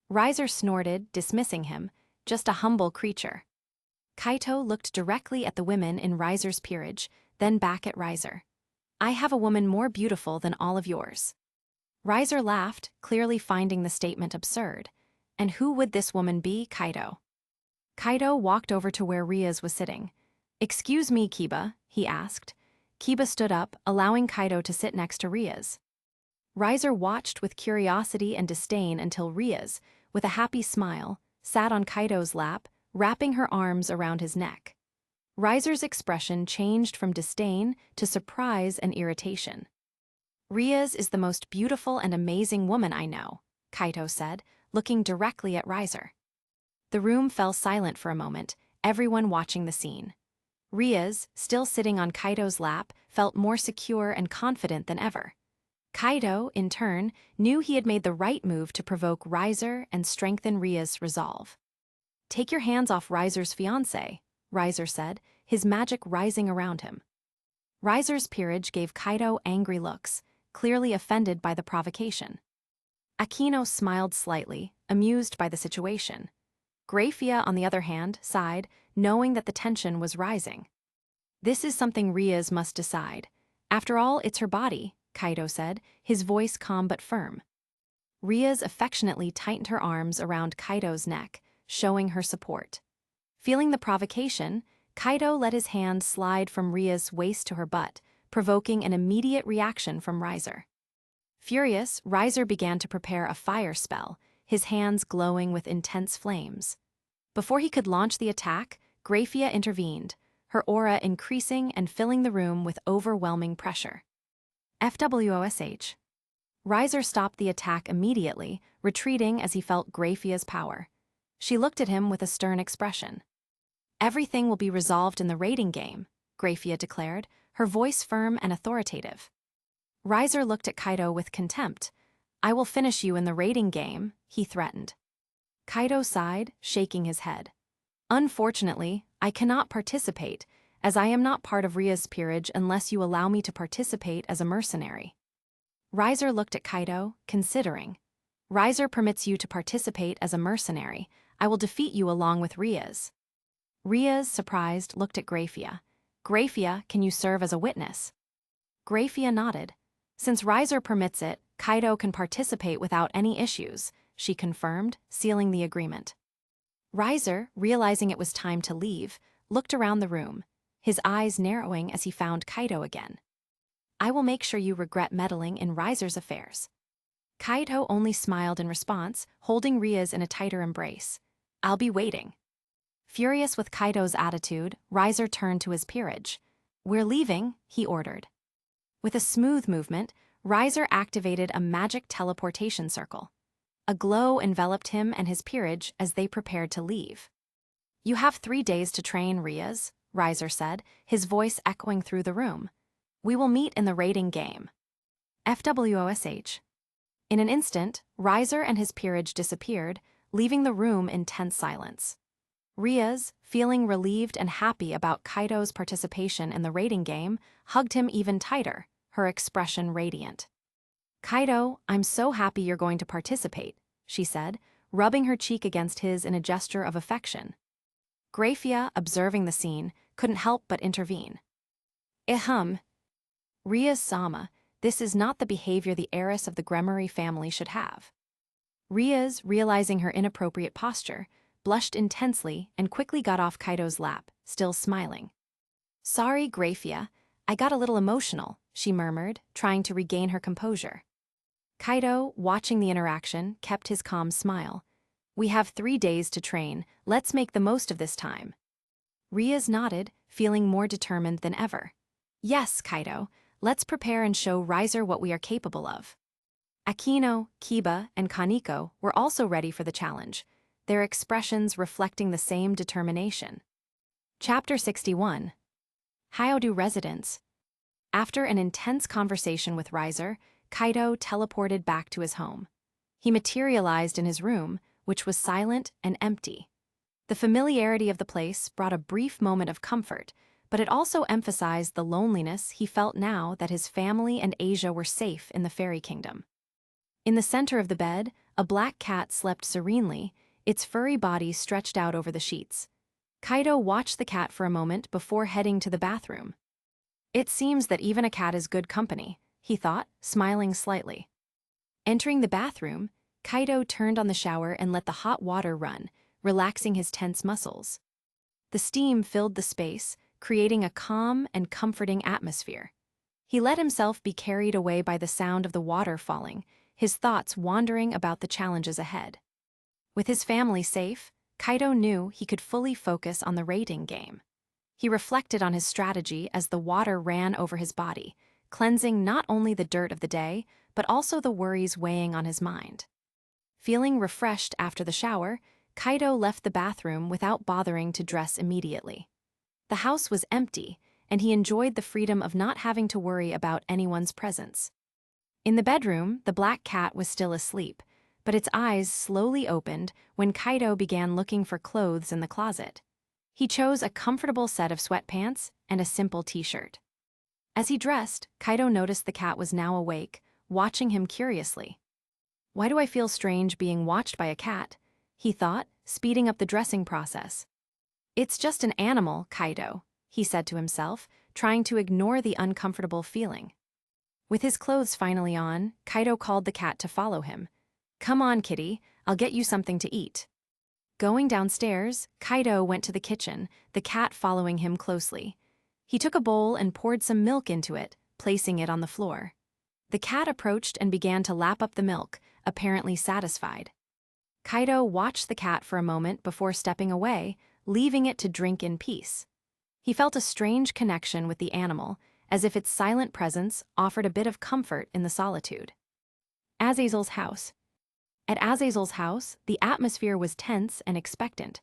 Riser snorted, dismissing him, just a humble creature. Kaito looked directly at the women in Riser's peerage, then back at Riser. I have a woman more beautiful than all of yours. Riser laughed, clearly finding the statement absurd. And who would this woman be, Kaito? Kaito walked over to where Riaz was sitting. Excuse me, Kiba, he asked. Kiba stood up, allowing Kaito to sit next to Riaz. Riser watched with curiosity and disdain until Riaz, with a happy smile, sat on Kaito's lap, wrapping her arms around his neck. Riser's expression changed from disdain to surprise and irritation. Riaz is the most beautiful and amazing woman I know, Kaito said, looking directly at Riser. The room fell silent for a moment, everyone watching the scene. Riaz, still sitting on Kaito's lap, felt more secure and confident than ever. Kaito, in turn, knew he had made the right move to provoke Riser and strengthen Riaz's resolve. Take your hands off Riser's fiancé, Riser said, his magic rising around him. Riser's peerage gave Kaito angry looks, clearly offended by the provocation. Aquino smiled slightly, amused by the situation. Grafia, on the other hand, sighed, knowing that the tension was rising. This is something Riaz must decide. After all, it's her body, Kaito said, his voice calm but firm. Riaz affectionately tightened her arms around Kaito's neck, showing her support. Feeling the provocation, Kaito let his hand slide from Riaz's waist to her butt, provoking an immediate reaction from Riser. Furious, Riser began to prepare a fire spell, his hands glowing with intense flames. Before he could launch the attack, Grafia intervened, her aura increasing and filling the room with overwhelming pressure. FWOSH. Riser stopped the attack immediately, retreating as he felt Grafia's power. She looked at him with a stern expression. Everything will be resolved in the rating game, Grafia declared, her voice firm and authoritative. Riser looked at Kaito with contempt. I will finish you in the rating game, he threatened. Kaito sighed, shaking his head. Unfortunately, I cannot participate, as I am not part of Riaz's peerage unless you allow me to participate as a mercenary. Riser looked at Kaito, considering. Riser permits you to participate as a mercenary. I will defeat you along with Riaz. Riaz, surprised, looked at Grafia. Grafia, can you serve as a witness? Grafia nodded. Since Riser permits it, Kaito can participate without any issues, she confirmed, sealing the agreement. Riser, realizing it was time to leave, looked around the room, his eyes narrowing as he found Kaito again. I will make sure you regret meddling in Riser's affairs. Kaito only smiled in response, holding Riaz in a tighter embrace. I'll be waiting. Furious with Kaito's attitude, Riser turned to his peerage. We're leaving, he ordered. With a smooth movement, Riser activated a magic teleportation circle. A glow enveloped him and his peerage as they prepared to leave. You have 3 days to train, Riaz, Riser said, his voice echoing through the room. We will meet in the rating game. FWOSH. In an instant, Riser and his peerage disappeared, leaving the room in tense silence. Riaz, feeling relieved and happy about Kaito's participation in the rating game, hugged him even tighter, her expression radiant. Kaito, I'm so happy you're going to participate, she said, rubbing her cheek against his in a gesture of affection. Grafia, observing the scene, couldn't help but intervene. Riaz-sama, this is not the behavior the heiress of the Gremory family should have. Riaz, realizing her inappropriate posture, blushed intensely and quickly got off Kaito's lap, still smiling. Sorry, Grafia, I got a little emotional, she murmured, trying to regain her composure. Kaito, watching the interaction, kept his calm smile. We have 3 days to train, let's make the most of this time. Riaz nodded, feeling more determined than ever. Yes, Kaito, let's prepare and show Riser what we are capable of. Aquino, Kiba, and Kaneko were also ready for the challenge, their expressions reflecting the same determination. Chapter 61. Hiatus residence. After an intense conversation with Riser, Kaito teleported back to his home. He materialized in his room, which was silent and empty. The familiarity of the place brought a brief moment of comfort, but it also emphasized the loneliness he felt now that his family and Asia were safe in the fairy kingdom. In the center of the bed, a black cat slept serenely, its furry body stretched out over the sheets. Kaido watched the cat for a moment before heading to the bathroom. It seems that even a cat is good company, he thought, smiling slightly. Entering the bathroom, Kaido turned on the shower and let the hot water run, relaxing his tense muscles. The steam filled the space, creating a calm and comforting atmosphere. He let himself be carried away by the sound of the water falling, his thoughts wandering about the challenges ahead. With his family safe, Kaido knew he could fully focus on the raiding game. He reflected on his strategy as the water ran over his body, cleansing not only the dirt of the day, but also the worries weighing on his mind. Feeling refreshed after the shower, Kaido left the bathroom without bothering to dress immediately. The house was empty, and he enjoyed the freedom of not having to worry about anyone's presence. In the bedroom, the black cat was still asleep, but its eyes slowly opened when Kaido began looking for clothes in the closet. He chose a comfortable set of sweatpants and a simple t-shirt. As he dressed, Kaido noticed the cat was now awake, watching him curiously. "Why do I feel strange being watched by a cat?" he thought, speeding up the dressing process. "It's just an animal, Kaido," he said to himself, trying to ignore the uncomfortable feeling. With his clothes finally on, Kaido called the cat to follow him. "Come on, kitty, I'll get you something to eat." Going downstairs, Kaido went to the kitchen, the cat following him closely. He took a bowl and poured some milk into it, placing it on the floor. The cat approached and began to lap up the milk, apparently satisfied. Kaido watched the cat for a moment before stepping away, leaving it to drink in peace. He felt a strange connection with the animal, as if its silent presence offered a bit of comfort in the solitude. Azazel's house. At Azazel's house, the atmosphere was tense and expectant.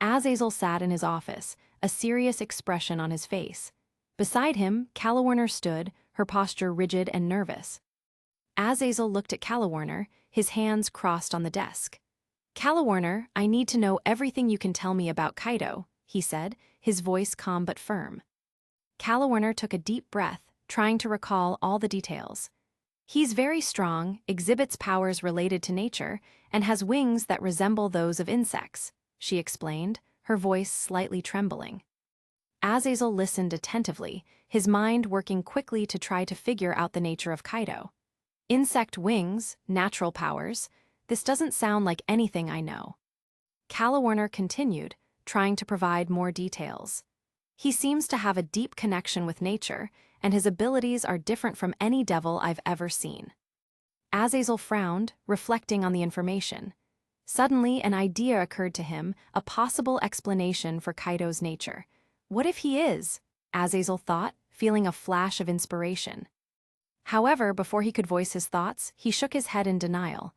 Azazel sat in his office, a serious expression on his face. Beside him, Calawarner stood, her posture rigid and nervous. Azazel looked at Calawarner, his hands crossed on the desk. "Calawarner, I need to know everything you can tell me about Kaido," he said, his voice calm but firm. Calawarner took a deep breath, trying to recall all the details. "He's very strong, exhibits powers related to nature, and has wings that resemble those of insects," she explained, her voice slightly trembling. Azazel listened attentively, his mind working quickly to try to figure out the nature of Kaido. "Insect wings, natural powers, this doesn't sound like anything I know." Calawarner continued, trying to provide more details. "He seems to have a deep connection with nature, and his abilities are different from any devil I've ever seen." Azazel frowned, reflecting on the information. Suddenly, an idea occurred to him, a possible explanation for Kaido's nature. What if he is? Azazel thought, feeling a flash of inspiration. However, before he could voice his thoughts, he shook his head in denial.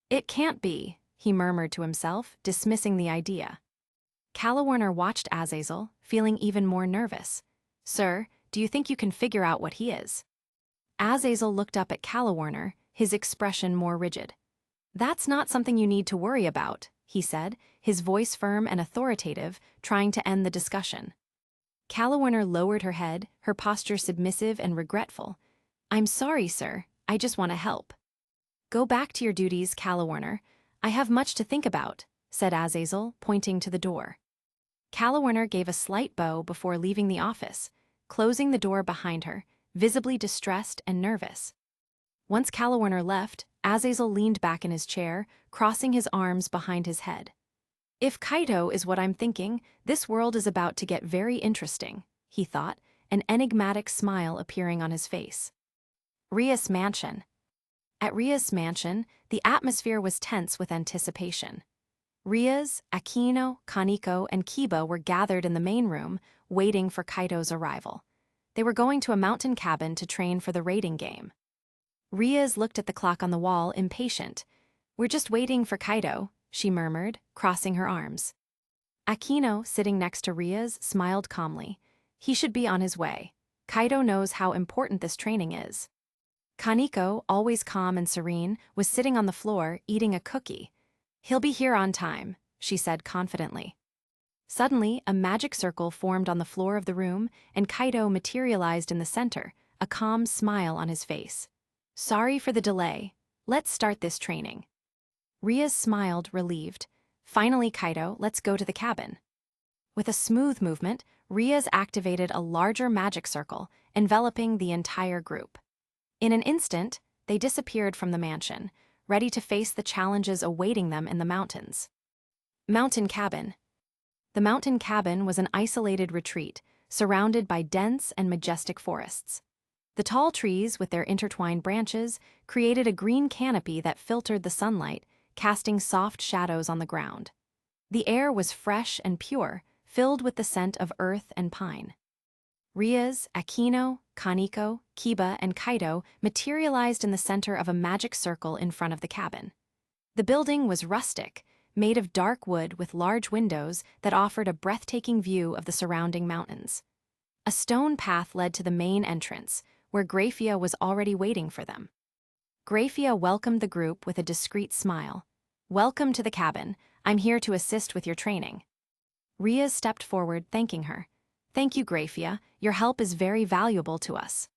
"It can't be," he murmured to himself, dismissing the idea. Calawarner watched Azazel, feeling even more nervous. "Sir, do you think you can figure out what he is?" Azazel looked up at Calawarner, his expression more rigid. "That's not something you need to worry about," he said, his voice firm and authoritative, trying to end the discussion. Calawarner lowered her head, her posture submissive and regretful. "I'm sorry, sir, I just want to help." "Go back to your duties, Calawarner. I have much to think about," said Azazel, pointing to the door. Calawarner gave a slight bow before leaving the office, closing the door behind her, visibly distressed and nervous. Once Calawarner left, Azazel leaned back in his chair, crossing his arms behind his head. "If Kaido is what I'm thinking, this world is about to get very interesting," he thought, an enigmatic smile appearing on his face. Ria's mansion. At Ria's mansion, the atmosphere was tense with anticipation. Rias, Akino, Kaneko, and Kiba were gathered in the main room, waiting for Kaido's arrival. They were going to a mountain cabin to train for the raiding game. Rias looked at the clock on the wall, impatient. "We're just waiting for Kaido," she murmured, crossing her arms. Akino, sitting next to Rias, smiled calmly. "He should be on his way. Kaido knows how important this training is." Kaneko, always calm and serene, was sitting on the floor, eating a cookie. "He'll be here on time," she said confidently. Suddenly, a magic circle formed on the floor of the room, and Kaido materialized in the center, a calm smile on his face. "Sorry for the delay. Let's start this training." Rias smiled, relieved. "Finally, Kaido, let's go to the cabin." With a smooth movement, Rias activated a larger magic circle, enveloping the entire group. In an instant, they disappeared from the mansion, ready to face the challenges awaiting them in the mountains. Mountain Cabin. The mountain cabin was an isolated retreat, surrounded by dense and majestic forests. The tall trees, with their intertwined branches, created a green canopy that filtered the sunlight, casting soft shadows on the ground. The air was fresh and pure, filled with the scent of earth and pine. Rias, Akino, Kaneko, Kiba, and Kaido materialized in the center of a magic circle in front of the cabin. The building was rustic, made of dark wood with large windows that offered a breathtaking view of the surrounding mountains. A stone path led to the main entrance, where Grafia was already waiting for them. Grafia welcomed the group with a discreet smile. "Welcome to the cabin. I'm here to assist with your training." Rias stepped forward, thanking her. "Thank you, Grafia. Your help is very valuable to us."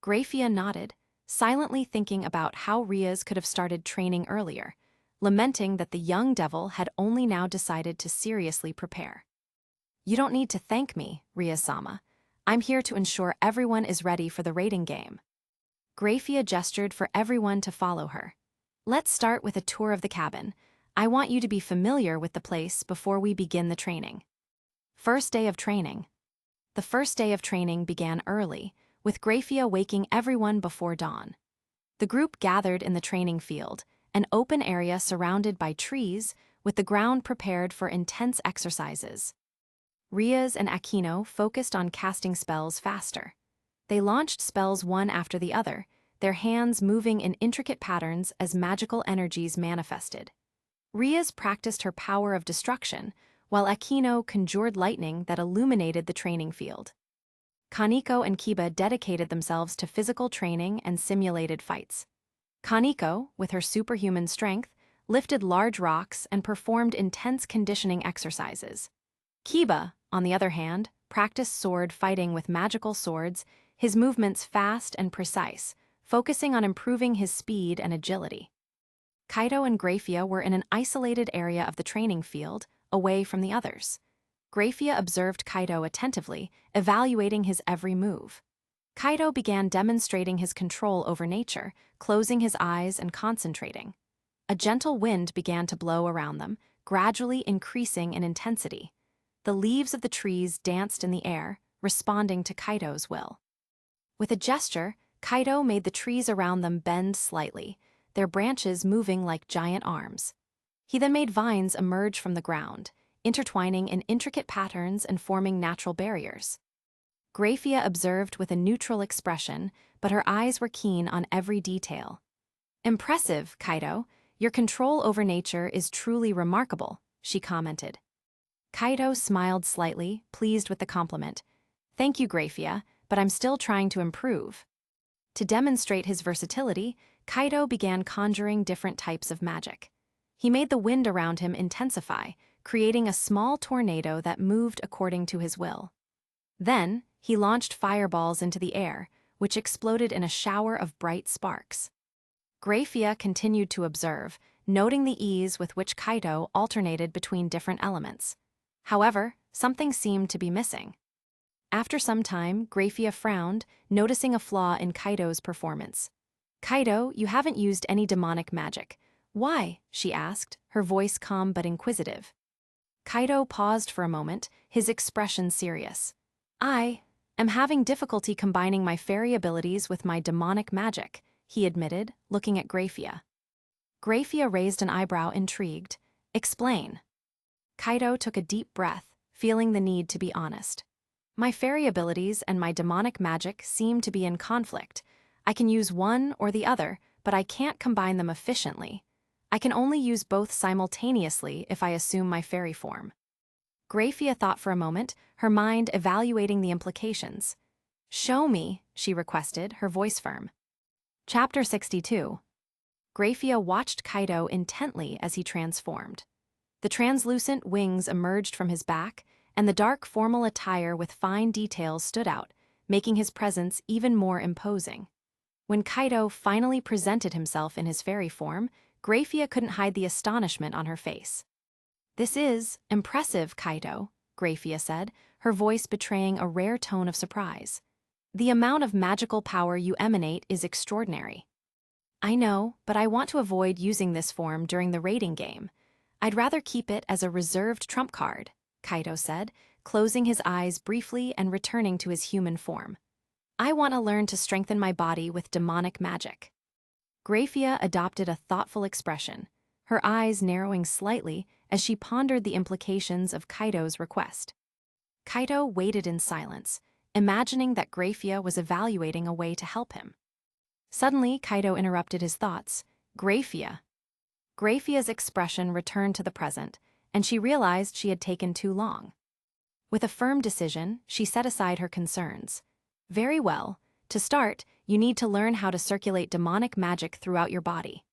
Grafia nodded, silently thinking about how Rias could have started training earlier, lamenting that the young devil had only now decided to seriously prepare. "You don't need to thank me, Rias-sama. I'm here to ensure everyone is ready for the raiding game." Grafia gestured for everyone to follow her. "Let's start with a tour of the cabin. I want you to be familiar with the place before we begin the training." First day of training. The first day of training began early, with Grafia waking everyone before dawn. The group gathered in the training field, an open area surrounded by trees, with the ground prepared for intense exercises. Rias and Akino focused on casting spells faster. They launched spells one after the other, their hands moving in intricate patterns as magical energies manifested. Rias practiced her power of destruction, while Akino conjured lightning that illuminated the training field. Kaneko and Kiba dedicated themselves to physical training and simulated fights. Kaneko, with her superhuman strength, lifted large rocks and performed intense conditioning exercises. Kiba, on the other hand, practiced sword fighting with magical swords, his movements fast and precise, focusing on improving his speed and agility. Kaido and Grafia were in an isolated area of the training field, away from the others. Grafia observed Kaido attentively, evaluating his every move. Kaido began demonstrating his control over nature, closing his eyes and concentrating. A gentle wind began to blow around them, gradually increasing in intensity. The leaves of the trees danced in the air, responding to Kaido's will. With a gesture, Kaido made the trees around them bend slightly, their branches moving like giant arms. He then made vines emerge from the ground, intertwining in intricate patterns and forming natural barriers. Grafia observed with a neutral expression, but her eyes were keen on every detail. "Impressive, Kaido. Your control over nature is truly remarkable," she commented. Kaido smiled slightly, pleased with the compliment. "Thank you, Grafia, but I'm still trying to improve." To demonstrate his versatility, Kaido began conjuring different types of magic. He made the wind around him intensify, creating a small tornado that moved according to his will. Then, he launched fireballs into the air, which exploded in a shower of bright sparks. Grafia continued to observe, noting the ease with which Kaido alternated between different elements. However, something seemed to be missing. After some time, Grafia frowned, noticing a flaw in Kaido's performance. "Kaido, you haven't used any demonic magic. Why?" she asked, her voice calm but inquisitive. Kaido paused for a moment, his expression serious. "I am having difficulty combining my fairy abilities with my demonic magic," he admitted, looking at Grafia. Grafia raised an eyebrow, intrigued. "Explain." Kaido took a deep breath, feeling the need to be honest. "My fairy abilities and my demonic magic seem to be in conflict. I can use one or the other, but I can't combine them efficiently. I can only use both simultaneously if I assume my fairy form." Grafia thought for a moment, her mind evaluating the implications. "Show me," she requested, her voice firm. Chapter 62. Grafia watched Kaido intently as he transformed. The translucent wings emerged from his back, and the dark formal attire with fine details stood out, making his presence even more imposing. When Kaido finally presented himself in his fairy form, Graphia couldn't hide the astonishment on her face. "This is impressive, Kaido," Graphia said, her voice betraying a rare tone of surprise. "The amount of magical power you emanate is extraordinary." "I know, but I want to avoid using this form during the raiding game. I'd rather keep it as a reserved trump card," Kaido said, closing his eyes briefly and returning to his human form. "I want to learn to strengthen my body with demonic magic." Graphia adopted a thoughtful expression, her eyes narrowing slightly as she pondered the implications of Kaido's request. Kaido waited in silence, imagining that Graphia was evaluating a way to help him. Suddenly, Kaido interrupted his thoughts. "Graphia." Graphia's expression returned to the present, and she realized she had taken too long. With a firm decision, she set aside her concerns. "Very well. To start, you need to learn how to circulate demonic magic throughout your body."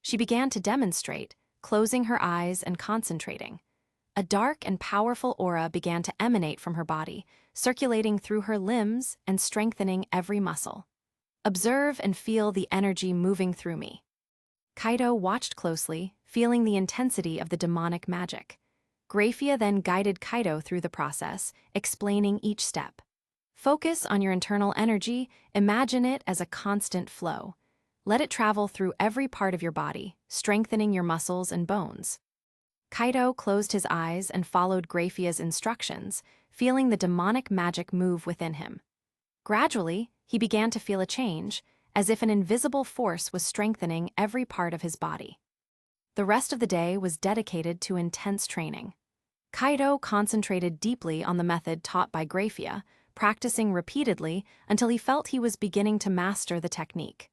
She began to demonstrate, closing her eyes and concentrating. A dark and powerful aura began to emanate from her body, circulating through her limbs and strengthening every muscle. "Observe and feel the energy moving through me." Kaido watched closely, feeling the intensity of the demonic magic. Graphia then guided Kaido through the process, explaining each step. "Focus on your internal energy, imagine it as a constant flow. Let it travel through every part of your body, strengthening your muscles and bones." Kaido closed his eyes and followed Graphia's instructions, feeling the demonic magic move within him. Gradually, he began to feel a change, as if an invisible force was strengthening every part of his body. The rest of the day was dedicated to intense training. Kaido concentrated deeply on the method taught by Graphia, practicing repeatedly until he felt he was beginning to master the technique.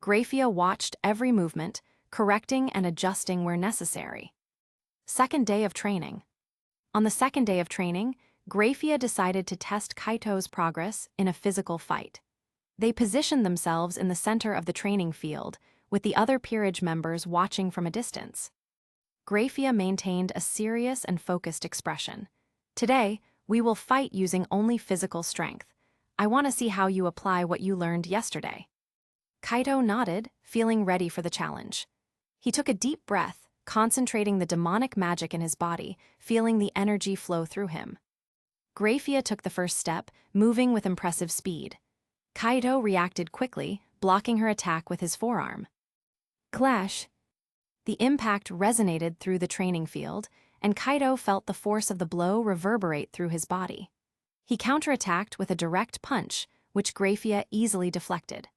Graphia watched every movement, correcting and adjusting where necessary. Second day of training. On the second day of training, Graphia decided to test Kaido's progress in a physical fight. They positioned themselves in the center of the training field, with the other peerage members watching from a distance. Graphia maintained a serious and focused expression. "Today, we will fight using only physical strength. I want to see how you apply what you learned yesterday." Kaido nodded, feeling ready for the challenge. He took a deep breath, concentrating the demonic magic in his body, feeling the energy flow through him. Graphia took the first step, moving with impressive speed. Kaido reacted quickly, blocking her attack with his forearm. Clash! The impact resonated through the training field, and Kaido felt the force of the blow reverberate through his body. He counterattacked with a direct punch, which Graphia easily deflected.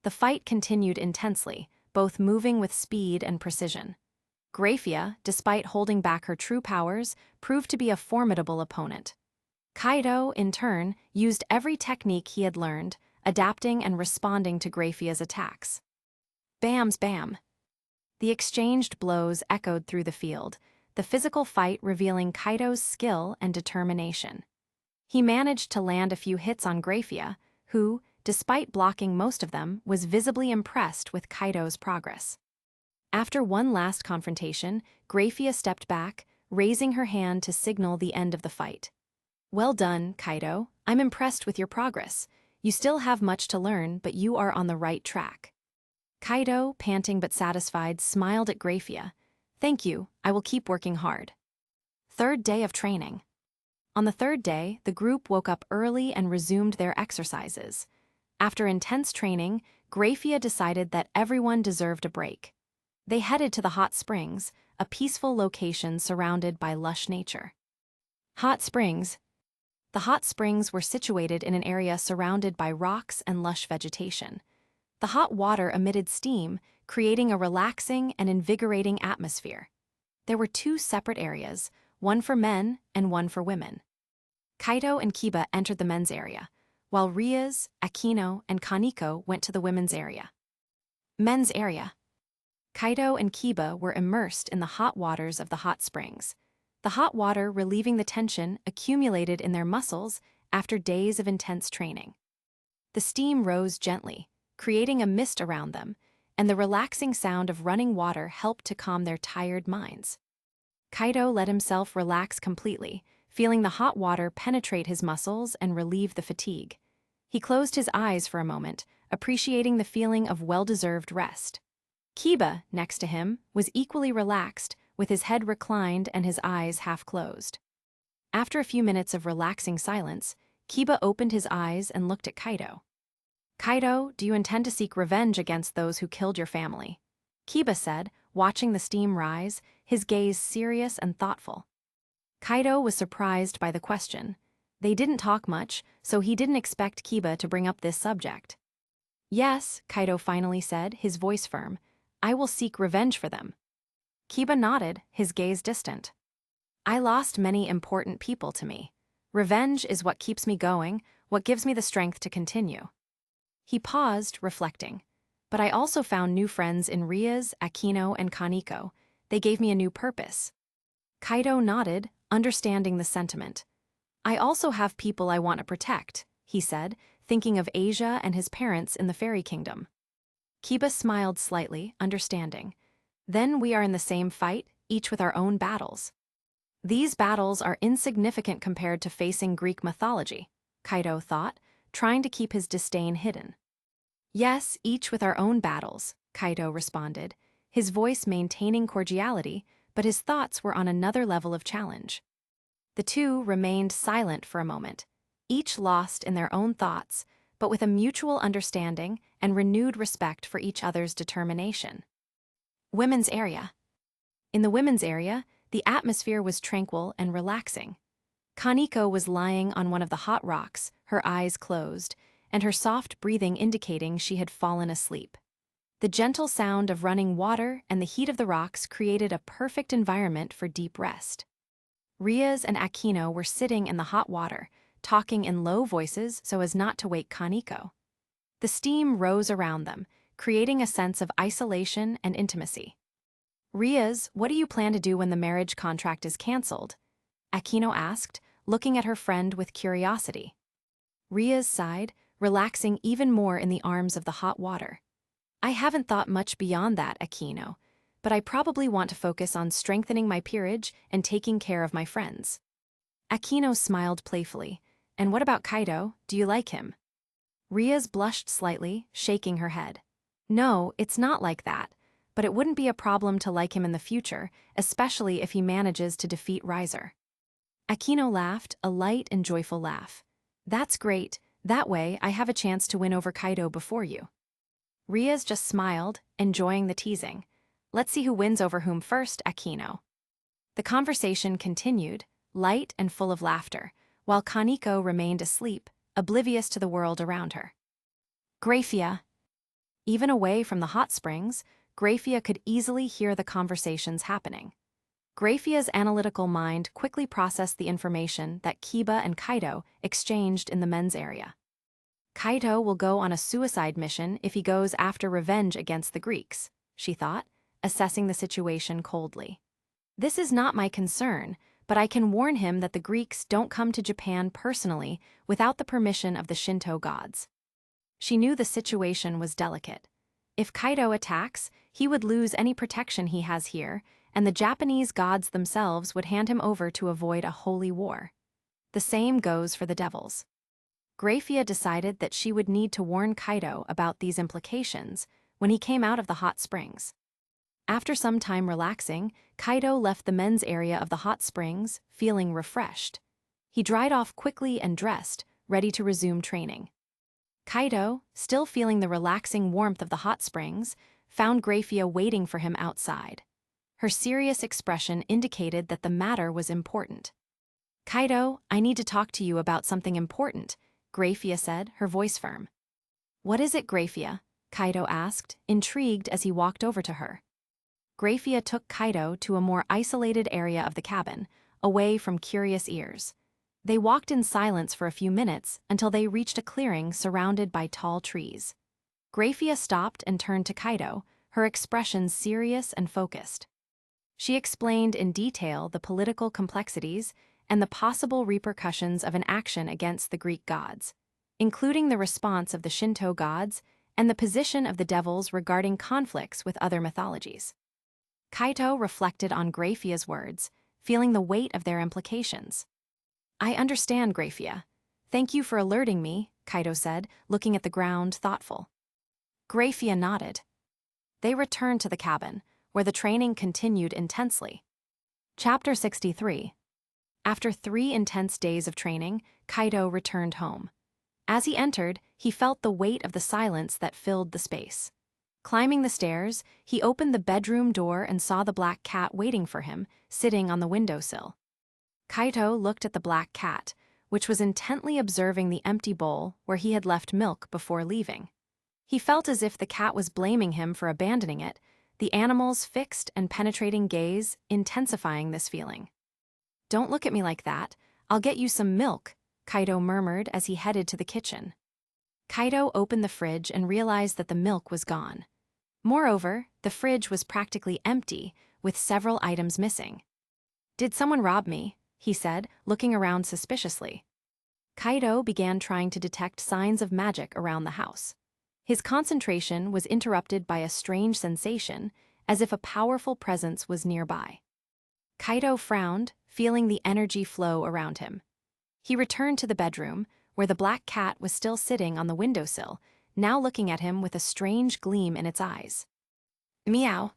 The fight continued intensely, both moving with speed and precision. Graphia, despite holding back her true powers, proved to be a formidable opponent. Kaido, in turn, used every technique he had learned, adapting and responding to Graphia's attacks. Bams bam! The exchanged blows echoed through the field, the physical fight revealing Kaido's skill and determination. He managed to land a few hits on Graphia, who, despite blocking most of them, was visibly impressed with Kaido's progress. After one last confrontation, Graphia stepped back, raising her hand to signal the end of the fight. "Well done, Kaido. I'm impressed with your progress. You still have much to learn, but you are on the right track." Kaido, panting but satisfied, smiled at Graphia. "Thank you, I will keep working hard." Third day of training. On the third day, the group woke up early and resumed their exercises. After intense training, Graphia decided that everyone deserved a break. They headed to the hot springs, a peaceful location surrounded by lush nature. Hot springs. The hot springs were situated in an area surrounded by rocks and lush vegetation. The hot water emitted steam, creating a relaxing and invigorating atmosphere. There were two separate areas, one for men and one for women. Kaido and Kiba entered the men's area, while Riaz, Akino, and Kaneko went to the women's area. Men's area. Kaido and Kiba were immersed in the hot waters of the hot springs. The hot water relieving the tension accumulated in their muscles after days of intense training. The steam rose gently, creating a mist around them, and the relaxing sound of running water helped to calm their tired minds. Kaido let himself relax completely, feeling the hot water penetrate his muscles and relieve the fatigue. He closed his eyes for a moment, appreciating the feeling of well-deserved rest. Kiba, next to him, was equally relaxed, with his head reclined and his eyes half closed. After a few minutes of relaxing silence, Kiba opened his eyes and looked at Kaido. "Kaido, do you intend to seek revenge against those who killed your family?" Kiba said, watching the steam rise, his gaze serious and thoughtful. Kaido was surprised by the question. They didn't talk much, so he didn't expect Kiba to bring up this subject. "Yes," Kaido finally said, his voice firm. "I will seek revenge for them." Kiba nodded, his gaze distant. "I lost many important people to me. Revenge is what keeps me going, what gives me the strength to continue." He paused, reflecting. "But I also found new friends in Rias, Akino, and Kaneko. They gave me a new purpose." Kaido nodded, understanding the sentiment. "I also have people I want to protect," he said, thinking of Asia and his parents in the Fairy Kingdom. Kiba smiled slightly, understanding. "Then we are in the same fight, each with our own battles." "These battles are insignificant compared to facing Greek mythology," Kaido thought, trying to keep his disdain hidden. "Yes, each with our own battles," Kaido responded, his voice maintaining cordiality, but his thoughts were on another level of challenge. The two remained silent for a moment, each lost in their own thoughts, but with a mutual understanding and renewed respect for each other's determination. Women's area. In the women's area, the atmosphere was tranquil and relaxing. Kaneko was lying on one of the hot rocks, her eyes closed, and her soft breathing indicating she had fallen asleep. The gentle sound of running water and the heat of the rocks created a perfect environment for deep rest. Rias and Akino were sitting in the hot water, talking in low voices so as not to wake Kaneko. The steam rose around them, creating a sense of isolation and intimacy. "Rias, what do you plan to do when the marriage contract is cancelled?" Akino asked, looking at her friend with curiosity. Rias sighed, relaxing even more in the arms of the hot water. "I haven't thought much beyond that, Akino, but I probably want to focus on strengthening my peerage and taking care of my friends." Akino smiled playfully. "And what about Kaido? Do you like him?" Rias blushed slightly, shaking her head. "No, it's not like that, but it wouldn't be a problem to like him in the future, especially if he manages to defeat Riser." Akino laughed, a light and joyful laugh. "That's great. That way, I have a chance to win over Kaido before you." Rias just smiled, enjoying the teasing. "Let's see who wins over whom first, Akino." The conversation continued, light and full of laughter, while Kaneko remained asleep, oblivious to the world around her. Graphia. Even away from the hot springs, Graphia could easily hear the conversations happening. Graphia's analytical mind quickly processed the information that Kiba and Kaido exchanged in the men's area. "Kaido will go on a suicide mission if he goes after revenge against the Greeks," she thought, assessing the situation coldly. "This is not my concern, but I can warn him that the Greeks don't come to Japan personally without the permission of the Shinto gods." She knew the situation was delicate. If Kaido attacks, he would lose any protection he has here, and the Japanese gods themselves would hand him over to avoid a holy war. The same goes for the devils. Graphia decided that she would need to warn Kaido about these implications when he came out of the hot springs. After some time relaxing, Kaido left the men's area of the hot springs, feeling refreshed. He dried off quickly and dressed, ready to resume training. Kaido, still feeling the relaxing warmth of the hot springs, found Graphia waiting for him outside. Her serious expression indicated that the matter was important. "Kaido, I need to talk to you about something important," Graphia said, her voice firm. "What is it, Graphia?" Kaido asked, intrigued as he walked over to her. Graphia took Kaido to a more isolated area of the cabin, away from curious ears. They walked in silence for a few minutes until they reached a clearing surrounded by tall trees. Graphia stopped and turned to Kaido, her expression serious and focused. She explained in detail the political complexities and the possible repercussions of an action against the Greek gods, including the response of the Shinto gods and the position of the devils regarding conflicts with other mythologies. Kaido reflected on Graphia's words, feeling the weight of their implications. I understand, Graphia. Thank you for alerting me, Kaito said, looking at the ground, thoughtful. Graphia nodded. They returned to the cabin, where the training continued intensely. Chapter 63. After 3 intense days of training, Kaito returned home. As he entered, he felt the weight of the silence that filled the space. Climbing the stairs, he opened the bedroom door and saw the black cat waiting for him, sitting on the windowsill. Kaito looked at the black cat, which was intently observing the empty bowl where he had left milk before leaving. He felt as if the cat was blaming him for abandoning it, the animal's fixed and penetrating gaze intensifying this feeling. "Don't look at me like that. I'll get you some milk," Kaito murmured as he headed to the kitchen. Kaito opened the fridge and realized that the milk was gone. Moreover, the fridge was practically empty, with several items missing. "Did someone rob me?" he said, looking around suspiciously. Kaito began trying to detect signs of magic around the house. His concentration was interrupted by a strange sensation, as if a powerful presence was nearby. Kaito frowned, feeling the energy flow around him. He returned to the bedroom, where the black cat was still sitting on the windowsill, now looking at him with a strange gleam in its eyes. Meow.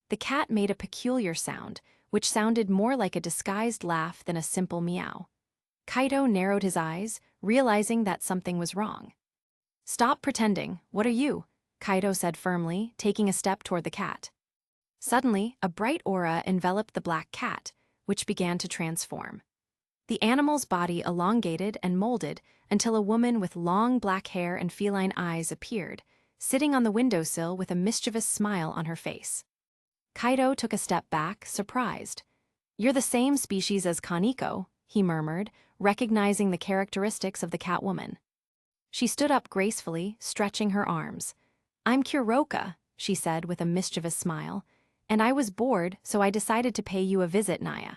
The cat made a peculiar sound, which sounded more like a disguised laugh than a simple meow. Kaito narrowed his eyes, realizing that something was wrong. "Stop pretending. What are you?" Kaito said firmly, taking a step toward the cat. Suddenly, a bright aura enveloped the black cat, which began to transform. The animal's body elongated and molded until a woman with long black hair and feline eyes appeared, sitting on the windowsill with a mischievous smile on her face. Kaito took a step back, surprised. "You're the same species as Kaneko," he murmured, recognizing the characteristics of the Catwoman. She stood up gracefully, stretching her arms. "I'm Kuroka," she said with a mischievous smile, "and I was bored, so I decided to pay you a visit, Naya."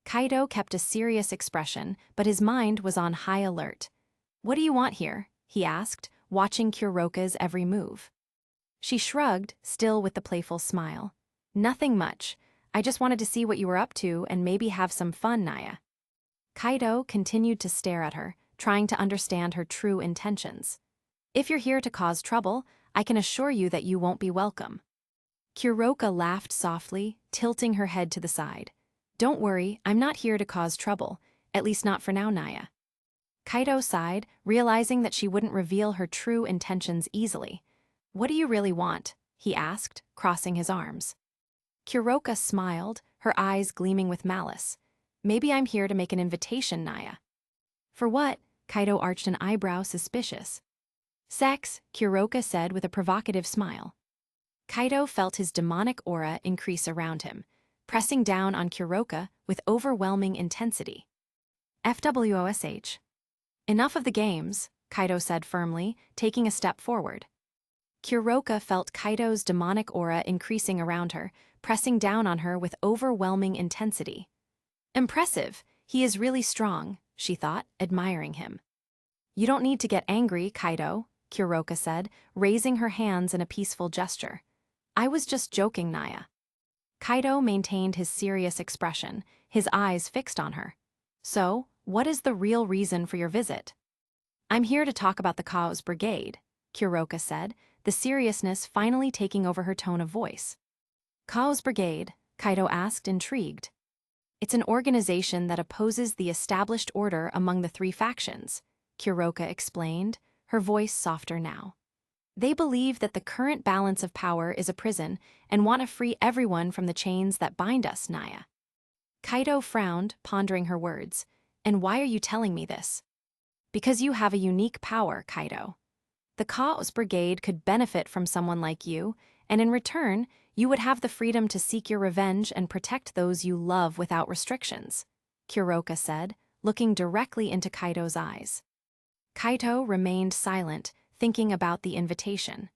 Kaito kept a serious expression, but his mind was on high alert. "What do you want here?" he asked, watching Kuroka's every move. She shrugged, still with the playful smile. "Nothing much. I just wanted to see what you were up to and maybe have some fun, Naya." Kaito continued to stare at her, trying to understand her true intentions. "If you're here to cause trouble, I can assure you that you won't be welcome." Kuroka laughed softly, tilting her head to the side. "Don't worry, I'm not here to cause trouble, at least not for now, Naya." Kaito sighed, realizing that she wouldn't reveal her true intentions easily. "What do you really want?" he asked, crossing his arms. Kuroka smiled, her eyes gleaming with malice. "Maybe I'm here to make an invitation, Naya." "For what?" Kaito arched an eyebrow, suspicious. "Sex," Kuroka said with a provocative smile. Kaito felt his demonic aura increase around him, pressing down on Kuroka with overwhelming intensity. FWOSH. "Enough of the games," Kaito said firmly, taking a step forward. Kuroka felt Kaito's demonic aura increasing around her, pressing down on her with overwhelming intensity. "Impressive, he is really strong," she thought, admiring him. "You don't need to get angry, Kaito," Kuroka said, raising her hands in a peaceful gesture. "I was just joking, Naya." Kaito maintained his serious expression, his eyes fixed on her. "So, what is the real reason for your visit?" "I'm here to talk about the Chaos Brigade," Kuroka said, the seriousness finally taking over her tone of voice. "Chaos Brigade?" Kaito asked, intrigued. "It's an organization that opposes the established order among the 3 factions," Kuroka explained, her voice softer now. "They believe that the current balance of power is a prison and want to free everyone from the chains that bind us, Naya." Kaito frowned, pondering her words. "And why are you telling me this?" "Because you have a unique power, Kaito. The Chaos Brigade could benefit from someone like you, and in return, you would have the freedom to seek your revenge and protect those you love without restrictions," Kuroka said, looking directly into Kaito's eyes. Kaito remained silent, thinking about the invitation.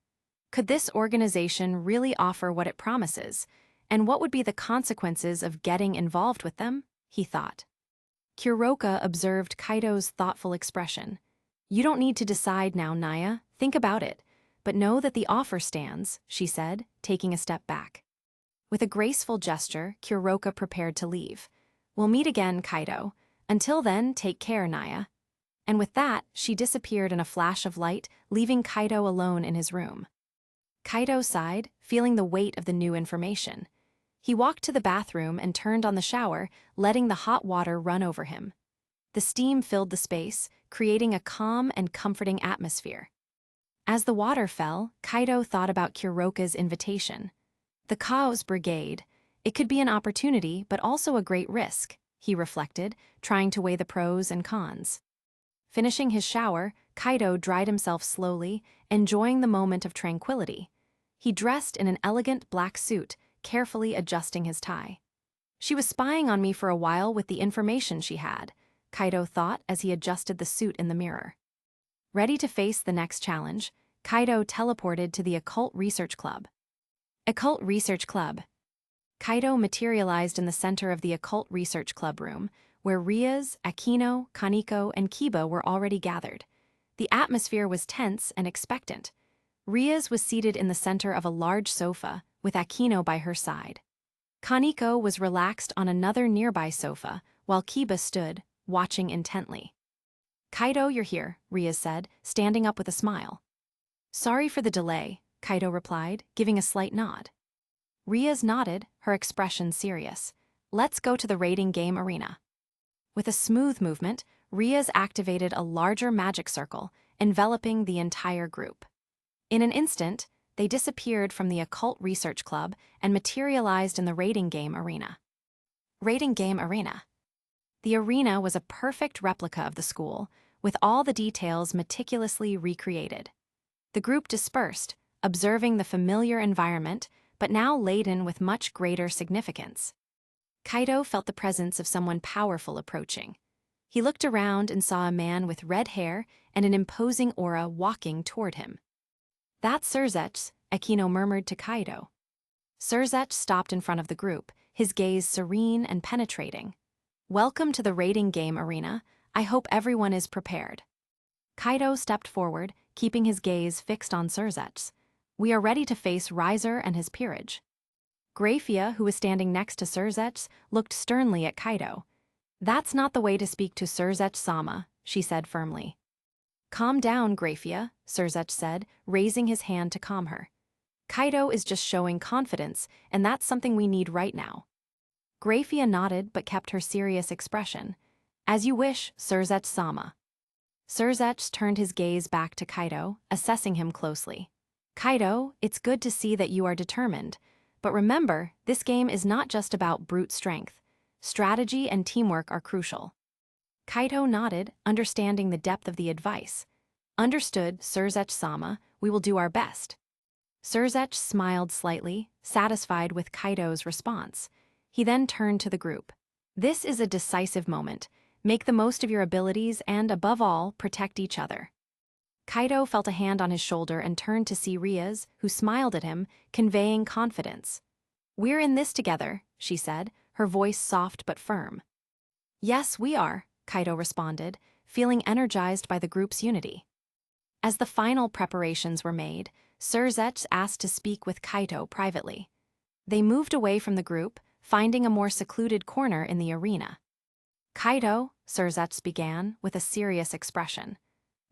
Could this organization really offer what it promises, and what would be the consequences of getting involved with them? He thought. Kuroka observed Kaito's thoughtful expression. "You don't need to decide now, Naya. Think about it. But know that the offer stands," she said, taking a step back. With a graceful gesture, Kuroka prepared to leave. "We'll meet again, Kaido. Until then, take care, Naya." And with that, she disappeared in a flash of light, leaving Kaido alone in his room. Kaido sighed, feeling the weight of the new information. He walked to the bathroom and turned on the shower, letting the hot water run over him. The steam filled the space, creating a calm and comforting atmosphere. As the water fell, Kaido thought about Kuroka's invitation. The Chaos Brigade. It could be an opportunity, but also a great risk, he reflected, trying to weigh the pros and cons. Finishing his shower, Kaido dried himself slowly, enjoying the moment of tranquility. He dressed in an elegant black suit, carefully adjusting his tie. "She was spying on me for a while with the information she had," Kaido thought as he adjusted the suit in the mirror. Ready to face the next challenge, Kaido teleported to the Occult Research Club. Occult Research Club. Kaido materialized in the center of the Occult Research Club room, where Rias, Akino, Kaneko, and Kiba were already gathered. The atmosphere was tense and expectant. Rias was seated in the center of a large sofa, with Akino by her side. Kaneko was relaxed on another nearby sofa, while Kiba stood, watching intently. "Kaido, you're here," Rias said, standing up with a smile. "Sorry for the delay," Kaido replied, giving a slight nod. Rias nodded, her expression serious. "Let's go to the raiding game arena." With a smooth movement, Rias activated a larger magic circle, enveloping the entire group. In an instant, they disappeared from the Occult Research Club and materialized in the raiding game arena. Raiding game arena. The arena was a perfect replica of the school, with all the details meticulously recreated. The group dispersed, observing the familiar environment, but now laden with much greater significance. Kaido felt the presence of someone powerful approaching. He looked around and saw a man with red hair and an imposing aura walking toward him. "That's Surzech," Akino murmured to Kaido. Surzech stopped in front of the group, his gaze serene and penetrating. "Welcome to the raiding game arena. I hope everyone is prepared." Kaido stepped forward, keeping his gaze fixed on Surzech. "We are ready to face Riser and his peerage." Grafia, who was standing next to Surzech, looked sternly at Kaido. "That's not the way to speak to Surzech-sama," she said firmly. "Calm down, Grafia," Surzech said, raising his hand to calm her. "Kaido is just showing confidence, and that's something we need right now." Grafia nodded but kept her serious expression. "As you wish, Surzech-sama." Surzech turned his gaze back to Kaido, assessing him closely. "Kaido, it's good to see that you are determined. But remember, this game is not just about brute strength. Strategy and teamwork are crucial." Kaido nodded, understanding the depth of the advice. "Understood, Surzech-sama, we will do our best." Surzech smiled slightly, satisfied with Kaido's response. He then turned to the group. "This is a decisive moment. Make the most of your abilities and, above all, protect each other." Kaido felt a hand on his shoulder and turned to see Rias, who smiled at him, conveying confidence. "We're in this together," she said, her voice soft but firm. "Yes, we are," Kaido responded, feeling energized by the group's unity. As the final preparations were made, Surzech asked to speak with Kaido privately. They moved away from the group, finding a more secluded corner in the arena. "Kaido," Surzech began, with a serious expression.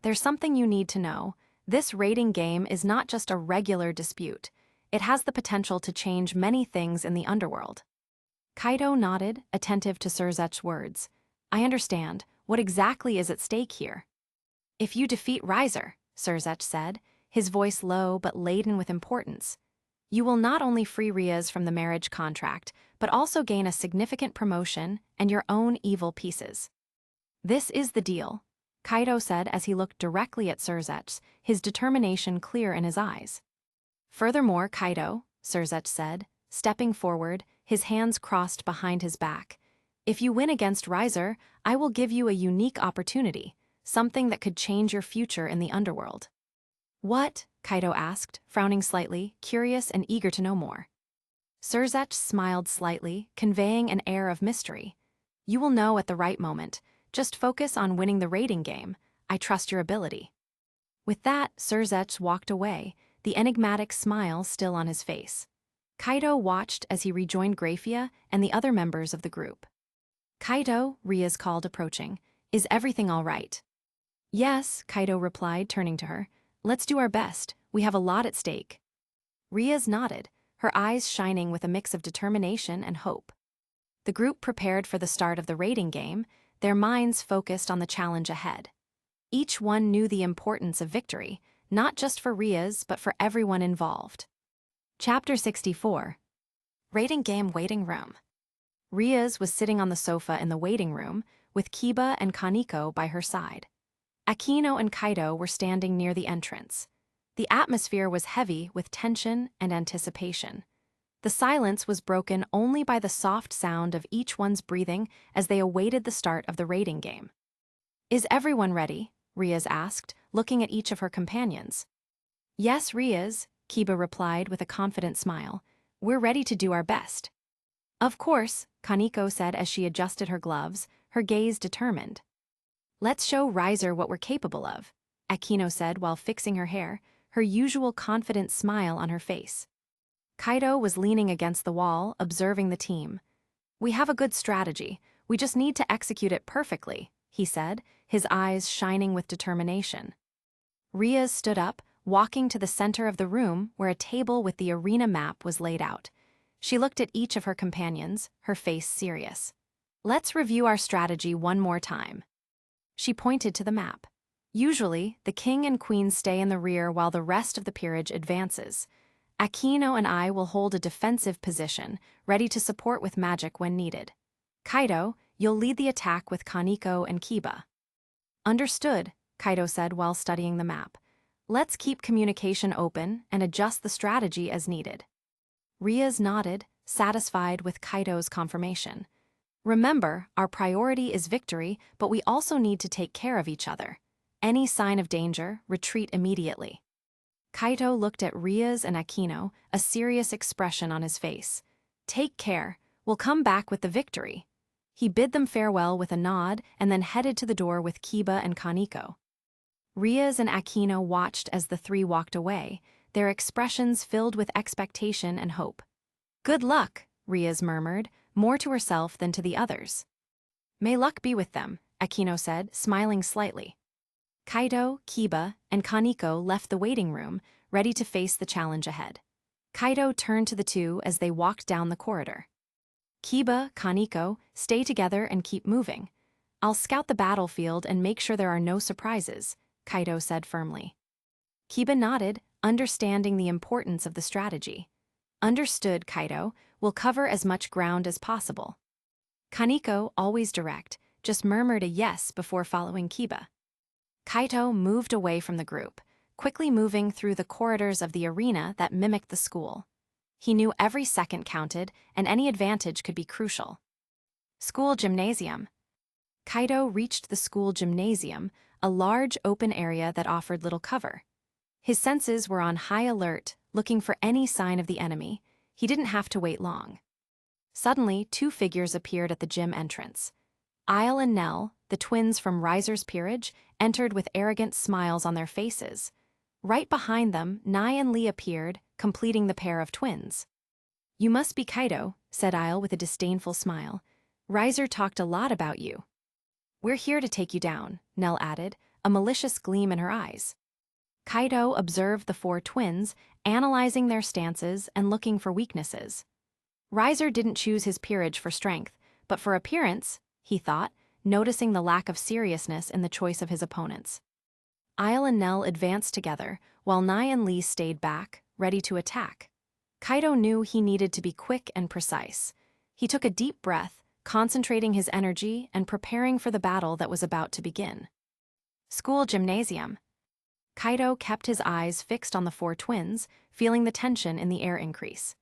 "There's something you need to know. This raiding game is not just a regular dispute. It has the potential to change many things in the underworld." Kaido nodded, attentive to Surzech's words. "I understand. What exactly is at stake here?" "If you defeat Riser," Surzech said, his voice low but laden with importance, "you will not only free Rias from the marriage contract, but also gain a significant promotion and your own evil pieces." "This is the deal," Kaido said as he looked directly at Surzech, his determination clear in his eyes. "Furthermore, Kaido," Surzech said, stepping forward, his hands crossed behind his back, "if you win against Riser, I will give you a unique opportunity, something that could change your future in the underworld." "What?" Kaido asked, frowning slightly, curious and eager to know more. Surzech smiled slightly, conveying an air of mystery. "You will know at the right moment. Just focus on winning the raiding game. I trust your ability." With that, Surzech walked away, the enigmatic smile still on his face. Kaido watched as he rejoined Graphia and the other members of the group. "Kaido," Ria's called, approaching. "Is everything all right?" "Yes," Kaido replied, turning to her. "Let's do our best. We have a lot at stake." Ria's nodded, her eyes shining with a mix of determination and hope. The group prepared for the start of the raiding game, their minds focused on the challenge ahead. Each one knew the importance of victory, not just for Ria's but for everyone involved. Chapter 64. Raiding Game Waiting Room. Ria's was sitting on the sofa in the waiting room, with Kiba and Kaneko by her side. Akino and Kaido were standing near the entrance. The atmosphere was heavy with tension and anticipation. The silence was broken only by the soft sound of each one's breathing as they awaited the start of the raiding game. "Is everyone ready?" Ria's asked, looking at each of her companions. "Yes, Ria's," Kiba replied with a confident smile. "We're ready to do our best." "Of course," Kaneko said as she adjusted her gloves, her gaze determined. "Let's show Riser what we're capable of," Akino said while fixing her hair, her usual confident smile on her face. Kaido was leaning against the wall, observing the team. "We have a good strategy. We just need to execute it perfectly," he said, his eyes shining with determination. Ria stood up, walking to the center of the room where a table with the arena map was laid out. She looked at each of her companions, her face serious. "Let's review our strategy one more time." She pointed to the map. "Usually, the king and queen stay in the rear while the rest of the peerage advances. Akino and I will hold a defensive position, ready to support with magic when needed. Kaido, you'll lead the attack with Kaneko and Kiba." "Understood," Kaido said while studying the map. "Let's keep communication open and adjust the strategy as needed." Ria's nodded, satisfied with Kaido's confirmation. "Remember, our priority is victory, but we also need to take care of each other. Any sign of danger, retreat immediately." Kaido looked at Ria's and Akino, a serious expression on his face. "Take care, we'll come back with the victory." He bid them farewell with a nod and then headed to the door with Kiba and Kaneko. Ria's and Akino watched as the three walked away, their expressions filled with expectation and hope. "Good luck," Ria's murmured, more to herself than to the others. "May luck be with them," Akino said, smiling slightly. Kaido, Kiba, and Kaneko left the waiting room, ready to face the challenge ahead. Kaido turned to the two as they walked down the corridor. "Kiba, Kaneko, stay together and keep moving. I'll scout the battlefield and make sure there are no surprises," Kaido said firmly. Kiba nodded, understanding the importance of the strategy. "Understood, Kaido. We'll cover as much ground as possible." Kaneko, always direct, just murmured a yes before following Kiba. Kaido moved away from the group, quickly moving through the corridors of the arena that mimicked the school. He knew every second counted, and any advantage could be crucial. School gymnasium. Kaido reached the school gymnasium, a large open area that offered little cover. His senses were on high alert, looking for any sign of the enemy. He didn't have to wait long. Suddenly, two figures appeared at the gym entrance. Isle and Nell, the twins from Riser's peerage, entered with arrogant smiles on their faces. Right behind them, Nai and Lee appeared, completing the pair of twins. "You must be Kaido," said Isle with a disdainful smile. "Riser talked a lot about you." "We're here to take you down," Nell added, a malicious gleam in her eyes. Kaido observed the four twins, analyzing their stances and looking for weaknesses. Riser didn't choose his peerage for strength, but for appearance, he thought, noticing the lack of seriousness in the choice of his opponents. Isle and Nell advanced together, while Nai and Lee stayed back, ready to attack. Kaido knew he needed to be quick and precise. He took a deep breath, concentrating his energy and preparing for the battle that was about to begin. School gymnasium. Kaido kept his eyes fixed on the four twins, feeling the tension in the air increase.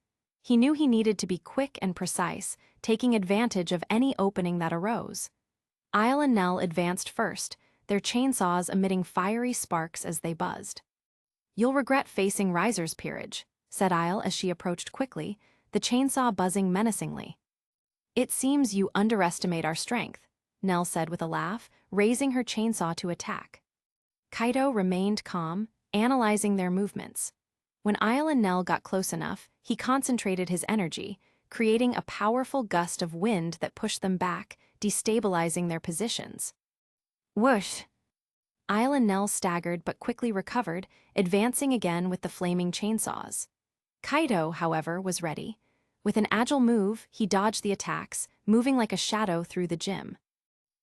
He knew he needed to be quick and precise, taking advantage of any opening that arose. Isle and Nell advanced first, their chainsaws emitting fiery sparks as they buzzed. "You'll regret facing Riser's peerage," said Isle as she approached quickly, the chainsaw buzzing menacingly. "It seems you underestimate our strength," Nell said with a laugh, raising her chainsaw to attack. Kaido remained calm, analyzing their movements. When Isle and Nell got close enough, he concentrated his energy, creating a powerful gust of wind that pushed them back, destabilizing their positions. Whoosh! Isle and Nell staggered but quickly recovered, advancing again with the flaming chainsaws. Kaido, however, was ready. With an agile move, he dodged the attacks, moving like a shadow through the gym.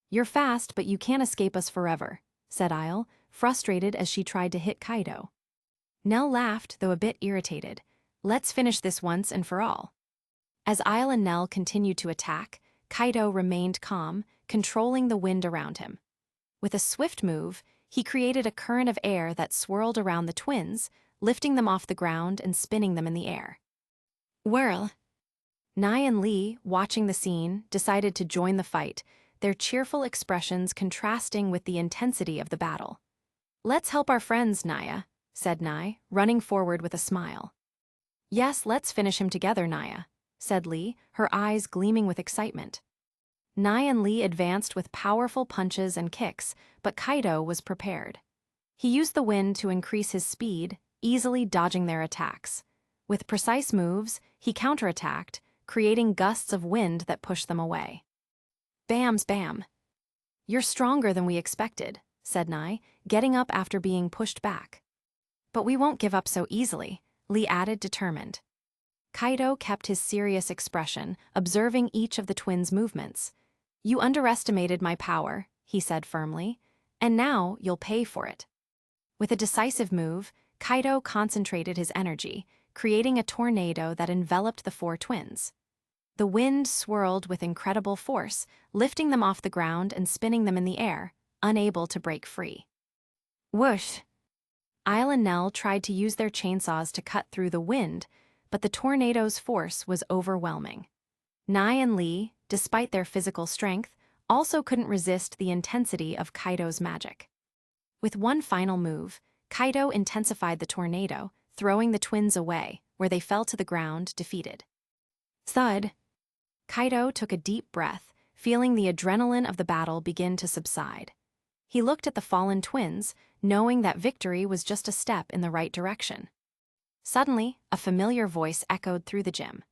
"You're fast, but you can't escape us forever," said Isle, frustrated as she tried to hit Kaido. Nell laughed, though a bit irritated. "Let's finish this once and for all." As Isle and Nell continued to attack, Kaido remained calm, controlling the wind around him. With a swift move, he created a current of air that swirled around the twins, lifting them off the ground and spinning them in the air. Whirl! Nai and Lee, watching the scene, decided to join the fight, their cheerful expressions contrasting with the intensity of the battle. "Let's help our friends, Naya," said Nai, running forward with a smile. "Yes, let's finish him together, Naya," said Lee, her eyes gleaming with excitement. Nai and Lee advanced with powerful punches and kicks, but Kaido was prepared. He used the wind to increase his speed, easily dodging their attacks. With precise moves, he counterattacked, creating gusts of wind that pushed them away. "Bams, bam." "You're stronger than we expected," said Nai, getting up after being pushed back. "But we won't give up so easily," Lee added, determined. Kaido kept his serious expression, observing each of the twins' movements. "You underestimated my power," he said firmly, "and now you'll pay for it." With a decisive move, Kaido concentrated his energy, creating a tornado that enveloped the four twins. The wind swirled with incredible force, lifting them off the ground and spinning them in the air, unable to break free. Whoosh! Isle and Nell tried to use their chainsaws to cut through the wind, but the tornado's force was overwhelming. Nai and Lee, despite their physical strength, also couldn't resist the intensity of Kaido's magic. With one final move, Kaido intensified the tornado, throwing the twins away, where they fell to the ground, defeated. Thud! Kaido took a deep breath, feeling the adrenaline of the battle begin to subside. He looked at the fallen twins, knowing that victory was just a step in the right direction. Suddenly, a familiar voice echoed through the gym.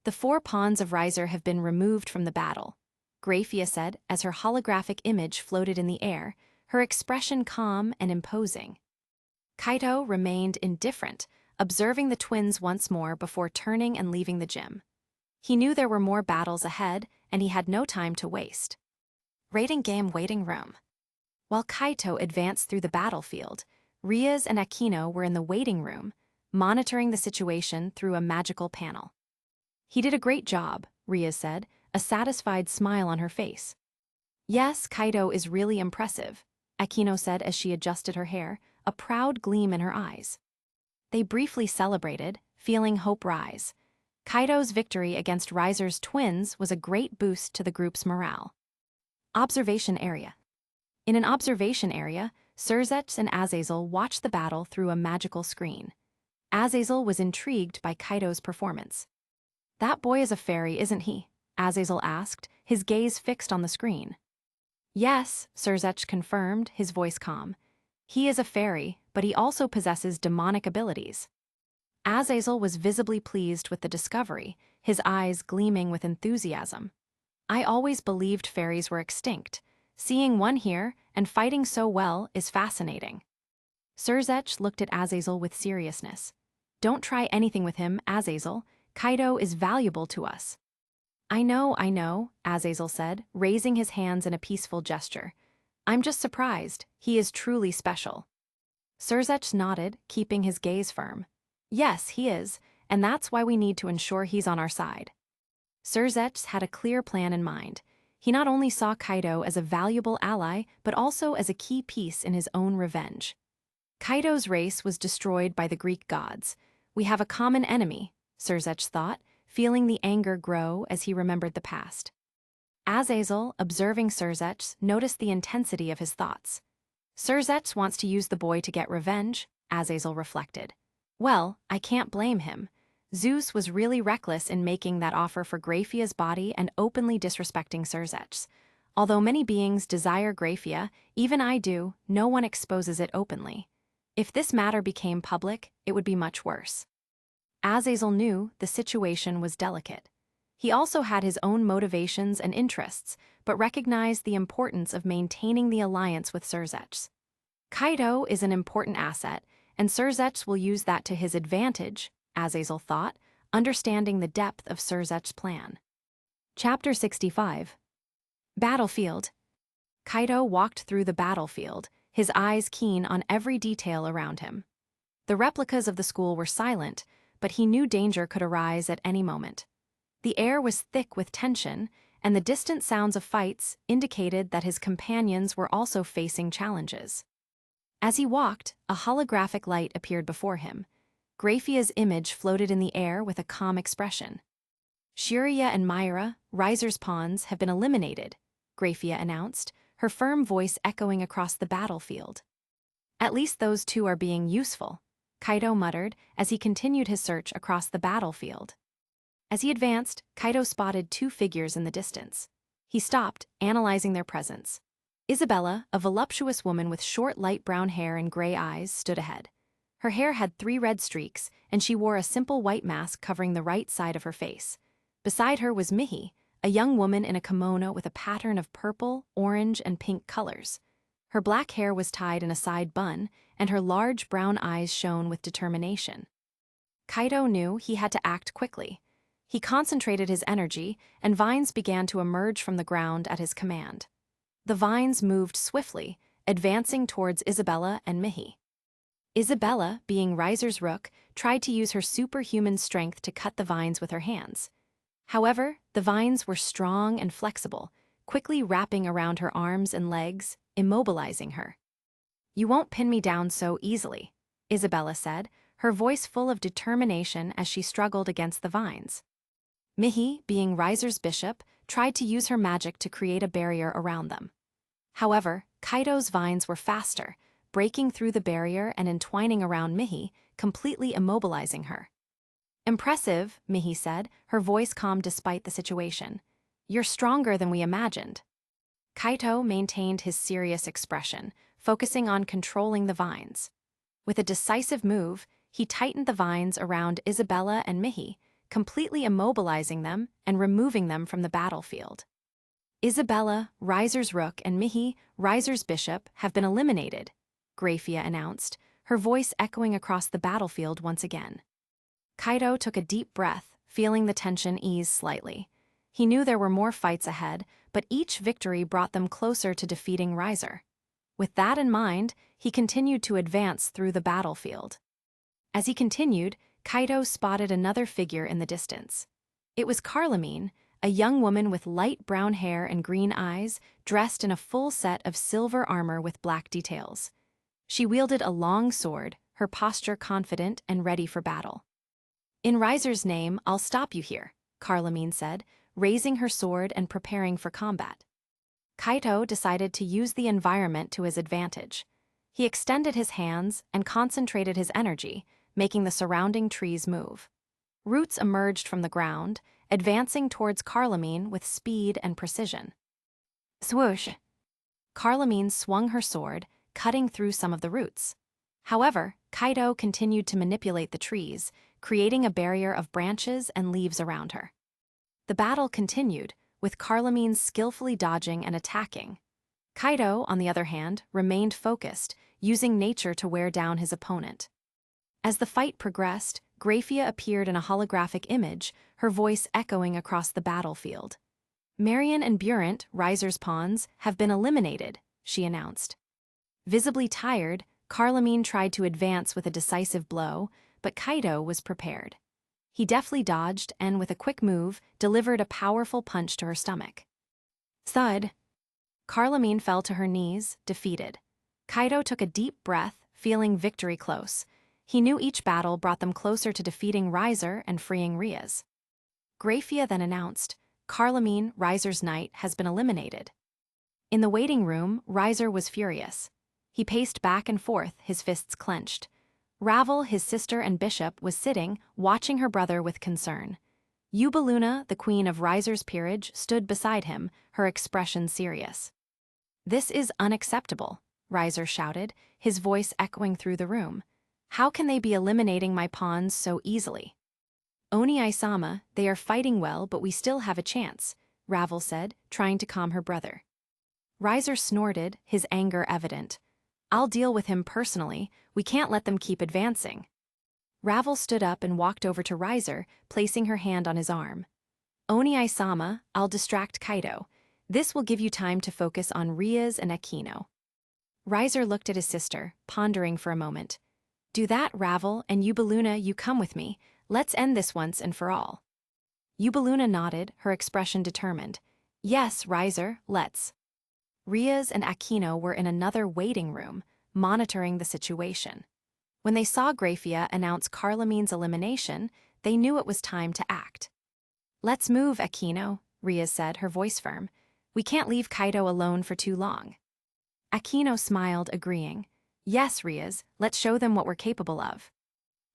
"The 4 pawns of Riser have been removed from the battle," Graphia said as her holographic image floated in the air, her expression calm and imposing. Kaido remained indifferent, observing the twins once more before turning and leaving the gym. He knew there were more battles ahead, and he had no time to waste. Rating game waiting room. While Kaito advanced through the battlefield, Riaz and Aquino were in the waiting room, monitoring the situation through a magical panel. "He did a great job," Riaz said, a satisfied smile on her face. "Yes, Kaido is really impressive," Aquino said as she adjusted her hair, a proud gleam in her eyes. They briefly celebrated, feeling hope rise. Kaido's victory against Riser's twins was a great boost to the group's morale. Observation area. In an observation area, Surzech and Azazel watched the battle through a magical screen. Azazel was intrigued by Kaido's performance. "That boy is a fairy, isn't he?" Azazel asked, his gaze fixed on the screen. "Yes," Surzech confirmed, his voice calm. "He is a fairy, but he also possesses demonic abilities." Azazel was visibly pleased with the discovery, his eyes gleaming with enthusiasm. "I always believed fairies were extinct. Seeing one here and fighting so well is fascinating." Surzech looked at Azazel with seriousness. "Don't try anything with him, Azazel. Kaido is valuable to us." I know, Azazel said, raising his hands in a peaceful gesture. "I'm just surprised. He is truly special." Surzech nodded, keeping his gaze firm. "Yes, he is, and that's why we need to ensure he's on our side." Surzech had a clear plan in mind. He not only saw Kaido as a valuable ally, but also as a key piece in his own revenge. Kaido's race was destroyed by the Greek gods. "We have a common enemy," Surzech thought, feeling the anger grow as he remembered the past. Azazel, observing Surzech, noticed the intensity of his thoughts. "Surzech wants to use the boy to get revenge," Azazel reflected. "Well, I can't blame him. Zeus was really reckless in making that offer for Graphia's body and openly disrespecting Surzech's. Although many beings desire Graphia, even I do, no one exposes it openly. If this matter became public, it would be much worse. Azazel knew the situation was delicate. He also had his own motivations and interests, but recognized the importance of maintaining the alliance with Surzech. Kaido is an important asset, and Surzech will use that to his advantage, Azazel thought, understanding the depth of Surzech's plan. Chapter 65. Battlefield. Kaido walked through the battlefield, his eyes keen on every detail around him. The replicas of the school were silent, but he knew danger could arise at any moment. The air was thick with tension, and the distant sounds of fights indicated that his companions were also facing challenges. As he walked, a holographic light appeared before him. Graphia's image floated in the air with a calm expression. Shiria and Myra, Riser's pawns, have been eliminated, Graphia announced, her firm voice echoing across the battlefield. At least those two are being useful, Kaido muttered as he continued his search across the battlefield. As he advanced, Kaido spotted two figures in the distance. He stopped, analyzing their presence. Isabella, a voluptuous woman with short light brown hair and gray eyes, stood ahead. Her hair had 3 red streaks, and she wore a simple white mask covering the right side of her face. Beside her was Mihi, a young woman in a kimono with a pattern of purple, orange, and pink colors. Her black hair was tied in a side bun, and her large brown eyes shone with determination. Kaido knew he had to act quickly. He concentrated his energy, and vines began to emerge from the ground at his command. The vines moved swiftly, advancing towards Isabella and Mihi. Isabella, being Riser's rook, tried to use her superhuman strength to cut the vines with her hands. However, the vines were strong and flexible, quickly wrapping around her arms and legs, immobilizing her. "You won't pin me down so easily," Isabella said, her voice full of determination as she struggled against the vines. Mihi, being Riser's bishop, tried to use her magic to create a barrier around them. However, Kaido's vines were faster, breaking through the barrier and entwining around Mihi, completely immobilizing her. "Impressive," Mihi said, her voice calm despite the situation. "You're stronger than we imagined." Kaido maintained his serious expression, focusing on controlling the vines. With a decisive move, he tightened the vines around Isabella and Mihi, completely immobilizing them and removing them from the battlefield. "Isabella, Riser's rook, and Mihi, Riser's bishop, have been eliminated," Graphia announced, her voice echoing across the battlefield once again. Kaido took a deep breath, feeling the tension ease slightly. He knew there were more fights ahead, but each victory brought them closer to defeating Riser. With that in mind, he continued to advance through the battlefield. As he continued, Kaido spotted another figure in the distance. It was Carlamine, a young woman with light brown hair and green eyes, dressed in a full set of silver armor with black details. She wielded a long sword, her posture confident and ready for battle. "In Riser's name, I'll stop you here," Carlamine said, raising her sword and preparing for combat. Kaido decided to use the environment to his advantage. He extended his hands and concentrated his energy, making the surrounding trees move. Roots emerged from the ground, advancing towards Carlamine with speed and precision. Swoosh! Carlamine swung her sword, cutting through some of the roots. However, Kaido continued to manipulate the trees, creating a barrier of branches and leaves around her. The battle continued, with Carlamine skillfully dodging and attacking. Kaido, on the other hand, remained focused, using nature to wear down his opponent. As the fight progressed, Graphia appeared in a holographic image, her voice echoing across the battlefield. "Marion and Burent, Riser's pawns, have been eliminated," she announced. Visibly tired, Carlamine tried to advance with a decisive blow, but Kaido was prepared. He deftly dodged and, with a quick move, delivered a powerful punch to her stomach. Thud! Carlamine fell to her knees, defeated. Kaido took a deep breath, feeling victory close. He knew each battle brought them closer to defeating Riser and freeing Riaz. Graphia then announced, "Carlamine, Riser's knight, has been eliminated." In the waiting room, Riser was furious. He paced back and forth, his fists clenched. Ravel, his sister and bishop, was sitting, watching her brother with concern. Eubaluna, the queen of Riser's peerage, stood beside him, her expression serious. "This is unacceptable," Riser shouted, his voice echoing through the room. How can they be eliminating my pawns so easily? Oni-sama, they are fighting well, but we still have a chance, Ravel said, trying to calm her brother. Riser snorted, his anger evident. I'll deal with him personally, we can't let them keep advancing. Ravel stood up and walked over to Riser, placing her hand on his arm. Oni-sama, I'll distract Kaido. This will give you time to focus on Rias and Akino. Riser looked at his sister, pondering for a moment. Do that, Ravel, and Yubaluna, you come with me. Let's end this once and for all. Yubaluna nodded, her expression determined. Yes, Riser, let's. Rias and Akino were in another waiting room, monitoring the situation. When they saw Grafia announce Carlamine's elimination, they knew it was time to act. Let's move, Akino, Rias said, her voice firm. We can't leave Kaido alone for too long. Akino smiled, agreeing. Yes, Rias, let's show them what we're capable of.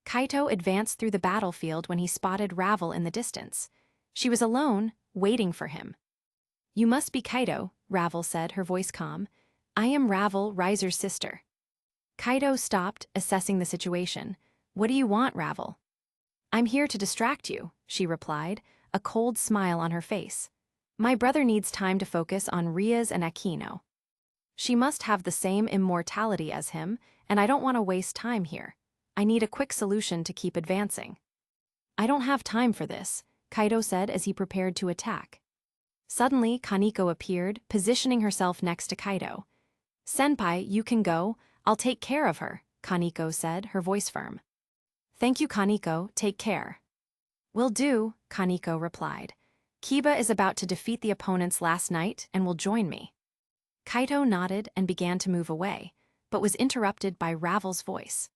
Kaito advanced through the battlefield when he spotted Ravel in the distance. She was alone, waiting for him. You must be Kaito, Ravel said, her voice calm. I am Ravel, Riser's sister. Kaito stopped, assessing the situation. What do you want, Ravel? I'm here to distract you, she replied, a cold smile on her face. My brother needs time to focus on Rias and Akino. She must have the same immortality as him, and I don't want to waste time here. I need a quick solution to keep advancing. I don't have time for this, Kaito said as he prepared to attack. Suddenly, Kaneko appeared, positioning herself next to Kaito. Senpai, you can go. I'll take care of her, Kaneko said, her voice firm. Thank you, Kaneko. Take care. Will do, Kaneko replied. Kiba is about to defeat the opponents last night and will join me. Kaito nodded and began to move away, but was interrupted by Ravel's voice.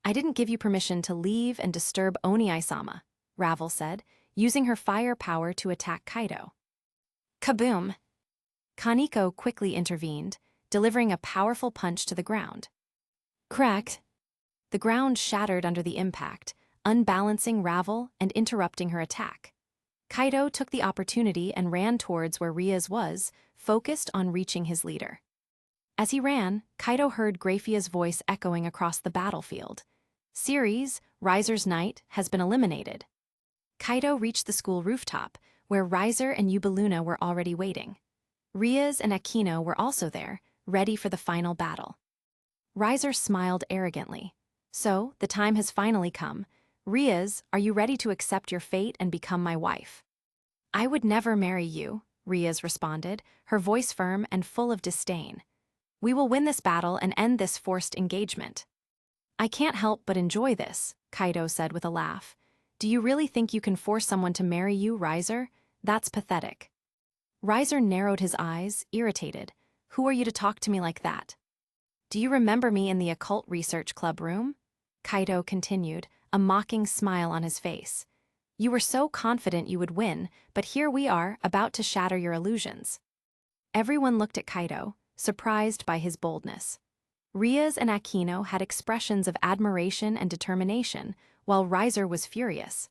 I didn't give you permission to leave and disturb Oni-sama, Ravel said, using her fire power to attack Kaito. Kaboom! Kaneko quickly intervened, delivering a powerful punch to the ground. Cracked! The ground shattered under the impact, unbalancing Ravel and interrupting her attack. Kaito took the opportunity and ran towards where Rias was, focused on reaching his leader. As he ran, Kaito heard Grafia's voice echoing across the battlefield. Ceres, Riser's knight, has been eliminated. Kaito reached the school rooftop, where Riser and Yubaluna were already waiting. Rias and Akino were also there, ready for the final battle. Riser smiled arrogantly. So, the time has finally come. Rias, are you ready to accept your fate and become my wife? I would never marry you, Rias responded, her voice firm and full of disdain. We will win this battle and end this forced engagement. I can't help but enjoy this, Kaito said with a laugh. Do you really think you can force someone to marry you, Riser? That's pathetic. Riser narrowed his eyes, irritated. Who are you to talk to me like that? Do you remember me in the occult research club room? Kaito continued, a mocking smile on his face. You were so confident you would win, but here we are, about to shatter your illusions. Everyone looked at Kaito, surprised by his boldness. Rias and Akino had expressions of admiration and determination, while Riser was furious.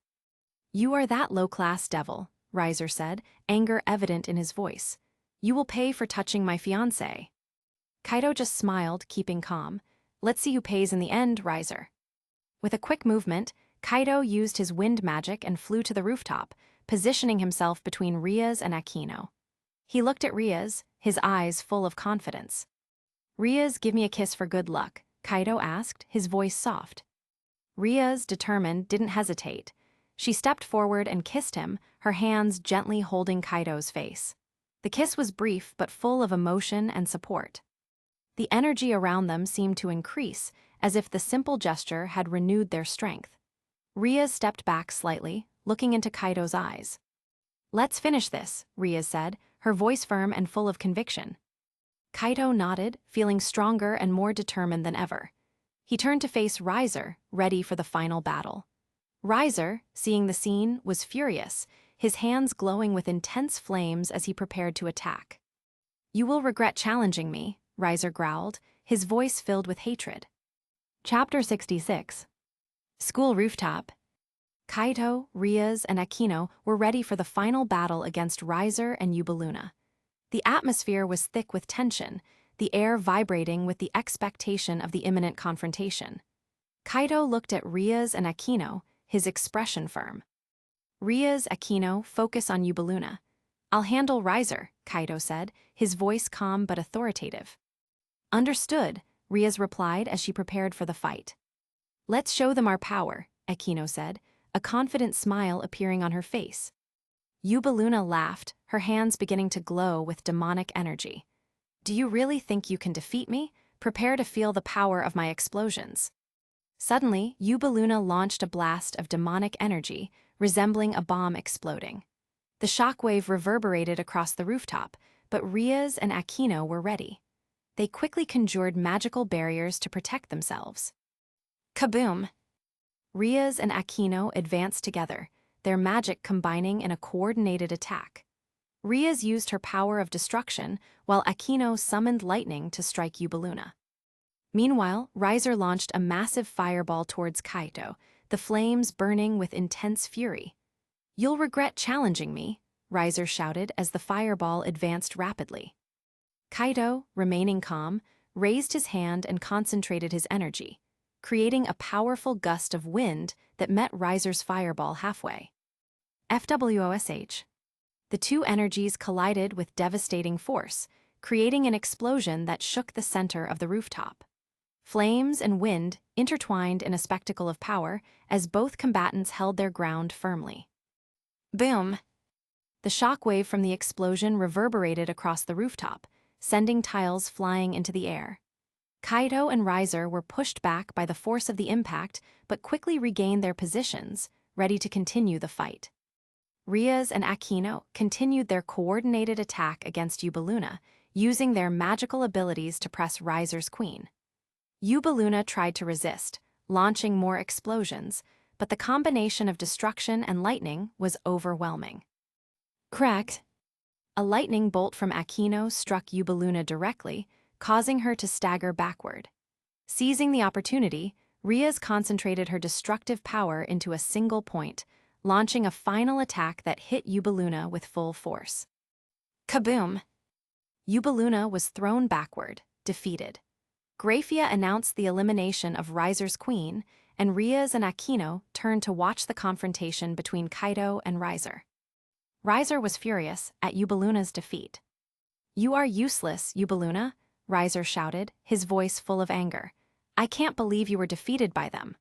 You are that low-class devil, Riser said, anger evident in his voice. You will pay for touching my fiancé. Kaito just smiled, keeping calm. Let's see who pays in the end, Riser. With a quick movement, Kaito used his wind magic and flew to the rooftop, positioning himself between Rias and Akino. He looked at Rias, his eyes full of confidence. Rias, give me a kiss for good luck, Kaito asked, his voice soft. Rias, determined, didn't hesitate. She stepped forward and kissed him, her hands gently holding Kaito's face. The kiss was brief but full of emotion and support. The energy around them seemed to increase, as if the simple gesture had renewed their strength. Rias stepped back slightly, looking into Kaito's eyes. Let's finish this, Rias said, her voice firm and full of conviction. Kaito nodded, feeling stronger and more determined than ever. He turned to face Riser, ready for the final battle. Riser, seeing the scene, was furious, his hands glowing with intense flames as he prepared to attack. You will regret challenging me, Riser growled, his voice filled with hatred. Chapter 66. School rooftop. Kaito, Rias, and Akino were ready for the final battle against Riser and Yubaluna. The atmosphere was thick with tension, the air vibrating with the expectation of the imminent confrontation. Kaido looked at Rias and Aquino, his expression firm. Rias, Aquino, focus on Yubaluna. I'll handle Riser, Kaido said, his voice calm but authoritative. Understood, Rias replied as she prepared for the fight. Let's show them our power, Aquino said, a confident smile appearing on her face. Yubaluna laughed, her hands beginning to glow with demonic energy. Do you really think you can defeat me? Prepare to feel the power of my explosions. Suddenly, Yubaluna launched a blast of demonic energy, resembling a bomb exploding. The shockwave reverberated across the rooftop, but Rias and Aquino were ready. They quickly conjured magical barriers to protect themselves. Kaboom! Rias and Aquino advanced together, their magic combining in a coordinated attack. Rias used her power of destruction, while Aquino summoned lightning to strike Yubaluna. Meanwhile, Riser launched a massive fireball towards Kaido, the flames burning with intense fury. You'll regret challenging me, Riser shouted as the fireball advanced rapidly. Kaido, remaining calm, raised his hand and concentrated his energy, creating a powerful gust of wind that met Riser's fireball halfway. FWOSH. The two energies collided with devastating force, creating an explosion that shook the center of the rooftop. Flames and wind intertwined in a spectacle of power as both combatants held their ground firmly. Boom! The shockwave from the explosion reverberated across the rooftop, sending tiles flying into the air. Kaido and Riser were pushed back by the force of the impact but quickly regained their positions, ready to continue the fight. Rias and Aquino continued their coordinated attack against Yubaluna, using their magical abilities to press Riser's queen. Yubaluna tried to resist, launching more explosions, but the combination of destruction and lightning was overwhelming. Cracked! A lightning bolt from Aquino struck Yubaluna directly, causing her to stagger backward. Seizing the opportunity, Rias concentrated her destructive power into a single point, launching a final attack that hit Yubaluna with full force. Kaboom! Yubaluna was thrown backward, defeated. Grafia announced the elimination of Riser's queen, and Rias and Aquino turned to watch the confrontation between Kaido and Riser. Riser was furious at Yubaluna's defeat. You are useless, Yubaluna, Riser shouted, his voice full of anger. I can't believe you were defeated by them.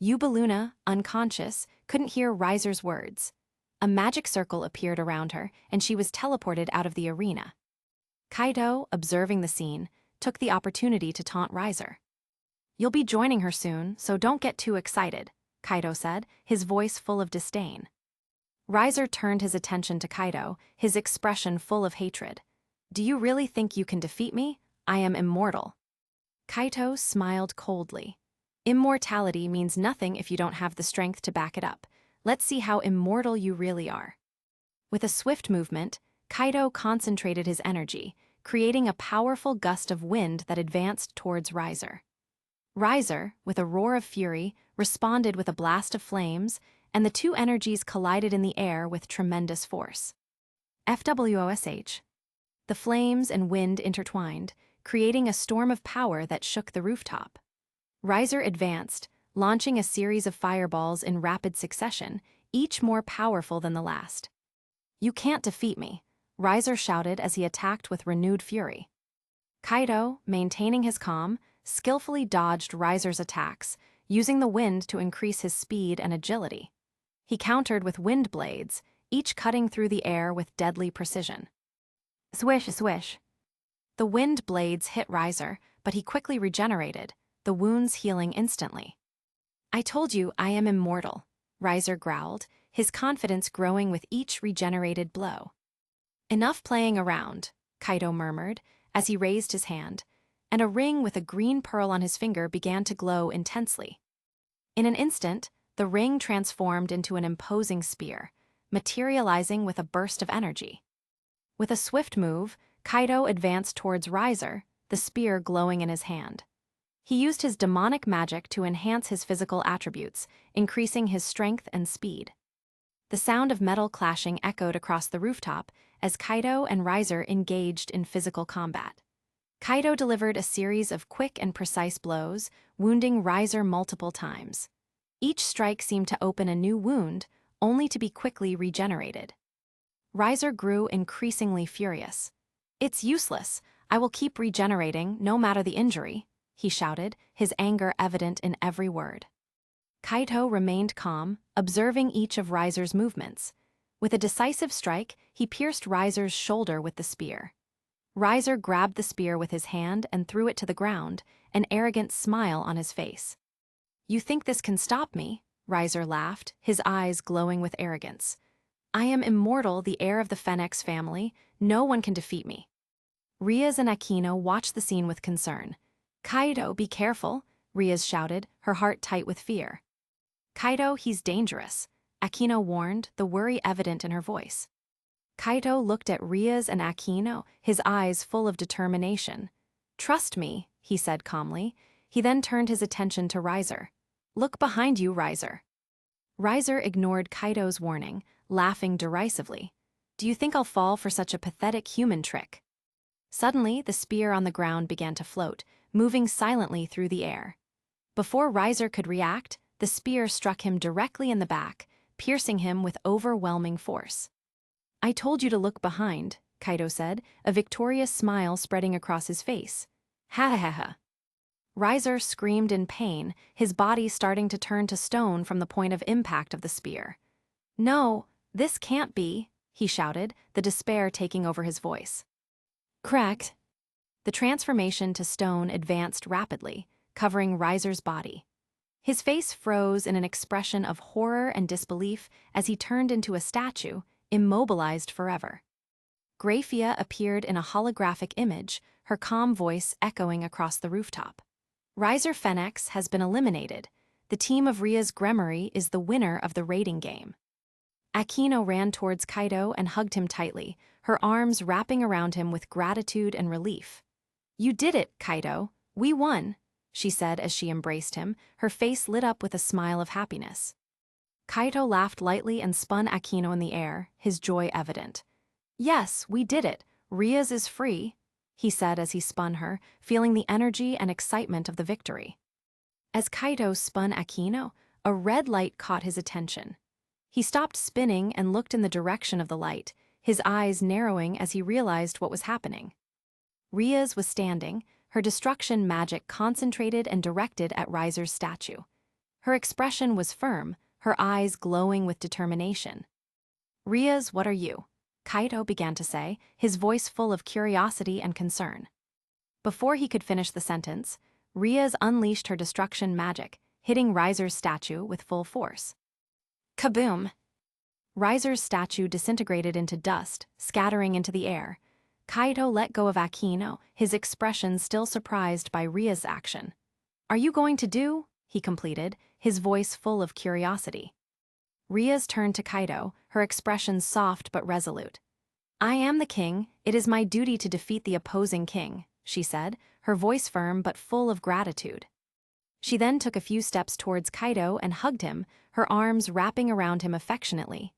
Yubaluna, unconscious, couldn't hear Riser's words. A magic circle appeared around her, and she was teleported out of the arena. Kaido, observing the scene, took the opportunity to taunt Riser. You'll be joining her soon, so don't get too excited, Kaido said, his voice full of disdain. Riser turned his attention to Kaido, his expression full of hatred. Do you really think you can defeat me? I am immortal. Kaido smiled coldly. Immortality means nothing if you don't have the strength to back it up. Let's see how immortal you really are. With a swift movement, Kaido concentrated his energy, creating a powerful gust of wind that advanced towards Riser. Riser, with a roar of fury, responded with a blast of flames, and the two energies collided in the air with tremendous force. FWOSH. The flames and wind intertwined, creating a storm of power that shook the rooftop. Riser advanced, launching a series of fireballs in rapid succession, each more powerful than the last. You can't defeat me, Riser shouted as he attacked with renewed fury. Kaido, maintaining his calm, skillfully dodged Riser's attacks, using the wind to increase his speed and agility. He countered with wind blades, each cutting through the air with deadly precision. Swish, swish. The wind blades hit Riser, but he quickly regenerated, the wounds healing instantly. I told you I am immortal, Riser growled, his confidence growing with each regenerated blow. Enough playing around, Kaido murmured, as he raised his hand, and a ring with a green pearl on his finger began to glow intensely. In an instant, the ring transformed into an imposing spear, materializing with a burst of energy. With a swift move, Kaido advanced towards Riser, the spear glowing in his hand. He used his demonic magic to enhance his physical attributes, increasing his strength and speed. The sound of metal clashing echoed across the rooftop as Kaido and Riser engaged in physical combat. Kaido delivered a series of quick and precise blows, wounding Riser multiple times. Each strike seemed to open a new wound, only to be quickly regenerated. Riser grew increasingly furious. "It's useless. I will keep regenerating, no matter the injury," he shouted, his anger evident in every word. Kaido remained calm, observing each of Riser's movements. With a decisive strike, he pierced Riser's shoulder with the spear. Riser grabbed the spear with his hand and threw it to the ground, an arrogant smile on his face. "You think this can stop me?" Riser laughed, his eyes glowing with arrogance. "I am immortal, the heir of the Phoenix family. No one can defeat me." Rias and Aquino watched the scene with concern. "Kaido, be careful," Rias shouted, her heart tight with fear. "Kaido, he's dangerous," Aquino warned, the worry evident in her voice. Kaido looked at Rias and Aquino, his eyes full of determination. "Trust me," he said calmly. He then turned his attention to Riser. "Look behind you, Riser." Riser ignored Kaido's warning, laughing derisively. "Do you think I'll fall for such a pathetic human trick?" Suddenly, the spear on the ground began to float, moving silently through the air. Before Riser could react, the spear struck him directly in the back, piercing him with overwhelming force. "I told you to look behind," Kaido said, a victorious smile spreading across his face. "Ha ha ha ha." Riser screamed in pain, his body starting to turn to stone from the point of impact of the spear. "No, this can't be," he shouted, the despair taking over his voice. Cracked. The transformation to stone advanced rapidly, covering Riser's body. His face froze in an expression of horror and disbelief as he turned into a statue, immobilized forever. Graphia appeared in a holographic image, her calm voice echoing across the rooftop. "Riser Phoenix has been eliminated. The team of Ria's Gremory is the winner of the rating game." Aquino ran towards Kaido and hugged him tightly, her arms wrapping around him with gratitude and relief. "You did it, Kaido. We won," she said as she embraced him, her face lit up with a smile of happiness. Kaido laughed lightly and spun Aquino in the air, his joy evident. "Yes, we did it. Rias is free," he said as he spun her, feeling the energy and excitement of the victory. As Kaido spun Aquino, a red light caught his attention. He stopped spinning and looked in the direction of the light, his eyes narrowing as he realized what was happening. Rias was standing, her destruction magic concentrated and directed at Riser's statue. Her expression was firm, her eyes glowing with determination. "Rias, what are you?" Kaido began to say, his voice full of curiosity and concern. Before he could finish the sentence, Rias unleashed her destruction magic, hitting Riser's statue with full force. Kaboom! Riser's statue disintegrated into dust, scattering into the air. Kaido let go of Aquino, his expression still surprised by Ria's action. "Are you going to do?" he completed, his voice full of curiosity. Rias turned to Kaido, her expression soft but resolute. "I am the king. It is my duty to defeat the opposing king," she said, her voice firm but full of gratitude. She then took a few steps towards Kaido and hugged him, her arms wrapping around him affectionately.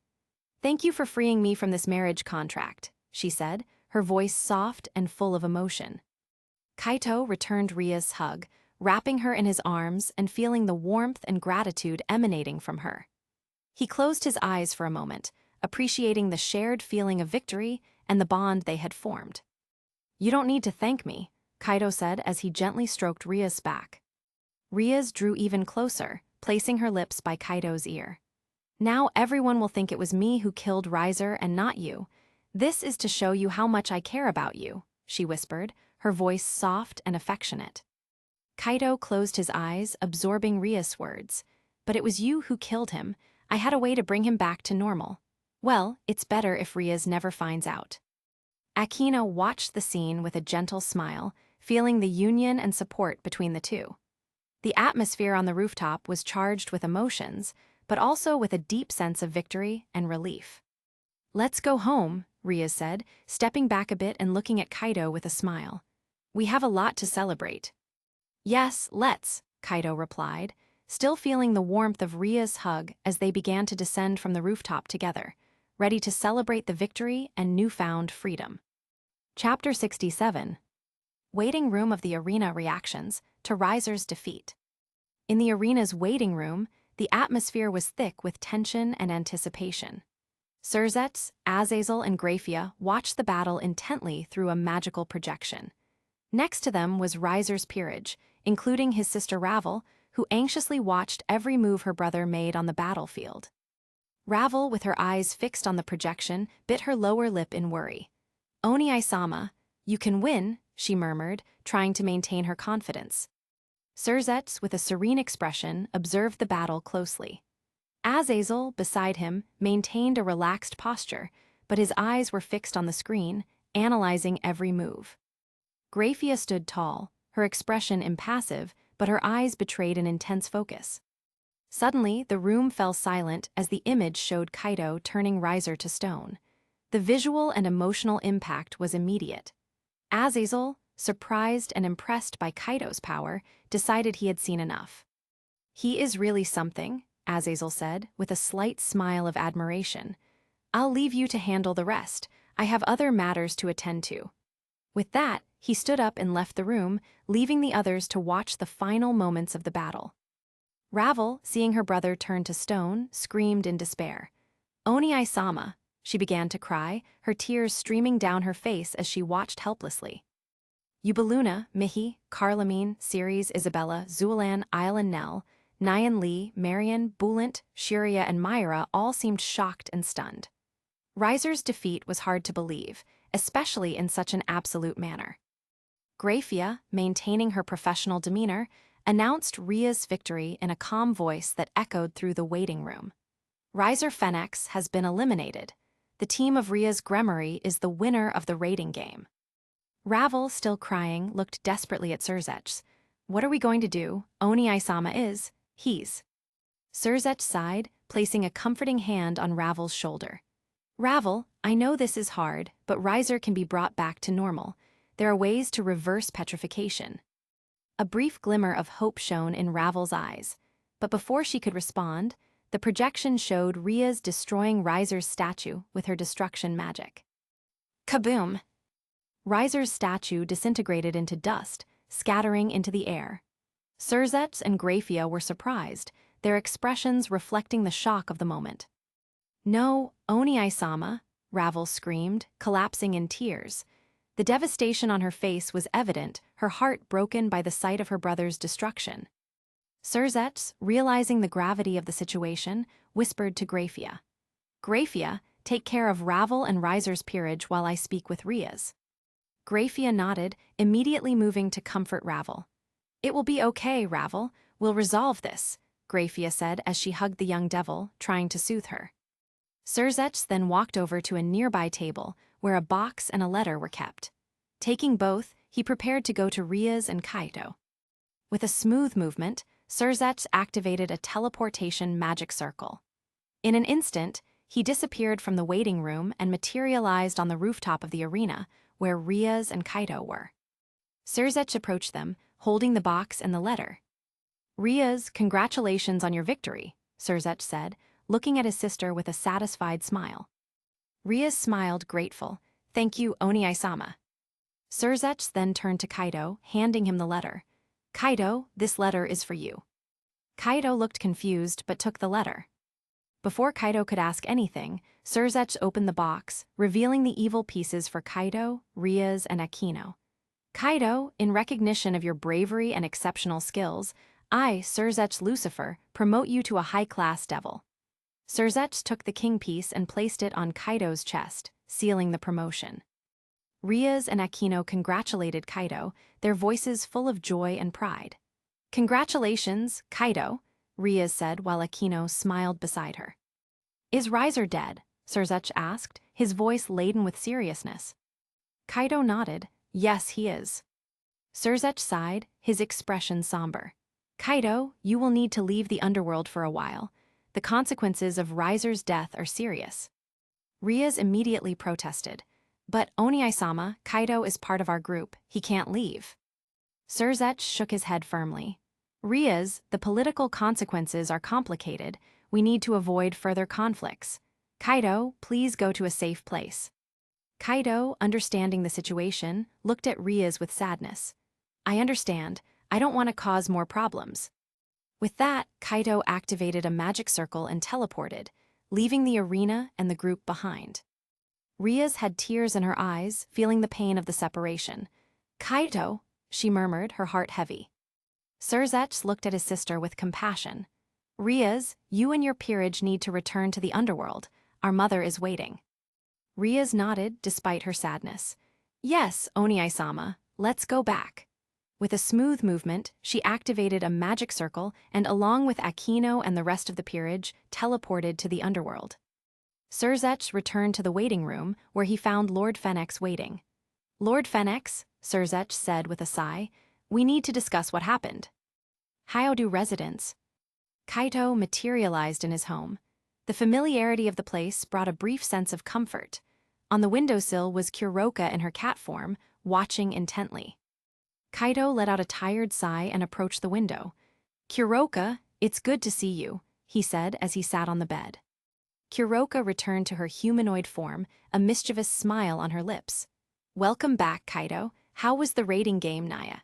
"Thank you for freeing me from this marriage contract," she said, her voice soft and full of emotion. Kaido returned Ria's hug, wrapping her in his arms and feeling the warmth and gratitude emanating from her. He closed his eyes for a moment, appreciating the shared feeling of victory and the bond they had formed. "You don't need to thank me," Kaido said as he gently stroked Ria's back. Rias drew even closer, placing her lips by Kaido's ear. "Now everyone will think it was me who killed Riser and not you. This is to show you how much I care about you," she whispered, her voice soft and affectionate. Kaido closed his eyes, absorbing Rias' words. "But it was you who killed him. I had a way to bring him back to normal. Well, it's better if Rias never finds out." Aquino watched the scene with a gentle smile, feeling the union and support between the two. The atmosphere on the rooftop was charged with emotions, but also with a deep sense of victory and relief. "Let's go home," Rias said, stepping back a bit and looking at Kaido with a smile. "We have a lot to celebrate." "Yes, let's," Kaido replied, still feeling the warmth of Ria's hug as they began to descend from the rooftop together, ready to celebrate the victory and newfound freedom. Chapter 67. Waiting room of the arena reactions to Riser's defeat. In the arena's waiting room, the atmosphere was thick with tension and anticipation. Cerzets, Azazel, and Graphia watched the battle intently through a magical projection. Next to them was Riser's peerage, including his sister Ravel, who anxiously watched every move her brother made on the battlefield. Ravel, with her eyes fixed on the projection, bit her lower lip in worry. "Oni-sama, you can win," she murmured, trying to maintain her confidence. Cerzets, with a serene expression, observed the battle closely. Azazel, beside him, maintained a relaxed posture, but his eyes were fixed on the screen, analyzing every move. Graphia stood tall, her expression impassive, but her eyes betrayed an intense focus. Suddenly, the room fell silent as the image showed Kaido turning Riser to stone. The visual and emotional impact was immediate. Azazel, surprised and impressed by Kaido's power, decided he had seen enough. "He is really something," Azazel said, with a slight smile of admiration. "I'll leave you to handle the rest. I have other matters to attend to." With that, he stood up and left the room, leaving the others to watch the final moments of the battle. Ravel, seeing her brother turn to stone, screamed in despair. "Oni-sama," she began to cry, her tears streaming down her face as she watched helplessly. Ubeluna, Mihi, Carlamine, Ceres, Isabella, Zulan, Isle and Nell, Nyan Lee, Marion, Bulant, Shiria, and Myra all seemed shocked and stunned. Riser's defeat was hard to believe, especially in such an absolute manner. Graphia, maintaining her professional demeanor, announced Rhea's victory in a calm voice that echoed through the waiting room. "Riser Phoenix has been eliminated. The team of Rhea's Gremory is the winner of the rating game." Ravel, still crying, looked desperately at Cerzets. "What are we going to do? Oni-sama is. He's." Cerzets sighed, placing a comforting hand on Ravel's shoulder. "Ravel, I know this is hard, but Riser can be brought back to normal. There are ways to reverse petrification." A brief glimmer of hope shone in Ravel's eyes, but before she could respond, the projection showed Rhea's destroying Riser's statue with her destruction magic. Kaboom! Riser's statue disintegrated into dust, scattering into the air. Cerzets and Graphia were surprised, their expressions reflecting the shock of the moment. "No, Oni-sama," Ravel screamed, collapsing in tears. The devastation on her face was evident, her heart broken by the sight of her brother's destruction. Cerzets, realizing the gravity of the situation, whispered to Graphia. "Graphia, take care of Ravel and Riser's peerage while I speak with Rhea's." Graphia nodded, immediately moving to comfort Ravel. "It will be okay, Ravel. We'll resolve this," Graphia said as she hugged the young devil, trying to soothe her. Cerzets then walked over to a nearby table, where a box and a letter were kept. Taking both, he prepared to go to Rhea's and Kaido. With a smooth movement, Cerzets activated a teleportation magic circle. In an instant, he disappeared from the waiting room and materialized on the rooftop of the arena, where Rhea's and Kaido were. Cerzets approached them, holding the box and the letter. "Rhea's, congratulations on your victory," Cerzets said, looking at his sister with a satisfied smile. Rhea smiled, grateful. "Thank you, Oni-sama." Cerzets then turned to Kaido, handing him the letter. "Kaido, this letter is for you." Kaido looked confused but took the letter. Before Kaido could ask anything, Cerzets opened the box, revealing the evil pieces for Kaido, Rhea's, and Akino. "Kaido, in recognition of your bravery and exceptional skills, I, Cerzets Lucifer, promote you to a high-class devil." Cerzets took the king piece and placed it on Kaido's chest, sealing the promotion. Rhea's and Akino congratulated Kaido, their voices full of joy and pride. "Congratulations, Kaido," Rhea said while Akino smiled beside her. "Is Riser dead?" Cerzets asked, his voice laden with seriousness. Kaido nodded. "Yes, he is." Cerzets sighed, his expression somber. "Kaido, you will need to leave the underworld for a while. The consequences of Riser's death are serious." Rhea's immediately protested. "But Oni-sama, Kaido is part of our group. He can't leave." Cerzets shook his head firmly. "Rhea's, the political consequences are complicated. We need to avoid further conflicts. Kaido, please go to a safe place." Kaido, understanding the situation, looked at Rias with sadness. I understand. I don't want to cause more problems. With that, Kaido activated a magic circle and teleported, leaving the arena and the group behind. Rias had tears in her eyes, feeling the pain of the separation. Kaido, she murmured, her heart heavy. Surzech looked at his sister with compassion. Rias, you and your peerage need to return to the underworld. Our mother is waiting. Rias nodded, despite her sadness. Yes, Oni-sama, let's go back. With a smooth movement, she activated a magic circle and, along with Akino and the rest of the peerage, teleported to the underworld. Surzech returned to the waiting room, where he found Lord Fenix waiting. Lord Fenix, Surzech said with a sigh, we need to discuss what happened. Hyodu residence. Kaito materialized in his home. The familiarity of the place brought a brief sense of comfort. On the windowsill was Kuroka in her cat form, watching intently. Kaito let out a tired sigh and approached the window. Kuroka, it's good to see you, he said as he sat on the bed. Kuroka returned to her humanoid form, a mischievous smile on her lips. Welcome back, Kaito. How was the raiding game, Naya?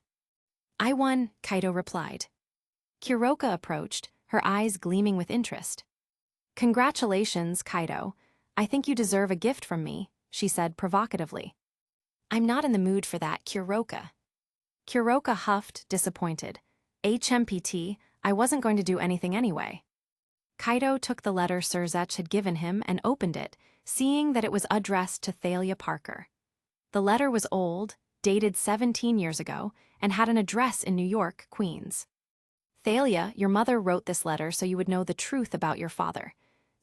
I won, Kaito replied. Kuroka approached, her eyes gleaming with interest. Congratulations, Kaito. I think you deserve a gift from me, she said provocatively. I'm not in the mood for that, Kuroka. Kuroka huffed, disappointed. HMPT, I wasn't going to do anything anyway. Kaito took the letter Surzech had given him and opened it, seeing that it was addressed to Thalia Parker. The letter was old, dated 17 years ago, and had an address in New York, Queens. Thalia, your mother wrote this letter so you would know the truth about your father.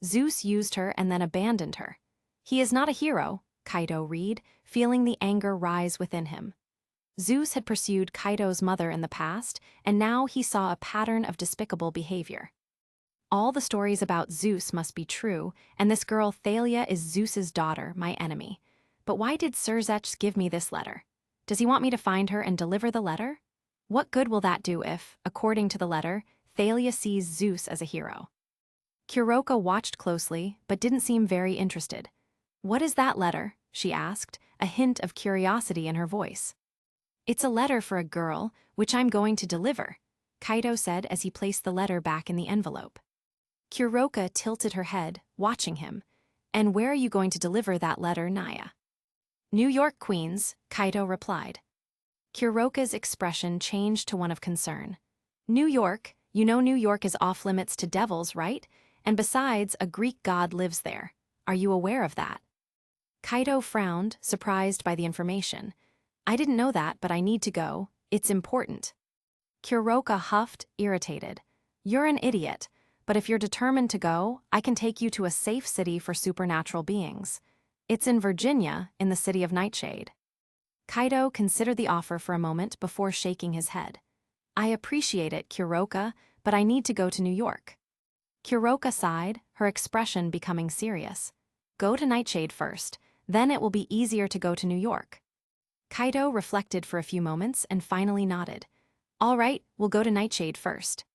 Zeus used her and then abandoned her. He is not a hero, Kaito read, feeling the anger rise within him. Zeus had pursued Kaito's mother in the past, and now he saw a pattern of despicable behavior. All the stories about Zeus must be true, and this girl Thalia is Zeus's daughter, my enemy. But why did Surzech give me this letter? Does he want me to find her and deliver the letter? What good will that do if, according to the letter, Thalia sees Zeus as a hero? Kuroka watched closely, but didn't seem very interested. What is that letter? She asked, a hint of curiosity in her voice. It's a letter for a girl, which I'm going to deliver, Kaito said as he placed the letter back in the envelope. Kuroka tilted her head, watching him. And where are you going to deliver that letter, Naya? New York, Queens, Kaito replied. Kuroka's expression changed to one of concern. New York, you know New York is off-limits to devils, right? And besides, a Greek god lives there. Are you aware of that? Kaito frowned, surprised by the information. I didn't know that, but I need to go. It's important. Kuroka huffed, irritated. You're an idiot, but if you're determined to go, I can take you to a safe city for supernatural beings. It's in Virginia, in the city of Nightshade. Kaito considered the offer for a moment before shaking his head. I appreciate it, Kuroka, but I need to go to New York. Kuroka sighed, her expression becoming serious. Go to Nightshade first, then it will be easier to go to New York. Kaito reflected for a few moments and finally nodded. All right, we'll go to Nightshade first.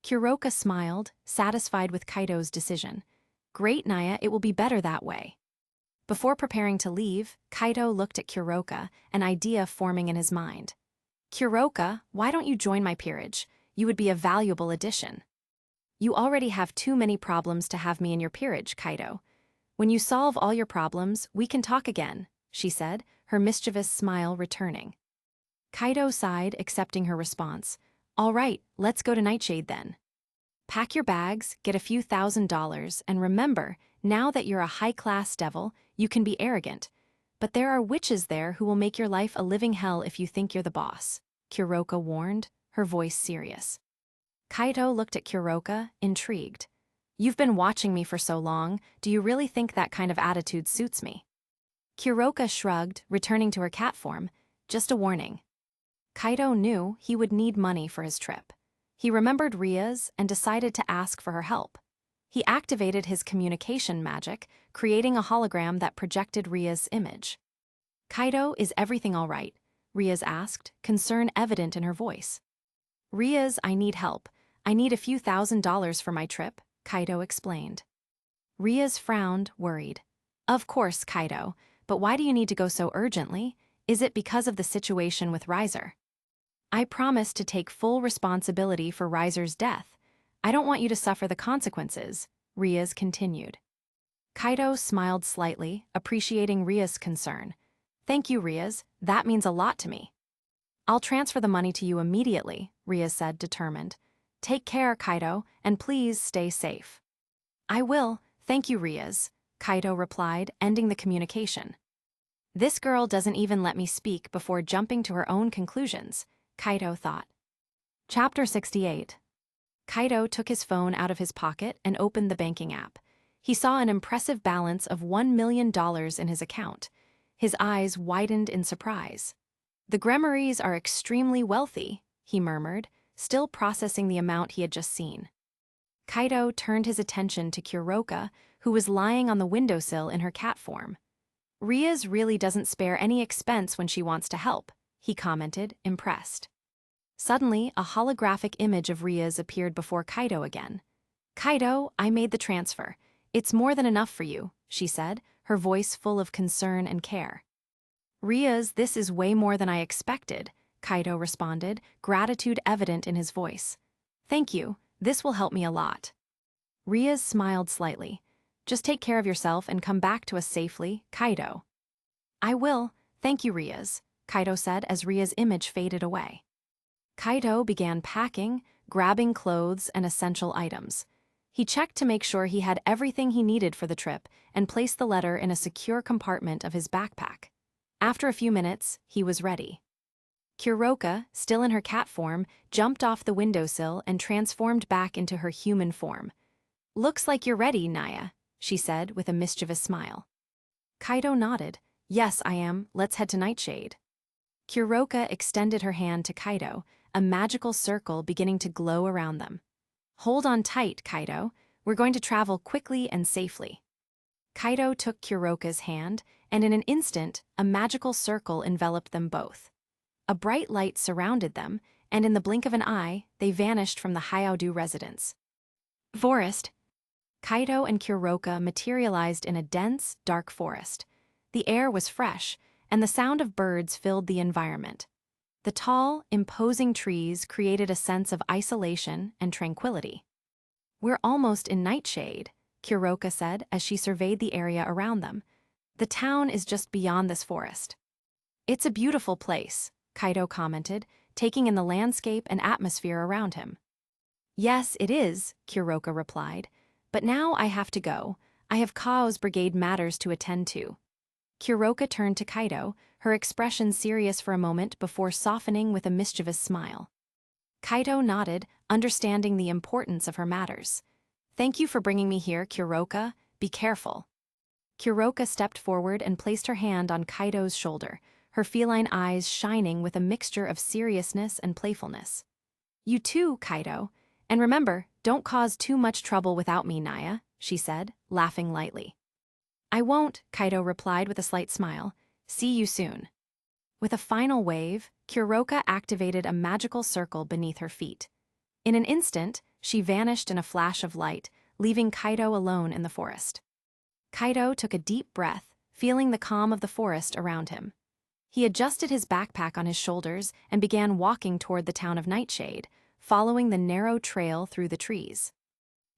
Kuroka smiled, satisfied with Kaito's decision. Great, Naya, it will be better that way. Before preparing to leave, Kaito looked at Kuroka, an idea forming in his mind. Kuroka, why don't you join my peerage? You would be a valuable addition. You already have too many problems to have me in your peerage, Kaito. When you solve all your problems, we can talk again, she said, her mischievous smile returning. Kaito sighed, accepting her response. All right, let's go to Nightshade then. Pack your bags, get a few $1,000s, and remember, now that you're a high-class devil, you can be arrogant. But there are witches there who will make your life a living hell if you think you're the boss, Kuroka warned, her voice serious. Kaito looked at Kuroka, intrigued. You've been watching me for so long, do you really think that kind of attitude suits me? Kuroka shrugged, returning to her cat form. Just a warning. Kaito knew he would need money for his trip. He remembered Ria's and decided to ask for her help. He activated his communication magic, creating a hologram that projected Ria's image. Kaito, is everything all right? Ria's asked, concern evident in her voice. Ria's, I need help. I need a few $1,000s for my trip, Kaito explained. Ria's frowned, worried. Of course, Kaito, but why do you need to go so urgently? Is it because of the situation with Riser? I promise to take full responsibility for Riser's death. I don't want you to suffer the consequences, Riaz continued. Kaido smiled slightly, appreciating Riaz's concern. Thank you, Riaz. That means a lot to me. I'll transfer the money to you immediately, Riaz said, determined. Take care, Kaido, and please stay safe. I will, thank you, Riaz, Kaido replied, ending the communication. This girl doesn't even let me speak before jumping to her own conclusions, Kaido thought. Chapter 68. Kaido took his phone out of his pocket and opened the banking app. He saw an impressive balance of $1 million in his account. His eyes widened in surprise. The Gremarys are extremely wealthy, he murmured, still processing the amount he had just seen. Kaido turned his attention to Kuroka, who was lying on the windowsill in her cat form. Riaz really doesn't spare any expense when she wants to help, he commented, impressed. Suddenly, a holographic image of Riaz appeared before Kaido again. Kaido, I made the transfer. It's more than enough for you, she said, her voice full of concern and care. Riaz, this is way more than I expected, Kaido responded, gratitude evident in his voice. Thank you, this will help me a lot. Riaz smiled slightly. Just take care of yourself and come back to us safely, Kaido. I will, thank you, Riaz, Kaido said as Riaz's image faded away. Kaido began packing, grabbing clothes and essential items. He checked to make sure he had everything he needed for the trip and placed the letter in a secure compartment of his backpack. After a few minutes, he was ready. Kuroka, still in her cat form, jumped off the windowsill and transformed back into her human form. Looks like you're ready, Naya, she said with a mischievous smile. Kaido nodded. Yes, I am. Let's head to Nightshade. Kuroka extended her hand to Kaido, a magical circle beginning to glow around them. Hold on tight, Kaido. We're going to travel quickly and safely. Kaido took Kuroka's hand, and in an instant, a magical circle enveloped them both. A bright light surrounded them, and in the blink of an eye, they vanished from the Hyaudu residence. Forest. Kaido and Kuroka materialized in a dense, dark forest. The air was fresh, and the sound of birds filled the environment. The tall, imposing trees created a sense of isolation and tranquility. We're almost in Nightshade, Kuroka said as she surveyed the area around them. The town is just beyond this forest. It's a beautiful place, Kaido commented, taking in the landscape and atmosphere around him. Yes, it is, Kuroka replied. But now I have to go. I have Kao's brigade matters to attend to. Kuroka turned to Kaido, her expression serious for a moment before softening with a mischievous smile. Kaido nodded, understanding the importance of her matters. Thank you for bringing me here, Kuroka. Be careful. Kuroka stepped forward and placed her hand on Kaido's shoulder, her feline eyes shining with a mixture of seriousness and playfulness. You too, Kaido. And remember, don't cause too much trouble without me, Naya, she said, laughing lightly. I won't, Kaido replied with a slight smile. See you soon. With a final wave, Kuroka activated a magical circle beneath her feet. In an instant, she vanished in a flash of light, leaving Kaido alone in the forest. Kaido took a deep breath, feeling the calm of the forest around him. He adjusted his backpack on his shoulders and began walking toward the town of Nightshade, following the narrow trail through the trees.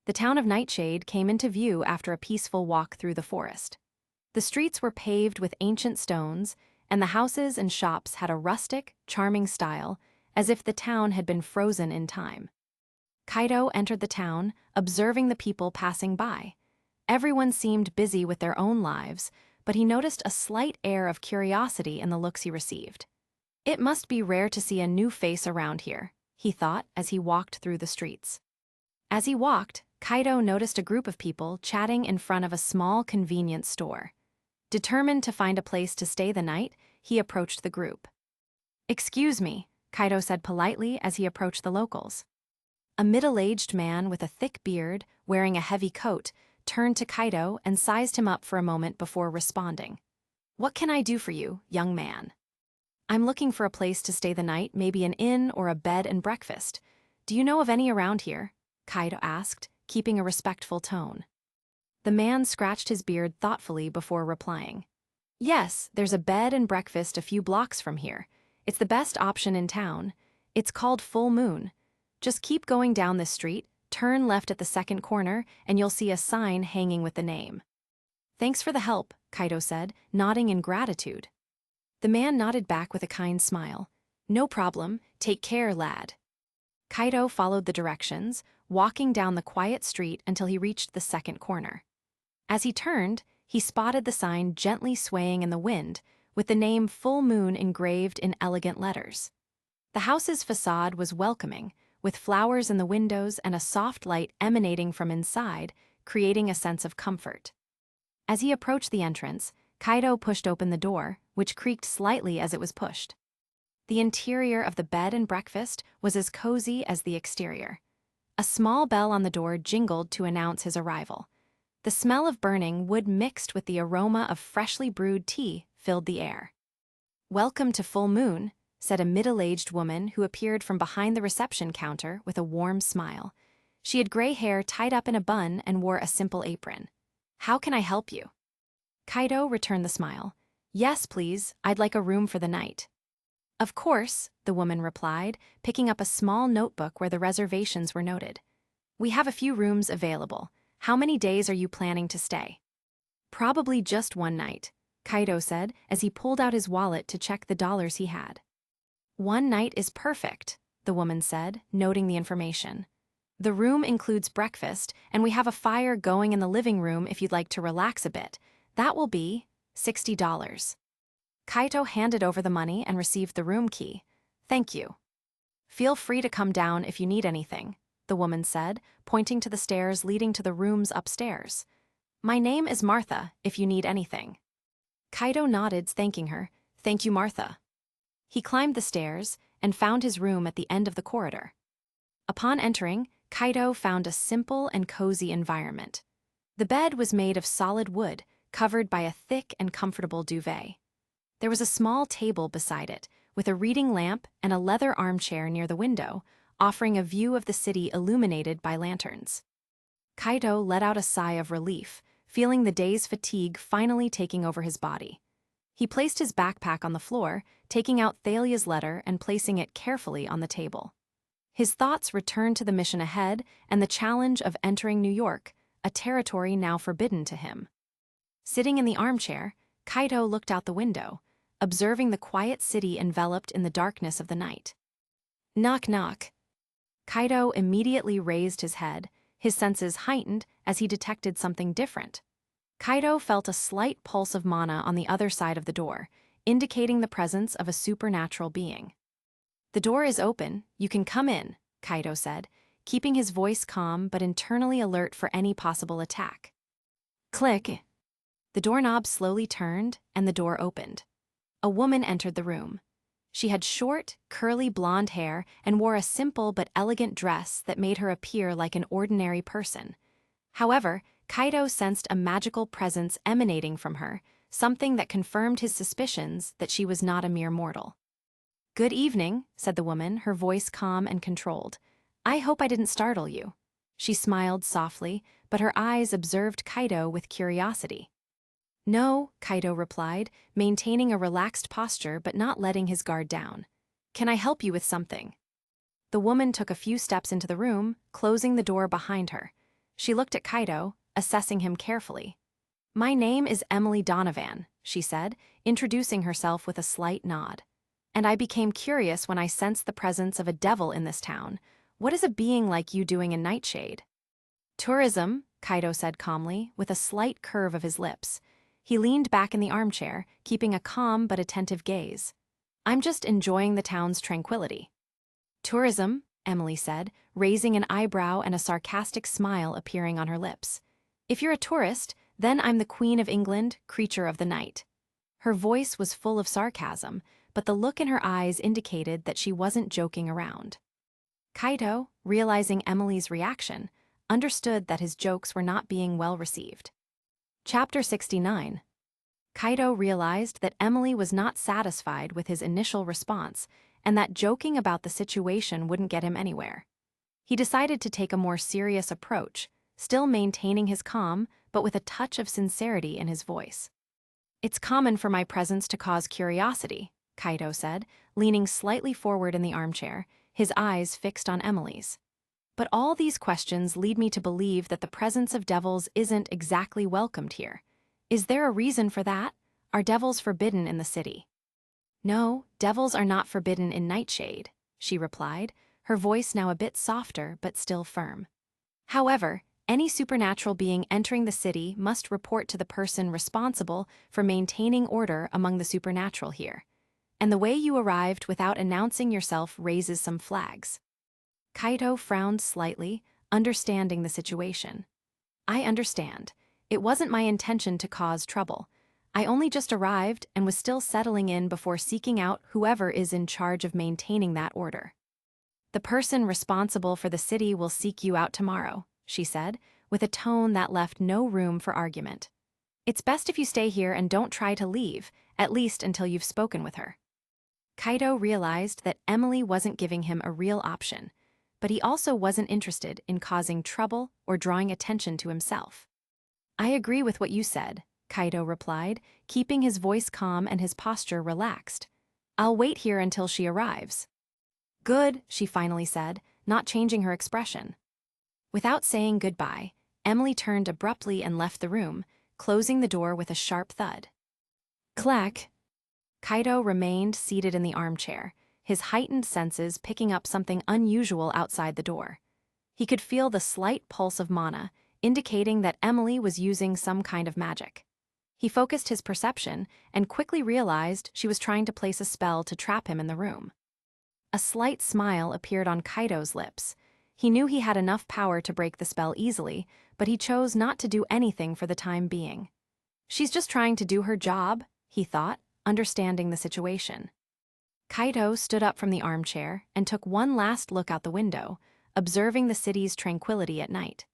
The town of Nightshade came into view after a peaceful walk through the forest. The streets were paved with ancient stones, and the houses and shops had a rustic, charming style, as if the town had been frozen in time. Kaido entered the town, observing the people passing by. Everyone seemed busy with their own lives, but he noticed a slight air of curiosity in the looks he received. It must be rare to see a new face around here, he thought as he walked through the streets. As he walked, Kaido noticed a group of people chatting in front of a small convenience store. Determined to find a place to stay the night, he approached the group. Excuse me, Kaido said politely as he approached the locals. A middle-aged man with a thick beard, wearing a heavy coat, turned to Kaido and sized him up for a moment before responding. What can I do for you, young man? I'm looking for a place to stay the night, maybe an inn or a bed and breakfast. Do you know of any around here? Kaido asked, keeping a respectful tone. The man scratched his beard thoughtfully before replying. Yes, there's a bed and breakfast a few blocks from here. It's the best option in town. It's called Full Moon. Just keep going down this street, turn left at the second corner, and you'll see a sign hanging with the name. Thanks for the help, Kaito said, nodding in gratitude. The man nodded back with a kind smile. No problem, take care, lad. Kaito followed the directions, walking down the quiet street until he reached the second corner. As he turned, he spotted the sign gently swaying in the wind, with the name Full Moon engraved in elegant letters. The house's facade was welcoming, with flowers in the windows and a soft light emanating from inside, creating a sense of comfort. As he approached the entrance, Kaito pushed open the door, which creaked slightly as it was pushed. The interior of the bed and breakfast was as cozy as the exterior. A small bell on the door jingled to announce his arrival. The smell of burning wood mixed with the aroma of freshly brewed tea filled the air. "Welcome to Full Moon," said a middle-aged woman who appeared from behind the reception counter with a warm smile. She had gray hair tied up in a bun and wore a simple apron. "How can I help you?" Kaito returned the smile. "Yes, please, I'd like a room for the night." "Of course," the woman replied, picking up a small notebook where the reservations were noted. "We have a few rooms available. How many days are you planning to stay?" "Probably just one night," Kaito said as he pulled out his wallet to check the dollars he had. "One night is perfect," the woman said, noting the information. "The room includes breakfast, and we have a fire going in the living room if you'd like to relax a bit. That will be $60. Kaito handed over the money and received the room key. "Thank you." "Feel free to come down if you need anything," the woman said, pointing to the stairs leading to the rooms upstairs. "My name is Martha, if you need anything." Kaito nodded, thanking her. "Thank you, Martha." He climbed the stairs and found his room at the end of the corridor. Upon entering, Kaito found a simple and cozy environment. The bed was made of solid wood, covered by a thick and comfortable duvet. There was a small table beside it, with a reading lamp and a leather armchair near the window, offering a view of the city illuminated by lanterns. Kaito let out a sigh of relief, feeling the day's fatigue finally taking over his body. He placed his backpack on the floor, taking out Thalia's letter and placing it carefully on the table. His thoughts returned to the mission ahead and the challenge of entering New York, a territory now forbidden to him. Sitting in the armchair, Kaito looked out the window, observing the quiet city enveloped in the darkness of the night. Knock, knock. Kaito immediately raised his head, his senses heightened as he detected something different. Kaito felt a slight pulse of mana on the other side of the door, indicating the presence of a supernatural being. "The door is open, you can come in," Kaito said, keeping his voice calm but internally alert for any possible attack. Click. The doorknob slowly turned and the door opened. A woman entered the room. She had short, curly blonde hair and wore a simple but elegant dress that made her appear like an ordinary person. However, Kaito sensed a magical presence emanating from her, something that confirmed his suspicions that she was not a mere mortal. "Good evening," said the woman, her voice calm and controlled. "I hope I didn't startle you." She smiled softly, but her eyes observed Kaito with curiosity. "No," Kaito replied, maintaining a relaxed posture but not letting his guard down. "Can I help you with something?" The woman took a few steps into the room, closing the door behind her. She looked at Kaito, assessing him carefully. "My name is Emily Donovan," she said, introducing herself with a slight nod. "And I became curious when I sensed the presence of a devil in this town. What is a being like you doing in Nightshade?" "Tourism," Kaito said calmly, with a slight curve of his lips. He leaned back in the armchair, keeping a calm but attentive gaze. "I'm just enjoying the town's tranquility." "Tourism," Emily said, raising an eyebrow and a sarcastic smile appearing on her lips. "If you're a tourist, then I'm the Queen of England, creature of the night." Her voice was full of sarcasm, but the look in her eyes indicated that she wasn't joking around. Kaito, realizing Emily's reaction, understood that his jokes were not being well received. Chapter 69. Kaito realized that Emily was not satisfied with his initial response and that joking about the situation wouldn't get him anywhere. He decided to take a more serious approach, still maintaining his calm but with a touch of sincerity in his voice. It's common for my presence to cause curiosity, Kaito said, leaning slightly forward in the armchair, his eyes fixed on Emily's. But all these questions lead me to believe that the presence of devils isn't exactly welcomed here. Is there a reason for that? Are devils forbidden in the city? No, devils are not forbidden in Nightshade, she replied, her voice now a bit softer but still firm. However, any supernatural being entering the city must report to the person responsible for maintaining order among the supernatural here. And the way you arrived without announcing yourself raises some flags. Kaito frowned slightly, understanding the situation. I understand. It wasn't my intention to cause trouble. I only just arrived and was still settling in before seeking out whoever is in charge of maintaining that order. The person responsible for the city will seek you out tomorrow, she said, with a tone that left no room for argument. It's best if you stay here and don't try to leave, at least until you've spoken with her. Kaito realized that Emily wasn't giving him a real option, but he also wasn't interested in causing trouble or drawing attention to himself. I agree with what you said, Kaito replied, keeping his voice calm and his posture relaxed. I'll wait here until she arrives. Good, she finally said, not changing her expression. Without saying goodbye, Emily turned abruptly and left the room, closing the door with a sharp thud. Clack! Kaito remained seated in the armchair, his heightened senses picking up something unusual outside the door. He could feel the slight pulse of mana, indicating that Emily was using some kind of magic. He focused his perception and quickly realized she was trying to place a spell to trap him in the room. A slight smile appeared on Kaito's lips. He knew he had enough power to break the spell easily, but he chose not to do anything for the time being. She's just trying to do her job, he thought, understanding the situation. Kaito stood up from the armchair and took one last look out the window, observing the city's tranquility at night.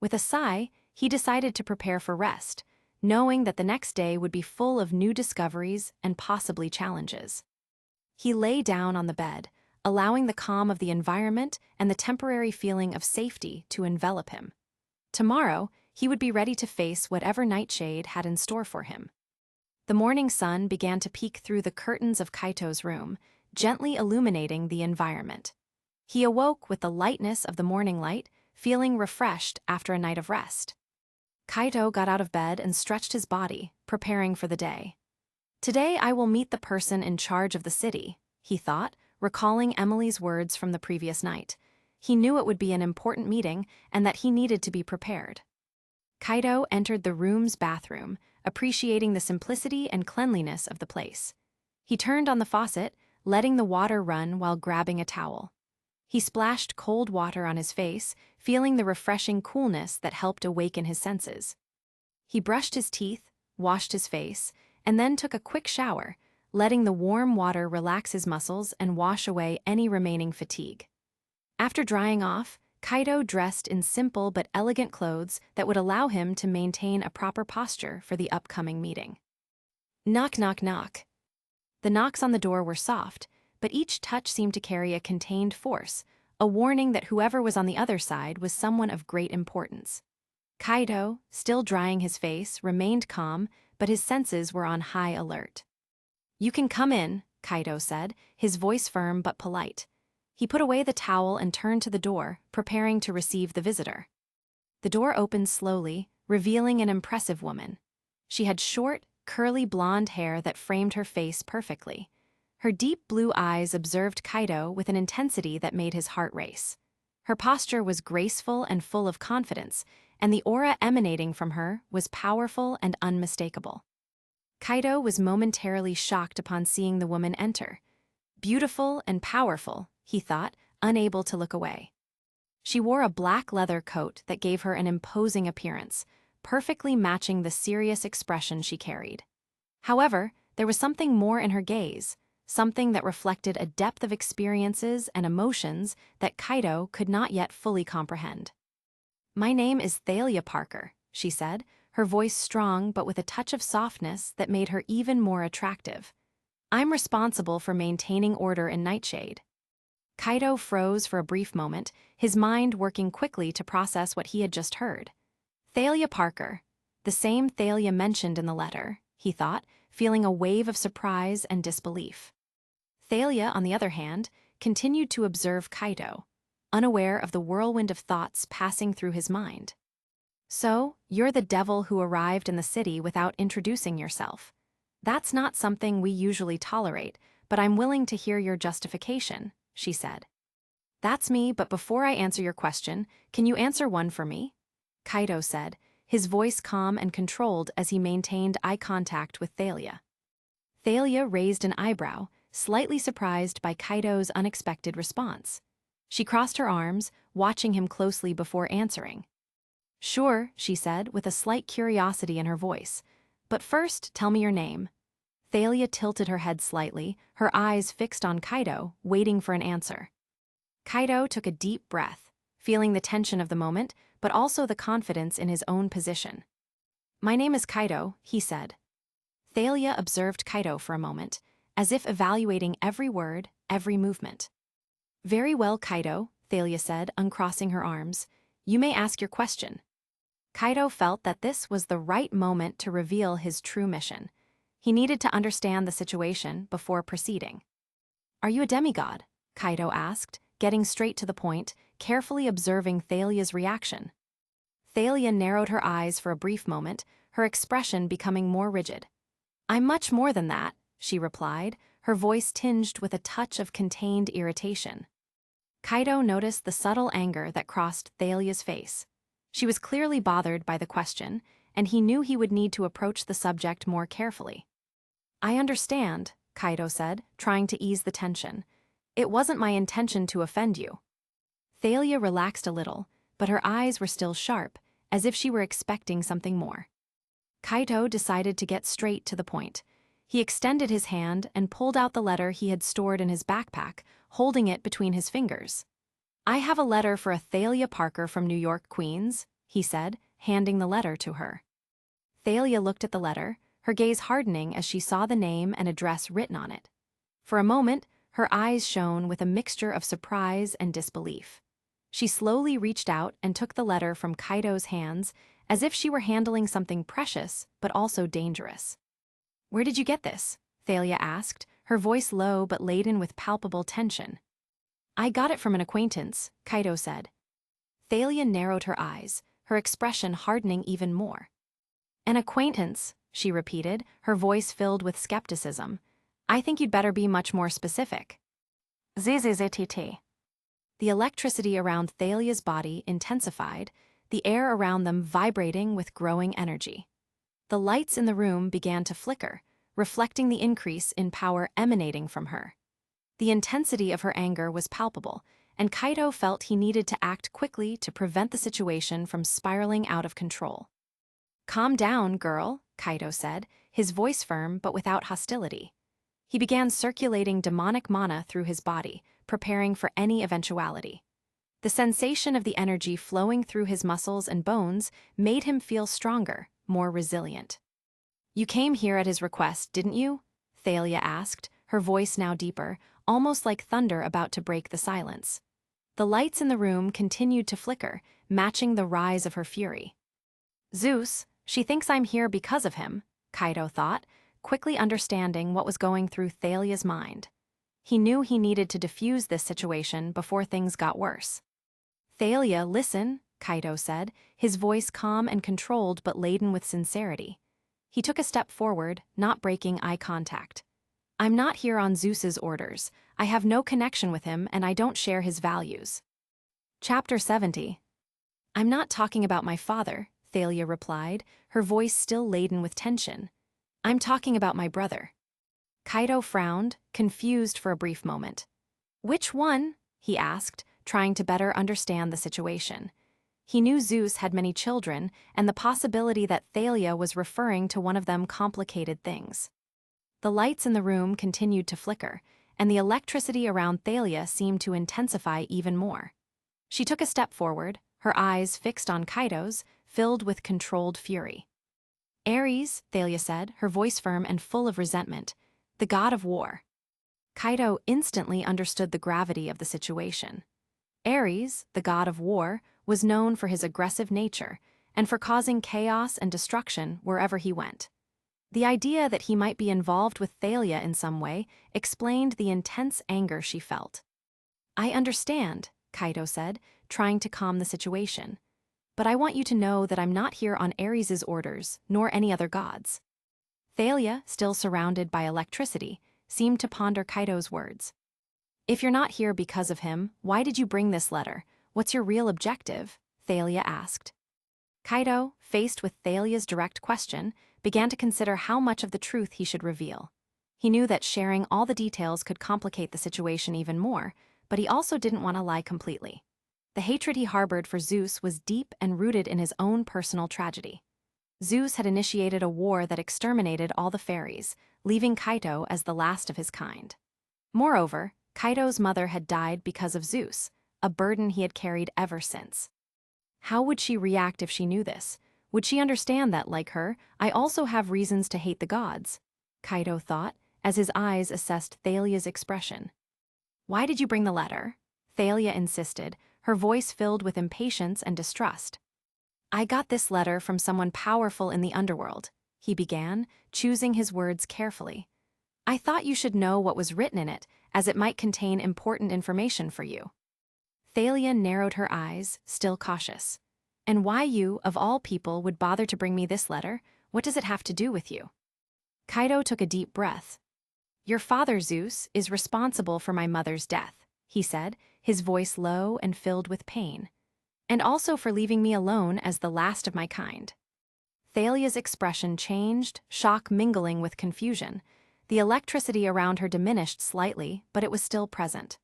With a sigh, he decided to prepare for rest, knowing that the next day would be full of new discoveries and possibly challenges. He lay down on the bed, allowing the calm of the environment and the temporary feeling of safety to envelop him. Tomorrow, he would be ready to face whatever Nightshade had in store for him. The morning sun began to peek through the curtains of Kaito's room, gently illuminating the environment. He awoke with the lightness of the morning light, feeling refreshed after a night of rest. Kaito got out of bed and stretched his body, preparing for the day. Today I will meet the person in charge of the city, he thought, recalling Emily's words from the previous night. He knew it would be an important meeting and that he needed to be prepared. Kaito entered the room's bathroom, appreciating the simplicity and cleanliness of the place. He turned on the faucet, letting the water run while grabbing a towel. He splashed cold water on his face, feeling the refreshing coolness that helped awaken his senses. He brushed his teeth, washed his face, and then took a quick shower, letting the warm water relax his muscles and wash away any remaining fatigue. After drying off, Kaito dressed in simple but elegant clothes that would allow him to maintain a proper posture for the upcoming meeting. Knock, knock, knock. The knocks on the door were soft, but each touch seemed to carry a contained force, a warning that whoever was on the other side was someone of great importance. Kaito, still drying his face, remained calm, but his senses were on high alert. You can come in, Kaito said, his voice firm but polite. He put away the towel and turned to the door, preparing to receive the visitor. The door opened slowly, revealing an impressive woman. She had short, curly blonde hair that framed her face perfectly. Her deep blue eyes observed Kaito with an intensity that made his heart race. Her posture was graceful and full of confidence, and the aura emanating from her was powerful and unmistakable. Kaito was momentarily shocked upon seeing the woman enter. Beautiful and powerful, he thought, unable to look away. She wore a black leather coat that gave her an imposing appearance, perfectly matching the serious expression she carried. However, there was something more in her gaze, something that reflected a depth of experiences and emotions that Kaito could not yet fully comprehend. My name is Thalia Parker, she said, her voice strong but with a touch of softness that made her even more attractive. I'm responsible for maintaining order in Nightshade. Kaito froze for a brief moment, his mind working quickly to process what he had just heard. Thalia Parker, the same Thalia mentioned in the letter, he thought, feeling a wave of surprise and disbelief. Thalia, on the other hand, continued to observe Kaido, unaware of the whirlwind of thoughts passing through his mind. So, you're the devil who arrived in the city without introducing yourself. That's not something we usually tolerate, but I'm willing to hear your justification, she said. That's me, but before I answer your question, can you answer one for me? Kaido said, his voice calm and controlled as he maintained eye contact with Thalia. Thalia raised an eyebrow, slightly surprised by Kaido's unexpected response. She crossed her arms, watching him closely before answering. Sure, she said, with a slight curiosity in her voice. But first, tell me your name. Thalia tilted her head slightly, her eyes fixed on Kaido, waiting for an answer. Kaido took a deep breath, feeling the tension of the moment, but also the confidence in his own position. My name is Kaido, he said. Thalia observed Kaido for a moment, as if evaluating every word, every movement. Very well, Kaido, Thalia said, uncrossing her arms. You may ask your question. Kaido felt that this was the right moment to reveal his true mission. He needed to understand the situation before proceeding. Are you a demigod? Kaido asked, getting straight to the point, carefully observing Thalia's reaction. Thalia narrowed her eyes for a brief moment, her expression becoming more rigid. I'm much more than that, she replied, her voice tinged with a touch of contained irritation. Kaido noticed the subtle anger that crossed Thalia's face. She was clearly bothered by the question, and he knew he would need to approach the subject more carefully. I understand, Kaido said, trying to ease the tension. It wasn't my intention to offend you. Thalia relaxed a little, but her eyes were still sharp, as if she were expecting something more. Kaido decided to get straight to the point. He extended his hand and pulled out the letter he had stored in his backpack, holding it between his fingers. I have a letter for a Thalia Parker from New York, Queens, he said, handing the letter to her. Thalia looked at the letter, her gaze hardening as she saw the name and address written on it. For a moment, her eyes shone with a mixture of surprise and disbelief. She slowly reached out and took the letter from Kaido's hands, as if she were handling something precious but also dangerous. Where did you get this? Thalia asked, her voice low but laden with palpable tension. I got it from an acquaintance, Kaido said. Thalia narrowed her eyes, her expression hardening even more. An acquaintance, she repeated, her voice filled with skepticism. I think you'd better be much more specific. ZZZTT. The electricity around Thalia's body intensified, the air around them vibrating with growing energy. The lights in the room began to flicker, reflecting the increase in power emanating from her. The intensity of her anger was palpable, and Kaido felt he needed to act quickly to prevent the situation from spiraling out of control. Calm down, girl, Kaido said, his voice firm but without hostility. He began circulating demonic mana through his body, preparing for any eventuality. The sensation of the energy flowing through his muscles and bones made him feel stronger, more resilient. You came here at his request, didn't you? Thalia asked, her voice now deeper, almost like thunder about to break the silence. The lights in the room continued to flicker, matching the rise of her fury. Zeus, she thinks I'm here because of him, Kaido thought, quickly understanding what was going through Thalia's mind. He knew he needed to defuse this situation before things got worse. Thalia, listen, Kaido said, his voice calm and controlled but laden with sincerity. He took a step forward, not breaking eye contact. I'm not here on Zeus's orders. I have no connection with him and I don't share his values. Chapter 70. I'm not talking about my father, Thalia replied, her voice still laden with tension. I'm talking about my brother. Kaido frowned, confused for a brief moment. Which one? He asked, trying to better understand the situation. He knew Zeus had many children, and the possibility that Thalia was referring to one of them complicated things. The lights in the room continued to flicker, and the electricity around Thalia seemed to intensify even more. She took a step forward, her eyes fixed on Kaido's, filled with controlled fury. Ares, Thalia said, her voice firm and full of resentment, the god of war. Kaido instantly understood the gravity of the situation. Ares, the god of war, was known for his aggressive nature and for causing chaos and destruction wherever he went. The idea that he might be involved with Thalia in some way explained the intense anger she felt. "I understand," Kaito said, trying to calm the situation. "But I want you to know that I'm not here on Ares's orders, nor any other gods." Thalia, still surrounded by electricity, seemed to ponder Kaito's words. "If you're not here because of him, why did you bring this letter? What's your real objective?" Thalia asked. Kaito, faced with Thalia's direct question, began to consider how much of the truth he should reveal. He knew that sharing all the details could complicate the situation even more, but he also didn't want to lie completely. The hatred he harbored for Zeus was deep and rooted in his own personal tragedy. Zeus had initiated a war that exterminated all the fairies, leaving Kaito as the last of his kind. Moreover, Kaito's mother had died because of Zeus, a burden he had carried ever since. How would she react if she knew this? Would she understand that, like her, I also have reasons to hate the gods? Kaito thought, as his eyes assessed Thalia's expression. "Why did you bring the letter?" Thalia insisted, her voice filled with impatience and distrust. "I got this letter from someone powerful in the underworld," he began, choosing his words carefully. "I thought you should know what was written in it, as it might contain important information for you." Thalia narrowed her eyes, still cautious. "And why you, of all people, would bother to bring me this letter? What does it have to do with you?" Kaito took a deep breath. "Your father, Zeus, is responsible for my mother's death," he said, his voice low and filled with pain. "And also for leaving me alone as the last of my kind." Thalia's expression changed, shock mingling with confusion. The electricity around her diminished slightly, but it was still present.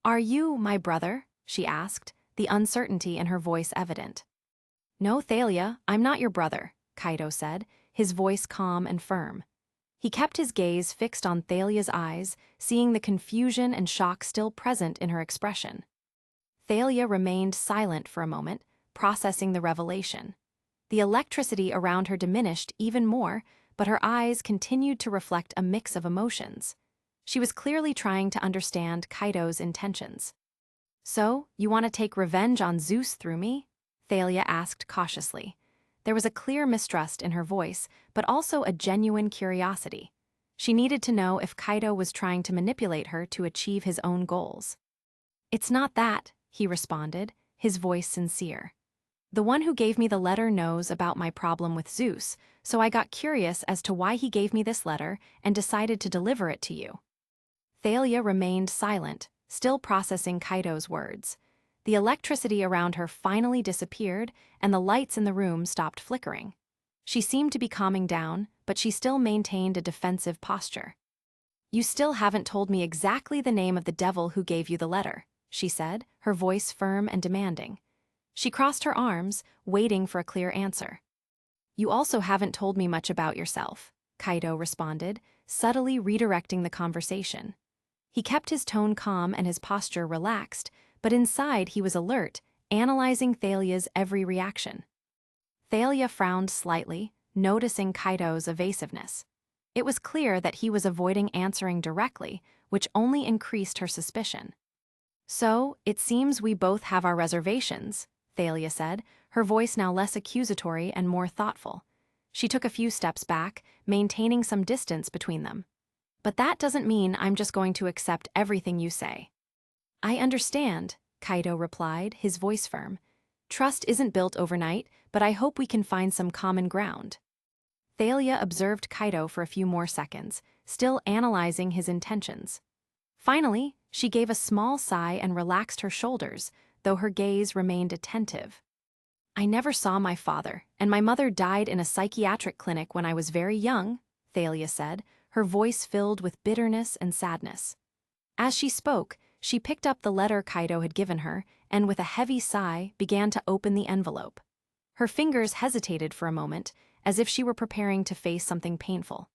"Are you my brother?" she asked, the uncertainty in her voice evident. "No, Thalia, I'm not your brother," Kaito said, his voice calm and firm. He kept his gaze fixed on Thalia's eyes, seeing the confusion and shock still present in her expression. Thalia remained silent for a moment, processing the revelation. The electricity around her diminished even more, but her eyes continued to reflect a mix of emotions. She was clearly trying to understand Kaito's intentions. "So, you want to take revenge on Zeus through me?" Thalia asked cautiously. There was a clear mistrust in her voice, but also a genuine curiosity. She needed to know if Kaito was trying to manipulate her to achieve his own goals. "It's not that," he responded, his voice sincere. "The one who gave me the letter knows about my problem with Zeus, so I got curious as to why he gave me this letter and decided to deliver it to you." Thalia remained silent, still processing Kaito's words. The electricity around her finally disappeared, and the lights in the room stopped flickering. She seemed to be calming down, but she still maintained a defensive posture. "You still haven't told me exactly the name of the devil who gave you the letter," she said, her voice firm and demanding. She crossed her arms, waiting for a clear answer. "You also haven't told me much about yourself," Kaito responded, subtly redirecting the conversation. He kept his tone calm and his posture relaxed, but inside he was alert, analyzing Thalia's every reaction. Thalia frowned slightly, noticing Kaito's evasiveness. It was clear that he was avoiding answering directly, which only increased her suspicion. "So, it seems we both have our reservations," Thalia said, her voice now less accusatory and more thoughtful. She took a few steps back, maintaining some distance between them. "But that doesn't mean I'm just going to accept everything you say." "I understand," Kaito replied, his voice firm. "Trust isn't built overnight, but I hope we can find some common ground." Thalia observed Kaito for a few more seconds, still analyzing his intentions. Finally, she gave a small sigh and relaxed her shoulders, though her gaze remained attentive. "I never saw my father, and my mother died in a psychiatric clinic when I was very young," Thalia said, her voice filled with bitterness and sadness. As she spoke, she picked up the letter Kaito had given her and, with a heavy sigh, began to open the envelope. Her fingers hesitated for a moment, as if she were preparing to face something painful.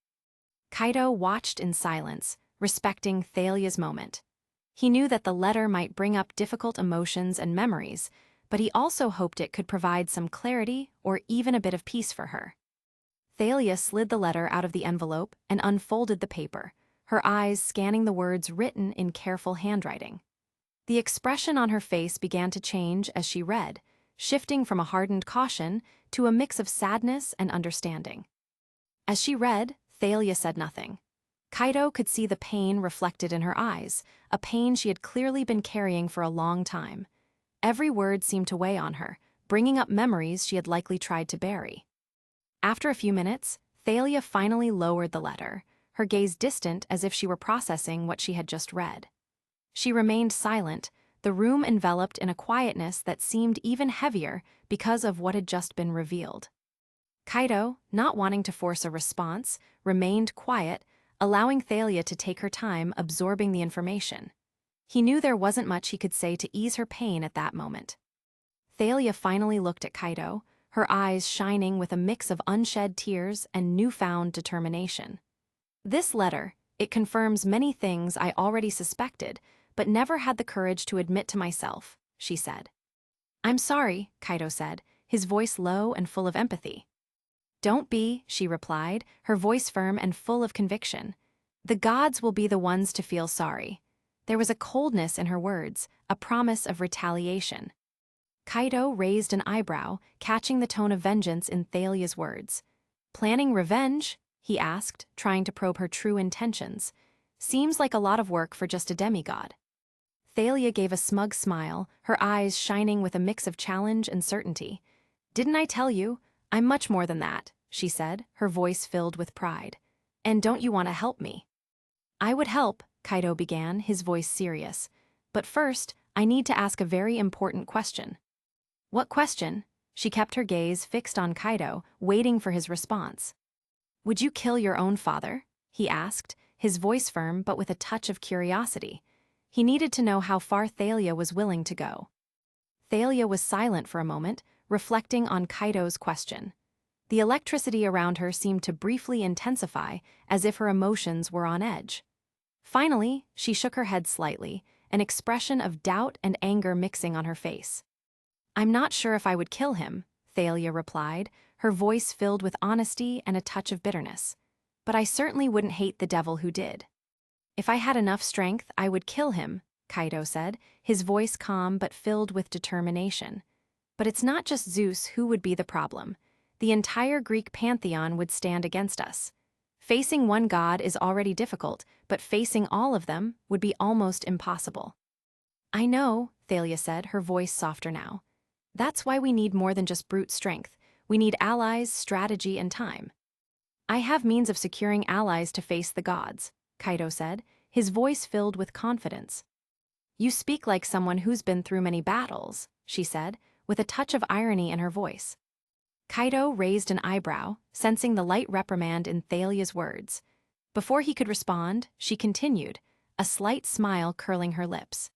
Kaito watched in silence, respecting Thalia's moment. He knew that the letter might bring up difficult emotions and memories, but he also hoped it could provide some clarity or even a bit of peace for her. Thalia slid the letter out of the envelope and unfolded the paper, her eyes scanning the words written in careful handwriting. The expression on her face began to change as she read, shifting from a hardened caution to a mix of sadness and understanding. As she read, Thalia said nothing. Kaido could see the pain reflected in her eyes, a pain she had clearly been carrying for a long time. Every word seemed to weigh on her, bringing up memories she had likely tried to bury. After a few minutes, Thalia finally lowered the letter, her gaze distant as if she were processing what she had just read. She remained silent, the room enveloped in a quietness that seemed even heavier because of what had just been revealed. Kaido, not wanting to force a response, remained quiet, allowing Thalia to take her time absorbing the information. He knew there wasn't much he could say to ease her pain at that moment. Thalia finally looked at Kaido, her eyes shining with a mix of unshed tears and newfound determination. This letter, it confirms many things I already suspected, but never had the courage to admit to myself, she said. I'm sorry, Kaido said, his voice low and full of empathy. Don't be, she replied, her voice firm and full of conviction. The gods will be the ones to feel sorry. There was a coldness in her words, a promise of retaliation. Kaido raised an eyebrow, catching the tone of vengeance in Thalia's words. Planning revenge? He asked, trying to probe her true intentions. Seems like a lot of work for just a demigod. Thalia gave a smug smile, her eyes shining with a mix of challenge and certainty. Didn't I tell you? I'm much more than that, she said, her voice filled with pride. And don't you want to help me? I would help, Kaido began, his voice serious. But first, I need to ask a very important question. What question? She kept her gaze fixed on Kaido, waiting for his response. Would you kill your own father? He asked, his voice firm but with a touch of curiosity. He needed to know how far Thalia was willing to go. Thalia was silent for a moment, reflecting on Kaido's question. The electricity around her seemed to briefly intensify, as if her emotions were on edge. Finally, she shook her head slightly, an expression of doubt and anger mixing on her face. I'm not sure if I would kill him, Thalia replied, her voice filled with honesty and a touch of bitterness. But I certainly wouldn't hate the devil who did. If I had enough strength, I would kill him, Kaido said, his voice calm but filled with determination. But it's not just Zeus who would be the problem. The entire Greek pantheon would stand against us. Facing one god is already difficult, but facing all of them would be almost impossible. I know, Thalia said, her voice softer now. That's why we need more than just brute strength. We need allies, strategy, and time. I have means of securing allies to face the gods, Kaido said, his voice filled with confidence. You speak like someone who's been through many battles, she said, with a touch of irony in her voice. Kaido raised an eyebrow, sensing the light reprimand in Thalia's words. Before he could respond, she continued, a slight smile curling her lips.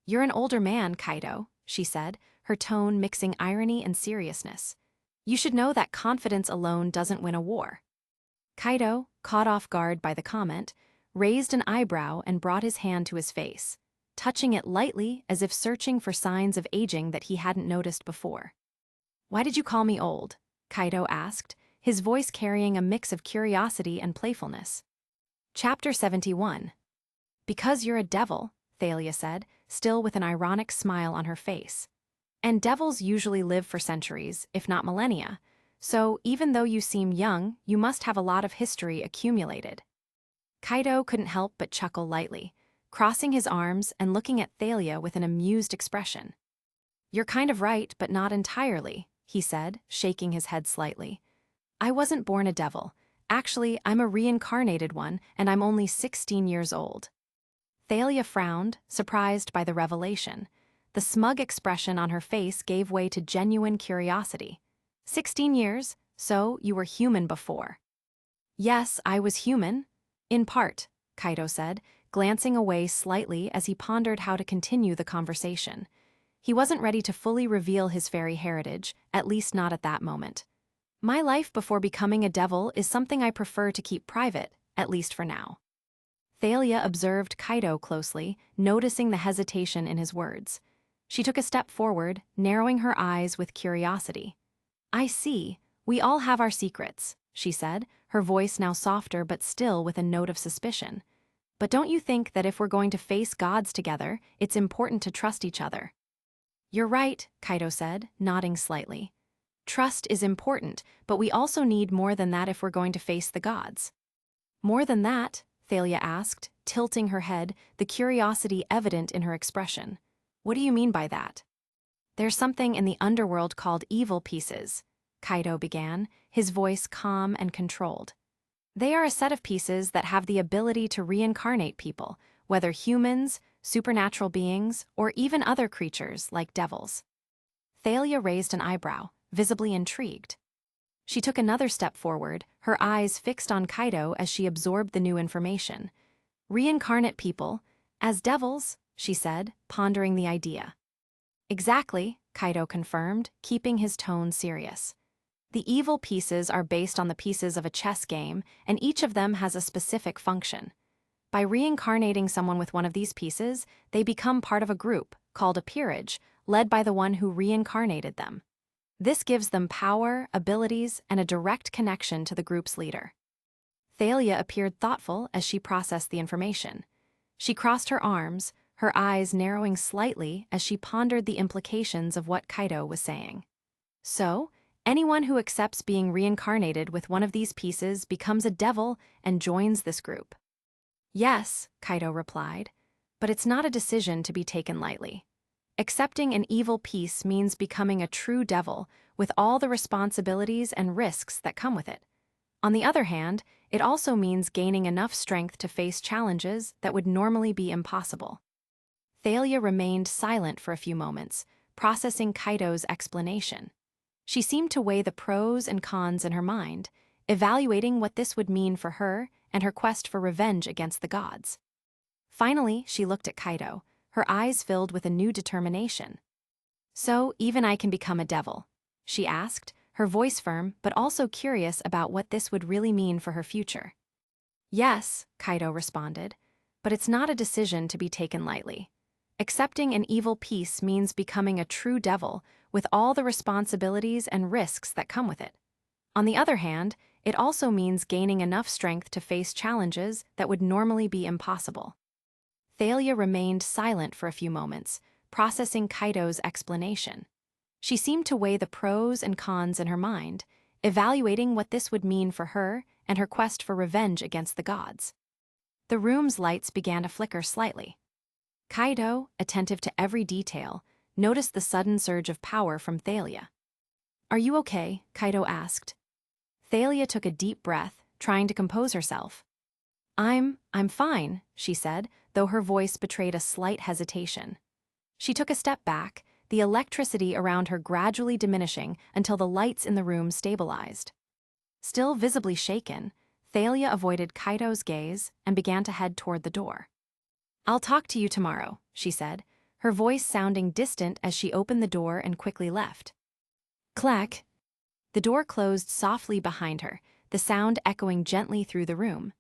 You're an older man, Kaido, she said, her tone mixing irony and seriousness. You should know that confidence alone doesn't win a war. Kaido, caught off guard by the comment, raised an eyebrow and brought his hand to his face, touching it lightly as if searching for signs of aging that he hadn't noticed before. Why did you call me old? Kaido asked, his voice carrying a mix of curiosity and playfulness. Chapter 71. Because you're a devil, Thalia said, still with an ironic smile on her face. And devils usually live for centuries, if not millennia, so even though you seem young, you must have a lot of history accumulated. Kaido couldn't help but chuckle lightly, crossing his arms and looking at Thalia with an amused expression. You're kind of right, but not entirely, he said, shaking his head slightly. I wasn't born a devil. Actually, I'm a reincarnated one, and I'm only 16 years old. Thalia frowned, surprised by the revelation. The smug expression on her face gave way to genuine curiosity. 16 years? So you were human before? Yes, I was human. In part, Kaido said, glancing away slightly as he pondered how to continue the conversation. He wasn't ready to fully reveal his fairy heritage, at least not at that moment. My life before becoming a devil is something I prefer to keep private, at least for now. Thalia observed Kaido closely, noticing the hesitation in his words. She took a step forward, narrowing her eyes with curiosity. I see. We all have our secrets, she said, her voice now softer but still with a note of suspicion. But don't you think that if we're going to face gods together, it's important to trust each other? You're right, Kaido said, nodding slightly. Trust is important, but we also need more than that if we're going to face the gods. More than that? Thalia asked, tilting her head, the curiosity evident in her expression. What do you mean by that? There's something in the underworld called evil pieces, Kaido began, his voice calm and controlled. They are a set of pieces that have the ability to reincarnate people, whether humans, supernatural beings, or even other creatures like devils. Thalia raised an eyebrow, visibly intrigued. She took another step forward, her eyes fixed on Kaido as she absorbed the new information. Reincarnate people, as devils, she said, pondering the idea. Exactly, Kaido confirmed, keeping his tone serious. The evil pieces are based on the pieces of a chess game, and each of them has a specific function. By reincarnating someone with one of these pieces, they become part of a group, called a peerage, led by the one who reincarnated them. This gives them power, abilities, and a direct connection to the group's leader. Thalia appeared thoughtful as she processed the information. She crossed her arms, her eyes narrowing slightly as she pondered the implications of what Kaido was saying. So, anyone who accepts being reincarnated with one of these pieces becomes a devil and joins this group. Yes, Kaido replied, but it's not a decision to be taken lightly. Accepting an evil piece means becoming a true devil with all the responsibilities and risks that come with it. On the other hand, it also means gaining enough strength to face challenges that would normally be impossible. Thalia remained silent for a few moments, processing Kaido's explanation. She seemed to weigh the pros and cons in her mind, evaluating what this would mean for her and her quest for revenge against the gods. Finally, she looked at Kaido, her eyes filled with a new determination. So, even I can become a devil? She asked, her voice firm but also curious about what this would really mean for her future. Yes, Kaido responded, but it's not a decision to be taken lightly. Accepting an evil piece means becoming a true devil with all the responsibilities and risks that come with it. On the other hand, it also means gaining enough strength to face challenges that would normally be impossible. Thalia remained silent for a few moments, processing Kaido's explanation. She seemed to weigh the pros and cons in her mind, evaluating what this would mean for her and her quest for revenge against the gods. The room's lights began to flicker slightly. Kaido, attentive to every detail, noticed the sudden surge of power from Thalia. "Are you okay?" Kaido asked. Thalia took a deep breath, trying to compose herself. I'm fine," she said, though her voice betrayed a slight hesitation. She took a step back, the electricity around her gradually diminishing until the lights in the room stabilized. Still visibly shaken, Thalia avoided Kaido's gaze and began to head toward the door. "I'll talk to you tomorrow," she said, her voice sounding distant as she opened the door and quickly left. Clack! The door closed softly behind her, the sound echoing gently through the room.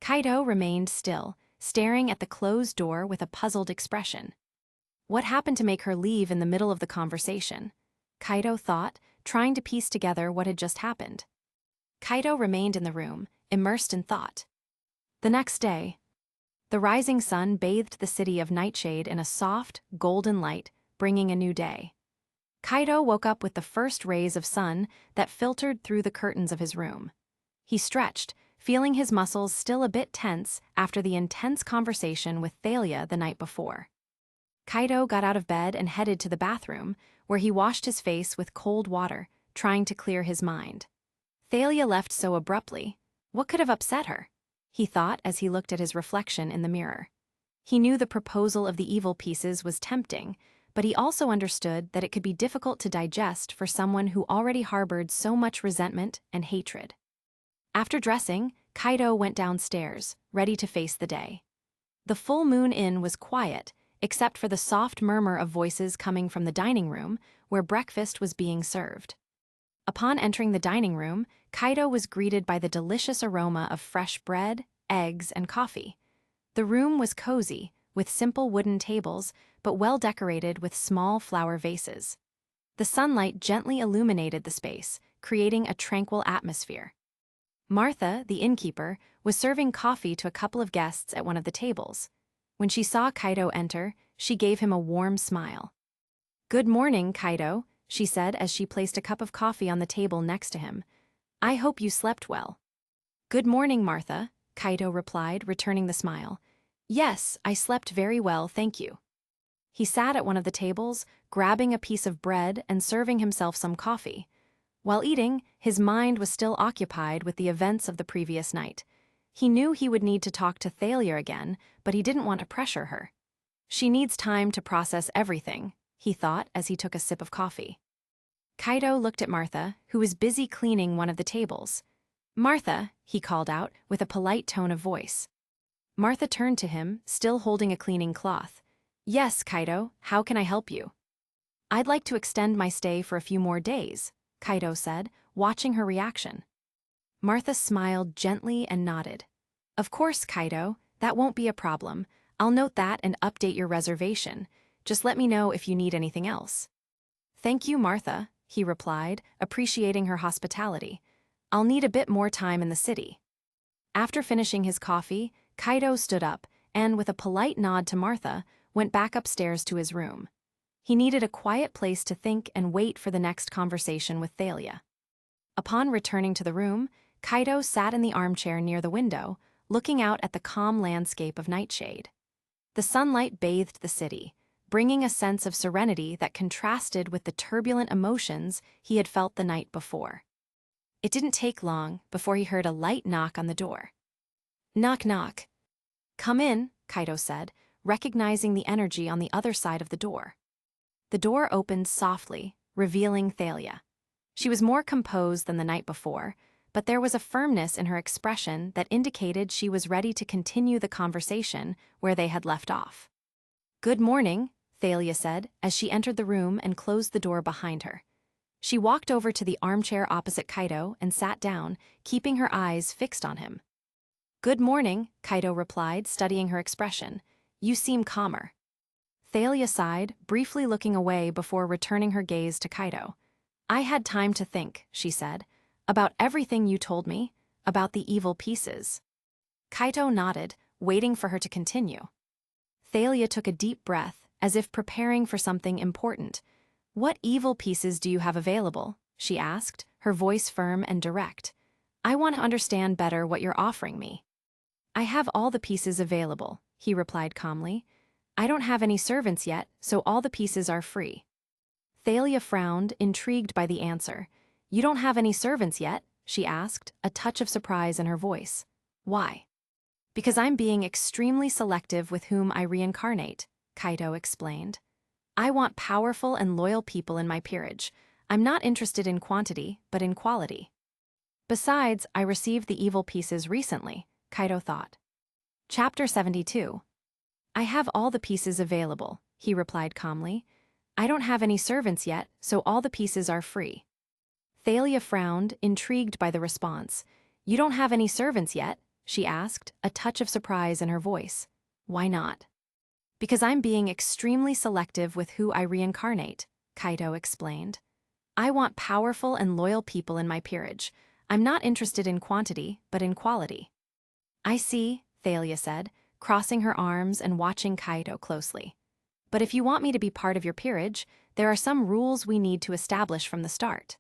Kaido remained still, staring at the closed door with a puzzled expression. What happened to make her leave in the middle of the conversation? Kaido thought, trying to piece together what had just happened. Kaido remained in the room, immersed in thought. The next day, the rising sun bathed the city of Nightshade in a soft, golden light, bringing a new day. Kaido woke up with the first rays of sun that filtered through the curtains of his room. He stretched, feeling his muscles still a bit tense after the intense conversation with Thalia the night before. Kaido got out of bed and headed to the bathroom, where he washed his face with cold water, trying to clear his mind. Thalia left so abruptly. What could have upset her? He thought as he looked at his reflection in the mirror. He knew the proposal of the evil pieces was tempting, but he also understood that it could be difficult to digest for someone who already harbored so much resentment and hatred. After dressing, Kaido went downstairs, ready to face the day. The Full Moon Inn was quiet, except for the soft murmur of voices coming from the dining room, where breakfast was being served. Upon entering the dining room, Kaido was greeted by the delicious aroma of fresh bread, eggs, and coffee. The room was cozy, with simple wooden tables, but well decorated with small flower vases. The sunlight gently illuminated the space, creating a tranquil atmosphere. Martha, the innkeeper, was serving coffee to a couple of guests at one of the tables. When she saw Kaido enter, she gave him a warm smile. "Good morning, Kaido," she said as she placed a cup of coffee on the table next to him. I hope you slept well. Good morning, Martha, Kaito replied, returning the smile. Yes, I slept very well, thank you. He sat at one of the tables, grabbing a piece of bread and serving himself some coffee. While eating, his mind was still occupied with the events of the previous night. He knew he would need to talk to Thalia again, but he didn't want to pressure her. She needs time to process everything, he thought as he took a sip of coffee. Kaito looked at Martha, who was busy cleaning one of the tables. Martha, he called out, with a polite tone of voice. Martha turned to him, still holding a cleaning cloth. Yes, Kaito, how can I help you? I'd like to extend my stay for a few more days, Kaito said, watching her reaction. Martha smiled gently and nodded. Of course, Kaito, that won't be a problem. I'll note that and update your reservation. Just let me know if you need anything else. Thank you, Martha, he replied, appreciating her hospitality. I'll need a bit more time in the city. After finishing his coffee, Kaito stood up and, with a polite nod to Martha, went back upstairs to his room. He needed a quiet place to think and wait for the next conversation with Thalia. Upon returning to the room, Kaito sat in the armchair near the window, looking out at the calm landscape of Nightshade. The sunlight bathed the city, bringing a sense of serenity that contrasted with the turbulent emotions he had felt the night before. It didn't take long before he heard a light knock on the door. Knock, knock. Come in, Kaito said, recognizing the energy on the other side of the door. The door opened softly, revealing Thalia. She was more composed than the night before, but there was a firmness in her expression that indicated she was ready to continue the conversation where they had left off. Good morning, Thalia said as she entered the room and closed the door behind her. She walked over to the armchair opposite Kaito and sat down, keeping her eyes fixed on him. Good morning, Kaito replied, studying her expression. You seem calmer. Thalia sighed, briefly looking away before returning her gaze to Kaito. I had time to think, she said, about everything you told me, about the evil pieces. Kaito nodded, waiting for her to continue. Thalia took a deep breath, as if preparing for something important. What evil pieces do you have available? She asked, her voice firm and direct. I want to understand better what you're offering me. I have all the pieces available, he replied calmly. I don't have any servants yet, so all the pieces are free. Thalia frowned, intrigued by the answer. You don't have any servants yet? She asked, a touch of surprise in her voice. Why? Because I'm being extremely selective with whom I reincarnate, Kaito explained. I want powerful and loyal people in my peerage. I'm not interested in quantity, but in quality. Besides, I received the evil pieces recently, Kaito thought. Chapter 72. I have all the pieces available, he replied calmly. I don't have any servants yet, so all the pieces are free. Thalia frowned, intrigued by the response. You don't have any servants yet? She asked, a touch of surprise in her voice. Why not? Because I'm being extremely selective with who I reincarnate, Kaito explained. I want powerful and loyal people in my peerage. I'm not interested in quantity, but in quality. I see, Thalia said, crossing her arms and watching Kaito closely. But if you want me to be part of your peerage, there are some rules we need to establish from the start.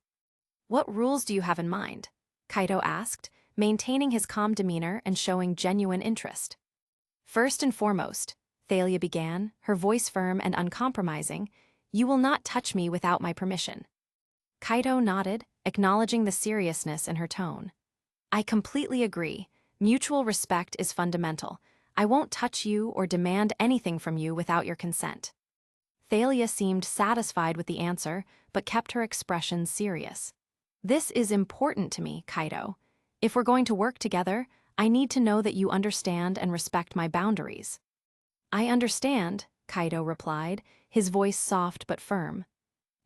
What rules do you have in mind? Kaito asked, maintaining his calm demeanor and showing genuine interest. First and foremost, Thalia began, her voice firm and uncompromising, you will not touch me without my permission. Kaito nodded, acknowledging the seriousness in her tone. I completely agree. Mutual respect is fundamental. I won't touch you or demand anything from you without your consent. Thalia seemed satisfied with the answer, but kept her expression serious. This is important to me, Kaito. If we're going to work together, I need to know that you understand and respect my boundaries. I understand, Kaito replied, his voice soft but firm.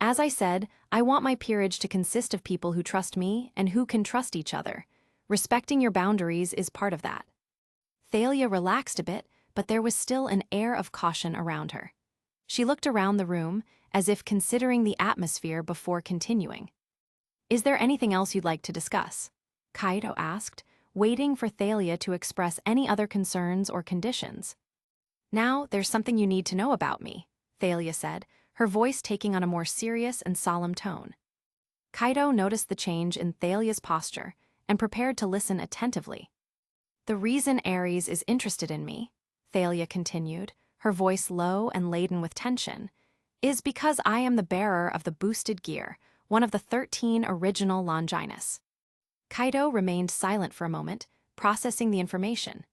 As I said, I want my peerage to consist of people who trust me and who can trust each other. Respecting your boundaries is part of that. Thalia relaxed a bit, but there was still an air of caution around her. She looked around the room, as if considering the atmosphere before continuing. Is there anything else you'd like to discuss? Kaito asked, waiting for Thalia to express any other concerns or conditions. Now, there's something you need to know about me, Thalia said, her voice taking on a more serious and solemn tone. Kaido noticed the change in Thalia's posture and prepared to listen attentively. "The reason Ares is interested in me," Thalia continued, her voice low and laden with tension, "is because I am the bearer of the boosted gear, one of the 13 original Longinus." Kaido remained silent for a moment, processing the information.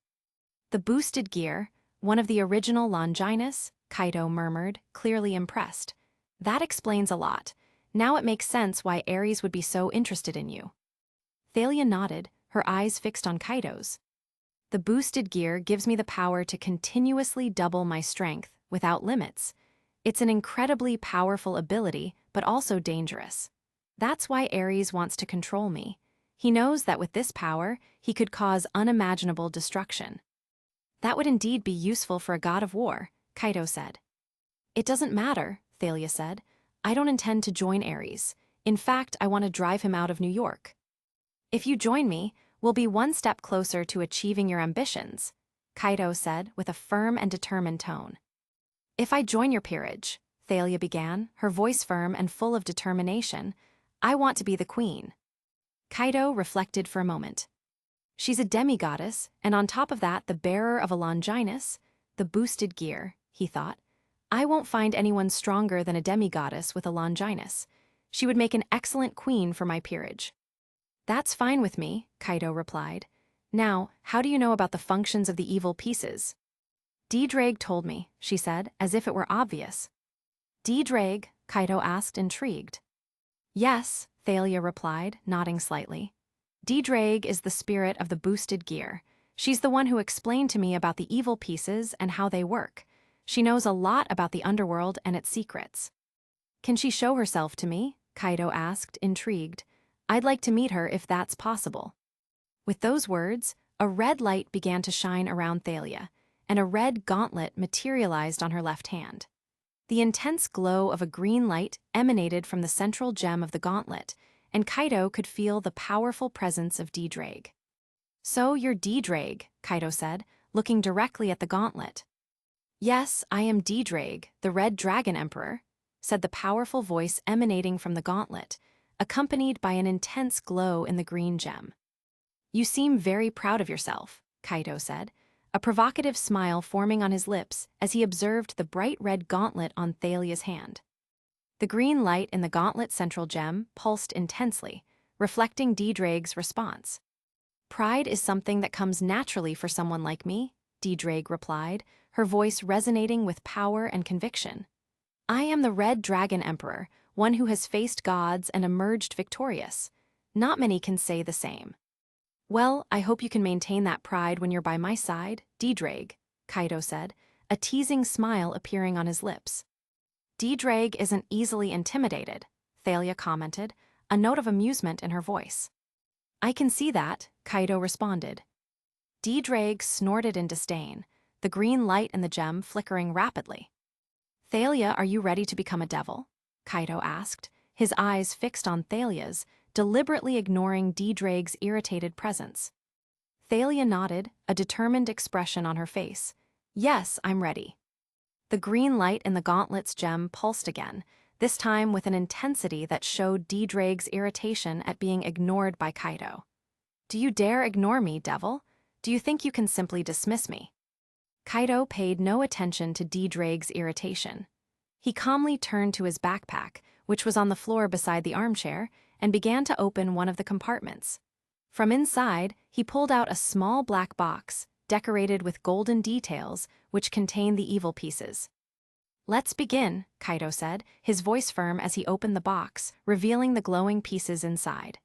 "The boosted gear, one of the original Longinus," Kaido murmured, clearly impressed. "That explains a lot. Now it makes sense why Ares would be so interested in you." Thalia nodded, her eyes fixed on Kaido's. "The boosted gear gives me the power to continuously double my strength, without limits. It's an incredibly powerful ability, but also dangerous. That's why Ares wants to control me. He knows that with this power, he could cause unimaginable destruction." "That would indeed be useful for a god of war," Kaido said. "It doesn't matter," Thalia said. "I don't intend to join Ares. In fact, I want to drive him out of New York." "If you join me, we'll be one step closer to achieving your ambitions," Kaido said with a firm and determined tone. "If I join your peerage," Thalia began, her voice firm and full of determination, "I want to be the queen." Kaido reflected for a moment. "She's a demigoddess, and on top of that the bearer of a Longinus, the boosted gear," he thought. "I won't find anyone stronger than a demigoddess with a Longinus. She would make an excellent queen for my peerage." "That's fine with me," Kaido replied. "Now, how do you know about the functions of the evil pieces?" "D-Drake told me," she said, as if it were obvious. "D-Drake?" Kaido asked, intrigued. "Yes," Thalia replied, nodding slightly. "D-Drake is the spirit of the boosted gear. She's the one who explained to me about the evil pieces and how they work. She knows a lot about the underworld and its secrets." "Can she show herself to me?" Kaido asked, intrigued. "I'd like to meet her if that's possible." With those words, a red light began to shine around Thalia, and a red gauntlet materialized on her left hand. The intense glow of a green light emanated from the central gem of the gauntlet, and Kaido could feel the powerful presence of D-Drake. "So you're D-Drake," Kaido said, looking directly at the gauntlet. "Yes, I am D-Drake, the Red Dragon Emperor," said the powerful voice emanating from the gauntlet, accompanied by an intense glow in the green gem. "You seem very proud of yourself," Kaido said, a provocative smile forming on his lips as he observed the bright red gauntlet on Thalia's hand. The green light in the gauntlet's central gem pulsed intensely, reflecting D-Drake's response. "Pride is something that comes naturally for someone like me," D-Drake replied, her voice resonating with power and conviction. "I am the Red Dragon Emperor, one who has faced gods and emerged victorious. Not many can say the same." "Well, I hope you can maintain that pride when you're by my side, D-Drake," Kaido said, a teasing smile appearing on his lips. "D-Drake isn't easily intimidated," Thalia commented, a note of amusement in her voice. "I can see that," Kaido responded. D-Drake snorted in disdain, the green light in the gem flickering rapidly. "Thalia, are you ready to become a devil?" Kaido asked, his eyes fixed on Thalia's, deliberately ignoring D-Drake's irritated presence. Thalia nodded, a determined expression on her face. "Yes, I'm ready." The green light in the gauntlet's gem pulsed again, this time with an intensity that showed D-Drake's irritation at being ignored by Kaido. "Do you dare ignore me, devil? Do you think you can simply dismiss me?" Kaido paid no attention to D-Drake's irritation. He calmly turned to his backpack, which was on the floor beside the armchair, and began to open one of the compartments. From inside, he pulled out a small black box, decorated with golden details, which contained the evil pieces. "Let's begin," Kaido said, his voice firm as he opened the box, revealing the glowing pieces inside.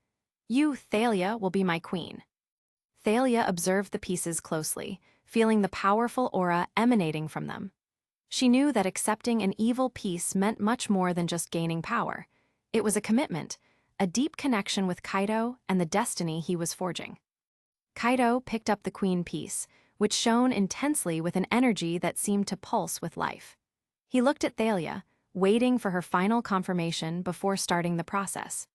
"You, Thalia, will be my queen." Thalia observed the pieces closely, feeling the powerful aura emanating from them. She knew that accepting an evil piece meant much more than just gaining power. It was a commitment, a deep connection with Kaido and the destiny he was forging. Kaido picked up the queen piece, which shone intensely with an energy that seemed to pulse with life. He looked at Thalia, waiting for her final confirmation before starting the process.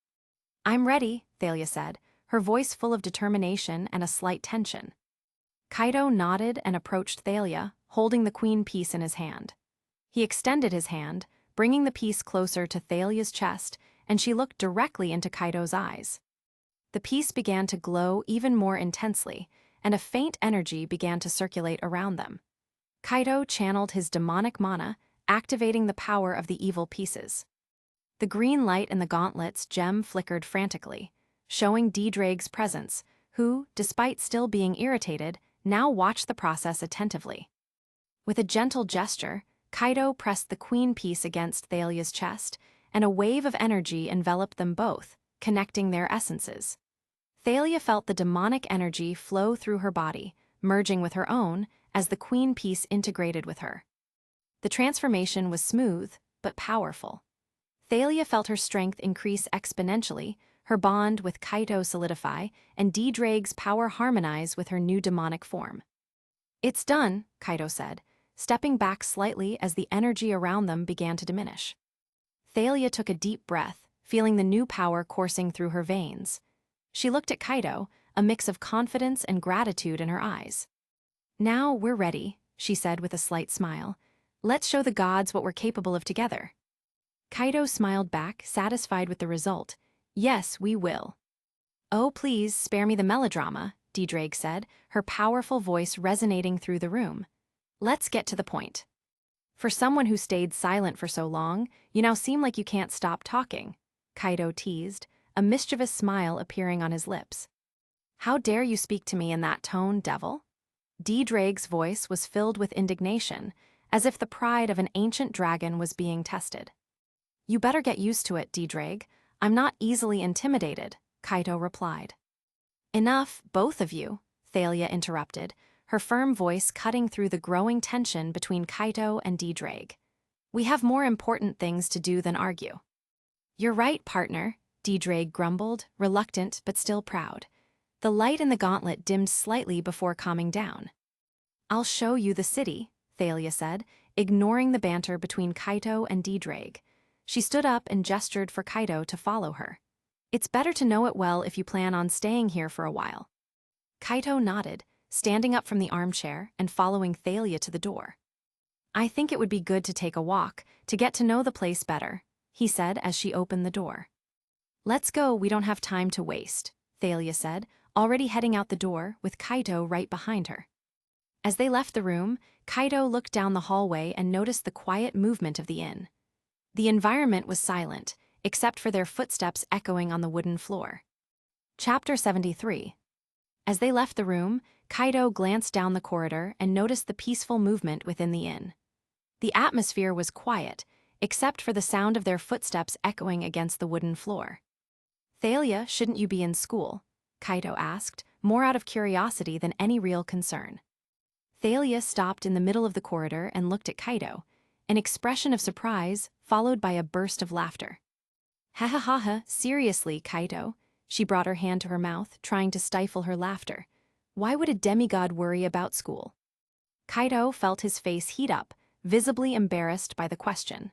"I'm ready," Thalia said, her voice full of determination and a slight tension. Kaido nodded and approached Thalia, holding the queen piece in his hand. He extended his hand, bringing the piece closer to Thalia's chest, and she looked directly into Kaido's eyes. The piece began to glow even more intensely, and a faint energy began to circulate around them. Kaido channeled his demonic mana, activating the power of the evil pieces. The green light in the gauntlet's gem flickered frantically, showing D-Drake's presence, who, despite still being irritated, now watched the process attentively. With a gentle gesture, Kaido pressed the queen piece against Thalia's chest, and a wave of energy enveloped them both, connecting their essences. Thalia felt the demonic energy flow through her body, merging with her own, as the queen piece integrated with her. The transformation was smooth, but powerful. Thalia felt her strength increase exponentially, her bond with Kaido solidify, and D-Drake's power harmonize with her new demonic form. "It's done," Kaido said, stepping back slightly as the energy around them began to diminish. Thalia took a deep breath, feeling the new power coursing through her veins. She looked at Kaido, a mix of confidence and gratitude in her eyes. "Now we're ready," she said with a slight smile. "Let's show the gods what we're capable of together." Kaido smiled back, satisfied with the result. "Yes, we will." "Oh, please, spare me the melodrama," D-Drake said, her powerful voice resonating through the room. "Let's get to the point. For someone who stayed silent for so long, you now seem like you can't stop talking," Kaido teased, a mischievous smile appearing on his lips. "How dare you speak to me in that tone, devil?" D-Drake's voice was filled with indignation, as if the pride of an ancient dragon was being tested. "You better get used to it, D-Drake. I'm not easily intimidated," Kaido replied. "Enough, both of you," Thalia interrupted, her firm voice cutting through the growing tension between Kaido and D-Drake. "We have more important things to do than argue." "You're right, partner," D-Drake grumbled, reluctant but still proud. The light in the gauntlet dimmed slightly before calming down. "I'll show you the city," Thalia said, ignoring the banter between Kaido and D-Drake. She stood up and gestured for Kaido to follow her. "It's better to know it well if you plan on staying here for a while." Kaido nodded, standing up from the armchair and following Thalia to the door. "I think it would be good to take a walk, to get to know the place better," he said as she opened the door. "Let's go, we don't have time to waste," Thalia said, already heading out the door, with Kaido right behind her. As they left the room, Kaido looked down the hallway and noticed the quiet movement of the inn. The environment was silent, except for their footsteps echoing on the wooden floor. Chapter 73. As they left the room, Kaido glanced down the corridor and noticed the peaceful movement within the inn. The atmosphere was quiet, except for the sound of their footsteps echoing against the wooden floor. "Thalia, shouldn't you be in school?" Kaido asked, more out of curiosity than any real concern. Thalia stopped in the middle of the corridor and looked at Kaido, an expression of surprise followed by a burst of laughter. "Ha ha ha ha, seriously, Kaido." She brought her hand to her mouth, trying to stifle her laughter. "Why would a demigod worry about school?" Kaido felt his face heat up, visibly embarrassed by the question.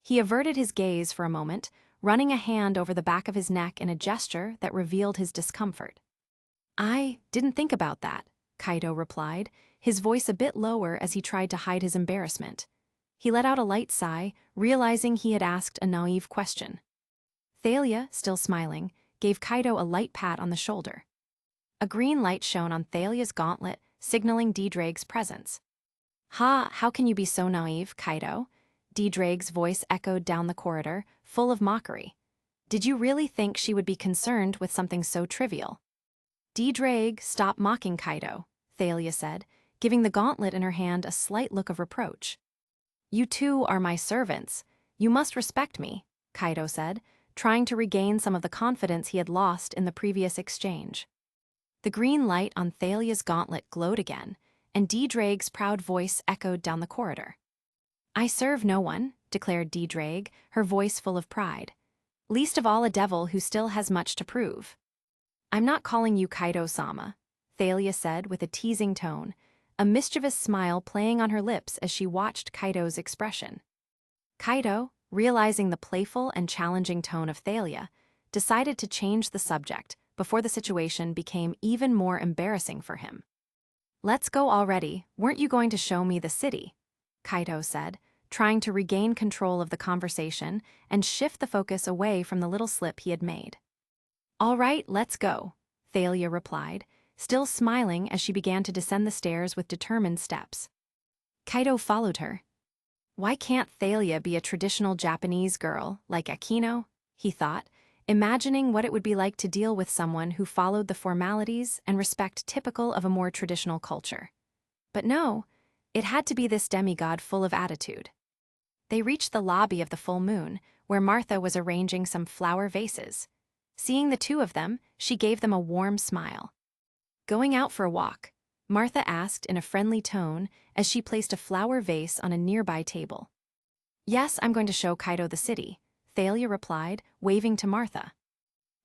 He averted his gaze for a moment, running a hand over the back of his neck in a gesture that revealed his discomfort. "I didn't think about that," Kaido replied, his voice a bit lower as he tried to hide his embarrassment. He let out a light sigh, realizing he had asked a naive question. Thalia, still smiling, gave Kaido a light pat on the shoulder. A green light shone on Thalia's gauntlet, signaling D-Drake's presence. "Ha, how can you be so naive, Kaido?" D-Drake's voice echoed down the corridor, full of mockery. "Did you really think she would be concerned with something so trivial?" "D-Drake, stop mocking Kaido," Thalia said, giving the gauntlet in her hand a slight look of reproach. "You two are my servants. You must respect me," Kaido said, trying to regain some of the confidence he had lost in the previous exchange. The green light on Thalia's gauntlet glowed again, and D-Drake's proud voice echoed down the corridor. "I serve no one," declared D-Drake, her voice full of pride. "Least of all a devil who still has much to prove." "I'm not calling you Kaido-sama," Thalia said with a teasing tone, a mischievous smile playing on her lips as she watched Kaido's expression. Kaido, realizing the playful and challenging tone of Thalia, decided to change the subject before the situation became even more embarrassing for him. "Let's go already, weren't you going to show me the city?" Kaido said, trying to regain control of the conversation and shift the focus away from the little slip he had made. "All right, let's go," Thalia replied, still smiling as she began to descend the stairs with determined steps. Kaito followed her. Why can't Thalia be a traditional Japanese girl like Akino? He thought, imagining what it would be like to deal with someone who followed the formalities and respect typical of a more traditional culture. But no, it had to be this demigod full of attitude. They reached the lobby of the full moon, where Martha was arranging some flower vases. Seeing the two of them, she gave them a warm smile. "Going out for a walk?" Martha asked in a friendly tone as she placed a flower vase on a nearby table. "Yes, I'm going to show Kaito the city," Thalia replied, waving to Martha.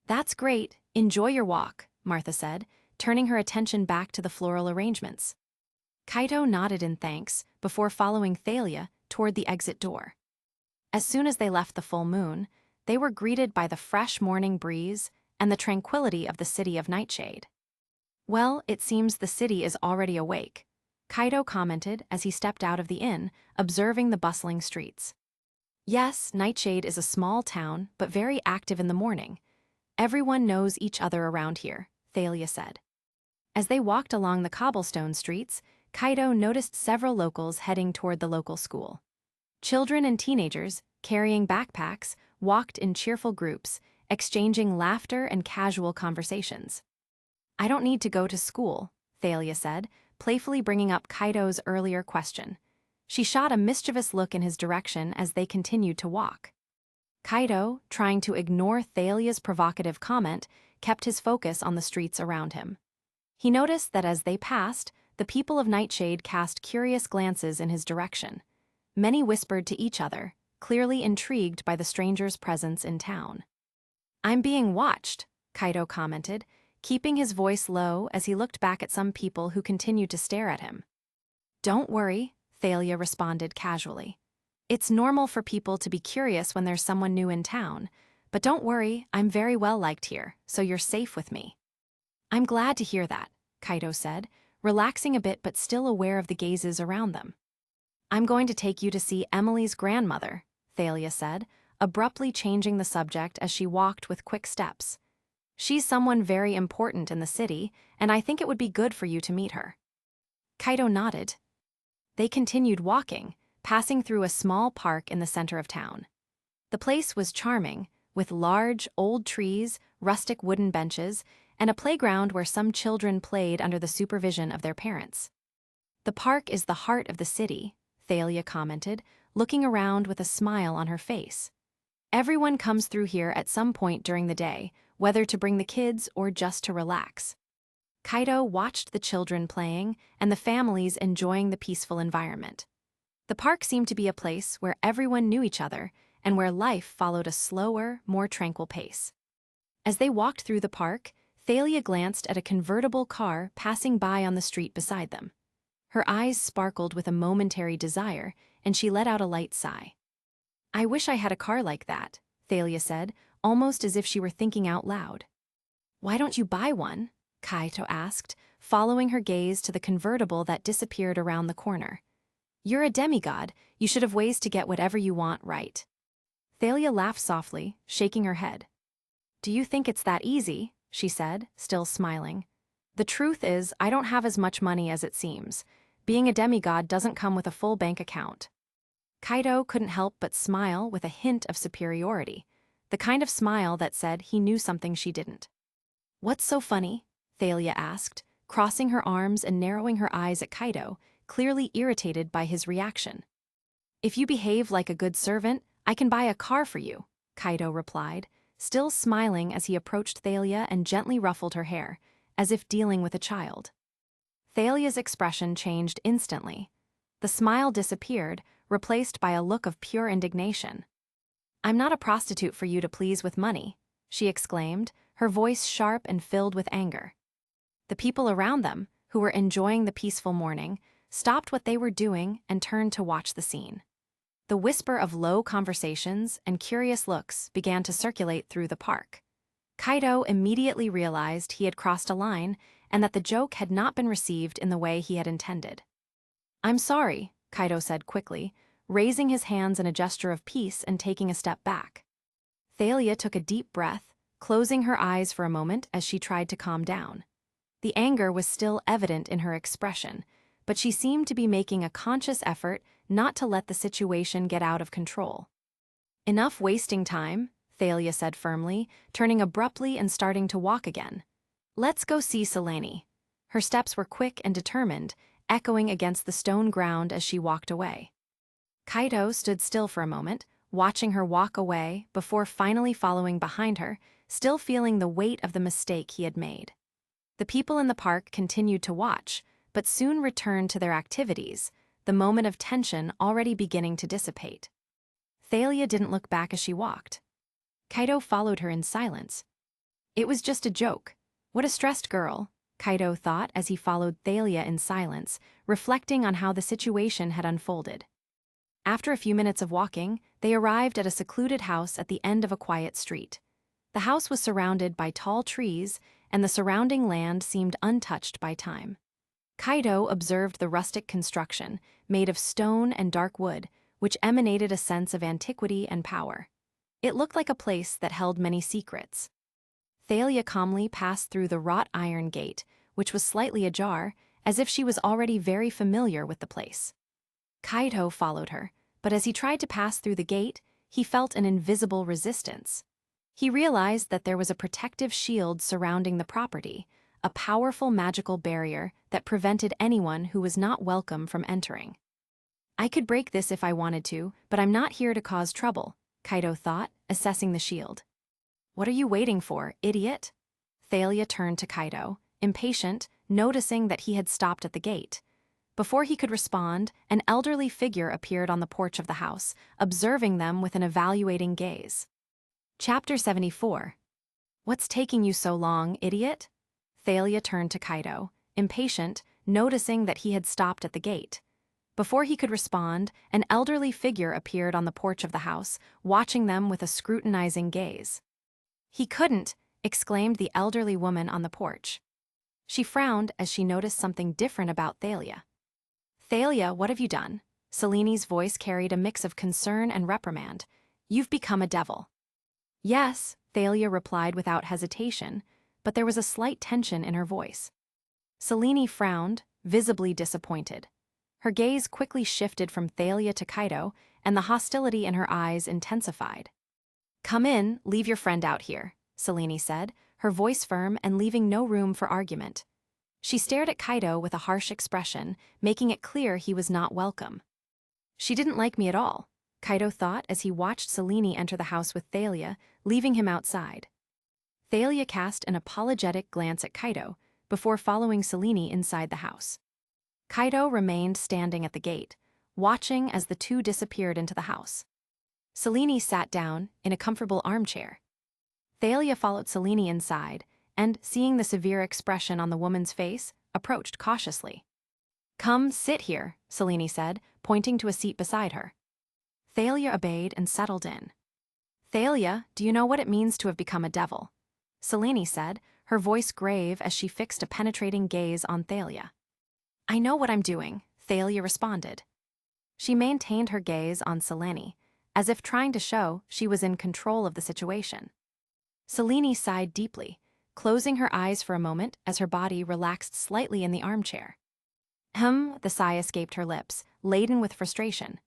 "That's great, enjoy your walk," Martha said, turning her attention back to the floral arrangements. Kaito nodded in thanks before following Thalia toward the exit door. As soon as they left the full moon, they were greeted by the fresh morning breeze and the tranquility of the city of Nightshade. "Well, it seems the city is already awake," Kaito commented as he stepped out of the inn, observing the bustling streets. "Yes, Nightshade is a small town, but very active in the morning. Everyone knows each other around here," Thalia said. As they walked along the cobblestone streets, Kaito noticed several locals heading toward the local school. Children and teenagers, carrying backpacks, walked in cheerful groups, exchanging laughter and casual conversations. "I don't need to go to school," Thalia said, playfully bringing up Kaito's earlier question. She shot a mischievous look in his direction as they continued to walk. Kaito, trying to ignore Thalia's provocative comment, kept his focus on the streets around him. He noticed that as they passed, the people of Nightshade cast curious glances in his direction. Many whispered to each other, clearly intrigued by the stranger's presence in town. "I'm being watched," Kaito commented, keeping his voice low as he looked back at some people who continued to stare at him. "Don't worry," Thalia responded casually. "It's normal for people to be curious when there's someone new in town, but don't worry, I'm very well liked here, so you're safe with me." "I'm glad to hear that," Kaito said, relaxing a bit but still aware of the gazes around them. "I'm going to take you to see Emily's grandmother," Thalia said, abruptly changing the subject as she walked with quick steps. "She's someone very important in the city, and I think it would be good for you to meet her." Kaito nodded. They continued walking, passing through a small park in the center of town. The place was charming, with large, old trees, rustic wooden benches, and a playground where some children played under the supervision of their parents. "The park is the heart of the city," Thalia commented, looking around with a smile on her face. "Everyone comes through here at some point during the day, whether to bring the kids or just to relax." Kaito watched the children playing and the families enjoying the peaceful environment. The park seemed to be a place where everyone knew each other and where life followed a slower, more tranquil pace. As they walked through the park, Thalia glanced at a convertible car passing by on the street beside them. Her eyes sparkled with a momentary desire, and she let out a light sigh. "I wish I had a car like that," Thalia said, almost as if she were thinking out loud. "Why don't you buy one?" Kaito asked, following her gaze to the convertible that disappeared around the corner. "You're a demigod, you should have ways to get whatever you want, right?" Thalia laughed softly, shaking her head. "Do you think it's that easy?" she said, still smiling. "The truth is, I don't have as much money as it seems. Being a demigod doesn't come with a full bank account." Kaito couldn't help but smile with a hint of superiority, the kind of smile that said he knew something she didn't. "What's so funny?" Thalia asked, crossing her arms and narrowing her eyes at Kaito, clearly irritated by his reaction. "If you behave like a good servant, I can buy a car for you," Kaito replied, still smiling as he approached Thalia and gently ruffled her hair, as if dealing with a child. Thalia's expression changed instantly. The smile disappeared, replaced by a look of pure indignation. "I'm not a prostitute for you to please with money," she exclaimed, her voice sharp and filled with anger. The people around them, who were enjoying the peaceful morning, stopped what they were doing and turned to watch the scene. The whisper of low conversations and curious looks began to circulate through the park. Kaito immediately realized he had crossed a line and that the joke had not been received in the way he had intended. "I'm sorry," Kaito said quickly, raising his hands in a gesture of peace and taking a step back. Thalia took a deep breath, closing her eyes for a moment as she tried to calm down. The anger was still evident in her expression, but she seemed to be making a conscious effort not to let the situation get out of control. "Enough wasting time," Thalia said firmly, turning abruptly and starting to walk again. "Let's go see Selene." Her steps were quick and determined, echoing against the stone ground as she walked away. Kaito stood still for a moment, watching her walk away before finally following behind her, still feeling the weight of the mistake he had made. The people in the park continued to watch, but soon returned to their activities, the moment of tension already beginning to dissipate. Thalia didn't look back as she walked. Kaito followed her in silence. It was just a joke. What a stressed girl, Kaito thought as he followed Thalia in silence, reflecting on how the situation had unfolded. After a few minutes of walking, they arrived at a secluded house at the end of a quiet street. The house was surrounded by tall trees, and the surrounding land seemed untouched by time. Kaito observed the rustic construction, made of stone and dark wood, which emanated a sense of antiquity and power. It looked like a place that held many secrets. Thalia calmly passed through the wrought iron gate, which was slightly ajar, as if she was already very familiar with the place. Kaito followed her, but as he tried to pass through the gate, he felt an invisible resistance. He realized that there was a protective shield surrounding the property, a powerful magical barrier that prevented anyone who was not welcome from entering. "I could break this if I wanted to, but I'm not here to cause trouble," Kaito thought, assessing the shield. "What are you waiting for, idiot?" Thalia turned to Kaito, impatient, noticing that he had stopped at the gate. Before he could respond, an elderly figure appeared on the porch of the house, observing them with an evaluating gaze. Chapter 74. "What's taking you so long, idiot?" Thalia turned to Kaito, impatient, noticing that he had stopped at the gate. Before he could respond, an elderly figure appeared on the porch of the house, watching them with a scrutinizing gaze. "He couldn't," exclaimed the elderly woman on the porch. She frowned as she noticed something different about Thalia. "Thalia, what have you done?" Selene's voice carried a mix of concern and reprimand. "You've become a devil." "Yes," Thalia replied without hesitation, but there was a slight tension in her voice. Selene frowned, visibly disappointed. Her gaze quickly shifted from Thalia to Kaito, and the hostility in her eyes intensified. "Come in, leave your friend out here," Selene said, her voice firm and leaving no room for argument. She stared at Kaito with a harsh expression, making it clear he was not welcome. "She didn't like me at all," Kaito thought as he watched Selene enter the house with Thalia, leaving him outside. Thalia cast an apologetic glance at Kaito before following Selene inside the house. Kaito remained standing at the gate, watching as the two disappeared into the house. Selene sat down in a comfortable armchair. Thalia followed Selene inside, and, seeing the severe expression on the woman's face, approached cautiously. "Come, sit here," Selene said, pointing to a seat beside her. Thalia obeyed and settled in. "Thalia, do you know what it means to have become a devil?" Selene said, her voice grave as she fixed a penetrating gaze on Thalia. "I know what I'm doing," Thalia responded. She maintained her gaze on Selene, as if trying to show she was in control of the situation. Selene sighed deeply, closing her eyes for a moment as her body relaxed slightly in the armchair. The sigh escaped her lips, laden with frustration.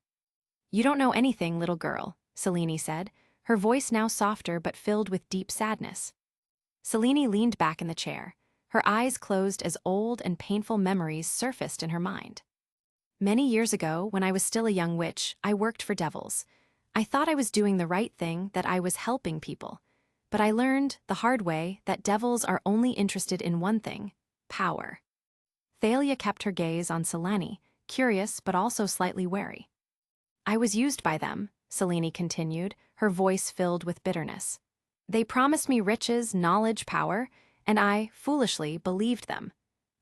"You don't know anything, little girl," Selene said, her voice now softer but filled with deep sadness. Selene leaned back in the chair, her eyes closed as old and painful memories surfaced in her mind. "Many years ago, when I was still a young witch, I worked for devils. I thought I was doing the right thing, that I was helping people. But I learned, the hard way, that devils are only interested in one thing: power." Thalia kept her gaze on Selene, curious but also slightly wary. "I was used by them," Selene continued, her voice filled with bitterness. "They promised me riches, knowledge, power, and I, foolishly, believed them.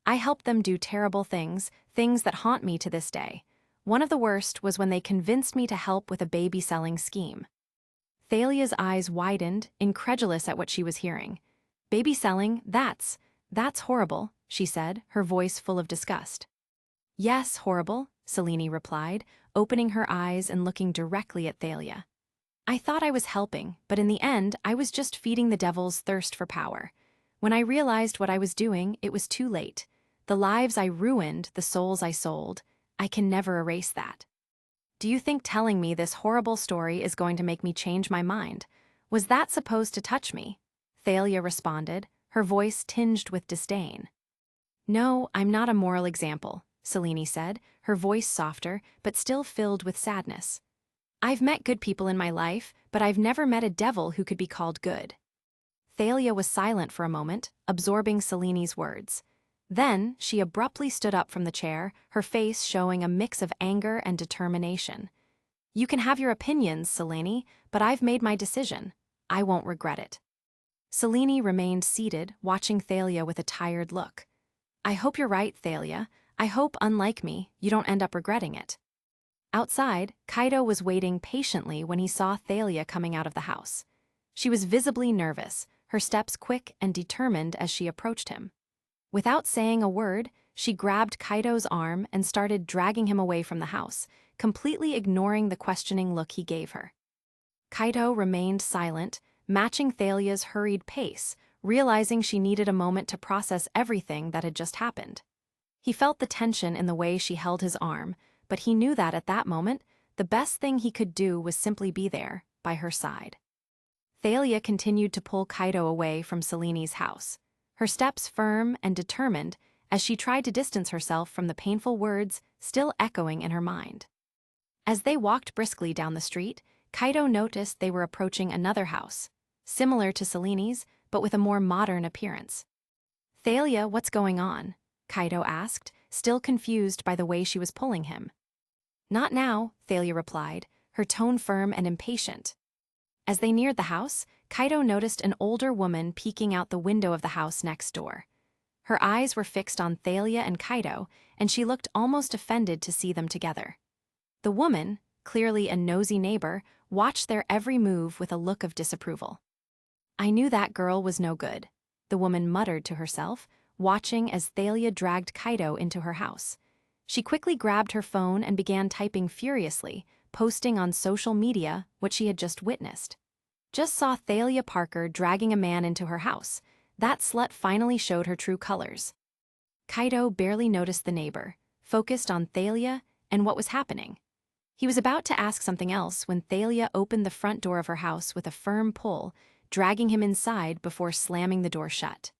I helped them do terrible things, things that haunt me to this day. One of the worst was when they convinced me to help with a baby-selling scheme." Thalia's eyes widened, incredulous at what she was hearing. "Baby selling, that's horrible," she said, her voice full of disgust. Yes, horrible, Selene replied, opening her eyes and looking directly at Thalia. I thought I was helping, but in the end, I was just feeding the devil's thirst for power. When I realized what I was doing, it was too late. The lives I ruined, the souls I sold, I can never erase that. Do you think telling me this horrible story is going to make me change my mind? Was that supposed to touch me? Thalia responded, her voice tinged with disdain. No, I'm not a moral example, Selene said, her voice softer, but still filled with sadness. I've met good people in my life, but I've never met a devil who could be called good. Thalia was silent for a moment, absorbing Selene's words. Then, she abruptly stood up from the chair, her face showing a mix of anger and determination. You can have your opinions, Selene, but I've made my decision. I won't regret it. Selene remained seated, watching Thalia with a tired look. I hope you're right, Thalia. I hope, unlike me, you don't end up regretting it. Outside, Kaito was waiting patiently when he saw Thalia coming out of the house. She was visibly nervous, her steps quick and determined as she approached him. Without saying a word, she grabbed Kaito's arm and started dragging him away from the house, completely ignoring the questioning look he gave her. Kaito remained silent, matching Thalia's hurried pace, realizing she needed a moment to process everything that had just happened. He felt the tension in the way she held his arm, but he knew that at that moment, the best thing he could do was simply be there, by her side. Thalia continued to pull Kaito away from Selene's house, her steps firm and determined as she tried to distance herself from the painful words still echoing in her mind. As they walked briskly down the street, Kaito noticed they were approaching another house, similar to Selene's, but with a more modern appearance. Thalia, what's going on? Kaito asked, still confused by the way she was pulling him. Not now, Thalia replied, her tone firm and impatient. As they neared the house, Kaito noticed an older woman peeking out the window of the house next door. Her eyes were fixed on Thalia and Kaito, and she looked almost offended to see them together. The woman, clearly a nosy neighbor, watched their every move with a look of disapproval. I knew that girl was no good, the woman muttered to herself, watching as Thalia dragged Kaito into her house. She quickly grabbed her phone and began typing furiously, posting on social media what she had just witnessed. Just saw Thalia Parker dragging a man into her house. That slut finally showed her true colors. Kaito barely noticed the neighbor, focused on Thalia and what was happening. He was about to ask something else when Thalia opened the front door of her house with a firm pull, dragging him inside before slamming the door shut.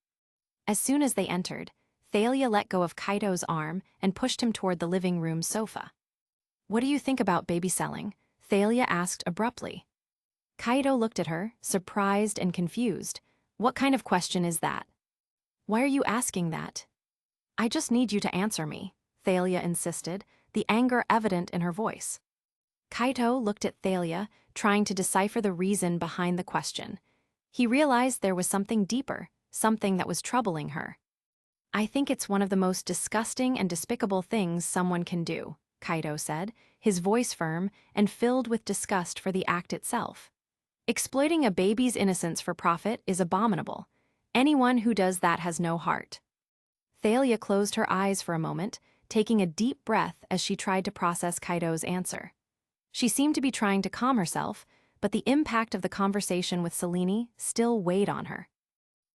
As soon as they entered, Thalia let go of Kaito's arm and pushed him toward the living room sofa. What do you think about baby selling? Thalia asked abruptly. Kaito looked at her, surprised and confused. What kind of question is that? Why are you asking that? I just need you to answer me, Thalia insisted, the anger evident in her voice. Kaito looked at Thalia, trying to decipher the reason behind the question. He realized there was something deeper, something that was troubling her. I think it's one of the most disgusting and despicable things someone can do, Kaito said, his voice firm and filled with disgust for the act itself. Exploiting a baby's innocence for profit is abominable. Anyone who does that has no heart. Thalia closed her eyes for a moment, taking a deep breath as she tried to process Kaito's answer. She seemed to be trying to calm herself, but the impact of the conversation with Selene still weighed on her.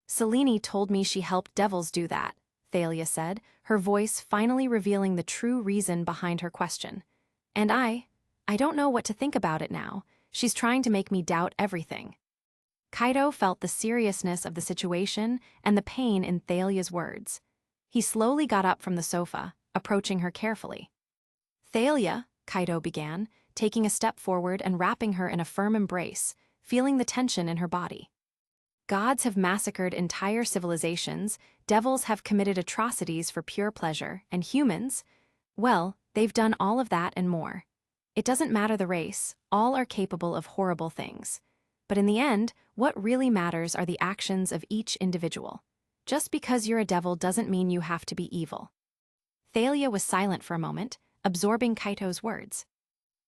Selene told me she helped devils do that, Thalia said, her voice finally revealing the true reason behind her question. And I don't know what to think about it now. She's trying to make me doubt everything. Kaito felt the seriousness of the situation and the pain in Thalia's words. He slowly got up from the sofa, approaching her carefully. Thalia, Kaito began, taking a step forward and wrapping her in a firm embrace, feeling the tension in her body. Gods have massacred entire civilizations, devils have committed atrocities for pure pleasure, and humans, well, they've done all of that and more. It doesn't matter the race, all are capable of horrible things. But in the end, what really matters are the actions of each individual. Just because you're a devil doesn't mean you have to be evil. Thalia was silent for a moment, absorbing Kaito's words.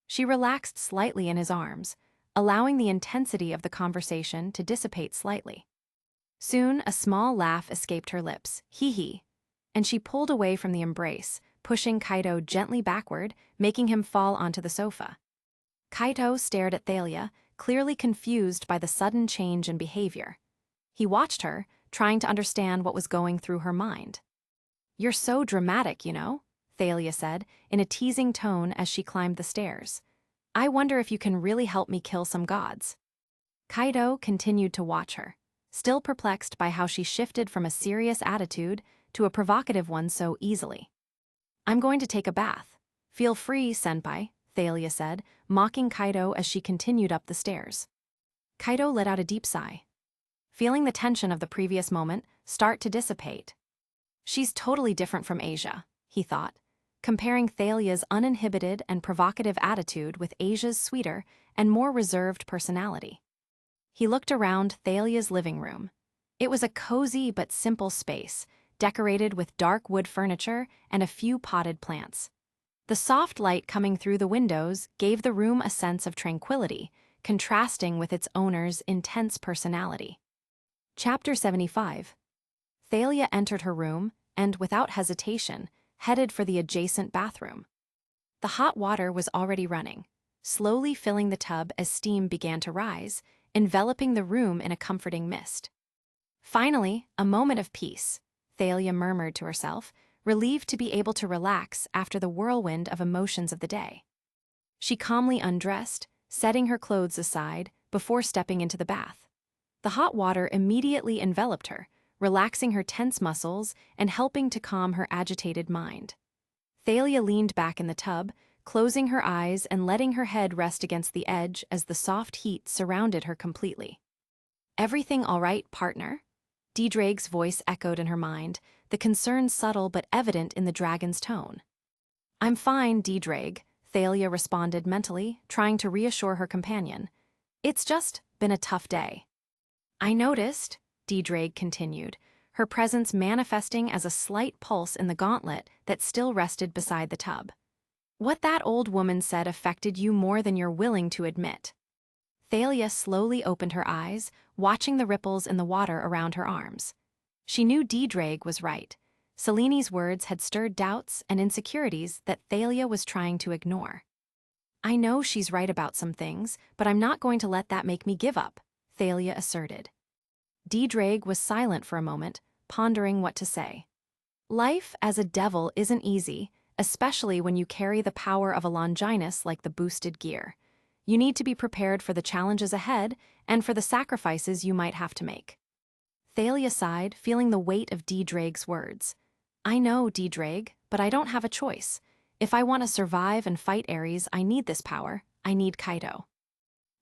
She relaxed slightly in his arms, allowing the intensity of the conversation to dissipate slightly. Soon, a small laugh escaped her lips, hee hee, and she pulled away from the embrace, pushing Kaito gently backward, making him fall onto the sofa. Kaito stared at Thalia, clearly confused by the sudden change in behavior. He watched her, trying to understand what was going through her mind. "You're so dramatic, you know," Thalia said, in a teasing tone as she climbed the stairs. "I wonder if you can really help me kill some gods." Kaito continued to watch her, still perplexed by how she shifted from a serious attitude to a provocative one so easily. "I'm going to take a bath. Feel free, senpai," Thalia said, mocking Kaito as she continued up the stairs. Kaito let out a deep sigh, feeling the tension of the previous moment start to dissipate. She's totally different from Asia, he thought, comparing Thalia's uninhibited and provocative attitude with Asia's sweeter and more reserved personality. He looked around Thalia's living room. It was a cozy but simple space, decorated with dark wood furniture and a few potted plants. The soft light coming through the windows gave the room a sense of tranquility, contrasting with its owner's intense personality. Chapter 75. Thalia entered her room and, without hesitation, headed for the adjacent bathroom. The hot water was already running, slowly filling the tub as steam began to rise, enveloping the room in a comforting mist. Finally, a moment of peace, Thalia murmured to herself, relieved to be able to relax after the whirlwind of emotions of the day. She calmly undressed, setting her clothes aside before stepping into the bath. The hot water immediately enveloped her, relaxing her tense muscles and helping to calm her agitated mind. Thalia leaned back in the tub, closing her eyes and letting her head rest against the edge as the soft heat surrounded her completely. "Everything all right, partner?" Drake's voice echoed in her mind, the concern subtle but evident in the dragon's tone. "I'm fine, Drake," Thalia responded mentally, trying to reassure her companion. "It's just been a tough day." "I noticed," Drake continued, her presence manifesting as a slight pulse in the gauntlet that still rested beside the tub. "What that old woman said affected you more than you're willing to admit." Thalia slowly opened her eyes, watching the ripples in the water around her arms. She knew Drake was right. Seleni's words had stirred doubts and insecurities that Thalia was trying to ignore. "I know she's right about some things, but I'm not going to let that make me give up," Thalia asserted. Drake was silent for a moment, pondering what to say. Life as a devil isn't easy, especially when you carry the power of a Longinus like the boosted gear. You need to be prepared for the challenges ahead and for the sacrifices you might have to make. Thalia sighed, feeling the weight of Drake's words. "I know, Drake, but I don't have a choice. If I want to survive and fight Ares, I need this power. I need Kaito."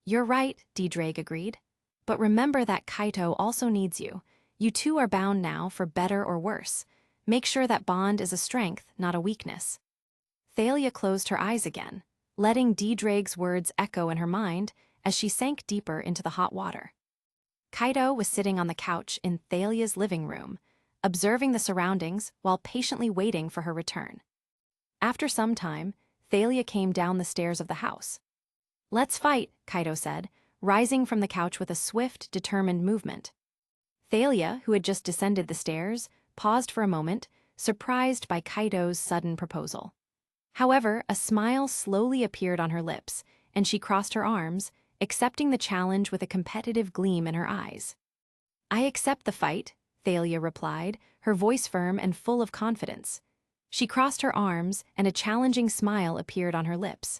"You're right," Drake agreed. "But remember that Kaito also needs you. You two are bound now for better or worse. Make sure that bond is a strength, not a weakness." Thalia closed her eyes again, letting Drake's words echo in her mind as she sank deeper into the hot water. Kaito was sitting on the couch in Thalia's living room, observing the surroundings while patiently waiting for her return. After some time, Thalia came down the stairs of the house. "Let's fight," Kaito said, rising from the couch with a swift, determined movement. Thalia, who had just descended the stairs, paused for a moment, surprised by Kaito's sudden proposal. However, a smile slowly appeared on her lips, and she crossed her arms, accepting the challenge with a competitive gleam in her eyes. "I accept the fight," Thalia replied, her voice firm and full of confidence. She crossed her arms, and a challenging smile appeared on her lips.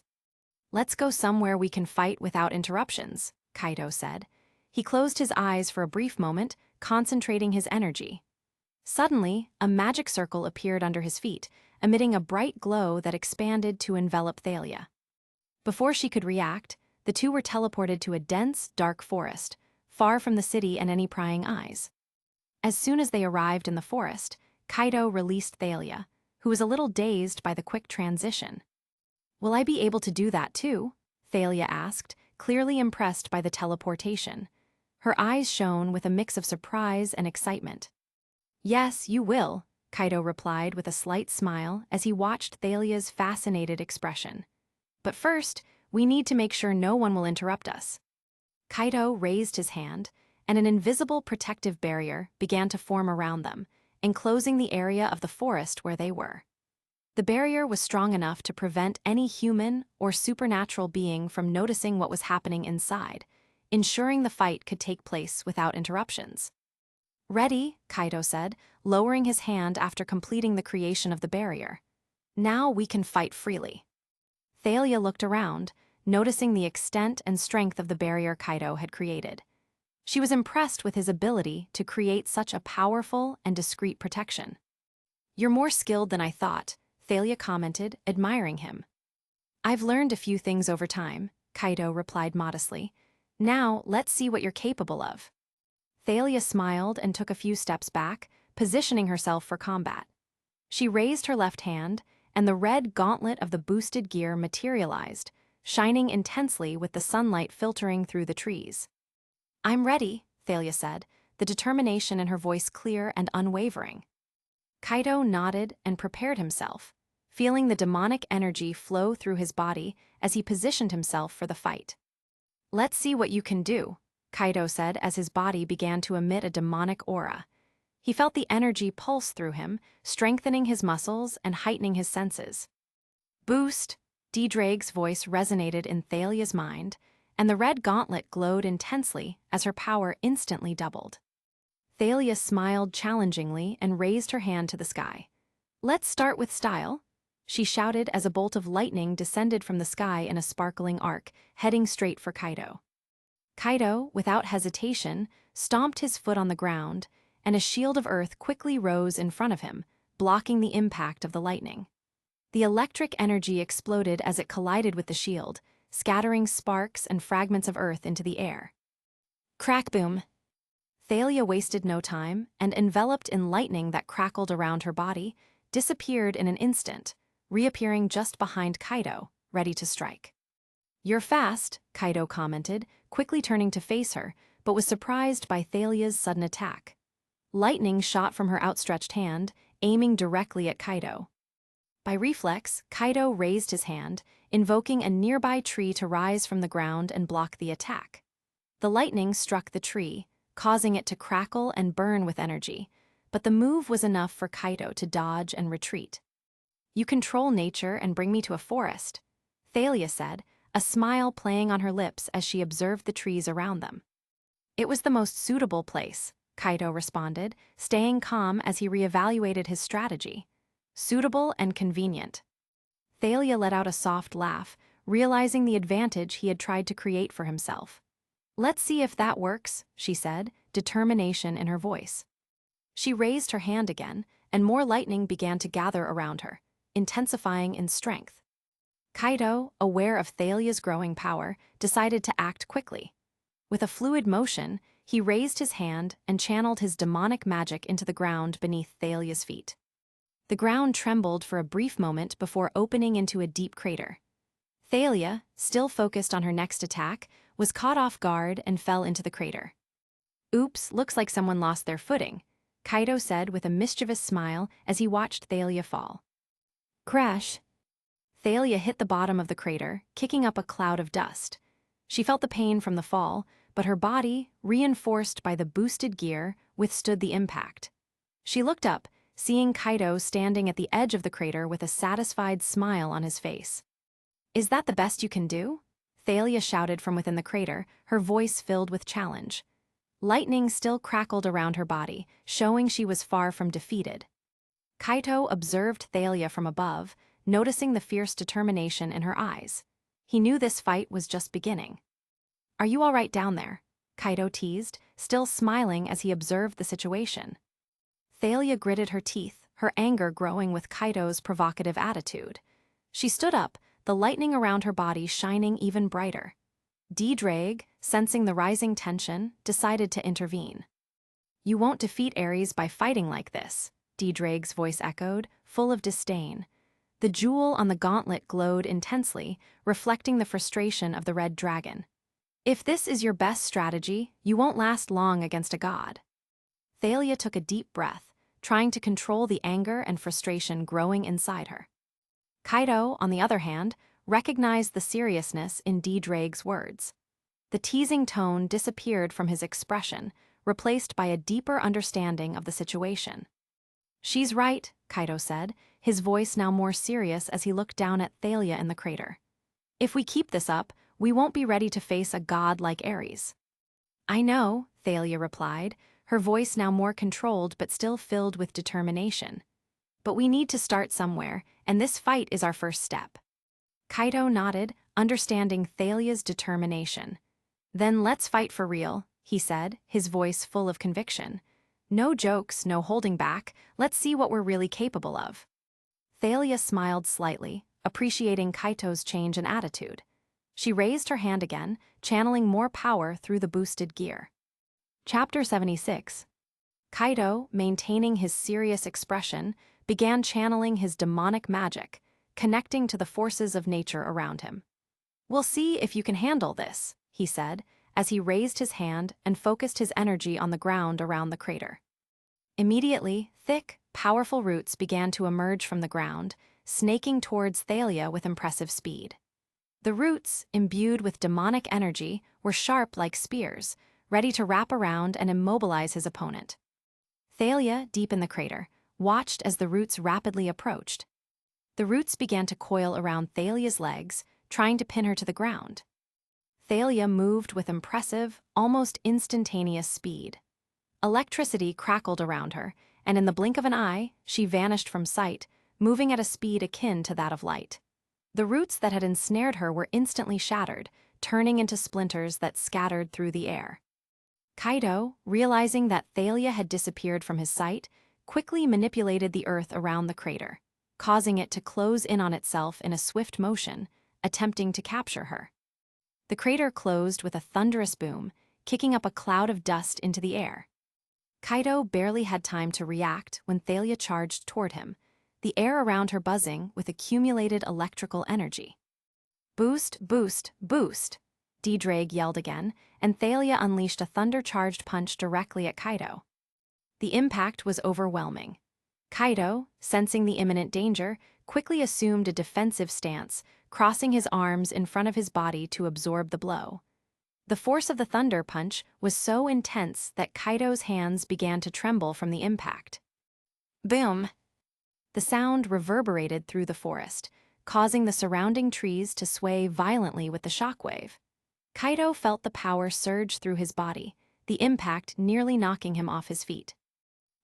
"Let's go somewhere we can fight without interruptions," Kaito said. He closed his eyes for a brief moment, concentrating his energy. Suddenly, a magic circle appeared under his feet, emitting a bright glow that expanded to envelop Thalia. Before she could react, the two were teleported to a dense, dark forest, far from the city and any prying eyes. As soon as they arrived in the forest, Kaito released Thalia, who was a little dazed by the quick transition. "Will I be able to do that too?" Thalia asked, clearly impressed by the teleportation. Her eyes shone with a mix of surprise and excitement. "Yes, you will," Kaito replied with a slight smile as he watched Thalia's fascinated expression. "But first, we need to make sure no one will interrupt us." Kaito raised his hand, and an invisible protective barrier began to form around them, enclosing the area of the forest where they were. The barrier was strong enough to prevent any human or supernatural being from noticing what was happening inside, ensuring the fight could take place without interruptions. "Ready," Kaido said, lowering his hand after completing the creation of the barrier. "Now we can fight freely." Thalia looked around, noticing the extent and strength of the barrier Kaido had created. She was impressed with his ability to create such a powerful and discreet protection. "You're more skilled than I thought," Thalia commented, admiring him. "I've learned a few things over time," Kaido replied modestly. "Now, let's see what you're capable of." Thalia smiled and took a few steps back, positioning herself for combat. She raised her left hand, and the red gauntlet of the boosted gear materialized, shining intensely with the sunlight filtering through the trees. "I'm ready," Thalia said, the determination in her voice clear and unwavering. Kaido nodded and prepared himself, feeling the demonic energy flow through his body as he positioned himself for the fight. "Let's see what you can do," Kaido said as his body began to emit a demonic aura. He felt the energy pulse through him, strengthening his muscles and heightening his senses. "Boost!" D-Drake's voice resonated in Thalia's mind, and the red gauntlet glowed intensely as her power instantly doubled. Thalia smiled challengingly and raised her hand to the sky. "Let's start with style," she shouted as a bolt of lightning descended from the sky in a sparkling arc, heading straight for Kaido. Kaido, without hesitation, stomped his foot on the ground, and a shield of earth quickly rose in front of him, blocking the impact of the lightning. The electric energy exploded as it collided with the shield, scattering sparks and fragments of earth into the air. Crack-boom! Thalia wasted no time, and enveloped in lightning that crackled around her body, disappeared in an instant, reappearing just behind Kaido, ready to strike. "You're fast," Kaido commented, quickly turning to face her, but was surprised by Thalia's sudden attack. Lightning shot from her outstretched hand, aiming directly at Kaido. By reflex, Kaido raised his hand, invoking a nearby tree to rise from the ground and block the attack. The lightning struck the tree, causing it to crackle and burn with energy, but the move was enough for Kaido to dodge and retreat. "You control nature and bring me to a forest," Thalia said, a smile playing on her lips as she observed the trees around them. "It was the most suitable place," Kaido responded, staying calm as he reevaluated his strategy. "Suitable and convenient." Thalia let out a soft laugh, realizing the advantage he had tried to create for himself. "Let's see if that works," she said, determination in her voice. She raised her hand again, and more lightning began to gather around her, intensifying in strength. Kaido, aware of Thalia's growing power, decided to act quickly. With a fluid motion, he raised his hand and channeled his demonic magic into the ground beneath Thalia's feet. The ground trembled for a brief moment before opening into a deep crater. Thalia, still focused on her next attack, was caught off guard and fell into the crater. "Oops, looks like someone lost their footing," Kaido said with a mischievous smile as he watched Thalia fall. Crash! Thalia hit the bottom of the crater, kicking up a cloud of dust. She felt the pain from the fall, but her body, reinforced by the boosted gear, withstood the impact. She looked up, seeing Kaido standing at the edge of the crater with a satisfied smile on his face. "Is that the best you can do?" Thalia shouted from within the crater, her voice filled with challenge. Lightning still crackled around her body, showing she was far from defeated. Kaido observed Thalia from above, noticing the fierce determination in her eyes. He knew this fight was just beginning. "Are you all right down there?" Kaido teased, still smiling as he observed the situation. Thalia gritted her teeth, her anger growing with Kaido's provocative attitude. She stood up, the lightning around her body shining even brighter. D-Drake, sensing the rising tension, decided to intervene. "You won't defeat Ares by fighting like this," D-Drake's voice echoed, full of disdain. The jewel on the gauntlet glowed intensely, reflecting the frustration of the red dragon. "If this is your best strategy, you won't last long against a god." Thalia took a deep breath, trying to control the anger and frustration growing inside her. Kaido, on the other hand, recognized the seriousness in D-Drake's words. The teasing tone disappeared from his expression, replaced by a deeper understanding of the situation. She's right, Kaito said, his voice now more serious as he looked down at Thalia in the crater. If we keep this up, we won't be ready to face a god like Ares. I know, Thalia replied, her voice now more controlled but still filled with determination. But we need to start somewhere, and this fight is our first step. Kaito nodded, understanding Thalia's determination. Then let's fight for real, he said, his voice full of conviction. No jokes, no holding back, let's see what we're really capable of. Thalia smiled slightly, appreciating Kaito's change in attitude. She raised her hand again, channeling more power through the boosted gear. Chapter 76. Kaito, maintaining his serious expression, began channeling his demonic magic, connecting to the forces of nature around him. We'll see if you can handle this, he said, as he raised his hand and focused his energy on the ground around the crater. Immediately, thick, powerful roots began to emerge from the ground, snaking towards Thalia with impressive speed. The roots, imbued with demonic energy, were sharp like spears, ready to wrap around and immobilize his opponent. Thalia, deep in the crater, watched as the roots rapidly approached. The roots began to coil around Thalia's legs, trying to pin her to the ground. Thalia moved with impressive, almost instantaneous speed. Electricity crackled around her, and in the blink of an eye, she vanished from sight, moving at a speed akin to that of light. The roots that had ensnared her were instantly shattered, turning into splinters that scattered through the air. Kaito, realizing that Thalia had disappeared from his sight, quickly manipulated the earth around the crater, causing it to close in on itself in a swift motion, attempting to capture her. The crater closed with a thunderous boom, kicking up a cloud of dust into the air. Kaito barely had time to react when Thalia charged toward him, the air around her buzzing with accumulated electrical energy. Boost, boost, boost, D-Drag yelled again, and Thalia unleashed a thunder-charged punch directly at Kaito. The impact was overwhelming. Kaito, sensing the imminent danger, quickly assumed a defensive stance, crossing his arms in front of his body to absorb the blow. The force of the thunder punch was so intense that Kaito's hands began to tremble from the impact. Boom! The sound reverberated through the forest, causing the surrounding trees to sway violently with the shockwave. Kaito felt the power surge through his body, the impact nearly knocking him off his feet.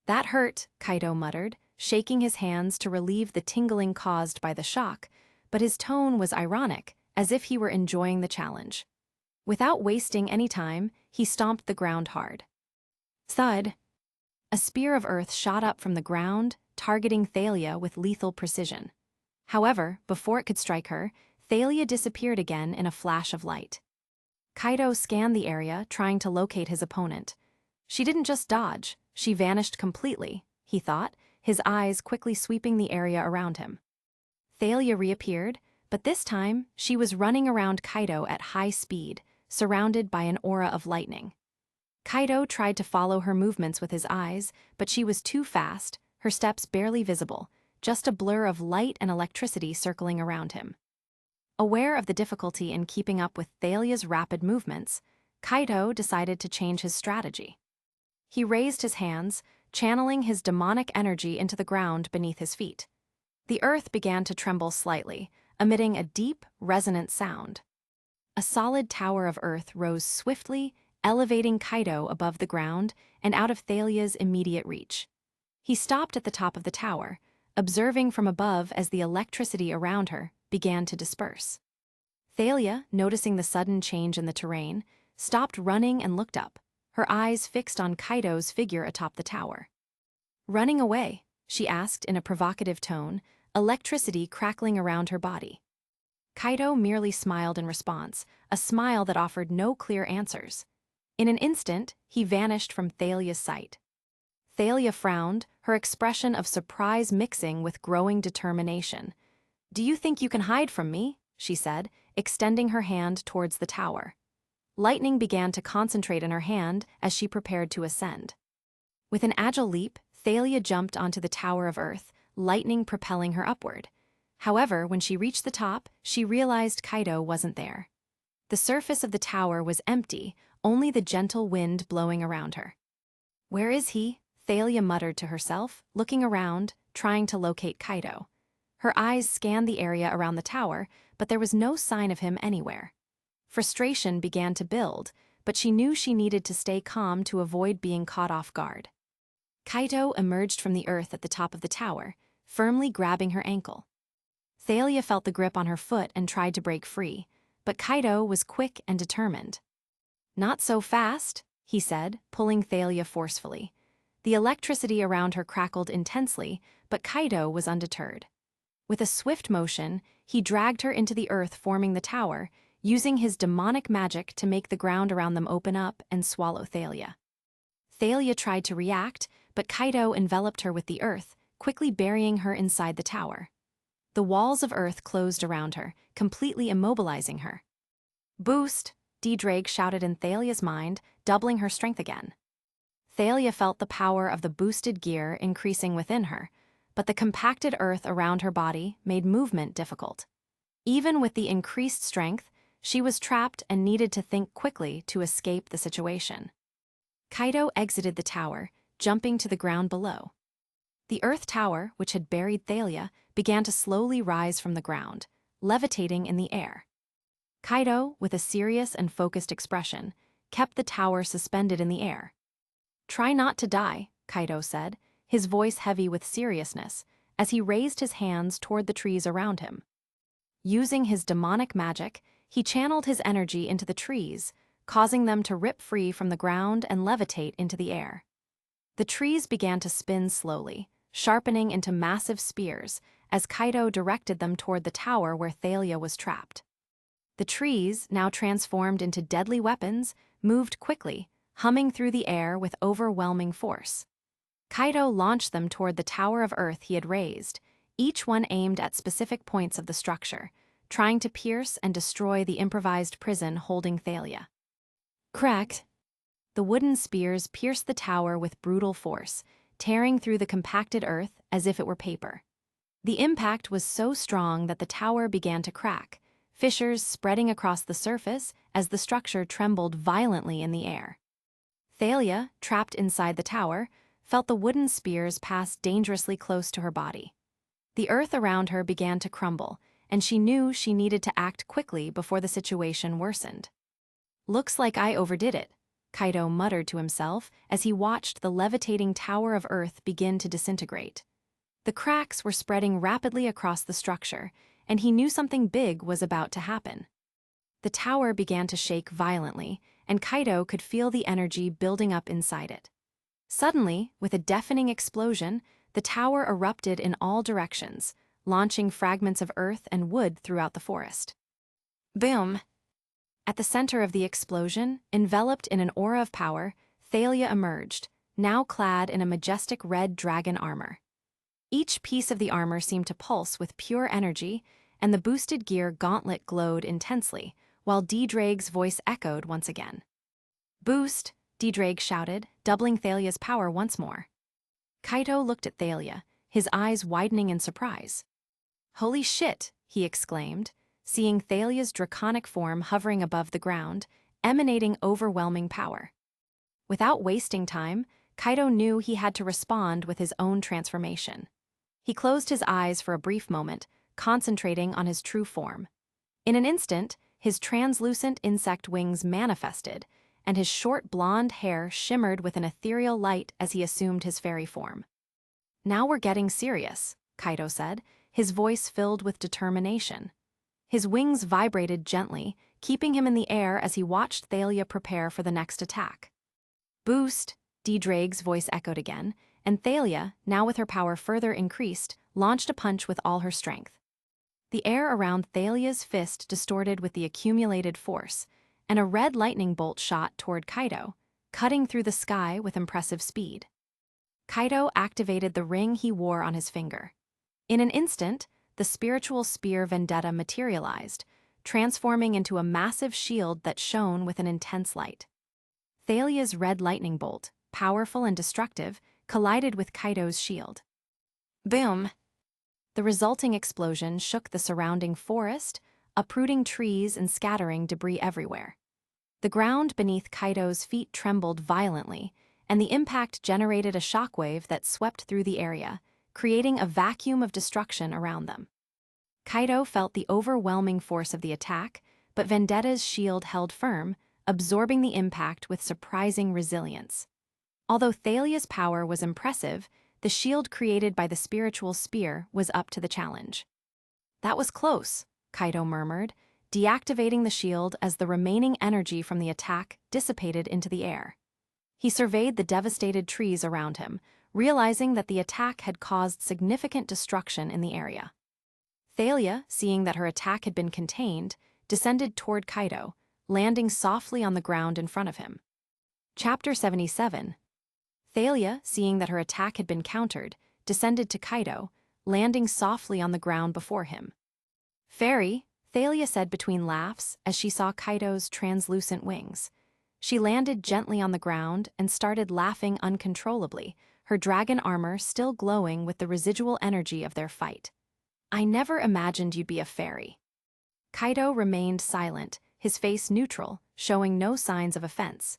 That hurt, Kaito muttered, shaking his hands to relieve the tingling caused by the shock, but his tone was ironic, as if he were enjoying the challenge. Without wasting any time, he stomped the ground hard. Thud! A spear of earth shot up from the ground, targeting Thalia with lethal precision. However, before it could strike her, Thalia disappeared again in a flash of light. Kaito scanned the area, trying to locate his opponent. She didn't just dodge, she vanished completely, he thought, his eyes quickly sweeping the area around him. Thalia reappeared, but this time she was running around Kaito at high speed, surrounded by an aura of lightning. Kaito tried to follow her movements with his eyes, but she was too fast, her steps barely visible, just a blur of light and electricity circling around him. Aware of the difficulty in keeping up with Thalia's rapid movements, Kaito decided to change his strategy. He raised his hands, channeling his demonic energy into the ground beneath his feet. The earth began to tremble slightly, emitting a deep, resonant sound. A solid tower of earth rose swiftly, elevating Kaito above the ground and out of Thalia's immediate reach. He stopped at the top of the tower, observing from above as the electricity around her began to disperse. Thalia, noticing the sudden change in the terrain, stopped running and looked up, her eyes fixed on Kaito's figure atop the tower. "Running away?" she asked in a provocative tone, electricity crackling around her body. Kaito merely smiled in response, a smile that offered no clear answers. In an instant, he vanished from Thalia's sight. Thalia frowned, her expression of surprise mixing with growing determination. "Do you think you can hide from me?" she said, extending her hand towards the tower. Lightning began to concentrate in her hand as she prepared to ascend. With an agile leap, Thalia jumped onto the tower of earth, lightning propelling her upward. However, when she reached the top, she realized Kaito wasn't there. The surface of the tower was empty, only the gentle wind blowing around her. "Where is he?" Thalia muttered to herself, looking around, trying to locate Kaido. Her eyes scanned the area around the tower, but there was no sign of him anywhere. Frustration began to build, but she knew she needed to stay calm to avoid being caught off guard. Kaido emerged from the earth at the top of the tower, firmly grabbing her ankle. Thalia felt the grip on her foot and tried to break free, but Kaido was quick and determined. "Not so fast," he said, pulling Thalia forcefully. The electricity around her crackled intensely, but Kaido was undeterred. With a swift motion, he dragged her into the earth forming the tower, using his demonic magic to make the ground around them open up and swallow Thalia. Thalia tried to react, but Kaido enveloped her with the earth, quickly burying her inside the tower. The walls of earth closed around her, completely immobilizing her. "Boost!" D-Drake shouted in Thalia's mind, doubling her strength again. Thalia felt the power of the boosted gear increasing within her, but the compacted earth around her body made movement difficult. Even with the increased strength, she was trapped and needed to think quickly to escape the situation. Kaido exited the tower, jumping to the ground below. The earth tower, which had buried Thalia, began to slowly rise from the ground, levitating in the air. Kaido, with a serious and focused expression, kept the tower suspended in the air. "Try not to die," Kaido said, his voice heavy with seriousness, as he raised his hands toward the trees around him. Using his demonic magic, he channeled his energy into the trees, causing them to rip free from the ground and levitate into the air. The trees began to spin slowly, sharpening into massive spears, as Kaido directed them toward the tower where Thalia was trapped. The trees, now transformed into deadly weapons, moved quickly, humming through the air with overwhelming force. Kaido launched them toward the tower of earth he had raised, each one aimed at specific points of the structure, trying to pierce and destroy the improvised prison holding Thalia. Crack! The wooden spears pierced the tower with brutal force, tearing through the compacted earth as if it were paper. The impact was so strong that the tower began to crack, fissures spreading across the surface as the structure trembled violently in the air. Thalia, trapped inside the tower, felt the wooden spears pass dangerously close to her body. The earth around her began to crumble, and she knew she needed to act quickly before the situation worsened. "Looks like I overdid it," Kaido muttered to himself as he watched the levitating tower of earth begin to disintegrate. The cracks were spreading rapidly across the structure, and he knew something big was about to happen. The tower began to shake violently, and Kaido could feel the energy building up inside it. Suddenly, with a deafening explosion, the tower erupted in all directions, launching fragments of earth and wood throughout the forest. Boom! At the center of the explosion, enveloped in an aura of power, Thalia emerged, now clad in a majestic red dragon armor. Each piece of the armor seemed to pulse with pure energy, and the boosted gear gauntlet glowed intensely, while D-Drake's voice echoed once again. "Boost!" D-Drake shouted, doubling Thalia's power once more. Kaido looked at Thalia, his eyes widening in surprise. "Holy shit!" he exclaimed, seeing Thalia's draconic form hovering above the ground, emanating overwhelming power. Without wasting time, Kaido knew he had to respond with his own transformation. He closed his eyes for a brief moment, concentrating on his true form. In an instant, his translucent insect wings manifested, and his short blonde hair shimmered with an ethereal light as he assumed his fairy form. "Now we're getting serious," Kaido said, his voice filled with determination. His wings vibrated gently, keeping him in the air as he watched Thalia prepare for the next attack. "Boost!" D-Drake's voice echoed again, and Thalia, now with her power further increased, launched a punch with all her strength. The air around Thalia's fist distorted with the accumulated force, and a red lightning bolt shot toward Kaido, cutting through the sky with impressive speed. Kaido activated the ring he wore on his finger. In an instant, the spiritual spear Vendetta materialized, transforming into a massive shield that shone with an intense light. Thalia's red lightning bolt, powerful and destructive, collided with Kaido's shield. Boom! The resulting explosion shook the surrounding forest, uprooting trees and scattering debris everywhere. The ground beneath Kaido's feet trembled violently, and the impact generated a shockwave that swept through the area, creating a vacuum of destruction around them. Kaido felt the overwhelming force of the attack, but Vendetta's shield held firm, absorbing the impact with surprising resilience. Although Thalia's power was impressive, the shield created by the spiritual spear was up to the challenge. "That was close," Kaido murmured, deactivating the shield as the remaining energy from the attack dissipated into the air. He surveyed the devastated trees around him, realizing that the attack had caused significant destruction in the area. Thalia, seeing that her attack had been contained, descended toward Kaido, landing softly on the ground in front of him. Chapter 77. Thalia, seeing that her attack had been countered, descended to Kaido, landing softly on the ground before him. "Fairy," Thalia said between laughs as she saw Kaido's translucent wings. She landed gently on the ground and started laughing uncontrollably, her dragon armor still glowing with the residual energy of their fight. "I never imagined you'd be a fairy." Kaido remained silent, his face neutral, showing no signs of offense.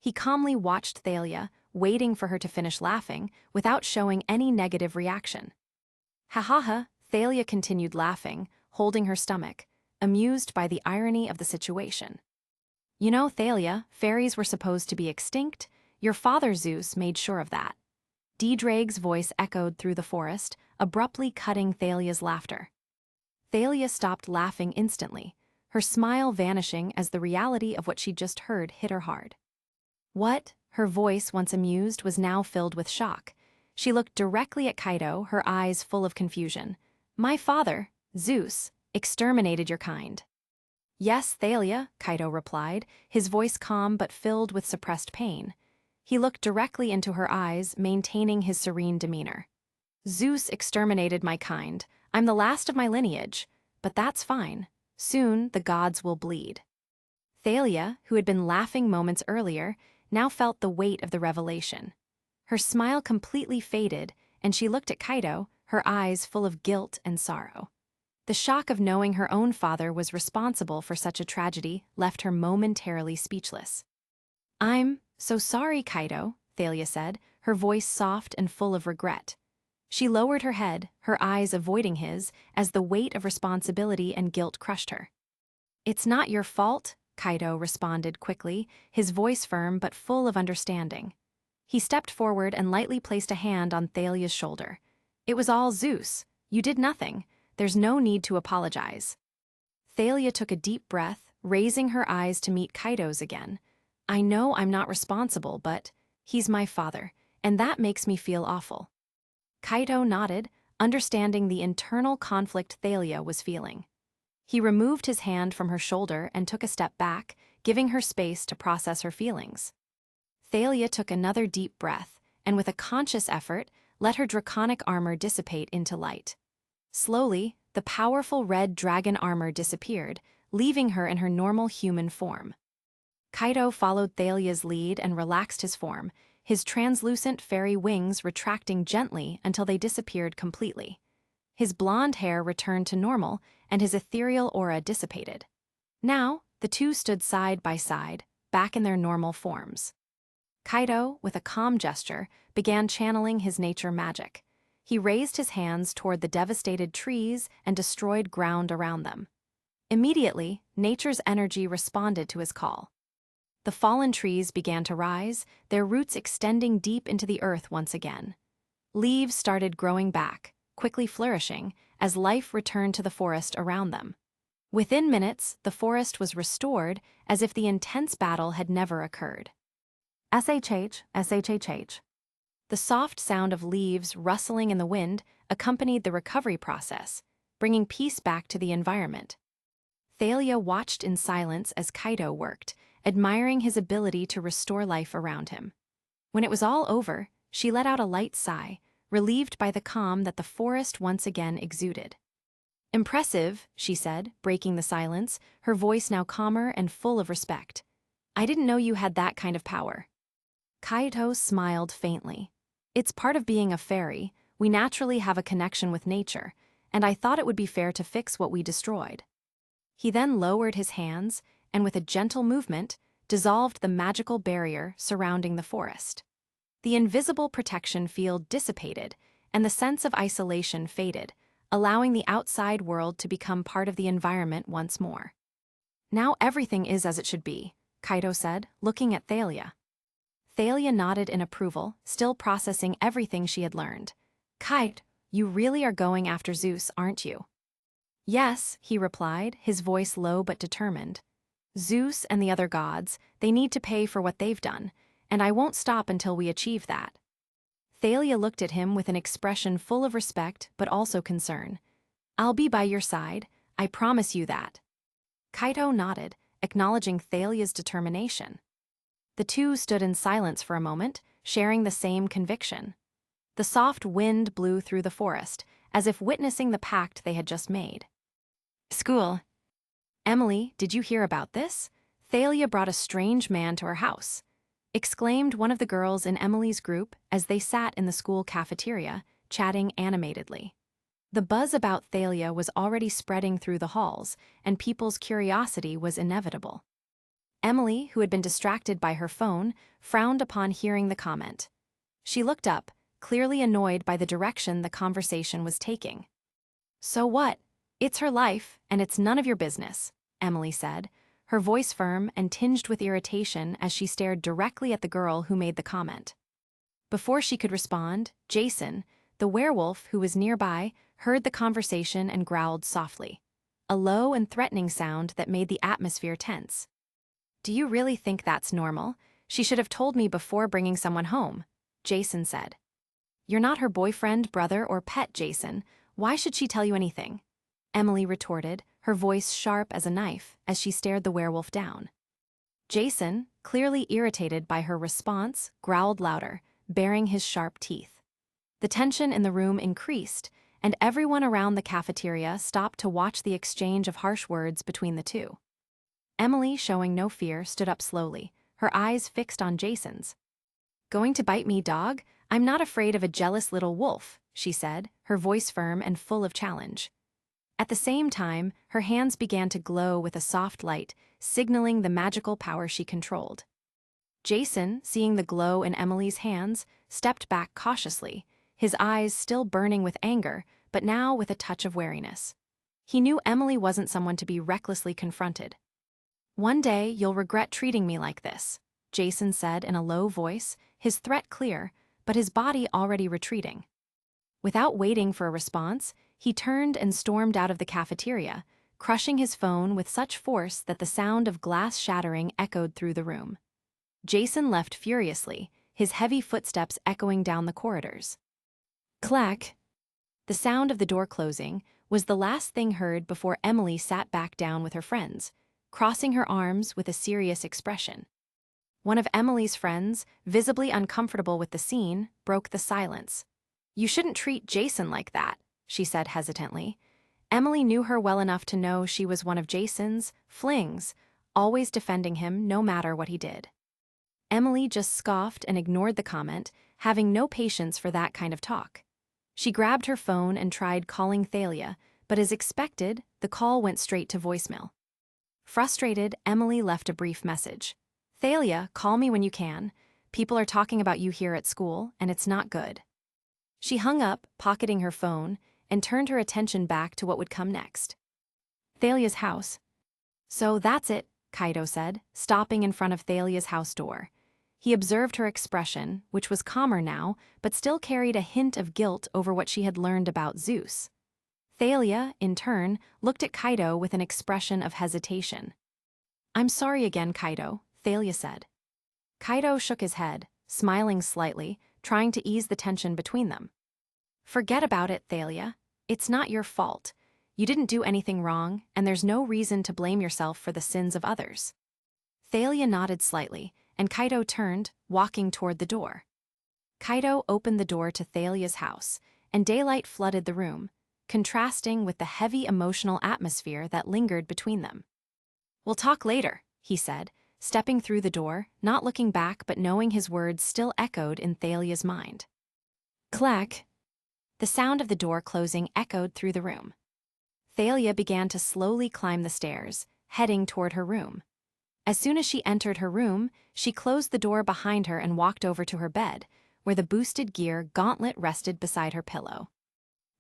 He calmly watched Thalia, waiting for her to finish laughing, without showing any negative reaction. "Ha ha ha," Thalia continued laughing, holding her stomach, amused by the irony of the situation. "You know, Thalia, fairies were supposed to be extinct. Your father Zeus made sure of that." D-Drake's voice echoed through the forest, abruptly cutting Thalia's laughter. Thalia stopped laughing instantly, her smile vanishing as the reality of what she'd just heard hit her hard. "What?" Her voice, once amused, was now filled with shock. She looked directly at Kaido, her eyes full of confusion. "My father, Zeus, exterminated your kind." "Yes, Thalia," Kaido replied, his voice calm but filled with suppressed pain. He looked directly into her eyes, maintaining his serene demeanor. "Zeus exterminated my kind. I'm the last of my lineage, but that's fine. Soon the gods will bleed." Thalia, who had been laughing moments earlier, now felt the weight of the revelation. Her smile completely faded, and she looked at Kaido, her eyes full of guilt and sorrow. The shock of knowing her own father was responsible for such a tragedy left her momentarily speechless. "I'm so sorry, Kaido," Thalia said, her voice soft and full of regret. She lowered her head, her eyes avoiding his, as the weight of responsibility and guilt crushed her. "It's not your fault," Kaido responded quickly, his voice firm but full of understanding. He stepped forward and lightly placed a hand on Thalia's shoulder. "It was all Zeus. You did nothing. There's no need to apologize." Thalia took a deep breath, raising her eyes to meet Kaido's again. "I know I'm not responsible, but he's my father, and that makes me feel awful." Kaido nodded, understanding the internal conflict Thalia was feeling. He removed his hand from her shoulder and took a step back, giving her space to process her feelings. Thalia took another deep breath, and with a conscious effort, let her draconic armor dissipate into light. Slowly, the powerful red dragon armor disappeared, leaving her in her normal human form. Kaido followed Thalia's lead and relaxed his form, his translucent fairy wings retracting gently until they disappeared completely. His blonde hair returned to normal, and his ethereal aura dissipated. Now, the two stood side by side, back in their normal forms. Kaido, with a calm gesture, began channeling his nature magic. He raised his hands toward the devastated trees and destroyed ground around them. Immediately, nature's energy responded to his call. The fallen trees began to rise, their roots extending deep into the earth once again. Leaves started growing back, quickly flourishing, as life returned to the forest around them. Within minutes, the forest was restored as if the intense battle had never occurred. SHH, SHHH. The soft sound of leaves rustling in the wind accompanied the recovery process, bringing peace back to the environment. Thalia watched in silence as Kaido worked, admiring his ability to restore life around him. When it was all over, she let out a light sigh, relieved by the calm that the forest once again exuded. "Impressive," she said, breaking the silence, her voice now calmer and full of respect. "I didn't know you had that kind of power." Kaido smiled faintly. "It's part of being a fairy. We naturally have a connection with nature, and I thought it would be fair to fix what we destroyed." He then lowered his hands, and with a gentle movement, dissolved the magical barrier surrounding the forest. The invisible protection field dissipated, and the sense of isolation faded, allowing the outside world to become part of the environment once more. "Now everything is as it should be," Kaito said, looking at Thalia. Thalia nodded in approval, still processing everything she had learned. "Kaito, you really are going after Zeus, aren't you?" "Yes," he replied, his voice low but determined. "Zeus and the other gods, they need to pay for what they've done, and I won't stop until we achieve that." Thalia looked at him with an expression full of respect but also concern. "I'll be by your side, I promise you that." Kaito nodded, acknowledging Thalia's determination. The two stood in silence for a moment, sharing the same conviction. The soft wind blew through the forest, as if witnessing the pact they had just made. "School. Emily, did you hear about this? Thalia brought a strange man to her house," exclaimed one of the girls in Emily's group as they sat in the school cafeteria, chatting animatedly. The buzz about Thalia was already spreading through the halls, and people's curiosity was inevitable. Emily, who had been distracted by her phone, frowned upon hearing the comment. She looked up, clearly annoyed by the direction the conversation was taking. "So what? It's her life, and it's none of your business," Emily said, her voice firm and tinged with irritation as she stared directly at the girl who made the comment. Before she could respond, Jason, the werewolf who was nearby, heard the conversation and growled softly, a low and threatening sound that made the atmosphere tense. "Do you really think that's normal? She should have told me before bringing someone home," Jason said. "You're not her boyfriend, brother, or pet, Jason. Why should she tell you anything?" Emily retorted, her voice sharp as a knife as she stared the werewolf down. Jason, clearly irritated by her response, growled louder, baring his sharp teeth. The tension in the room increased, and everyone around the cafeteria stopped to watch the exchange of harsh words between the two. Emily, showing no fear, stood up slowly, her eyes fixed on Jason's. "Going to bite me, dog? I'm not afraid of a jealous little wolf," she said, her voice firm and full of challenge. At the same time, her hands began to glow with a soft light, signaling the magical power she controlled. Jason, seeing the glow in Emily's hands, stepped back cautiously, his eyes still burning with anger, but now with a touch of wariness. He knew Emily wasn't someone to be recklessly confronted. "One day you'll regret treating me like this," Jason said in a low voice, his threat clear, but his body already retreating. Without waiting for a response, he turned and stormed out of the cafeteria, crushing his phone with such force that the sound of glass shattering echoed through the room. Jason left furiously, his heavy footsteps echoing down the corridors. Clack! The sound of the door closing was the last thing heard before Emily sat back down with her friends, crossing her arms with a serious expression. One of Emily's friends, visibly uncomfortable with the scene, broke the silence. "You shouldn't treat Jason like that," she said hesitantly. Emily knew her well enough to know she was one of Jason's flings, always defending him no matter what he did. Emily just scoffed and ignored the comment, having no patience for that kind of talk. She grabbed her phone and tried calling Thalia, but as expected, the call went straight to voicemail. Frustrated, Emily left a brief message. "Thalia, call me when you can. People are talking about you here at school, and it's not good." She hung up, pocketing her phone, and turned her attention back to what would come next. Thalia's house. "So that's it," Kaito said, stopping in front of Thalia's house door. He observed her expression, which was calmer now, but still carried a hint of guilt over what she had learned about Zeus. Thalia, in turn, looked at Kaito with an expression of hesitation. "I'm sorry again, Kaito," Thalia said. Kaito shook his head, smiling slightly, trying to ease the tension between them. "Forget about it, Thalia. It's not your fault. You didn't do anything wrong, and there's no reason to blame yourself for the sins of others." Thalia nodded slightly, and Kaito turned, walking toward the door. Kaito opened the door to Thalia's house, and daylight flooded the room, contrasting with the heavy emotional atmosphere that lingered between them. "We'll talk later," he said, stepping through the door, not looking back but knowing his words still echoed in Thalia's mind. Clack! The sound of the door closing echoed through the room. Thalia began to slowly climb the stairs, heading toward her room. As soon as she entered her room, she closed the door behind her and walked over to her bed, where the boosted gear gauntlet rested beside her pillow.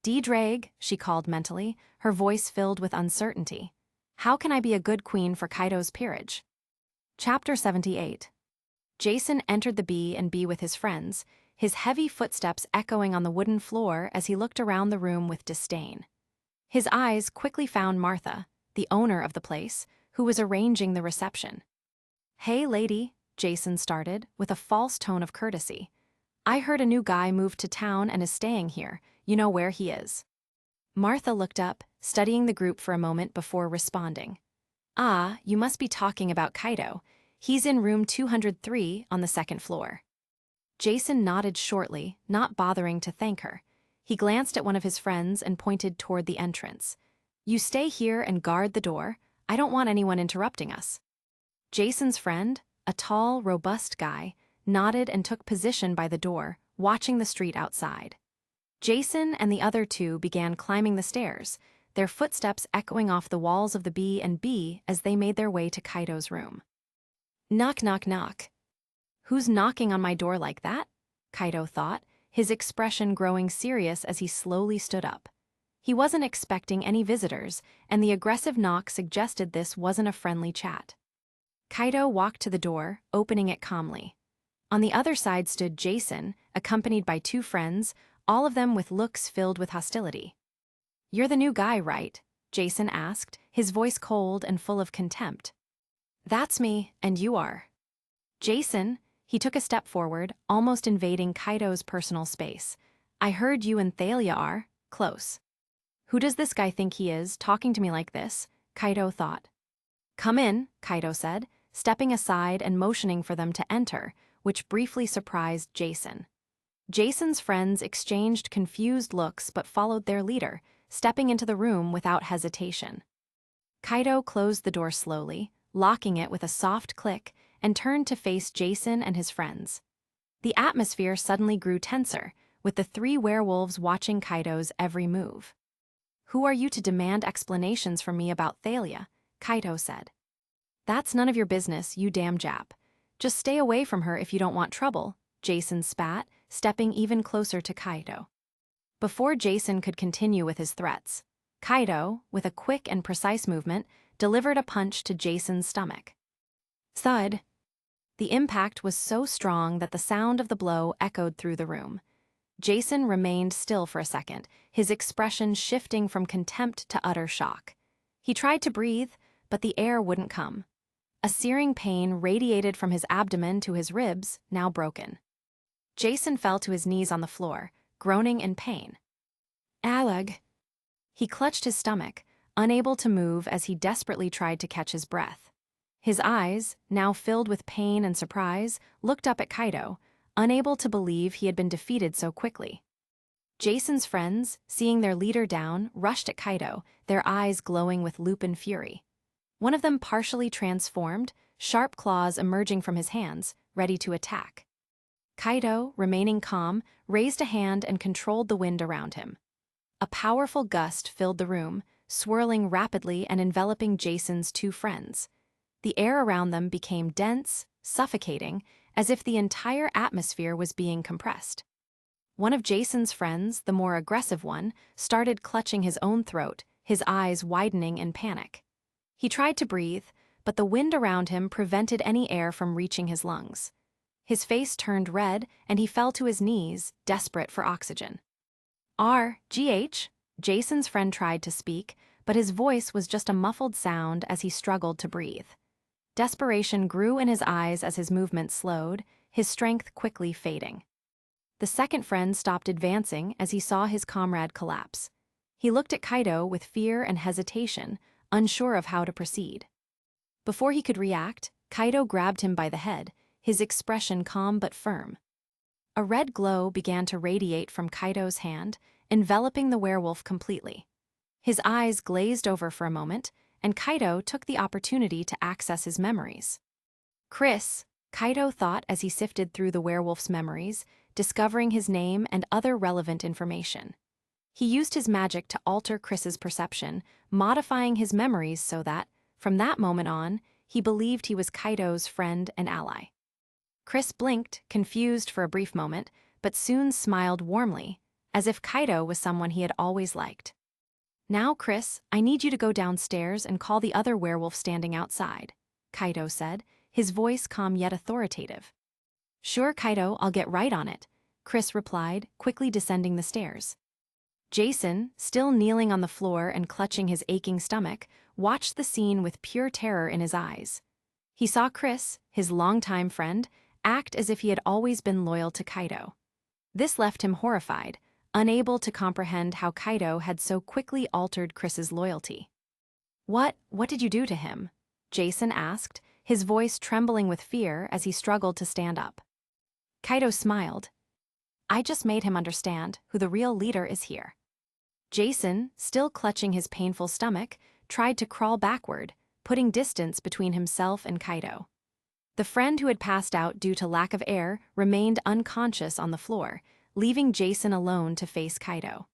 D-Drag, she called mentally, her voice filled with uncertainty. How can I be a good queen for Kaido's peerage? Chapter 78. Jason entered the B&B with his friends, his heavy footsteps echoing on the wooden floor as he looked around the room with disdain. His eyes quickly found Martha, the owner of the place, who was arranging the reception. "Hey, lady," Jason started, with a false tone of courtesy. "I heard a new guy moved to town and is staying here. You know where he is?" Martha looked up, studying the group for a moment before responding. "Ah, you must be talking about Kaido. He's in room 203 on the second floor." Jason nodded shortly, not bothering to thank her. He glanced at one of his friends and pointed toward the entrance. "You stay here and guard the door. I don't want anyone interrupting us." Jason's friend, a tall, robust guy, nodded and took position by the door, watching the street outside. Jason and the other two began climbing the stairs, their footsteps echoing off the walls of the B&B as they made their way to Kaido's room. Knock, knock, knock. "Who's knocking on my door like that?" Kaido thought, his expression growing serious as he slowly stood up. He wasn't expecting any visitors, and the aggressive knock suggested this wasn't a friendly chat. Kaido walked to the door, opening it calmly. On the other side stood Jason, accompanied by two friends, all of them with looks filled with hostility. "You're the new guy, right?" Jason asked, his voice cold and full of contempt. "That's me, and you are." Jason, he took a step forward, almost invading Kaido's personal space. "I heard you and Thalia are close." "Who does this guy think he is, talking to me like this?" Kaido thought. "Come in," Kaido said, stepping aside and motioning for them to enter, which briefly surprised Jason. Jason's friends exchanged confused looks but followed their leader, stepping into the room without hesitation. Kaido closed the door slowly, locking it with a soft click, and turned to face Jason and his friends. The atmosphere suddenly grew tenser, with the three werewolves watching Kaido's every move. "Who are you to demand explanations from me about Thalia?" Kaido said. "That's none of your business, you damn Jap. Just stay away from her if you don't want trouble," Jason spat, stepping even closer to Kaido. Before Jason could continue with his threats, Kaido, with a quick and precise movement, delivered a punch to Jason's stomach. Thud. The impact was so strong that the sound of the blow echoed through the room. Jason remained still for a second, his expression shifting from contempt to utter shock. He tried to breathe, but the air wouldn't come. A searing pain radiated from his abdomen to his ribs, now broken. Jason fell to his knees on the floor, groaning in pain. "Alag." He clutched his stomach, unable to move as he desperately tried to catch his breath. His eyes, now filled with pain and surprise, looked up at Kaido, unable to believe he had been defeated so quickly. Jason's friends, seeing their leader down, rushed at Kaido, their eyes glowing with lupin fury. One of them partially transformed, sharp claws emerging from his hands, ready to attack. Kaido, remaining calm, raised a hand and controlled the wind around him. A powerful gust filled the room, swirling rapidly and enveloping Jason's two friends. The air around them became dense, suffocating, as if the entire atmosphere was being compressed. One of Jason's friends, the more aggressive one, started clutching his own throat, his eyes widening in panic. He tried to breathe, but the wind around him prevented any air from reaching his lungs. His face turned red, and he fell to his knees, desperate for oxygen. "RGH?" Jason's friend tried to speak, but his voice was just a muffled sound as he struggled to breathe. Desperation grew in his eyes as his movement slowed, his strength quickly fading. The second friend stopped advancing as he saw his comrade collapse. He looked at Kaido with fear and hesitation, unsure of how to proceed. Before he could react, Kaido grabbed him by the head, his expression calm but firm. A red glow began to radiate from Kaido's hand, enveloping the werewolf completely. His eyes glazed over for a moment, and Kaido took the opportunity to access his memories. "Chris," Kaido thought as he sifted through the werewolf's memories, discovering his name and other relevant information. He used his magic to alter Chris's perception, modifying his memories so that, from that moment on, he believed he was Kaido's friend and ally. Chris blinked, confused for a brief moment, but soon smiled warmly, as if Kaido was someone he had always liked. "Now, Chris, I need you to go downstairs and call the other werewolf standing outside," Kaido said, his voice calm yet authoritative. "Sure, Kaido, I'll get right on it," Chris replied, quickly descending the stairs. Jason, still kneeling on the floor and clutching his aching stomach, watched the scene with pure terror in his eyes. He saw Chris, his longtime friend, act as if he had always been loyal to Kaido. This left him horrified, unable to comprehend how Kaido had so quickly altered Chris's loyalty. What did you do to him?" Jason asked, his voice trembling with fear as he struggled to stand up. Kaido smiled. "I just made him understand who the real leader is here." Jason, still clutching his painful stomach, tried to crawl backward, putting distance between himself and Kaido. The friend who had passed out due to lack of air remained unconscious on the floor, leaving Jason alone to face Kaido.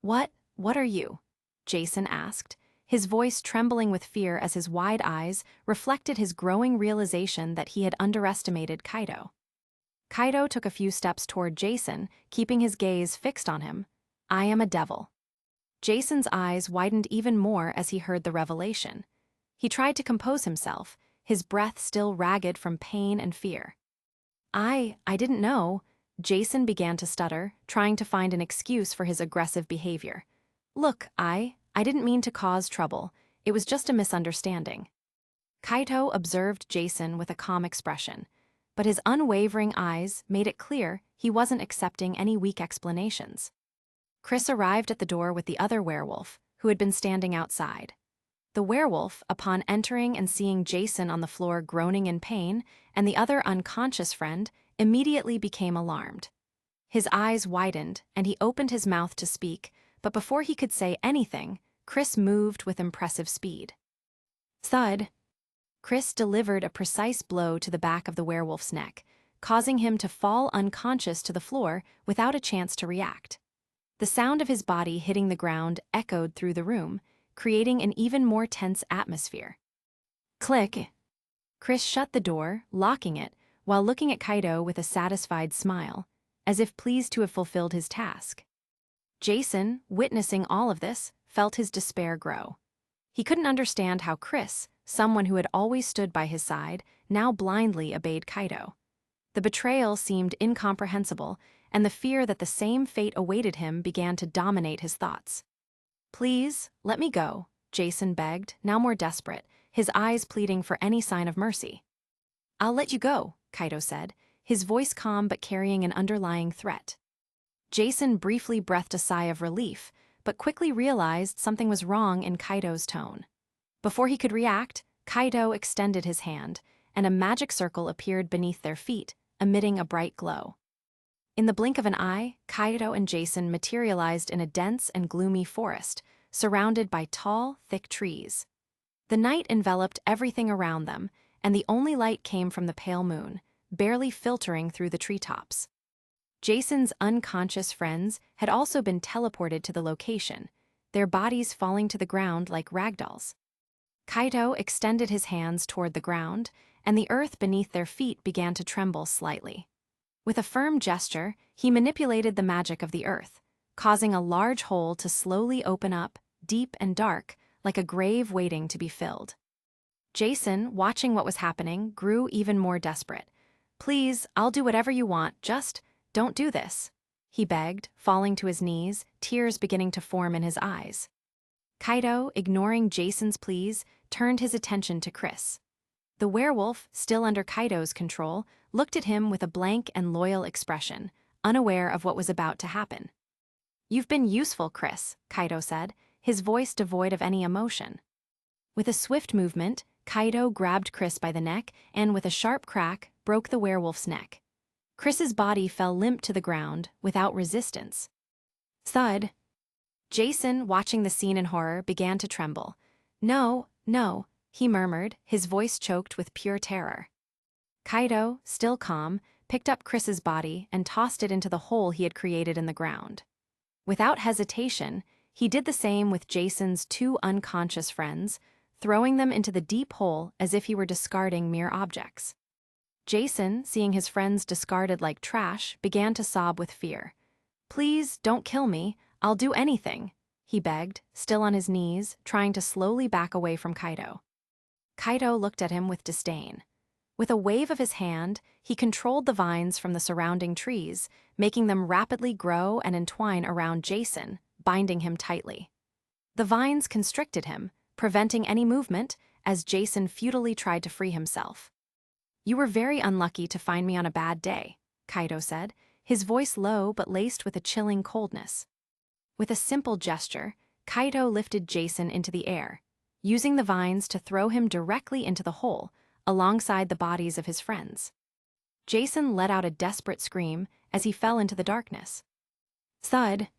What are you?" Jason asked, his voice trembling with fear as his wide eyes reflected his growing realization that he had underestimated Kaido. Kaido took a few steps toward Jason, keeping his gaze fixed on him. "I am a devil." Jason's eyes widened even more as he heard the revelation. He tried to compose himself, his breath still ragged from pain and fear. I didn't know," Jason began to stutter, trying to find an excuse for his aggressive behavior. "Look, I didn't mean to cause trouble. It was just a misunderstanding." Kaido observed Jason with a calm expression, but his unwavering eyes made it clear he wasn't accepting any weak explanations. Chris arrived at the door with the other werewolf, who had been standing outside. The werewolf, upon entering and seeing Jason on the floor groaning in pain and the other unconscious friend, immediately became alarmed. His eyes widened and he opened his mouth to speak, but before he could say anything, Chris moved with impressive speed. Thud! Chris delivered a precise blow to the back of the werewolf's neck, causing him to fall unconscious to the floor without a chance to react. The sound of his body hitting the ground echoed through the room, creating an even more tense atmosphere. Click! Chris shut the door, locking it, while looking at Kaido with a satisfied smile, as if pleased to have fulfilled his task. Jason, witnessing all of this, felt his despair grow. He couldn't understand how Chris, someone who had always stood by his side, now blindly obeyed Kaido. The betrayal seemed incomprehensible, and the fear that the same fate awaited him began to dominate his thoughts. "Please, let me go," Jason begged, now more desperate, his eyes pleading for any sign of mercy. "I'll let you go," Kaido said, his voice calm but carrying an underlying threat. Jason briefly breathed a sigh of relief, but quickly realized something was wrong in Kaido's tone. Before he could react, Kaido extended his hand, and a magic circle appeared beneath their feet, emitting a bright glow. In the blink of an eye, Kaido and Jason materialized in a dense and gloomy forest, surrounded by tall, thick trees. The night enveloped everything around them, and the only light came from the pale moon, barely filtering through the treetops. Jason's unconscious friends had also been teleported to the location, their bodies falling to the ground like ragdolls. Kaido extended his hands toward the ground, and the earth beneath their feet began to tremble slightly. With a firm gesture, he manipulated the magic of the earth, causing a large hole to slowly open up, deep and dark, like a grave waiting to be filled. Jason, watching what was happening, grew even more desperate. "Please, I'll do whatever you want, just don't do this," he begged, falling to his knees, tears beginning to form in his eyes. Kaido, ignoring Jason's pleas, turned his attention to Chris. The werewolf, still under Kaido's control, looked at him with a blank and loyal expression, unaware of what was about to happen. "You've been useful, Chris," Kaido said, his voice devoid of any emotion. With a swift movement, Kaido grabbed Chris by the neck and, with a sharp crack, broke the werewolf's neck. Chris's body fell limp to the ground, without resistance. Thud! Jason, watching the scene in horror, began to tremble. No, he murmured, his voice choked with pure terror. Kaido, still calm, picked up Chris's body and tossed it into the hole he had created in the ground. Without hesitation, he did the same with Jason's two unconscious friends, throwing them into the deep hole as if he were discarding mere objects. Jason, seeing his friends discarded like trash, began to sob with fear. "Please, don't kill me. I'll do anything," he begged, still on his knees, trying to slowly back away from Kaido. Kaido looked at him with disdain. With a wave of his hand, he controlled the vines from the surrounding trees, making them rapidly grow and entwine around Jason, binding him tightly. The vines constricted him, preventing any movement, as Jason futilely tried to free himself. "You were very unlucky to find me on a bad day," Kaido said, his voice low but laced with a chilling coldness. With a simple gesture, Kaido lifted Jason into the air, using the vines to throw him directly into the hole, alongside the bodies of his friends. Jason let out a desperate scream as he fell into the darkness. Thud!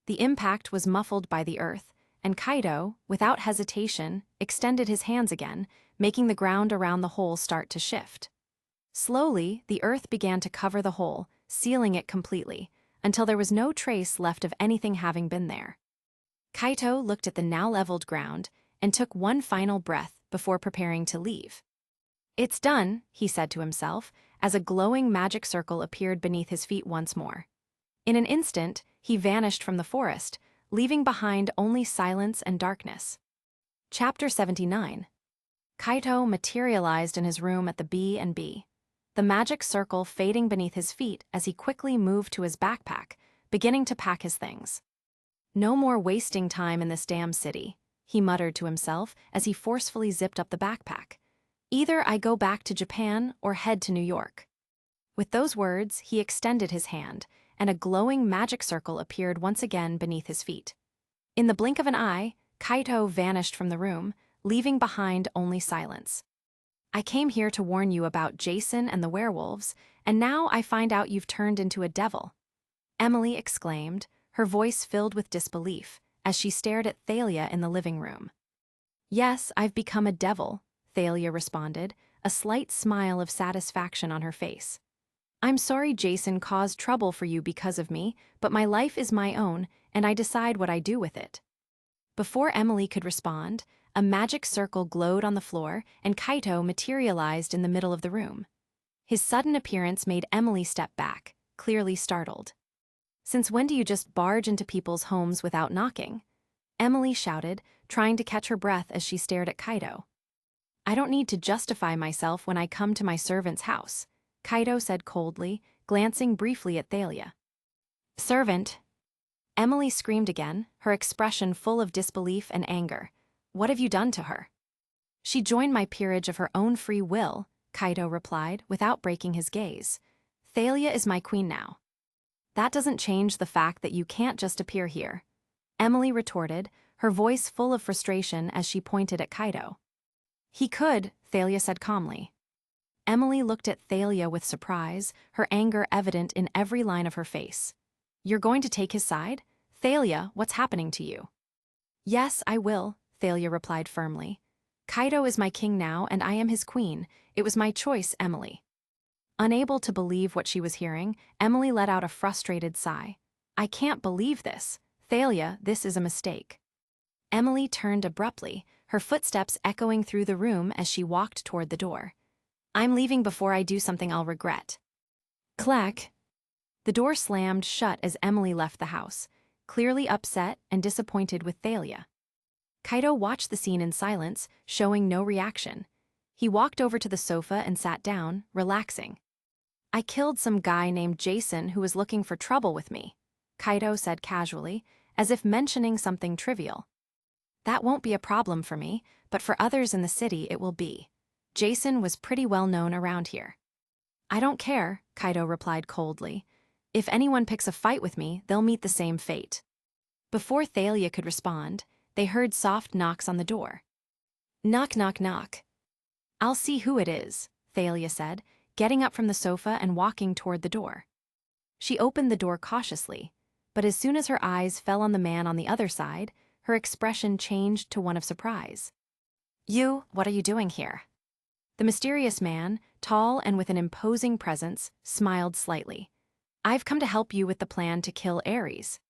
The impact was muffled by the earth, and Kaido, without hesitation, extended his hands again, making the ground around the hole start to shift. Slowly, the earth began to cover the hole, sealing it completely, until there was no trace left of anything having been there. Kaido looked at the now leveled ground and took one final breath before preparing to leave. "It's done," he said to himself, as a glowing magic circle appeared beneath his feet once more. In an instant, he vanished from the forest, leaving behind only silence and darkness. Chapter 79. Kaido materialized in his room at the B&B, the magic circle fading beneath his feet as he quickly moved to his backpack, beginning to pack his things. "No more wasting time in this damn city," he muttered to himself as he forcefully zipped up the backpack. "Either I go back to Japan or head to New York." With those words, he extended his hand, and a glowing magic circle appeared once again beneath his feet. In the blink of an eye, Kaido vanished from the room, leaving behind only silence. "I came here to warn you about Jason and the werewolves, and now I find out you've turned into a devil," Emily exclaimed, her voice filled with disbelief, as she stared at Thalia in the living room. "Yes, I've become a devil," Thalia responded, a slight smile of satisfaction on her face. "I'm sorry Jason caused trouble for you because of me, but my life is my own, and I decide what I do with it." Before Emily could respond, a magic circle glowed on the floor, and Kaido materialized in the middle of the room. His sudden appearance made Emily step back, clearly startled. "Since when do you just barge into people's homes without knocking?" Emily shouted, trying to catch her breath as she stared at Kaido. "I don't need to justify myself when I come to my servant's house," Kaido said coldly, glancing briefly at Thalia. "Servant!" Emily screamed again, her expression full of disbelief and anger. "What have you done to her?" "She joined my peerage of her own free will," Kaido replied, without breaking his gaze. "Thalia is my queen now." "That doesn't change the fact that you can't just appear here," Emily retorted, her voice full of frustration as she pointed at Kaido. "He could," Thalia said calmly. Emily looked at Thalia with surprise, her anger evident in every line of her face. "You're going to take his side? Thalia, what's happening to you?" "Yes, I will," Thalia replied firmly. "Kaido is my king now, and I am his queen. It was my choice, Emily." Unable to believe what she was hearing, Emily let out a frustrated sigh. "I can't believe this. Thalia, this is a mistake." Emily turned abruptly, her footsteps echoing through the room as she walked toward the door. "I'm leaving before I do something I'll regret." Clack! The door slammed shut as Emily left the house, clearly upset and disappointed with Thalia. Kaido watched the scene in silence, showing no reaction. He walked over to the sofa and sat down, relaxing. "I killed some guy named Jason who was looking for trouble with me," Kaido said casually, as if mentioning something trivial. "That won't be a problem for me, but for others in the city it will be. Jason was pretty well known around here." "I don't care," Kaido replied coldly. "If anyone picks a fight with me, they'll meet the same fate." Before Thalia could respond, they heard soft knocks on the door. "Knock, knock, knock." "I'll see who it is," Thalia said, getting up from the sofa and walking toward the door. She opened the door cautiously, but as soon as her eyes fell on the man on the other side, her expression changed to one of surprise. What are you doing here?" The mysterious man, tall and with an imposing presence, smiled slightly. "I've come to help you with the plan to kill Ares."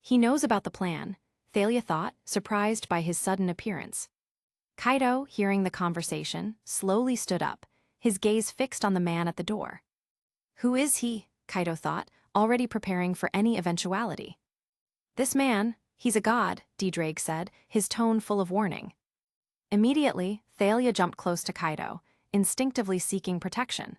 He knows about the plan, Thalia thought, surprised by his sudden appearance. Kaido, hearing the conversation, slowly stood up, his gaze fixed on the man at the door. Who is he? Kaito thought, already preparing for any eventuality. This man, he's a god, D-Drake said, his tone full of warning. Immediately, Thalia jumped close to Kaito, instinctively seeking protection.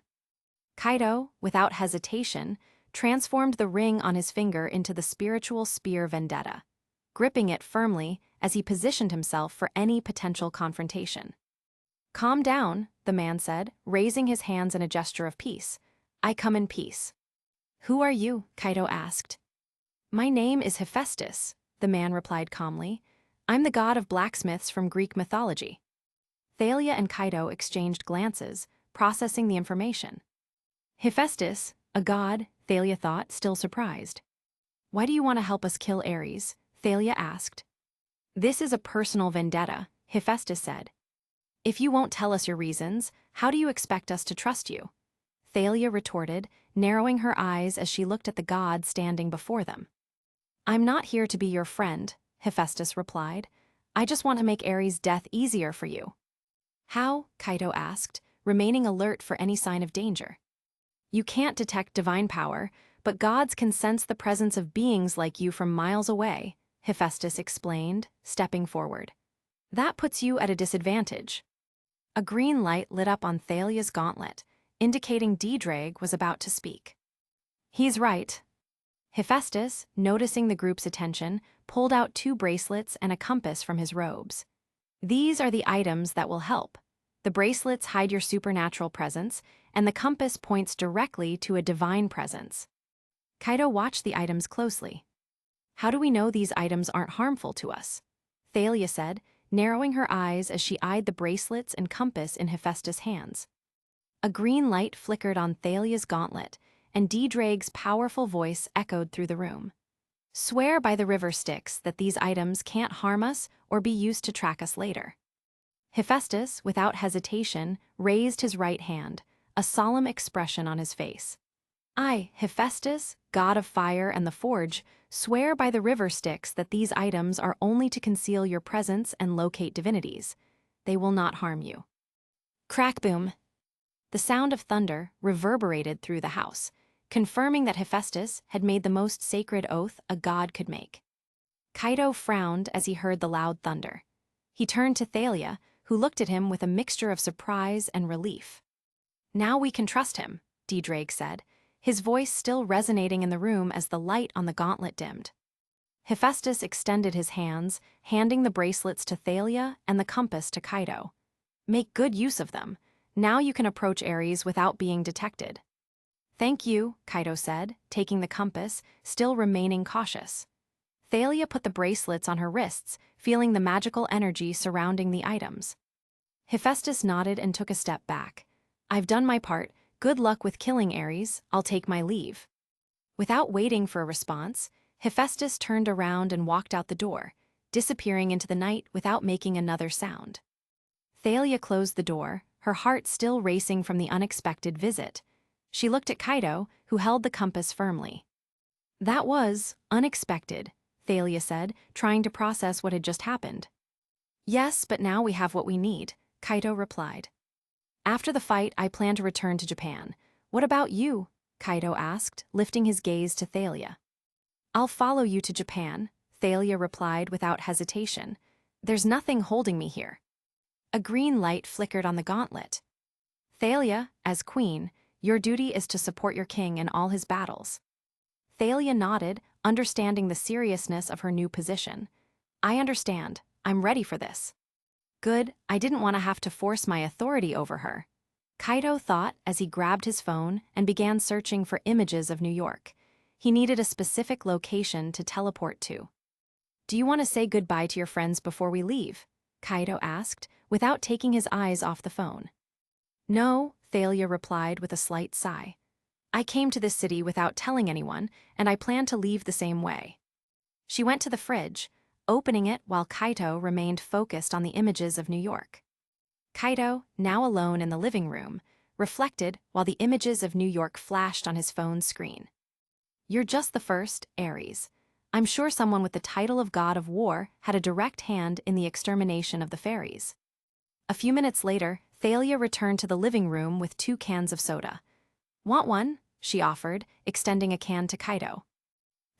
Kaito, without hesitation, transformed the ring on his finger into the spiritual spear vendetta, gripping it firmly as he positioned himself for any potential confrontation. Calm down, the man said, raising his hands in a gesture of peace. I come in peace. Who are you? Kaito asked. My name is Hephaestus, the man replied calmly. I'm the god of blacksmiths from Greek mythology. Thalia and Kaito exchanged glances, processing the information. Hephaestus, a god, Thalia thought, still surprised. Why do you want to help us kill Ares? Thalia asked. This is a personal vendetta, Hephaestus said. If you won't tell us your reasons, how do you expect us to trust you? Thalia retorted, narrowing her eyes as she looked at the god standing before them. I'm not here to be your friend, Hephaestus replied. I just want to make Ares' death easier for you. How? Kaito asked, remaining alert for any sign of danger. You can't detect divine power, but gods can sense the presence of beings like you from miles away, Hephaestus explained, stepping forward. That puts you at a disadvantage. A green light lit up on Thalia's gauntlet, indicating D-Drake was about to speak. He's right. Hephaestus, noticing the group's attention, pulled out 2 bracelets and a compass from his robes. These are the items that will help. The bracelets hide your supernatural presence, and the compass points directly to a divine presence. Kaito watched the items closely. How do we know these items aren't harmful to us? Thalia said, narrowing her eyes as she eyed the bracelets and compass in Hephaestus' hands. A green light flickered on Thalia's gauntlet, and D-Drake's powerful voice echoed through the room. Swear by the river Styx that these items can't harm us or be used to track us later. Hephaestus, without hesitation, raised his right hand, a solemn expression on his face. I, Hephaestus, god of fire and the forge, swear by the river Styx that these items are only to conceal your presence and locate divinities. They will not harm you. Crack boom. The sound of thunder reverberated through the house, confirming that Hephaestus had made the most sacred oath a god could make. Kaito frowned as he heard the loud thunder. He turned to Thalia, who looked at him with a mixture of surprise and relief. Now we can trust him, D-Drake said, his voice still resonating in the room as the light on the gauntlet dimmed. Hephaestus extended his hands, handing the bracelets to Thalia and the compass to Kaito. Make good use of them. Now you can approach Ares without being detected. Thank you, Kaito said, taking the compass, still remaining cautious. Thalia put the bracelets on her wrists, feeling the magical energy surrounding the items. Hephaestus nodded and took a step back. I've done my part. Good luck with killing Ares. I'll take my leave. Without waiting for a response, Hephaestus turned around and walked out the door, disappearing into the night without making another sound. Thalia closed the door, her heart still racing from the unexpected visit. She looked at Kaito, who held the compass firmly. That was unexpected, Thalia said, trying to process what had just happened. Yes, but now we have what we need, Kaito replied. After the fight, I plan to return to Japan. What about you? Kaito asked, lifting his gaze to Thalia. I'll follow you to Japan, Thalia replied without hesitation. There's nothing holding me here. A green light flickered on the gauntlet. Thalia, as queen, your duty is to support your king in all his battles. Thalia nodded, understanding the seriousness of her new position. I understand. I'm ready for this. Good, I didn't want to have to force my authority over her. Kaito thought as he grabbed his phone and began searching for images of New York. He needed a specific location to teleport to. Do you want to say goodbye to your friends before we leave? Kaito asked, without taking his eyes off the phone. No, Thalia replied with a slight sigh. I came to this city without telling anyone, and I plan to leave the same way. She went to the fridge, opening it while Kaito remained focused on the images of New York. Kaito, now alone in the living room, reflected while the images of New York flashed on his phone's screen. You're just the first, Ares. I'm sure someone with the title of God of War had a direct hand in the extermination of the fairies. A few minutes later, Thalia returned to the living room with 2 cans of soda. "Want one?" she offered, extending a can to Kaido.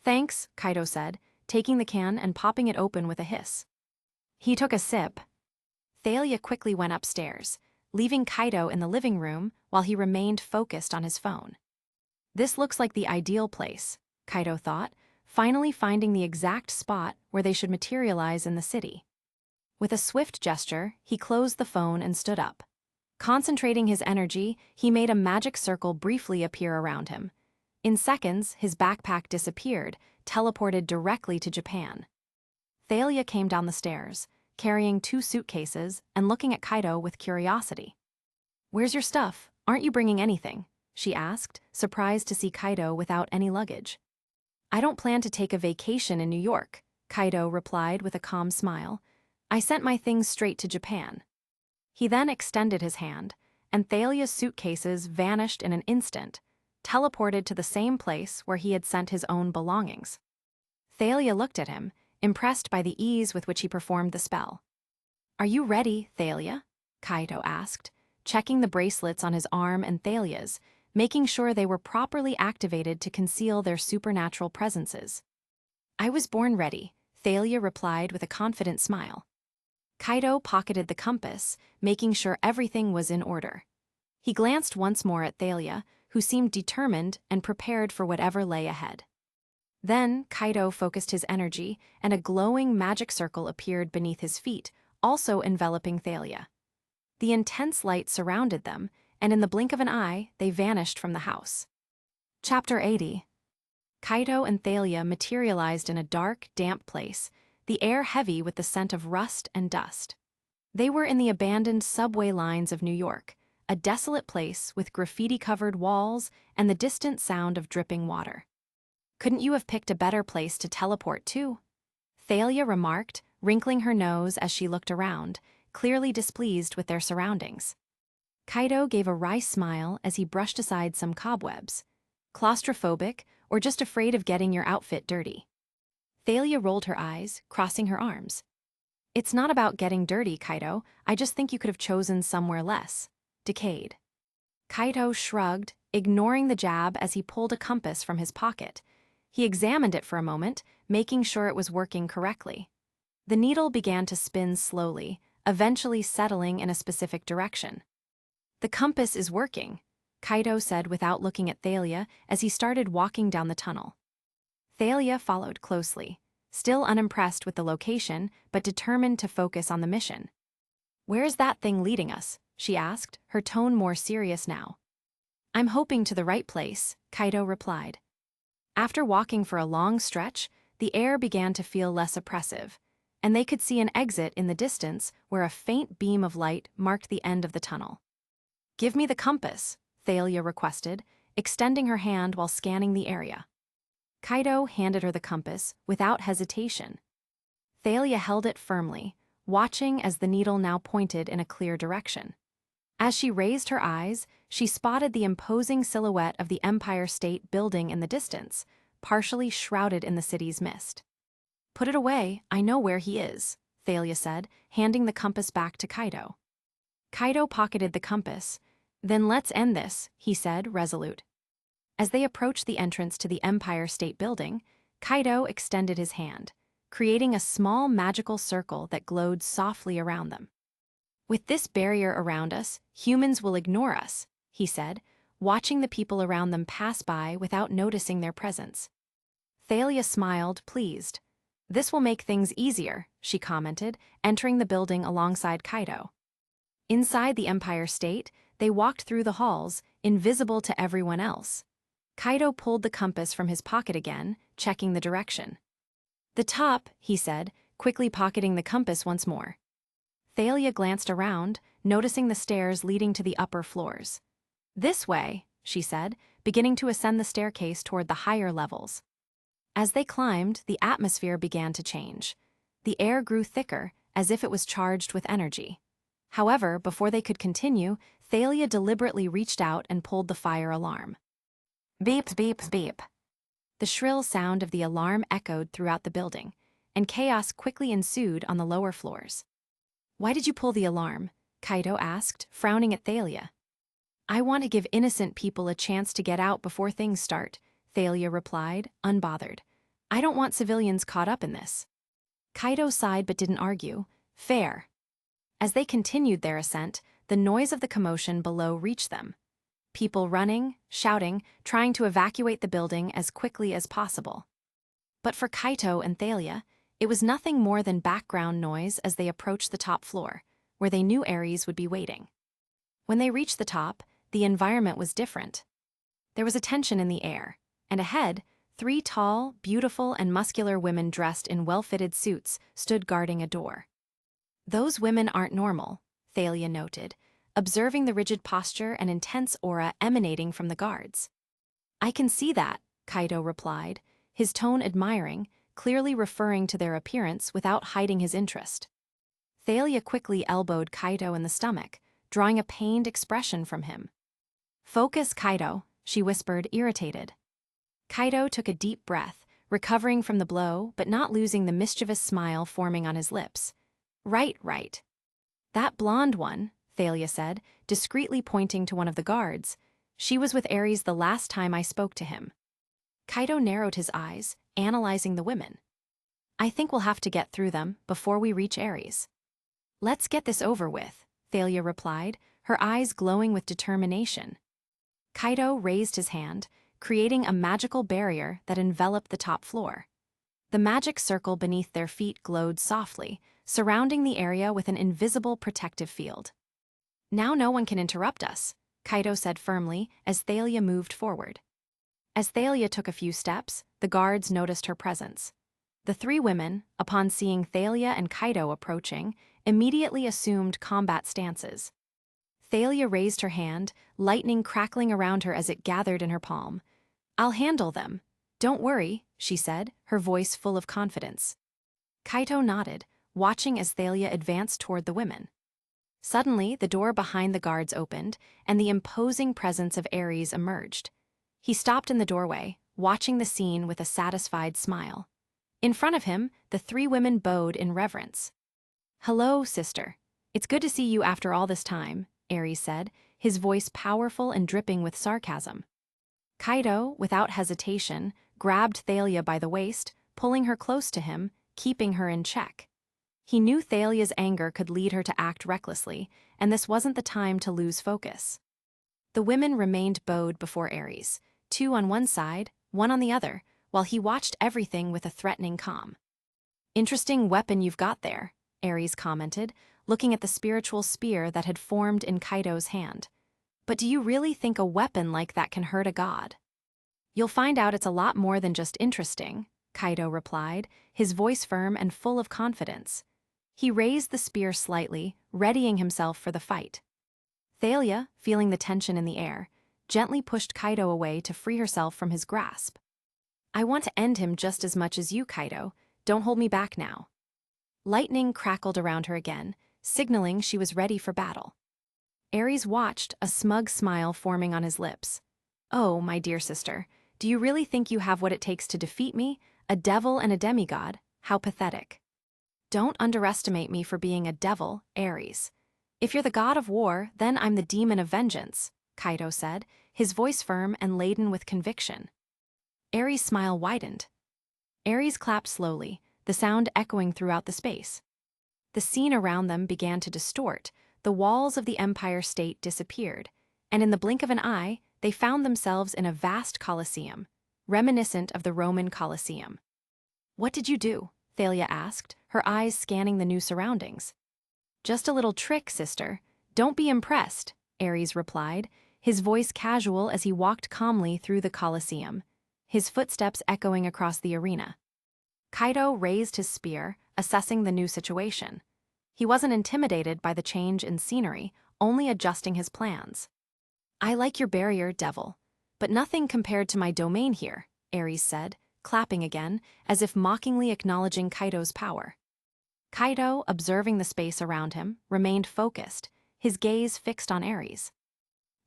"Thanks," Kaido said, taking the can and popping it open with a hiss. He took a sip. Thalia quickly went upstairs, leaving Kaido in the living room while he remained focused on his phone. This looks like the ideal place, Kaido thought, finally finding the exact spot where they should materialize in the city. With a swift gesture, he closed the phone and stood up. Concentrating his energy, he made a magic circle briefly appear around him. In seconds, his backpack disappeared, teleported directly to Japan. Thalia came down the stairs, carrying 2 suitcases and looking at Kaido with curiosity. "Where's your stuff? Aren't you bringing anything?" she asked, surprised to see Kaido without any luggage. "I don't plan to take a vacation in New York," Kaido replied with a calm smile. "I sent my things straight to Japan." He then extended his hand, and Thalia's suitcases vanished in an instant, teleported to the same place where he had sent his own belongings. Thalia looked at him, impressed by the ease with which he performed the spell. "Are you ready, Thalia?" Kaido asked, checking the bracelets on his arm and Thalia's, making sure they were properly activated to conceal their supernatural presences. "I was born ready," Thalia replied with a confident smile. Kaido pocketed the compass, making sure everything was in order. He glanced once more at Thalia, who seemed determined and prepared for whatever lay ahead. Then Kaido focused his energy, and a glowing magic circle appeared beneath his feet, also enveloping Thalia. The intense light surrounded them, and in the blink of an eye, they vanished from the house. Chapter 80. Kaido and Thalia materialized in a dark, damp place, the air heavy with the scent of rust and dust. They were in the abandoned subway lines of New York, a desolate place with graffiti-covered walls and the distant sound of dripping water. "Couldn't you have picked a better place to teleport to?" Thalia remarked, wrinkling her nose as she looked around, clearly displeased with their surroundings. Kaido gave a wry smile as he brushed aside some cobwebs. "Claustrophobic, or just afraid of getting your outfit dirty?" Thalia rolled her eyes, crossing her arms. "It's not about getting dirty, Kaido. I just think you could have chosen somewhere less decayed." Kaido shrugged, ignoring the jab as he pulled a compass from his pocket. He examined it for a moment, making sure it was working correctly. The needle began to spin slowly, eventually settling in a specific direction. "The compass is working," Kaido said without looking at Thalia as he started walking down the tunnel. Thalia followed closely, still unimpressed with the location but determined to focus on the mission. "Where's that thing leading us?" she asked, her tone more serious now. "I'm hoping to the right place," Kaido replied. After walking for a long stretch, the air began to feel less oppressive, and they could see an exit in the distance where a faint beam of light marked the end of the tunnel. "Give me the compass," Thalia requested, extending her hand while scanning the area. Kaido handed her the compass without hesitation. Thalia held it firmly, watching as the needle now pointed in a clear direction. As she raised her eyes, she spotted the imposing silhouette of the Empire State Building in the distance, partially shrouded in the city's mist. "Put it away, I know where he is," Thalia said, handing the compass back to Kaido. Kaido pocketed the compass. "Then let's end this," he said, resolute. As they approached the entrance to the Empire State Building, Kaido extended his hand, creating a small magical circle that glowed softly around them. "With this barrier around us, humans will ignore us," he said, watching the people around them pass by without noticing their presence. Thalia smiled, pleased. "This will make things easier," she commented, entering the building alongside Kaido. Inside the Empire State, they walked through the halls, invisible to everyone else. Kaido pulled the compass from his pocket again, checking the direction. "The top," he said, quickly pocketing the compass once more. Thalia glanced around, noticing the stairs leading to the upper floors. "This way," she said, beginning to ascend the staircase toward the higher levels. As they climbed, the atmosphere began to change. The air grew thicker, as if it was charged with energy. However, before they could continue, Thalia deliberately reached out and pulled the fire alarm. Beep, beep, beep. The shrill sound of the alarm echoed throughout the building, and chaos quickly ensued on the lower floors. "Why did you pull the alarm?" Kaido asked, frowning at Thalia. I want to give innocent people a chance to get out before things start, Thalia replied, unbothered. I don't want civilians caught up in this. Kaido sighed but didn't argue. Fair. As they continued their ascent, the noise of the commotion below reached them. People running, shouting, trying to evacuate the building as quickly as possible. But for Kaito and Thalia, it was nothing more than background noise as they approached the top floor, where they knew Ares would be waiting. When they reached the top, the environment was different. There was a tension in the air, and ahead, 3 tall, beautiful, and muscular women dressed in well-fitted suits stood guarding a door. Those women aren't normal, Thalia noted, observing the rigid posture and intense aura emanating from the guards. I can see that, Kaido replied, his tone admiring, clearly referring to their appearance without hiding his interest. Thalia quickly elbowed Kaido in the stomach, drawing a pained expression from him. Focus, Kaido, she whispered, irritated. Kaido took a deep breath, recovering from the blow but not losing the mischievous smile forming on his lips. Right. That blonde one, Thalia said, discreetly pointing to one of the guards. She was with Ares the last time I spoke to him. Kaido narrowed his eyes, analyzing the women. I think we'll have to get through them before we reach Ares. Let's get this over with, Thalia replied, her eyes glowing with determination. Kaido raised his hand, creating a magical barrier that enveloped the top floor. The magic circle beneath their feet glowed softly, surrounding the area with an invisible protective field. Now no one can interrupt us, Kaido said firmly as Thalia moved forward. As Thalia took a few steps, the guards noticed her presence. The 3 women, upon seeing Thalia and Kaido approaching, immediately assumed combat stances. Thalia raised her hand, lightning crackling around her as it gathered in her palm. I'll handle them. Don't worry, she said, her voice full of confidence. Kaito nodded, watching as Thalia advanced toward the women. Suddenly, the door behind the guards opened, and the imposing presence of Ares emerged. He stopped in the doorway, watching the scene with a satisfied smile. In front of him, the 3 women bowed in reverence. Hello, sister. It's good to see you after all this time, Ares said, his voice powerful and dripping with sarcasm. Kaido, without hesitation, grabbed Thalia by the waist, pulling her close to him, keeping her in check. He knew Thalia's anger could lead her to act recklessly, and this wasn't the time to lose focus. The women remained bowed before Ares, 2 on one side, 1 on the other, while he watched everything with a threatening calm. Interesting weapon you've got there, Ares commented, looking at the spiritual spear that had formed in Kaido's hand. But do you really think a weapon like that can hurt a god? You'll find out it's a lot more than just interesting, Kaido replied, his voice firm and full of confidence. He raised the spear slightly, readying himself for the fight. Thalia, feeling the tension in the air, gently pushed Kaido away to free herself from his grasp. I want to end him just as much as you, Kaido. Don't hold me back now. Lightning crackled around her again, signaling she was ready for battle. Ares watched, a smug smile forming on his lips. Oh, my dear sister, do you really think you have what it takes to defeat me? A devil and a demigod? How pathetic. Don't underestimate me for being a devil, Ares. If you're the god of war, then I'm the demon of vengeance, Kaido said, his voice firm and laden with conviction. Ares' smile widened. Ares clapped slowly, the sound echoing throughout the space. The scene around them began to distort, the walls of the Empire State disappeared, and in the blink of an eye, they found themselves in a vast Colosseum, reminiscent of the Roman Colosseum. What did you do? Thalia asked, her eyes scanning the new surroundings. Just a little trick, sister. Don't be impressed, Ares replied, his voice casual as he walked calmly through the Colosseum, his footsteps echoing across the arena. Kaido raised his spear, assessing the new situation. He wasn't intimidated by the change in scenery, only adjusting his plans. I like your barrier, devil, but nothing compared to my domain here, Ares said, clapping again, as if mockingly acknowledging Kaido's power. Kaido, observing the space around him, remained focused, his gaze fixed on Ares.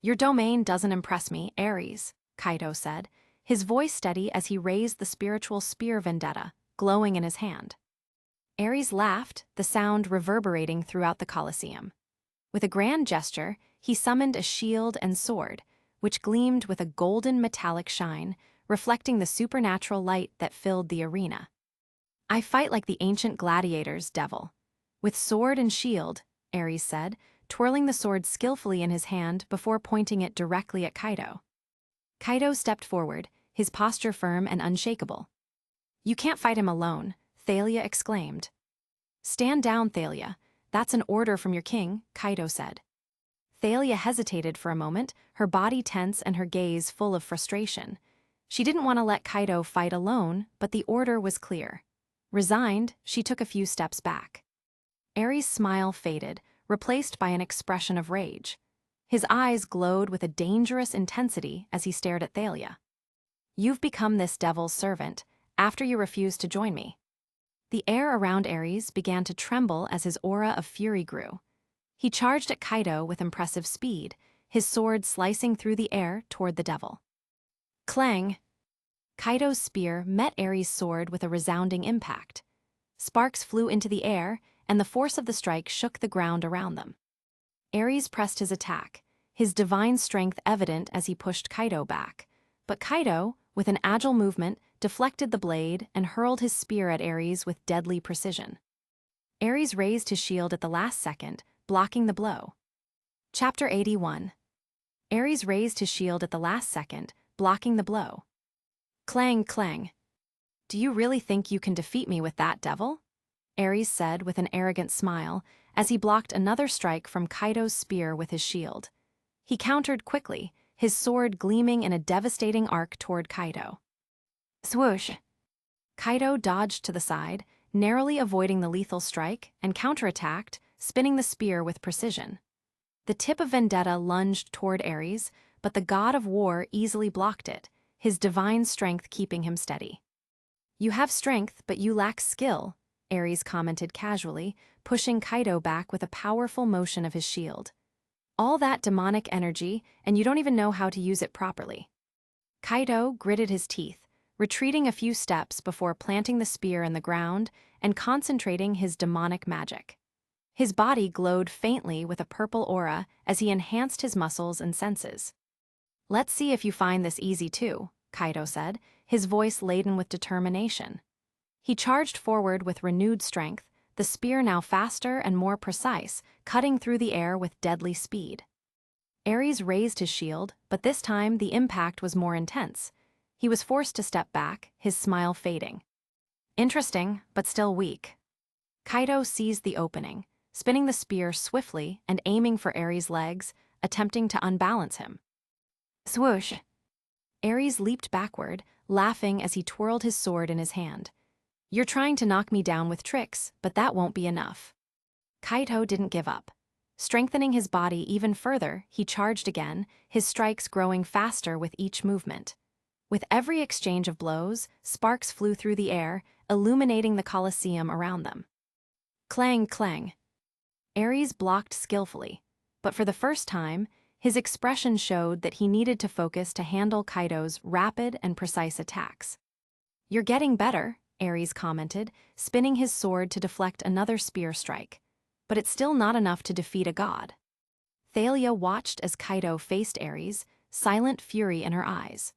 Your domain doesn't impress me, Ares, Kaido said, his voice steady as he raised the spiritual spear vendetta, glowing in his hand. Ares laughed, the sound reverberating throughout the Colosseum. With a grand gesture, he summoned a shield and sword, which gleamed with a golden metallic shine, reflecting the supernatural light that filled the arena. "I fight like the ancient gladiators, devil. With sword and shield," Ares said, twirling the sword skillfully in his hand before pointing it directly at Kaido. Kaido stepped forward, his posture firm and unshakable. "You can't fight him alone," Thalia exclaimed. "Stand down, Thalia. That's an order from your king," Kaido said. Thalia hesitated for a moment, her body tense and her gaze full of frustration. She didn't want to let Kaido fight alone, but the order was clear. Resigned, she took a few steps back. Ares' smile faded, replaced by an expression of rage. His eyes glowed with a dangerous intensity as he stared at Thalia. "You've become this devil's servant, after you refused to join me." The air around Ares began to tremble as his aura of fury grew. He charged at Kaido with impressive speed, his sword slicing through the air toward the devil. Clang! Kaido's spear met Ares' sword with a resounding impact. Sparks flew into the air, and the force of the strike shook the ground around them. Ares pressed his attack, his divine strength evident as he pushed Kaido back. But Kaido, with an agile movement, deflected the blade and hurled his spear at Ares with deadly precision. Ares raised his shield at the last second, blocking the blow. Chapter 81. Ares raised his shield at the last second, blocking the blow. Clang, clang. "Do you really think you can defeat me with that, devil?" Ares said with an arrogant smile as he blocked another strike from Kaido's spear with his shield. He countered quickly, his sword gleaming in a devastating arc toward Kaido. Swoosh! Kaido dodged to the side, narrowly avoiding the lethal strike, and counterattacked, spinning the spear with precision. The tip of Vendetta lunged toward Ares, but the god of war easily blocked it, his divine strength keeping him steady. "You have strength, but you lack skill," Ares commented casually, pushing Kaido back with a powerful motion of his shield. "All that demonic energy, and you don't even know how to use it properly." Kaido gritted his teeth, retreating a few steps before planting the spear in the ground and concentrating his demonic magic. His body glowed faintly with a purple aura as he enhanced his muscles and senses. "Let's see if you find this easy too," Kaido said, his voice laden with determination. He charged forward with renewed strength, the spear now faster and more precise, cutting through the air with deadly speed. Ares raised his shield, but this time the impact was more intense. He was forced to step back, his smile fading. "Interesting, but still weak." Kaido seized the opening, spinning the spear swiftly and aiming for Ares' legs, attempting to unbalance him. Swoosh! Ares leaped backward, laughing as he twirled his sword in his hand. "You're trying to knock me down with tricks, but that won't be enough." Kaido didn't give up. Strengthening his body even further, he charged again, his strikes growing faster with each movement. With every exchange of blows, sparks flew through the air, illuminating the Colosseum around them. Clang, clang. Ares blocked skillfully, but for the first time, his expression showed that he needed to focus to handle Kaido's rapid and precise attacks. "You're getting better," Ares commented, spinning his sword to deflect another spear strike. "But it's still not enough to defeat a god." Thalia watched as Kaido faced Ares, silent fury in her eyes.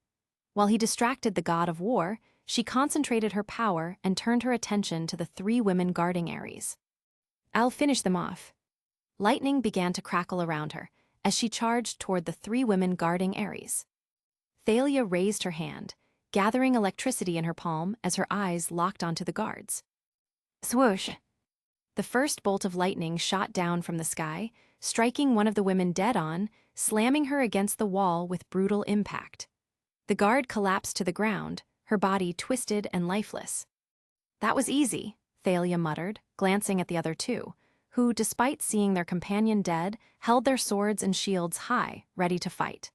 While he distracted the god of war, she concentrated her power and turned her attention to the three women guarding Ares. "I'll finish them off." Lightning began to crackle around her as she charged toward the three women guarding Ares. Thalia raised her hand, gathering electricity in her palm as her eyes locked onto the guards. Swoosh! The first bolt of lightning shot down from the sky, striking one of the women dead on, slamming her against the wall with brutal impact. The guard collapsed to the ground, her body twisted and lifeless. "That was easy," Thalia muttered, glancing at the other two, who, despite seeing their companion dead, held their swords and shields high, ready to fight.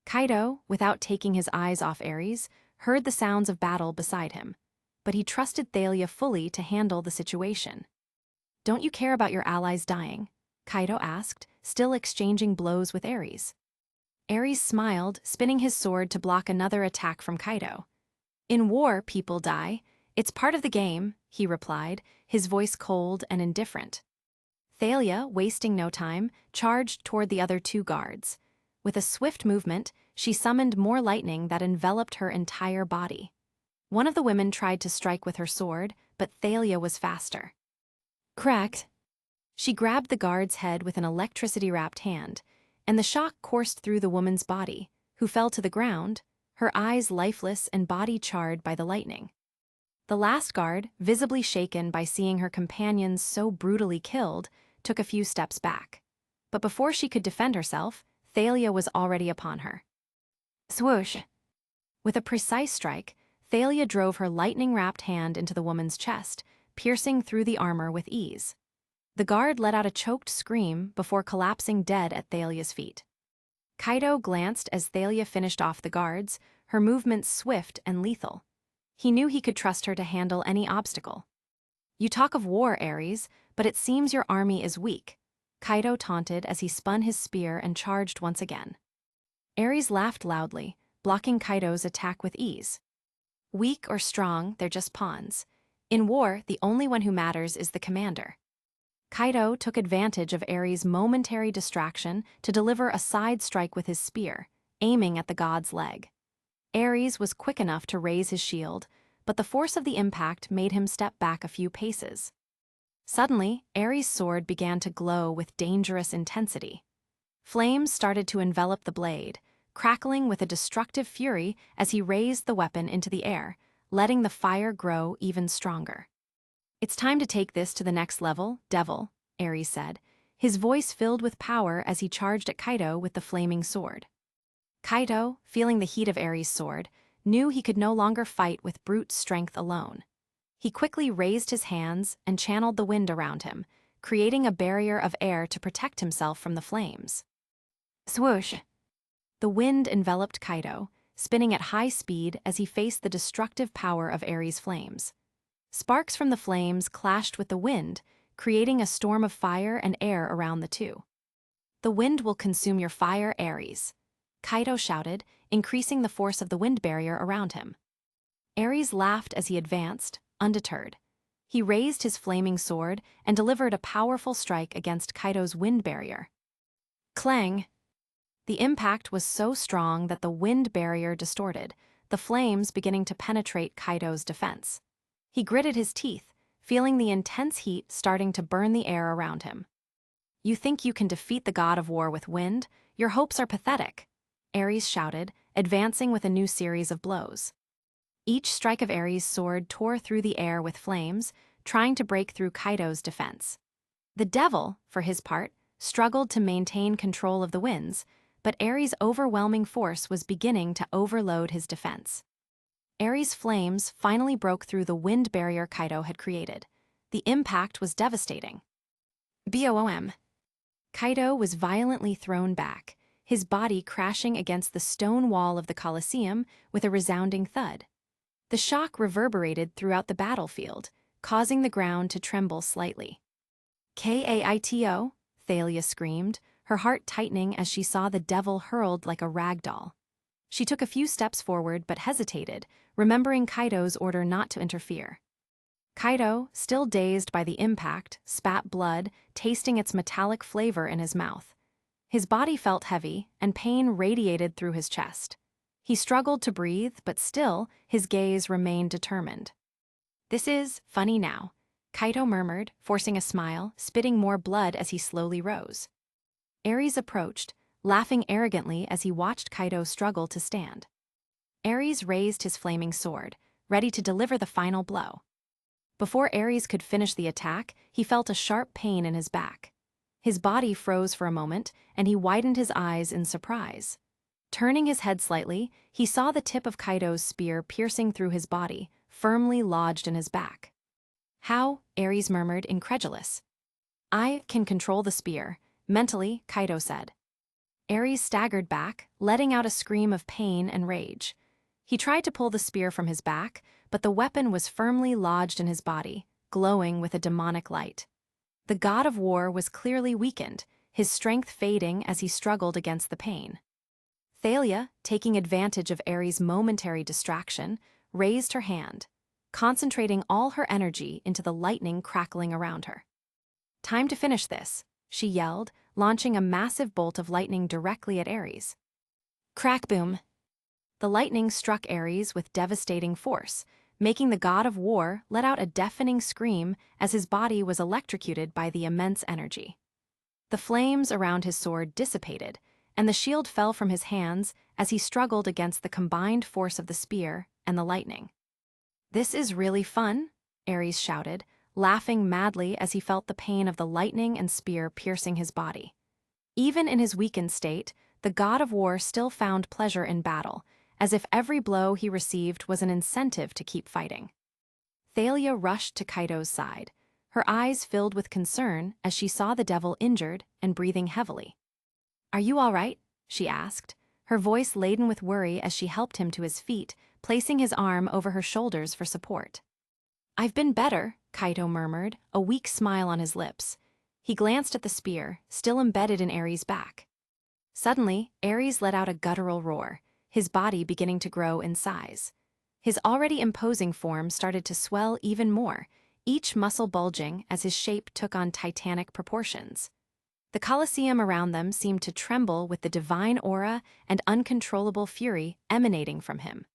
Kaido, without taking his eyes off Ares, heard the sounds of battle beside him, but he trusted Thalia fully to handle the situation. "Don't you care about your allies dying?" Kaido asked, still exchanging blows with Ares. Ares smiled, spinning his sword to block another attack from Kaido. "In war, people die. It's part of the game," he replied, his voice cold and indifferent. Thalia, wasting no time, charged toward the other two guards. With a swift movement, she summoned more lightning that enveloped her entire body. One of the women tried to strike with her sword, but Thalia was faster. Cracked. She grabbed the guard's head with an electricity-wrapped hand, and the shock coursed through the woman's body, who fell to the ground, her eyes lifeless and body charred by the lightning. The last guard, visibly shaken by seeing her companions so brutally killed, took a few steps back. But before she could defend herself, Thalia was already upon her. Swoosh! With a precise strike, Thalia drove her lightning-wrapped hand into the woman's chest, piercing through the armor with ease. The guard let out a choked scream before collapsing dead at Thalia's feet. Kaido glanced as Thalia finished off the guards, her movements swift and lethal. He knew he could trust her to handle any obstacle. "You talk of war, Ares, but it seems your army is weak," Kaido taunted as he spun his spear and charged once again. Ares laughed loudly, blocking Kaido's attack with ease. "Weak or strong, they're just pawns. In war, the only one who matters is the commander." Kaido took advantage of Ares' momentary distraction to deliver a side strike with his spear, aiming at the god's leg. Ares was quick enough to raise his shield, but the force of the impact made him step back a few paces. Suddenly, Ares' sword began to glow with dangerous intensity. Flames started to envelop the blade, crackling with a destructive fury as he raised the weapon into the air, letting the fire grow even stronger. "It's time to take this to the next level, Devil," Ares said, his voice filled with power as he charged at Kaido with the flaming sword. Kaido, feeling the heat of Ares' sword, knew he could no longer fight with brute strength alone. He quickly raised his hands and channeled the wind around him, creating a barrier of air to protect himself from the flames. Swoosh! The wind enveloped Kaido, spinning at high speed as he faced the destructive power of Ares' flames. Sparks from the flames clashed with the wind, creating a storm of fire and air around the two. "The wind will consume your fire, Ares," Kaido shouted, increasing the force of the wind barrier around him. Ares laughed as he advanced, undeterred. He raised his flaming sword and delivered a powerful strike against Kaido's wind barrier. Clang! The impact was so strong that the wind barrier distorted, the flames beginning to penetrate Kaido's defense. He gritted his teeth, feeling the intense heat starting to burn the air around him. "You think you can defeat the god of war with wind? Your hopes are pathetic," Ares shouted, advancing with a new series of blows. Each strike of Ares' sword tore through the air with flames, trying to break through Kaido's defense. The Devil, for his part, struggled to maintain control of the winds, but Ares' overwhelming force was beginning to overload his defense. Ares' flames finally broke through the wind barrier Kaido had created. The impact was devastating. Boom! Kaido was violently thrown back, his body crashing against the stone wall of the Colosseum with a resounding thud. The shock reverberated throughout the battlefield, causing the ground to tremble slightly. "Kaito!" Thalia screamed, her heart tightening as she saw the Devil hurled like a rag doll. She took a few steps forward but hesitated, remembering Kaido's order not to interfere. Kaido, still dazed by the impact, spat blood, tasting its metallic flavor in his mouth. His body felt heavy, and pain radiated through his chest. He struggled to breathe, but still, his gaze remained determined. "This is funny now," Kaido murmured, forcing a smile, spitting more blood as he slowly rose. Ares approached, laughing arrogantly as he watched Kaido struggle to stand. Ares raised his flaming sword, ready to deliver the final blow. Before Ares could finish the attack, he felt a sharp pain in his back. His body froze for a moment, and he widened his eyes in surprise. Turning his head slightly, he saw the tip of Kaido's spear piercing through his body, firmly lodged in his back. "How?" Ares murmured, incredulous. "I can control the spear," mentally, Kaido said. Ares staggered back, letting out a scream of pain and rage. He tried to pull the spear from his back, but the weapon was firmly lodged in his body, glowing with a demonic light. The god of war was clearly weakened, his strength fading as he struggled against the pain. Thalia, taking advantage of Ares' momentary distraction, raised her hand, concentrating all her energy into the lightning crackling around her. Time to finish this, she yelled, launching a massive bolt of lightning directly at Ares. Crack boom! The lightning struck Ares with devastating force, making the god of war let out a deafening scream as his body was electrocuted by the immense energy. The flames around his sword dissipated, and the shield fell from his hands as he struggled against the combined force of the spear and the lightning. "This is really fun," Ares shouted, laughing madly as he felt the pain of the lightning and spear piercing his body. Even in his weakened state, the god of war still found pleasure in battle, as if every blow he received was an incentive to keep fighting. Thalia rushed to Kaito's side, her eyes filled with concern as she saw the devil injured and breathing heavily. "Are you all right?" she asked, her voice laden with worry as she helped him to his feet, placing his arm over her shoulders for support. "I've been better," Kaito murmured, a weak smile on his lips. He glanced at the spear, still embedded in Ares' back. Suddenly, Ares let out a guttural roar, his body beginning to grow in size. His already imposing form started to swell even more, each muscle bulging as his shape took on titanic proportions. The Colosseum around them seemed to tremble with the divine aura and uncontrollable fury emanating from him.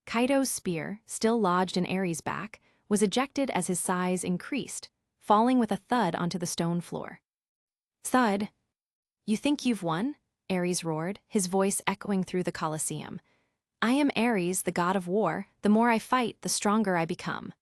Kaito's spear, still lodged in Ares' back, was ejected as his size increased, falling with a thud onto the stone floor. "Thud! You think you've won?" Ares roared, his voice echoing through the Colosseum. "I am Ares, the god of war. The more I fight, the stronger I become."